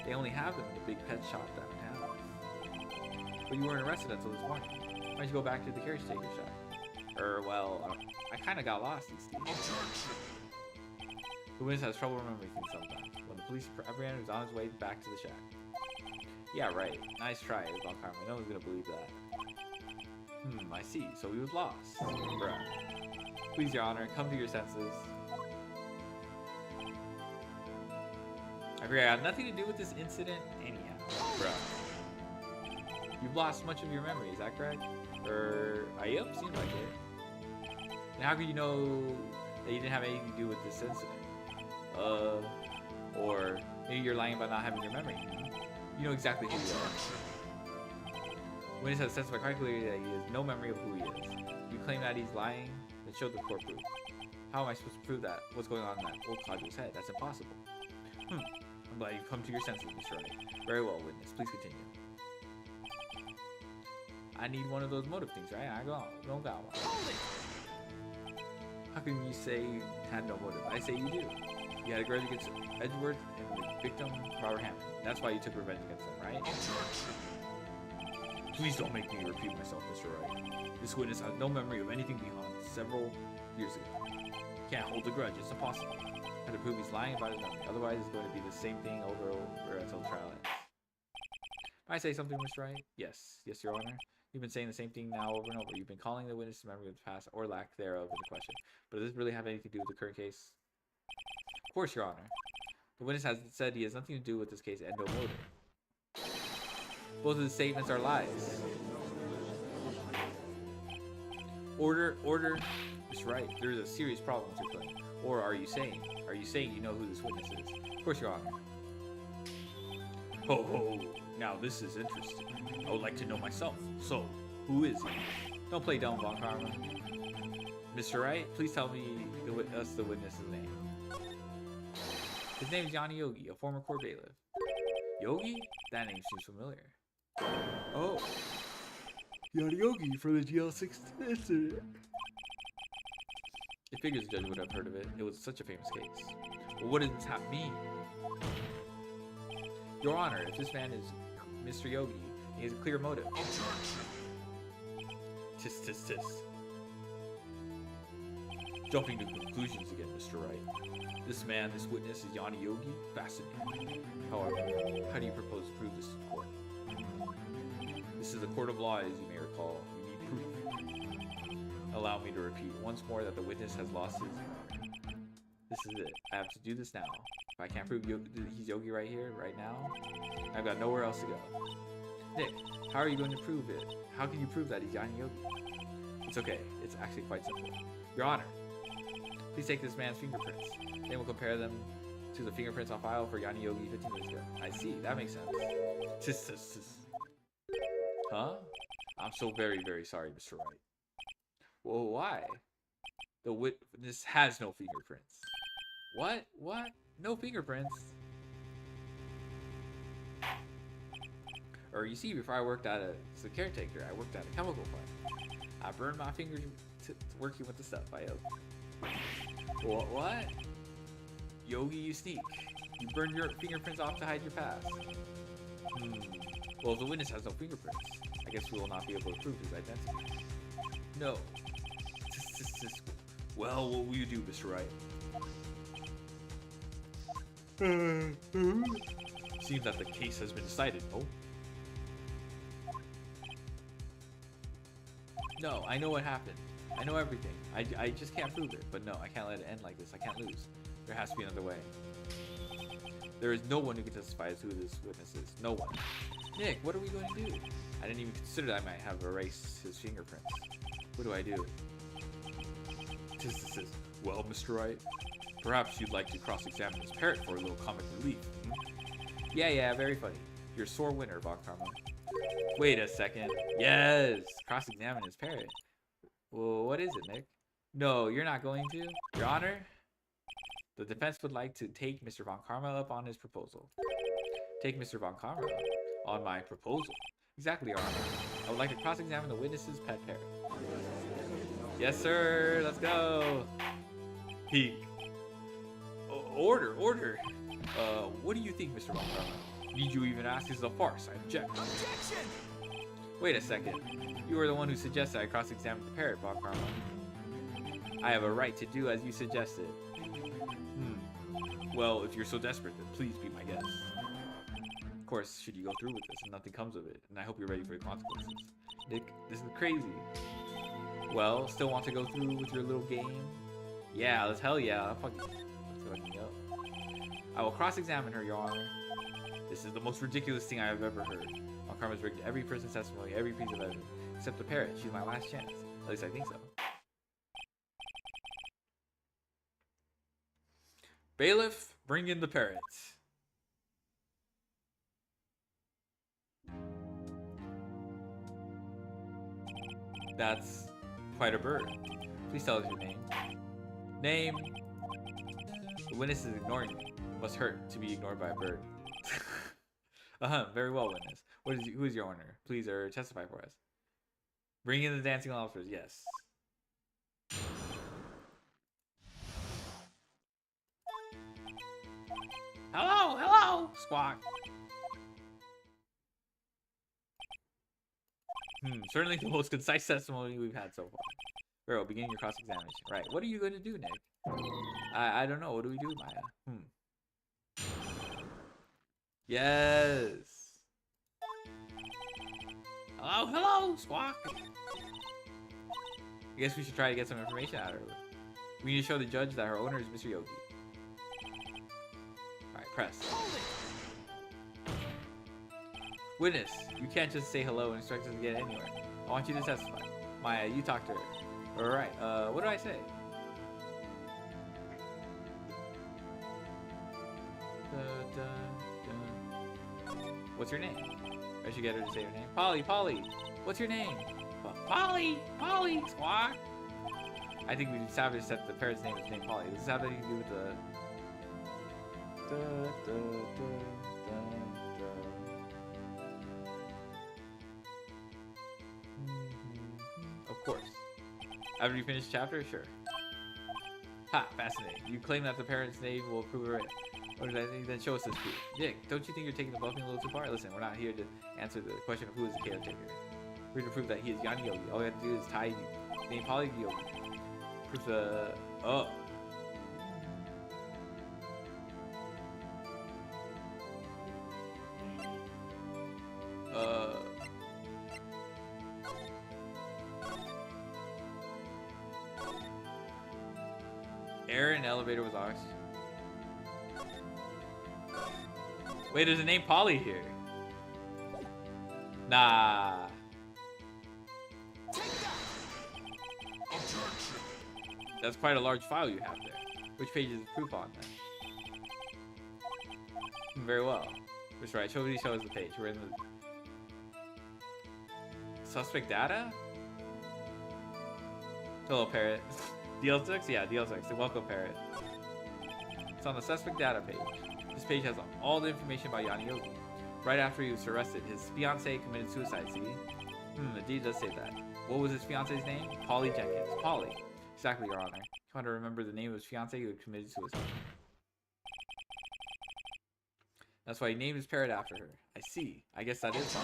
They only have them in the big pet shop downtown. But you weren't arrested until this morning. Why don't you go back to the carriage taker shop? Well, I kind of got lost these days. The witness has trouble remembering things sometimes. When the police apprehended, he was on his way back to the shack. Yeah, right. Nice try, Von Karma. No one's gonna believe that. I see. So he was lost. Bruh. Please, Your Honor, come to your senses. I agree, I had nothing to do with this incident anyhow. Bruh. You've lost much of your memory, is that correct? Yep, seems like it. And how could you know that you didn't have anything to do with this incident? Or maybe you're lying about not having your memory. You know exactly who you are. Witness has testified quite clearly that he has no memory of who he is. You claim that he's lying, then show the court proof. How am I supposed to prove that? What's going on in that old codger's head? That's impossible. I'm glad you've come to your senses, Mr. Wright. Very well, witness. Please continue. I need one of those motive things, right? I don't got one. How can you say you had no motive? I say you do. You had a grudge against Edgeworth and the victim, Robert Hammond. That's why you took revenge against them, right? Please don't make me repeat myself, Mr. Wright. This witness has no memory of anything beyond several years ago. Can't hold a grudge. It's impossible. I have to prove he's lying about his memory. Otherwise, it's going to be the same thing over and over until the trial ends. Can I say something, Mr. Wright? Yes. Yes, Your Honor. You've been saying the same thing now over and over. You've been calling the witness memory of the past or lack thereof into question. But does this really have anything to do with the current case? Of course, Your Honor. The witness has said he has nothing to do with this case and no motive. Both of the statements are lies. Order. Mr. Wright, there is a serious problem with your claim. Or are you saying you know who this witness is? Of course, Your Honor. Ho ho! Now this is interesting. I would like to know myself. So, who is he? Don't play dumb, Von Karma. Mr. Wright, please tell me the witness's name. His name is Yanni Yogi, a former court bailiff. Yogi? That name seems familiar. Oh. Yanni Yogi from the GL6 incident. It figures the judge would have heard of it. It was such a famous case. But what does this mean? Your Honor, if this man is Mr. Yogi, he has a clear motive. Tis. Jumping to conclusions again, Mr. Wright. This witness is Yanni Yogi? Fascinating. However, how do you propose to prove this to the court? This is a court of law, as you may recall. You need proof. Allow me to repeat once more that the witness has lost his memory. This is it. I have to do this now. If I can't prove he's Yogi right here, right now, I've got nowhere else to go. Nick, how are you going to prove it? How can you prove that he's Yanni Yogi? It's okay. It's actually quite simple. Your Honor, please take this man's fingerprints. Then we'll compare them to the fingerprints on file for Yanni Yogi 15 years ago. I see. That makes sense. Huh? I'm so very, very sorry, Mr. Wright. Well, why? The witness has no fingerprints. What? What? No fingerprints? Or you see, before I worked as a caretaker, I worked at a chemical plant. I burned my fingers working with the stuff. What? Yogi, you sneak. You burned your fingerprints off to hide your past. Well, if the witness has no fingerprints, I guess we will not be able to prove his identity. No. Well, what will you do, Mr. Wright? Seems that the case has been decided. Oh. No, I know what happened. I know everything. I just can't prove it. But no, I can't let it end like this. I can't lose. There has to be another way. There is no one who can testify as who this witness is. No one. Nick, what are we going to do? I didn't even consider that I might have erased his fingerprints. What do I do? Well, Mr. Wright, perhaps you'd like to cross-examine this parrot for a little comic relief. Yeah, very funny. You're a sore winner, Von Karma. Wait a second. Yes! Cross-examine his parrot. Well, what is it, Nick? No, you're not going to? Your Honor? The defense would like to take Mr. Von Karma up on his proposal. Take Mr. Von Karma on my proposal? Exactly, Your Honor. I would like to cross-examine the witness's pet parrot. Yes, sir. Let's go. Order. What do you think, Mr. Von Karma? Need you even ask? This is a farce. I object. Objection! Wait a second. You were the one who suggested I cross-examine the parrot, Von Karma. I have a right to do as you suggested. Well, if you're so desperate, then please be my guest. Of course, should you go through with this and nothing comes of it, and I hope you're ready for the consequences. Nick, this is crazy. Well, still want to go through with your little game? Yeah, let's hell yeah. Let's fucking go. I will cross-examine her, Your Honor. This is the most ridiculous thing I have ever heard. Von Karma's rigged every person's testimony, every piece of evidence, except the parrot. She's my last chance. At least I think so. Bailiff, bring in the parrot. That's quite a bird. Please tell us your name. Name. The witness is ignoring me. Must hurt to be ignored by a bird. Very well, witness. Who is your owner? Please, testify for us. Bring in the dancing lobsters. Yes. Hello, squawk. Certainly the most concise testimony we've had so far. Very well, begin your cross-examination. Right, what are you going to do, Nick? I don't know. What do we do, Maya? Yes. Hello, squawk. I guess we should try to get some information out of her. We need to show the judge that her owner is Mr. Yogi. Alright, press. Witness, you can't just say hello and expect us to get anywhere. I want you to testify. Maya, you talk to her. Alright, what do I say? What's your name? I should get her to say her name. Polly, what's your name? Polly, squawk. I think we established that the parrot's name is named Polly. Does this have anything to do with the... Of course. After you finish the chapter? Sure. Ha, fascinating. You claim that the parrot's name will prove it right. What did I think? Then show us this proof. Nick, don't you think you're taking the bluffing a little too far? Listen, we're not here to answer the question of who is the caretaker. We're here to prove that he is Yanni Yogi. All we have to do is tie name Polly Yogi. Proof the... Oh. Air in elevator was oxygen. Wait, there's a name Polly here. Nah. That's quite a large file you have there. Which page is the proof on then? Very well. Mr. Wright, show us the page. We're in the suspect data? Hello, Parrot. DL6? Yeah, DL6. Welcome, Parrot. It's on the suspect data page. This page has all the information about Yanni Yogi. Right after he was arrested, his fiancée committed suicide, see? Indeed does say that. What was his fiancée's name? Polly Jenkins. Polly. Exactly, Your Honor. You want to remember the name of his fiancée who had committed suicide. That's why he named his parrot after her. I see. I guess that is all.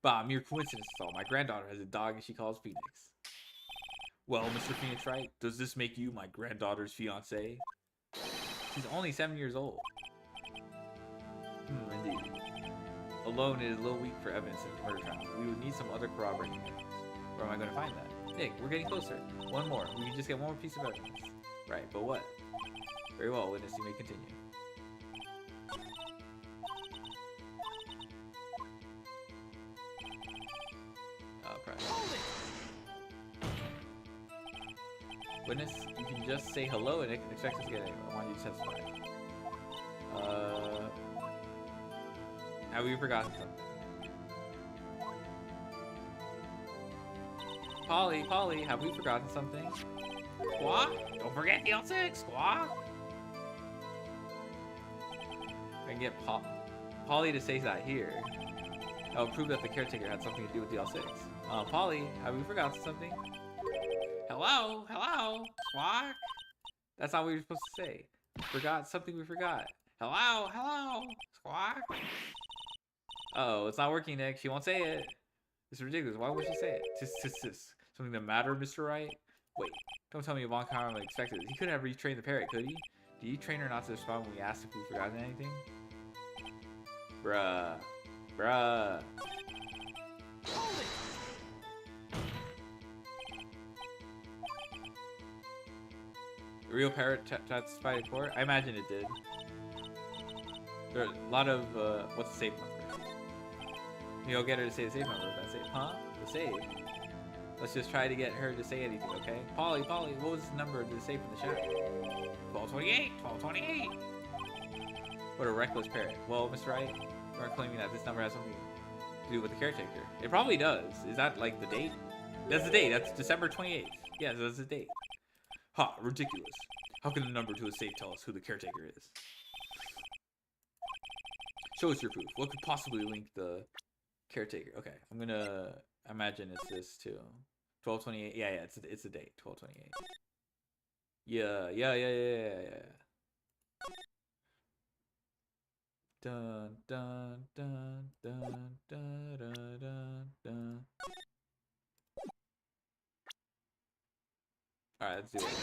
Bah, mere coincidence is all. My granddaughter has a dog and she calls Phoenix. Well, Mr. Phoenix Wright, does this make you my granddaughter's fiancé? She's only 7 years old. Indeed. Alone, it is a little weak for evidence in the murder trial. We would need some other corroborating evidence. Where am I going to find that? Nick, we're getting closer. One more. We can just get one more piece of evidence. Right, but what? Very well, witness, you may continue. Press. Witness, you can just say hello and expect us to get it. I want you to testify. Have we forgotten something? Polly, have we forgotten something? Squawk? Don't forget DL6, Squawk! I can get Polly to say that here. That will prove that the caretaker had something to do with DL6. Polly, have we forgotten something? Hello, Squawk? That's not what we were supposed to say. Forgot something we forgot. Hello, Squawk? Uh-oh, it's not working, Nick. She won't say it. It's ridiculous. Why would she say it? Tis. Something the matter, Mr. Wright? Wait, don't tell me Von Karma expected this. He couldn't have retrained the parrot, could he? Did he train her not to respond when we asked if we forgotten anything? Bruh. The real parrot testified in court? I imagine it did. There are a lot of, what's the safe number? You'll get her to say the safe number. That's it. Huh? The safe? Let's just try to get her to say anything, okay? Polly, what was the number of the safe in the shack? 1228! What a reckless parrot. Well, Mr. Wright, you are claiming that this number has something to do with the caretaker. It probably does. Is that, like, the date? That's the date. That's December 28th. Yeah, that's the date. Ha, ridiculous. How can the number to a safe tell us who the caretaker is? Show us your proof. What could possibly link the caretaker? Okay, I'm gonna imagine it's this too. 1228. Yeah, it's the date. 1228. Yeah. Dun dun dun dun dun dun dun dun. Alright, let's do it.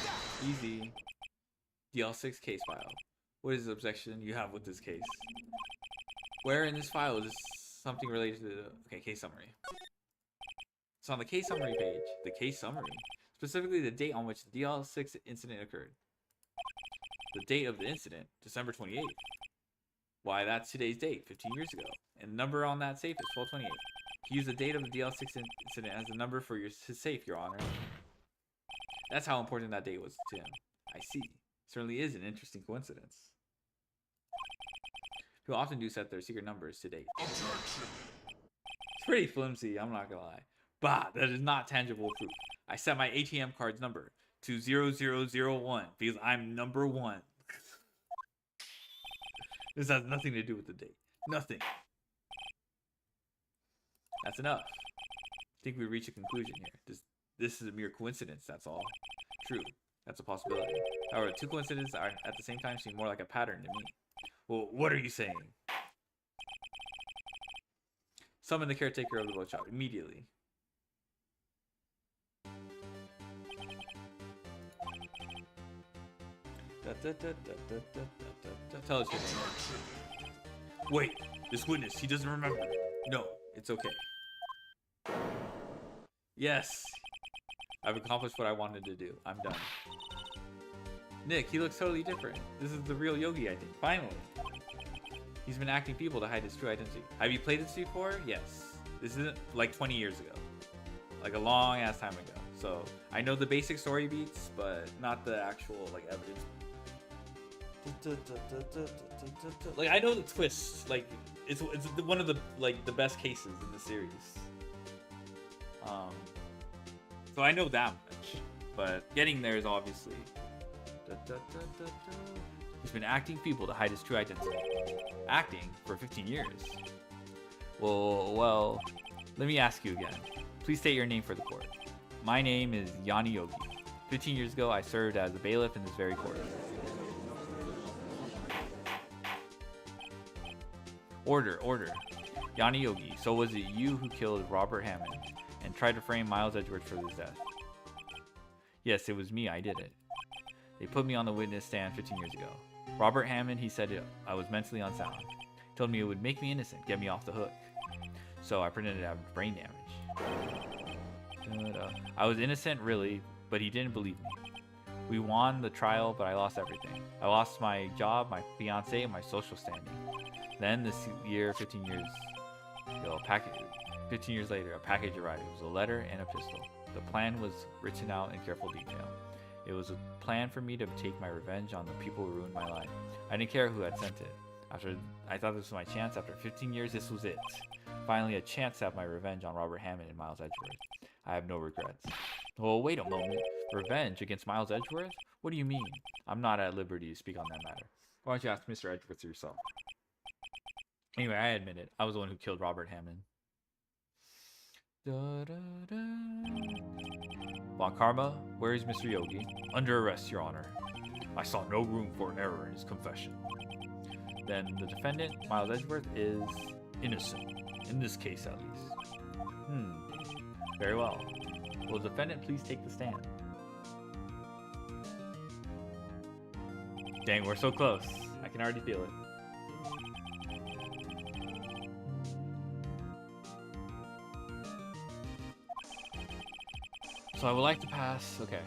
Easy. DL6 case file. What is the objection you have with this case? Where in this file is something related to the... Okay, case summary. It's on the case summary page. The case summary. Specifically the date on which the DL6 incident occurred. The date of the incident, December 28th. Why, that's today's date, 15 years ago. And the number on that safe is 1228. Use the date of the DL6 incident as the number for his safe, Your Honor. That's how important that date was to him. I see. Certainly is an interesting coincidence. People often do set their secret numbers to date. It's pretty flimsy, I'm not gonna lie. Bah, that is not tangible proof. I set my ATM card's number to 0001 because I'm number 1. This has nothing to do with the date. Nothing. That's enough. I think we reach a conclusion here. This is a mere coincidence, that's all. True, that's a possibility. However, two coincidences are at the same time seem more like a pattern to me. Well, what are you saying? Summon the caretaker of the boat shop immediately. Tell us your name. Wait, this witness, he doesn't remember. No, it's okay. Yes! I've accomplished what I wanted to do. I'm done. Nick, he looks totally different. This is the real Yogi, I think. Finally. He's been acting people to hide his true identity. Have you played this before? Yes. This isn't like 20 years ago. Like a long ass time ago. So I know the basic story beats, but not the actual like evidence. Like I know the twist. Like it's one of the like the best cases in the series. So I know that much, but getting there is obviously. He's been acting people to hide his true identity. Acting for 15 years. Well, let me ask you again. Please state your name for the court. My name is Yanni Yogi. 15 years ago, I served as a bailiff in this very court. Order. Yanni Yogi, so was it you who killed Robert Hammond and tried to frame Miles Edgeworth for his death? Yes, it was me, I did it. They put me on the witness stand 15 years ago. Robert Hammond, he said I was mentally unsound. He told me it would make me innocent, get me off the hook. So I pretended to have brain damage. I was innocent, really, but he didn't believe me. We won the trial, but I lost everything. I lost my job, my fiance, and my social standing. Then this year, 15 years later, a package arrived. It was a letter and a pistol. The plan was written out in careful detail. It was a plan for me to take my revenge on the people who ruined my life. I didn't care who had sent it. I thought this was my chance. After 15 years, this was it. Finally, a chance to have my revenge on Robert Hammond and Miles Edgeworth. I have no regrets. Well, wait a moment. Revenge against Miles Edgeworth? What do you mean? I'm not at liberty to speak on that matter. Why don't you ask Mr. Edgeworth yourself? Anyway, I admit it. I was the one who killed Robert Hammond. Von Karma, where is Mr. Yogi? Under arrest, Your Honor. I saw no room for an error in his confession. Then the defendant, Miles Edgeworth, is innocent. In this case, at least. Very well. Will the defendant please take the stand? Dang, we're so close. I can already feel it. So I would like to pass. Okay.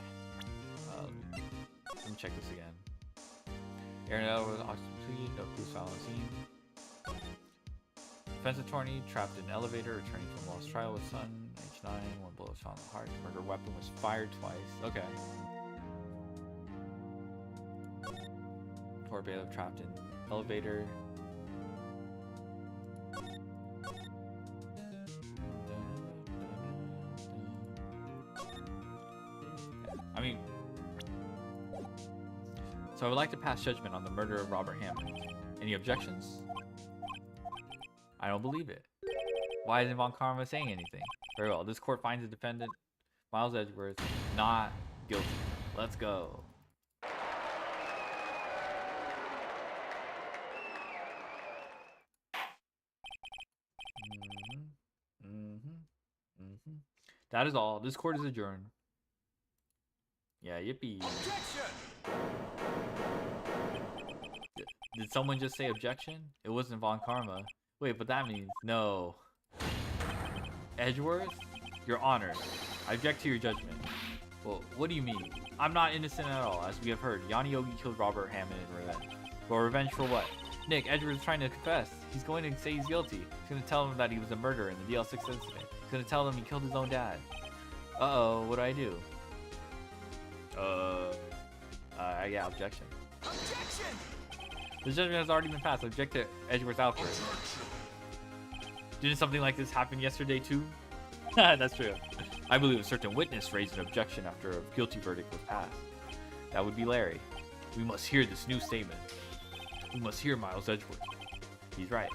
Let me check this again. Aaron Elwood, oxygen, no clues found on the scene. Defense attorney trapped in elevator, returning from lost trial with son. H9, one bullet was found in the heart. Murder weapon was fired twice. Okay. Poor bailiff trapped in elevator. I mean, so I would like to pass judgment on the murder of Robert Hammond. Any objections? I don't believe it. Why isn't Von Karma saying anything? Very well. This court finds the defendant, Miles Edgeworth, not guilty. Let's go. That is all. This court is adjourned. Yeah, yippee. Objection! Did someone just say objection? It wasn't Von Karma. Wait, but that means no. Edgeworth? Your Honor, I object to your judgment. Well, what do you mean? I'm not innocent at all, as we have heard. Yanni Yogi killed Robert Hammond in revenge. But revenge for what? Nick, Edgeworth is trying to confess. He's going to say he's guilty. He's going to tell him that he was a murderer in the DL6 incident. He's going to tell them he killed his own dad. Uh-oh, what do I do? Yeah, objection. Objection! The judgment has already been passed. Object to Edgeworth's outburst. Didn't something like this happen yesterday too? That's true. I believe a certain witness raised an objection after a guilty verdict was passed. That would be Larry. We must hear this new statement. We must hear Miles Edgeworth. He's right.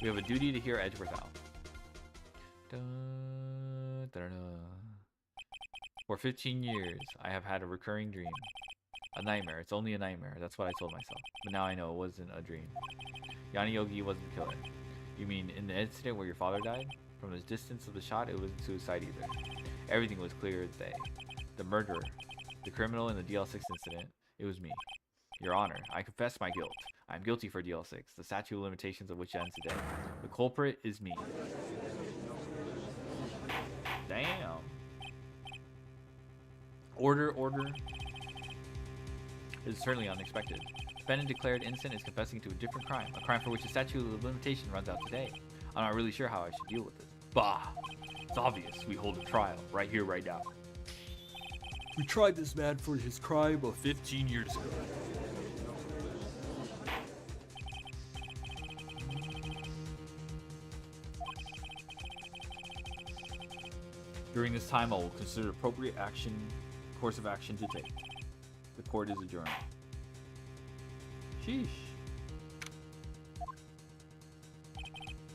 We have a duty to hear Edgeworth out. For 15 years, I have had a recurring dream. A nightmare. It's only a nightmare. That's what I told myself. But now I know it wasn't a dream. Yanni Yogi wasn't the killer. You mean in the incident where your father died? From the distance of the shot, it wasn't suicide either. Everything was clear as day. The murderer, the criminal in the DL6 incident, it was me. Your Honor, I confess my guilt. I am guilty for DL6, the statute of limitations of which ends today. The culprit is me. Damn. Order. This is certainly unexpected. Defendant declared innocent is confessing to a different crime, a crime for which the statute of limitation runs out today. I'm not really sure how I should deal with this. Bah! It's obvious we hold a trial, right here, right now. We tried this man for his crime of 15 years ago. During this time, I will consider appropriate course of action to take. The court is adjourned. Sheesh.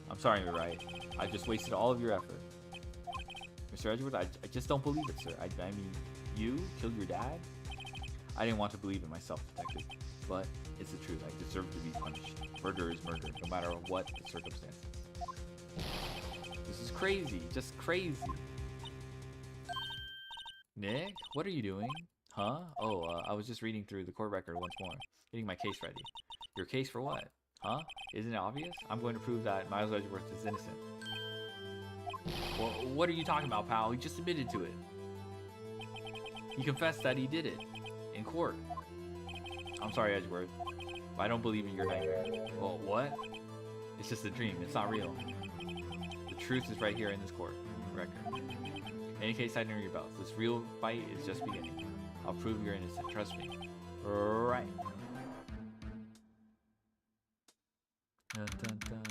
I'm sorry, you're right. I just wasted all of your effort. Mr. Edgeworth, I just don't believe it, sir. I mean, you killed your dad? I didn't want to believe it myself, detective. But it's the truth. I deserve to be punished. Murder is murder, no matter what the circumstances. This is crazy. Just crazy. Nick, what are you doing? Huh? Oh, I was just reading through the court record once more, getting my case ready. Your case for what? Huh? Isn't it obvious? I'm going to prove that Miles Edgeworth is innocent. Well, what are you talking about, pal? He just admitted to it. He confessed that he did it. In court. I'm sorry, Edgeworth. But I don't believe in your nightmare. Well, what? It's just a dream. It's not real. The truth is right here in this court record. In any case, I know your belts. This real fight is just beginning. I'll prove you're innocent. Trust me. Right. Dun, dun, dun.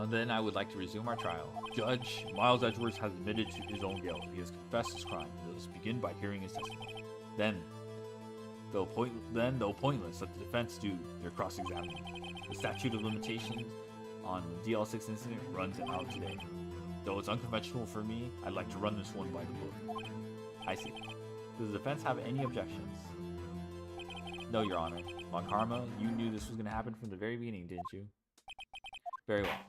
Then I would like to resume our trial. Judge, Miles Edgeworth has admitted to his own guilt. He has confessed his crime. Let us begin by hearing his testimony. Then, though pointless, let the defense do their cross-examining. The statute of limitations on the DL6 incident runs out today. Though it's unconventional for me, I'd like to run this one by the book. I see. Does the defense have any objections? No, Your Honor. Von Karma, you knew this was going to happen from the very beginning, didn't you? Very well.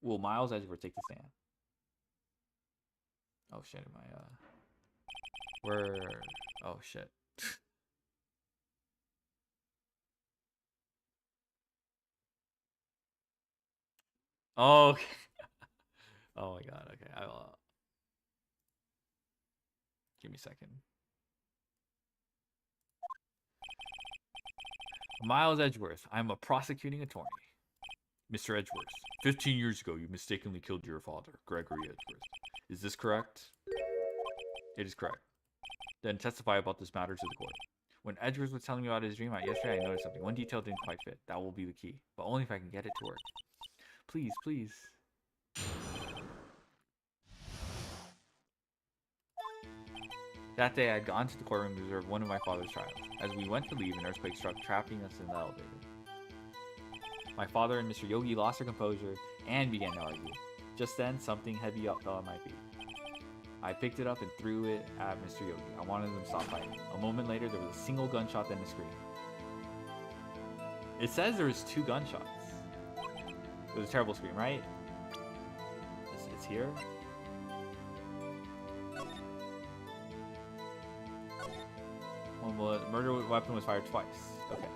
Will Miles Edgeworth take the stand? Oh shit, am I, oh shit. Oh, okay. Oh my god, okay, I will, give me a second. Miles Edgeworth, I'm a prosecuting attorney. Mr. Edgeworth, 15 years ago, you mistakenly killed your father, Gregory Edgeworth. Is this correct? It is correct. Then testify about this matter to the court. When Edgeworth was telling me about his dream yesterday, I noticed something. One detail didn't quite fit. That will be the key. But only if I can get it to work. Please, please. That day, I had gone to the courtroom to observe one of my father's trials. As we went to leave, an earthquake struck, trapping us in the elevator. My father and Mr. Yogi lost their composure and began to argue. Just then, something heavy fell on my feet. I picked it up and threw it at Mr. Yogi. I wanted them to stop fighting. A moment later, there was a single gunshot, then a scream. It says there was 2 gunshots. It was a terrible scream, right? It's here. Well, the murder weapon was fired twice. Okay.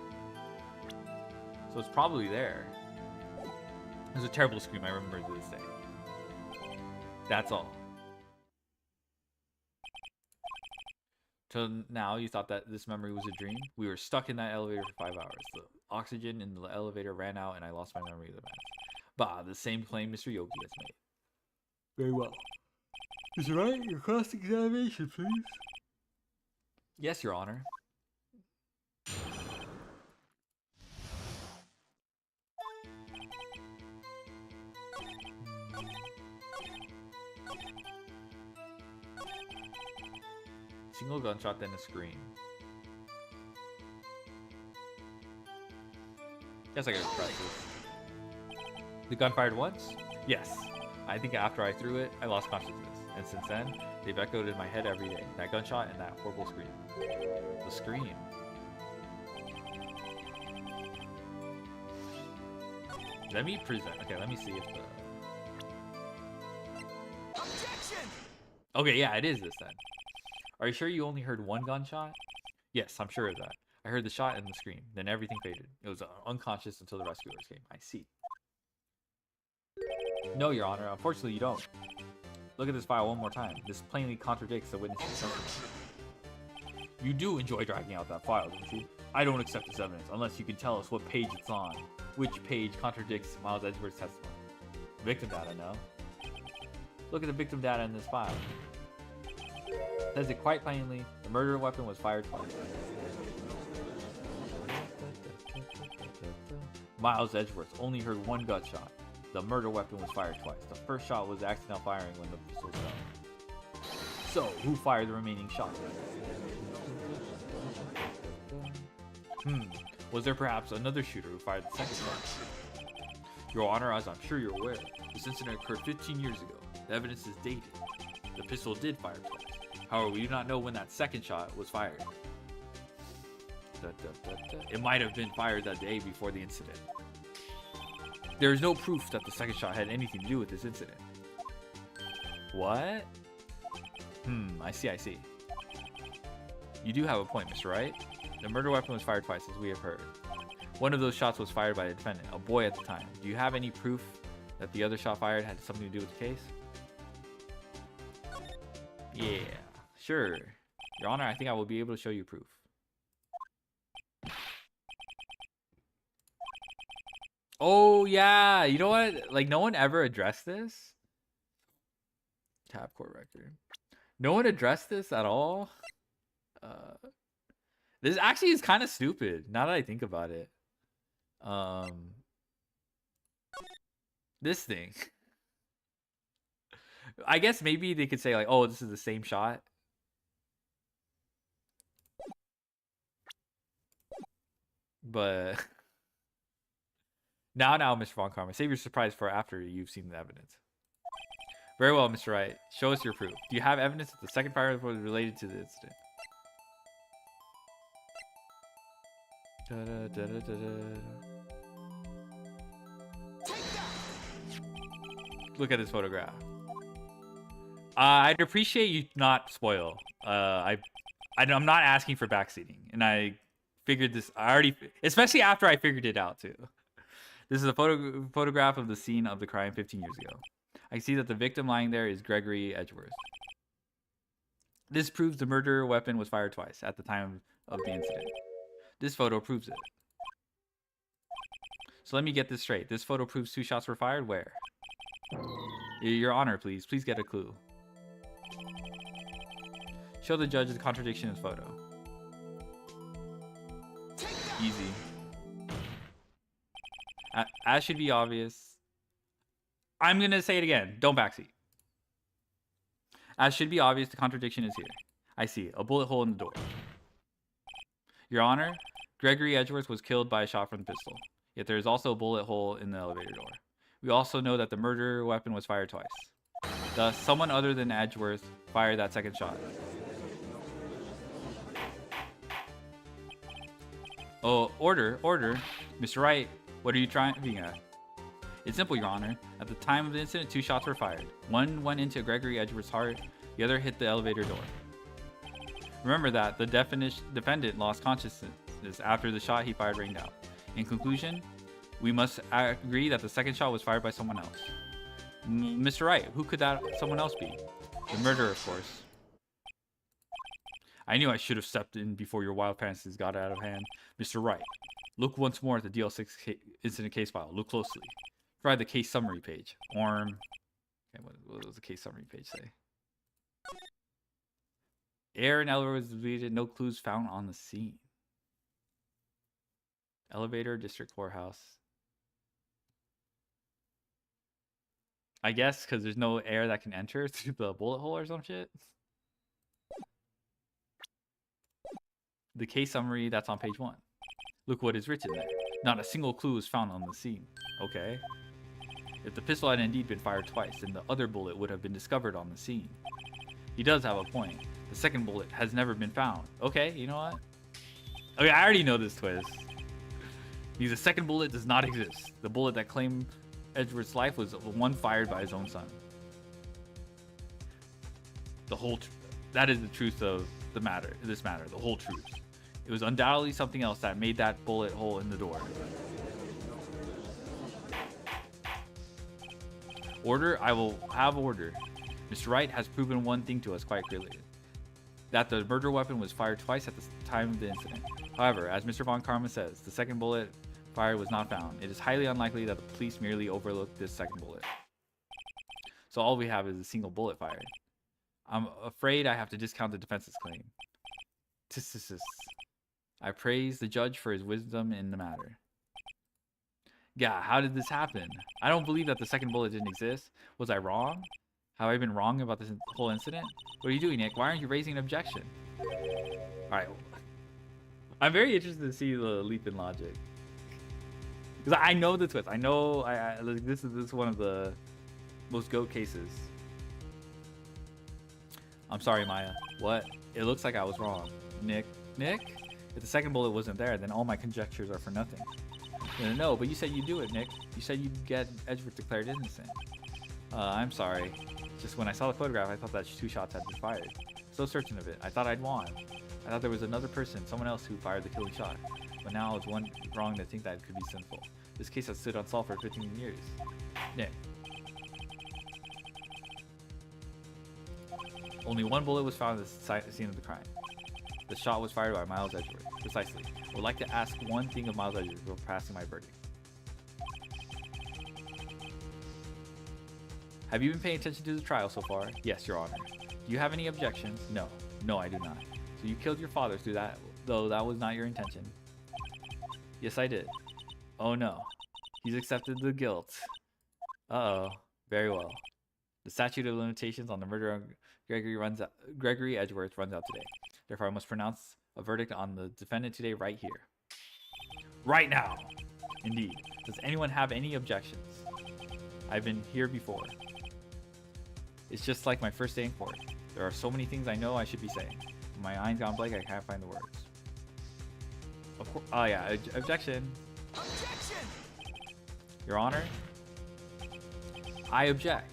So it's probably there. It was a terrible scream, I remember to this day. That's all. Till now, you thought that this memory was a dream? We were stuck in that elevator for 5 hours. The oxygen in the elevator ran out and I lost my memory of the match. Bah, the same claim Mr. Yogi has made. Very well. Mr. Wright, your cross-examination, please. Yes, Your Honor. Single gunshot, then a scream. Guess I gotta press this. The gun fired once? Yes. I think after I threw it, I lost consciousness. And since then, they've echoed in my head every day. That gunshot and that horrible scream. The scream. Let me present. Okay, let me see if the... Objection! Okay, yeah, it is this then. Are you sure you only heard one gunshot? Yes, I'm sure of that. I heard the shot and the scream. Then everything faded. It was unconscious until the rescuers came. I see. No, Your Honor. Unfortunately, you don't. Look at this file one more time. This plainly contradicts the witness's testimony. You do enjoy dragging out that file, don't you? I don't accept this evidence unless you can tell us what page it's on. Which page contradicts Miles Edgeworth's testimony? Victim data, no? Look at the victim data in this file. It says it quite plainly, the murder weapon was fired twice. Miles Edgeworth only heard one gunshot. The murder weapon was fired twice. The first shot was accidental firing when the pistol fell. So, who fired the remaining shots? Was there perhaps another shooter who fired the second shot? Your Honor, as I'm sure you're aware, this incident occurred 15 years ago. The evidence is dated. The pistol did fire twice. However, we do not know when that second shot was fired. It might have been fired that day before the incident. There is no proof that the second shot had anything to do with this incident. What? I see. You do have a point, Mr. Wright. The murder weapon was fired twice, as we have heard. One of those shots was fired by the defendant, a boy at the time. Do you have any proof that the other shot fired had something to do with the case? Yeah, sure. Your Honor, I think I will be able to show you proof. Oh, yeah. You know what? Like, no one ever addressed this. Tab court record. No one addressed this at all. This actually is kind of stupid, now that I think about it. This thing. I guess maybe they could say, like, oh, this is the same shot. But... Now, Mr. Von Karma, save your surprise for after you've seen the evidence. Very well, Mr. Wright. Show us your proof. Do you have evidence that the second fire was related to the incident? Look at this photograph. I'd appreciate you not spoil. I'm not asking for backseating, and I figured this. Especially after I figured it out too. This is a photograph of the scene of the crime 15 years ago. I see that the victim lying there is Gregory Edgeworth. This proves the murder weapon was fired twice at the time of the incident. This photo proves it. So let me get this straight. This photo proves 2 shots were fired? Where? Your Honor, please. Please get a clue. Show the judge the contradiction in this photo. Easy. As should be obvious. I'm going to say it again. Don't backseat. As should be obvious, the contradiction is here. I see. A bullet hole in the door. Your Honor, Gregory Edgeworth was killed by a shot from the pistol. Yet there is also a bullet hole in the elevator door. We also know that the murder weapon was fired twice. Thus, someone other than Edgeworth fired that second shot. Oh, order. Mr. Wright, what are you trying to be at? It's simple, Your Honor. At the time of the incident, 2 shots were fired. One went into Gregory Edgeworth's heart, the other hit the elevator door. Remember that the defendant lost consciousness after the shot he fired rang out. In conclusion, we must agree that the second shot was fired by someone else. Mr. Wright, who could that someone else be? The murderer, of course. I knew I should have stepped in before your wild fantasies got out of hand. Mr. Wright, look once more at the DL6 incident case file. Look closely. Try the case summary page. Okay, what does the case summary page say? Air and elevator was deleted. No clues found on the scene. Elevator, district courthouse. I guess because there's no air that can enter through the bullet hole or some shit. The case summary, that's on page 1. Look what is written there. Not a single clue is found on the scene. Okay. If the pistol had indeed been fired twice, then the other bullet would have been discovered on the scene. He does have a point. The second bullet has never been found. Okay, you know what? Okay, I already know this twist. Because the second bullet does not exist. The bullet that claimed Edgeworth's life was one fired by his own son. That is the truth of the matter. The whole truth. It was undoubtedly something else that made that bullet hole in the door. Order? I will have order. Mr. Wright has proven one thing to us quite clearly. that the murder weapon was fired twice at the time of the incident. However, as Mr. Von Karma says, the second bullet fired was not found. It is highly unlikely that the police merely overlooked this second bullet. So all we have is a single bullet fired. I'm afraid I have to discount the defense's claim. I praise the judge for his wisdom in the matter. Yeah, how did this happen? I don't believe that the second bullet didn't exist. Was I wrong? Have I been wrong about this whole incident? What are you doing, Nick? Why aren't you raising an objection? Alright. I'm very interested to see the leap in logic. Because I know the twist. I know like, this is one of the most GOAT cases. I'm sorry, Maya. What? It looks like I was wrong. Nick? If the second bullet wasn't there, then all my conjectures are for nothing. No, but you said you'd do it, Nick. You said you'd get Edgeworth declared innocent. I'm sorry. Just when I saw the photograph, I thought that 2 shots had been fired. So certain of it. I thought I'd won. I thought there was another person, someone else who fired the killing shot. But now it's wrong to think that it could be sinful. This case has stood unsolved for 15 years. Nick. Only 1 bullet was found at the scene of the crime. The shot was fired by Miles Edgeworth. Precisely. I would like to ask one thing of Miles Edgeworth before passing my verdict. Have you been paying attention to the trial so far? Yes, Your Honor. Do you have any objections? No. No, I do not. So you killed your father through that, though that was not your intention. Yes, I did. Oh no. He's accepted the guilt. Uh-oh. Very well. The statute of limitations on the murder of Gregory Edgeworth runs out today. Therefore, I must pronounce a verdict on the defendant today right here. Right now! Indeed. Does anyone have any objections? I've been here before. It's just like my first day in court. There are so many things I know I should be saying. When my mind's gone blank, I can't find the words. Of course. Oh yeah, objection. Objection! Your Honor, I object.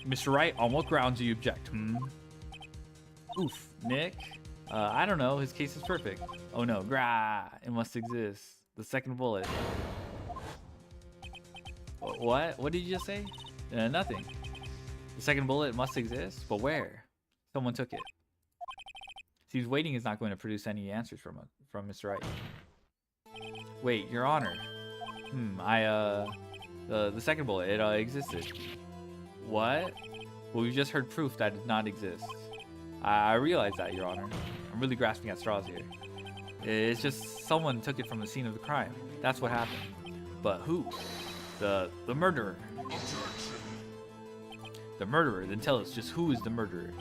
Mr. Wright, on what grounds do you object? Oof, Nick. I don't know. His case is perfect. Oh no, it must exist. The second bullet. What? What did you just say? Nothing. The second bullet must exist, but where? Someone took it. Seems waiting is not going to produce any answers from Mr. Wright. Wait, Your Honor. The second bullet, it existed. What? Well, we just heard proof that it did not exist. I realize that, Your Honor. I'm really grasping at straws here. It's just someone took it from the scene of the crime. That's what happened. But who? The murderer. The murderer? Then tell us, just who is the murderer?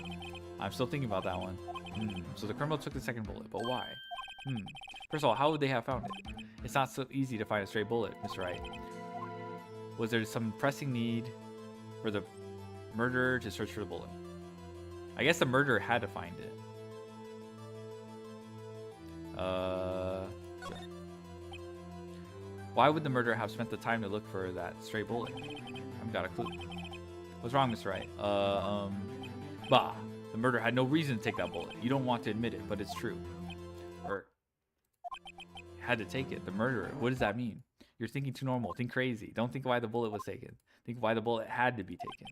I'm still thinking about that one. So the criminal took the second bullet, but why? First of all, how would they have found it? It's not so easy to find a stray bullet, Mr. Wright. Was there some pressing need for the murderer to search for the bullet? I guess the murderer had to find it. Sure. Why would the murderer have spent the time to look for that stray bullet? I haven't got a clue. What's wrong, Mr. Wright? Bah. The murderer had no reason to take that bullet. You don't want to admit it, but it's true. Or had to take it. The murderer. What does that mean? You're thinking too normal. Think crazy. Don't think why the bullet was taken. Think why the bullet had to be taken.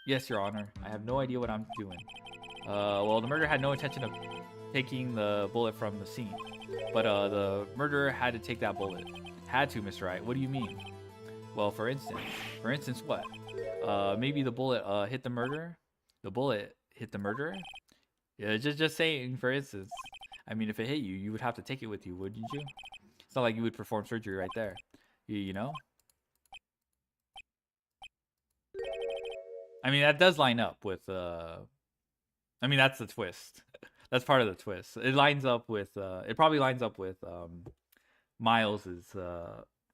Yes, Your Honor. I have no idea what I'm doing. Well, the murderer had no intention of taking the bullet from the scene. But the murderer had to take that bullet. Had to, Mr. Wright. What do you mean? Well, for instance. For instance, what? Maybe the bullet hit the murderer? The bullet hit the murderer? Yeah, just saying, for instance. I mean, if it hit you, you would have to take it with you, wouldn't you? It's not like you would perform surgery right there. You know? I mean, that does line up with, I mean, that's the twist. That's part of the twist. It lines up with, it probably lines up with, Miles's,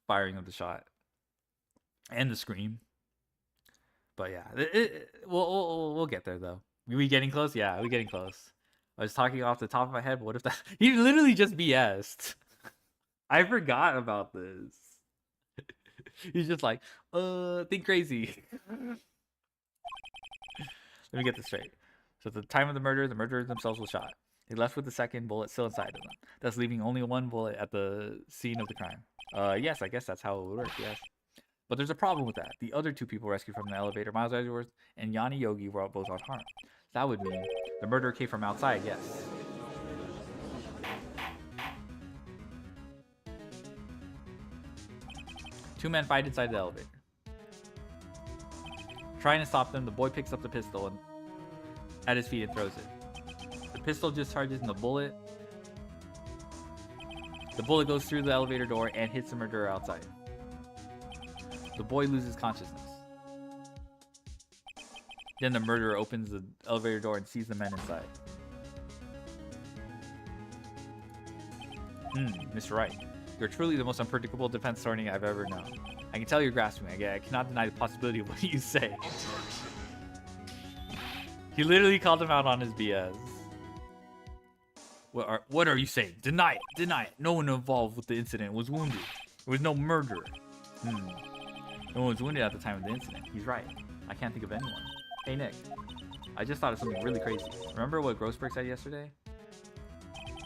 firing of the shot. And the scream. But yeah, we'll get there, though. Are we getting close? Yeah, we're getting close. I was talking off the top of my head, but what if that... He literally just BS'd. I forgot about this. He's just like, think crazy. Let me get this straight. So at the time of the murderers themselves were shot. They left with the second bullet still inside of them, thus leaving only one bullet at the scene of the crime. Yes, I guess that's how it would work, yes. But there's a problem with that. The other two people rescued from the elevator, Miles Edgeworth and Yanni Yogi, were both unharmed. That would mean the murderer came from outside, yes. Two men fight inside the elevator. Trying to stop them, the boy picks up the pistol and at his feet and throws it. The pistol discharges and the bullet goes through the elevator door and hits the murderer outside. The boy loses consciousness. Then the murderer opens the elevator door and sees the men inside. Mr. Wright, you're truly the most unpredictable defense attorney I've ever known. I can tell you're grasping. I cannot deny the possibility of what you say. He literally called him out on his BS. What are you saying? Deny it. Deny it. No one involved with the incident was wounded. There was no murder. No one was wounded at the time of the incident. He's right. I can't think of anyone. Hey, Nick. I just thought of something really crazy. Remember what Grossberg said yesterday?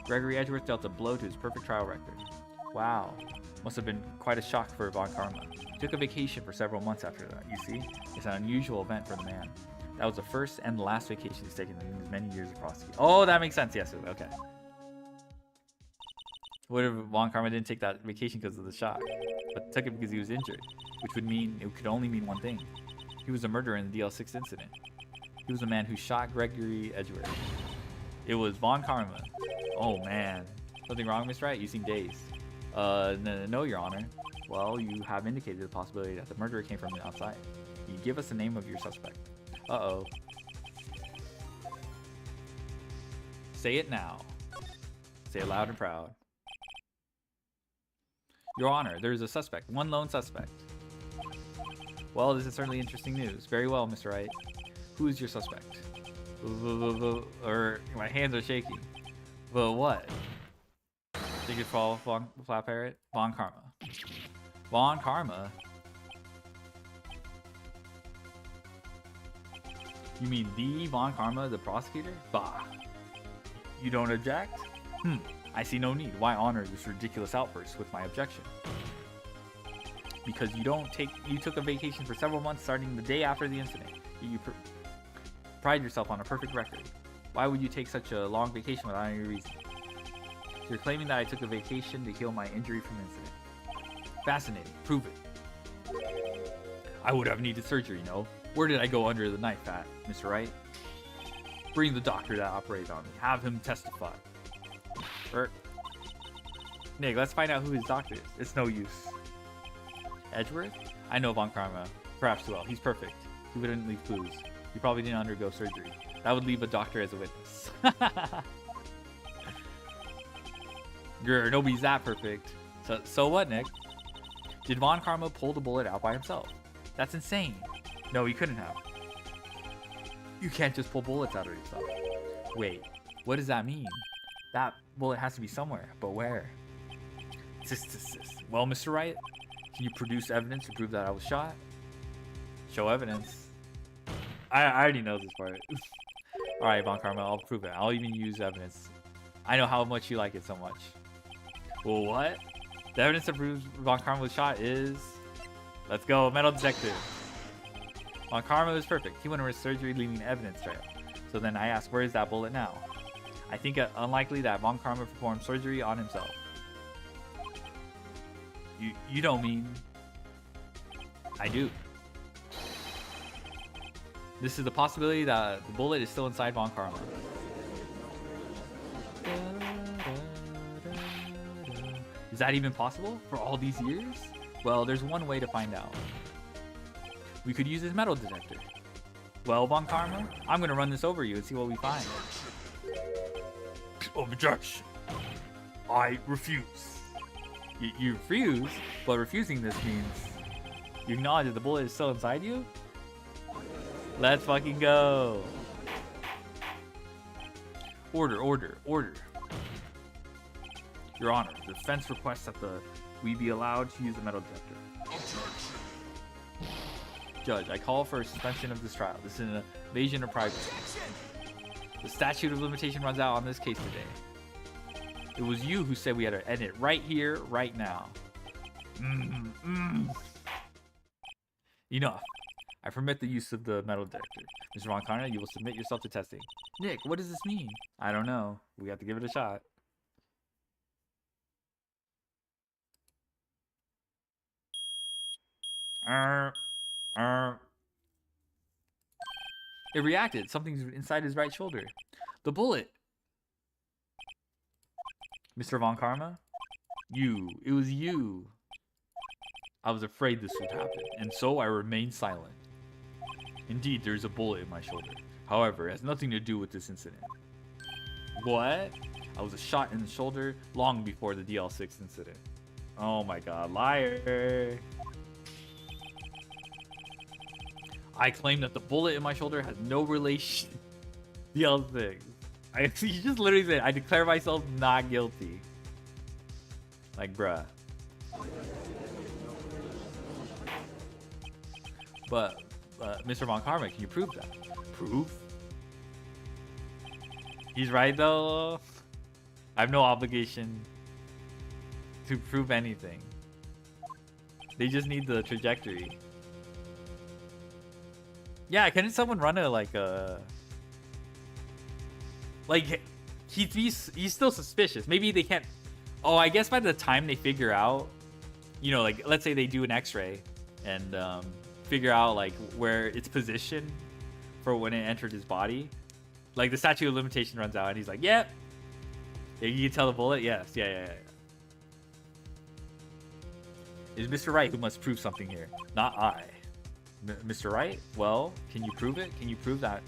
Gregory Edgeworth dealt a blow to his perfect trial record. Wow. Must have been quite a shock for Von Karma. He took a vacation for several months after that, you see? It's an unusual event for the man. That was the first and the last vacation he's taken in his many years of prosecuting. Oh, that makes sense. Yes, okay. What if Von Karma didn't take that vacation because of the shock, but took it because he was injured, which would mean it could only mean one thing. He was a murderer in the DL6 incident. He was the man who shot Gregory Edgeworth. It was Von Karma. Oh man. Something wrong, Mr. Wright? You seem dazed. No, Your Honor. Well, you have indicated the possibility that the murderer came from the outside. Can you give us the name of your suspect? Uh-oh. Say it now. Say it loud and proud. Your Honor, there is a suspect. One lone suspect. Well, this is certainly interesting news. Very well, Mr. Wright. Who is your suspect? My hands are shaking. But what? Think it fall, Flat Parrot? Von Karma. Von Karma? You mean the Von Karma, the prosecutor? Bah. You don't object? I see no need. Why honor this ridiculous outburst with my objection? Because you took a vacation for several months starting the day after the incident. You pride yourself on a perfect record. Why would you take such a long vacation without any reason? You're claiming that I took a vacation to heal my injury from the incident. Fascinating. Prove it. I would have needed surgery, no? Where did I go under the knife at, Mr. Wright? Bring the doctor that operated on me. Have him testify. Nick, let's find out who his doctor is. It's no use. Edgeworth? I know Von Karma. Perhaps too well. He's perfect. He wouldn't leave clues. He probably didn't undergo surgery. That would leave a doctor as a witness. Grr, nobody's that perfect. So what, Nick? Did Von Karma pull the bullet out by himself? That's insane. No, he couldn't have. You can't just pull bullets out of yourself. Wait, what does that mean? That bullet has to be somewhere, but where? Well, Mr. Wright, can you produce evidence to prove that I was shot? Show evidence. I already know this part. Alright, Von Karma, I'll prove it. I'll even use evidence. I know how much you like it so much. Well, what? The evidence that proves Von Karma was shot is... Let's go, metal detector. Von Karma was perfect. He went over surgery leaving evidence trail. So then I asked, where is that bullet now? I think it unlikely that Von Karma performed surgery on himself. You don't mean... I do. This is the possibility that the bullet is still inside Von Karma. Is that even possible for all these years? Well, there's one way to find out. We could use his metal detector. Well, Von Karma, I'm gonna run this over you and see what we find. Objection. I refuse. You refuse? But refusing this means you acknowledge that the bullet is still inside you? Let's fucking go. Order. Your Honor, the defense requests that we be allowed to use the metal detector. Judge, I call for a suspension of this trial. This is an invasion of privacy. The statute of limitation runs out on this case today. It was you who said we had to end it right here, right now. Enough. I permit the use of the metal detector. Mr. Von Karma, you will submit yourself to testing. Nick, what does this mean? I don't know. We have to give it a shot. It reacted. Something's inside his right shoulder. The bullet. Mr. Von Karma? You. It was you. I was afraid this would happen, and so I remained silent. Indeed, there's a bullet in my shoulder. However, it has nothing to do with this incident. What? I was shot in the shoulder long before the DL6 incident. Oh my god, liar. I claim that the bullet in my shoulder has no relation to DL6. He just literally said, I declare myself not guilty. Like, bruh. But Mr. Von Karma, can you prove that? Proof? He's right though. I have no obligation to prove anything. They just need the trajectory. Yeah, couldn't someone run a like he's still suspicious. Maybe they can't. Oh, I guess by the time they figure out, you know, like let's say they do an X-ray and figure out like where its position for when it entered his body, like the statute of limitation runs out and he's like, yep. Yeah, you can tell the bullet. Yes, yeah. It's Mr. Wright who must prove something here, not I. Mr. Wright? Well, can you prove it? Can you prove that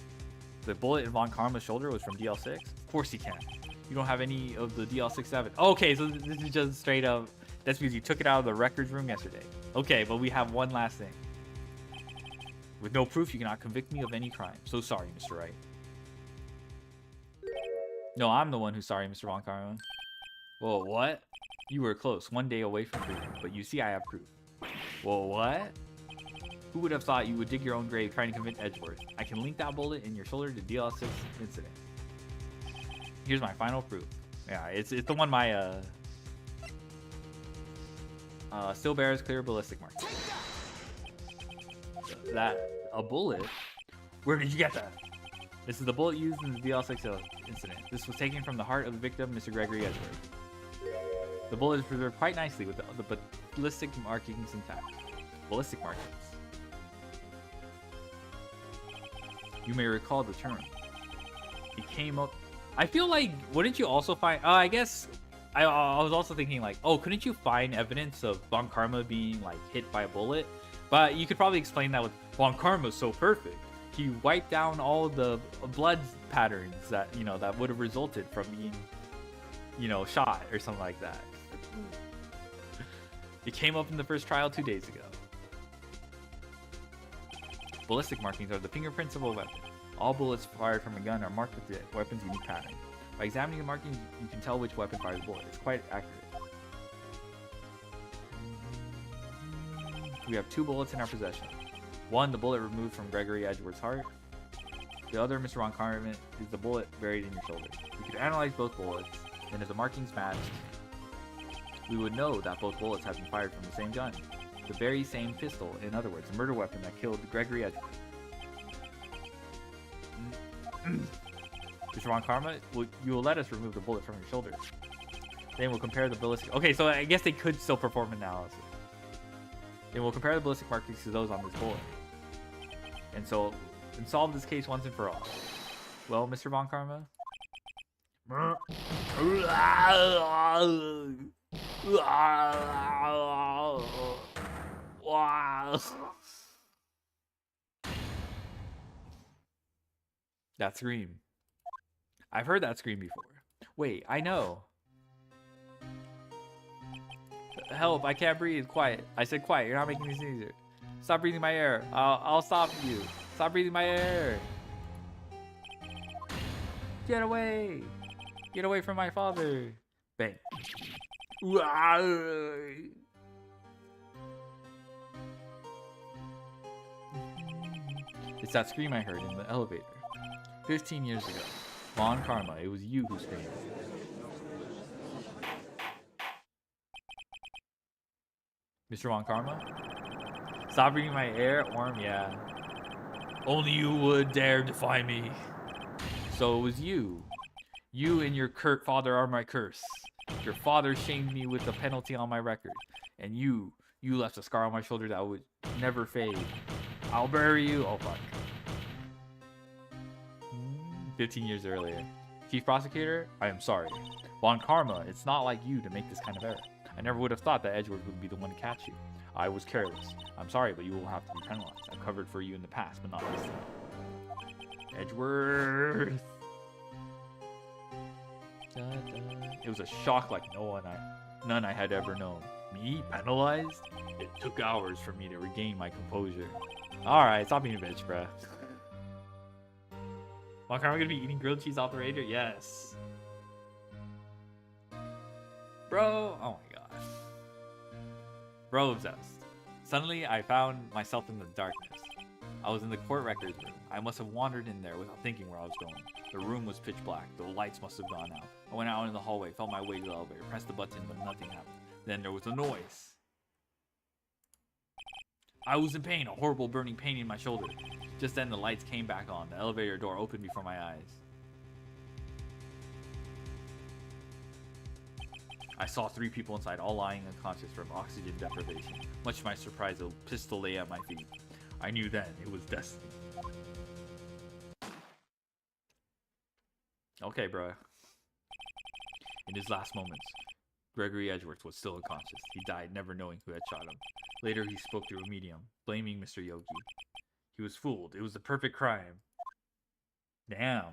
the bullet in Von Karma's shoulder was from DL6? Of course he can. You don't have any of the DL6 evidence. Okay, so this is just straight up. That's because you took it out of the records room yesterday. Okay, but we have one last thing. With no proof, you cannot convict me of any crime. So sorry, Mr. Wright. No, I'm the one who's sorry, Mr. Von Karma. Whoa, what? You were close, one day away from proof, but you see I have proof. Whoa, what? Who would have thought you would dig your own grave trying to convict Edgeworth? I can link that bullet in your shoulder to DL6 incident. Here's my final proof. Yeah, it's the one my still bears clear ballistic marks. That a bullet? Where did you get that? This is the bullet used in the DL6 incident. This was taken from the heart of the victim, Mr. Gregory Edgeworth. The bullet is preserved quite nicely with the ballistic markings intact. Ballistic markings. You may recall the term. It came up. I feel like, wouldn't you also find? I guess I was also thinking like, oh, couldn't you find evidence of Von Karma being like hit by a bullet? But you could probably explain that with Von Karma's so perfect. He wiped down all the blood patterns that that would have resulted from being, shot or something like that. It came up in the first trial 2 days ago. Ballistic markings are the fingerprints of a weapon. All bullets fired from a gun are marked with the weapon's unique pattern. By examining the markings, you can tell which weapon fired the bullet. It's quite accurate. We have 2 bullets in our possession. One, the bullet removed from Gregory Edgeworth's heart. The other, Mr. Von Karma, is the bullet buried in your shoulder. We could analyze both bullets, and if the markings match, we would know that both bullets have been fired from the same gun. The very same pistol, in other words, a murder weapon that killed Gregory Edgeworth. Mr. Von Karma, you will let us remove the bullet from your shoulder. Then we'll compare the ballistic... Okay, so I guess they could still perform analysis. Then we'll compare the ballistic markings to those on this bullet. And solve this case once and for all. Well, Mr. Von Karma? That scream. I've heard that scream before. Wait, I know. Help, I can't breathe. Quiet. I said quiet. You're not making this easier. Stop breathing my air. I'll stop you. Stop breathing my air. Get away. Get away from my father. Bang. It's that scream I heard in the elevator. 15 years ago. Von Karma, it was you who screamed. Mr. Von Karma? Stop reading my air, Orm, yeah. Only you would dare defy me. So it was you. You and your father are my curse. Your father shamed me with a penalty on my record. And you left a scar on my shoulder that would never fade. I'll bury you. Oh, fuck. 15 years earlier. Chief Prosecutor, I am sorry. Von Karma, it's not like you to make this kind of error. I never would have thought that Edgeworth would be the one to catch you. I was careless. I'm sorry, but you will have to be penalized. I've covered for you in the past, but not this time. Edgeworth. It was a shock like none I had ever known. Me? Penalized? It took hours for me to regain my composure. Alright, stop being a bitch, bruh. Are we gonna be eating grilled cheese off the Raider? Yes. Bro, oh my gosh. Bro obsessed. Suddenly, I found myself in the darkness. I was in the court records room. I must have wandered in there without thinking where I was going. The room was pitch black. The lights must have gone out. I went out in the hallway, felt my way to the elevator, pressed the button, but nothing happened. Then there was a noise. I was in pain, a horrible burning pain in my shoulder. Just then the lights came back on. The elevator door opened before my eyes. I saw 3 people inside, all lying unconscious from oxygen deprivation. Much to my surprise, a pistol lay at my feet. I knew then it was destiny. Okay, bro. In his last moments, Gregory Edgeworth was still unconscious. He died, never knowing who had shot him. Later, he spoke through a medium, blaming Mr. Yogi. He was fooled. It was the perfect crime. Damn.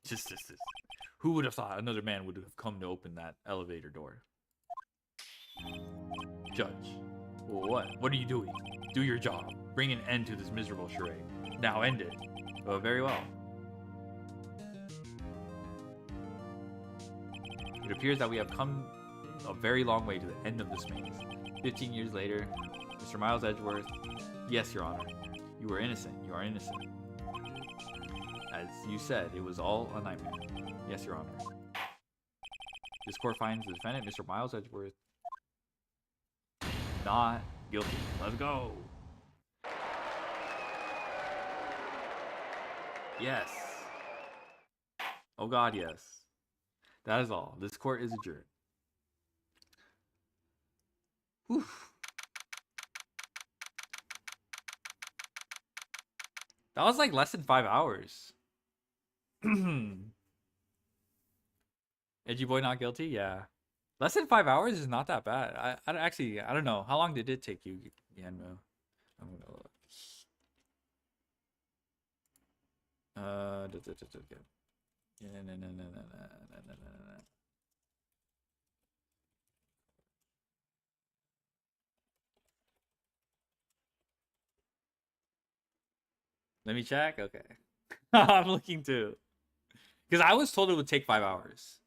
Just. Who would have thought another man would have come to open that elevator door? Judge. What? What are you doing? Do your job. Bring an end to this miserable charade. Now end it. Oh, very well. It appears that we have come a very long way to the end of this maze. 15 years later, Mr. Miles Edgeworth, yes, Your Honor. You were innocent. You are innocent. As you said, it was all a nightmare. Yes, Your Honor. This court finds the defendant, Mr. Miles Edgeworth, not guilty. Let's go. Yes. Oh God, yes. That is all. This court is adjourned. Whew. That was like less than 5 hours. Edgy boy not guilty? Yeah. Less than 5 hours is not that bad. I don't know. How long did it take you, Yanmo? I'm gonna look. Let me check. Okay. I'm looking too. Because I was told it would take 5 hours.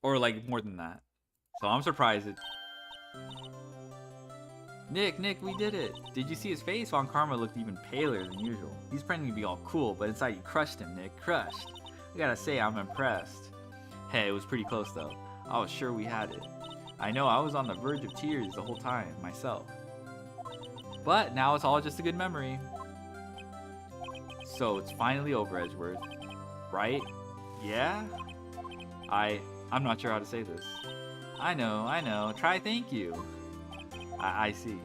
Or like more than that. So I'm surprised it... Nick, we did it. Did you see his face? Von Karma looked even paler than usual. He's pretending to be all cool, but inside you crushed him, Nick. Crushed. I gotta say, I'm impressed. Hey, it was pretty close though. I was sure we had it. I know, I was on the verge of tears the whole time, myself. But now it's all just a good memory. So it's finally over, Edgeworth. Right? Yeah? I'm not sure how to say this. I know. Try thank you. I see.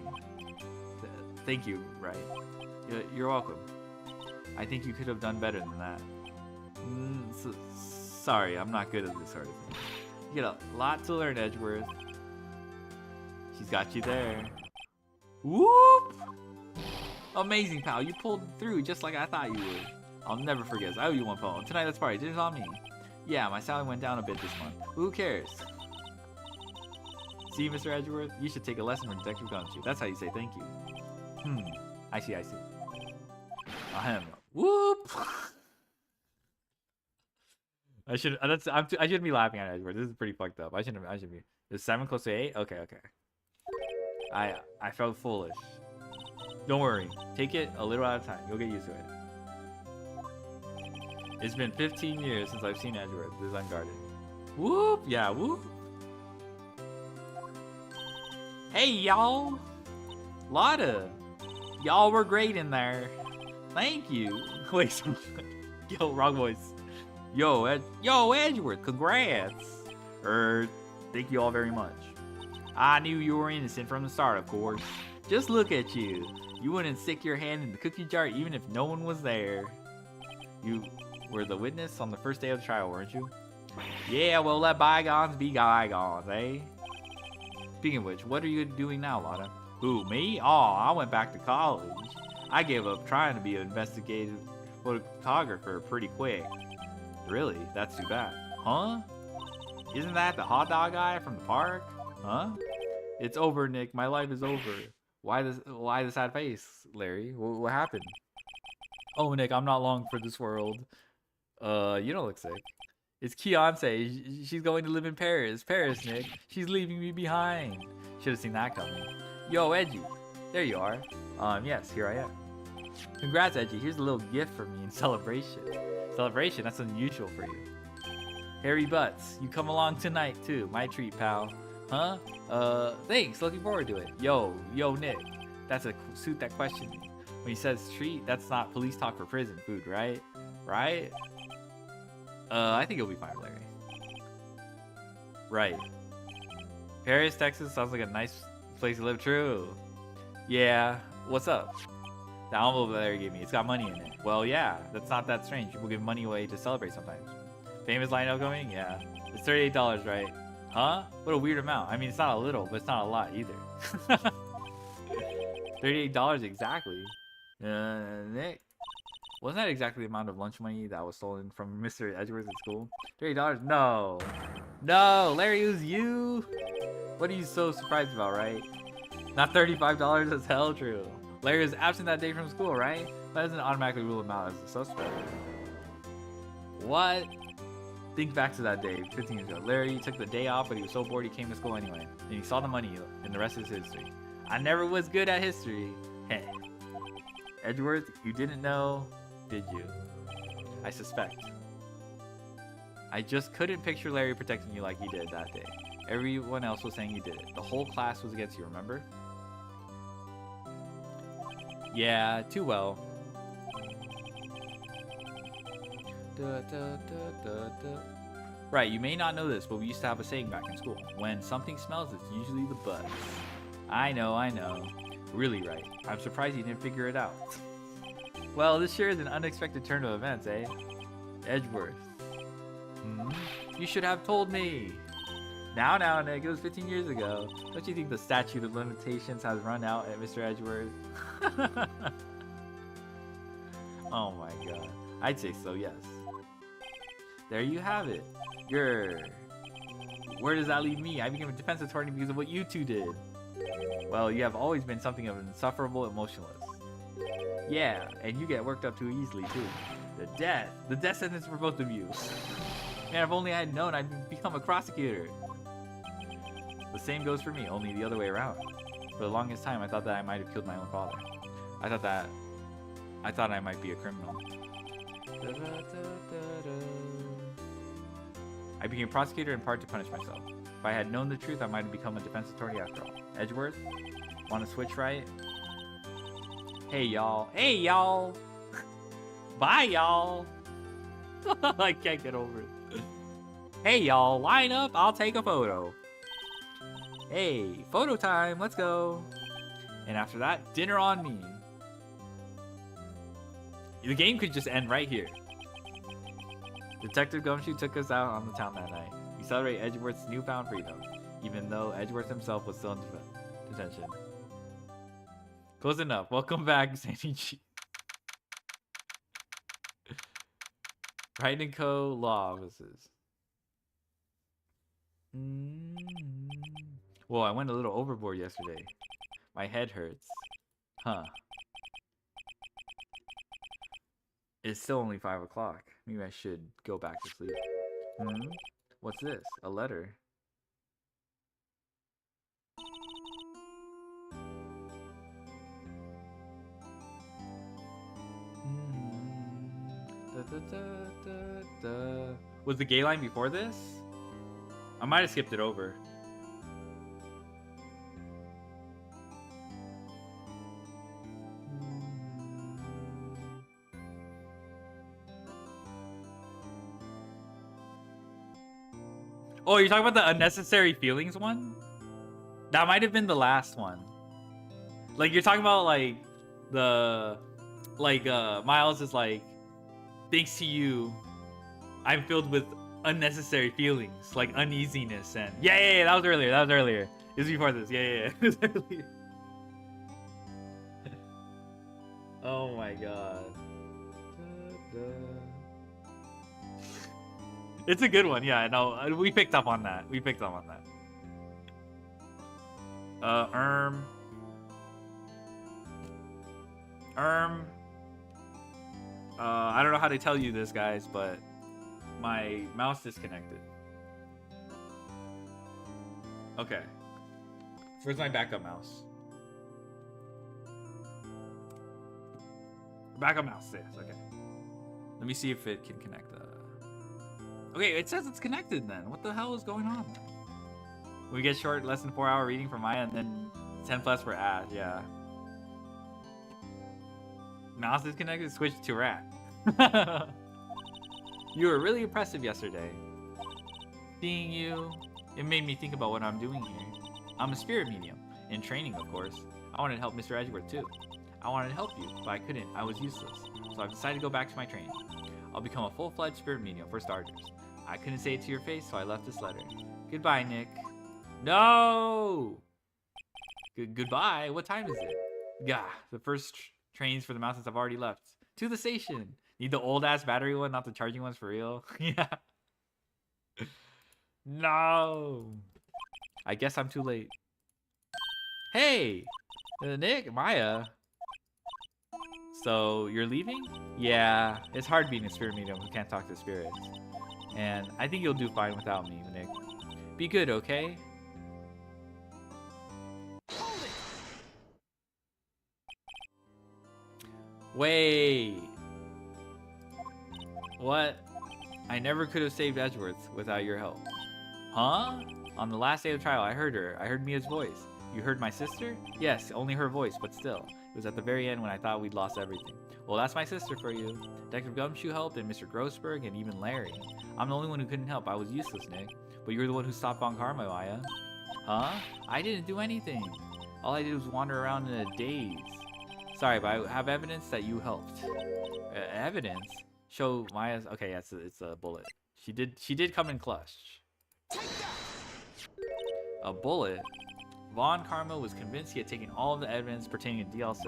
Thank you, right. You're welcome. I think you could have done better than that. Sorry, I'm not good at this sort of thing. You got a lot to learn, Edgeworth. She's got you there. Whoop! Amazing, pal. You pulled through just like I thought you would. I'll never forget this. I owe you one poem. Tonight, let's party. Dinner's on me. Yeah, my salary went down a bit this month. Who cares? See, Mr. Edgeworth? You should take a lesson from Detective Gumshoe. That's how you say thank you. I see. Ahem. Whoop! I shouldn't be laughing at Edgeworth. This is pretty fucked up. I shouldn't be. Is 7 close to 8? Okay. I felt foolish. Don't worry. Take it a little at a time. You'll get used to it. It's been 15 years since I've seen Edgeworth this unguarded. Whoop! Yeah, whoop! Hey, y'all. Lotta. Y'all were great in there. Thank you. Wait, yo, wrong voice. Yo, Edgeworth, congrats. Thank you all very much. I knew you were innocent from the start, of course. Just look at you. You wouldn't stick your hand in the cookie jar even if no one was there. You were the witness on the first day of the trial, weren't you? Yeah, well, let bygones be bygones, eh? Speaking of which, what are you doing now, Lotta? Who, me? Oh, I went back to college. I gave up trying to be an investigative photographer pretty quick. Really? That's too bad. Huh? Isn't that the hot dog guy from the park? Huh? It's over, Nick. My life is over. Why the sad face, Larry? What happened? Oh, Nick, I'm not long for this world. You don't look sick. It's Keonce. She's going to live in Paris. Paris, Nick. She's leaving me behind. Should have seen that coming. Yo, Edgy. There you are. Yes, here I am. Congrats, Edgy. Here's a little gift for me in celebration. Celebration? That's unusual for you. Harry Butts, you come along tonight, too. My treat, pal. Huh? Thanks. Looking forward to it. Yo, Nick. That's a suit that questioned me. When he says treat, that's not police talk for prison food, right? Right? I think it'll be fine, Larry. Right. Paris, Texas sounds like a nice place to live. True. Yeah. What's up? The envelope that Larry gave me, it's got money in it. Well, yeah. That's not that strange. People give money away to celebrate sometimes. Famous line coming? Yeah. It's $38, right? Huh? What a weird amount. I mean, it's not a little, but it's not a lot either. $38 exactly. Nick. Wasn't that exactly the amount of lunch money that was stolen from Mr. Edgeworth at school? $30? No. No, Larry, it was you. What are you so surprised about, right? Not $35, that's hell true. Larry was absent that day from school, right? That doesn't automatically rule him out as a suspect. What? Think back to that day, 15 years ago. Larry took the day off, but he was so bored he came to school anyway. And he saw the money, and the rest is history. I never was good at history. Heh. Edgeworth, you didn't know, did you? I suspect. I just couldn't picture Larry protecting you like he did that day. Everyone else was saying you did it. The whole class was against you, remember? Yeah, too well. Right, you may not know this, but we used to have a saying back in school. When something smells, it's usually the butts. I know. Really right. I'm surprised you didn't figure it out. Well, this sure is an unexpected turn of events, eh? Edgeworth. You should have told me. Now, Nick, it was 15 years ago. Don't you think the statute of limitations has run out at Mr. Edgeworth? Oh my god. I'd say so, yes. There you have it. Where does that leave me? I became a defense attorney because of what you two did. Well, you have always been something of an insufferable emotionalist. Yeah, and you get worked up too easily, too. The death sentence for both of you. Man, if only I had known I'd become a prosecutor. The same goes for me, only the other way around. For the longest time, I thought that I might have killed my own father. I thought I might be a criminal. I became a prosecutor in part to punish myself. If I had known the truth, I might have become a defense attorney after all. Edgeworth? Want to switch right? Hey, y'all. Hey, y'all! Bye, y'all! I can't get over it. Hey, y'all, line up. I'll take a photo. Hey, photo time. Let's go. And after that, dinner on me. The game could just end right here. Detective Gumshoe took us out on the town that night. We celebrate Edgeworth's newfound freedom, even though Edgeworth himself was still in detention. Close enough. Welcome back, Sandy G. Wright & Co. Law Offices. Whoa, I went a little overboard yesterday. My head hurts. Huh. It's still only 5 o'clock. Maybe I should go back to sleep. What's this? A letter. Was the gay line before this? I might have skipped it over. Oh, you're talking about the unnecessary feelings one? That might have been the last one. Like, you're talking about, like, the... Like, Miles is like, thanks to you, I'm filled with unnecessary feelings, like uneasiness and... Yeah, that was earlier, It was before this, yeah. It was earlier. Oh my god. It's a good one, yeah, no, we picked up on that. I don't know how to tell you this, guys, but my mouse disconnected. Okay. Where's my backup mouse? Backup mouse, yes, okay. Let me see if it can connect. Okay, it says it's connected then. What the hell is going on? We get short, less than 4-hour reading for Maya, and then 10 plus for Ash, yeah. Mouse disconnected, switch to rat. You were really impressive yesterday. Seeing you, it made me think about what I'm doing here. I'm a spirit medium, in training of course. I wanted to help Mr. Edgeworth too. I wanted to help you, but I couldn't, I was useless. So I've decided to go back to my training. I'll become a full-fledged spirit medium for starters. I couldn't say it to your face, so I left this letter. Goodbye, Nick. No! Goodbye? What time is it? Gah, the first trains for the mountains have already left. To the station. Need the old-ass battery one, not the charging ones for real? Yeah. No! I guess I'm too late. Hey! Nick, Maya. So, you're leaving? Yeah, it's hard being a spirit medium who can't talk to spirits. And I think you'll do fine without me, Nick. Be good, okay? Wait. What? I never could have saved Edgeworth without your help. Huh? On the last day of trial, I heard her. I heard Mia's voice. You heard my sister? Yes, only her voice, but still. It was at the very end when I thought we'd lost everything. Well, that's my sister for you. Detective Gumshoe helped, and Mr. Grossberg, and even Larry. I'm the only one who couldn't help. I was useless, Nick. But you're the one who stopped Von Karma, Maya. Huh? I didn't do anything. All I did was wander around in a daze. Sorry, but I have evidence that you helped. Evidence? Show Maya's... Okay, yeah, it's a bullet. She did come in clutch. A bullet? Von Karma was convinced he had taken all of the evidence pertaining to DL6,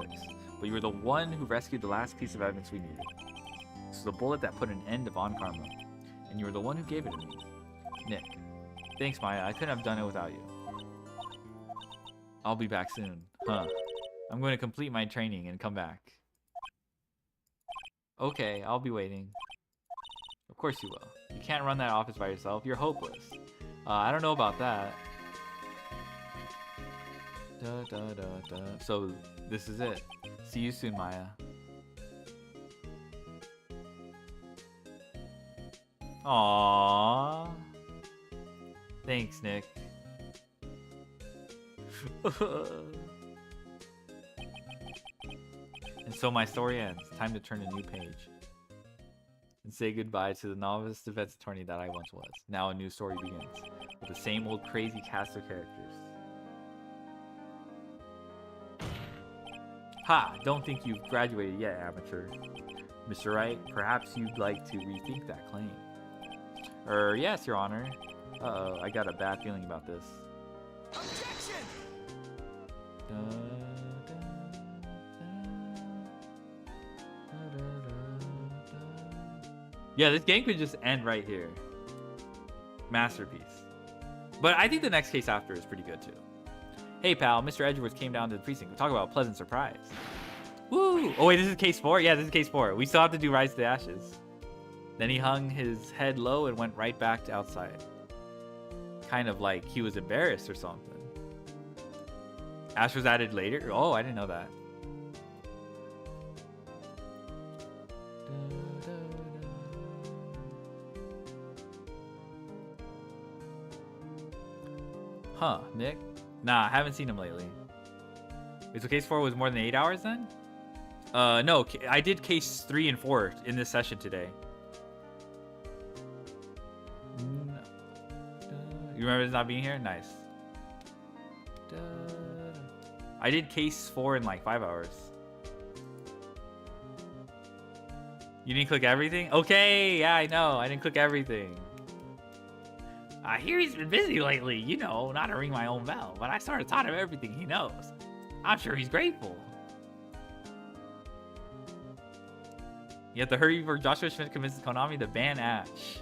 but you were the one who rescued the last piece of evidence we needed. This is the bullet that put an end to Von Karma, and you were the one who gave it to me. Nick. Thanks, Maya. I couldn't have done it without you. I'll be back soon. Huh. I'm going to complete my training and come back. Okay, I'll be waiting. Of course you will. You can't run that office by yourself. You're hopeless. I don't know about that. So, this is it. See you soon, Maya. Aww. Thanks, Nick. And so my story ends. Time to turn a new page. And say goodbye to the novice defense attorney that I once was. Now a new story begins. With the same old crazy cast of characters. Ha! Don't think you've graduated yet, amateur. Mr. Wright, perhaps you'd like to rethink that claim. Yes, Your Honor. Uh-oh, I got a bad feeling about this. Objection! Yeah, this game could just end right here. Masterpiece. But I think the next case after is pretty good too. Hey pal, Mr. Edgeworth came down to the precinct. We'll talk about a pleasant surprise. Woo! Oh wait, this is case 4? Yeah, this is case 4. We still have to do Rise to the Ashes. Then he hung his head low and went right back to outside. Kind of like he was embarrassed or something. Ash was added later? Oh, I didn't know that. Huh, Nick? Nah, I haven't seen him lately. Wait, so case 4 was more than 8 hours then? No, I did case 3 and 4 in this session today. You remember this not being here? Nice. I did case 4 in like 5 hours. You didn't click everything? Okay, yeah, I know. I didn't click everything. I hear he's been busy lately, you know, not to ring my own bell, but I sort of taught him everything he knows. I'm sure he's grateful. You have to hurry before Joshua Schmidt convinces Konami to ban Ash.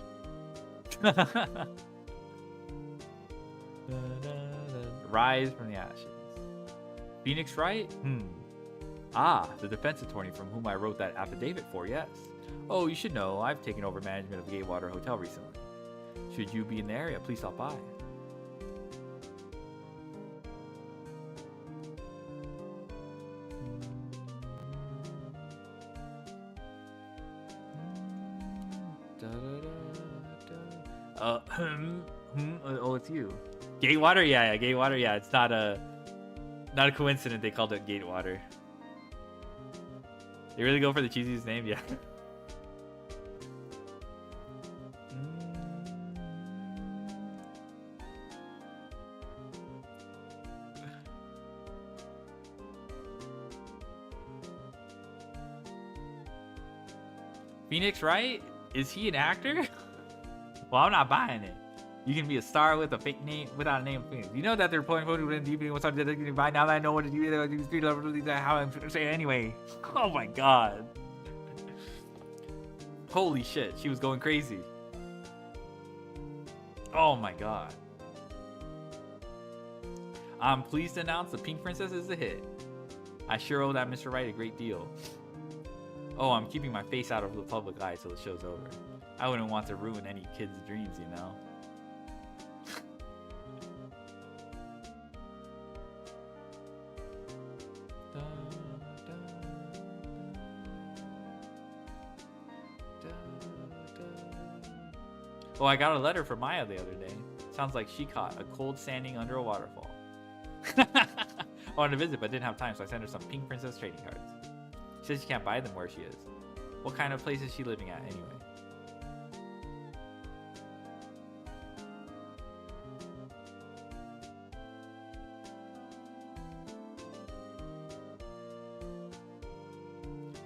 Rise from the ashes. Phoenix Wright? Ah, the defense attorney from whom I wrote that affidavit for, yes. Oh, you should know, I've taken over management of the Gatewater Hotel recently. Should you be in the area, please stop by. Oh, it's you. Gatewater? Yeah, Gatewater. Yeah, it's not a coincidence they called it Gatewater. They really go for the cheesiest name, yeah. Phoenix Wright? Is he an actor? Well, I'm not buying it. You can be a star with a fake name without a name of Phoenix. You know that they're pulling photos within DVD. What's up? By now that I know what to do, how I'm saying anyway. Oh my god. Holy shit, she was going crazy. Oh my god. I'm pleased to announce the Pink Princess is a hit. I sure owe that Mr. Wright a great deal. Oh, I'm keeping my face out of the public eye till the show's over. I wouldn't want to ruin any kid's dreams, you know? Oh, I got a letter from Maya the other day. Sounds like she caught a cold standing under a waterfall. I wanted to visit but didn't have time, so I sent her some Pink Princess trading cards. She says she can't buy them where she is. What kind of place is she living at anyway?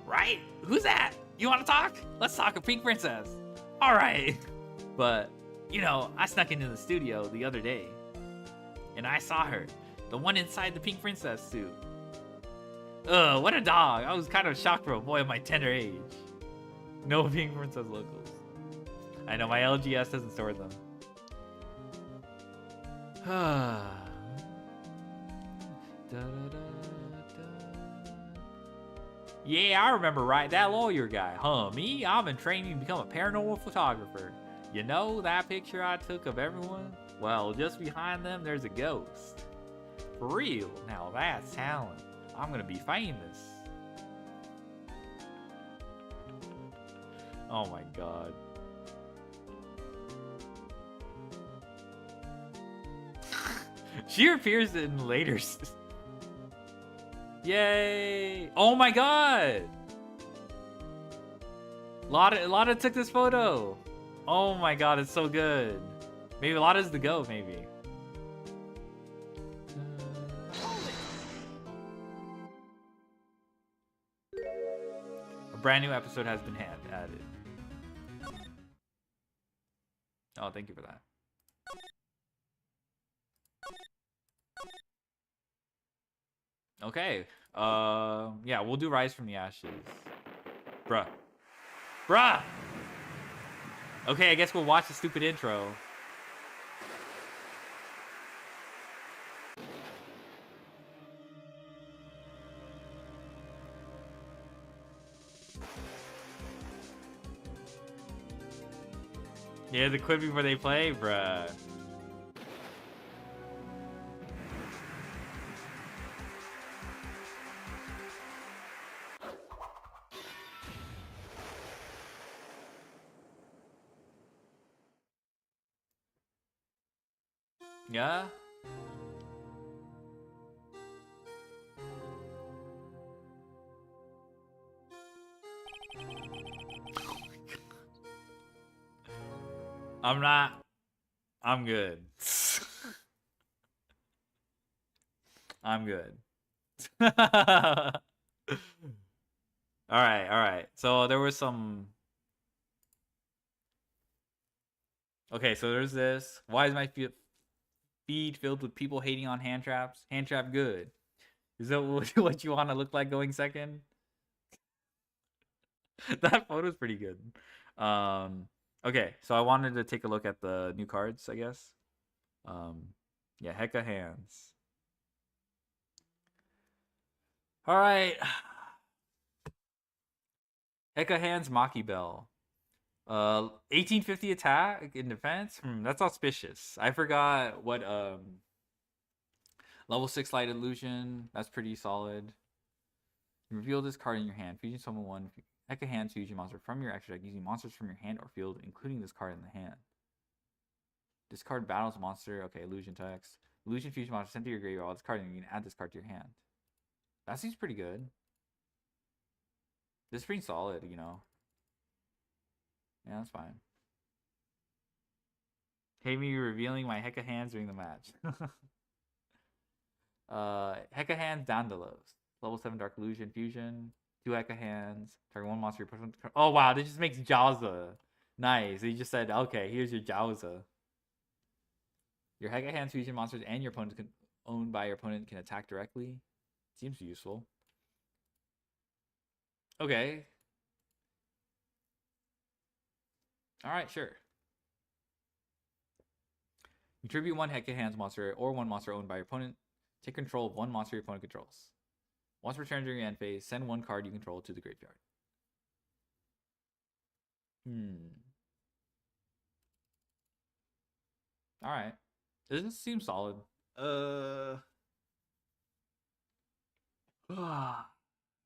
Right? Who's that? You want to talk? Let's talk a Pink Princess. All right. But, you know, I snuck into the studio the other day and I saw her, the one inside the Pink Princess suit. Ugh, what a dog. I was kind of shocked for a boy of my tender age. No Pink Princess locals. I know my LGS doesn't store them. Yeah, I remember, right? That lawyer guy. Huh, me? I've been training to become a paranormal photographer. You know that picture I took of everyone? Well, just behind them, there's a ghost. For real. Now that's talent. I'm gonna be famous. Oh my god. She appears in later. Yay! Oh my god! Lotta took this photo. Oh my god, it's so good. Maybe Lotta's the go, maybe. A brand new episode has been added. Oh, thank you for that. Okay. Yeah, we'll do Rise from the Ashes. Bruh. Bruh! Okay, I guess we'll watch the stupid intro. Yeah, the quit before they play? Bruh. Yeah? I'm good. I'm good. Alright, alright. So there was some... Okay, so there's this. Why is my feed filled with people hating on hand traps? Hand trap good. Is that what you want to look like going second? That photo's pretty good. Okay, so I wanted to take a look at the new cards, I guess. Yeah, Hecka Hands. All right. Hecka Hands Maki Bell. 1850 attack in defense. That's auspicious. I forgot what level 6 light illusion. That's pretty solid. Reveal this card in your hand. Fusion summon one Hecka Hands fusion monster from your extra deck using monsters from your hand or field, including this card in the hand. This card battles monster. Okay, illusion text. Illusion fusion monster sent to your graveyard. This card, and you can add this card to your hand. That seems pretty good. This is pretty solid, you know. Yeah, that's fine. Hate me revealing my Hecka Hands during the match. Hecka Hands Dandalos. Level 7 Dark Illusion Fusion. 2 Hecka Hands. Target 1 monster. Oh wow, this just makes Jowza. Nice. He just said, okay, here's your Jowza. Your Hecka Hands fusion monsters and your opponent owned by your opponent can attack directly. Seems useful. Okay. Alright, sure. Contribute 1 Hecka Hands monster or 1 monster owned by your opponent. Take control of 1 monster your opponent controls. Once returned during your end phase, send 1 card you control to the graveyard. Alright. This seems solid.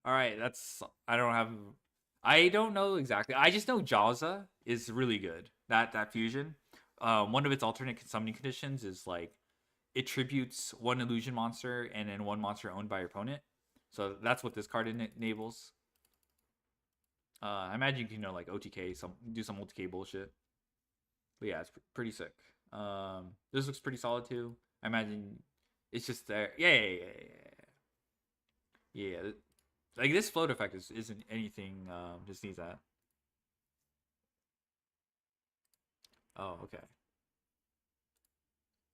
Alright, that's... I don't know exactly. I just know Jowza is really good. That fusion. One of its alternate summoning conditions is like it tributes 1 illusion monster and then 1 monster owned by your opponent. So that's what this card enables. I imagine you can, like OTK, do some OTK bullshit. But yeah, it's pretty sick. This looks pretty solid too. I imagine it's just there. Yeah. Like this float effect isn't anything. Just needs that. Oh, okay.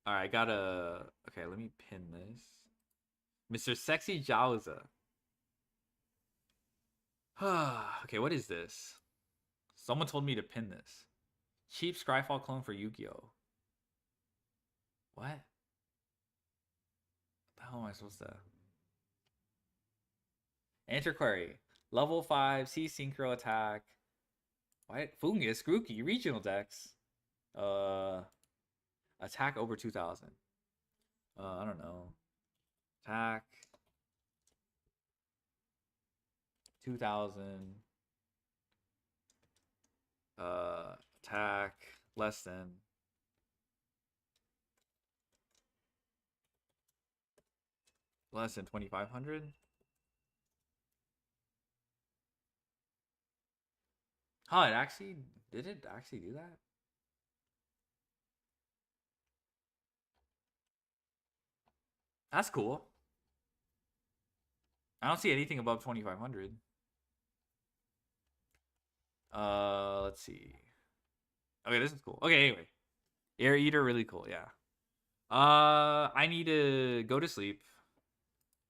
All right, gotta. Okay, let me pin this. Mr. Sexy Jowza. Okay, what is this? Someone told me to pin this. Cheap Scryfall clone for Yu-Gi-Oh. What? The hell am I supposed to? Answer query. Level 5, C Synchro attack. What? Fungus, Grookey, regional decks. Attack over 2000. I don't know. Attack 2000. Attack less than 2500. Oh, did it actually do that? That's cool. I don't see anything above 2500. Let's see. Okay, this is cool. Okay, anyway. Air Eater, really cool, yeah. I need to go to sleep.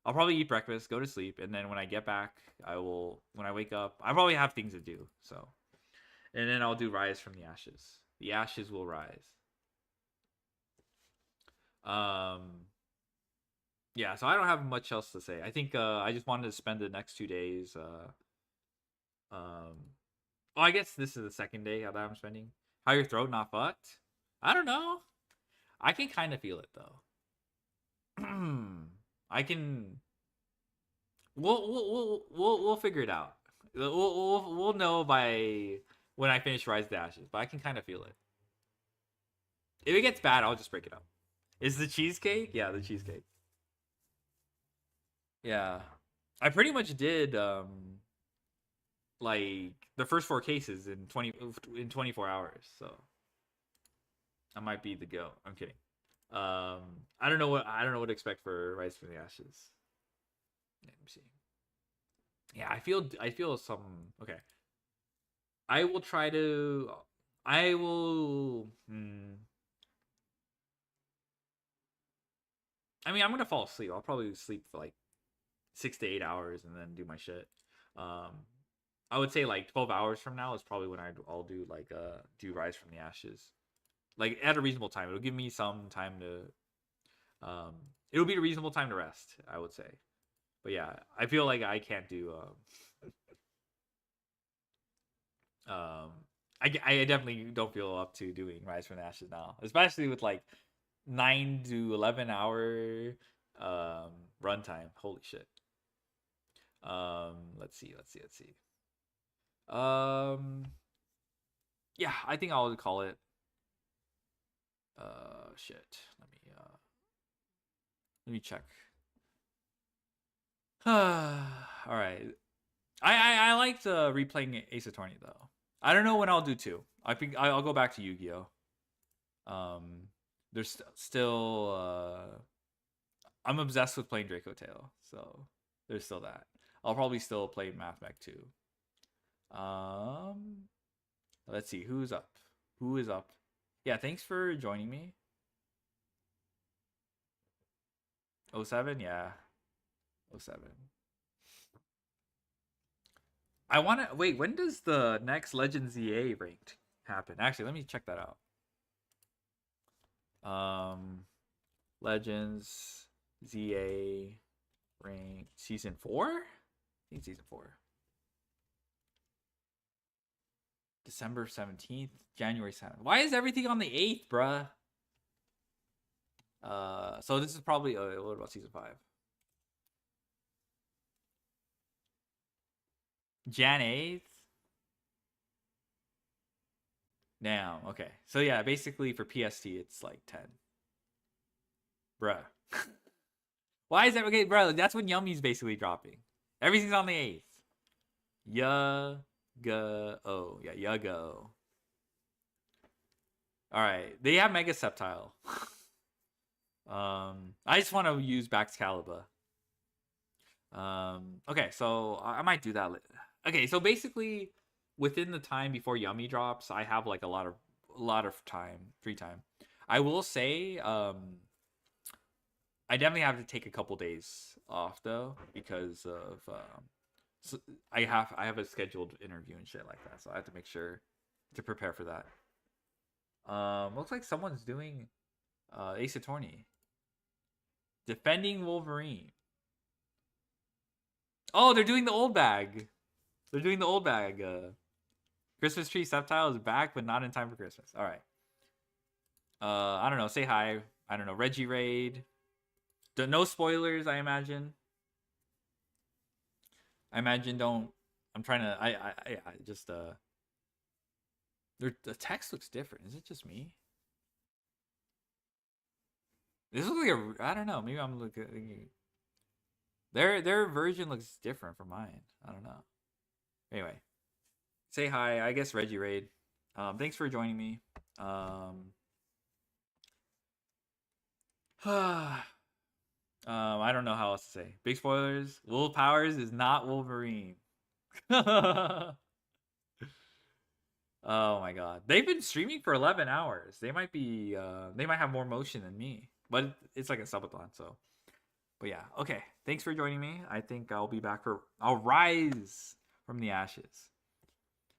I'll probably eat breakfast, go to sleep, and then when I get back, when I wake up, I probably have things to do, so. And then I'll do Rise from the Ashes. The Ashes will rise. Yeah, so I don't have much else to say. I think I just wanted to spend the next 2 days. Well, I guess this is the second day that I'm spending. How your throat not fucked? I don't know. I can kind of feel it though. I can. We'll figure it out. We'll know by when I finish Rise to Ashes, but I can kind of feel it. If it gets bad, I'll just break it up. Is the cheesecake? Yeah, the cheesecake. Yeah, I pretty much did like the first 4 cases in 24 hours, so that might be the go. I'm kidding. I don't know what to expect for Rise from the Ashes. Let me see. Yeah, I feel some okay. I will try to. I will. I mean, I'm gonna fall asleep. I'll probably sleep for like 6 to 8 hours and then do my shit. I would say like 12 hours from now is probably when I'll do like do Rise from the Ashes, like at a reasonable time. It'll give me some time to it'll be a reasonable time to rest, I would say. But yeah, I feel like I can't do I definitely don't feel up to doing Rise from the Ashes now, especially with like 9 to 11 hour runtime. Holy shit. Let's see. Yeah, I think I'll call it. Shit. Let me check. All right. I liked replaying Ace Attorney though. I don't know when I'll do 2. I think I'll go back to Yu-Gi-Oh. There's still I'm obsessed with playing Draco Tail, so there's still that. I'll probably still play Math Mech 2. Let's see who's up. Who is up? Yeah, thanks for joining me. 07, yeah. 07. I want to wait. When does the next Legends ZA ranked happen? Actually, let me check that out. Legends ZA ranked season 4. I think season 4. December 17th, January 7th. Why is everything on the 8th, bruh? So this is probably what about season 5? Jan 8th. Damn, okay. So yeah, basically for PST it's like 10. Bruh. Why is that okay, bro? That's when Yummy's basically dropping. Everything's on the 8th. Yeah, Yago. Alright. They have Mega Sceptile. I just want to use Baxcalibur. Okay, so I might do that. Okay, so basically within the time before Yummy drops, I have like a lot of time, free time. I will say, I definitely have to take a couple days off though because of so I have a scheduled interview and shit like that, so I have to make sure to prepare for that. Looks like someone's doing Ace Attorney. Defending Wolverine. Oh, they're doing the old bag. They're doing the old bag. Christmas Tree Sceptile is back, but not in time for Christmas. All right. I don't know. Say hi. I don't know. Reggie Raid. No spoilers, I imagine. Don't. I'm trying to. I just. The text looks different. Is it just me? This looks like a. I don't know. Maybe I'm looking. Their version looks different from mine. I don't know. Anyway, say hi. I guess Reggie Raid. Thanks for joining me. I don't know how else to say. Big spoilers. Will Powers is not Wolverine. Oh my god. They've been streaming for 11 hours. They might be they might have more motion than me. But it's like a subathon, so. But yeah, okay. Thanks for joining me. I think I'll be back for I'll rise from the ashes.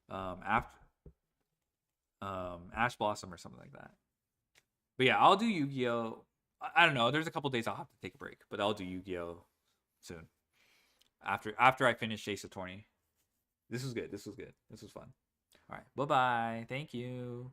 After Ash Blossom or something like that. But yeah, I'll do Yu-Gi-Oh! I don't know. There's a couple days I'll have to take a break, but I'll do Yu-Gi-Oh! Soon. After I finish Ace Attorney. This was good. This was fun. All right. Bye-bye. Thank you.